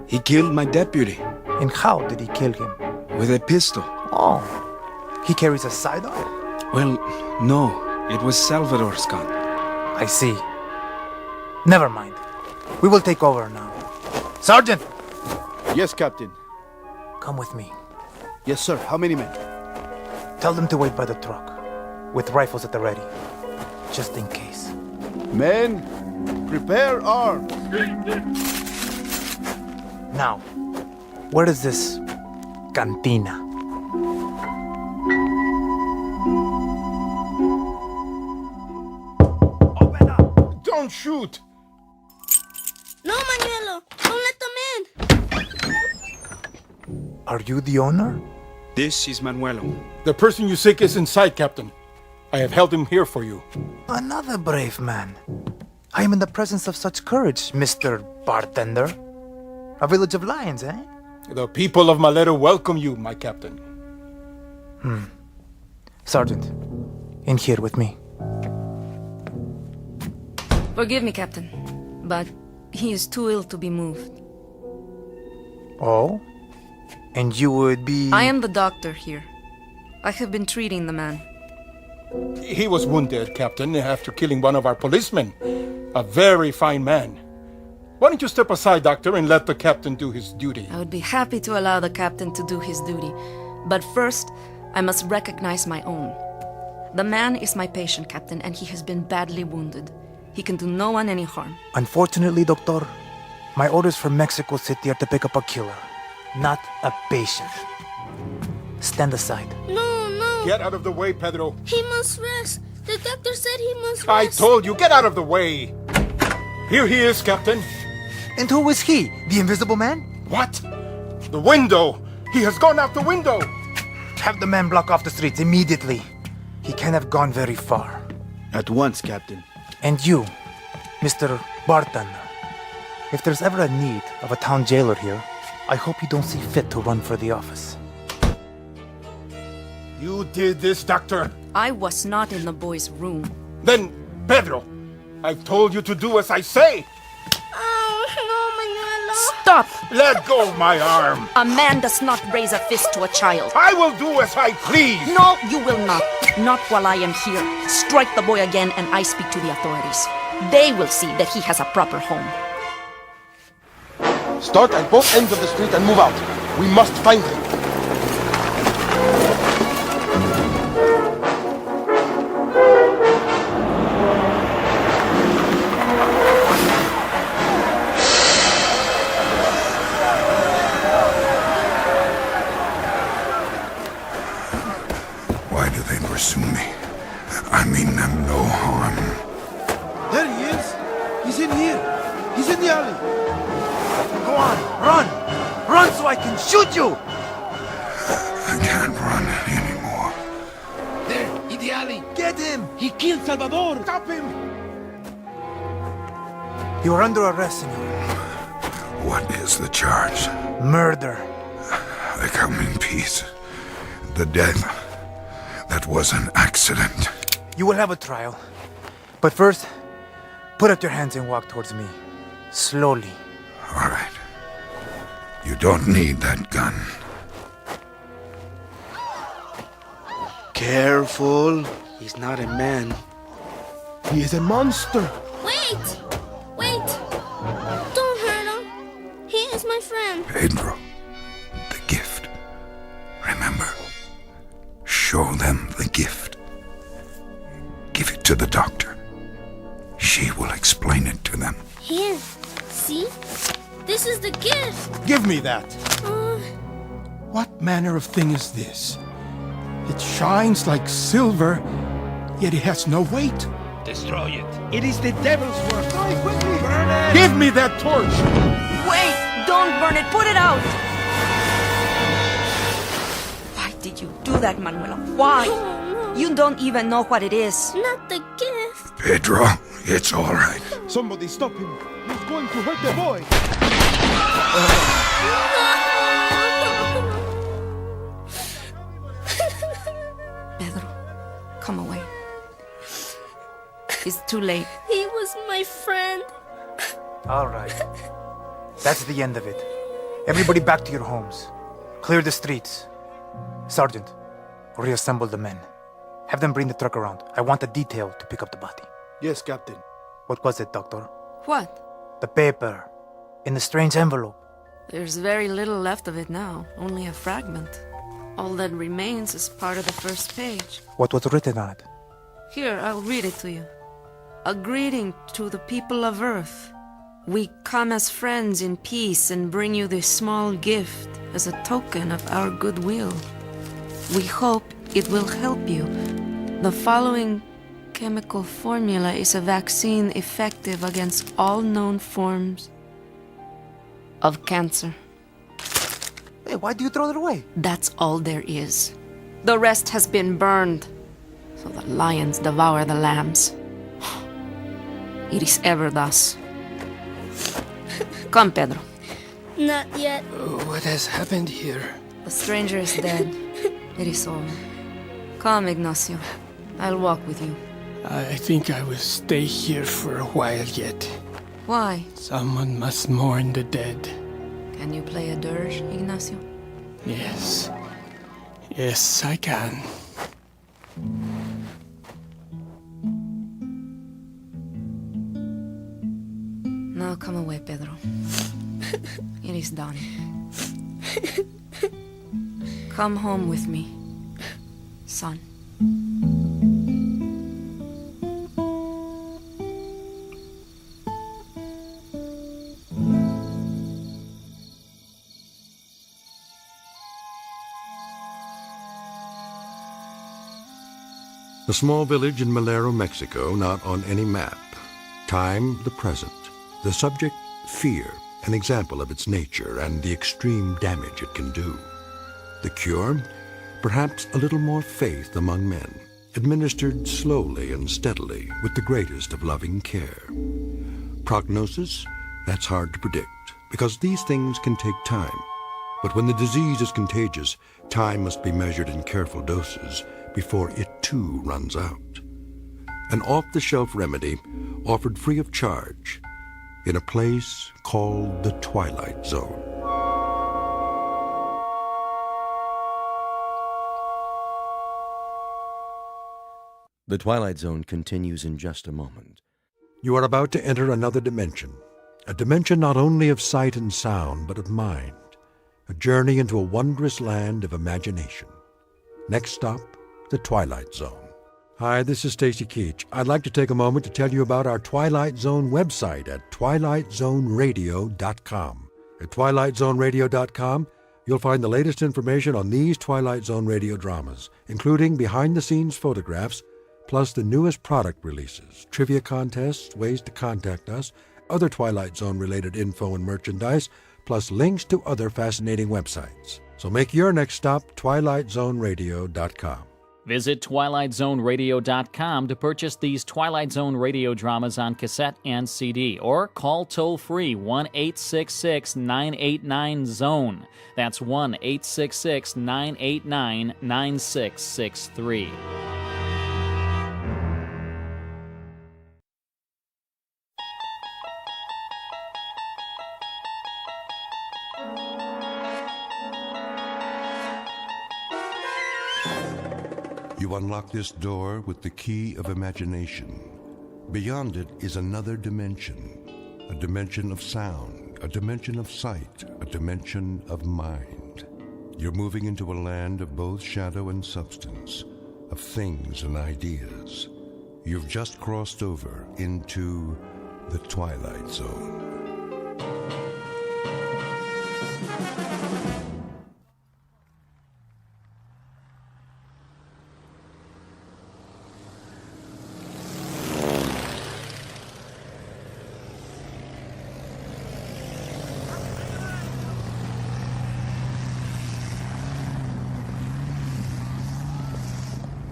He killed my deputy. And how did he kill him? With a pistol. Oh. He carries a sidearm? Well, no. It was Salvador's gun. I see. Never mind. We will take over now. Sergeant! Yes, Captain. Come with me. Yes, sir. How many men? Tell them to wait by the truck, with rifles at the ready, just in case. Men, prepare arms. Now, where is this cantina? Open up! Don't shoot! No, Manuelo! Don't let them in! Are you the owner? This is Manuelo. The person you seek is inside, Captain. I have held him here for you. Another brave man. I am in the presence of such courage, Mr. Bartender. A village of lions, eh? The people of Malero welcome you, my captain. Sergeant, in here with me. Forgive me, Captain, but he is too ill to be moved. Oh? And you would be... I am the doctor here. I have been treating the man. He was wounded, Captain, after killing one of our policemen. A very fine man. Why don't you step aside, Doctor, and let the captain do his duty? I would be happy to allow the captain to do his duty. But first, I must recognize my own. The man is my patient, Captain, and he has been badly wounded. He can do no one any harm. Unfortunately, Doctor, my orders from Mexico City are to pick up a killer, not a patient. Stand aside. No, no! Get out of the way, Pedro. He must rest. The doctor said he must rest. I told you, get out of the way. Here he is, Captain. And who is he? The invisible man? What? The window! He has gone out the window! Have the men block off the streets immediately. He can't have gone very far. At once, Captain. And you, Mr. Bartender, if there's ever a need of a town jailer here, I hope you don't see fit to run for the office. You did this, Doctor. I was not in the boy's room. Then, Pedro, I've told you to do as I say. Oh, no, Manuelo. Stop! Let go of my arm. A man does not raise a fist to a child. I will do as I please. No, you will not. Not while I am here. Strike the boy again and I speak to the authorities. They will see that he has a proper home. Start at both ends of the street and move out. We must find him. Why do they pursue me? I mean them no harm. There he is. He's in here. He's in the alley. Go on, run! Run so I can shoot you! I can't run anymore. There, in the alley. Get him! He killed Salvador. Stop him! You are under arrest, senor. What is the charge? Murder. I come in peace. The death, that was an accident. You will have a trial. But first, put up your hands and walk towards me. Slowly. All right. You don't need that gun. Careful. He's not a man. He is a monster. Wait! Wait! Don't hurt him. He is my friend. Pedro, the gift. Remember, show them the gift. Give it to the doctor. She will explain it to them. Here. See? This is the gift. Give me that. What manner of thing is this? It shines like silver, yet it has no weight. Destroy it. It is the devil's work. Hurry, quickly! Burn it! Give me that torch! Wait! Don't burn it! Put it out! Why did you do that, Manuela? Why? You don't even know what it is. Not the gift. Pedro, it's all right. Somebody stop him. He's going to hurt the boy. Pedro, come away. It's too late. He was my friend. All right. That's the end of it. Everybody back to your homes. Clear the streets. Sergeant, reassemble the men. Have them bring the truck around. I want a detail to pick up the body. Yes, Captain. What was it, Doctor? What? The paper. In the strange envelope. There's very little left of it now. Only a fragment. All that remains is part of the first page. What was written on it? Here, I'll read it to you. A greeting to the people of Earth. We come as friends in peace and bring you this small gift as a token of our goodwill. We hope it will help you. The following chemical formula is a vaccine effective against all known forms of cancer. Hey, why do you throw it away? That's all there is. The rest has been burned, so the lions devour the lambs. It is ever thus. Come, Pedro. Not yet. What has happened here? The stranger is dead. It is over. Come, Ignacio. I'll walk with you. I think I will stay here for a while yet. Why? Someone must mourn the dead. Can you play a dirge, Ignacio? Yes. Yes, I can. Now come away, Pedro. It is done. Come home with me, son. A small village in Malero, Mexico, not on any map. Time, the present. The subject, fear, an example of its nature and the extreme damage it can do. The cure, perhaps a little more faith among men, administered slowly and steadily with the greatest of loving care. Prognosis, that's hard to predict, because these things can take time. But when the disease is contagious, time must be measured in careful doses before it too runs out. An off-the-shelf remedy offered free of charge in a place called the Twilight Zone. The Twilight Zone continues in just a moment. You are about to enter another dimension, a dimension not only of sight and sound, but of mind, a journey into a wondrous land of imagination. Next stop, the Twilight Zone. Hi, this is Stacy Keach. I'd like to take a moment to tell you about our Twilight Zone website at twilightzoneradio.com. At twilightzoneradio.com, you'll find the latest information on these Twilight Zone radio dramas, including behind-the-scenes photographs, plus the newest product releases, trivia contests, ways to contact us, other Twilight Zone-related info and merchandise, plus links to other fascinating websites. So make your next stop twilightzoneradio.com. Visit twilightzoneradio.com to purchase these Twilight Zone radio dramas on cassette and CD, or call toll-free 1-866-989-ZONE. That's 1-866-989-9663. You unlock this door with the key of imagination. Beyond it is another dimension, a dimension of sound, a dimension of sight, a dimension of mind. You're moving into a land of both shadow and substance, of things and ideas. You've just crossed over into the Twilight Zone.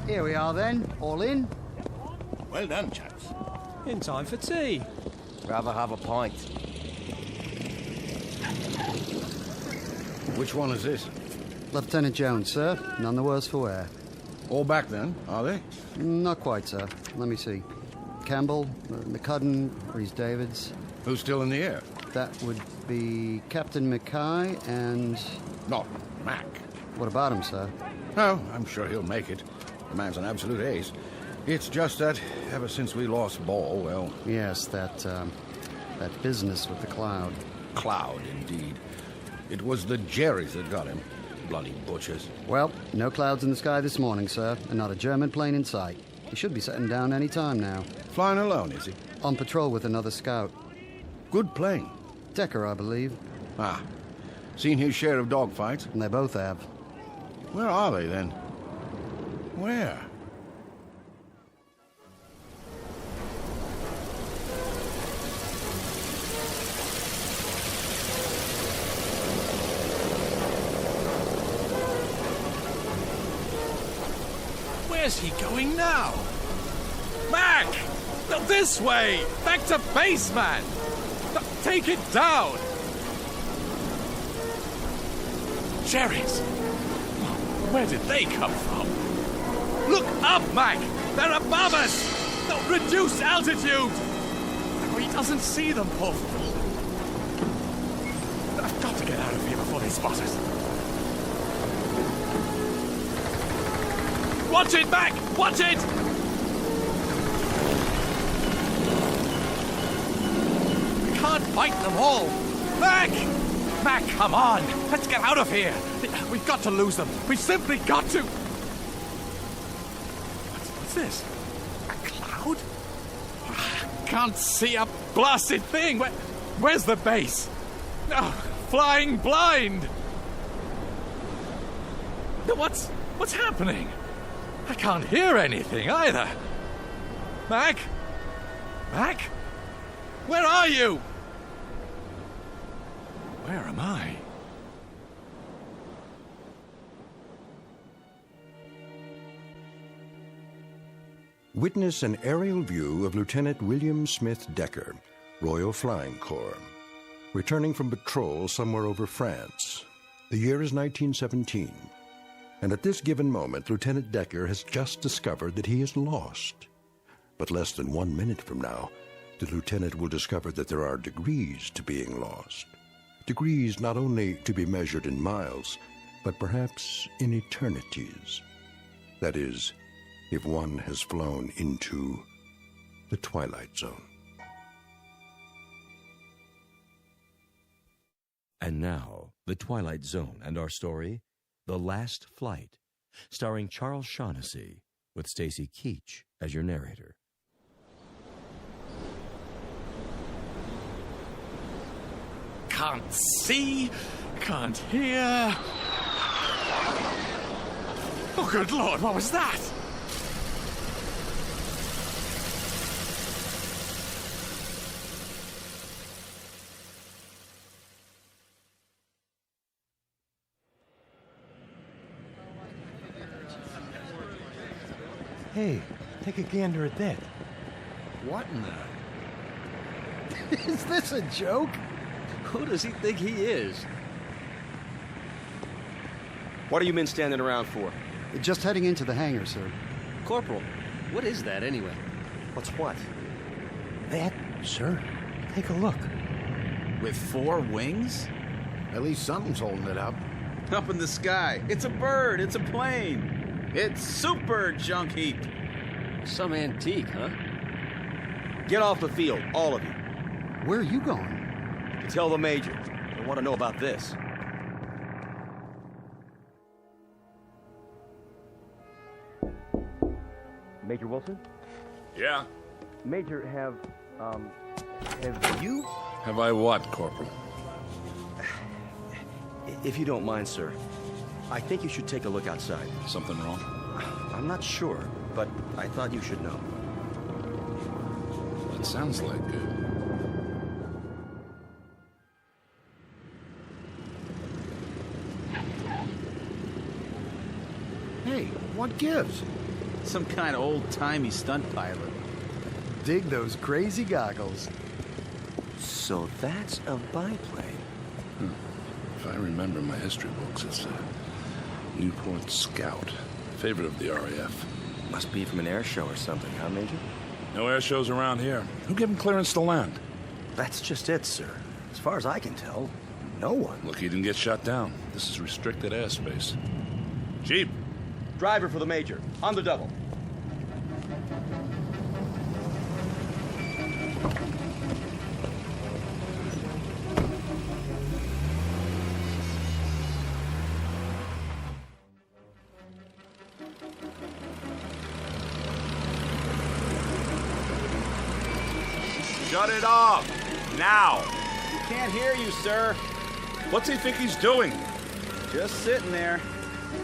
Here we are then, all in. Well done, chaps. In time for tea. Rather have a pint. Which one is this? Lieutenant Jones, sir. None the worse for wear. All back then, are they? Not quite, sir. Let me see. Campbell, McCudden, Rhys Davids. Who's still in the air? That would be Captain Mackay and... Not Mac. What about him, sir? Oh, I'm sure he'll make it. The man's an absolute ace. It's just that ever since we lost Ball, well... Yes, that business with the cloud. Cloud, indeed. It was the Jerrys that got him. Bloody butchers. Well, no clouds in the sky this morning, sir, and not a German plane in sight. He should be setting down any time now. Flying alone, is he? On patrol with another scout. Good plane. Decker, I believe. Ah. Seen his share of dogfights? And they both have. Where are they, then? Where? Where's he going now? Mac! No, this way! Back to base, man! No, take it down! Cherries! Where did they come from? Look up, Mac! They're above us! No, reduce altitude! Oh, he doesn't see them, poor fool. I've got to get out of here before they spot us. Watch it, Mac! Watch it! We can't fight them all. Mac! Mac, come on! Let's get out of here! We've got to lose them. We've simply got to! What's this? A cloud? Can't see a blasted thing! Where's the base? Oh, flying blind! What's happening? I can't hear anything either. Mac? Mac? Where are you? Where am I? Witness an aerial view of Lieutenant William Smith Decker, Royal Flying Corps, returning from patrol somewhere over France. The year is 1917. And at this given moment, Lieutenant Decker has just discovered that he is lost. But less than 1 minute from now, the lieutenant will discover that there are degrees to being lost. Degrees not only to be measured in miles, but perhaps in eternities. That is, if one has flown into the Twilight Zone. And now, The Twilight Zone and our story, The Last Flight, starring Charles Shaughnessy, with Stacy Keach as your narrator. Can't see, can't hear. Oh, good Lord, what was that? Hey, take a gander at that. What in the... Is this a joke? Who does he think he is? What are you men standing around for? Just heading into the hangar, sir. Corporal, what is that anyway? What's what? That, sir. Take a look. With 4 wings? At least something's holding it up. Up in the sky. It's a bird. It's a plane. It's super junk heap. Some antique, huh? Get off the field, all of you. Where are you going? To tell the Major. I want to know about this. Major Wilson? Yeah? Major, have you? Have I what, Corporal? If you don't mind, sir, I think you should take a look outside. Something wrong? I'm not sure, but I thought you should know. That sounds like Hey, what gives? Some kind of old-timey stunt pilot. Dig those crazy goggles. So that's a biplane. If I remember my history books, it's a Newport Scout. Favorite of the RAF. Must be from an air show or something, huh, Major? No air shows around here. Who gave him clearance to land? That's just it, sir. As far as I can tell, no one. Look, he didn't get shot down. This is restricted airspace. Jeep. Driver for the Major. On the double. Shut it off! Now! We can't hear you, sir. What's he think he's doing? Just sitting there.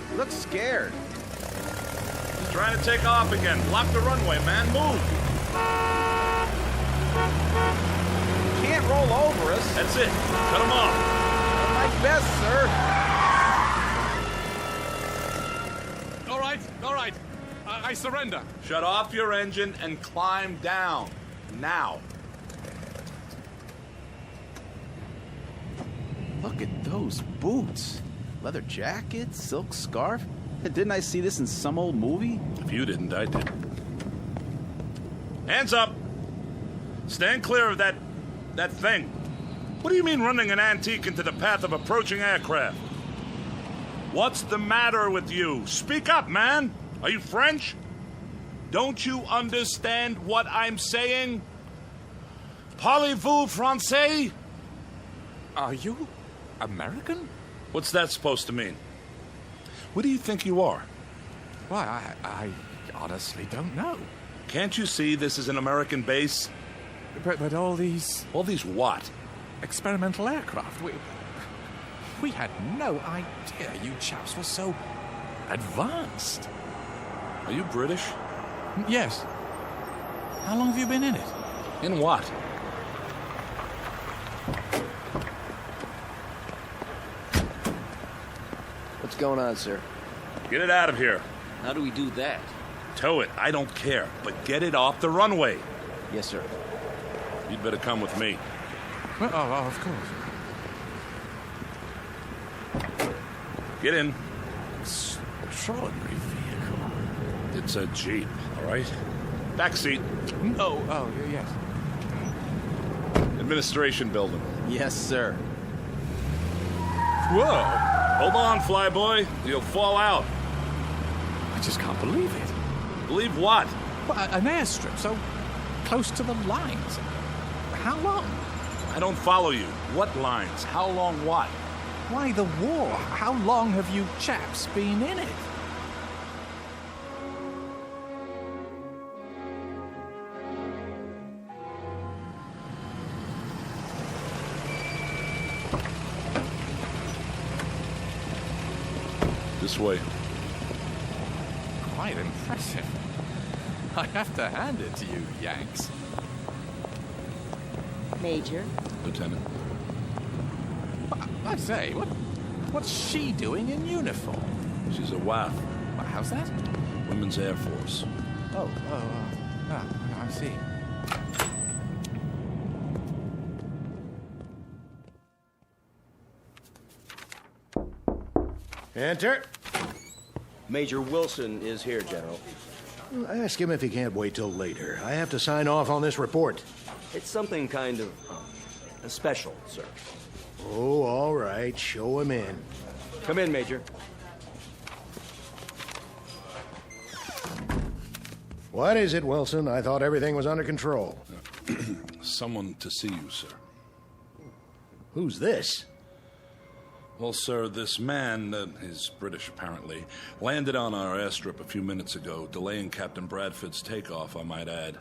He looks scared. He's trying to take off again. Block the runway, man. Move! Can't roll over us. That's it. Cut him off. My best, sir. All right. I surrender. Shut off your engine and climb down. Now. Look at those boots. Leather jacket, silk scarf. Didn't I see this in some old movie? If you didn't, I did. Hands up! Stand clear of that thing. What do you mean running an antique into the path of approaching aircraft? What's the matter with you? Speak up, man! Are you French? Don't you understand what I'm saying? Parlez-vous français? Are you American? What's that supposed to mean? What do you think you are? Why, I honestly don't know. Can't you see this is an American base? But all these... All these what? Experimental aircraft. We had no idea you chaps were so advanced. Are you British? Yes. How long have you been in it? In what? What's going on, sir? Get it out of here. How do we do that? Tow it. I don't care. But get it off the runway. Yes, sir. You'd better come with me. Well, oh, of course. Get in. Extraordinary vehicle. It's a Jeep, all right? Back seat. Oh, yes. Administration building. Yes, sir. Whoa! Hold on, flyboy. You'll fall out. I just can't believe it. Believe what? Well, an airstrip so close to the lines. How long? I don't follow you. What lines? How long what? Why the war? How long have you chaps been in it? This way. Quite impressive. I have to hand it to you, Yanks. Major? Lieutenant. I say, what's she doing in uniform? She's a WAF. How's that? Women's Air Force. I see. Enter. Major Wilson is here, General. Ask him if he can't wait till later. I have to sign off on this report. It's something kind of special, sir. Oh, all right. Show him in. Come in, Major. What is it, Wilson? I thought everything was under control. Someone to see you, sir. Who's this? Well, sir, this man, he's British apparently, landed on our airstrip a few minutes ago, delaying Captain Bradford's takeoff, I might add.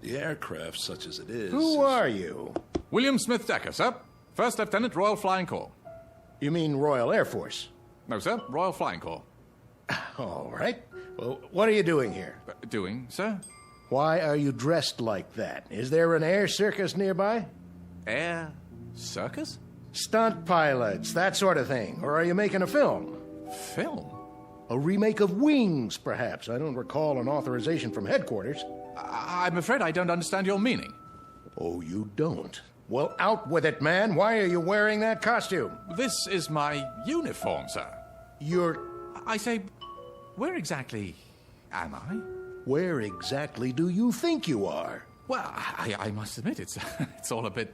The aircraft, such as it is... Who are you? William Smith Decker, sir. First Lieutenant, Royal Flying Corps. You mean Royal Air Force? No, sir. Royal Flying Corps. All right. Well, what are you doing here? Doing, sir? Why are you dressed like that? Is there an air circus nearby? Air circus? Stunt pilots, that sort of thing. Or are you making a film? Film? A remake of Wings, perhaps. I don't recall an authorization from headquarters. I'm afraid I don't understand your meaning. Oh, you don't? Well, out with it, man. Why are you wearing that costume? This is my uniform, sir. I say, where exactly am I? Where exactly do you think you are? Well, I must admit, it's all a bit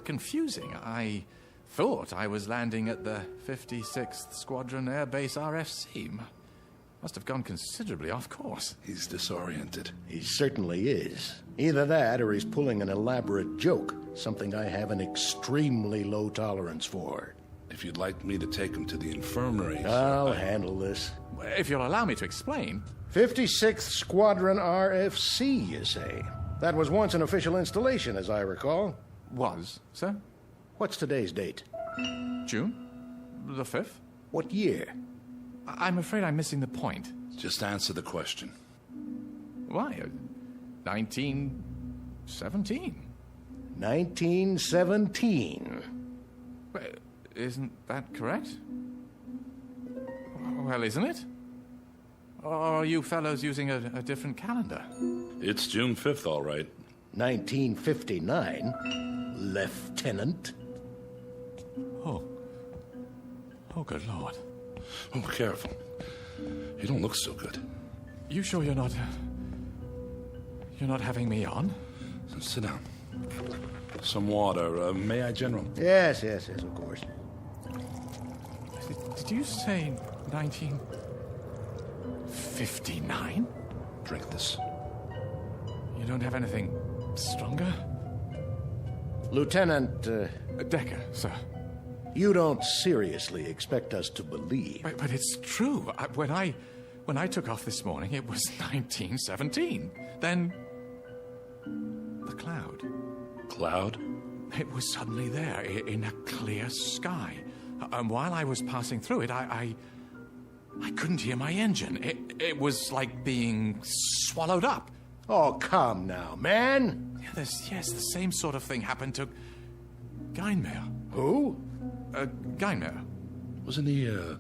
confusing. I thought I was landing at the 56th Squadron Air Base RFC. Must have gone considerably off course. He's disoriented. He certainly is. Either that or he's pulling an elaborate joke, something I have an extremely low tolerance for. If you'd like me to take him to the infirmary... I'll handle this. If you'll allow me to explain... 56th Squadron RFC, you say? That was once an official installation, as I recall. Was, sir? What's today's date? June the 5th. What year? I'm afraid I'm missing the point. Just answer the question. Why? 1917. 1917. Isn't that correct? Well, isn't it? Or are you fellows using a different calendar? It's June 5th, all right. 1959, Lieutenant. Oh, good Lord. Oh, careful. You don't look so good. You sure you're not having me on? Sit down. Some water. May I, General? Yes, of course. Did you say 1959? Drink this. You don't have anything stronger? Lieutenant... Decker, sir. You don't seriously expect us to believe... But it's true. When I took off this morning, it was 1917. Then... the cloud. Cloud? It was suddenly there, in a clear sky. And while I was passing through it, I couldn't hear my engine. It was like being swallowed up. Oh, come now, man. Yes, the same sort of thing happened to Geinmeyer. Who? Geinmeyer. Wasn't he a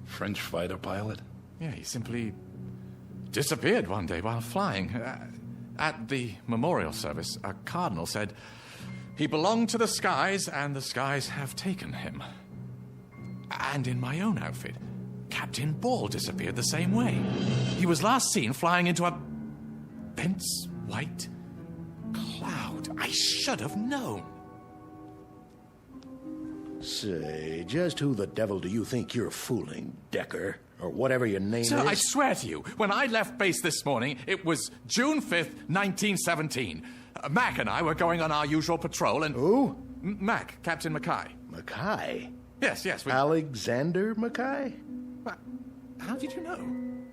French fighter pilot? Yeah, he simply disappeared one day while flying. At the memorial service, a cardinal said he belonged to the skies and the skies have taken him. And in my own outfit, Captain Ball disappeared the same way. He was last seen flying into a dense white cloud. I should have known. Say, just who the devil do you think you're fooling, Decker? Or whatever your name Sir, is? I swear to you, when I left base this morning, it was June 5th, 1917. Mac and I were going on our usual patrol and... Who? Mac, Captain Mackay. Mackay? Yes. Alexander Mackay? How did you know?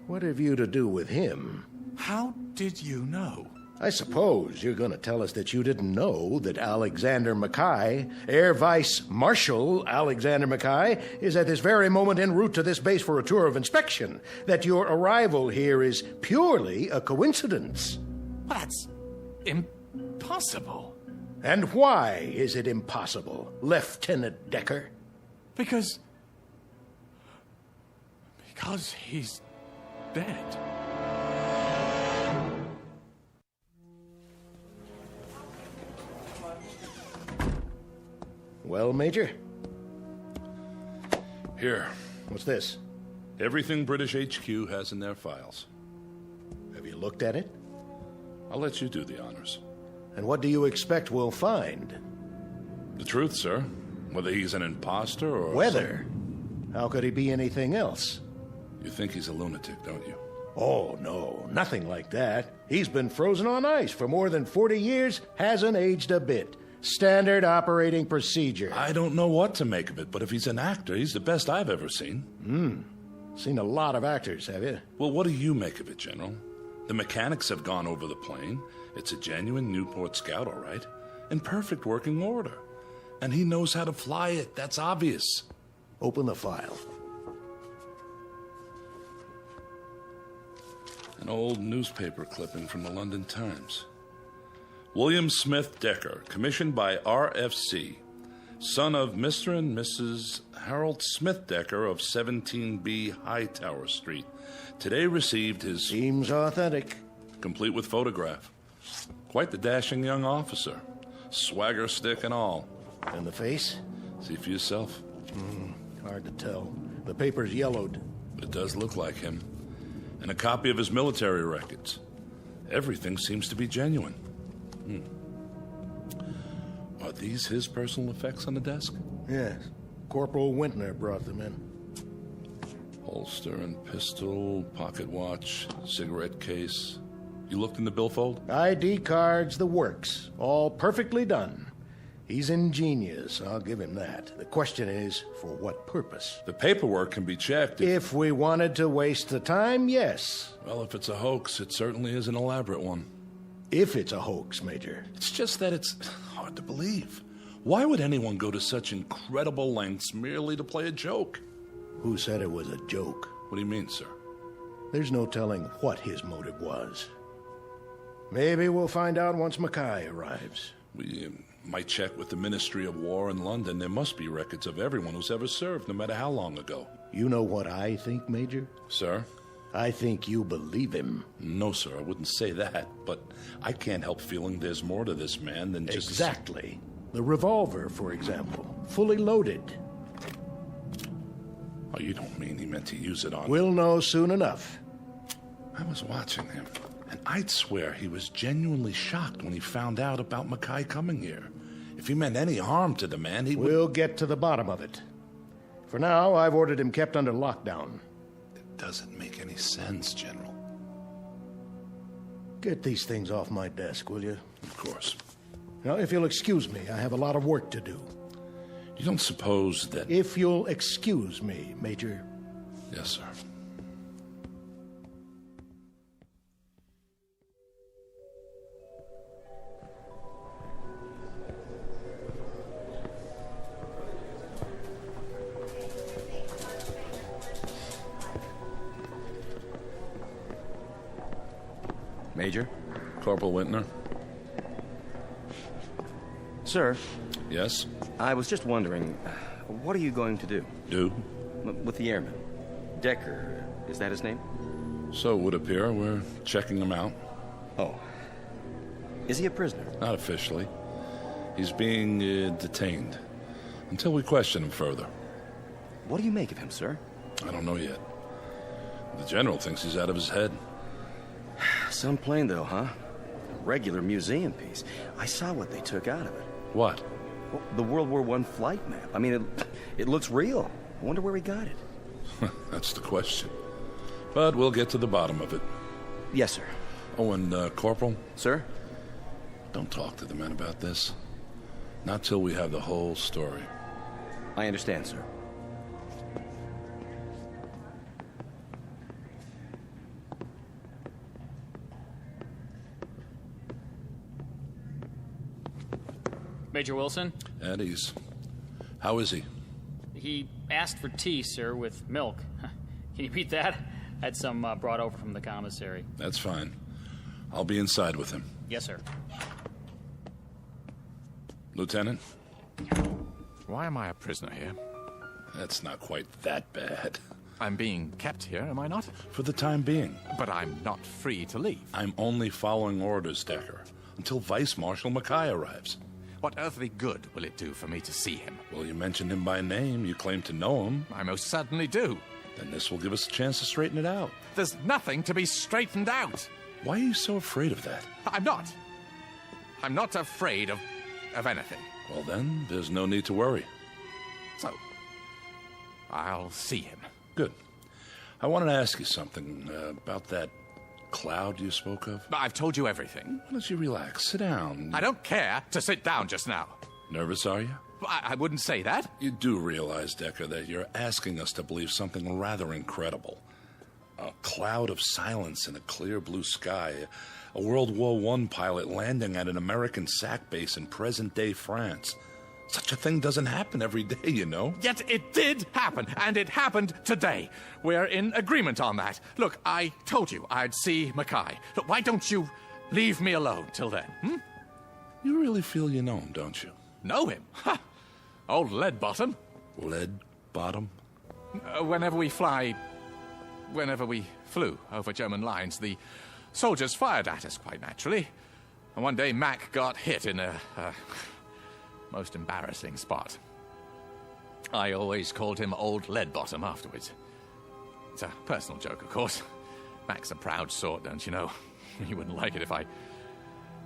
What have you to do with him? How did you know? I suppose you're going to tell us that you didn't know that Alexander Mackay, Air Vice Marshal Alexander Mackay, is at this very moment en route to this base for a tour of inspection, that your arrival here is purely a coincidence. Well, that's impossible. And why is it impossible, Lieutenant Decker? Because he's dead. Well, Major? Here. What's this? Everything British HQ has in their files. Have you looked at it? I'll let you do the honors. And what do you expect we'll find? The truth, sir. Whether he's an imposter or... Whether? How could he be anything else? You think he's a lunatic, don't you? Oh, no, nothing like that. He's been frozen on ice for more than 40 years, hasn't aged a bit. Standard operating procedure. I don't know what to make of it, but if he's an actor, he's the best I've ever seen. Seen a lot of actors, have you? Well, what do you make of it, General? The mechanics have gone over the plane. It's a genuine Newport Scout, all right. In perfect working order. And he knows how to fly it. That's obvious. Open the file. An old newspaper clipping from the London Times. William Smith Decker, commissioned by RFC, son of Mr. and Mrs. Harold Smith Decker of 17B Hightower Street, today received his... Seems authentic. Complete with photograph. Quite the dashing young officer. Swagger stick and all. And the face? See for yourself. Hard to tell. The paper's yellowed. But it does look like him. And a copy of his military records. Everything seems to be genuine. Are these his personal effects on the desk? Yes. Corporal Wintner brought them in. Holster and pistol, pocket watch, cigarette case. You looked in the billfold? ID cards, the works. All perfectly done. He's ingenious, I'll give him that. The question is, for what purpose? The paperwork can be checked. If we wanted to waste the time, yes. Well, if it's a hoax, it certainly is an elaborate one. If it's a hoax, Major. It's just that it's hard to believe. Why would anyone go to such incredible lengths merely to play a joke? Who said it was a joke? What do you mean, sir? There's no telling what his motive was. Maybe we'll find out once Mackay arrives. We might check with the Ministry of War in London. There must be records of everyone who's ever served, no matter how long ago. You know what I think, Major? Sir? I think you believe him. No, sir, I wouldn't say that. But I can't help feeling there's more to this man than just... Exactly. The revolver, for example. Fully loaded. Oh, you don't mean he meant to use it on... We'll know soon enough. I was watching him, and I'd swear he was genuinely shocked when he found out about Mackay coming here. If he meant any harm to the man, he would... We'll get to the bottom of it. For now, I've ordered him kept under lockdown. It doesn't make any sense, General. Get these things off my desk, will you? Of course. Now, if you'll excuse me, I have a lot of work to do. You don't suppose that... If you'll excuse me, Major. Yes, sir. Major? Corporal Wintner? Sir? Yes? I was just wondering, what are you going to do? Do? With the airman. Decker, is that his name? So it would appear. We're checking him out. Oh. Is he a prisoner? Not officially. He's being detained. Until we question him further. What do you make of him, sir? I don't know yet. The General thinks he's out of his head. Some plane, though, huh? A regular museum piece. I saw what they took out of it. What? Well, the World War I flight map. I mean, it looks real. I wonder where he got it. That's the question. But we'll get to the bottom of it. Yes, sir. Oh, and Corporal? Sir? Don't talk to the men about this. Not till we have the whole story. I understand, sir. Major Wilson? At ease. How is he? He asked for tea, sir, with milk. Can you beat that? Had some brought over from the commissary. That's fine. I'll be inside with him. Yes, sir. Lieutenant? Why am I a prisoner here? That's not quite that bad. I'm being kept here, am I not? For the time being. But I'm not free to leave. I'm only following orders, Decker, until Vice Marshal Mackay arrives. What earthly good will it do for me to see him? Well, you mentioned him by name. You claim to know him. I most certainly do. Then this will give us a chance to straighten it out. There's nothing to be straightened out. Why are you so afraid of that? I'm not. I'm not afraid of anything. Well, then, there's no need to worry. So, I'll see him. Good. I wanted to ask you something about that cloud you spoke of. I've told you everything. Why don't you relax? Sit down. I don't care to sit down just now. Nervous, are you? I wouldn't say that. You do realize, Decker, that you're asking us to believe something rather incredible. A cloud of silence in a clear blue sky. A World War I pilot landing at an American SAC base in present-day France. Such a thing doesn't happen every day, you know. Yet it did happen, and it happened today. We're in agreement on that. Look, I told you I'd see Mackay. Look, why don't you leave me alone till then, You really feel you know him, don't you? Know him? Ha! Old Leadbottom. Leadbottom? Whenever we flew over German lines, the soldiers fired at us, quite naturally. And one day Mac got hit in a most embarrassing spot. I always called him Old Leadbottom afterwards. It's a personal joke, of course. Mac's a proud sort, don't you know? He wouldn't like it if I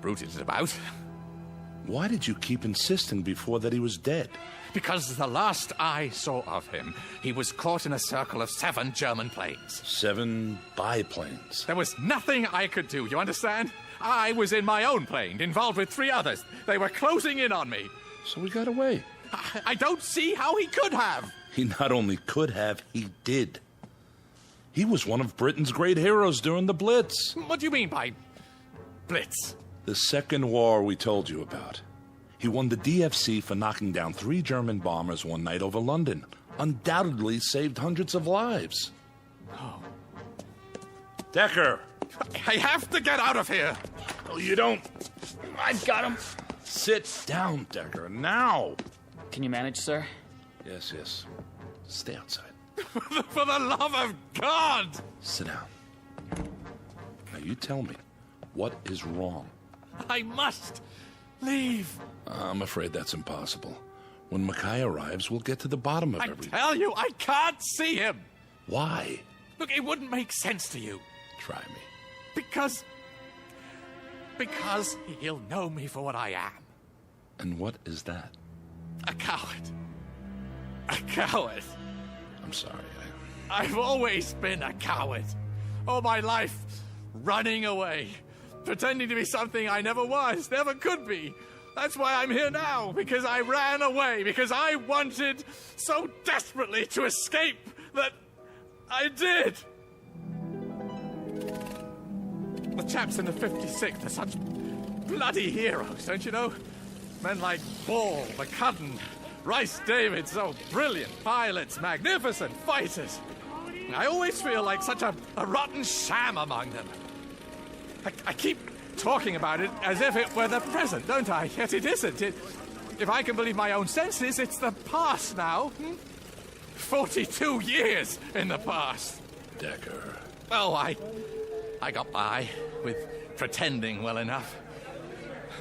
bruited it about. Why did you keep insisting before that he was dead? Because the last I saw of him, he was caught in a circle of 7 German planes. 7 biplanes. There was nothing I could do, you understand? I was in my own plane, involved with 3 others. They were closing in on me. So he got away. I don't see how he could have. He not only could have, he did. He was one of Britain's great heroes during the Blitz. What do you mean by Blitz? The second war we told you about. He won the DFC for knocking down 3 German bombers one night over London. Undoubtedly saved hundreds of lives. Oh. Decker! I have to get out of here! Oh, you don't. I've got him. Sit down, Decker, now! Can you manage, sir? Yes. Stay outside. For the love of God! Sit down. Now you tell me, what is wrong? I must leave. I'm afraid that's impossible. When Mackay arrives, we'll get to the bottom of everything. I tell you, I can't see him. Why? Look, it wouldn't make sense to you. Try me. Because he'll know me for what I am. And what is that? A coward. A coward. I'm sorry. I've always been a coward. All my life, running away. Pretending to be something I never was, never could be. That's why I'm here now, because I ran away, because I wanted so desperately to escape that I did. The chaps in the 56th are such bloody heroes, don't you know? Men like Ball, McCudden, Rice David, so brilliant pilots, magnificent fighters. I always feel like such a rotten sham among them. I keep talking about it as if it were the present, don't I? Yet it isn't. If I can believe my own senses, it's the past now. 42 years in the past. Decker. Oh, I got by with pretending well enough.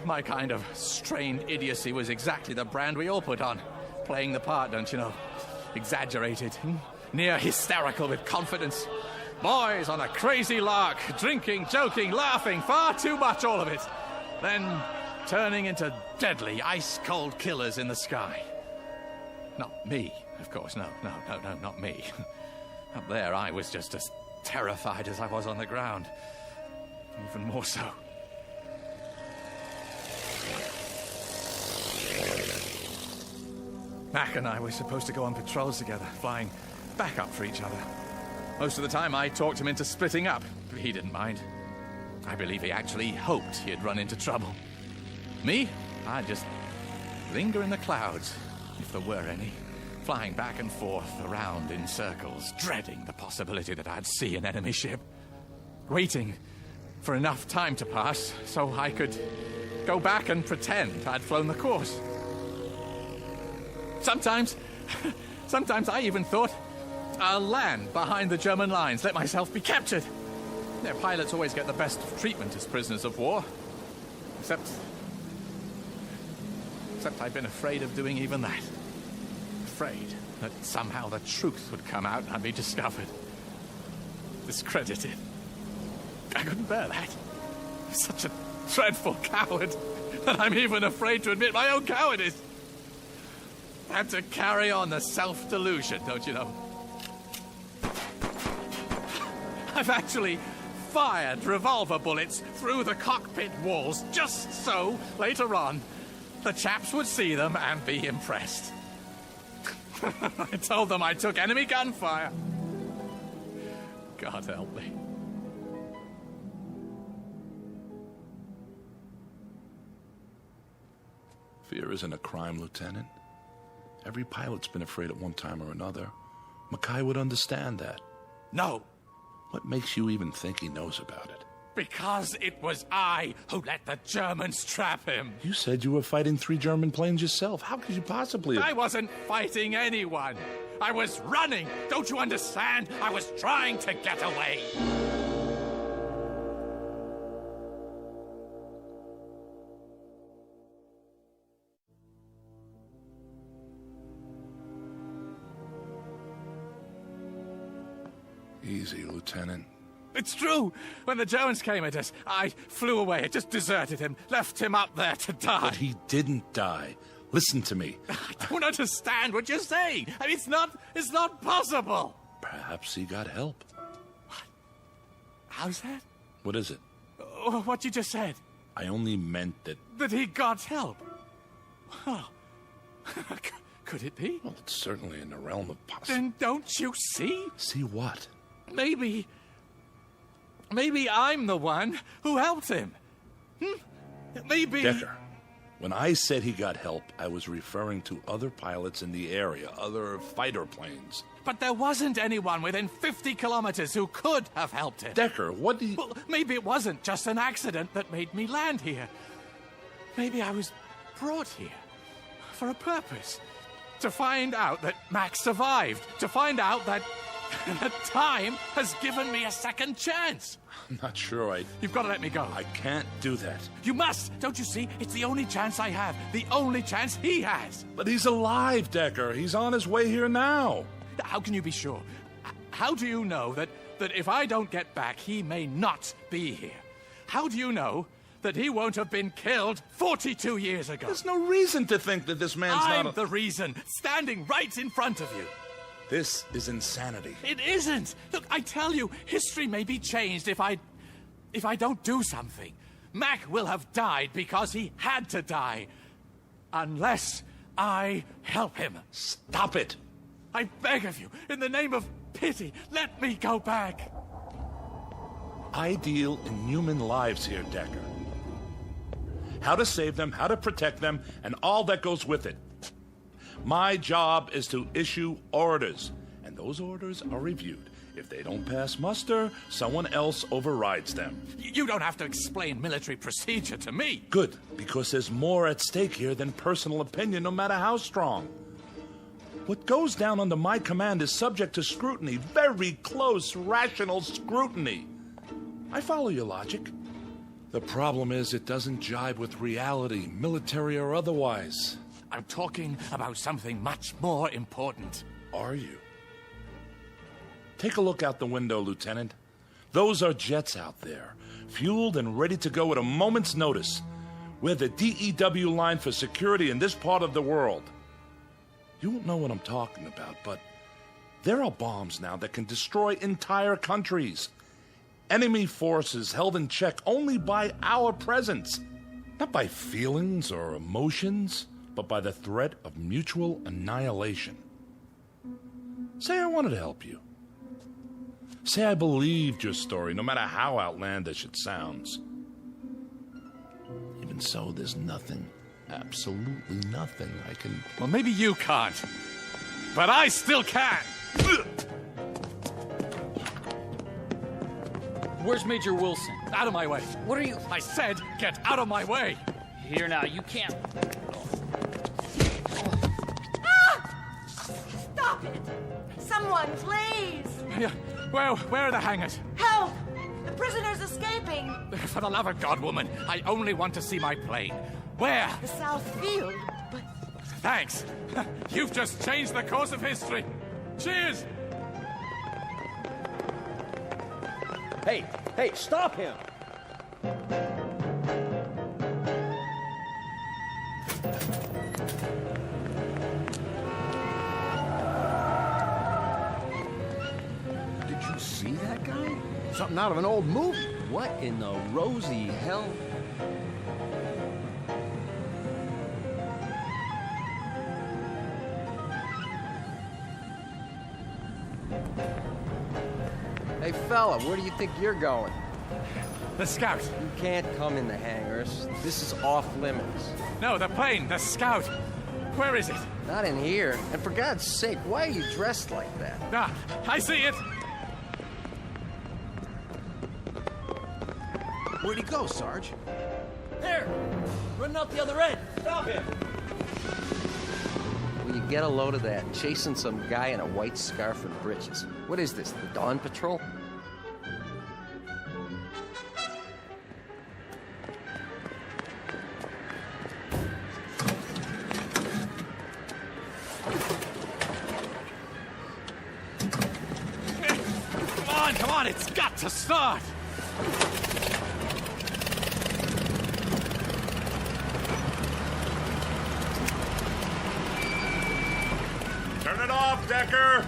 My kind of strained idiocy was exactly the brand we all put on. Playing the part, don't you know? Exaggerated, near hysterical with confidence. Boys on a crazy lark, drinking, joking, laughing, far too much, all of it. Then turning into deadly, ice-cold killers in the sky. Not me, of course, no, not me. Up there, I was just as terrified as I was on the ground. Even more so. Mac and I were supposed to go on patrols together, flying backup for each other. Most of the time, I talked him into splitting up, but he didn't mind. I believe he actually hoped he'd run into trouble. Me? I'd just linger in the clouds, if there were any, flying back and forth around in circles, dreading the possibility that I'd see an enemy ship. Waiting for enough time to pass so I could go back and pretend I'd flown the course. Sometimes I even thought I'll land behind the German lines, let myself be captured. Their pilots always get the best of treatment as prisoners of war. Except I've been afraid of doing even that. Afraid that somehow the truth would come out and I'd be discovered. Discredited. I couldn't bear that. I'm such a dreadful coward that I'm even afraid to admit my own cowardice. I have to carry on the self-delusion, don't you know? I've actually fired revolver bullets through the cockpit walls just so, later on, the chaps would see them and be impressed. I told them I took enemy gunfire. God help me. Fear isn't a crime, Lieutenant. Every pilot's been afraid at one time or another. Mackay would understand that. No. What makes you even think he knows about it? Because it was I who let the Germans trap him. You said you were fighting 3 German planes yourself. How could you possibly... I wasn't fighting anyone. I was running. Don't you understand? I was trying to get away. Easy, Lieutenant. It's true. When the Germans came at us, I flew away. I just deserted him, left him up there to die. But he didn't die. Listen to me. I don't understand what you're saying. I mean, it's not possible. Perhaps he got help. What? How's that? What is it? What you just said. I only meant that... That he got help. Oh. Could it be? Well, it's certainly in the realm of possibility. Then don't you see? See what? Maybe I'm the one who helped him. Maybe... Decker, when I said he got help, I was referring to other pilots in the area, other fighter planes. But there wasn't anyone within 50 kilometers who could have helped him. Decker, what do you... Well, maybe it wasn't just an accident that made me land here. Maybe I was brought here for a purpose. To find out that Max survived. To find out that time has given me a second chance. I'm not sure You've got to let me go. I can't do that. You must! Don't you see? It's the only chance I have. The only chance he has. But he's alive, Decker. He's on his way here now. How can you be sure? How do you know that if I don't get back, he may not be here? How do you know that he won't have been killed 42 years ago? There's no reason to think that this man's I'm the reason, standing right in front of you. This is insanity. It isn't. Look, I tell you, history may be changed if I don't do something. Mac will have died because he had to die. Unless I help him. Stop it. I beg of you, in the name of pity, let me go back. I deal in human lives here, Decker. How to save them, how to protect them, and all that goes with it. My job is to issue orders, and those orders are reviewed. If they don't pass muster, someone else overrides them. You don't have to explain military procedure to me. Good, because there's more at stake here than personal opinion, no matter how strong. What goes down under my command is subject to scrutiny, very close, rational scrutiny. I follow your logic. The problem is it doesn't jibe with reality, military or otherwise. I'm talking about something much more important. Are you? Take a look out the window, Lieutenant. Those are jets out there, fueled and ready to go at a moment's notice. We're the DEW line for security in this part of the world. You won't know what I'm talking about, but there are bombs now that can destroy entire countries. Enemy forces held in check only by our presence. Not by feelings or emotions, but by the threat of mutual annihilation. Say I wanted to help you. Say I believed your story, no matter how outlandish it sounds. Even so, there's nothing, absolutely nothing I can... Well, maybe you can't, but I still can. Where's Major Wilson? Out of my way. What are you... I said, get out of my way. Here now, you can't... Stop it! Someone, please! Where are the hangars? Help! The prisoner's escaping! For the love of God, woman, I only want to see my plane. Where? The South Field, but... Thanks. You've just changed the course of history. Cheers! Hey, stop him! Did you see that guy? Something out of an old movie. What in the rosy hell? Hey, fella, where do you think you're going? The Scout. You can't come in the hangars. This is off limits. No, the plane, the Scout. Where is it? Not in here. And for God's sake, why are you dressed like that? Ah, I see it. Where'd he go, Sarge? There! Running out the other end! Stop him! Will you get a load of that? Chasing some guy in a white scarf and breeches. What is this, the Dawn Patrol? Come on, it's got to start! Turn it off, Decker!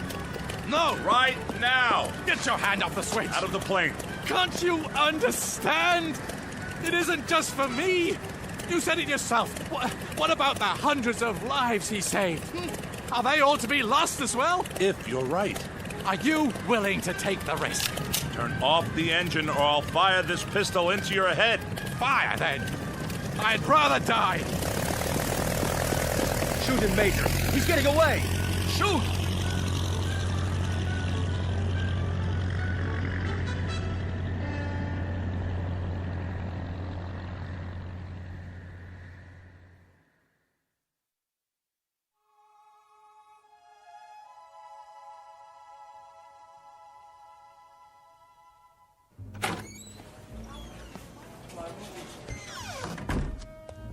No! Right now! Get your hand off the switch! Out of the plane. Can't you understand? It isn't just for me. You said it yourself. What about the hundreds of lives he saved? Are they all to be lost as well? If you're right. Are you willing to take the risk? Turn off the engine or I'll fire this pistol into your head. Fire, then. I'd rather die. Shoot him, Major. He's getting away. Shoot!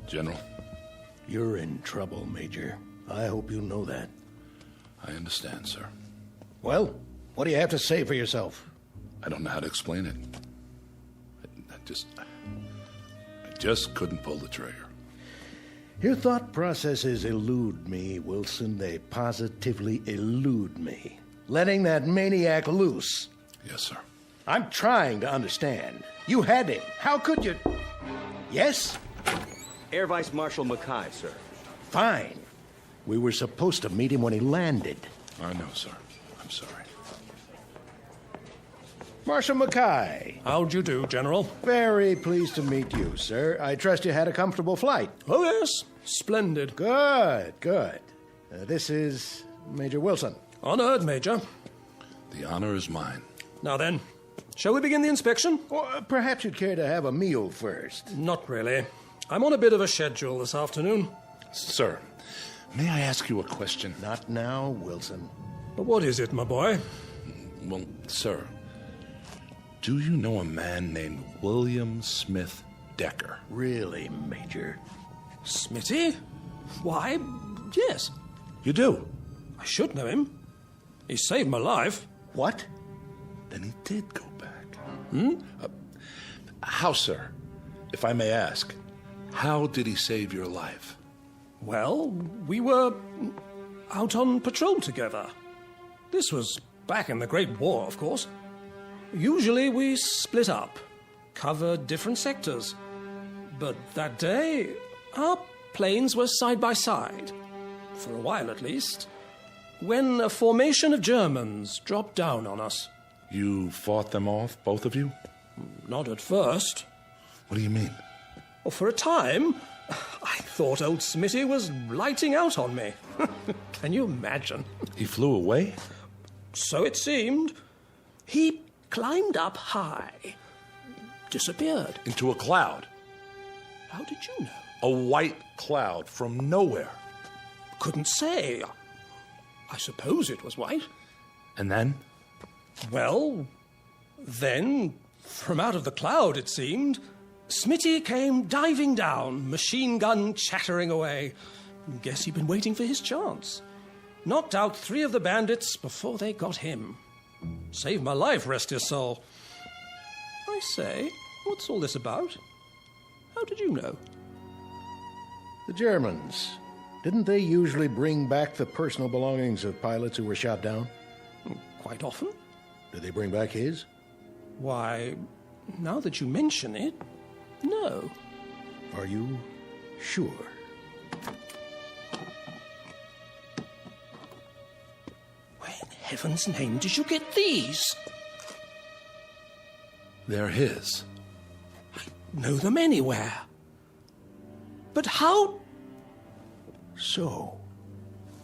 General. You're in trouble, Major. I hope you know that. I understand, sir. Well, what do you have to say for yourself? I don't know how to explain it. I just couldn't pull the trigger. Your thought processes elude me, Wilson. They positively elude me. Letting that maniac loose. Yes, sir. I'm trying to understand. You had him. How could you? Yes? Air Vice Marshal Mackay, sir. Fine. We were supposed to meet him when he landed. I know, sir. I'm sorry. Marshal Mackay. How'd you do, General? Very pleased to meet you, sir. I trust you had a comfortable flight. Oh, yes. Splendid. Good, good. This is Major Wilson. Honored, Major. The honor is mine. Now then, shall we begin the inspection? Or perhaps you'd care to have a meal first. Not really. I'm on a bit of a schedule this afternoon. Sir, may I ask you a question? Not now, Wilson. But what is it, my boy? Well, sir, do you know a man named William Smith Decker? Really, Major? Smitty? Why, yes. You do? I should know him. He saved my life. What? Then he did go back. How, sir? If I may ask, how did he save your life? Well, we were out on patrol together. This was back in the Great War, of course. Usually we split up, covered different sectors. But that day, our planes were side by side, for a while at least, when a formation of Germans dropped down on us. You fought them off, both of you? Not at first. What do you mean? Well, for a time, I thought old Smitty was lighting out on me. Can you imagine? He flew away? So it seemed. He climbed up high, disappeared. Into a cloud? How did you know? A white cloud from nowhere. Couldn't say. I suppose it was white. And then? Well, then, from out of the cloud, it seemed, Smitty came diving down, machine gun chattering away. Guess he'd been waiting for his chance. Knocked out 3 of the bandits before they got him. Saved my life, rest his soul. I say, what's all this about? How did you know? The Germans. Didn't they usually bring back the personal belongings of pilots who were shot down? Quite often. Did they bring back his? Why, now that you mention it, no. Are you sure? Where in heaven's name did you get these? They're his. Know them anywhere. But how? So,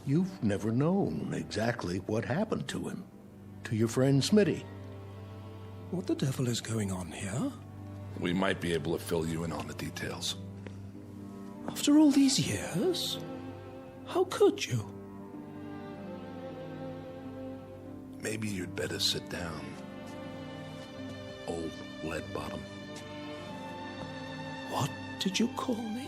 you've never known exactly what happened to him, to your friend Smitty. What the devil is going on here? We might be able to fill you in on the details. After all these years? How could you? Maybe you'd better sit down, old lead bottom. What did you call me?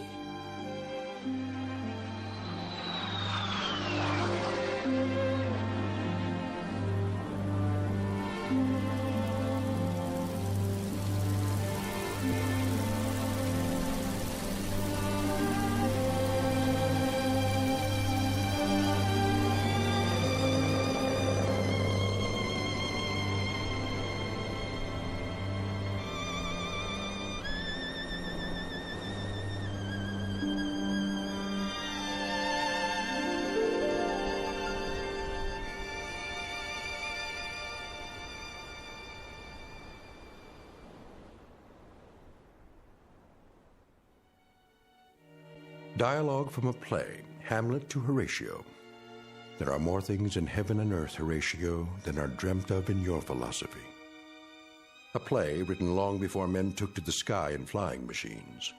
Dialogue from a play, Hamlet to Horatio. There are more things in heaven and earth, Horatio, than are dreamt of in your philosophy. A play written long before men took to the sky in flying machines,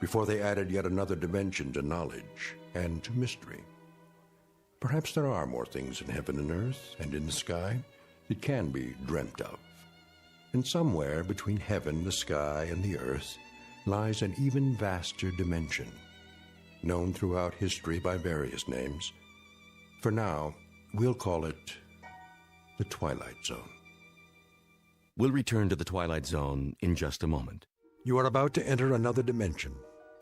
before they added yet another dimension to knowledge and to mystery. Perhaps there are more things in heaven and earth and in the sky that can be dreamt of. And somewhere between heaven, the sky, and the earth lies an even vaster dimension, known throughout history by various names. For now, we'll call it the Twilight Zone. We'll return to the Twilight Zone in just a moment. You are about to enter another dimension,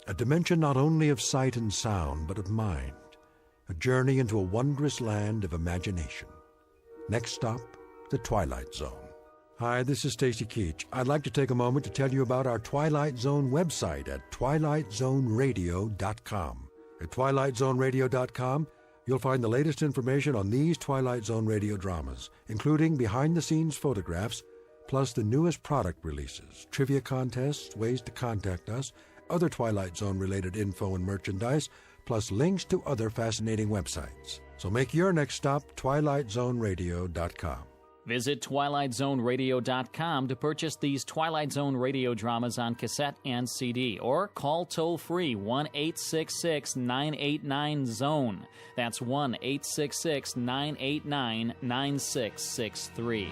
a dimension not only of sight and sound, but of mind, a journey into a wondrous land of imagination. Next stop, the Twilight Zone. Hi, this is Stacy Keach. I'd like to take a moment to tell you about our Twilight Zone website at twilightzoneradio.com. At twilightzoneradio.com, you'll find the latest information on these Twilight Zone radio dramas, including behind-the-scenes photographs, plus the newest product releases, trivia contests, ways to contact us, other Twilight Zone-related info and merchandise, plus links to other fascinating websites. So make your next stop twilightzoneradio.com. Visit twilightzoneradio.com to purchase these Twilight Zone radio dramas on cassette and CD, or call toll-free 1-866-989-ZONE. That's 1-866-989-9663.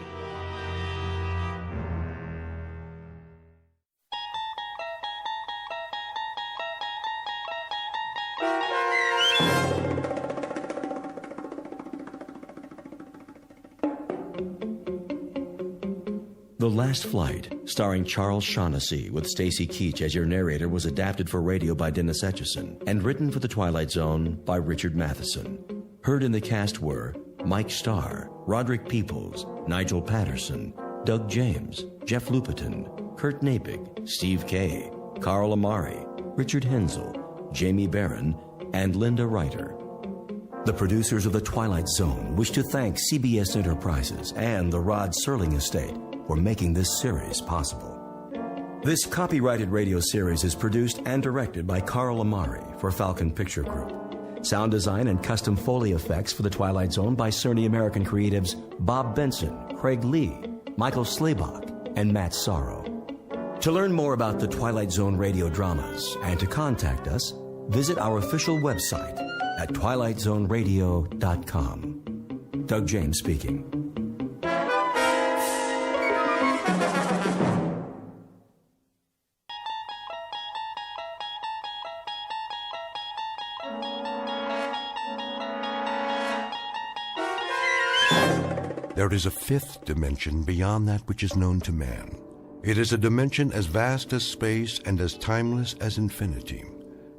The Last Flight, starring Charles Shaughnessy with Stacy Keach as your narrator, was adapted for radio by Dennis Etchison and written for The Twilight Zone by Richard Matheson. Heard in the cast were Mike Starr, Roderick Peoples, Nigel Patterson, Doug James, Jeff Lupetin, Kurt Napig, Steve Kay, Carl Amari, Richard Hensel, Jamie Barron, and Linda Reiter. The producers of The Twilight Zone wish to thank CBS Enterprises and the Rod Serling Estate for making this series possible. This copyrighted radio series is produced and directed by Carl Amari for Falcon Picture Group. Sound design and custom Foley effects for The Twilight Zone by Cerny American creatives Bob Benson, Craig Lee, Michael Slaybach, and Matt Sorrow. To learn more about the Twilight Zone radio dramas and to contact us, visit our official website at twilightzoneradio.com. Doug James speaking. There is a fifth dimension beyond that which is known to man. It is a dimension as vast as space and as timeless as infinity.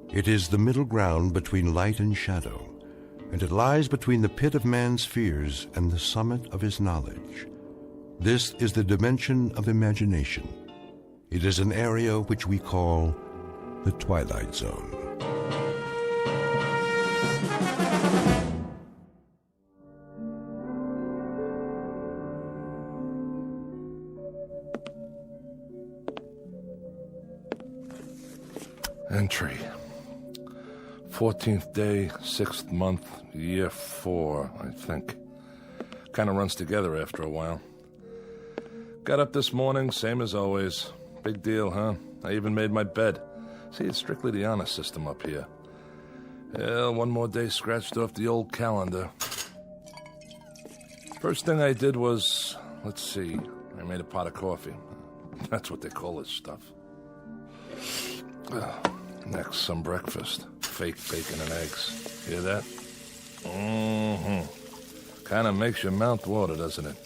It is the middle ground between light and shadow, and it lies between the pit of man's fears and the summit of his knowledge. This is the dimension of imagination. It is an area which we call the Twilight Zone. Entry. 14th day, 6th month, year 4, I think. Kind of runs together after a while. Got up this morning, same as always. Big deal, huh? I even made my bed. See, it's strictly the honor system up here. Yeah, one more day scratched off the old calendar. First thing I did was, let's see, I made a pot of coffee. That's what they call this stuff. Next, some breakfast. Fake bacon and eggs. Hear that? Mm-hmm. Kind of makes your mouth water, doesn't it?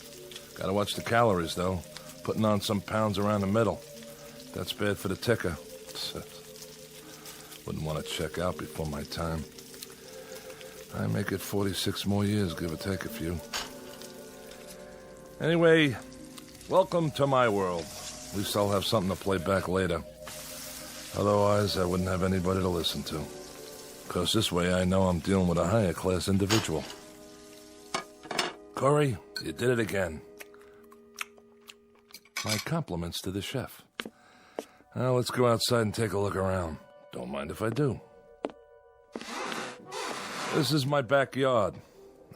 Gotta watch the calories, though. Putting on some pounds around the middle. That's bad for the ticker. Wouldn't want to check out before my time. I make it 46 more years, give or take a few. Anyway, welcome to my world. At least I'll have something to play back later. Otherwise, I wouldn't have anybody to listen to. Because this way I know I'm dealing with a higher class individual. Corey, you did it again. My compliments to the chef. Now let's go outside and take a look around. Don't mind if I do. This is my backyard.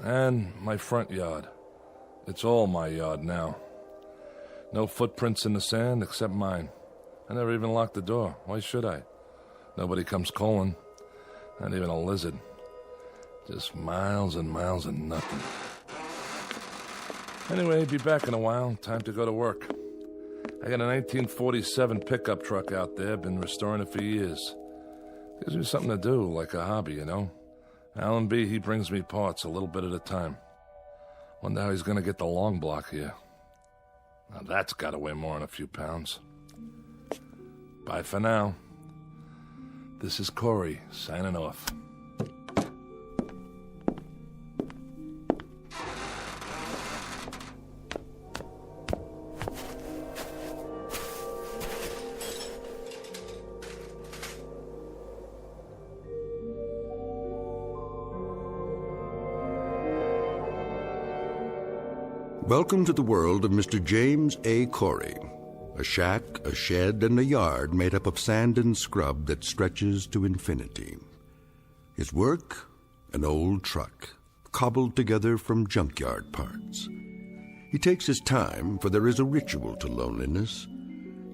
And my front yard. It's all my yard now. No footprints in the sand except mine. I never even locked the door. Why should I? Nobody comes calling. Not even a lizard. Just miles and miles and nothing. Anyway, be back in a while. Time to go to work. I got a 1947 pickup truck out there. Been restoring it for years. Gives me something to do, like a hobby, you know? Alan B., he brings me parts a little bit at a time. Wonder how he's gonna get the long block here. Now that's gotta weigh more than a few pounds. Bye for now. This is Corey, signing off. Welcome to the world of Mr. James A. Corey. A shack, a shed, and a yard made up of sand and scrub that stretches to infinity. His work? An old truck, cobbled together from junkyard parts. He takes his time, for there is a ritual to loneliness.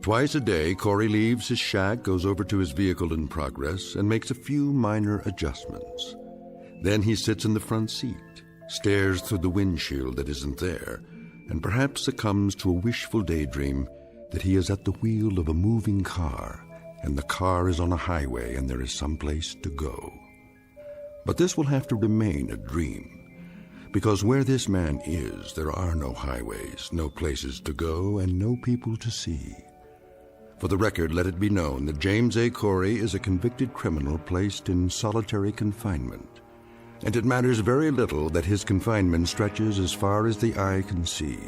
Twice a day, Corey leaves his shack, goes over to his vehicle in progress, and makes a few minor adjustments. Then he sits in the front seat, stares through the windshield that isn't there, and perhaps succumbs to a wishful daydream that he is at the wheel of a moving car, and the car is on a highway and there is someplace to go. But this will have to remain a dream, because where this man is, there are no highways, no places to go, and no people to see. For the record, let it be known that James A. Corey is a convicted criminal placed in solitary confinement. And it matters very little that his confinement stretches as far as the eye can see.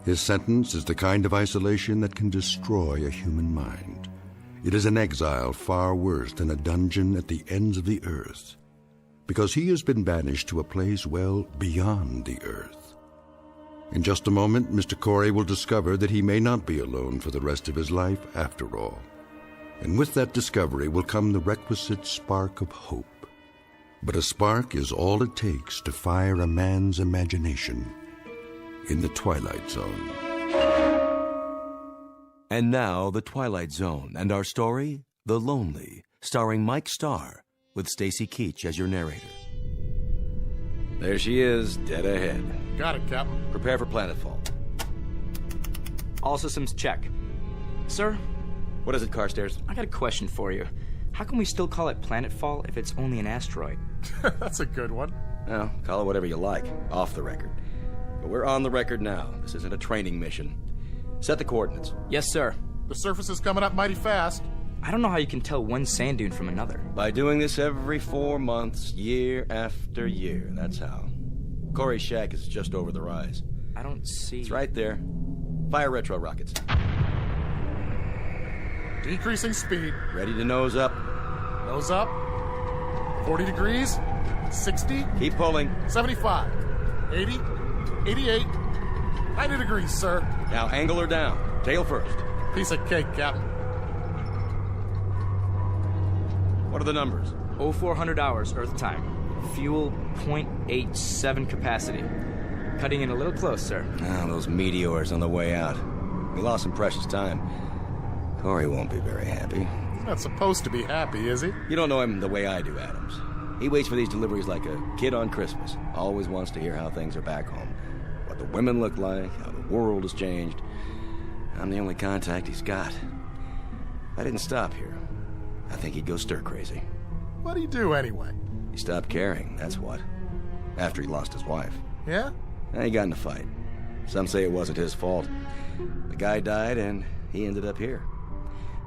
His sentence is the kind of isolation that can destroy a human mind. It is an exile far worse than a dungeon at the ends of the earth, because he has been banished to a place well beyond the earth. In just a moment, Mr. Corey will discover that he may not be alone for the rest of his life after all. And with that discovery will come the requisite spark of hope. But a spark is all it takes to fire a man's imagination in the Twilight Zone. And now, The Twilight Zone, and our story, The Lonely, starring Mike Starr, with Stacy Keach as your narrator. There she is, dead ahead. Got it, Captain. Prepare for planetfall. All systems check. Sir? What is it, Carstairs? I got a question for you. How can we still call it planetfall if it's only an asteroid? That's a good one. Well, call it whatever you like, off the record. But we're on the record now. This isn't a training mission. Set the coordinates. Yes, sir. The surface is coming up mighty fast. I don't know how you can tell one sand dune from another. By doing this every 4 months, year after year. That's how. Corey's shack is just over the rise. I don't see... It's right there. Fire retro rockets. Decreasing speed. Ready to nose up. Nose up. 40 degrees. 60. Keep pulling. 75. 80. 88. 90 degrees, sir. Now angle her down. Tail first. Piece of cake, Captain. What are the numbers? 0400 hours, Earth time. Fuel 0.87 capacity. Cutting in a little close, sir. Ah, those meteors on the way out. We lost some precious time. Corey won't be very happy. He's not supposed to be happy, is he? You don't know him the way I do, Adams. He waits for these deliveries like a kid on Christmas. Always wants to hear how things are back home. What the women look like, how the world has changed. I'm the only contact he's got. If I didn't stop here, I think he'd go stir-crazy. What do you do, anyway? He stopped caring, that's what. After he lost his wife. Yeah? And he got in a fight. Some say it wasn't his fault. The guy died, and he ended up here.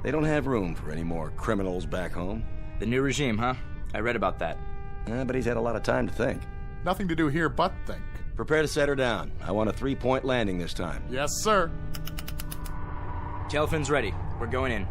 They don't have room for any more criminals back home. The new regime, huh? I read about that. But he's had a lot of time to think. Nothing to do here but think. Prepare to set her down. I want a 3-point landing this time. Yes, sir. Tail fins ready. We're going in.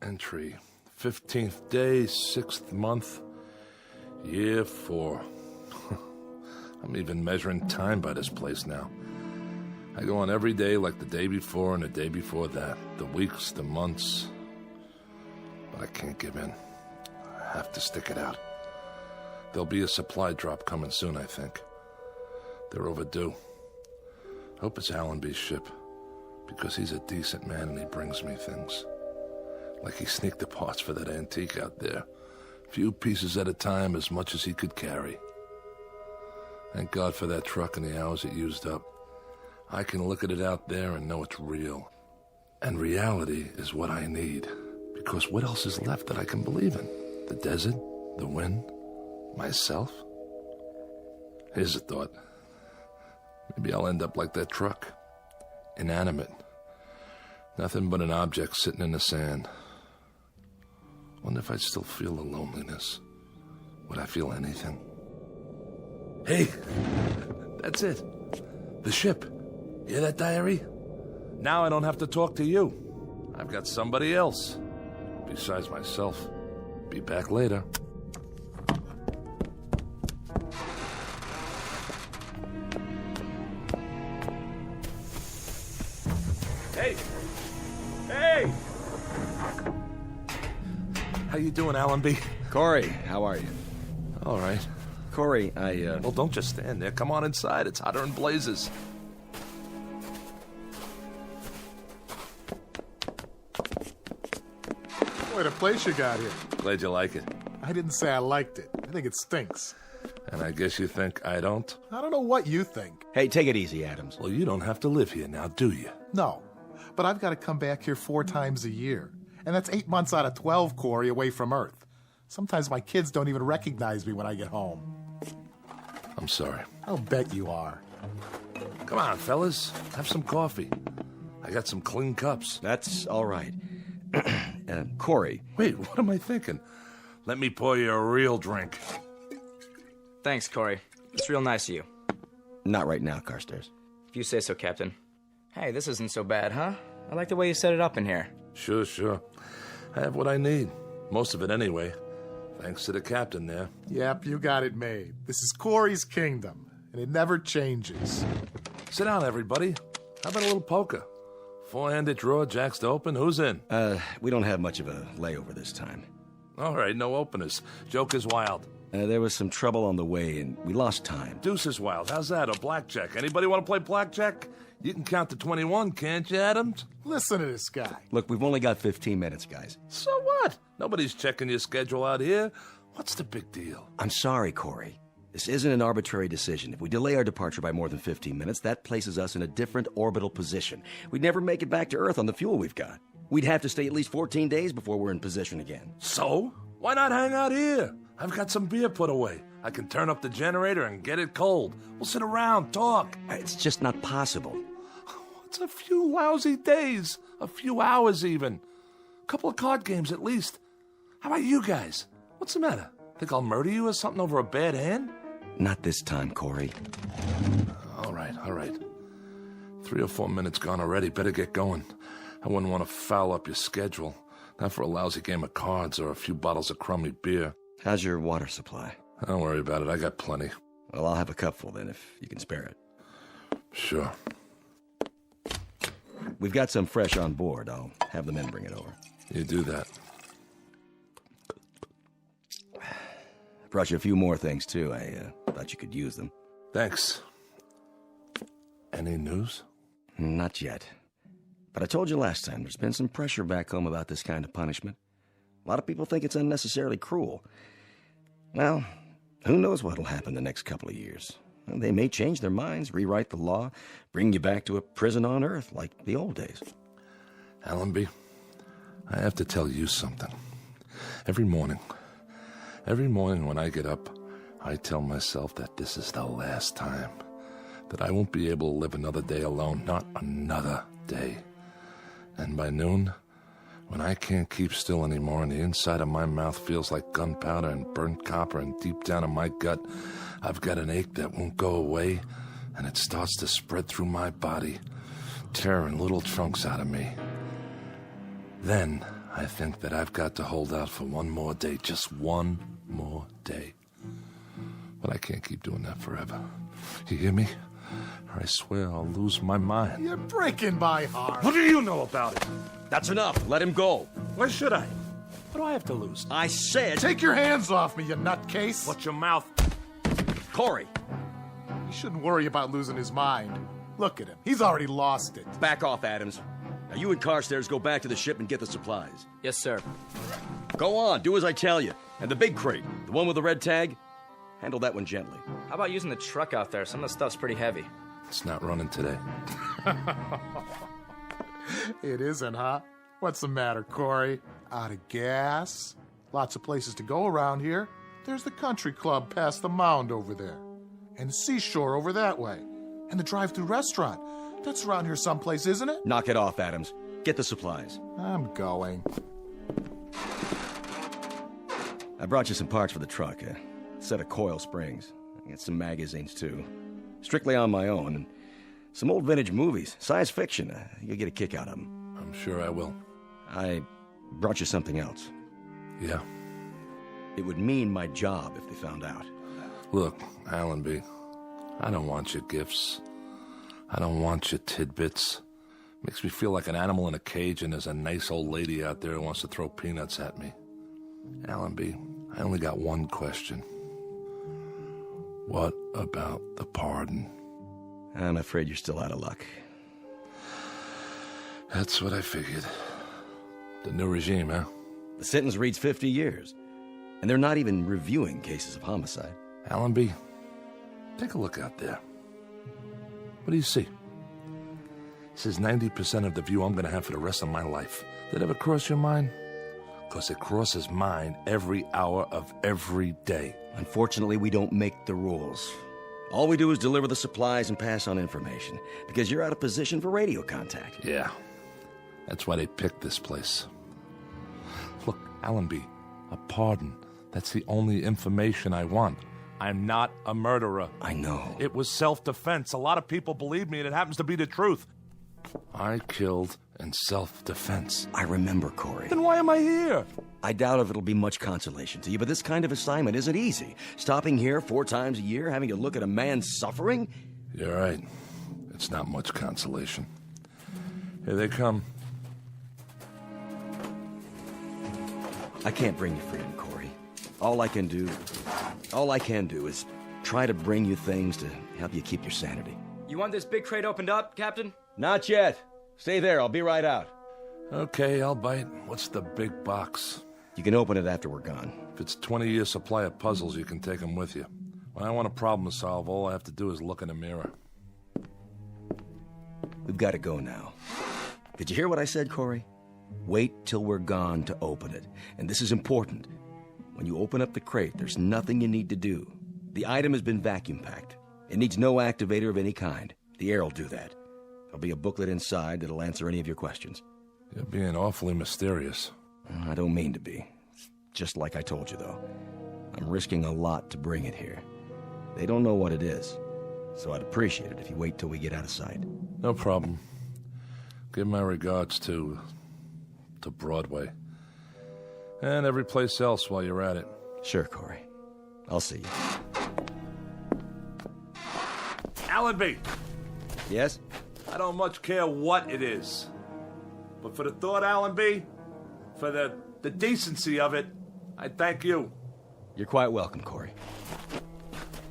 Entry. 15th day, 6th month, year 4. I'm even measuring time by this place now. I go on every day like the day before and the day before that. The weeks, the months. But I can't give in. I have to stick it out. There'll be a supply drop coming soon, I think. They're overdue. Hope it's Allenby's ship, because he's a decent man and he brings me things. Like he sneaked the parts for that antique out there. Few pieces at a time, as much as he could carry. Thank God for that truck and the hours it used up. I can look at it out there and know it's real. And reality is what I need. Because what else is left that I can believe in? The desert? The wind? Myself? Here's a thought. Maybe I'll end up like that truck. Inanimate. Nothing but an object sitting in the sand. Wonder if I'd still feel the loneliness. Would I feel anything? Hey, that's it. The ship. Hear that, diary? Now I don't have to talk to you. I've got somebody else. Besides myself. Be back later. Hey! Hey! How you doing, Allenby? Corey, how are you? All right. Corey, Well, don't just stand there. Come on inside. It's hotter than blazes. What a place you got here. Glad you like it. I didn't say I liked it. I think it stinks. And I guess you think I don't? I don't know what you think. Hey, take it easy, Adams. Well, you don't have to live here now, do you? No, but I've got to come back here 4 times a year. And that's 8 months out of 12, Corey, away from Earth. Sometimes my kids don't even recognize me when I get home. I'm sorry. I'll bet you are. Come on, fellas. Have some coffee. I got some clean cups. That's all right. Corey. Wait, what am I thinking? Let me pour you a real drink. Thanks, Corey. It's real nice of you. Not right now, Carstairs. If you say so, Captain. Hey, this isn't so bad, huh? I like the way you set it up in here. Sure. I have what I need. Most of it anyway. Thanks to the captain there. Yep, you got it made. This is Corey's kingdom, and it never changes. Sit down, everybody. How about a little poker? 4-handed draw, jacks to open. Who's in? We don't have much of a layover this time. All right, no openers. Joke is wild. There was some trouble on the way, and we lost time. Deuce is wild. How's that? Or blackjack? Anybody want to play blackjack? You can count to 21, can't you, Adams? Listen to this guy. Look, we've only got 15 minutes, guys. So what? Nobody's checking your schedule out here. What's the big deal? I'm sorry, Corey. This isn't an arbitrary decision. If we delay our departure by more than 15 minutes, that places us in a different orbital position. We'd never make it back to Earth on the fuel we've got. We'd have to stay at least 14 days before we're in position again. So? Why not hang out here? I've got some beer put away. I can turn up the generator and get it cold. We'll sit around, talk. It's just not possible. It's a few lousy days. A few hours, even. A couple of card games, at least. How about you guys? What's the matter? Think I'll murder you or something over a bad hand? Not this time, Corey. All right. 3 or 4 minutes gone already. Better get going. I wouldn't want to foul up your schedule. Not for a lousy game of cards or a few bottles of crummy beer. How's your water supply? Don't worry about it. I got plenty. Well, I'll have a cupful then, if you can spare it. Sure. We've got some fresh on board. I'll have the men bring it over. You do that. Brought you a few more things, too. I thought you could use them. Thanks. Any news? Not yet. But I told you last time, there's been some pressure back home about this kind of punishment. A lot of people think it's unnecessarily cruel. Well, who knows what'll happen the next couple of years. They may change their minds, rewrite the law, bring you back to a prison on Earth like the old days. Allenby, I have to tell you something. Every morning when I get up, I tell myself that this is the last time. That I won't be able to live another day alone, not another day. And by noon, when I can't keep still anymore and the inside of my mouth feels like gunpowder and burnt copper and deep down in my gut, I've got an ache that won't go away and it starts to spread through my body, tearing little chunks out of me. Then I think that I've got to hold out for one more day, just one more day. But I can't keep doing that forever. You hear me? Or I swear I'll lose my mind. You're breaking my heart. What do you know about it? That's enough. Let him go. Why should I? What do I have to lose? I said... Take your hands off me, you nutcase. Watch your mouth. Corey. He shouldn't worry about losing his mind. Look at him. He's already lost it. Back off, Adams. Now you and Carstairs go back to the ship and get the supplies. Yes, sir. Go on. Do as I tell you. And the big crate, the one with the red tag, handle that one gently. How about using the truck out there? Some of the stuff's pretty heavy. It's not running today. It isn't, huh? What's the matter, Corey? Out of gas? Lots of places to go around here. There's the country club past the mound over there. And the seashore over that way. And the drive-thru restaurant. That's around here someplace, isn't it? Knock it off, Adams. Get the supplies. I'm going. I brought you some parts for the truck. A set of coil springs. I got some magazines, too. Strictly on my own. And some old vintage movies. Science fiction. You'll get a kick out of them. I'm sure I will. I brought you something else. Yeah? It would mean my job if they found out. Look, Allenby, I don't want your gifts. I don't want your tidbits. Makes me feel like an animal in a cage and there's a nice old lady out there who wants to throw peanuts at me. Allenby, I only got one question. What about the pardon? I'm afraid you're still out of luck. That's what I figured. The new regime, huh? The sentence reads 50 years. And they're not even reviewing cases of homicide. Allenby, take a look out there. What do you see? This is 90% of the view I'm going to have for the rest of my life. Did it ever cross your mind? Because it crosses mine every hour of every day. Unfortunately, we don't make the rules. All we do is deliver the supplies and pass on information, because you're out of position for radio contact. Yeah, that's why they picked this place. Look, Allenby, a pardon. That's the only information I want. I'm not a murderer. I know. It was self-defense. A lot of people believe me, and it happens to be the truth. I killed in self-defense. I remember, Corey. Then why am I here? I doubt if it'll be much consolation to you, but this kind of assignment isn't easy. Stopping here 4 times a year, having to look at a man suffering? You're right. It's not much consolation. Here they come. I can't bring you freedom, Corey. All I can do is try to bring you things to help you keep your sanity. You want this big crate opened up, Captain? Not yet. Stay there. I'll be right out. Okay, I'll bite. What's the big box? You can open it after we're gone. If it's 20-year supply of puzzles, you can take them with you. When I want a problem to solve, all I have to do is look in the mirror. We've got to go now. Did you hear what I said, Corey? Wait till we're gone to open it. And this is important. When you open up the crate, there's nothing you need to do. The item has been vacuum packed. It needs no activator of any kind. The air will do that. There'll be a booklet inside that'll answer any of your questions. You're being awfully mysterious. I don't mean to be. It's just like I told you, though. I'm risking a lot to bring it here. They don't know what it is, so I'd appreciate it if you wait till we get out of sight. No problem. Give my regards to Broadway. And every place else while you're at it. Sure, Corey. I'll see you. Allenby! Yes? I don't much care what it is. But for the thought, Allenby, for the decency of it, I thank you. You're quite welcome, Corey.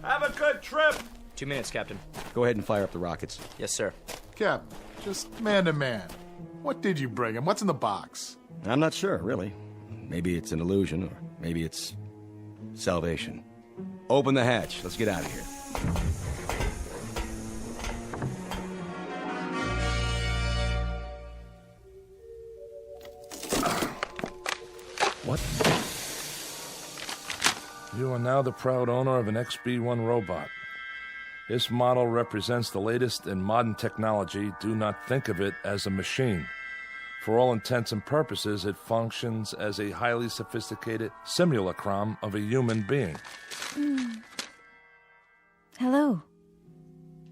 Have a good trip! 2 minutes, Captain. Go ahead and fire up the rockets. Yes, sir. Captain, just man to man. What did you bring him? What's in the box? I'm not sure, really. Maybe it's an illusion, or maybe it's salvation. Open the hatch. Let's get out of here. What? You are now the proud owner of an XB-1 robot. This model represents the latest in modern technology. Do not think of it as a machine. For all intents and purposes, it functions as a highly sophisticated simulacrum of a human being. Hello.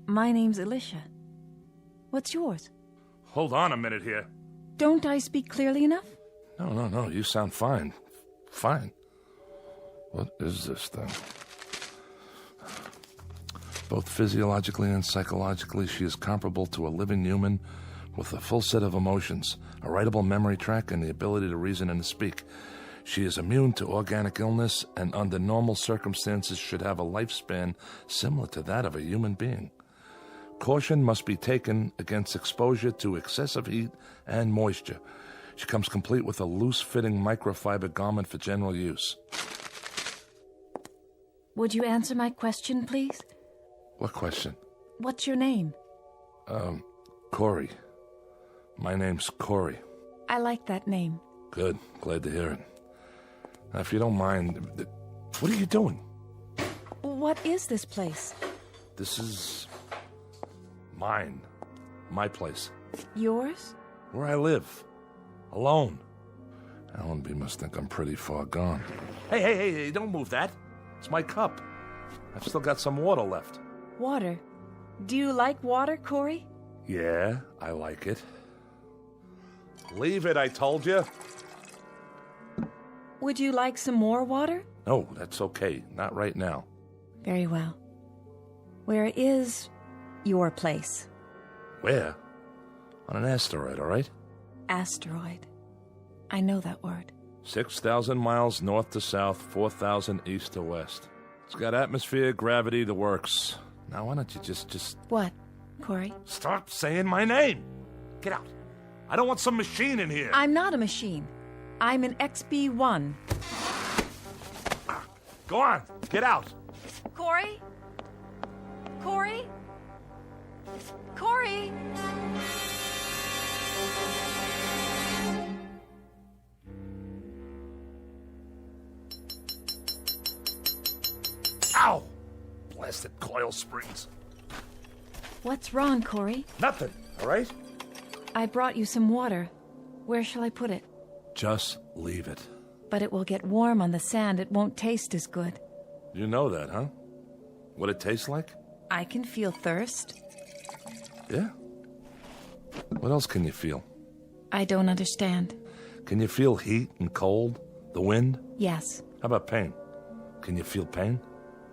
My name's Alicia. What's yours? Hold on a minute here. Don't I speak clearly enough? No, you sound fine. Fine. What is this thing? Both physiologically and psychologically, she is comparable to a living human with a full set of emotions, a writable memory track, and the ability to reason and to speak. She is immune to organic illness and under normal circumstances should have a lifespan similar to that of a human being. Caution must be taken against exposure to excessive heat and moisture. She comes complete with a loose-fitting microfiber garment for general use. Would you answer my question, please? What question? What's your name? Corey. My name's Corey. I like that name. Good. Glad to hear it. Now, if you don't mind, what are you doing? What is this place? This is mine. My place. Yours? Where I live. Alone. Allenby must think I'm pretty far gone. Hey, don't move that. It's my cup. I've still got some water left. Water? Do you like water, Corey? Yeah, I like it. Leave it, I told you. Would you like some more water? No, that's okay. Not right now. Very well. Where is your place? Where? On an asteroid, all right? Asteroid. I know that word. 6,000 miles north to south, 4,000 east to west. It's got atmosphere, gravity, the works. Now, why don't you just... What, Corey? Stop saying my name! Get out. I don't want some machine in here. I'm not a machine. I'm an XB-1. Go on, get out. Corey? Corey? Corey? Ow! Blasted coil springs. What's wrong, Corey? Nothing, all right? I brought you some water. Where shall I put it? Just leave it. But it will get warm on the sand. It won't taste as good. You know that, huh? What it tastes like? I can feel thirst. Yeah? What else can you feel? I don't understand. Can you feel heat and cold? The wind? Yes. How about pain? Can you feel pain?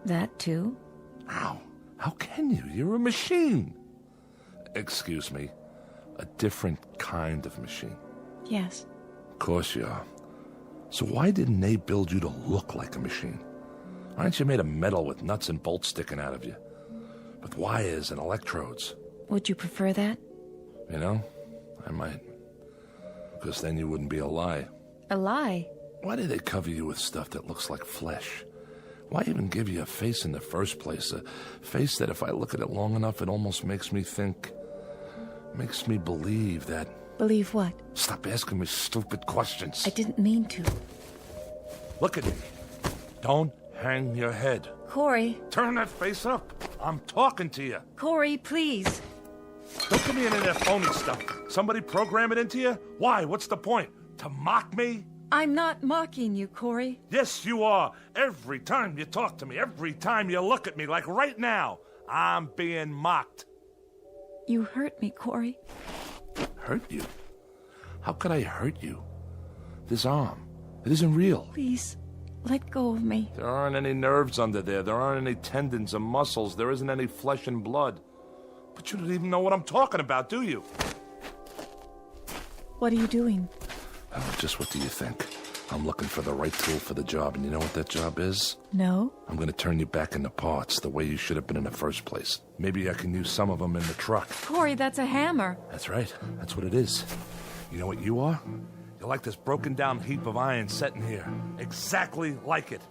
That too? Ow. How can you? You're a machine. Excuse me. A different kind of machine. Yes. Of course you are. So why didn't they build you to look like a machine? Why aren't you made of metal with nuts and bolts sticking out of you? With wires and electrodes? Would you prefer that? You know, I might. Because then you wouldn't be a lie. A lie? Why do they cover you with stuff that looks like flesh? Why even give you a face in the first place? A face that if I look at it long enough, it almost makes me believe that... Believe what? Stop asking me stupid questions. I didn't mean to. Look at me. Don't hang your head. Corey. Turn that face up. I'm talking to you. Corey, please. Don't come in there phony stuff. Somebody program it into you? Why? What's the point? To mock me? I'm not mocking you, Corey. Yes, you are. Every time you talk to me, every time you look at me, like right now, I'm being mocked. You hurt me, Corey. Hurt you? How could I hurt you? This arm, it isn't real. Please, let go of me. There aren't any nerves under there. There aren't any tendons or muscles. There isn't any flesh and blood. But you don't even know what I'm talking about, do you? What are you doing? Oh, just what do you think? I'm looking for the right tool for the job, and you know what that job is? No. I'm going to turn you back into parts the way you should have been in the first place. Maybe I can use some of them in the truck. Corey, that's a hammer. That's right. That's what it is. You know what you are? You're like this broken down heap of iron sitting here. Exactly like it.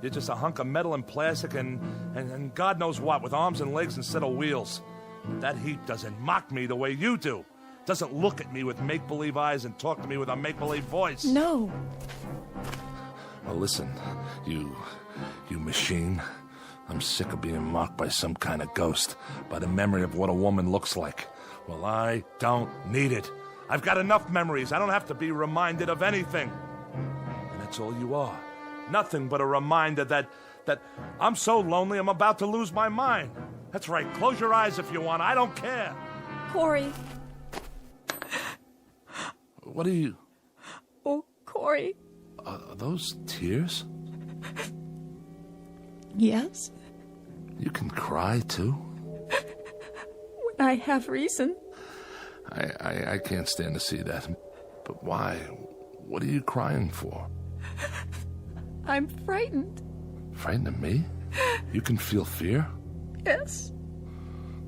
You're just a hunk of metal and plastic and God knows what, with arms and legs instead of wheels. But that heap doesn't mock me the way you do. Doesn't look at me with make-believe eyes and talk to me with a make-believe voice. No. Well, listen, you machine. I'm sick of being mocked by some kind of ghost, by the memory of what a woman looks like. Well, I don't need it. I've got enough memories. I don't have to be reminded of anything. And that's all you are. Nothing but a reminder that I'm so lonely I'm about to lose my mind. That's right. Close your eyes if you want. I don't care. Corey. What are you... Oh, Corey. Are those tears? Yes. You can cry, too? When I have reason. I can't stand to see that. But why? What are you crying for? I'm frightened. Frightened of me? You can feel fear? Yes.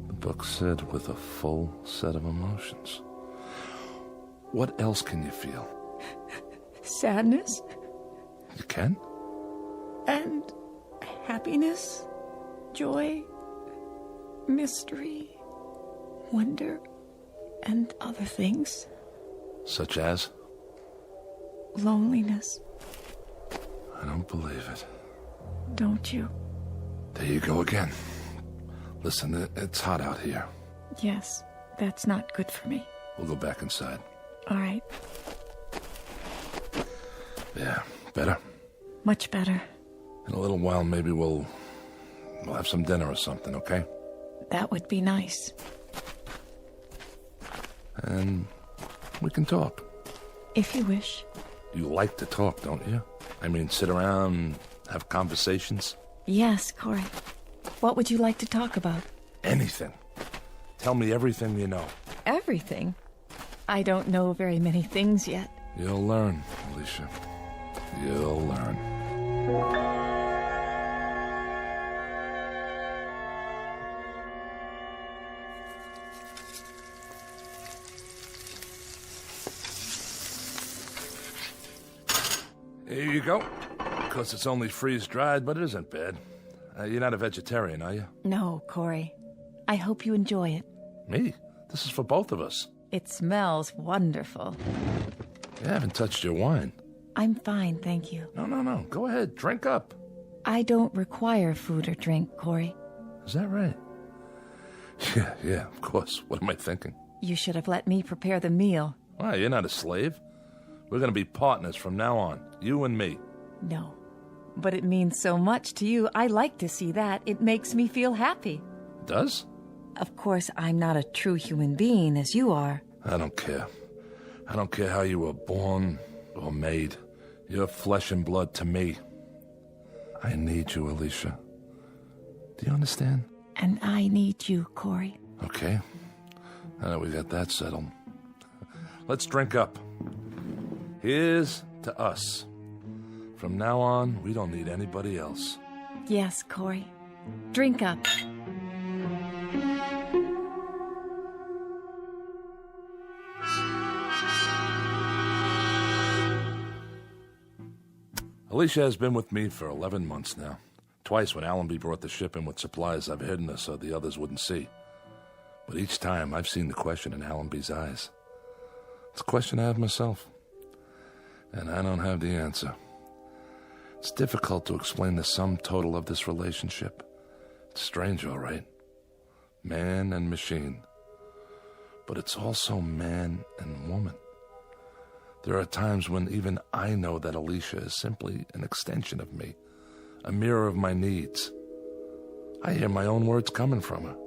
The book said with a full set of emotions. What else can you feel? Sadness. You can? And happiness, joy, mystery, wonder, and other things. Such as? Loneliness. I don't believe it. Don't you? There you go again. Listen, it's hot out here. Yes, that's not good for me. We'll go back inside. All right. Yeah, better? Much better. In a little while, maybe we'll have some dinner or something, okay? That would be nice. And we can talk. If you wish. You like to talk, don't you? I mean, sit around, have conversations? Yes, Corey. What would you like to talk about? Anything. Tell me everything you know. Everything? I don't know very many things yet. You'll learn, Alicia. You'll learn. Here you go. Of course, it's only freeze-dried, but it isn't bad. You're not a vegetarian, are you? No, Corey. I hope you enjoy it. Me? This is for both of us. It smells wonderful. You haven't touched your wine. I'm fine, thank you. No. Go ahead, drink up. I don't require food or drink, Corey. Is that right? Yeah, of course. What am I thinking? You should have let me prepare the meal. Why, you're not a slave. We're going to be partners from now on, you and me. No, but it means so much to you. I like to see that. It makes me feel happy. Does? Of course, I'm not a true human being as you are. I don't care. I don't care how you were born or made. You're flesh and blood to me. I need you, Alicia. Do you understand? And I need you, Corey. Okay. Now that we got that settled, let's drink up. Here's to us. From now on, we don't need anybody else. Yes, Corey. Drink up. Alicia has been with me for 11 months now. Twice when Allenby brought the ship in with supplies, I've hidden her so the others wouldn't see. But each time, I've seen the question in Allenby's eyes. It's a question I have myself. And I don't have the answer. It's difficult to explain the sum total of this relationship. It's strange, all right. Man and machine. But it's also man and woman. There are times when even I know that Alicia is simply an extension of me, a mirror of my needs. I hear my own words coming from her.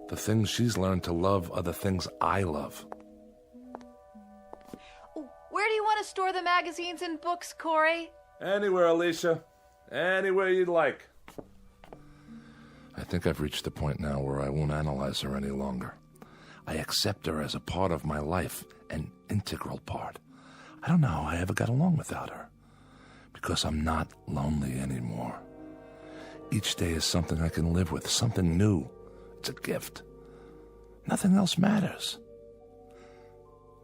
The things she's learned to love are the things I love. Where do you want to store the magazines and books, Corey? Anywhere, Alicia. Anywhere you'd like. I think I've reached the point now where I won't analyze her any longer. I accept her as a part of my life, an integral part. I don't know how I ever got along without her. Because I'm not lonely anymore. Each day is something I can live with, something new. It's a gift. Nothing else matters.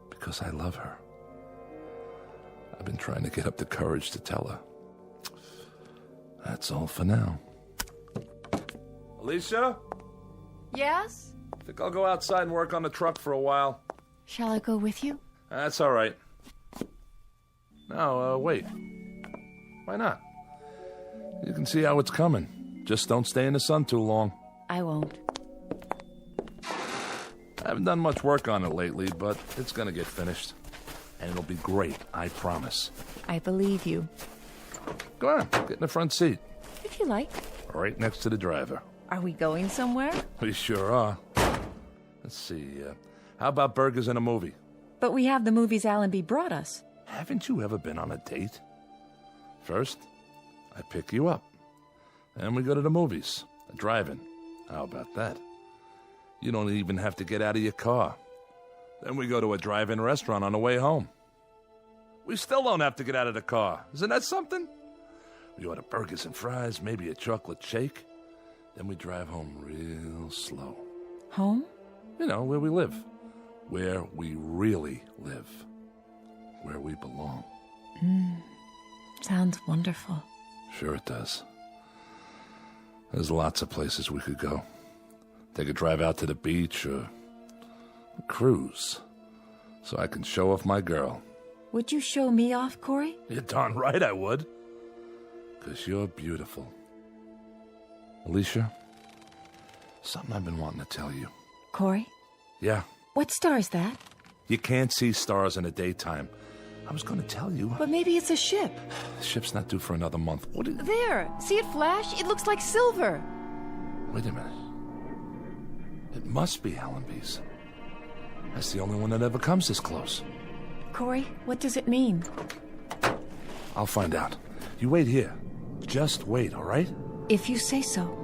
Because I love her. I've been trying to get up the courage to tell her. That's all for now. Alicia? Yes? I think I'll go outside and work on the truck for a while. Shall I go with you? That's all right. No, wait. Why not? You can see how it's coming. Just don't stay in the sun too long. I won't. I haven't done much work on it lately, but it's gonna get finished. And it'll be great, I promise. I believe you. Go on, get in the front seat. If you like. Right next to the driver. Are we going somewhere? We sure are. Let's see, how about burgers and a movie? But we have the movies Allenby brought us. Haven't you ever been on a date? First, I pick you up. Then we go to the movies, a drive-in. How about that? You don't even have to get out of your car. Then we go to a drive-in restaurant on the way home. We still don't have to get out of the car. Isn't that something? We order burgers and fries, maybe a chocolate shake. Then we drive home real slow. Home? You know, where we live. Where we really live. Where we belong. Sounds wonderful. Sure it does. There's lots of places we could go. Take a drive out to the beach or a cruise. So I can show off my girl. Would you show me off, Corey? You're darn right I would. 'Cause you're beautiful. Alicia, something I've been wanting to tell you. Corey? Yeah, What star is that? you can't see stars in the daytime. I was going to tell you. But maybe it's a ship. The ship's not due for another month. What is... There! See it flash? It looks like silver. Wait a minute. It must be Allenby's. That's the only one that ever comes this close. Corey, what does it mean? I'll find out. You wait here. Just wait, all right? If you say so.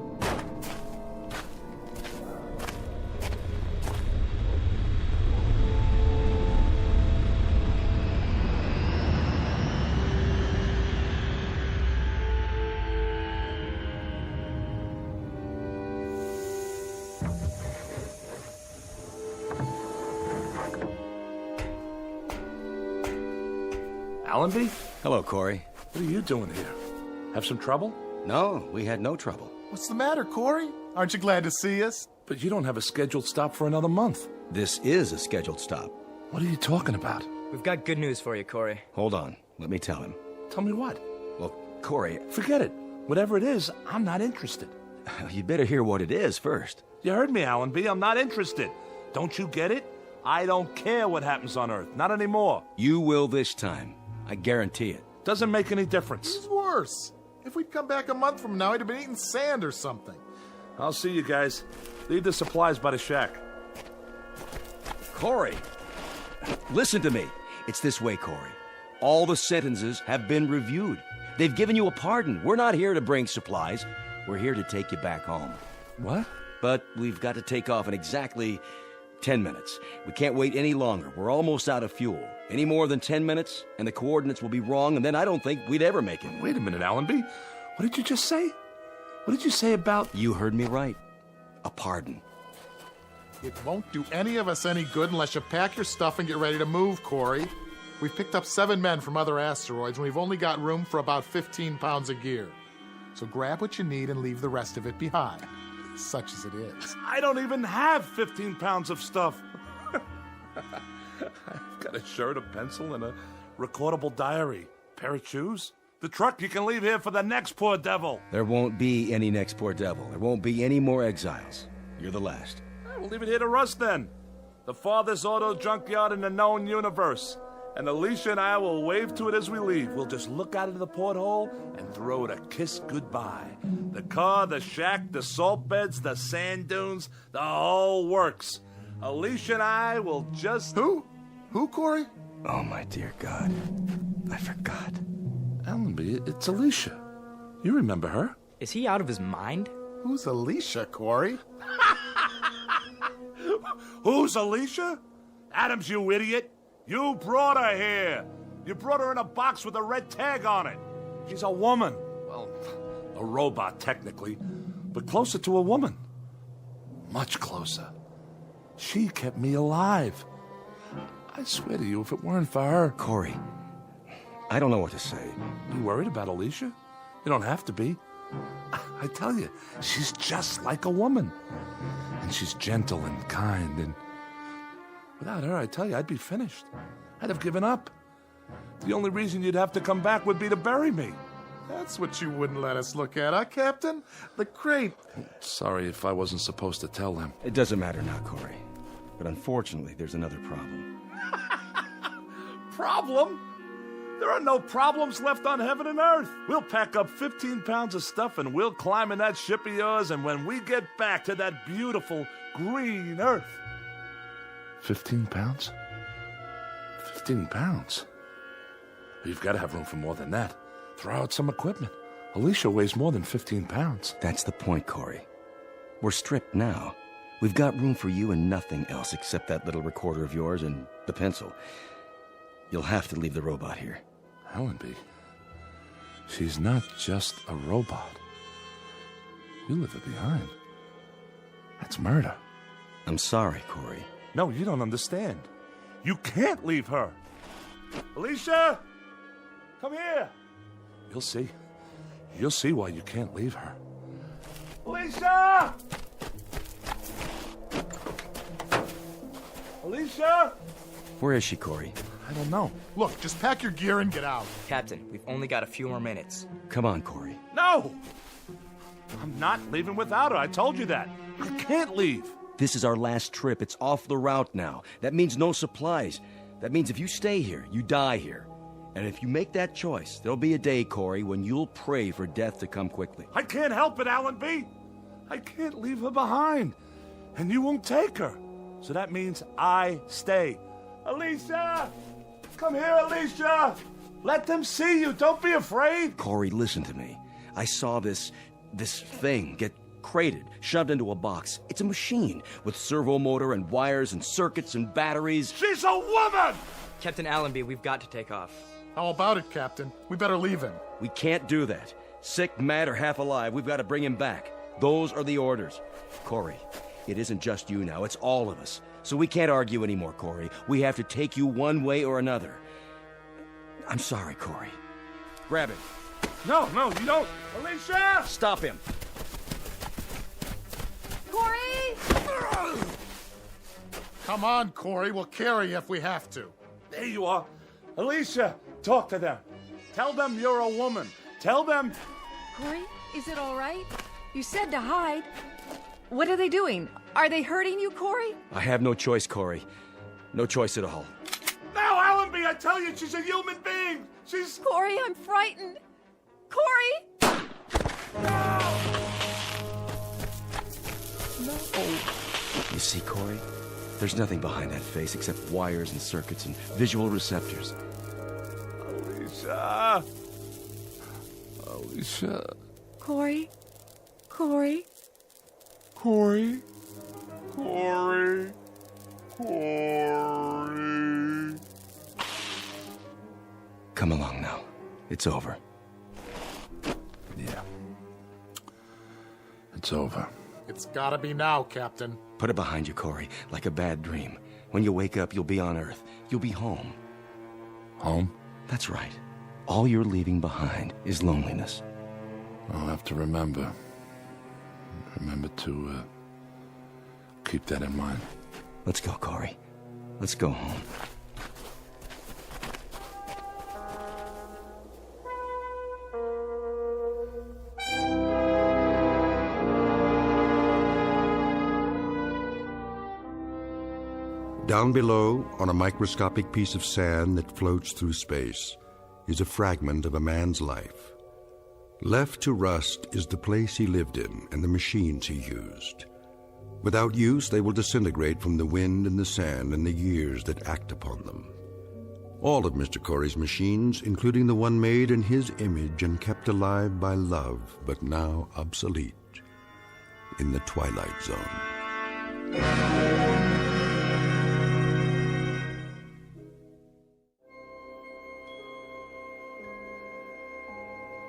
Allenby? Hello, Corey. What are you doing here? Have some trouble? No, we had no trouble. What's the matter, Corey? Aren't you glad to see us? But you don't have a scheduled stop for another month. This is a scheduled stop. What are you talking about? We've got good news for you, Corey. Hold on. Let me tell him. Tell me what? Well, Corey... Forget it. Whatever it is, I'm not interested. You'd better hear what it is first. You heard me, Allenby. I'm not interested. Don't you get it? I don't care what happens on Earth. Not anymore. You will this time. I guarantee it. Doesn't make any difference. It's worse. If we'd come back a month from now, he'd have been eating sand or something. I'll see you guys. Leave the supplies by the shack. Corey, listen to me. It's this way, Corey. All the sentences have been reviewed. They've given you a pardon. We're not here to bring supplies. We're here to take you back home. What? But we've got to take off in exactly 10 minutes. We can't wait any longer. We're almost out of fuel. Any more than 10 minutes, and the coordinates will be wrong, and then I don't think we'd ever make it. Wait a minute, Allenby. What did you just say? What did you say about... You heard me right. A pardon. It won't do any of us any good unless you pack your stuff and get ready to move, Corey. We've picked up 7 men from other asteroids, and we've only got room for about 15 pounds of gear. So grab what you need and leave the rest of it behind, such as it is. I don't even have 15 pounds of stuff. I've got a shirt, a pencil, and a recordable diary. Pair of shoes. The truck you can leave here for the next poor devil. There won't be any next poor devil. There won't be any more exiles. You're the last. We'll leave it here to Russ then. The farthest auto junkyard in the known universe. And Alicia and I will wave to it as we leave. We'll just look out of the porthole and throw it a kiss goodbye. The car, the shack, the salt beds, the sand dunes, the whole works. Alicia and I will just... Who? Who, Corey? Oh, my dear God. I forgot. Allenby, it's Alicia. You remember her. Is he out of his mind? Who's Alicia, Corey? Who's Alicia? Adams, you idiot. You brought her here. You brought her in a box with a red tag on it. She's a woman. Well, a robot, technically, but closer to a woman. Much closer. She kept me alive. I swear to you, if it weren't for her... Corey, I don't know what to say. You worried about Alicia? You don't have to be. I tell you, she's just like a woman. And she's gentle and kind, and without her, I tell you, I'd be finished. I'd have given up. The only reason you'd have to come back would be to bury me. That's what you wouldn't let us look at, huh, Captain? The crate. Sorry if I wasn't supposed to tell them. It doesn't matter now, Corey. But unfortunately, there's another problem. Problem? There are no problems left on heaven and earth. We'll pack up 15 pounds of stuff and we'll climb in that ship of yours, and when we get back to that beautiful green earth... 15 pounds? 15 pounds? You've got to have room for more than that. Throw out some equipment. Alicia weighs more than 15 pounds. That's the point, Corey. We're stripped now. We've got room for you and nothing else except that little recorder of yours and the pencil. You'll have to leave the robot here. Allenby, she's not just a robot. You leave her behind. That's murder. I'm sorry, Corey. No, you don't understand. You can't leave her. Alicia! Come here! You'll see. You'll see why you can't leave her. Alicia! Alicia! Where is she, Corey? I don't know. Look, just pack your gear and get out. Captain, we've only got a few more minutes. Come on, Corey. No! I'm not leaving without her. I told you that. I can't leave. This is our last trip. It's off the route now. That means no supplies. That means if you stay here, you die here. And if you make that choice, there'll be a day, Corey, when you'll pray for death to come quickly. I can't help it, Allenby. I can't leave her behind. And you won't take her. So that means I stay. Alicia! Come here, Alicia! Let them see you. Don't be afraid. Corey, listen to me. I saw this thing get crated, shoved into a box. It's a machine with servo motor and wires and circuits and batteries. She's a woman! Captain Allenby, we've got to take off. How about it, Captain? We better leave him. We can't do that. Sick, mad, or half alive, we've got to bring him back. Those are the orders. Corey, it isn't just you now, it's all of us. So we can't argue anymore, Corey. We have to take you one way or another. I'm sorry, Corey. Grab him. No, you don't. Alicia! Stop him. Corey! Come on, Corey. We'll carry you if we have to. There you are. Alicia, talk to them. Tell them you're a woman. Tell them... Corey, is it all right? You said to hide. What are they doing? Are they hurting you, Corey? I have no choice, Corey. No choice at all. No, Allenby, I tell you, she's a human being. She's... Corey, I'm frightened. Corey! No! You see, Corey? There's nothing behind that face except wires and circuits and visual receptors. Alicia! Alicia... Corey? Corey? Corey? Corey? Corey? Come along now. It's over. Yeah. It's over. It's gotta be now, Captain. Put it behind you, Corey, like a bad dream. When you wake up, you'll be on Earth. You'll be home. Home? That's right. All you're leaving behind is loneliness. I'll have to remember. Remember to keep that in mind. Let's go, Corey. Let's go home. Down below, on a microscopic piece of sand that floats through space, is a fragment of a man's life. Left to rust is the place he lived in and the machines he used. Without use, they will disintegrate from the wind and the sand and the years that act upon them. All of Mr. Corey's machines, including the one made in his image and kept alive by love, but now obsolete, in the Twilight Zone.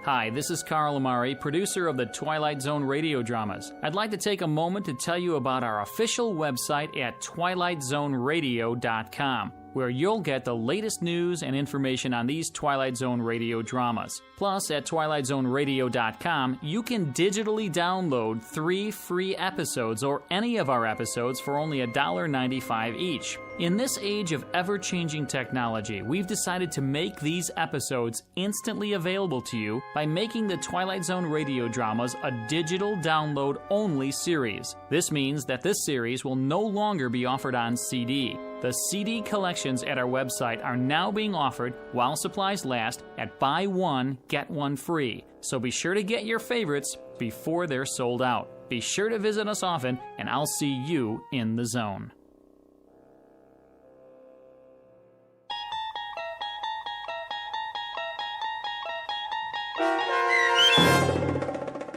Hi, this is Carl Amari, producer of the Twilight Zone radio dramas. I'd like to take a moment to tell you about our official website at twilightzoneradio.com, where you'll get the latest news and information on these Twilight Zone radio dramas. Plus, at twilightzoneradio.com, you can digitally download 3 free episodes or any of our episodes for only $1.95 each. In this age of ever-changing technology, we've decided to make these episodes instantly available to you by making the Twilight Zone radio dramas a digital download-only series. This means that this series will no longer be offered on CD. The CD collections at our website are now being offered while supplies last at buy one, get one free. So be sure to get your favorites before they're sold out. Be sure to visit us often, and I'll see you in the zone.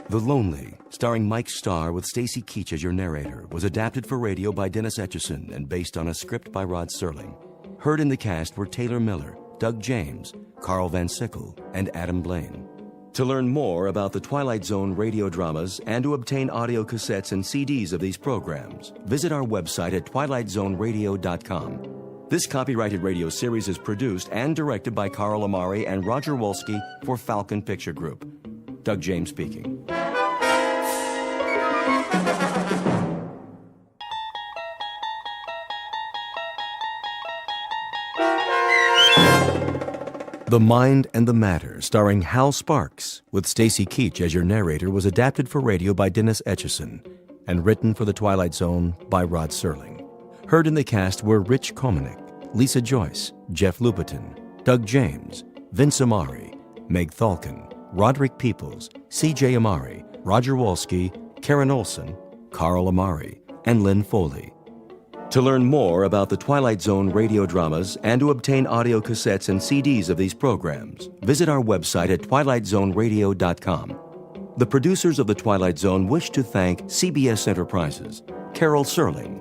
The Lonely, starring Mike Starr with Stacy Keach as your narrator, was adapted for radio by Dennis Etchison and based on a script by Rod Serling. Heard in the cast were Taylor Miller, Doug James, Carl Van Sickle, and Adam Blaine. To learn more about the Twilight Zone radio dramas and to obtain audio cassettes and CDs of these programs, visit our website at twilightzoneradio.com. This copyrighted radio series is produced and directed by Carl Amari and Roger Wolski for Falcon Picture Group. Doug James speaking. The Mind and the Matter, starring Hal Sparks, with Stacy Keach as your narrator, was adapted for radio by Dennis Etchison and written for The Twilight Zone by Rod Serling. Heard in the cast were Rich Komanek, Lisa Joyce, Jeff Lupetin, Doug James, Vince Amari, Meg Thalken, Roderick Peoples, C.J. Amari, Roger Wolski, Karen Olson, Carl Amari, and Lynn Foley. To learn more about the Twilight Zone radio dramas and to obtain audio cassettes and CDs of these programs, visit our website at twilightzoneradio.com. The producers of The Twilight Zone wish to thank CBS Enterprises, Carol Serling,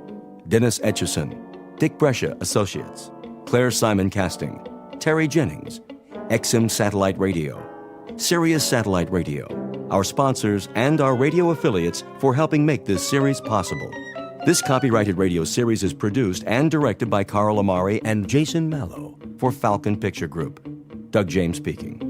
Dennis Etchison, Dick Brescia Associates, Claire Simon Casting, Terry Jennings, XM Satellite Radio, Sirius Satellite Radio, our sponsors, and our radio affiliates for helping make this series possible. This copyrighted radio series is produced and directed by Carl Amari and Jason Mallow for Falcon Picture Group. Doug James speaking.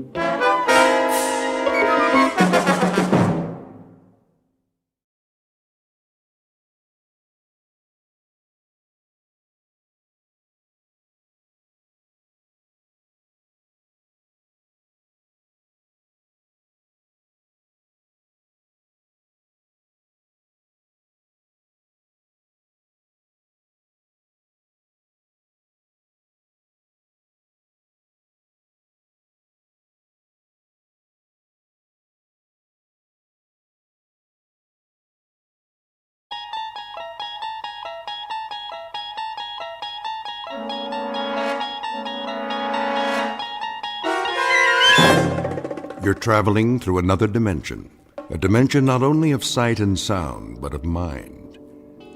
You're traveling through another dimension, a dimension not only of sight and sound, but of mind.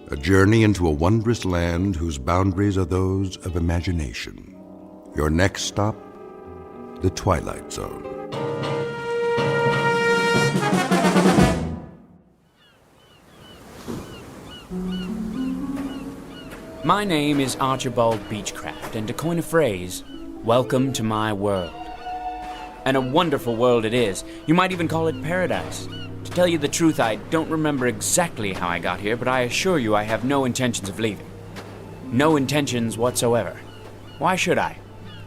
A journey into a wondrous land whose boundaries are those of imagination. Your next stop, the Twilight Zone. My name is Archibald Beechcraft, and to coin a phrase, welcome to my world. And a wonderful world it is. You might even call it paradise. To tell you the truth, I don't remember exactly how I got here, but I assure you I have no intentions of leaving. No intentions whatsoever. Why should I?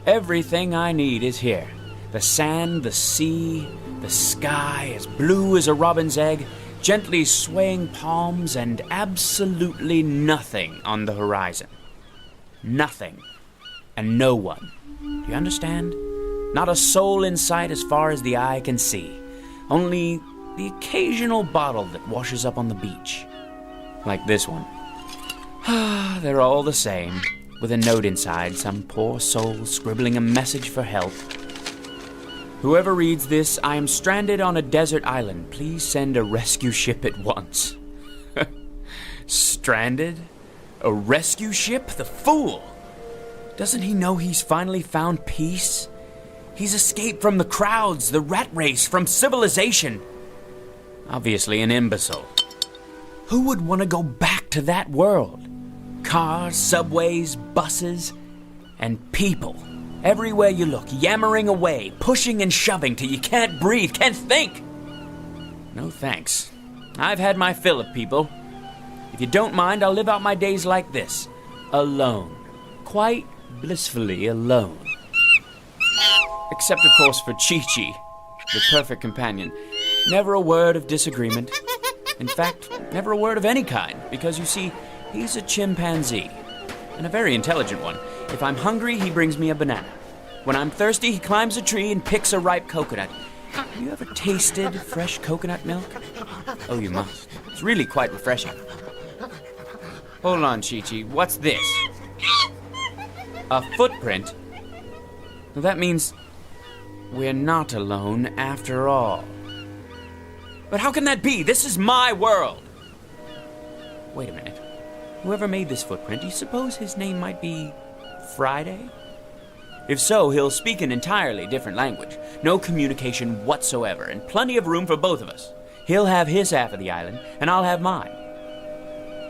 Everything I need is here. The sand, the sea, the sky, as blue as a robin's egg, gently swaying palms, and absolutely nothing on the horizon. Nothing. And no one. Do you understand? Not a soul in sight as far as the eye can see. Only the occasional bottle that washes up on the beach. Like this one. They're all the same, with a note inside, some poor soul scribbling a message for help. Whoever reads this, I am stranded on a desert island. Please send a rescue ship at once. Stranded? A rescue ship? The fool! Doesn't he know he's finally found peace? He's escaped from the crowds, the rat race, from civilization. Obviously an imbecile. Who would want to go back to that world? Cars, subways, buses, and people. Everywhere you look, yammering away, pushing and shoving till you can't breathe, can't think. No thanks. I've had my fill of people. If you don't mind, I'll live out my days like this. Alone. Quite blissfully alone. Except, of course, for Chi-Chi, the perfect companion. Never a word of disagreement. In fact, never a word of any kind, because, you see, he's a chimpanzee. And a very intelligent one. If I'm hungry, he brings me a banana. When I'm thirsty, he climbs a tree and picks a ripe coconut. Have you ever tasted fresh coconut milk? Oh, you must. It's really quite refreshing. Hold on, Chi-Chi. What's this? A footprint? Well, that means we're not alone after all. But how can that be? This is my world. Wait a minute. Whoever made this footprint, do you suppose his name might be Friday? If so, he'll speak an entirely different language. No communication whatsoever, and plenty of room for both of us. He'll have his half of the island, and I'll have mine.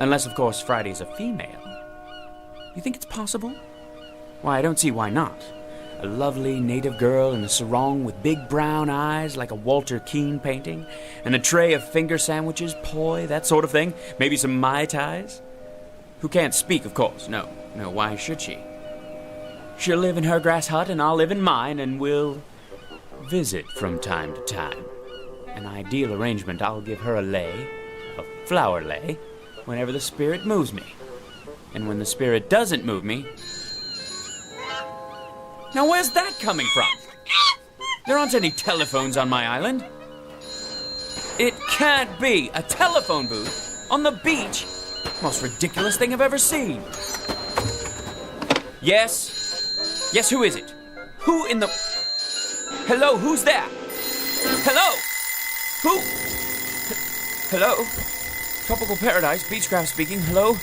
Unless, of course, Friday's a female. You think it's possible? Why, I don't see why not. A lovely native girl in a sarong with big brown eyes like a Walter Keane painting, and a tray of finger sandwiches, poi, that sort of thing. Maybe some Mai Tais. Who can't speak, of course. No, why should she? She'll live in her grass hut and I'll live in mine, and we'll visit from time to time. An ideal arrangement, I'll give her a lei, a flower lei, whenever the spirit moves me. And when the spirit doesn't move me... Now where's that coming from? There aren't any telephones on my island. It can't be! A telephone booth? On the beach? Most ridiculous thing I've ever seen. Yes? Yes, who is it? Who in the... Hello, who's there? Hello? Who? Hello? Tropical Paradise, Beechcraft speaking. Hello?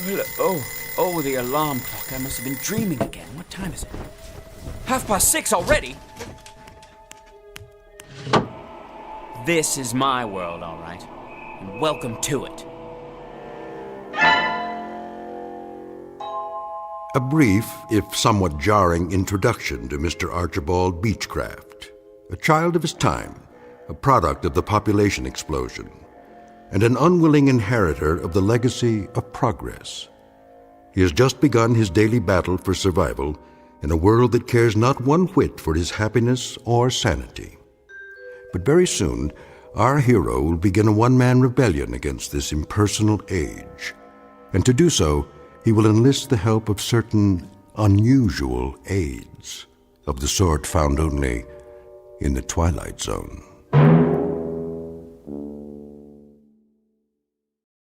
Hello? Oh, the alarm clock. I must have been dreaming again. What time is it? 6:30 already? This is my world, all right. And welcome to it. A brief, if somewhat jarring, introduction to Mr. Archibald Beechcraft, a child of his time, a product of the population explosion, and an unwilling inheritor of the legacy of progress. He has just begun his daily battle for survival in a world that cares not one whit for his happiness or sanity. But very soon, our hero will begin a one-man rebellion against this impersonal age, and to do so, he will enlist the help of certain unusual aids, of the sort found only in the Twilight Zone.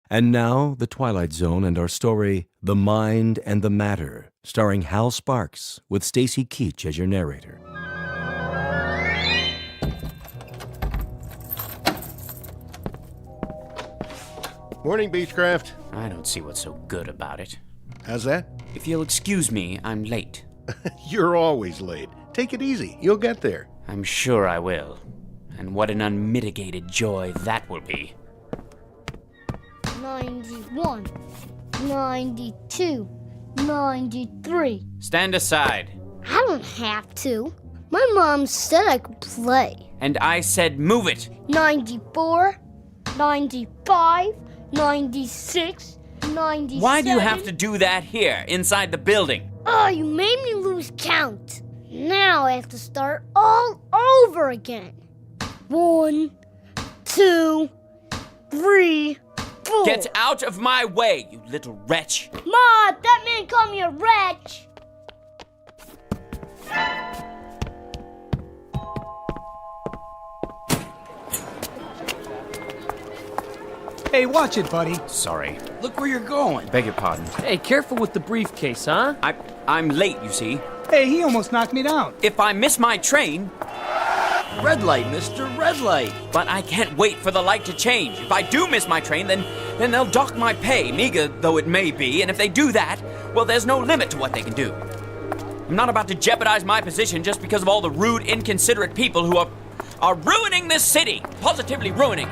And now, The Twilight Zone and our story, The Mind and the Matter, starring Hal Sparks, with Stacy Keach as your narrator. Morning, Beechcraft. I don't see what's so good about it. How's that? If you'll excuse me, I'm late. You're always late. Take it easy. You'll get there. I'm sure I will. And what an unmitigated joy that will be. 91, 92, 93. Stand aside. I don't have to. My mom said I could play. And I said move it. 94, 95, 96, 97. Why do you have to do that here, inside the building? Oh, you made me lose count. Now I have to start all over again. 1, 2, 3, 4. Get out of my way, you little wretch. Ma, that man called me a wretch. Hey, watch it, buddy. Sorry. Look where you're going. Beg your pardon. Hey, careful with the briefcase, huh? I'm late, you see. Hey, he almost knocked me down. If I miss my train... Red light, mister, red light. But I can't wait for the light to change. If I do miss my train, then they'll dock my pay, meager though it may be. And if they do that, well, there's no limit to what they can do. I'm not about to jeopardize my position just because of all the rude, inconsiderate people who are ruining this city. Positively ruining.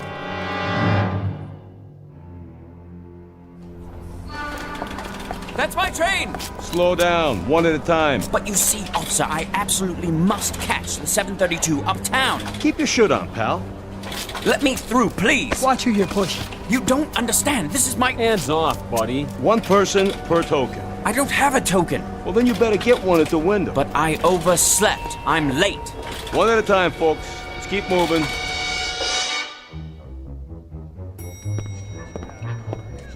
That's my train! Slow down, one at a time. But you see, officer, I absolutely must catch the 732 uptown. Keep your shirt on, pal. Let me through, please. Watch who you're pushing. You don't understand. This is my... Hands off, buddy. One person per token. I don't have a token. Well, then you better get one at the window. But I overslept. I'm late. One at a time, folks. Let's keep moving.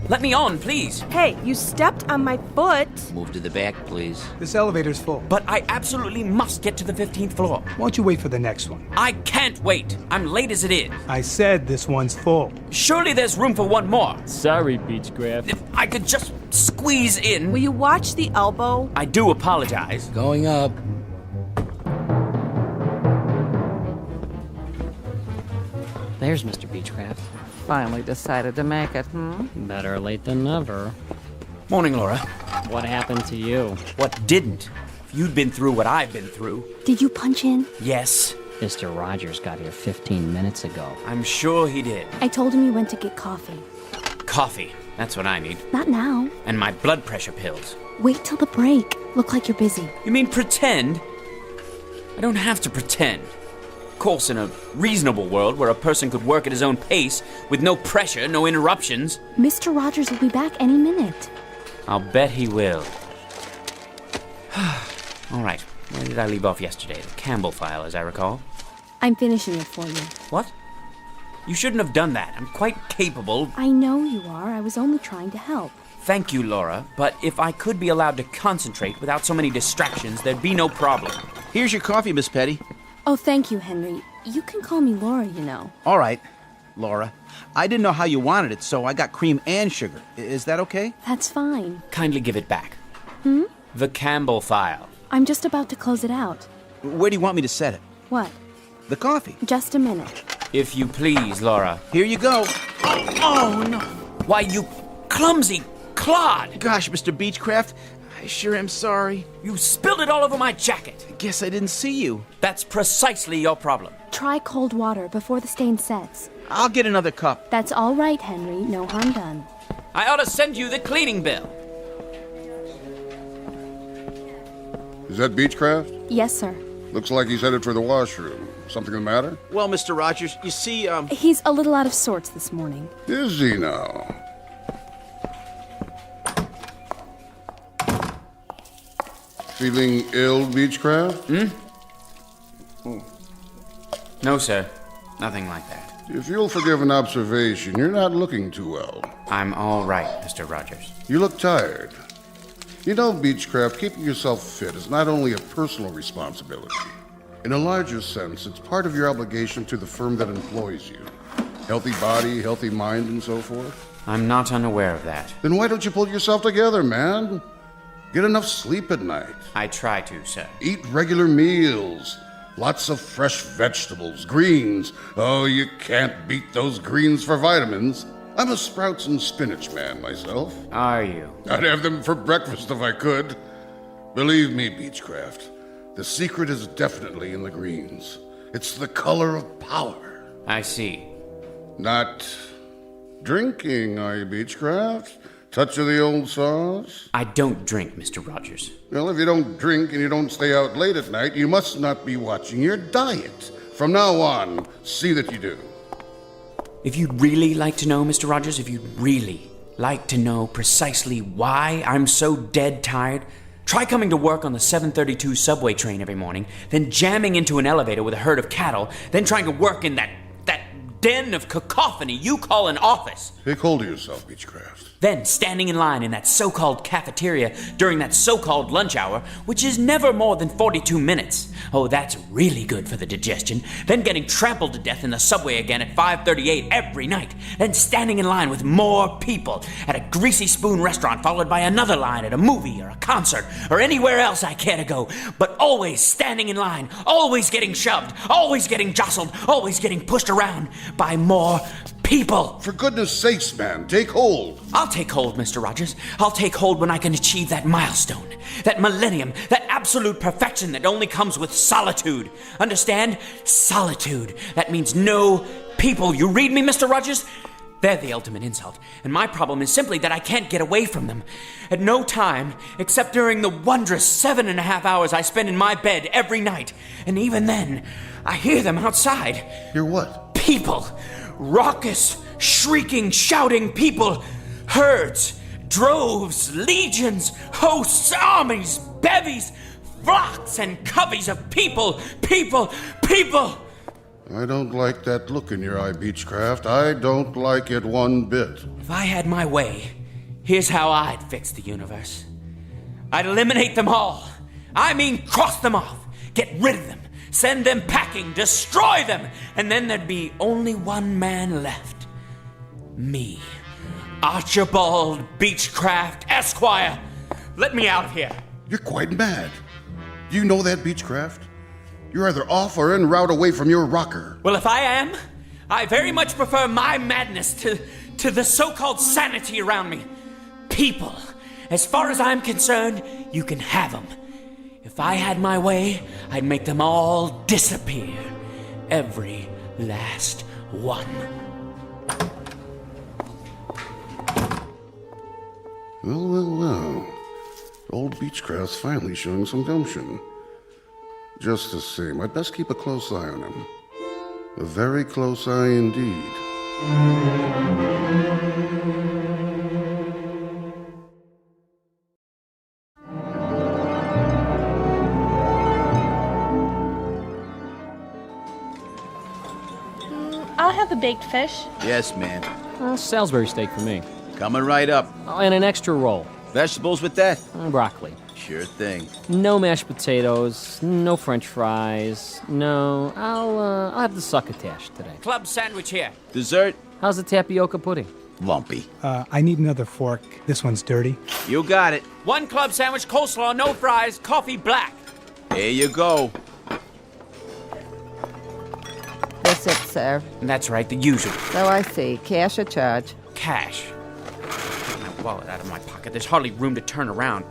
Let me on, please. Hey, you stepped on my foot. Move to the back, please. This elevator's full. But I absolutely must get to the 15th floor. Why don't you wait for the next one? I can't wait. I'm late as it is. I said this one's full. Surely there's room for one more. Sorry, Beechcraft. If I could just squeeze in. Will you watch the elbow? I do apologize. Going up. There's Mr. Beechcraft. Finally decided to make it, Better late than never. Morning, Laura. What happened to you? What didn't? If you'd been through what I've been through. Did you punch in? Yes. Mr. Rogers got here 15 minutes ago. I'm sure he did. I told him you went to get coffee. Coffee. That's what I need. Not now. And my blood pressure pills. Wait till the break. Look like you're busy. You mean pretend? I don't have to pretend. Of course, in a reasonable world where a person could work at his own pace with no pressure, no interruptions. Mr. Rogers will be back any minute. I'll bet he will. All right. Where did I leave off yesterday? The Campbell file, as I recall. I'm finishing it for you. What? You shouldn't have done that. I'm quite capable. I know you are. I was only trying to help. Thank you, Laura. But if I could be allowed to concentrate without so many distractions, there'd be no problem. Here's your coffee, Miss Petty. Oh, thank you, Henry. You can call me Laura, you know. All right, Laura. I didn't know how you wanted it, so I got cream and sugar. Is that okay? That's fine. Kindly give it back. The Campbell file. I'm just about to close it out. Where do you want me to set it? What? The coffee. Just a minute. If you please, Laura. Here you go. Oh, no. Why, you clumsy clod. Gosh, Mr. Beechcraft, I sure am sorry. You spilled it all over my jacket. I guess I didn't see you. That's precisely your problem. Try cold water before the stain sets. I'll get another cup. That's all right, Henry. No harm done. I ought to send you the cleaning bill. Is that Beechcraft? Yes, sir. Looks like he's headed for the washroom. Something the matter? Well, Mr. Rogers, you see, He's a little out of sorts this morning. Is he now? Feeling ill, Beechcraft? No, sir. Nothing like that. If you'll forgive an observation, you're not looking too well. I'm all right, Mr. Rogers. You look tired. You know, Beechcraft, keeping yourself fit is not only a personal responsibility. In a larger sense, it's part of your obligation to the firm that employs you. Healthy body, healthy mind, and so forth. I'm not unaware of that. Then why don't you pull yourself together, man? Get enough sleep at night. I try to, sir. Eat regular meals. Lots of fresh vegetables, greens. Oh, you can't beat those greens for vitamins. I'm a sprouts and spinach man myself. Are you? I'd have them for breakfast if I could. Believe me, Beechcraft, the secret is definitely in the greens. It's the color of power. I see. Not drinking, are you, Beechcraft? Touch of the old sauce? I don't drink, Mr. Rogers. Well, if you don't drink and you don't stay out late at night, you must not be watching your diet. From now on, see that you do. If you'd really like to know, Mr. Rogers, if you'd really like to know precisely why I'm so dead tired, try coming to work on the 732 subway train every morning, then jamming into an elevator with a herd of cattle, then trying to work in that den of cacophony you call an office. Take hold of yourself, Beechcraft. Then standing in line in that so-called cafeteria during that so-called lunch hour, which is never more than 42 minutes. Oh, that's really good for the digestion. Then getting trampled to death in the subway again at 5:38 every night. Then standing in line with more people at a Greasy Spoon restaurant, followed by another line at a movie or a concert or anywhere else I care to go. But always standing in line, always getting shoved, always getting jostled, always getting pushed around by more people. For goodness sakes, man, take hold. I'll take hold, Mr. Rogers. I'll take hold when I can achieve that milestone, that millennium, that absolute perfection that only comes with solitude. Understand? Solitude. That means no people. You read me, Mr. Rogers? They're the ultimate insult, and my problem is simply that I can't get away from them. At no time, except during the wondrous 7.5 hours I spend in my bed every night. And even then, I hear them outside. Hear what? People. Raucous, shrieking, shouting people. Herds, droves, legions, hosts, armies, bevies, flocks and coveys of people. I don't like that look in your eye, Beechcraft. I don't like it one bit. If I had my way, here's how I'd fix the universe. I'd eliminate them all. I mean, cross them off. Get rid of them. Send them packing. Destroy them. And then there'd be only one man left. Me. Archibald Beechcraft, Esquire. Let me out of here. You're quite mad. Do you know that, Beechcraft? You're either off or en route away from your rocker. Well, if I am, I very much prefer my madness to the so-called sanity around me. People, as far as I'm concerned, you can have them. If I had my way, I'd make them all disappear. Every last one. Well. Old Beechcraft's finally showing some gumption. Just the same, I'd best keep a close eye on him. A very close eye indeed. I'll have a baked fish. Yes, ma'am. Salisbury steak for me. Coming right up. Oh, and an extra roll. Vegetables with that? Broccoli. Sure thing. No mashed potatoes, no french fries, no... I'll have the succotash today. Club sandwich here. Dessert? How's the tapioca pudding? Lumpy. I need another fork. This one's dirty. You got it. One club sandwich, coleslaw, no fries, coffee black. There you go. That's it, sir. That's right, the usual. So I see. Cash or charge? Cash. Get my wallet out of my pocket. There's hardly room to turn around.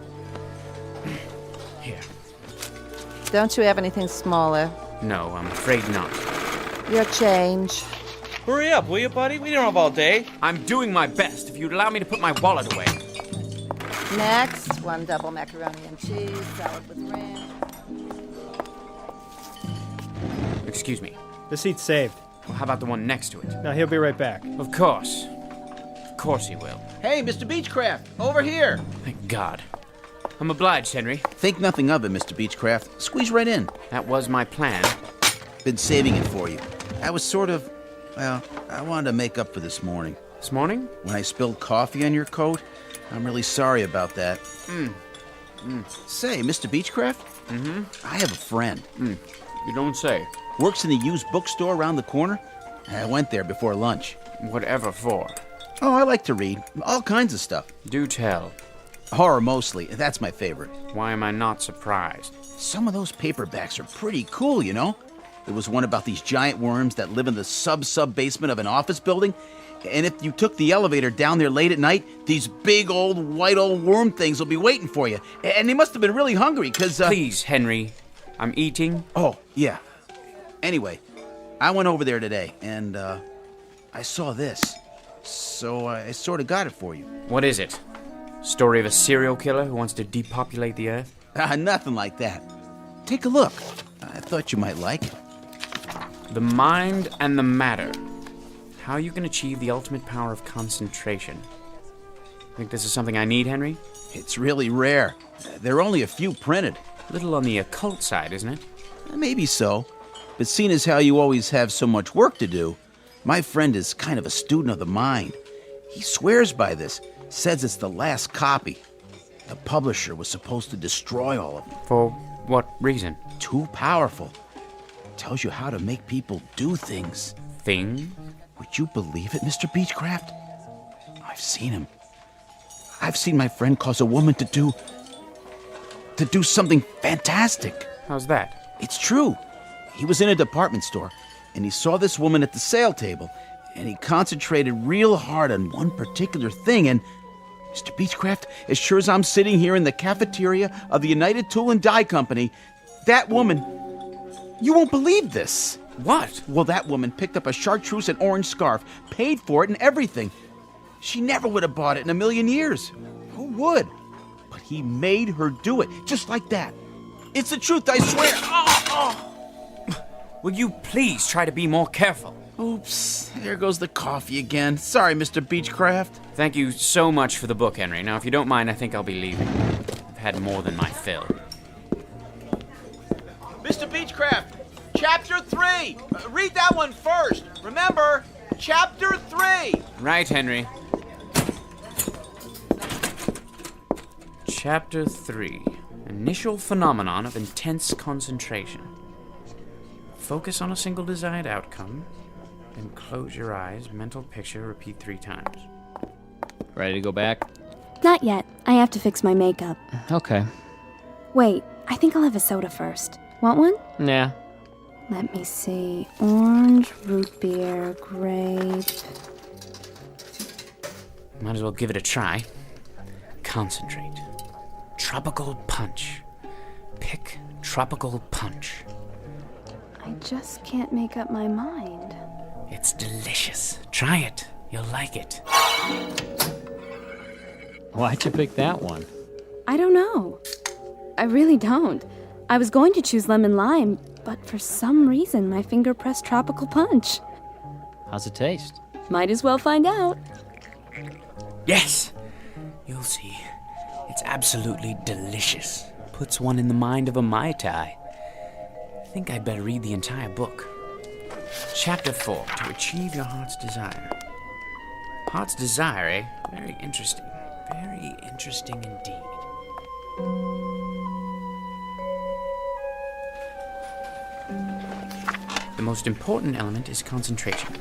Here. Don't you have anything smaller? No, I'm afraid not. Your change. Hurry up, will you, buddy? We don't have all day. I'm doing my best. If you'd allow me to put my wallet away. Next, one double macaroni and cheese, salad with ranch. Excuse me. The seat's saved. Well, how about the one next to it? Now, he'll be right back. Of course. Of course he will. Hey, Mr. Beechcraft, over here. Thank God. I'm obliged, Henry. Think nothing of it, Mr. Beechcraft. Squeeze right in. That was my plan. Been saving it for you. I was sort of, well, I wanted to make up for this morning. This morning? When I spilled coffee on your coat. I'm really sorry about that. Say, Mr. Beechcraft? Mm-hmm. I have a friend. You don't say. Works in the used bookstore around the corner. I went there before lunch. Whatever for? Oh, I like to read. All kinds of stuff. Do tell. Horror mostly. That's my favorite. Why am I not surprised? Some of those paperbacks are pretty cool, you know? There was one about these giant worms that live in the sub-basement of an office building. And if you took the elevator down there late at night, these big white old worm things will be waiting for you. And they must have been really hungry, because... Please, Henry. I'm eating. Oh, yeah. Anyway, I went over there today, and I saw this. So I sort of got it for you. What is it? Story of a serial killer who wants to depopulate the Earth? Nothing like that. Take a look. I thought you might like it. The mind and the matter. How you can achieve the ultimate power of concentration. Think this is something I need, Henry? It's really rare. There are only a few printed. A little on the occult side, isn't it? Maybe so. But seeing as how you always have so much work to do, my friend is kind of a student of the mind. He swears by this, says it's the last copy. The publisher was supposed to destroy all of them. For what reason? Too powerful. Tells you how to make people do things. Things? Would you believe it, Mr. Beechcraft? I've seen him. I've seen my friend cause a woman to do something fantastic. How's that? It's true. He was in a department store, and he saw this woman at the sale table, and he concentrated real hard on one particular thing, and Mr. Beechcraft, as sure as I'm sitting here in the cafeteria of the United Tool and Die Company, that woman... You won't believe this. What? Well, that woman picked up a chartreuse and orange scarf, paid for it and everything. She never would have bought it in a million years. Who would? But he made her do it, just like that. It's the truth, I swear. Will you please try to be more careful? Oops, there goes the coffee again. Sorry, Mr. Beechcraft. Thank you so much for the book, Henry. Now, if you don't mind, I think I'll be leaving. I've had more than my fill. Mr. Beechcraft, Chapter 3. Read that one first. Remember, Chapter 3. Right, Henry. Chapter 3. Initial phenomenon of intense concentration. Focus on a single desired outcome, then close your eyes, mental picture, repeat 3 times. Ready to go back? Not yet. I have to fix my makeup. Okay. Wait, I think I'll have a soda first. Want one? Nah. Let me see. Orange, root beer, grape. Might as well give it a try. Concentrate. Tropical punch. Pick tropical punch. I just can't make up my mind. It's delicious. Try it. You'll like it. Why'd you pick that one? I don't know. I really don't. I was going to choose lemon lime, but for some reason my finger pressed tropical punch. How's it taste? Might as well find out. Yes! You'll see. It's absolutely delicious. Puts one in the mind of a Mai Tai. I think I'd better read the entire book. Chapter 4, To Achieve Your Heart's Desire. Heart's Desire, eh? Very interesting. Very interesting indeed. The most important element is concentration.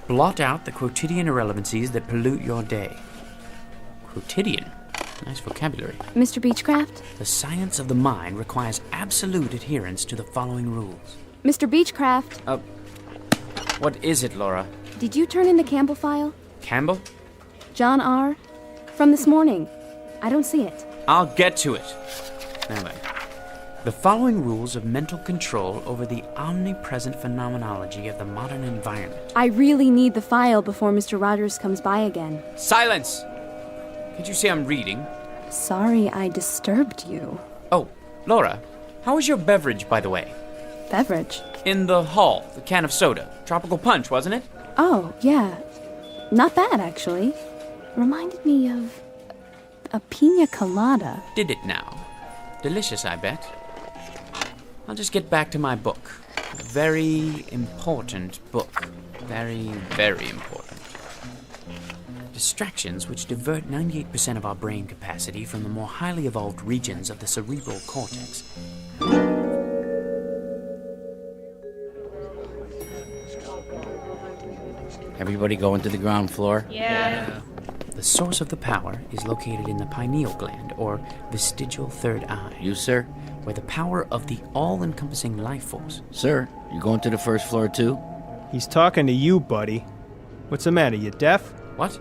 Blot out the quotidian irrelevancies that pollute your day. Quotidian? Nice vocabulary. Mr. Beechcraft? The science of the mind requires absolute adherence to the following rules. Mr. Beechcraft? What is it, Laura? Did you turn in the Campbell file? Campbell? John R. From this morning. I don't see it. I'll get to it. Now then. The following rules of mental control over the omnipresent phenomenology of the modern environment. I really need the file before Mr. Rogers comes by again. Silence! Can't you see I'm reading? Sorry I disturbed you. Oh, Laura, how was your beverage, by the way? Beverage? In the hall, the can of soda. Tropical punch, wasn't it? Oh, yeah. Not bad, actually. Reminded me of a pina colada. Did it now? Delicious, I bet. I'll just get back to my book. A very important book. Very, very important. Distractions which divert 98% of our brain capacity from the more highly evolved regions of the cerebral cortex. Everybody going to the ground floor? Yeah. The source of the power is located in the pineal gland, or vestigial third eye. You, sir? Where the power of the all-encompassing life force. Sir, you going to the first floor too? He's talking to you, buddy. What's the matter, you deaf? What?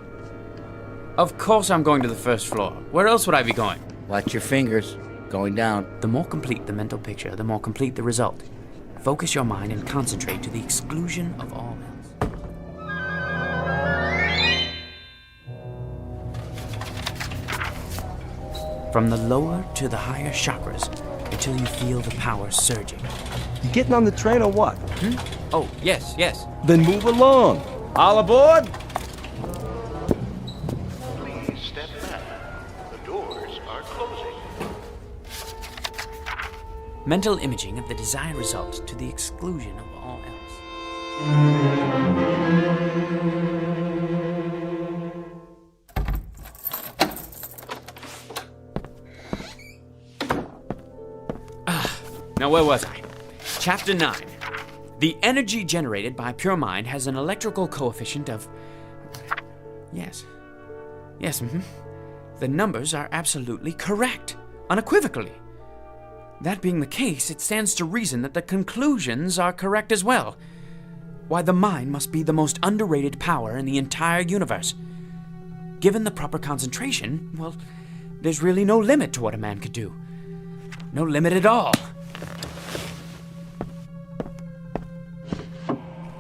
Of course I'm going to the first floor. Where else would I be going? Watch your fingers. Going down. The more complete the mental picture, the more complete the result. Focus your mind and concentrate to the exclusion of all else. from the lower to the higher chakras, until you feel the power surging. You getting on the train or what? Oh, yes, yes. Then move along. All aboard? Please step back. The doors are closing. Mental imaging of the desired result to the exclusion of all else. Now, where was I? Chapter 9. The energy generated by pure mind has an electrical coefficient of... Yes. Yes, The numbers are absolutely correct. Unequivocally. That being the case, it stands to reason that the conclusions are correct as well. Why, the mind must be the most underrated power in the entire universe. Given the proper concentration, well, there's really no limit to what a man could do. No limit at all.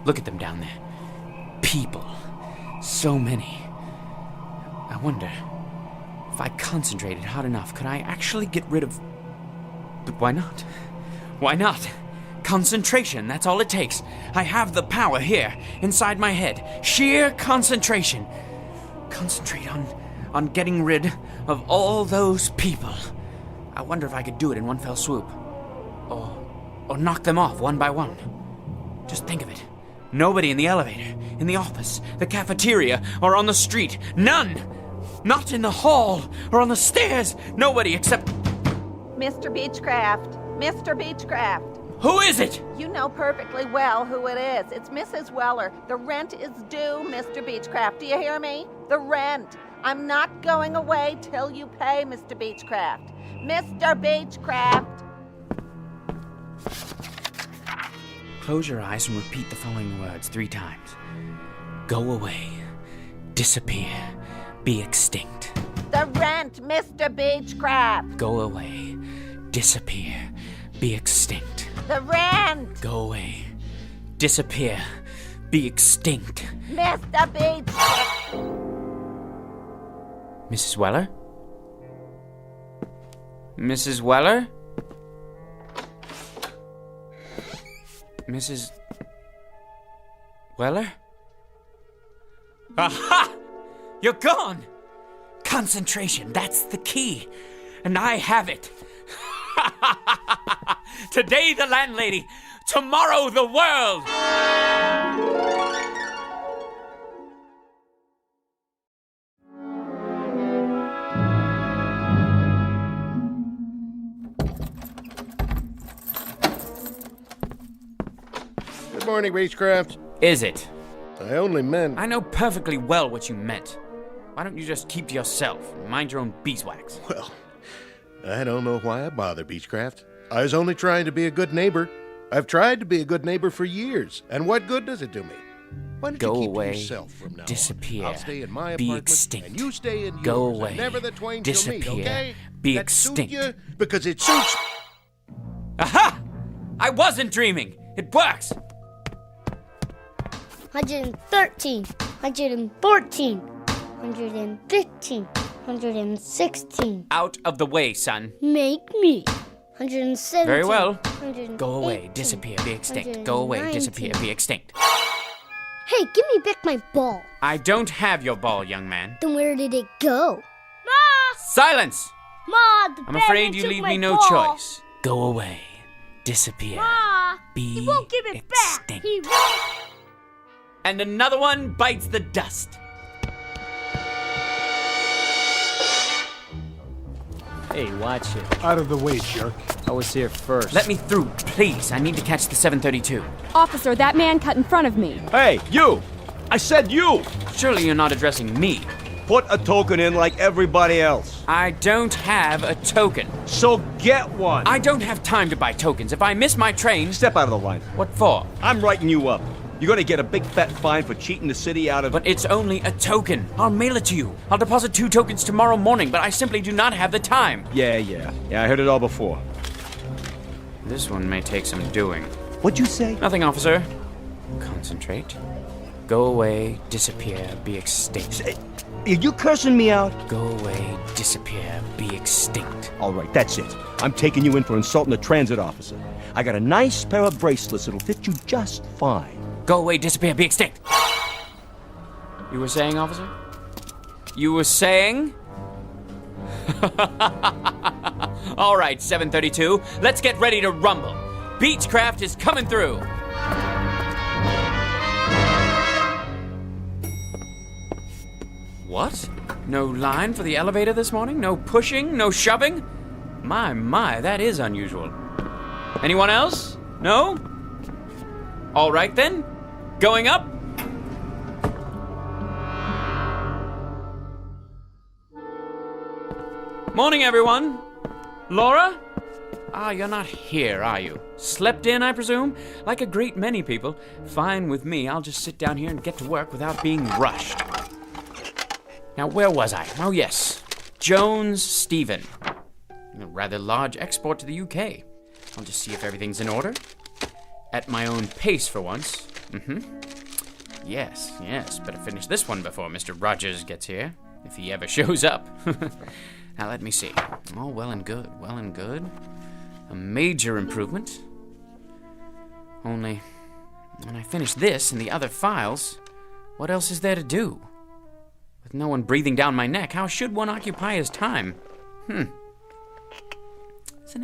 Look at them down there. People. So many. I wonder, if I concentrated hard enough, could I actually get rid of... But why not? Why not? Concentration, that's all it takes. I have the power here, inside my head. Sheer concentration. Concentrate on getting rid of all those people. I wonder if I could do it in one fell swoop. Or knock them off one by one. Just think of it. Nobody in the elevator, in the office, the cafeteria, or on the street. None! Not in the hall or on the stairs. Nobody except... Mr. Beechcraft. Mr. Beechcraft. Who is it? You know perfectly well who it is. It's Mrs. Weller. The rent is due, Mr. Beechcraft. Do you hear me? The rent. I'm not going away till you pay, Mr. Beechcraft. Mr. Beechcraft. Close your eyes and repeat the following words 3 times. Go away. Disappear. Be extinct. The rent, Mr. Beechcraft. Go away. Disappear. Be extinct. The rent. Go away. Disappear. Be extinct. Mr. Beechcraft. Mrs. Weller? Mrs. Weller? Mrs. Weller? Aha! You're gone! Concentration, that's the key. And I have it. Today the landlady, tomorrow the world! Good morning, Beechcraft. Is it? I only meant... I know perfectly well what you meant. Why don't you just keep to yourself and mind your own beeswax? Well, I don't know why I bother, Beechcraft. I was only trying to be a good neighbor. I've tried to be a good neighbor for years, and what good does it do me? Why don't Go you keep away, to yourself from now disappear, on? I'll stay in my be apartment, extinct. and you stay in yours. Go and away, never the twain disappear, shall meet, okay? be That extinct. Suit you because it suits... Aha! I wasn't dreaming. It works. 113, 114, 115, 116. Out of the way, son. Make me. 117. Very well. 118, Go away, disappear, be extinct. Go away, disappear, be extinct. Hey, give me back my ball. I don't have your ball, young man. Then where did it go? Ma! Silence! Ma, the I'm afraid bandit you took leave my me no ball. choice. Go away, disappear, Ma, be he won't give it extinct. back. He won't. And another one bites the dust. Hey, watch it. Out of the way, jerk. I was here first. Let me through, please. I need to catch the 732. Officer, that man cut in front of me. Hey, you! I said you! Surely you're not addressing me. Put a token in like everybody else. I don't have a token. So get one. I don't have time to buy tokens. If I miss my train... Step out of the line. What for? I'm writing you up. You're gonna get a big fat fine for cheating the city out of... But it's only a token. I'll mail it to you. I'll deposit 2 tokens tomorrow morning, but I simply do not have the time. Yeah, I heard it all before. This one may take some doing. What'd you say? Nothing, officer. Concentrate. Go away, disappear, be extinct. Are you cursing me out? Go away, disappear, be extinct. All right, that's it. I'm taking you in for insulting a transit officer. I got a nice pair of bracelets that'll fit you just fine. Go away, disappear, be extinct. You were saying, officer? You were saying? All right, 732, let's get ready to rumble. Beechcraft is coming through. What? No line for the elevator this morning? No pushing? No shoving? My, that is unusual. Anyone else? No? All right then. Going up? Morning, everyone. Laura? You're not here, are you? Slept in, I presume? Like a great many people. Fine with me. I'll just sit down here and get to work without being rushed. Now, where was I? Oh, yes. Jones Stephen. A rather large export to the UK. I'll just see if everything's in order. At my own pace for once. Yes. Better finish this one before Mr. Rogers gets here. If he ever shows up. Now, let me see. Oh, well and good. A major improvement. Only, when I finish this and the other files, what else is there to do? With no one breathing down my neck, how should one occupy his time? Isn't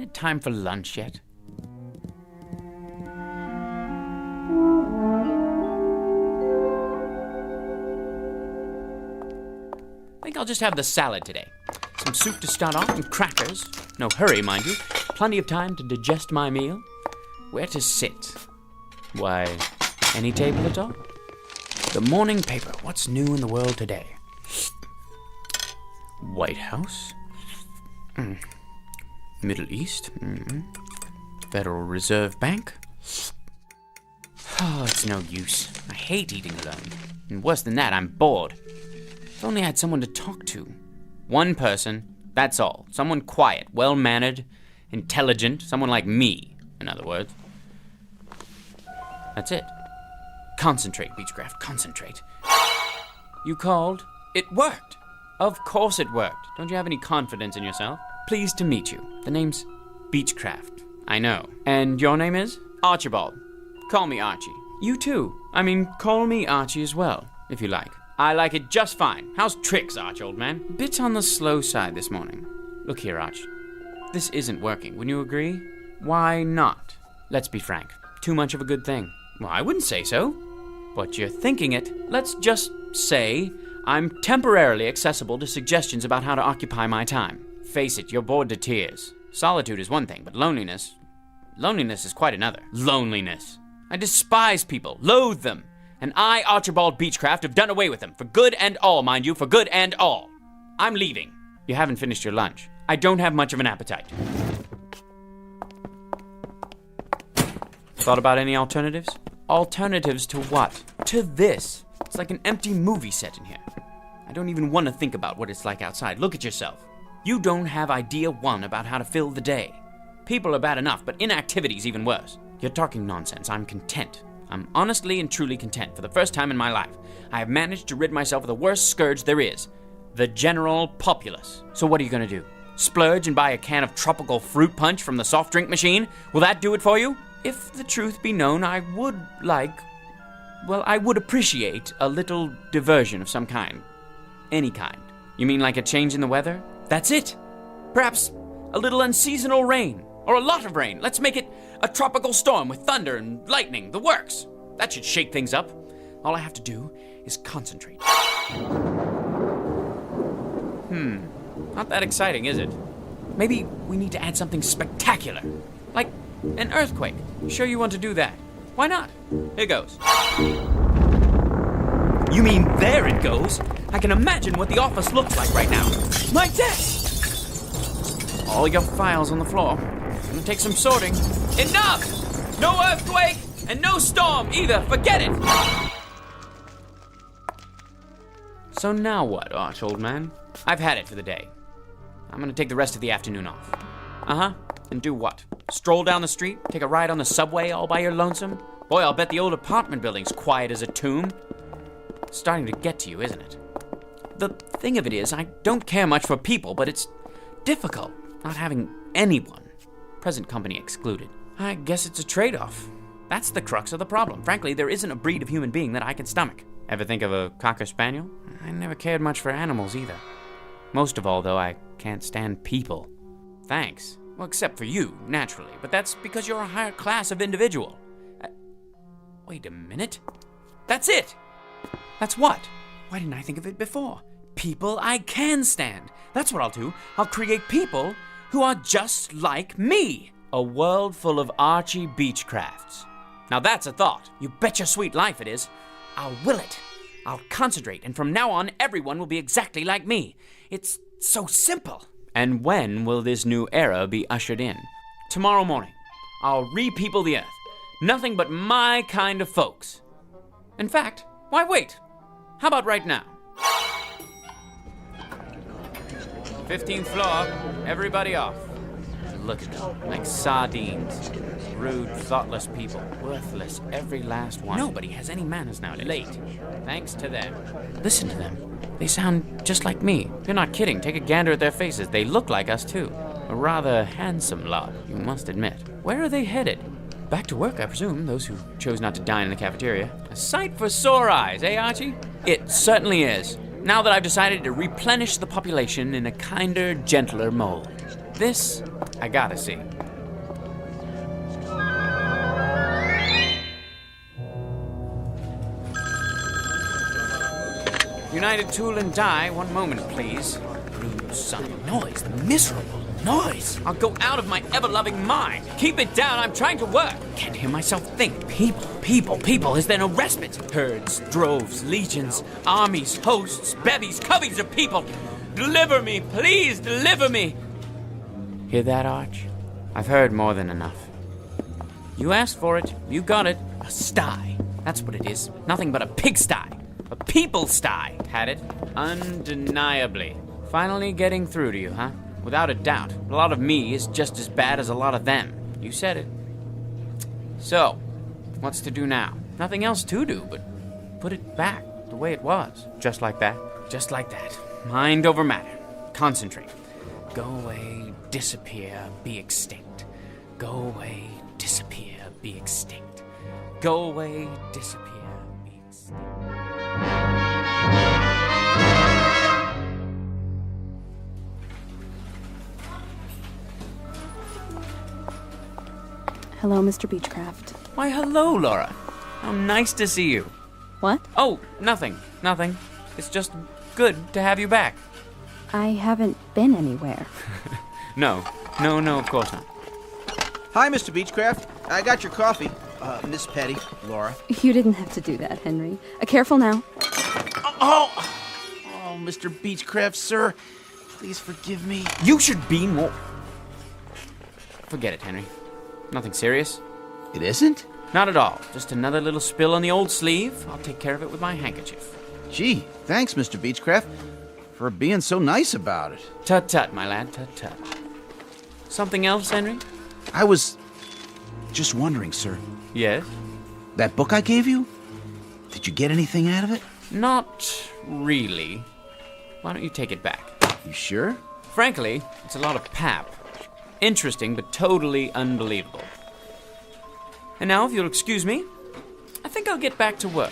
it time for lunch yet? I think I'll just have the salad today. Some soup to start off and crackers. No hurry, mind you. Plenty of time to digest my meal. Where to sit? Why, any table at all? The morning paper. What's new in the world today? White House. Middle East. Federal Reserve Bank. Oh, it's no use. I hate eating alone. And worse than that, I'm bored. If only I had someone to talk to. One person, that's all. Someone quiet, well-mannered, intelligent, someone like me, in other words. That's it. Concentrate, Beechcraft, concentrate. You called? It worked. Of course it worked. Don't you have any confidence in yourself? Pleased to meet you. The name's Beechcraft. I know. And your name is? Archibald. Call me Archie. You too. Call me Archie as well, if you like. I like it just fine. How's tricks, Arch, old man? Bit on the slow side this morning. Look here, Arch. This isn't working. Wouldn't you agree? Why not? Let's be frank. Too much of a good thing. Well, I wouldn't say so. But you're thinking it. Let's just say I'm temporarily accessible to suggestions about how to occupy my time. Face it, you're bored to tears. Solitude is one thing, but loneliness is quite another. Loneliness. I despise people, loathe them. And I, Archibald Beechcraft, have done away with them. For good and all, mind you, for good and all. I'm leaving. You haven't finished your lunch. I don't have much of an appetite. Thought about any alternatives? Alternatives to what? To this. It's like an empty movie set in here. I don't even want to think about what it's like outside. Look at yourself. You don't have idea one about how to fill the day. People are bad enough, but inactivity's even worse. You're talking nonsense. I'm content. I'm honestly and truly content. For the first time in my life, I have managed to rid myself of the worst scourge there is. The general populace. So what are you going to do? Splurge and buy a can of tropical fruit punch from the soft drink machine? Will that do it for you? If the truth be known, I would appreciate a little diversion of some kind. Any kind. You mean like a change in the weather? That's it. Perhaps a little unseasonal rain. Or a lot of rain. Let's make it a tropical storm with thunder and lightning. The works. That should shake things up. All I have to do is concentrate. Not that exciting, is it? Maybe we need to add something spectacular. Like an earthquake. Sure you want to do that? Why not? Here goes. You mean there it goes? I can imagine what the office looks like right now. My desk! All your files on the floor. Gonna take some sorting. Enough! No earthquake and no storm either. Forget it! So now what, Arch, old man? I've had it for the day. I'm gonna take the rest of the afternoon off. And do what? Stroll down the street? Take a ride on the subway all by your lonesome? Boy, I'll bet the old apartment building's quiet as a tomb. It's starting to get to you, isn't it? The thing of it is, I don't care much for people, but it's difficult not having anyone, present company excluded. I guess it's a trade-off. That's the crux of the problem. Frankly, there isn't a breed of human being that I can stomach. Ever think of a Cocker Spaniel? I never cared much for animals either. Most of all, though, I can't stand people. Thanks. Well, except for you, naturally, but that's because you're a higher class of individual. Wait a minute. That's it! That's what? Why didn't I think of it before? People I can stand. That's what I'll do. I'll create people who are just like me. A world full of Archie Beechcrafts. Now that's a thought. You bet your sweet life it is. I'll will it. I'll concentrate, and from now on, everyone will be exactly like me. It's so simple. And when will this new era be ushered in? Tomorrow morning. I'll re-people the earth. Nothing but my kind of folks. In fact, why wait? How about right now? 15th floor, everybody off. Look at them, like sardines. Rude, thoughtless people. Worthless, every last one. Nobody has any manners nowadays. Late. Thanks to them. Listen to them. They sound just like me. You're not kidding. Take a gander at their faces. They look like us, too. A rather handsome lot, you must admit. Where are they headed? Back to work, I presume, those who chose not to dine in the cafeteria. A sight for sore eyes, eh, Archie? It certainly is. Now that I've decided to replenish the population in a kinder, gentler mold. This, I gotta see. United Tool and Die, one moment, please. Rude son of a noise, miserable noise. I'll go out of my ever-loving mind. Keep it down, I'm trying to work. Can't hear myself think. People. Is there no respite? Herds, droves, legions, armies, hosts, bevies, coveys of people. Deliver me, please, deliver me. Hear that, Arch? I've heard more than enough. You asked for it, you got it. A sty. That's what it is. Nothing but a pigsty. A people sty. Had it? Undeniably. Finally getting through to you, huh? Without a doubt. A lot of me is just as bad as a lot of them. You said it. So, what's to do now? Nothing else to do but put it back the way it was. Just like that. Just like that. Mind over matter. Concentrate. Go away, disappear, be extinct. Go away, disappear, be extinct. Go away, disappear, be extinct. Hello, Mr. Beechcraft. Why, hello, Laura. How nice to see you. What? Oh, nothing. It's just good to have you back. I haven't been anywhere. No, of course not. Hi, Mr. Beechcraft. I got your coffee. Miss Petty, Laura. You didn't have to do that, Henry. Careful now. Oh, Mr. Beechcraft, sir. Please forgive me. You should be more... Forget it, Henry. Nothing serious. It isn't? Not at all. Just another little spill on the old sleeve. I'll take care of it with my handkerchief. Gee, thanks, Mr. Beechcraft, for being so nice about it. Tut-tut, my lad, tut-tut. Something else, Henry? I was just wondering, sir. Yes? That book I gave you? Did you get anything out of it? Not really. Why don't you take it back? You sure? Frankly, it's a lot of pap. Interesting, but totally unbelievable. And now, if you'll excuse me, I think I'll get back to work.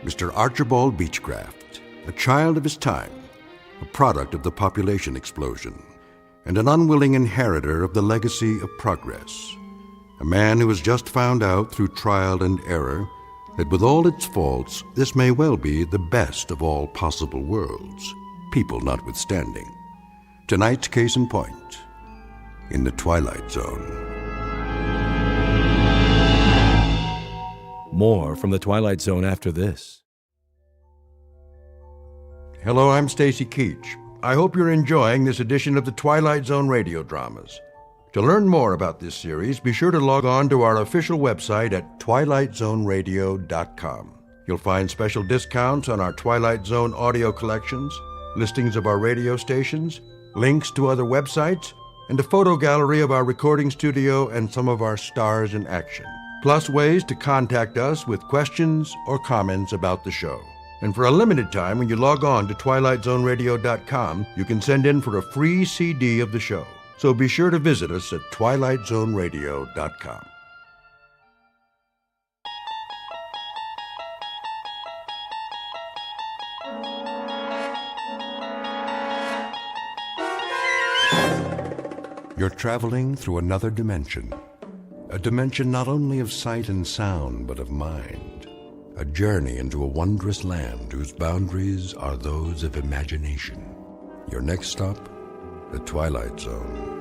Mr. Archibald Beechcraft, a child of his time, a product of the population explosion, and an unwilling inheritor of the legacy of progress. A man who has just found out through trial and error that with all its faults, this may well be the best of all possible worlds, people notwithstanding. Tonight's case in point, in the Twilight Zone. More from the Twilight Zone after this. Hello, I'm Stacy Keach. I hope you're enjoying this edition of the Twilight Zone radio dramas. To learn more about this series, be sure to log on to our official website at twilightzoneradio.com. You'll find special discounts on our Twilight Zone audio collections, listings of our radio stations, links to other websites, and a photo gallery of our recording studio and some of our stars in action, plus ways to contact us with questions or comments about the show. And for a limited time, when you log on to twilightzoneradio.com, you can send in for a free CD of the show. So be sure to visit us at twilightzoneradio.com. You're traveling through another dimension. A dimension not only of sight and sound, but of mind. A journey into a wondrous land whose boundaries are those of imagination. Your next stop, the Twilight Zone.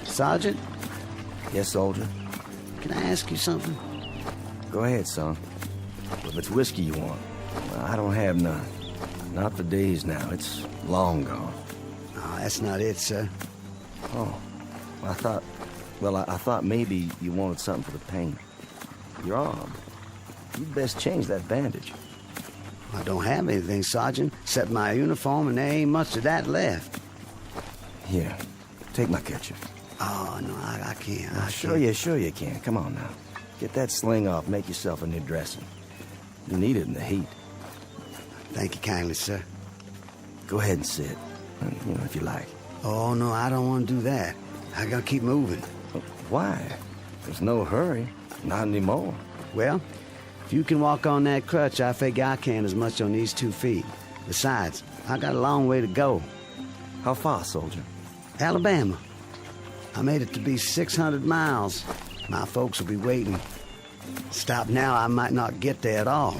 Sergeant? Yes, soldier? Can I ask you something? Go ahead, son. If it's whiskey you want, well, I don't have none. Not for days now. It's long gone. Oh, that's not it, sir. Oh, I thought maybe you wanted something for the pain. Your arm. You'd best change that bandage. I don't have anything, Sergeant, except my uniform, and there ain't much of that left. Here, take my kerchief. Oh, no, I can't. Sure you can. Come on now. Get that sling off. Make yourself a new dressing. You need it in the heat. Thank you kindly, sir. Go ahead and sit, if you like. Oh, no, I don't want to do that. I gotta keep moving. Why? There's no hurry. Not anymore. Well, if you can walk on that crutch, I figure I can as much on these 2 feet. Besides, I got a long way to go. How far, soldier? Alabama. I made it to be 600 miles. My folks will be waiting. Stop now, I might not get there at all.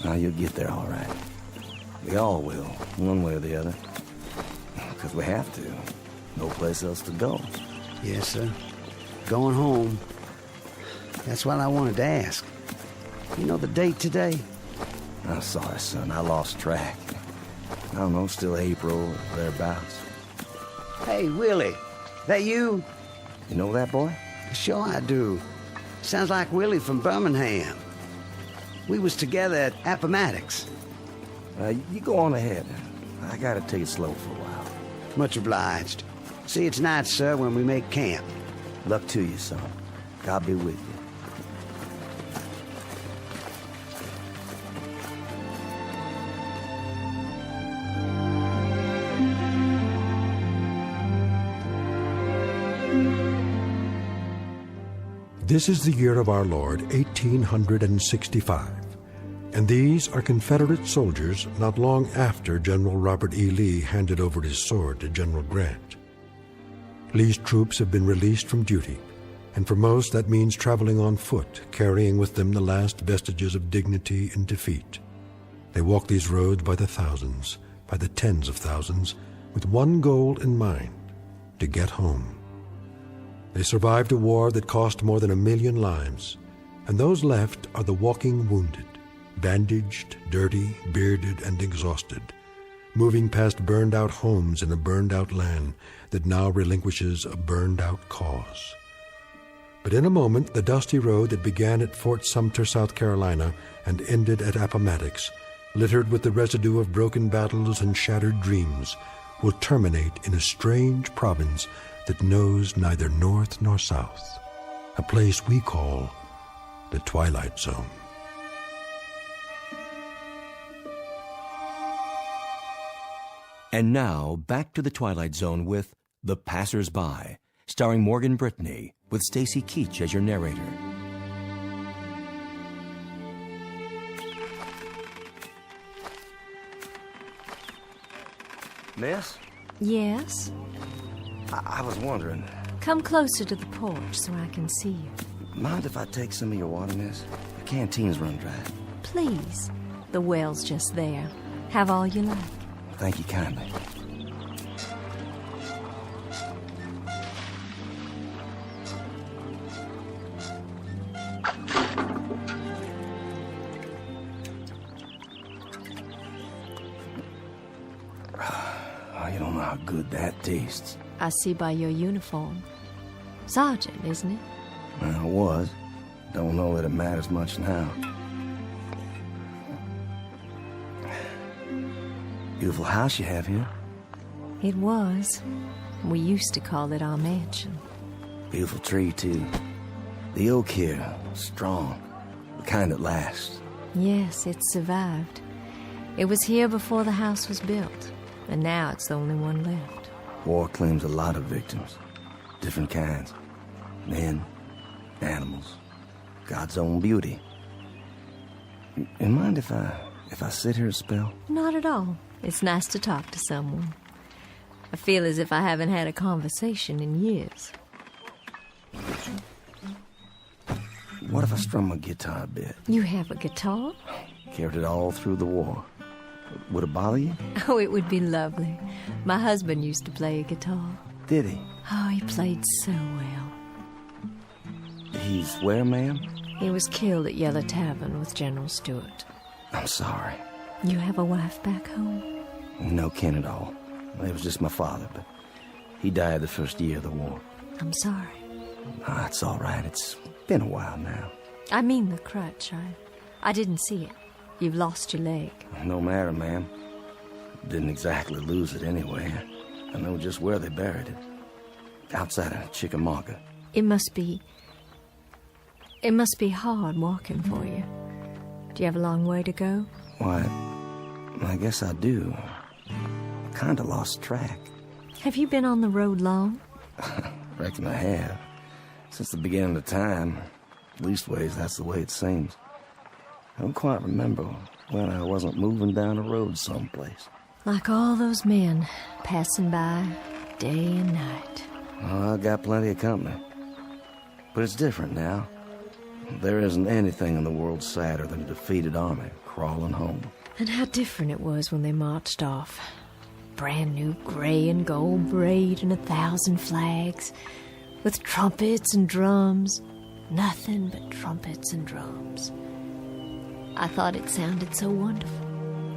Now you'll get there all right. We all will, one way or the other. Because we have to. No place else to go. Yes, sir. Going home. That's what I wanted to ask. You know the date today? I'm sorry, son. I lost track. I don't know, still April or thereabouts. Hey, Willie. That you? You know that boy? Sure I do. Sounds like Willie from Birmingham. We was together at Appomattox. You go on ahead. I gotta take it slow for a while. Much obliged. See you tonight, sir, when we make camp. Luck to you, son. God be with you. This is the year of our Lord, 1865, and these are Confederate soldiers not long after General Robert E. Lee handed over his sword to General Grant. Lee's troops have been released from duty, and for most that means traveling on foot, carrying with them the last vestiges of dignity in defeat. They walk these roads by the thousands, by the tens of thousands, with one goal in mind, to get home. They survived a war that cost more than 1 million lives, and those left are the walking wounded, bandaged, dirty, bearded, and exhausted, moving past burned-out homes in a burned-out land that now relinquishes a burned-out cause. But in a moment, the dusty road that began at Fort Sumter, South Carolina, and ended at Appomattox, littered with the residue of broken battles and shattered dreams, will terminate in a strange province that knows neither north nor south, a place we call the Twilight Zone. And now, back to the Twilight Zone with The Passers-By, starring Morgan Brittany, with Stacy Keach as your narrator. Miss? Yes? I was wondering, Come closer to the porch so I can see you. mind if I take some of your water, miss? The canteen's run dry. Please. The well's just there. Have all you like. Thank you kindly. Oh, you don't know how good that tastes. I see by your uniform. Sergeant, isn't it? Well, it was. Don't know that it matters much now. Beautiful house you have here. It was. We used to call it our mansion. Beautiful tree, too. The oak here, strong. The kind that lasts. Yes, it survived. It was here before the house was built, and now it's the only one left. War claims a lot of victims. Different kinds. Men, animals, God's own beauty. You mind if I sit here a spell? Not at all. It's nice to talk to someone. I feel as if I haven't had a conversation in years. What if I strum my guitar a bit? You have a guitar? Carried it all through the war. Would it bother you? Oh, it would be lovely. My husband used to play a guitar. Did he? Oh, he played so well. He's where, ma'am? He was killed at Yellow Tavern with General Stewart. I'm sorry. You have a wife back home? No kin at all. It was just my father, but he died the first year of the war. I'm sorry. Ah, it's all right. It's been a while now. I mean the crutch. I didn't see it. You've lost your leg. No matter, ma'am. Didn't exactly lose it anyway. I know just where they buried it. Outside of Chickamauga. It must be hard walking for you. Do you have a long way to go? Why, I guess I do. I kinda lost track. Have you been on the road long? Reckon I have. Since the beginning of time. Leastways, that's the way it seems. I don't quite remember when I wasn't moving down a road someplace. Like all those men passing by day and night. Oh, I got plenty of company. But it's different now. There isn't anything in the world sadder than a defeated army crawling home. And how different it was when they marched off. Brand new gray and gold braid and 1,000 flags. With trumpets and drums. Nothing but trumpets and drums. I thought it sounded so wonderful.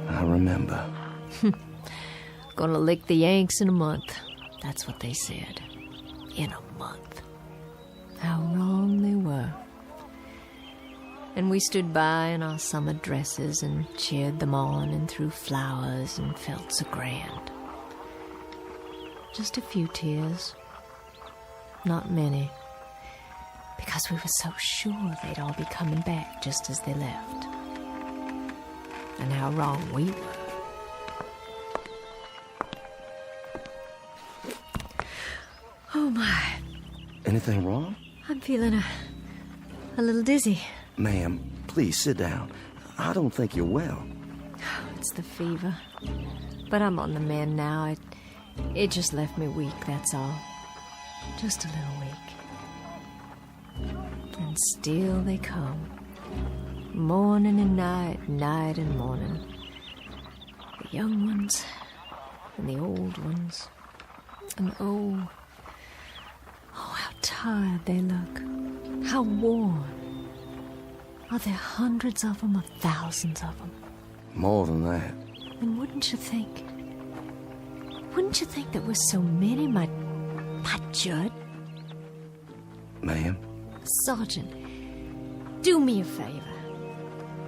I remember. Gonna lick the Yanks in a month. That's what they said. In a month. How wrong they were. And we stood by in our summer dresses and cheered them on and threw flowers and felt so grand. Just a few tears. Not many. Because we were so sure they'd all be coming back just as they left. And how wrong we were. Oh my. Anything wrong? I'm feeling a little dizzy. Ma'am, please sit down. I don't think you're well. It's the fever. But I'm on the mend now. It just left me weak, that's all. Just a little weak. And still they come. Morning and night, night and morning. The young ones and the old ones. And oh, how tired they look. How worn. Are there hundreds of them or thousands of them? More than that. And wouldn't you think that with so many, my Judd? Ma'am? Sergeant, do me a favor.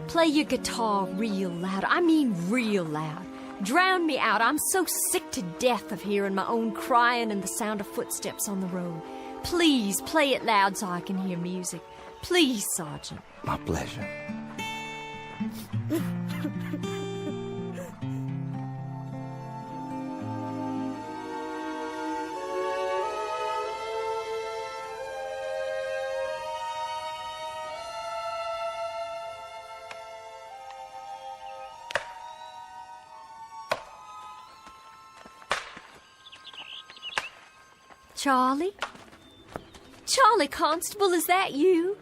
Play your guitar real loud. I mean real loud. Drown me out. I'm so sick to death of hearing my own crying and the sound of footsteps on the road. Please play it loud so I can hear music. Please, Sergeant. My pleasure. Charlie? Charlie Constable, is that you?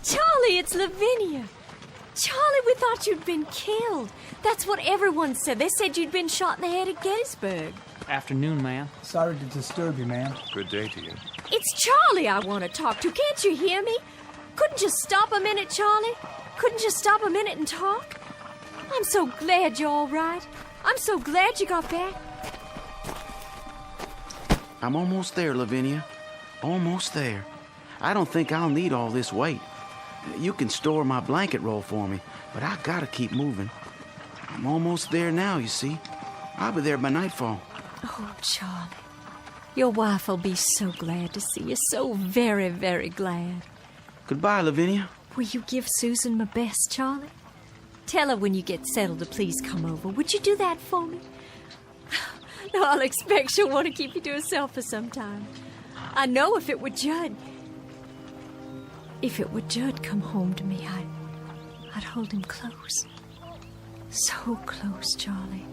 Charlie, it's Lavinia. Charlie, we thought you'd been killed. That's what everyone said. They said you'd been shot in the head at Gettysburg. Afternoon, ma'am. Sorry to disturb you, ma'am. Good day to you. It's Charlie I want to talk to. Can't you hear me? Couldn't you stop a minute, Charlie? Couldn't you stop a minute and talk? I'm so glad you're all right. I'm so glad you got back. I'm almost there, Lavinia. Almost there. I don't think I'll need all this weight. You can store my blanket roll for me, but I gotta keep moving. I'm almost there now, you see. I'll be there by nightfall. Oh, Charlie. Your wife will be so glad to see you. So very, very glad. Goodbye, Lavinia. Will you give Susan my best, Charlie? Tell her when you get settled to please come over. Would you do that for me? No, I'll expect she'll want to keep you to herself for some time. I know if it were Judd come home to me, I'd hold him close. So close, Charlie.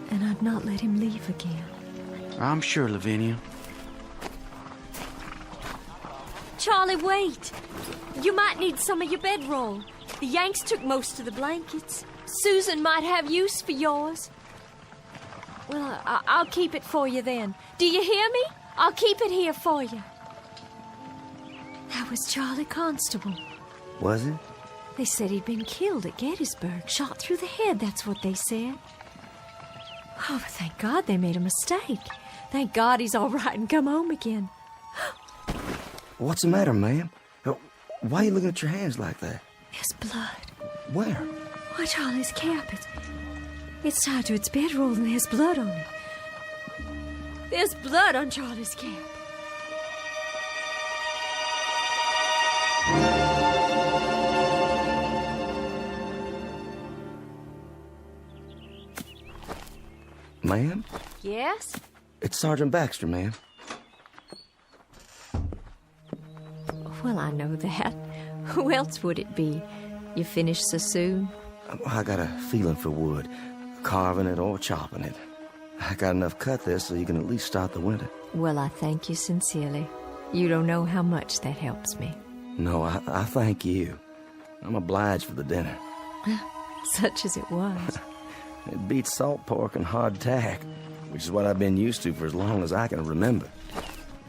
And I'd not let him leave again. I'm sure, Lavinia. Charlie, wait. You might need some of your bedroll. The Yanks took most of the blankets. Susan might have use for yours. Well, I'll keep it for you then. Do you hear me? I'll keep it here for you. That was Charlie Constable. Was it? They said he'd been killed at Gettysburg, shot through the head, that's what they said. Oh, but thank God they made a mistake. Thank God he's all right and come home again. What's the matter, ma'am? Why are you looking at your hands like that? There's blood. Where? Why, Charlie's cap. It's tied to its bedroll and there's blood on it. There's blood on Charlie's cap. Ma'am? Yes? It's Sergeant Baxter, ma'am. Well, I know that. Who else would it be? You finished so soon? I got a feeling for wood, carving it or chopping it. I got enough cut there so you can at least start the winter. Well, I thank you sincerely. You don't know how much that helps me. No, I thank you. I'm obliged for the dinner. Such as it was. It beats salt pork and hardtack, which is what I've been used to for as long as I can remember.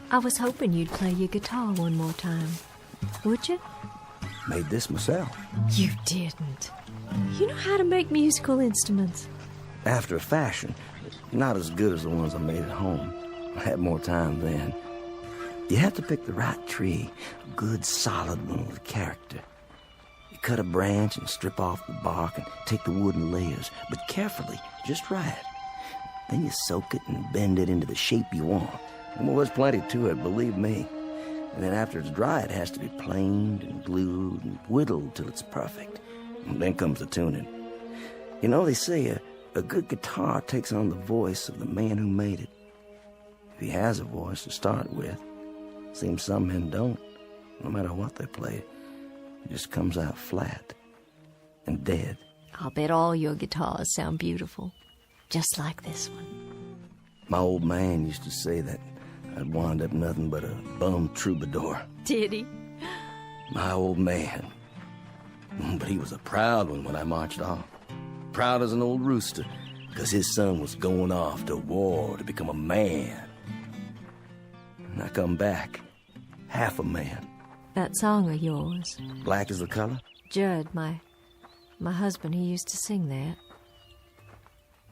I was hoping you'd play your guitar one more time. Would you? Made this myself. You didn't. You know how to make musical instruments. After a fashion, not as good as the ones I made at home. I had more time then. You have to pick the right tree, a good solid one with character. You cut a branch and strip off the bark and take the wood in layers, but carefully, just right. Then you soak it and bend it into the shape you want. Well, there's plenty to it, believe me. And then after it's dry, it has to be planed and glued and whittled till it's perfect. And then comes the tuning. You know, they say a good guitar takes on the voice of the man who made it. If he has a voice to start with. Seems some men don't. No matter what they play, it just comes out flat and dead. I'll bet all your guitars sound beautiful. Just like this one. My old man used to say that I'd wind up nothing but a bum troubadour. Did he? My old man. But he was a proud one when I marched off. Proud as an old rooster, because his son was going off to war to become a man. And I come back, half a man. That song of yours. Black is the color? Judd, my husband, he used to sing that.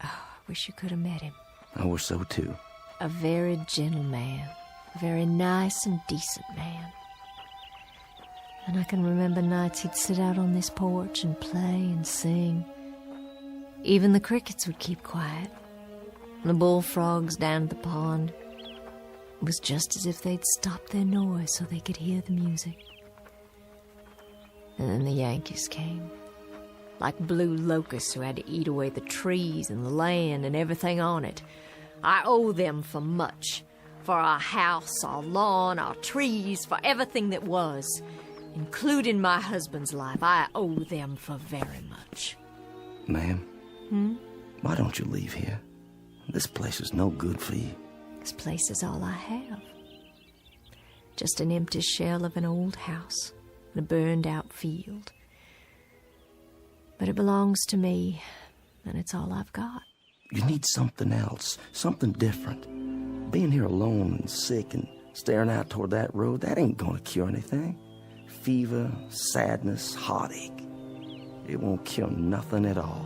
Oh, I wish you could have met him. I wish so too. A very gentle man. A very nice and decent man. And I can remember nights he'd sit out on this porch and play and sing. Even the crickets would keep quiet. The bullfrogs down at the pond. It was just as if they'd stopped their noise so they could hear the music. And then the Yankees came. Like blue locusts who had to eat away the trees and the land and everything on it. I owe them for much. For our house, our lawn, our trees, for everything that was. Including my husband's life, I owe them for very much. Ma'am? Why don't you leave here? This place is no good for you. This place is all I have. Just an empty shell of an old house and a burned-out field. But it belongs to me, and it's all I've got. You need something else, something different. Being here alone and sick and staring out toward that road, that ain't gonna cure anything. Fever, sadness, heartache. It won't cure nothing at all.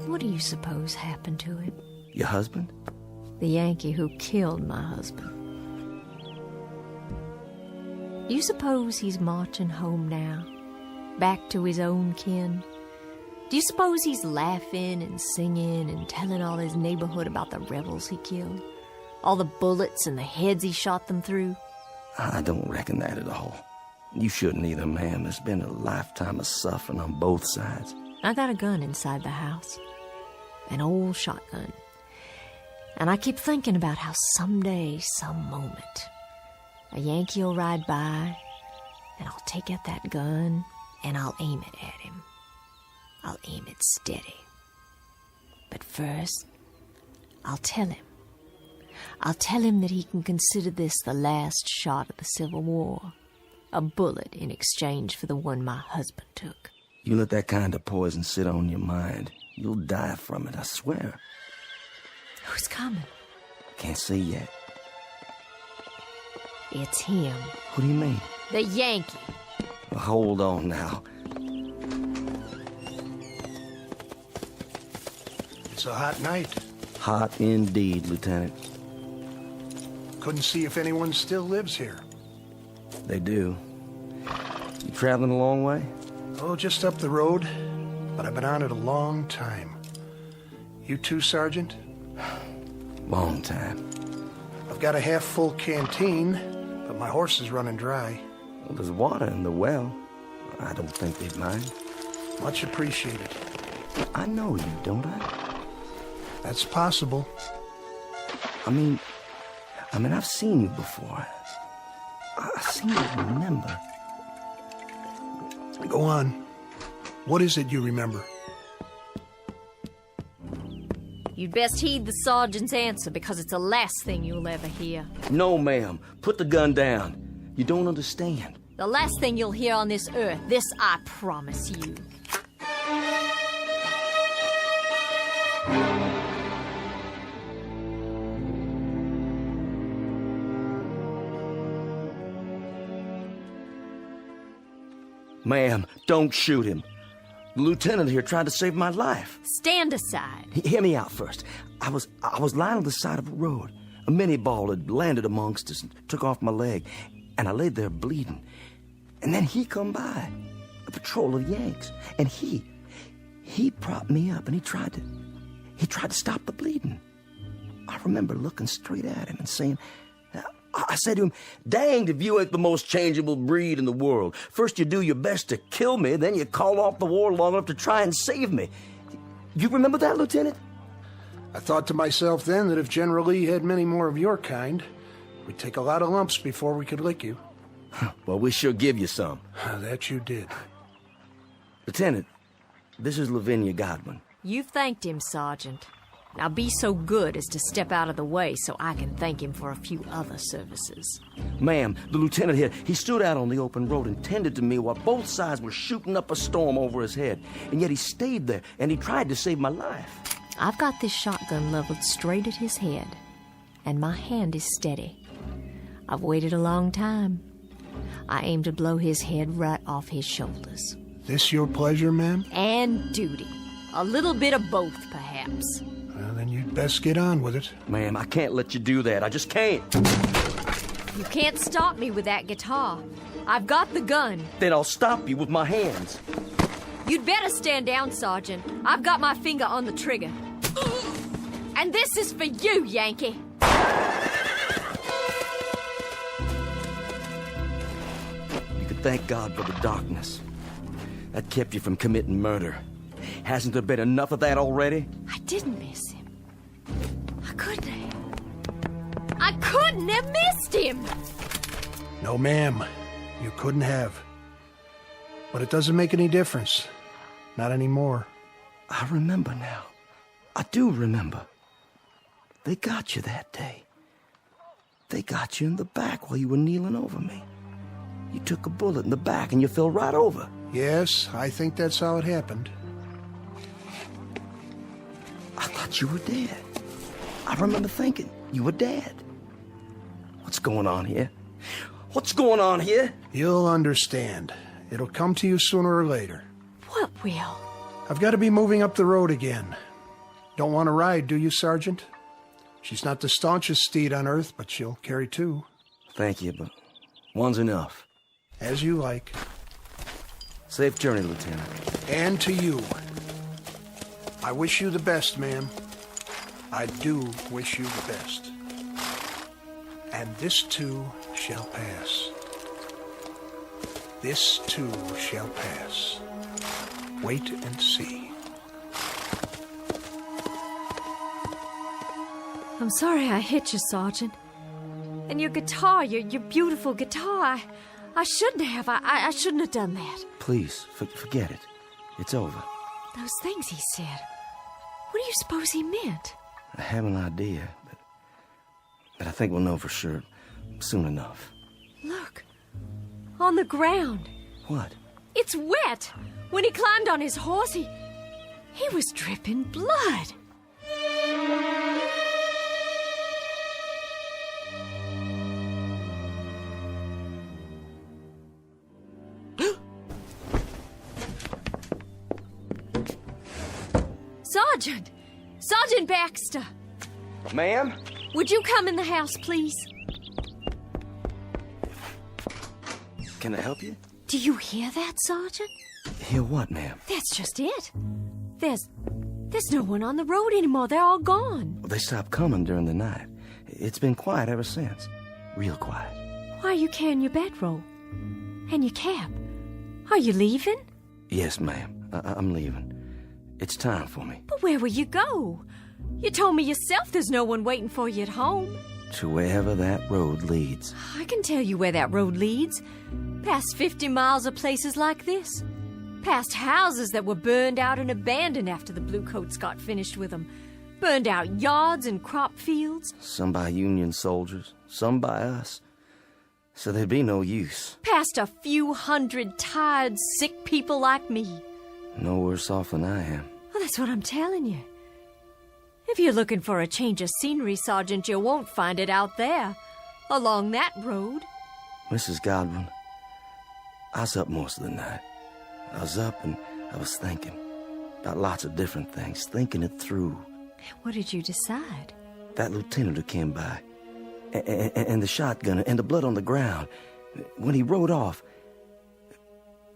What do you suppose happened to him? Your husband? The Yankee who killed my husband. Do you suppose he's marching home now, back to his own kin? Do you suppose he's laughing and singing and telling all his neighborhood about the rebels he killed? All the bullets and the heads he shot them through? I don't reckon that at all. You shouldn't either, ma'am. There's been a lifetime of suffering on both sides. I got a gun inside the house. An old shotgun. And I keep thinking about how someday, some moment, a Yankee will ride by, and I'll take out that gun, and I'll aim it at him. I'll aim it steady. But first, I'll tell him. I'll tell him that he can consider this the last shot of the Civil War. A bullet in exchange for the one my husband took. You let that kind of poison sit on your mind, you'll die from it, I swear. Who's coming? Can't see yet. It's him. What do you mean? The Yankee. Well, hold on now. It's a hot night. Hot indeed, Lieutenant. Couldn't see if anyone still lives here. They do. You traveling a long way? Oh, just up the road. But I've been on it a long time. You too, Sergeant? Long time. I've got a half-full canteen, but my horse is running dry. Well, there's water in the well. I don't think they'd mind. Much appreciated. I know you, don't I? That's possible. I mean, I've seen you before. I seem to remember. Go on. What is it you remember? You'd best heed the sergeant's answer, because it's the last thing you'll ever hear. No, ma'am. Put the gun down. You don't understand. The last thing you'll hear on this earth. This I promise you. Ma'am, don't shoot him. The lieutenant here tried to save my life. Stand aside. Hear me out first. I was lying on the side of a road. A mini ball had landed amongst us and took off my leg, and I laid there bleeding. And then he come by, a patrol of Yanks, and he propped me up, and he tried to stop the bleeding. I remember looking straight at him and saying, I said to him, "Danged if you ain't the most changeable breed in the world. First you do your best to kill me, then you call off the war long enough to try and save me." You remember that, Lieutenant? I thought to myself then that if General Lee had many more of your kind, we'd take a lot of lumps before we could lick you. Well, we sure give you some. That you did. Lieutenant, this is Lavinia Godwin. You've thanked him, Sergeant. Now be so good as to step out of the way so I can thank him for a few other services. Ma'am, the lieutenant here, he stood out on the open road and tended to me while both sides were shooting up a storm over his head. And yet he stayed there, and he tried to save my life. I've got this shotgun leveled straight at his head, and my hand is steady. I've waited a long time. I aim to blow his head right off his shoulders. This your pleasure, ma'am? And duty. A little bit of both, perhaps. Well, then you'd best get on with it. Ma'am, I can't let you do that. I just can't. You can't stop me with that guitar. I've got the gun. Then I'll stop you with my hands. You'd better stand down, Sergeant. I've got my finger on the trigger. And this is for you, Yankee. You could thank God for the darkness. That kept you from committing murder. Hasn't there been enough of that already? I didn't miss him. I couldn't have. I couldn't have missed him! No, ma'am. You couldn't have. But it doesn't make any difference. Not anymore. I remember now. I do remember. They got you that day. They got you in the back while you were kneeling over me. You took a bullet in the back and you fell right over. Yes, I think that's how it happened. I thought you were dead. I remember thinking you were dead. What's going on here? What's going on here? You'll understand. It'll come to you sooner or later. What will? I've got to be moving up the road again. Don't want to ride, do you, Sergeant? She's not the staunchest steed on earth, but she'll carry two. Thank you, but one's enough. As you like. Safe journey, Lieutenant. And to you. I wish you the best, ma'am. I do wish you the best. And this too shall pass. This too shall pass. Wait and see. I'm sorry I hit you, Sergeant. And your guitar, your beautiful guitar, I shouldn't have. I shouldn't have done that. Please, forget it. It's over. Those things he said. What do you suppose he meant? I have an idea, but I think we'll know for sure soon enough. Look. On the ground. What? It's wet. When he climbed on his horse, he was dripping blood. Sergeant Baxter! Ma'am? Would you come in the house, please? Can I help you? Do you hear that, Sergeant? Hear what, ma'am? That's just it. There's no one on the road anymore. They're all gone. They stopped coming during the night. It's been quiet ever since. Real quiet. Why are you carrying your bedroll? And your cap? Are you leaving? Yes, ma'am. I'm leaving. It's time for me. But where will you go? You told me yourself there's no one waiting for you at home. To wherever that road leads. I can tell you where that road leads. Past 50 miles of places like this. Past houses that were burned out and abandoned after the Bluecoats got finished with them. Burned out yards and crop fields. Some by Union soldiers, some by us. So there'd be no use. Past a few hundred tired, sick people like me. No worse off than I am. Well, that's what I'm telling you. If you're looking for a change of scenery, Sergeant, you won't find it out there. Along that road. Mrs. Godwin, I was up most of the night. I was up and I was thinking about lots of different things, thinking it through. What did you decide? That lieutenant who came by, and the shotgun, and the blood on the ground. When he rode off,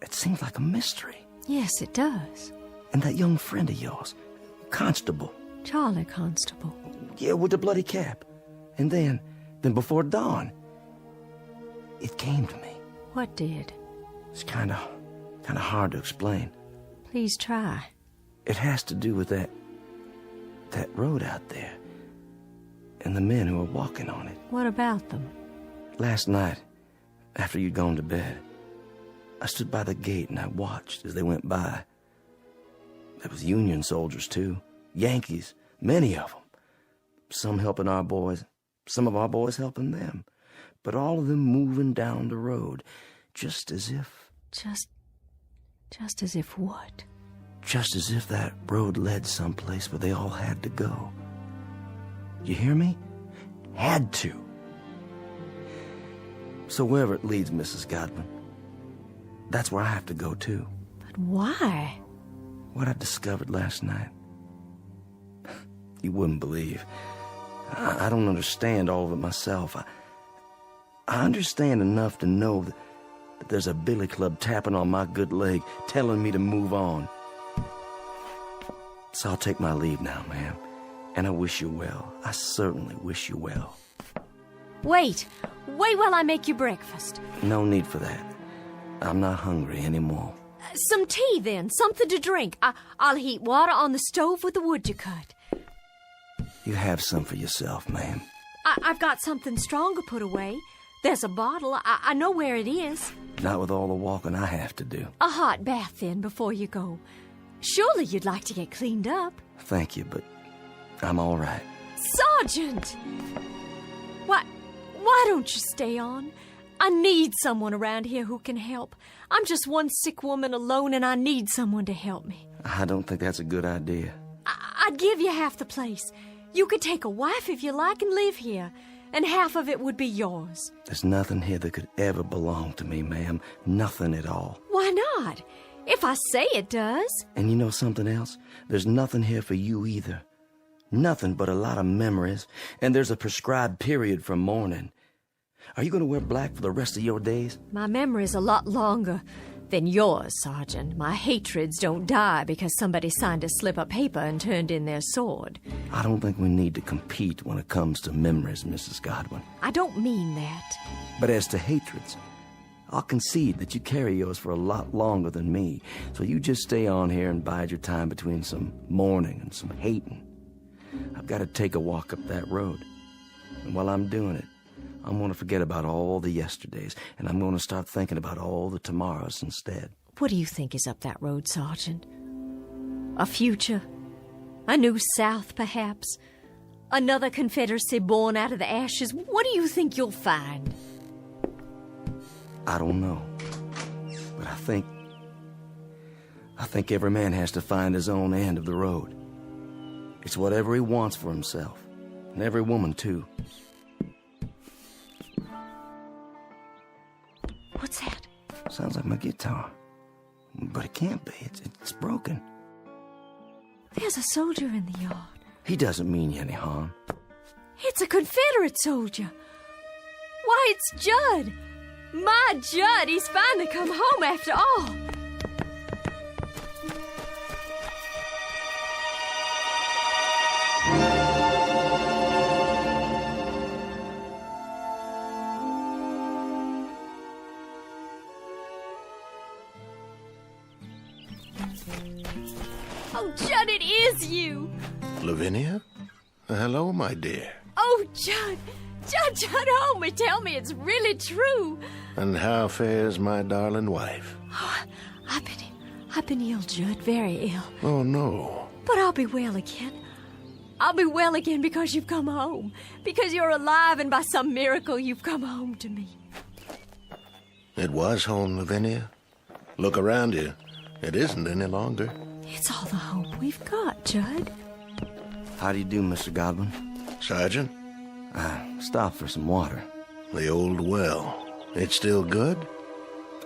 it seemed like a mystery. Yes, it does. And that young friend of yours, Constable. Charlie Constable. Yeah, with the bloody cap. And then before dawn, it came to me. What did? It's kind of hard to explain. Please try. It has to do with that road out there, and the men who are walking on it. What about them? Last night, after you'd gone to bed, I stood by the gate and I watched as they went by. There was Union soldiers, too. Yankees, many of them. Some helping our boys, some of our boys helping them. But all of them moving down the road, just as if... Just as if what? Just as if that road led someplace where they all had to go. You hear me? Had to. So wherever it leads, Mrs. Godwin, that's where I have to go, too. But why? What I discovered last night. You wouldn't believe. I don't understand all of it myself. I understand enough to know that there's a billy club tapping on my good leg, telling me to move on. So I'll take my leave now, ma'am. And I wish you well. I certainly wish you well. Wait while I make you breakfast. No need for that. I'm not hungry anymore. Some tea, then. Something to drink. I'll heat water on the stove with the wood you cut. You have some for yourself, ma'am. I've got something stronger put away. There's a bottle. I know where it is. Not with all the walking I have to do. A hot bath, then, before you go. Surely you'd like to get cleaned up. Thank you, but I'm all right. Sergeant! Why don't you stay on? I need someone around here who can help. I'm just one sick woman alone, and I need someone to help me. I don't think that's a good idea. I'd give you half the place. You could take a wife if you like and live here, and half of it would be yours. There's nothing here that could ever belong to me, ma'am. Nothing at all. Why not? If I say it does. And you know something else? There's nothing here for you either. Nothing but a lot of memories, and there's a prescribed period for mourning. Are you going to wear black for the rest of your days? My memory's a lot longer than yours, Sergeant. My hatreds don't die because somebody signed a slip of paper and turned in their sword. I don't think we need to compete when it comes to memories, Mrs. Godwin. I don't mean that. But as to hatreds, I'll concede that you carry yours for a lot longer than me, so you just stay on here and bide your time between some mourning and some hating. I've got to take a walk up that road, and while I'm doing it, I'm going to forget about all the yesterdays, and I'm going to start thinking about all the tomorrows instead. What do you think is up that road, Sergeant? A future? A new South, perhaps? Another Confederacy born out of the ashes? What do you think you'll find? I don't know, but I think every man has to find his own end of the road. It's whatever he wants for himself, and every woman, too. What's that? Sounds like my guitar. But it can't be. It's broken. There's a soldier in the yard. He doesn't mean you any harm. It's a Confederate soldier. Why, it's Judd. My Judd, he's finally come home after all. Oh, Judd, it is you. Lavinia? Hello, my dear. Oh, Judd. Judd, home and tell me it's really true. And how fares my darling wife? Oh, I've been ill, Judd, very ill. Oh, no. But I'll be well again. I'll be well again because you've come home. Because you're alive and by some miracle you've come home to me. It was home, Lavinia. Look around you. It isn't any longer. It's all the hope we've got, Judd. How do you do, Mr. Godwin? Sergeant? I stopped for some water. The old well. It's still good?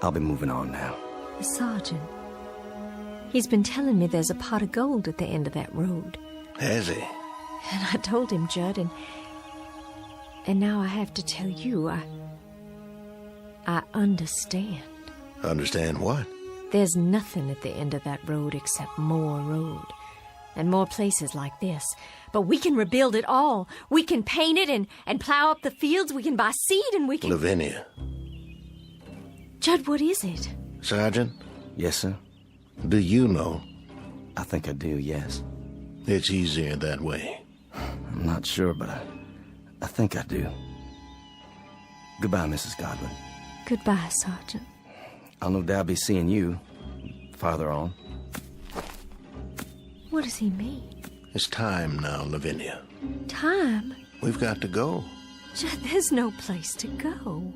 I'll be moving on now. The sergeant. He's been telling me there's a pot of gold at the end of that road. Has he? And I told him, Judd, and now I have to tell you, I understand. Understand what? There's nothing at the end of that road except more road. And more places like this. But we can rebuild it all. We can paint it and plow up the fields. We can buy seed and we can... Lavinia. Judd, what is it? Sergeant? Yes, sir? Do you know? I think I do, yes. It's easier that way. I'm not sure, but I think I do. Goodbye, Mrs. Godwin. Goodbye, Sergeant. I'll no doubt be seeing you farther on. What does he mean? It's time now, Lavinia. Time? We've got to go. Judd, there's no place to go.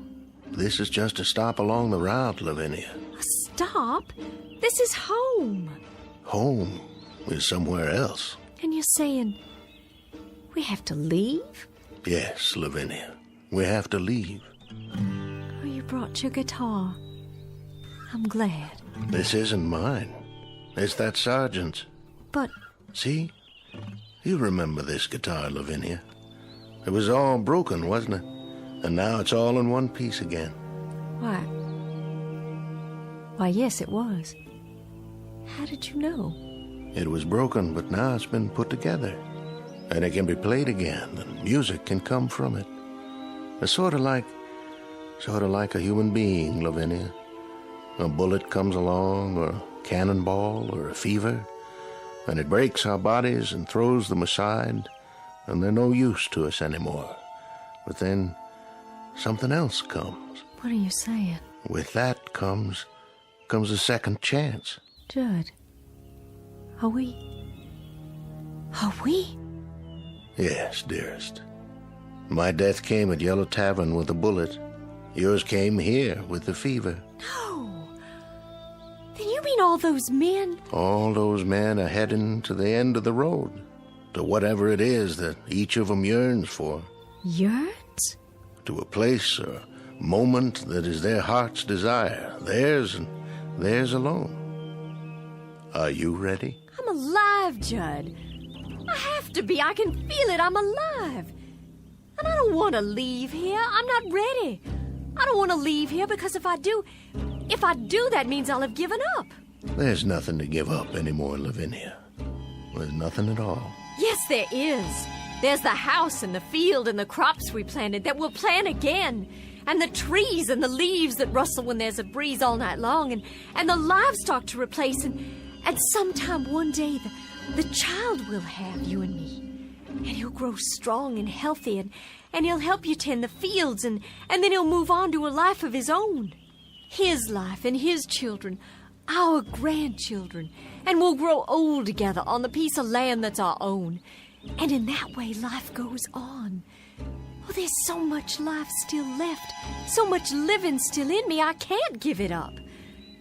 This is just a stop along the route, Lavinia. A stop? This is home. Home is somewhere else. And you're saying we have to leave? Yes, Lavinia. We have to leave. Oh, you brought your guitar. I'm glad. This isn't mine. It's that sergeant's. But... See? You remember this guitar, Lavinia. It was all broken, wasn't it? And now it's all in one piece again. Why, yes, it was. How did you know? It was broken, but now it's been put together. And it can be played again, and music can come from it. It's sort of like a human being, Lavinia. A bullet comes along, or a cannonball, or a fever, and it breaks our bodies and throws them aside, and they're no use to us anymore. But then something else comes. What are you saying? With that comes a second chance. Judd, are we? Yes, dearest. My death came at Yellow Tavern with a bullet. Yours came here with the fever. No. Then you mean all those men? All those men are heading to the end of the road, to whatever it is that each of them yearns for. Yearns? To a place or moment that is their heart's desire, theirs and theirs alone. Are you ready? I'm alive, Judd. I have to be. I can feel it. I'm alive. And I don't want to leave here. I'm not ready. I don't want to leave here because if I do, that means I'll have given up. There's nothing to give up anymore, Lavinia. There's nothing at all. Yes, there is. There's the house and the field and the crops we planted that we'll plant again. And the trees and the leaves that rustle when there's a breeze all night long. And the livestock to replace. And sometime one day, the child will have you and me. And he'll grow strong and healthy. And he'll help you tend the fields. And then he'll move on to a life of his own. His life and his children. Our grandchildren. And we'll grow old together on the piece of land that's our own. And in that way, life goes on. Oh, there's so much life still left. So much living still in me, I can't give it up.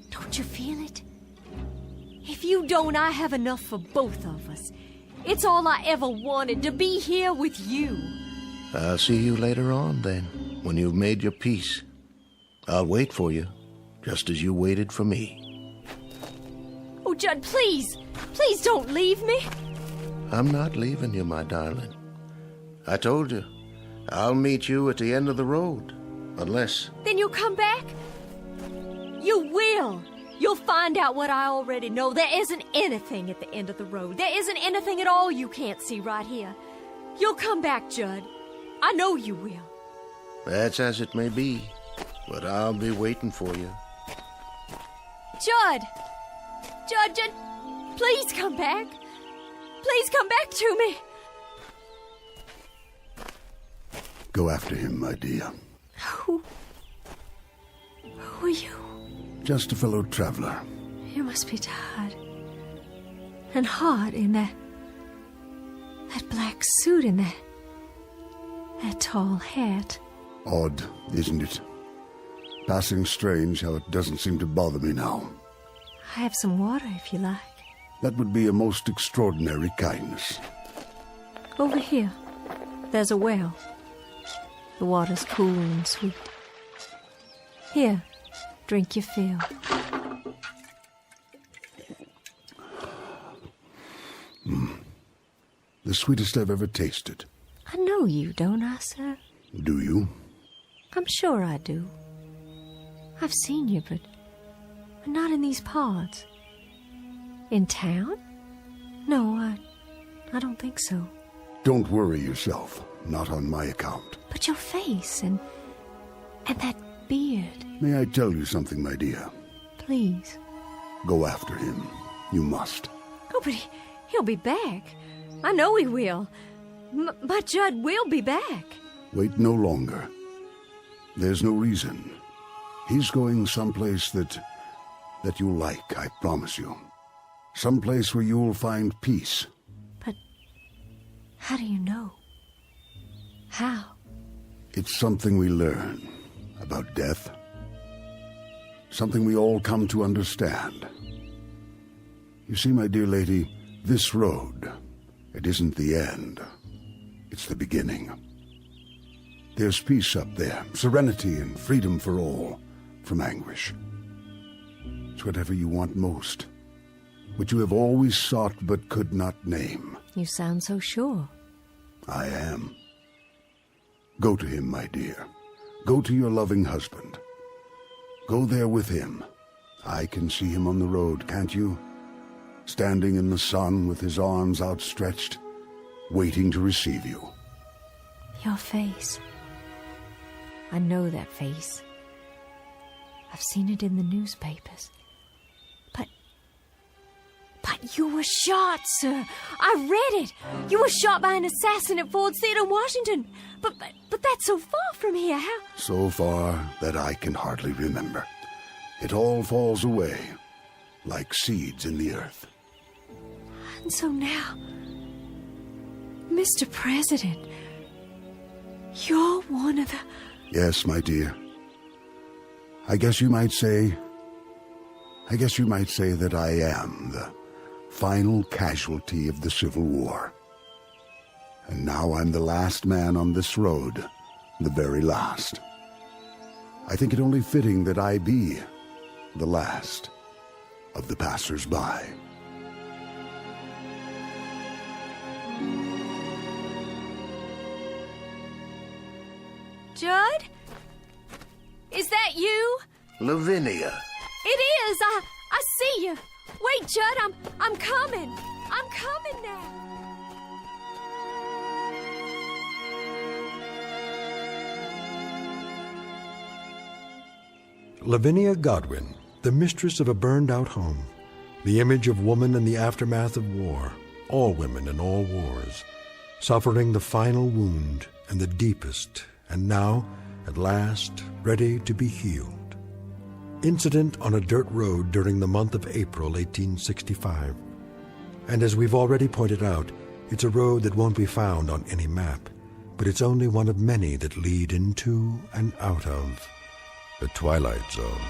Don't you feel it? If you don't, I have enough for both of us. It's all I ever wanted, to be here with you. I'll see you later on, then, when you've made your peace. I'll wait for you, just as you waited for me. Oh, Judd, please. Please don't leave me. I'm not leaving you, my darling. I told you, I'll meet you at the end of the road, unless... Then you'll come back? You will. You'll find out what I already know. There isn't anything at the end of the road. There isn't anything at all you can't see right here. You'll come back, Judd. I know you will. That's as it may be, but I'll be waiting for you. Judd, please come back. Please come back to me. Go after him, my dear. Who are you? Just a fellow traveler. You must be tired. And hot in that black suit and that tall hat. Odd, isn't it? Passing strange how it doesn't seem to bother me now. I have some water if you like. That would be a most extraordinary kindness. Over here, there's a well. The water's cool and sweet. Here, drink your fill. The sweetest I've ever tasted. I know you, don't I, sir? Do you? I'm sure I do. I've seen you, but not in these parts. In town? No, I don't think so. Don't worry yourself. Not on my account. But your face and that beard. May I tell you something, my dear? Please. Go after him. You must. Oh, but he'll be back. I know he will. My Judd will be back. Wait no longer. There's no reason. He's going someplace that you'll like, I promise you. Someplace where you'll find peace. But how do you know? How? It's something we learn about death. Something we all come to understand. You see, my dear lady, this road, it isn't the end. It's the beginning. There's peace up there, serenity and freedom for all, from anguish. It's whatever you want most, what you have always sought but could not name. You sound so sure. I am. Go to him, my dear. Go to your loving husband. Go there with him. I can see him on the road, can't you? Standing in the sun with his arms outstretched, waiting to receive you. Your face. I know that face. I've seen it in the newspapers. But you were shot, sir. I read it. You were shot by an assassin at Ford's Theater in Washington. But that's so far from here. How? So far that I can hardly remember. It all falls away, like seeds in the earth. And so now, Mr. President, you're one of the... Yes, my dear. I guess you might say that I am the final casualty of the Civil War. And now I'm the last man on this road, the very last. I think it only fitting that I be the last of the passers-by. Judd? Is that you? Lavinia. It is. I see you. Wait, Judd, I'm coming. I'm coming now. Lavinia Godwin, the mistress of a burned-out home, the image of woman in the aftermath of war, all women in all wars, suffering the final wound and the deepest, and now, at last, ready to be healed. Incident on a dirt road during the month of April 1865. And as we've already pointed out, it's a road that won't be found on any map, but it's only one of many that lead into and out of the Twilight Zone.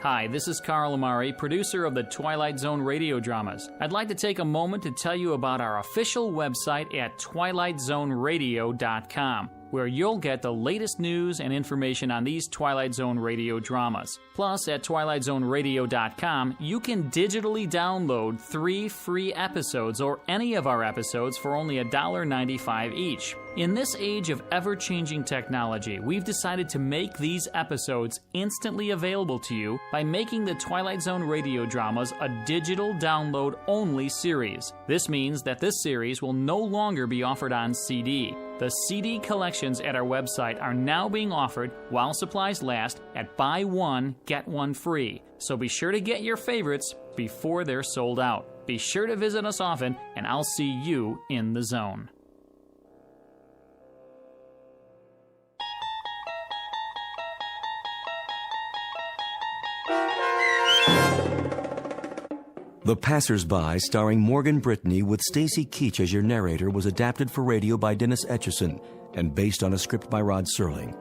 Hi, this is Carl Amari, producer of the Twilight Zone radio dramas. I'd like to take a moment to tell you about our official website at twilightzoneradio.com, where you'll get the latest news and information on these Twilight Zone radio dramas. Plus, at twilightzoneradio.com, you can digitally download 3 free episodes or any of our episodes for only $1.95 each. In this age of ever-changing technology, we've decided to make these episodes instantly available to you by making the Twilight Zone radio dramas a digital download-only series. This means that this series will no longer be offered on CD. The CD collections at our website are now being offered while supplies last at buy one, get one free. So be sure to get your favorites before they're sold out. Be sure to visit us often, and I'll see you in the zone. The Passers-By, starring Morgan Brittany with Stacy Keach as your narrator, was adapted for radio by Dennis Etchison and based on a script by Rod Serling.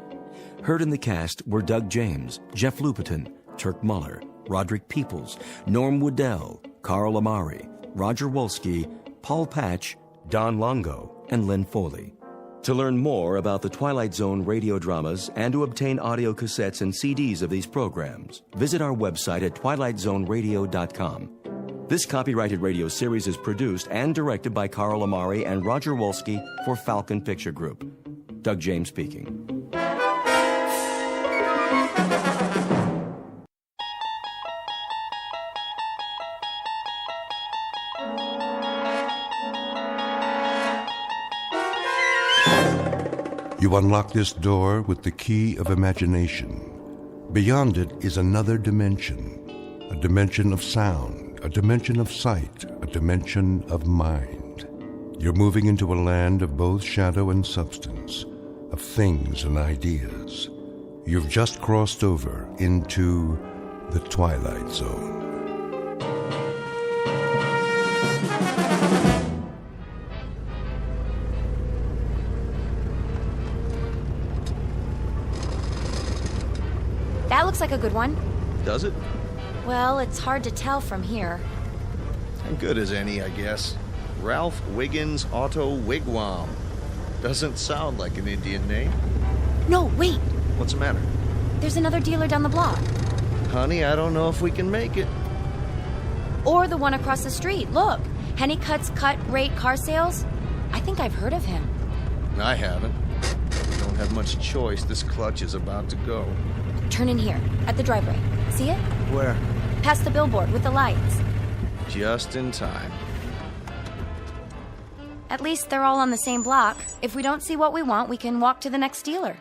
Heard in the cast were Doug James, Jeff Lupetin, Turk Muller, Roderick Peoples, Norm Woodell, Carl Amari, Roger Wolski, Paul Patch, Don Longo, and Lynn Foley. To learn more about the Twilight Zone radio dramas and to obtain audio cassettes and CDs of these programs, visit our website at twilightzoneradio.com. This copyrighted radio series is produced and directed by Carl Amari and Roger Wolski for Falcon Picture Group. Doug James speaking. You unlock this door with the key of imagination. Beyond it is another dimension, a dimension of sound, a dimension of sight, a dimension of mind. You're moving into a land of both shadow and substance, of things and ideas. You've just crossed over into the Twilight Zone. That looks like a good one. Does it? Well, it's hard to tell from here. And good as any, I guess. Ralph Wiggins Auto Wigwam. Doesn't sound like an Indian name. No, wait. What's the matter? There's another dealer down the block. Honey, I don't know if we can make it. Or the one across the street. Look. Hennicut's Cut Rate Car Sales. I think I've heard of him. I haven't. We don't have much choice. This clutch is about to go. Turn in here, at the driveway. See it? Where? Past the billboard with the lights. Just in time. At least they're all on the same block. If we don't see what we want, we can walk to the next dealer.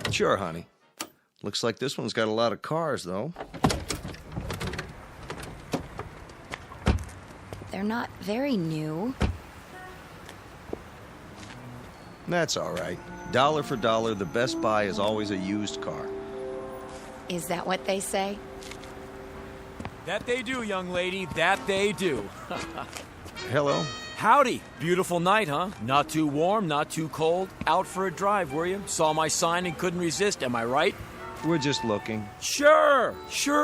Sure, honey. Looks like this one's got a lot of cars, though. They're not very new. That's all right. Dollar for dollar, the best buy is always a used car. Is that what they say? That they do, young lady. That they do. Hello. Howdy. Beautiful night, huh? Not too warm, not too cold. Out for a drive, were you? Saw my sign and couldn't resist, am I right? We're just looking. Sure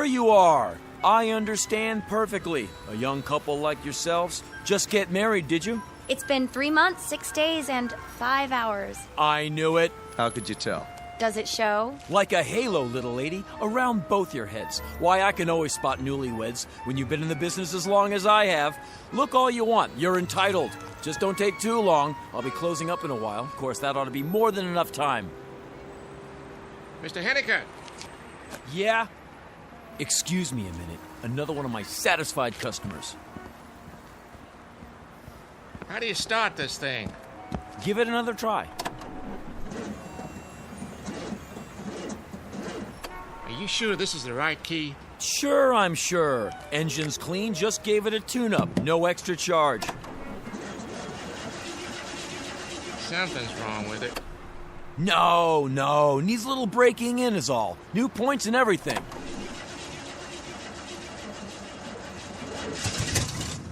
you are. I understand perfectly. A young couple like yourselves. Just get married, did you? It's been 3 months, 6 days, and 5 hours. I knew it. How could you tell? Does it show? Like a halo, little lady, around both your heads. Why, I can always spot newlyweds when you've been in the business as long as I have. Look all you want. You're entitled. Just don't take too long. I'll be closing up in a while. Of course, that ought to be more than enough time. Mr. Henniker! Yeah? Excuse me a minute. Another one of my satisfied customers. How do you start this thing? Give it another try. Are you sure this is the right key? Sure, I'm sure. Engine's clean, just gave it a tune-up. No extra charge. Something's wrong with it. No. Needs a little breaking in is all. New points and everything.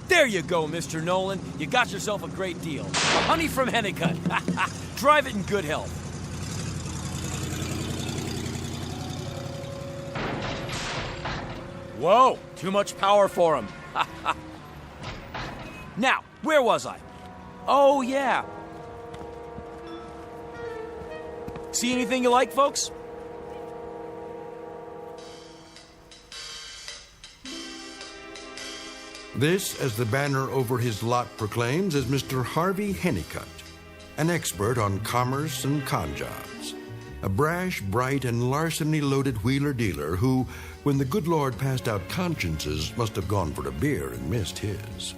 There you go, Mr. Nolan. You got yourself a great deal. Honey from Hennicut. Drive it in good health. Whoa, too much power for him. Now, where was I? Oh, yeah. See anything you like, folks? This, as the banner over his lot proclaims, is Mr. Harvey Hennicut, an expert on commerce and con jobs. A brash, bright, and larceny-loaded wheeler-dealer who, when the good Lord passed out consciences, must have gone for a beer and missed his.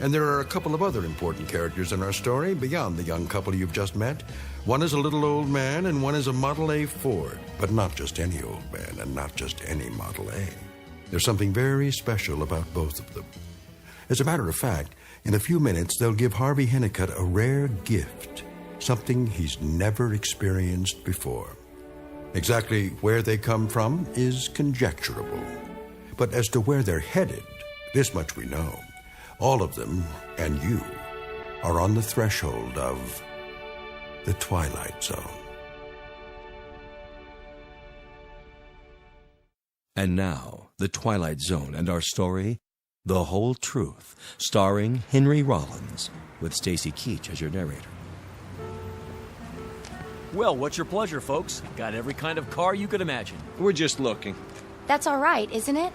And there are a couple of other important characters in our story beyond the young couple you've just met. One is a little old man, and one is a Model A Ford. But not just any old man, and not just any Model A. There's something very special about both of them. As a matter of fact, in a few minutes, they'll give Harvey Hennicut a rare gift, something he's never experienced before. Exactly where they come from is conjecturable. But as to where they're headed, this much we know. All of them, and you, are on the threshold of the Twilight Zone. And now, The Twilight Zone and our story, The Whole Truth, starring Henry Rollins, with Stacy Keach as your narrator. Well, what's your pleasure, folks? Got every kind of car you could imagine. We're just looking. That's all right, isn't it?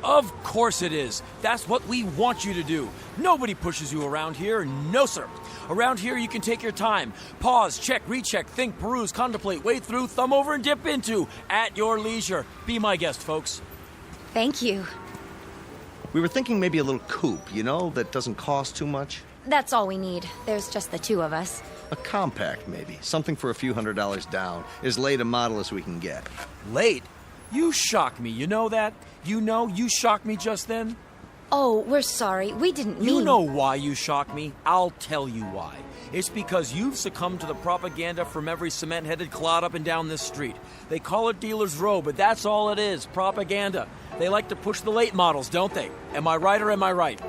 Of course it is. That's what we want you to do. Nobody pushes you around here. No, sir. Around here, you can take your time. Pause, check, recheck, think, peruse, contemplate, wade through, thumb over, and dip into. At your leisure. Be my guest, folks. Thank you. We were thinking maybe a little coupe, that doesn't cost too much. That's all we need. There's just the two of us. A compact, maybe. Something for a few $100s down. As late a model as we can get. Late? You shock me, you know that? You shocked me just then? Oh, we're sorry. We didn't mean... You know why you shocked me. I'll tell you why. It's because you've succumbed to the propaganda from every cement-headed clod up and down this street. They call it Dealer's Row, but that's all it is, propaganda. They like to push the late models, don't they? Am I right or am I right?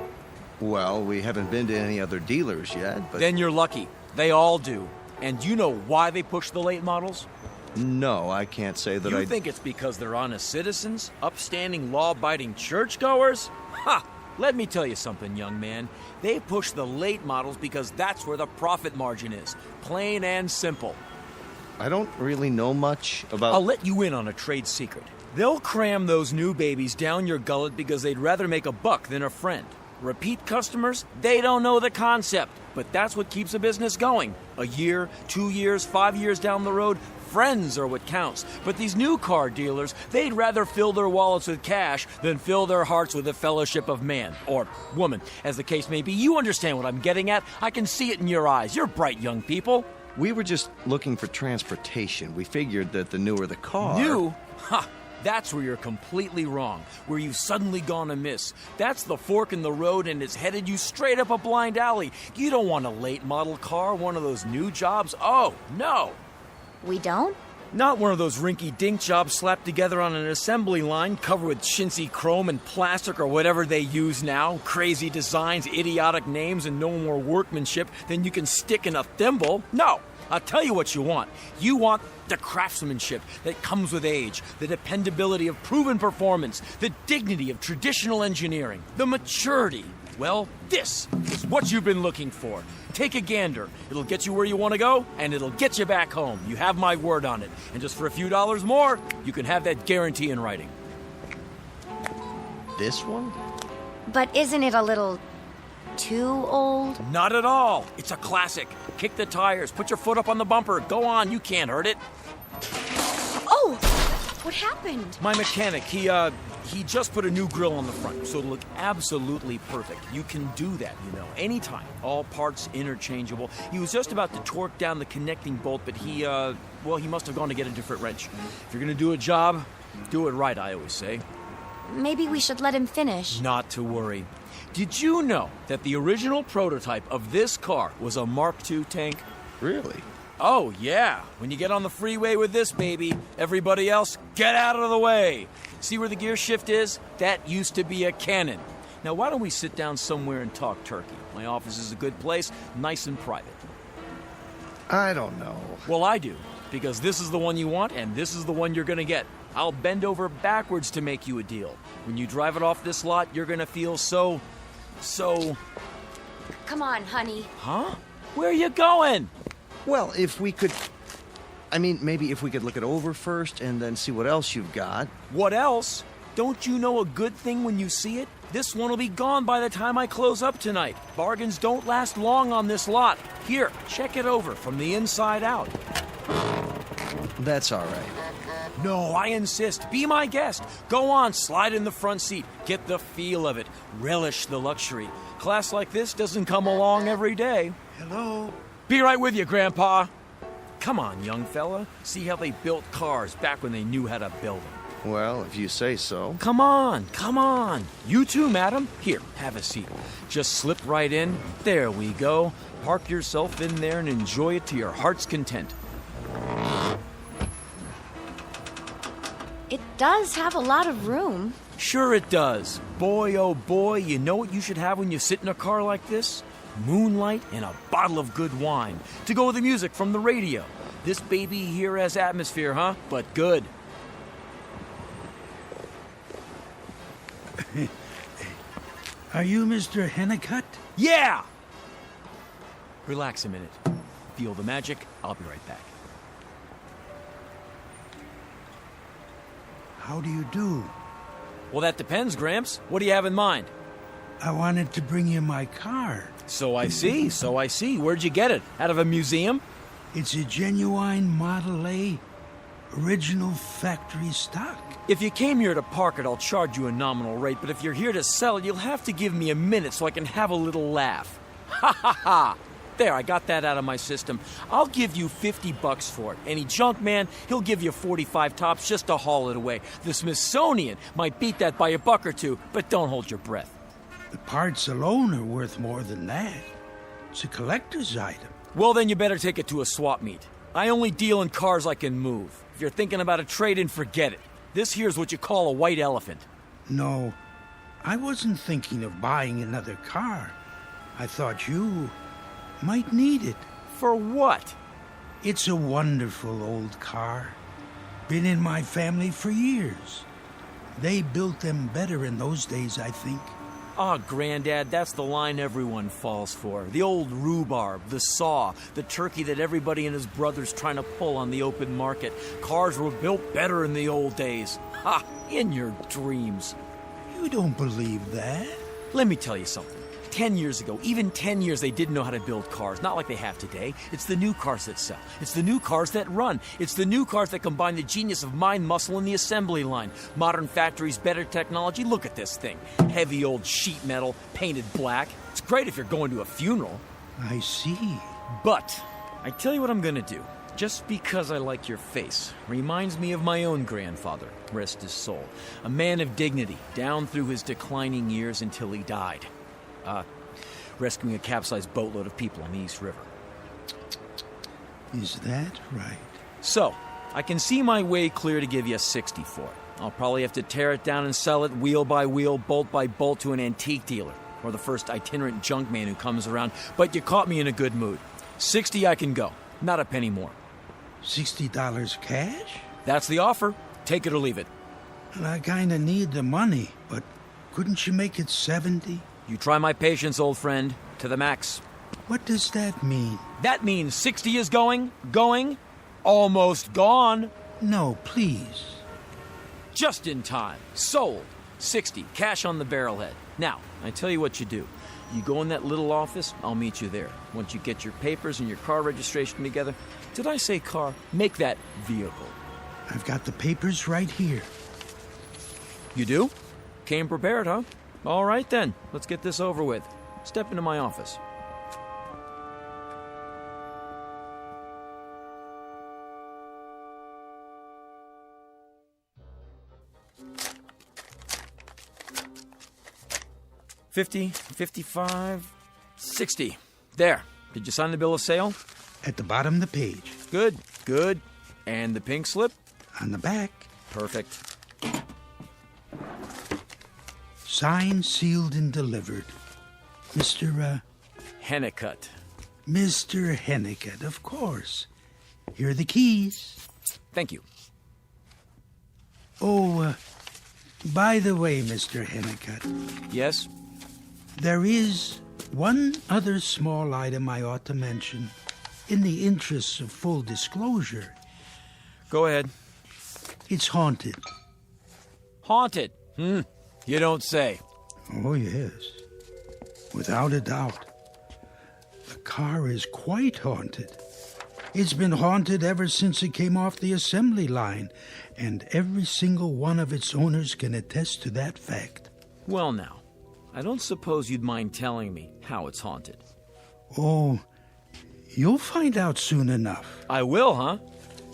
Well, we haven't been to any other dealers yet, but... Then you're lucky. They all do. And you know why they push the late models? No, I can't say that You think it's because they're honest citizens? Upstanding, law-abiding churchgoers? Ha! Let me tell you something, young man. They push the late models because that's where the profit margin is. Plain and simple. I don't really know much about... I'll let you in on a trade secret. They'll cram those new babies down your gullet because they'd rather make a buck than a friend. Repeat customers, they don't know the concept, but that's what keeps a business going. A year, 2 years, 5 years down the road, friends are what counts. But these new car dealers, they'd rather fill their wallets with cash than fill their hearts with the fellowship of man, or woman, as the case may be. You understand what I'm getting at? I can see it in your eyes. You're bright young people. We were just looking for transportation. We figured that the newer the car... New? Ha! That's where you're completely wrong, where you've suddenly gone amiss. That's the fork in the road and it's headed you straight up a blind alley. You don't want a late model car, one of those new jobs. Oh, no. We don't? Not one of those rinky-dink jobs slapped together on an assembly line covered with chintzy chrome and plastic or whatever they use now. Crazy designs, idiotic names, and no more workmanship than you can stick in a thimble. No. I'll tell you what you want. You want the craftsmanship that comes with age, the dependability of proven performance, the dignity of traditional engineering, the maturity. Well, this is what you've been looking for. Take a gander. It'll get you where you want to go, and it'll get you back home. You have my word on it. And just for a few dollars more, you can have that guarantee in writing. This one? But isn't it a little too old? Not at all. It's a classic. Kick the tires, put your foot up on the bumper. Go on, you can't hurt it. Oh! What happened? My mechanic, he just put a new grill on the front, so it'll look absolutely perfect. You can do that, anytime. All parts interchangeable. He was just about to torque down the connecting bolt, but he must have gone to get a different wrench. If you're gonna do a job, do it right, I always say. Maybe we should let him finish. Not to worry. Did you know that the original prototype of this car was a Mark II tank? Really? Oh, yeah. When you get on the freeway with this baby, everybody else, get out of the way. See where the gear shift is? That used to be a cannon. Now, why don't we sit down somewhere and talk turkey? My office is a good place, nice and private. I don't know. Well, I do, because this is the one you want, and this is the one you're gonna get. I'll bend over backwards to make you a deal. When you drive it off this lot, you're gonna feel so... Come on, honey. Huh? Where are you going? Well, if we could... maybe if we could look it over first and then see what else you've got. What else? Don't you know a good thing when you see it? This one will be gone by the time I close up tonight. Bargains don't last long on this lot. Here, check it over from the inside out. That's all right. No, I insist. Be my guest. Go on, slide in the front seat. Get the feel of it. Relish the luxury. Class like this doesn't come along every day. Hello? Be right with you, Grandpa. Come on, young fella. See how they built cars back when they knew how to build them. Well, if you say so. Come on, come on. You too, madam. Here, have a seat. Just slip right in. There we go. Park yourself in there and enjoy it to your heart's content. It does have a lot of room. Sure it does. Boy, oh boy, you know what you should have when you sit in a car like this? Moonlight and a bottle of good wine. To go with the music from the radio. This baby here has atmosphere, huh? But good. Are you Mr. Hennicutt? Yeah! Relax a minute. Feel the magic. I'll be right back. How do you do? Well, that depends, Gramps. What do you have in mind? I wanted to bring you my car. So I see. Where'd you get it? Out of a museum? It's a genuine Model A, original factory stock. If you came here to park it, I'll charge you a nominal rate, but if you're here to sell it, you'll have to give me a minute so I can have a little laugh. Ha ha ha! There, I got that out of my system. I'll give you $50 for it. Any junk man, he'll give you 45 tops just to haul it away. The Smithsonian might beat that by $1 or $2, but don't hold your breath. The parts alone are worth more than that. It's a collector's item. Well, then you better take it to a swap meet. I only deal in cars I can move. If you're thinking about a trade-in, forget it. This here's what you call a white elephant. No, I wasn't thinking of buying another car. I thought you might need it. For what? It's a wonderful old car. Been in my family for years. They built them better in those days, I think. Ah, Granddad, that's the line everyone falls for. The old rhubarb, the saw, the turkey that everybody and his brother's trying to pull on the open market. Cars were built better in the old days. Ha! In your dreams. You don't believe that? Let me tell you something. 10 years ago, even 10 years, they didn't know how to build cars. Not like they have today. It's the new cars that sell. It's the new cars that run. It's the new cars that combine the genius of mind muscle in the assembly line. Modern factories, better technology. Look at this thing. Heavy old sheet metal, painted black. It's great if you're going to a funeral. I see. But I tell you what I'm gonna do. Just because I like your face reminds me of my own grandfather, rest his soul. A man of dignity, down through his declining years until he died. Rescuing a capsized boatload of people on the East River. Is that right? So, I can see my way clear to give you 60 for it. I'll probably have to tear it down and sell it wheel by wheel, bolt by bolt to an antique dealer, or the first itinerant junk man who comes around, but you caught me in a good mood. 60 I can go, not a penny more. $60 cash? That's the offer. Take it or leave it. Well, I kinda need the money, but couldn't you make it 70? You try my patience, old friend, to the max. What does that mean? That means 60 is going, almost gone. No, please. Just in time. Sold. 60. Cash on the barrelhead. Now, I tell you what you do. You go in that little office, I'll meet you there. Once you get your papers and your car registration together. Did I say car? Make that vehicle. I've got the papers right here. You do? Came prepared, huh? All right then. Let's get this over with. Step into my office. $50, $55, $60. There. Did you sign the bill of sale? At the bottom of the page. Good, good. And the pink slip? On the back. Perfect. Signed, sealed, and delivered. Mr. Hennicut. Mr. Hennicut, of course. Here are the keys. Thank you. Oh, by the way, Mr. Hennicut. Yes? There is one other small item I ought to mention, in the interests of full disclosure. Go ahead. It's haunted. Haunted? You don't say. Oh, yes. Without a doubt. The car is quite haunted. It's been haunted ever since it came off the assembly line, and every single one of its owners can attest to that fact. Well, now, I don't suppose you'd mind telling me how it's haunted. Oh, you'll find out soon enough. I will, huh?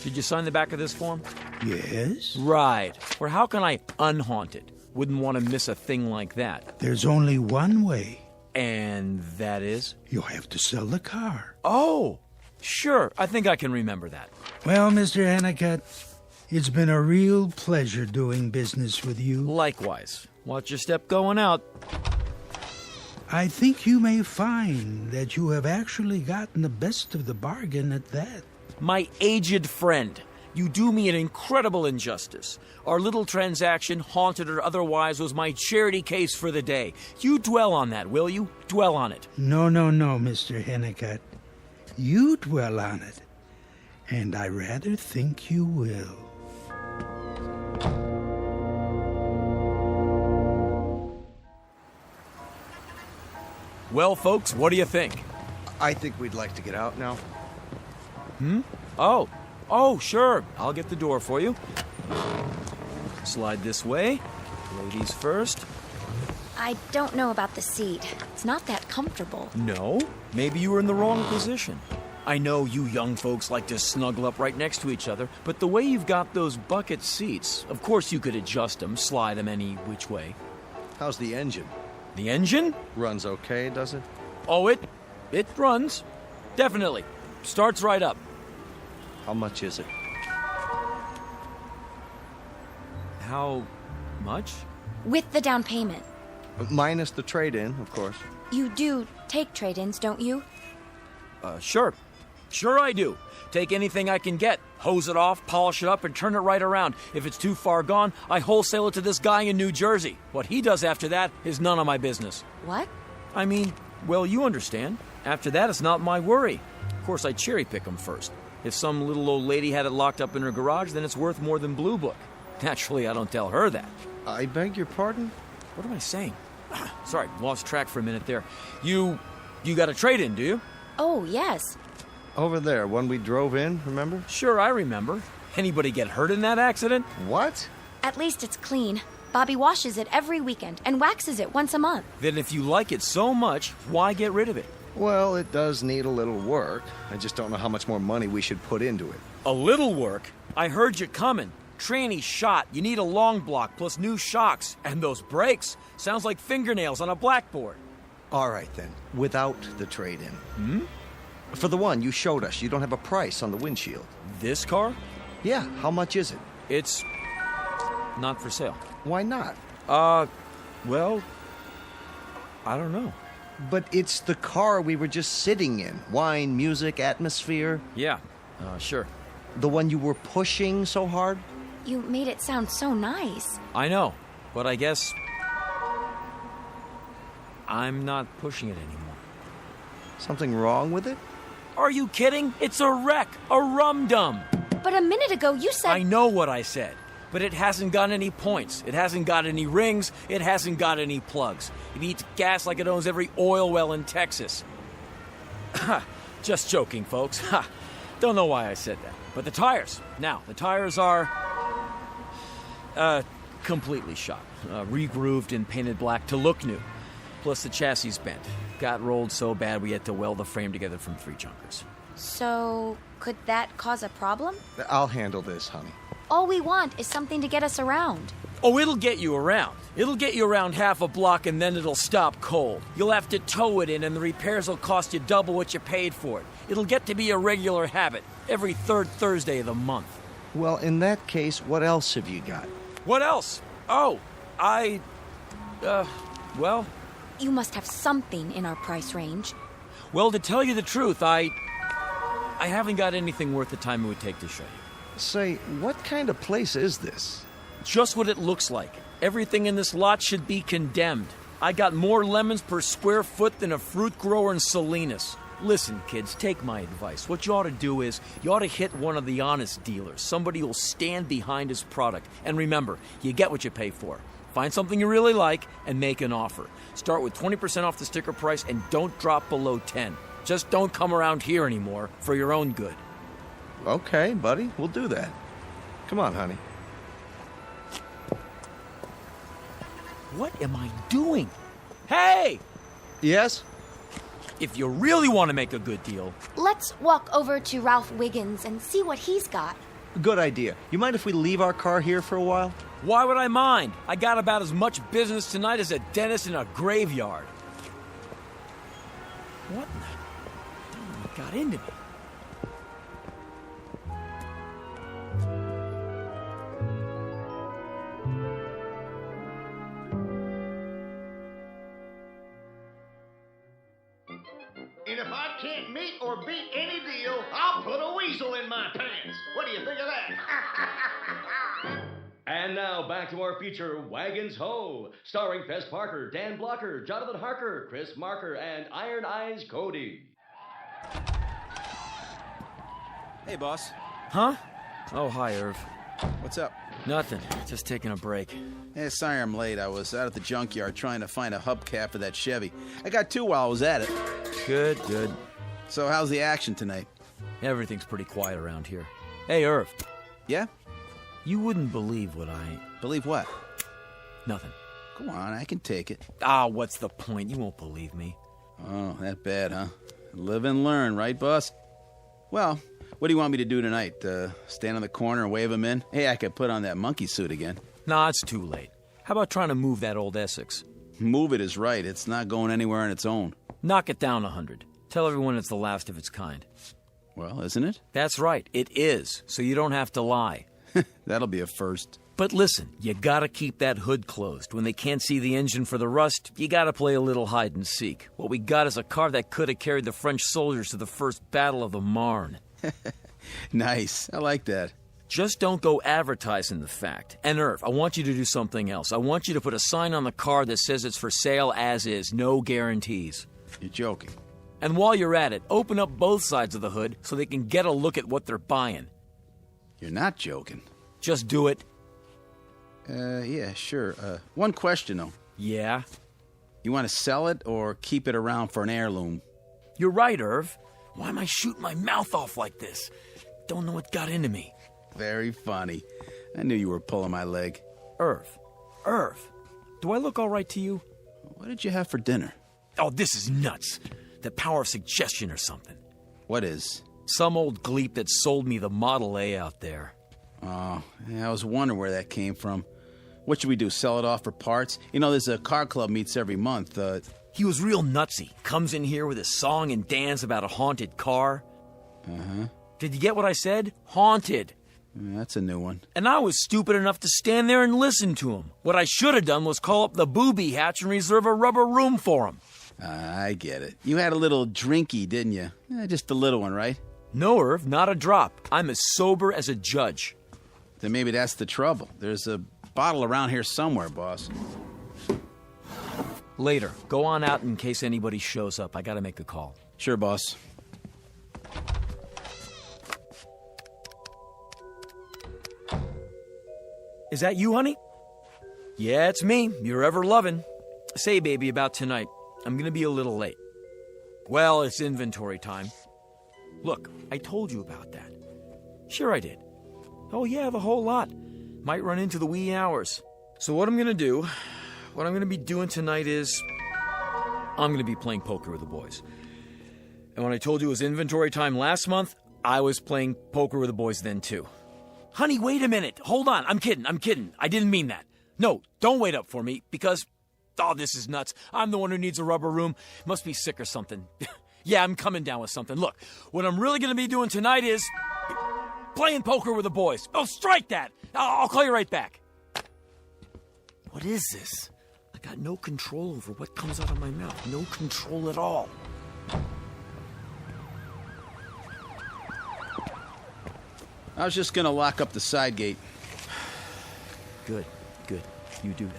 Did you sign the back of this form? Yes. Right. Or how can I unhaunt it? Wouldn't want to miss a thing like that. There's only one way. And that is? You'll have to sell the car. Oh, sure. I think I can remember that. Well, Mr. Hennicut, it's been a real pleasure doing business with you. Likewise. Watch your step going out. I think you may find that you have actually gotten the best of the bargain at that. My aged friend, you do me an incredible injustice. Our little transaction, haunted or otherwise, was my charity case for the day. You dwell on that, will you? Dwell on it. No, Mr. Hennicut. You dwell on it. And I rather think you will. Well, folks, what do you think? I think we'd like to get out now. Oh, sure. I'll get the door for you. Slide this way. Ladies first. I don't know about the seat. It's not that comfortable. No? Maybe you were in the wrong position. I know you young folks like to snuggle up right next to each other, but the way you've got those bucket seats, of course you could adjust them, slide them any which way. How's the engine? The engine? Runs okay, does it? Oh, it runs. Definitely. Starts right up. How much is it? How much? With the down payment. Minus the trade-in, of course. You do take trade-ins, don't you? Sure. Sure I do. Take anything I can get, hose it off, polish it up, and turn it right around. If it's too far gone, I wholesale it to this guy in New Jersey. What he does after that is none of my business. What? I mean, well, you understand. After that, it's not my worry. Of course, I cherry-pick them first. If some little old lady had it locked up in her garage, then it's worth more than Blue Book. Naturally, I don't tell her that. I beg your pardon? What am I saying? Sorry, lost track for a minute there. You got a trade-in, do you? Oh, yes. Over there, when we drove in, remember? Sure, I remember. Anybody get hurt in that accident? What? At least it's clean. Bobby washes it every weekend and waxes it once a month. Then if you like it so much, why get rid of it? Well, it does need a little work. I just don't know how much more money we should put into it. A little work? I heard you coming. Tranny shot. You need a long block plus new shocks. And those brakes. Sounds like fingernails on a blackboard. All right, then. Without the trade-in. For the one you showed us, you don't have a price on the windshield. This car? Yeah, how much is it? It's not for sale. Why not? Well, I don't know. But it's the car we were just sitting in. Wine, music, atmosphere. Yeah, sure. The one you were pushing so hard? You made it sound so nice. I know, but I guess I'm not pushing it anymore. Something wrong with it? Are you kidding? It's a wreck, a rum-dum. But a minute ago you said... I know what I said, but it hasn't got any points. It hasn't got any rings. It hasn't got any plugs. It eats gas like it owns every oil well in Texas. Just joking, folks. Don't know why I said that. But the tires. Now, the tires are... completely shot. Re-grooved and painted black to look new. Plus the chassis bent. Got rolled so bad we had to weld the frame together from 3 junkers. So, could that cause a problem? I'll handle this, honey. All we want is something to get us around. Oh, it'll get you around. It'll get you around half a block and then it'll stop cold. You'll have to tow it in and the repairs will cost you double what you paid for it. It'll get to be a regular habit every 3rd Thursday of the month. Well, in that case, what else have you got? What else? Oh, well... You must have something in our price range. Well, to tell you the truth, I haven't got anything worth the time it would take to show you. Say, what kind of place is this? Just what it looks like. Everything in this lot should be condemned. I got more lemons per square foot than a fruit grower in Salinas. Listen, kids, take my advice. What you ought to do is, you ought to hit one of the honest dealers. Somebody who'll stand behind his product. And remember, you get what you pay for. Find something you really like and make an offer. Start with 20% off the sticker price and don't drop below 10. Just don't come around here anymore for your own good. Okay, buddy, we'll do that. Come on, honey. What am I doing? Hey! Yes? If you really want to make a good deal... Let's walk over to Ralph Wiggins and see what he's got. Good idea. You mind if we leave our car here for a while? Why would I mind? I got about as much business tonight as a dentist in a graveyard. What got into me? And if I can't meet or beat any deal, I'll put a weasel in my pants. What do you think of that? And now back to our feature, Wagons Ho, starring Fess Parker, Dan Blocker, Jonathan Harker, Chris Marker, and Iron Eyes Cody. Hey, boss. Huh? Oh, hi, Irv. What's up? Nothing. Just taking a break. Hey, sorry I'm late. I was out at the junkyard trying to find a hubcap for that Chevy. I got 2 while I was at it. Good, good. So how's the action tonight? Everything's pretty quiet around here. Hey, Irv. Yeah? You wouldn't believe what I... Believe what? Nothing. Go on, I can take it. Ah, what's the point? You won't believe me. Oh, that bad, huh? Live and learn, right, boss? Well, what do you want me to do tonight? Stand on the corner and wave him in? Hey, I could put on that monkey suit again. Nah, it's too late. How about trying to move that old Essex? Move it is right. It's not going anywhere on its own. Knock it down 100. Tell everyone it's the last of its kind. Well, isn't it? That's right. It is, so you don't have to lie. That'll be a first. But listen, you gotta keep that hood closed. When they can't see the engine for the rust, you gotta play a little hide and seek. What we got is a car that could have carried the French soldiers to the first battle of the Marne. Nice. I like that. Just don't go advertising the fact. And Irv, I want you to do something else. I want you to put a sign on the car that says it's for sale as is, no guarantees. You're joking. And while you're at it, open up both sides of the hood so they can get a look at what they're buying. You're not joking. Just do it. Yeah, sure. One question, though. Yeah? You want to sell it or keep it around for an heirloom? You're right, Irv. Why am I shooting my mouth off like this? Don't know what got into me. Very funny. I knew you were pulling my leg. Irv, do I look all right to you? What did you have for dinner? Oh, this is nuts. The power of suggestion or something. What is? Some old gleep that sold me the Model A out there. Oh, yeah, I was wondering where that came from. What should we do, sell it off for parts? You know, there's a car club meets every month. He was real nutsy. Comes in here with a song and dance about a haunted car. Uh-huh. Did you get what I said? Haunted. That's a new one. And I was stupid enough to stand there and listen to him. What I should have done was call up the booby hatch and reserve a rubber room for him. I get it. You had a little drinky, didn't you? Just a little one, right? No, Irv, not a drop. I'm as sober as a judge. Then maybe that's the trouble. There's a bottle around here somewhere, boss. Later. Go on out in case anybody shows up. I gotta make a call. Sure, boss. Is that you, honey? Yeah, it's me. You're ever loving. Say, baby, about tonight. I'm gonna be a little late. Well, it's inventory time. Look, I told you about that. Sure I did. Oh yeah, the whole lot. Might run into the wee hours. So what I'm gonna do, what I'm gonna be doing tonight is... I'm gonna be playing poker with the boys. And when I told you it was inventory time last month, I was playing poker with the boys then too. Honey, wait a minute. Hold on. I'm kidding. I didn't mean that. No, don't wait up for me, because... Oh, this is nuts. I'm the one who needs a rubber room. Must be sick or something. Yeah, I'm coming down with something. Look, what I'm really gonna be doing tonight is... playing poker with the boys. Oh, strike that! I'll call you right back. What is this? I got no control over what comes out of my mouth. No control at all. I was just gonna lock up the side gate. Good. You do that.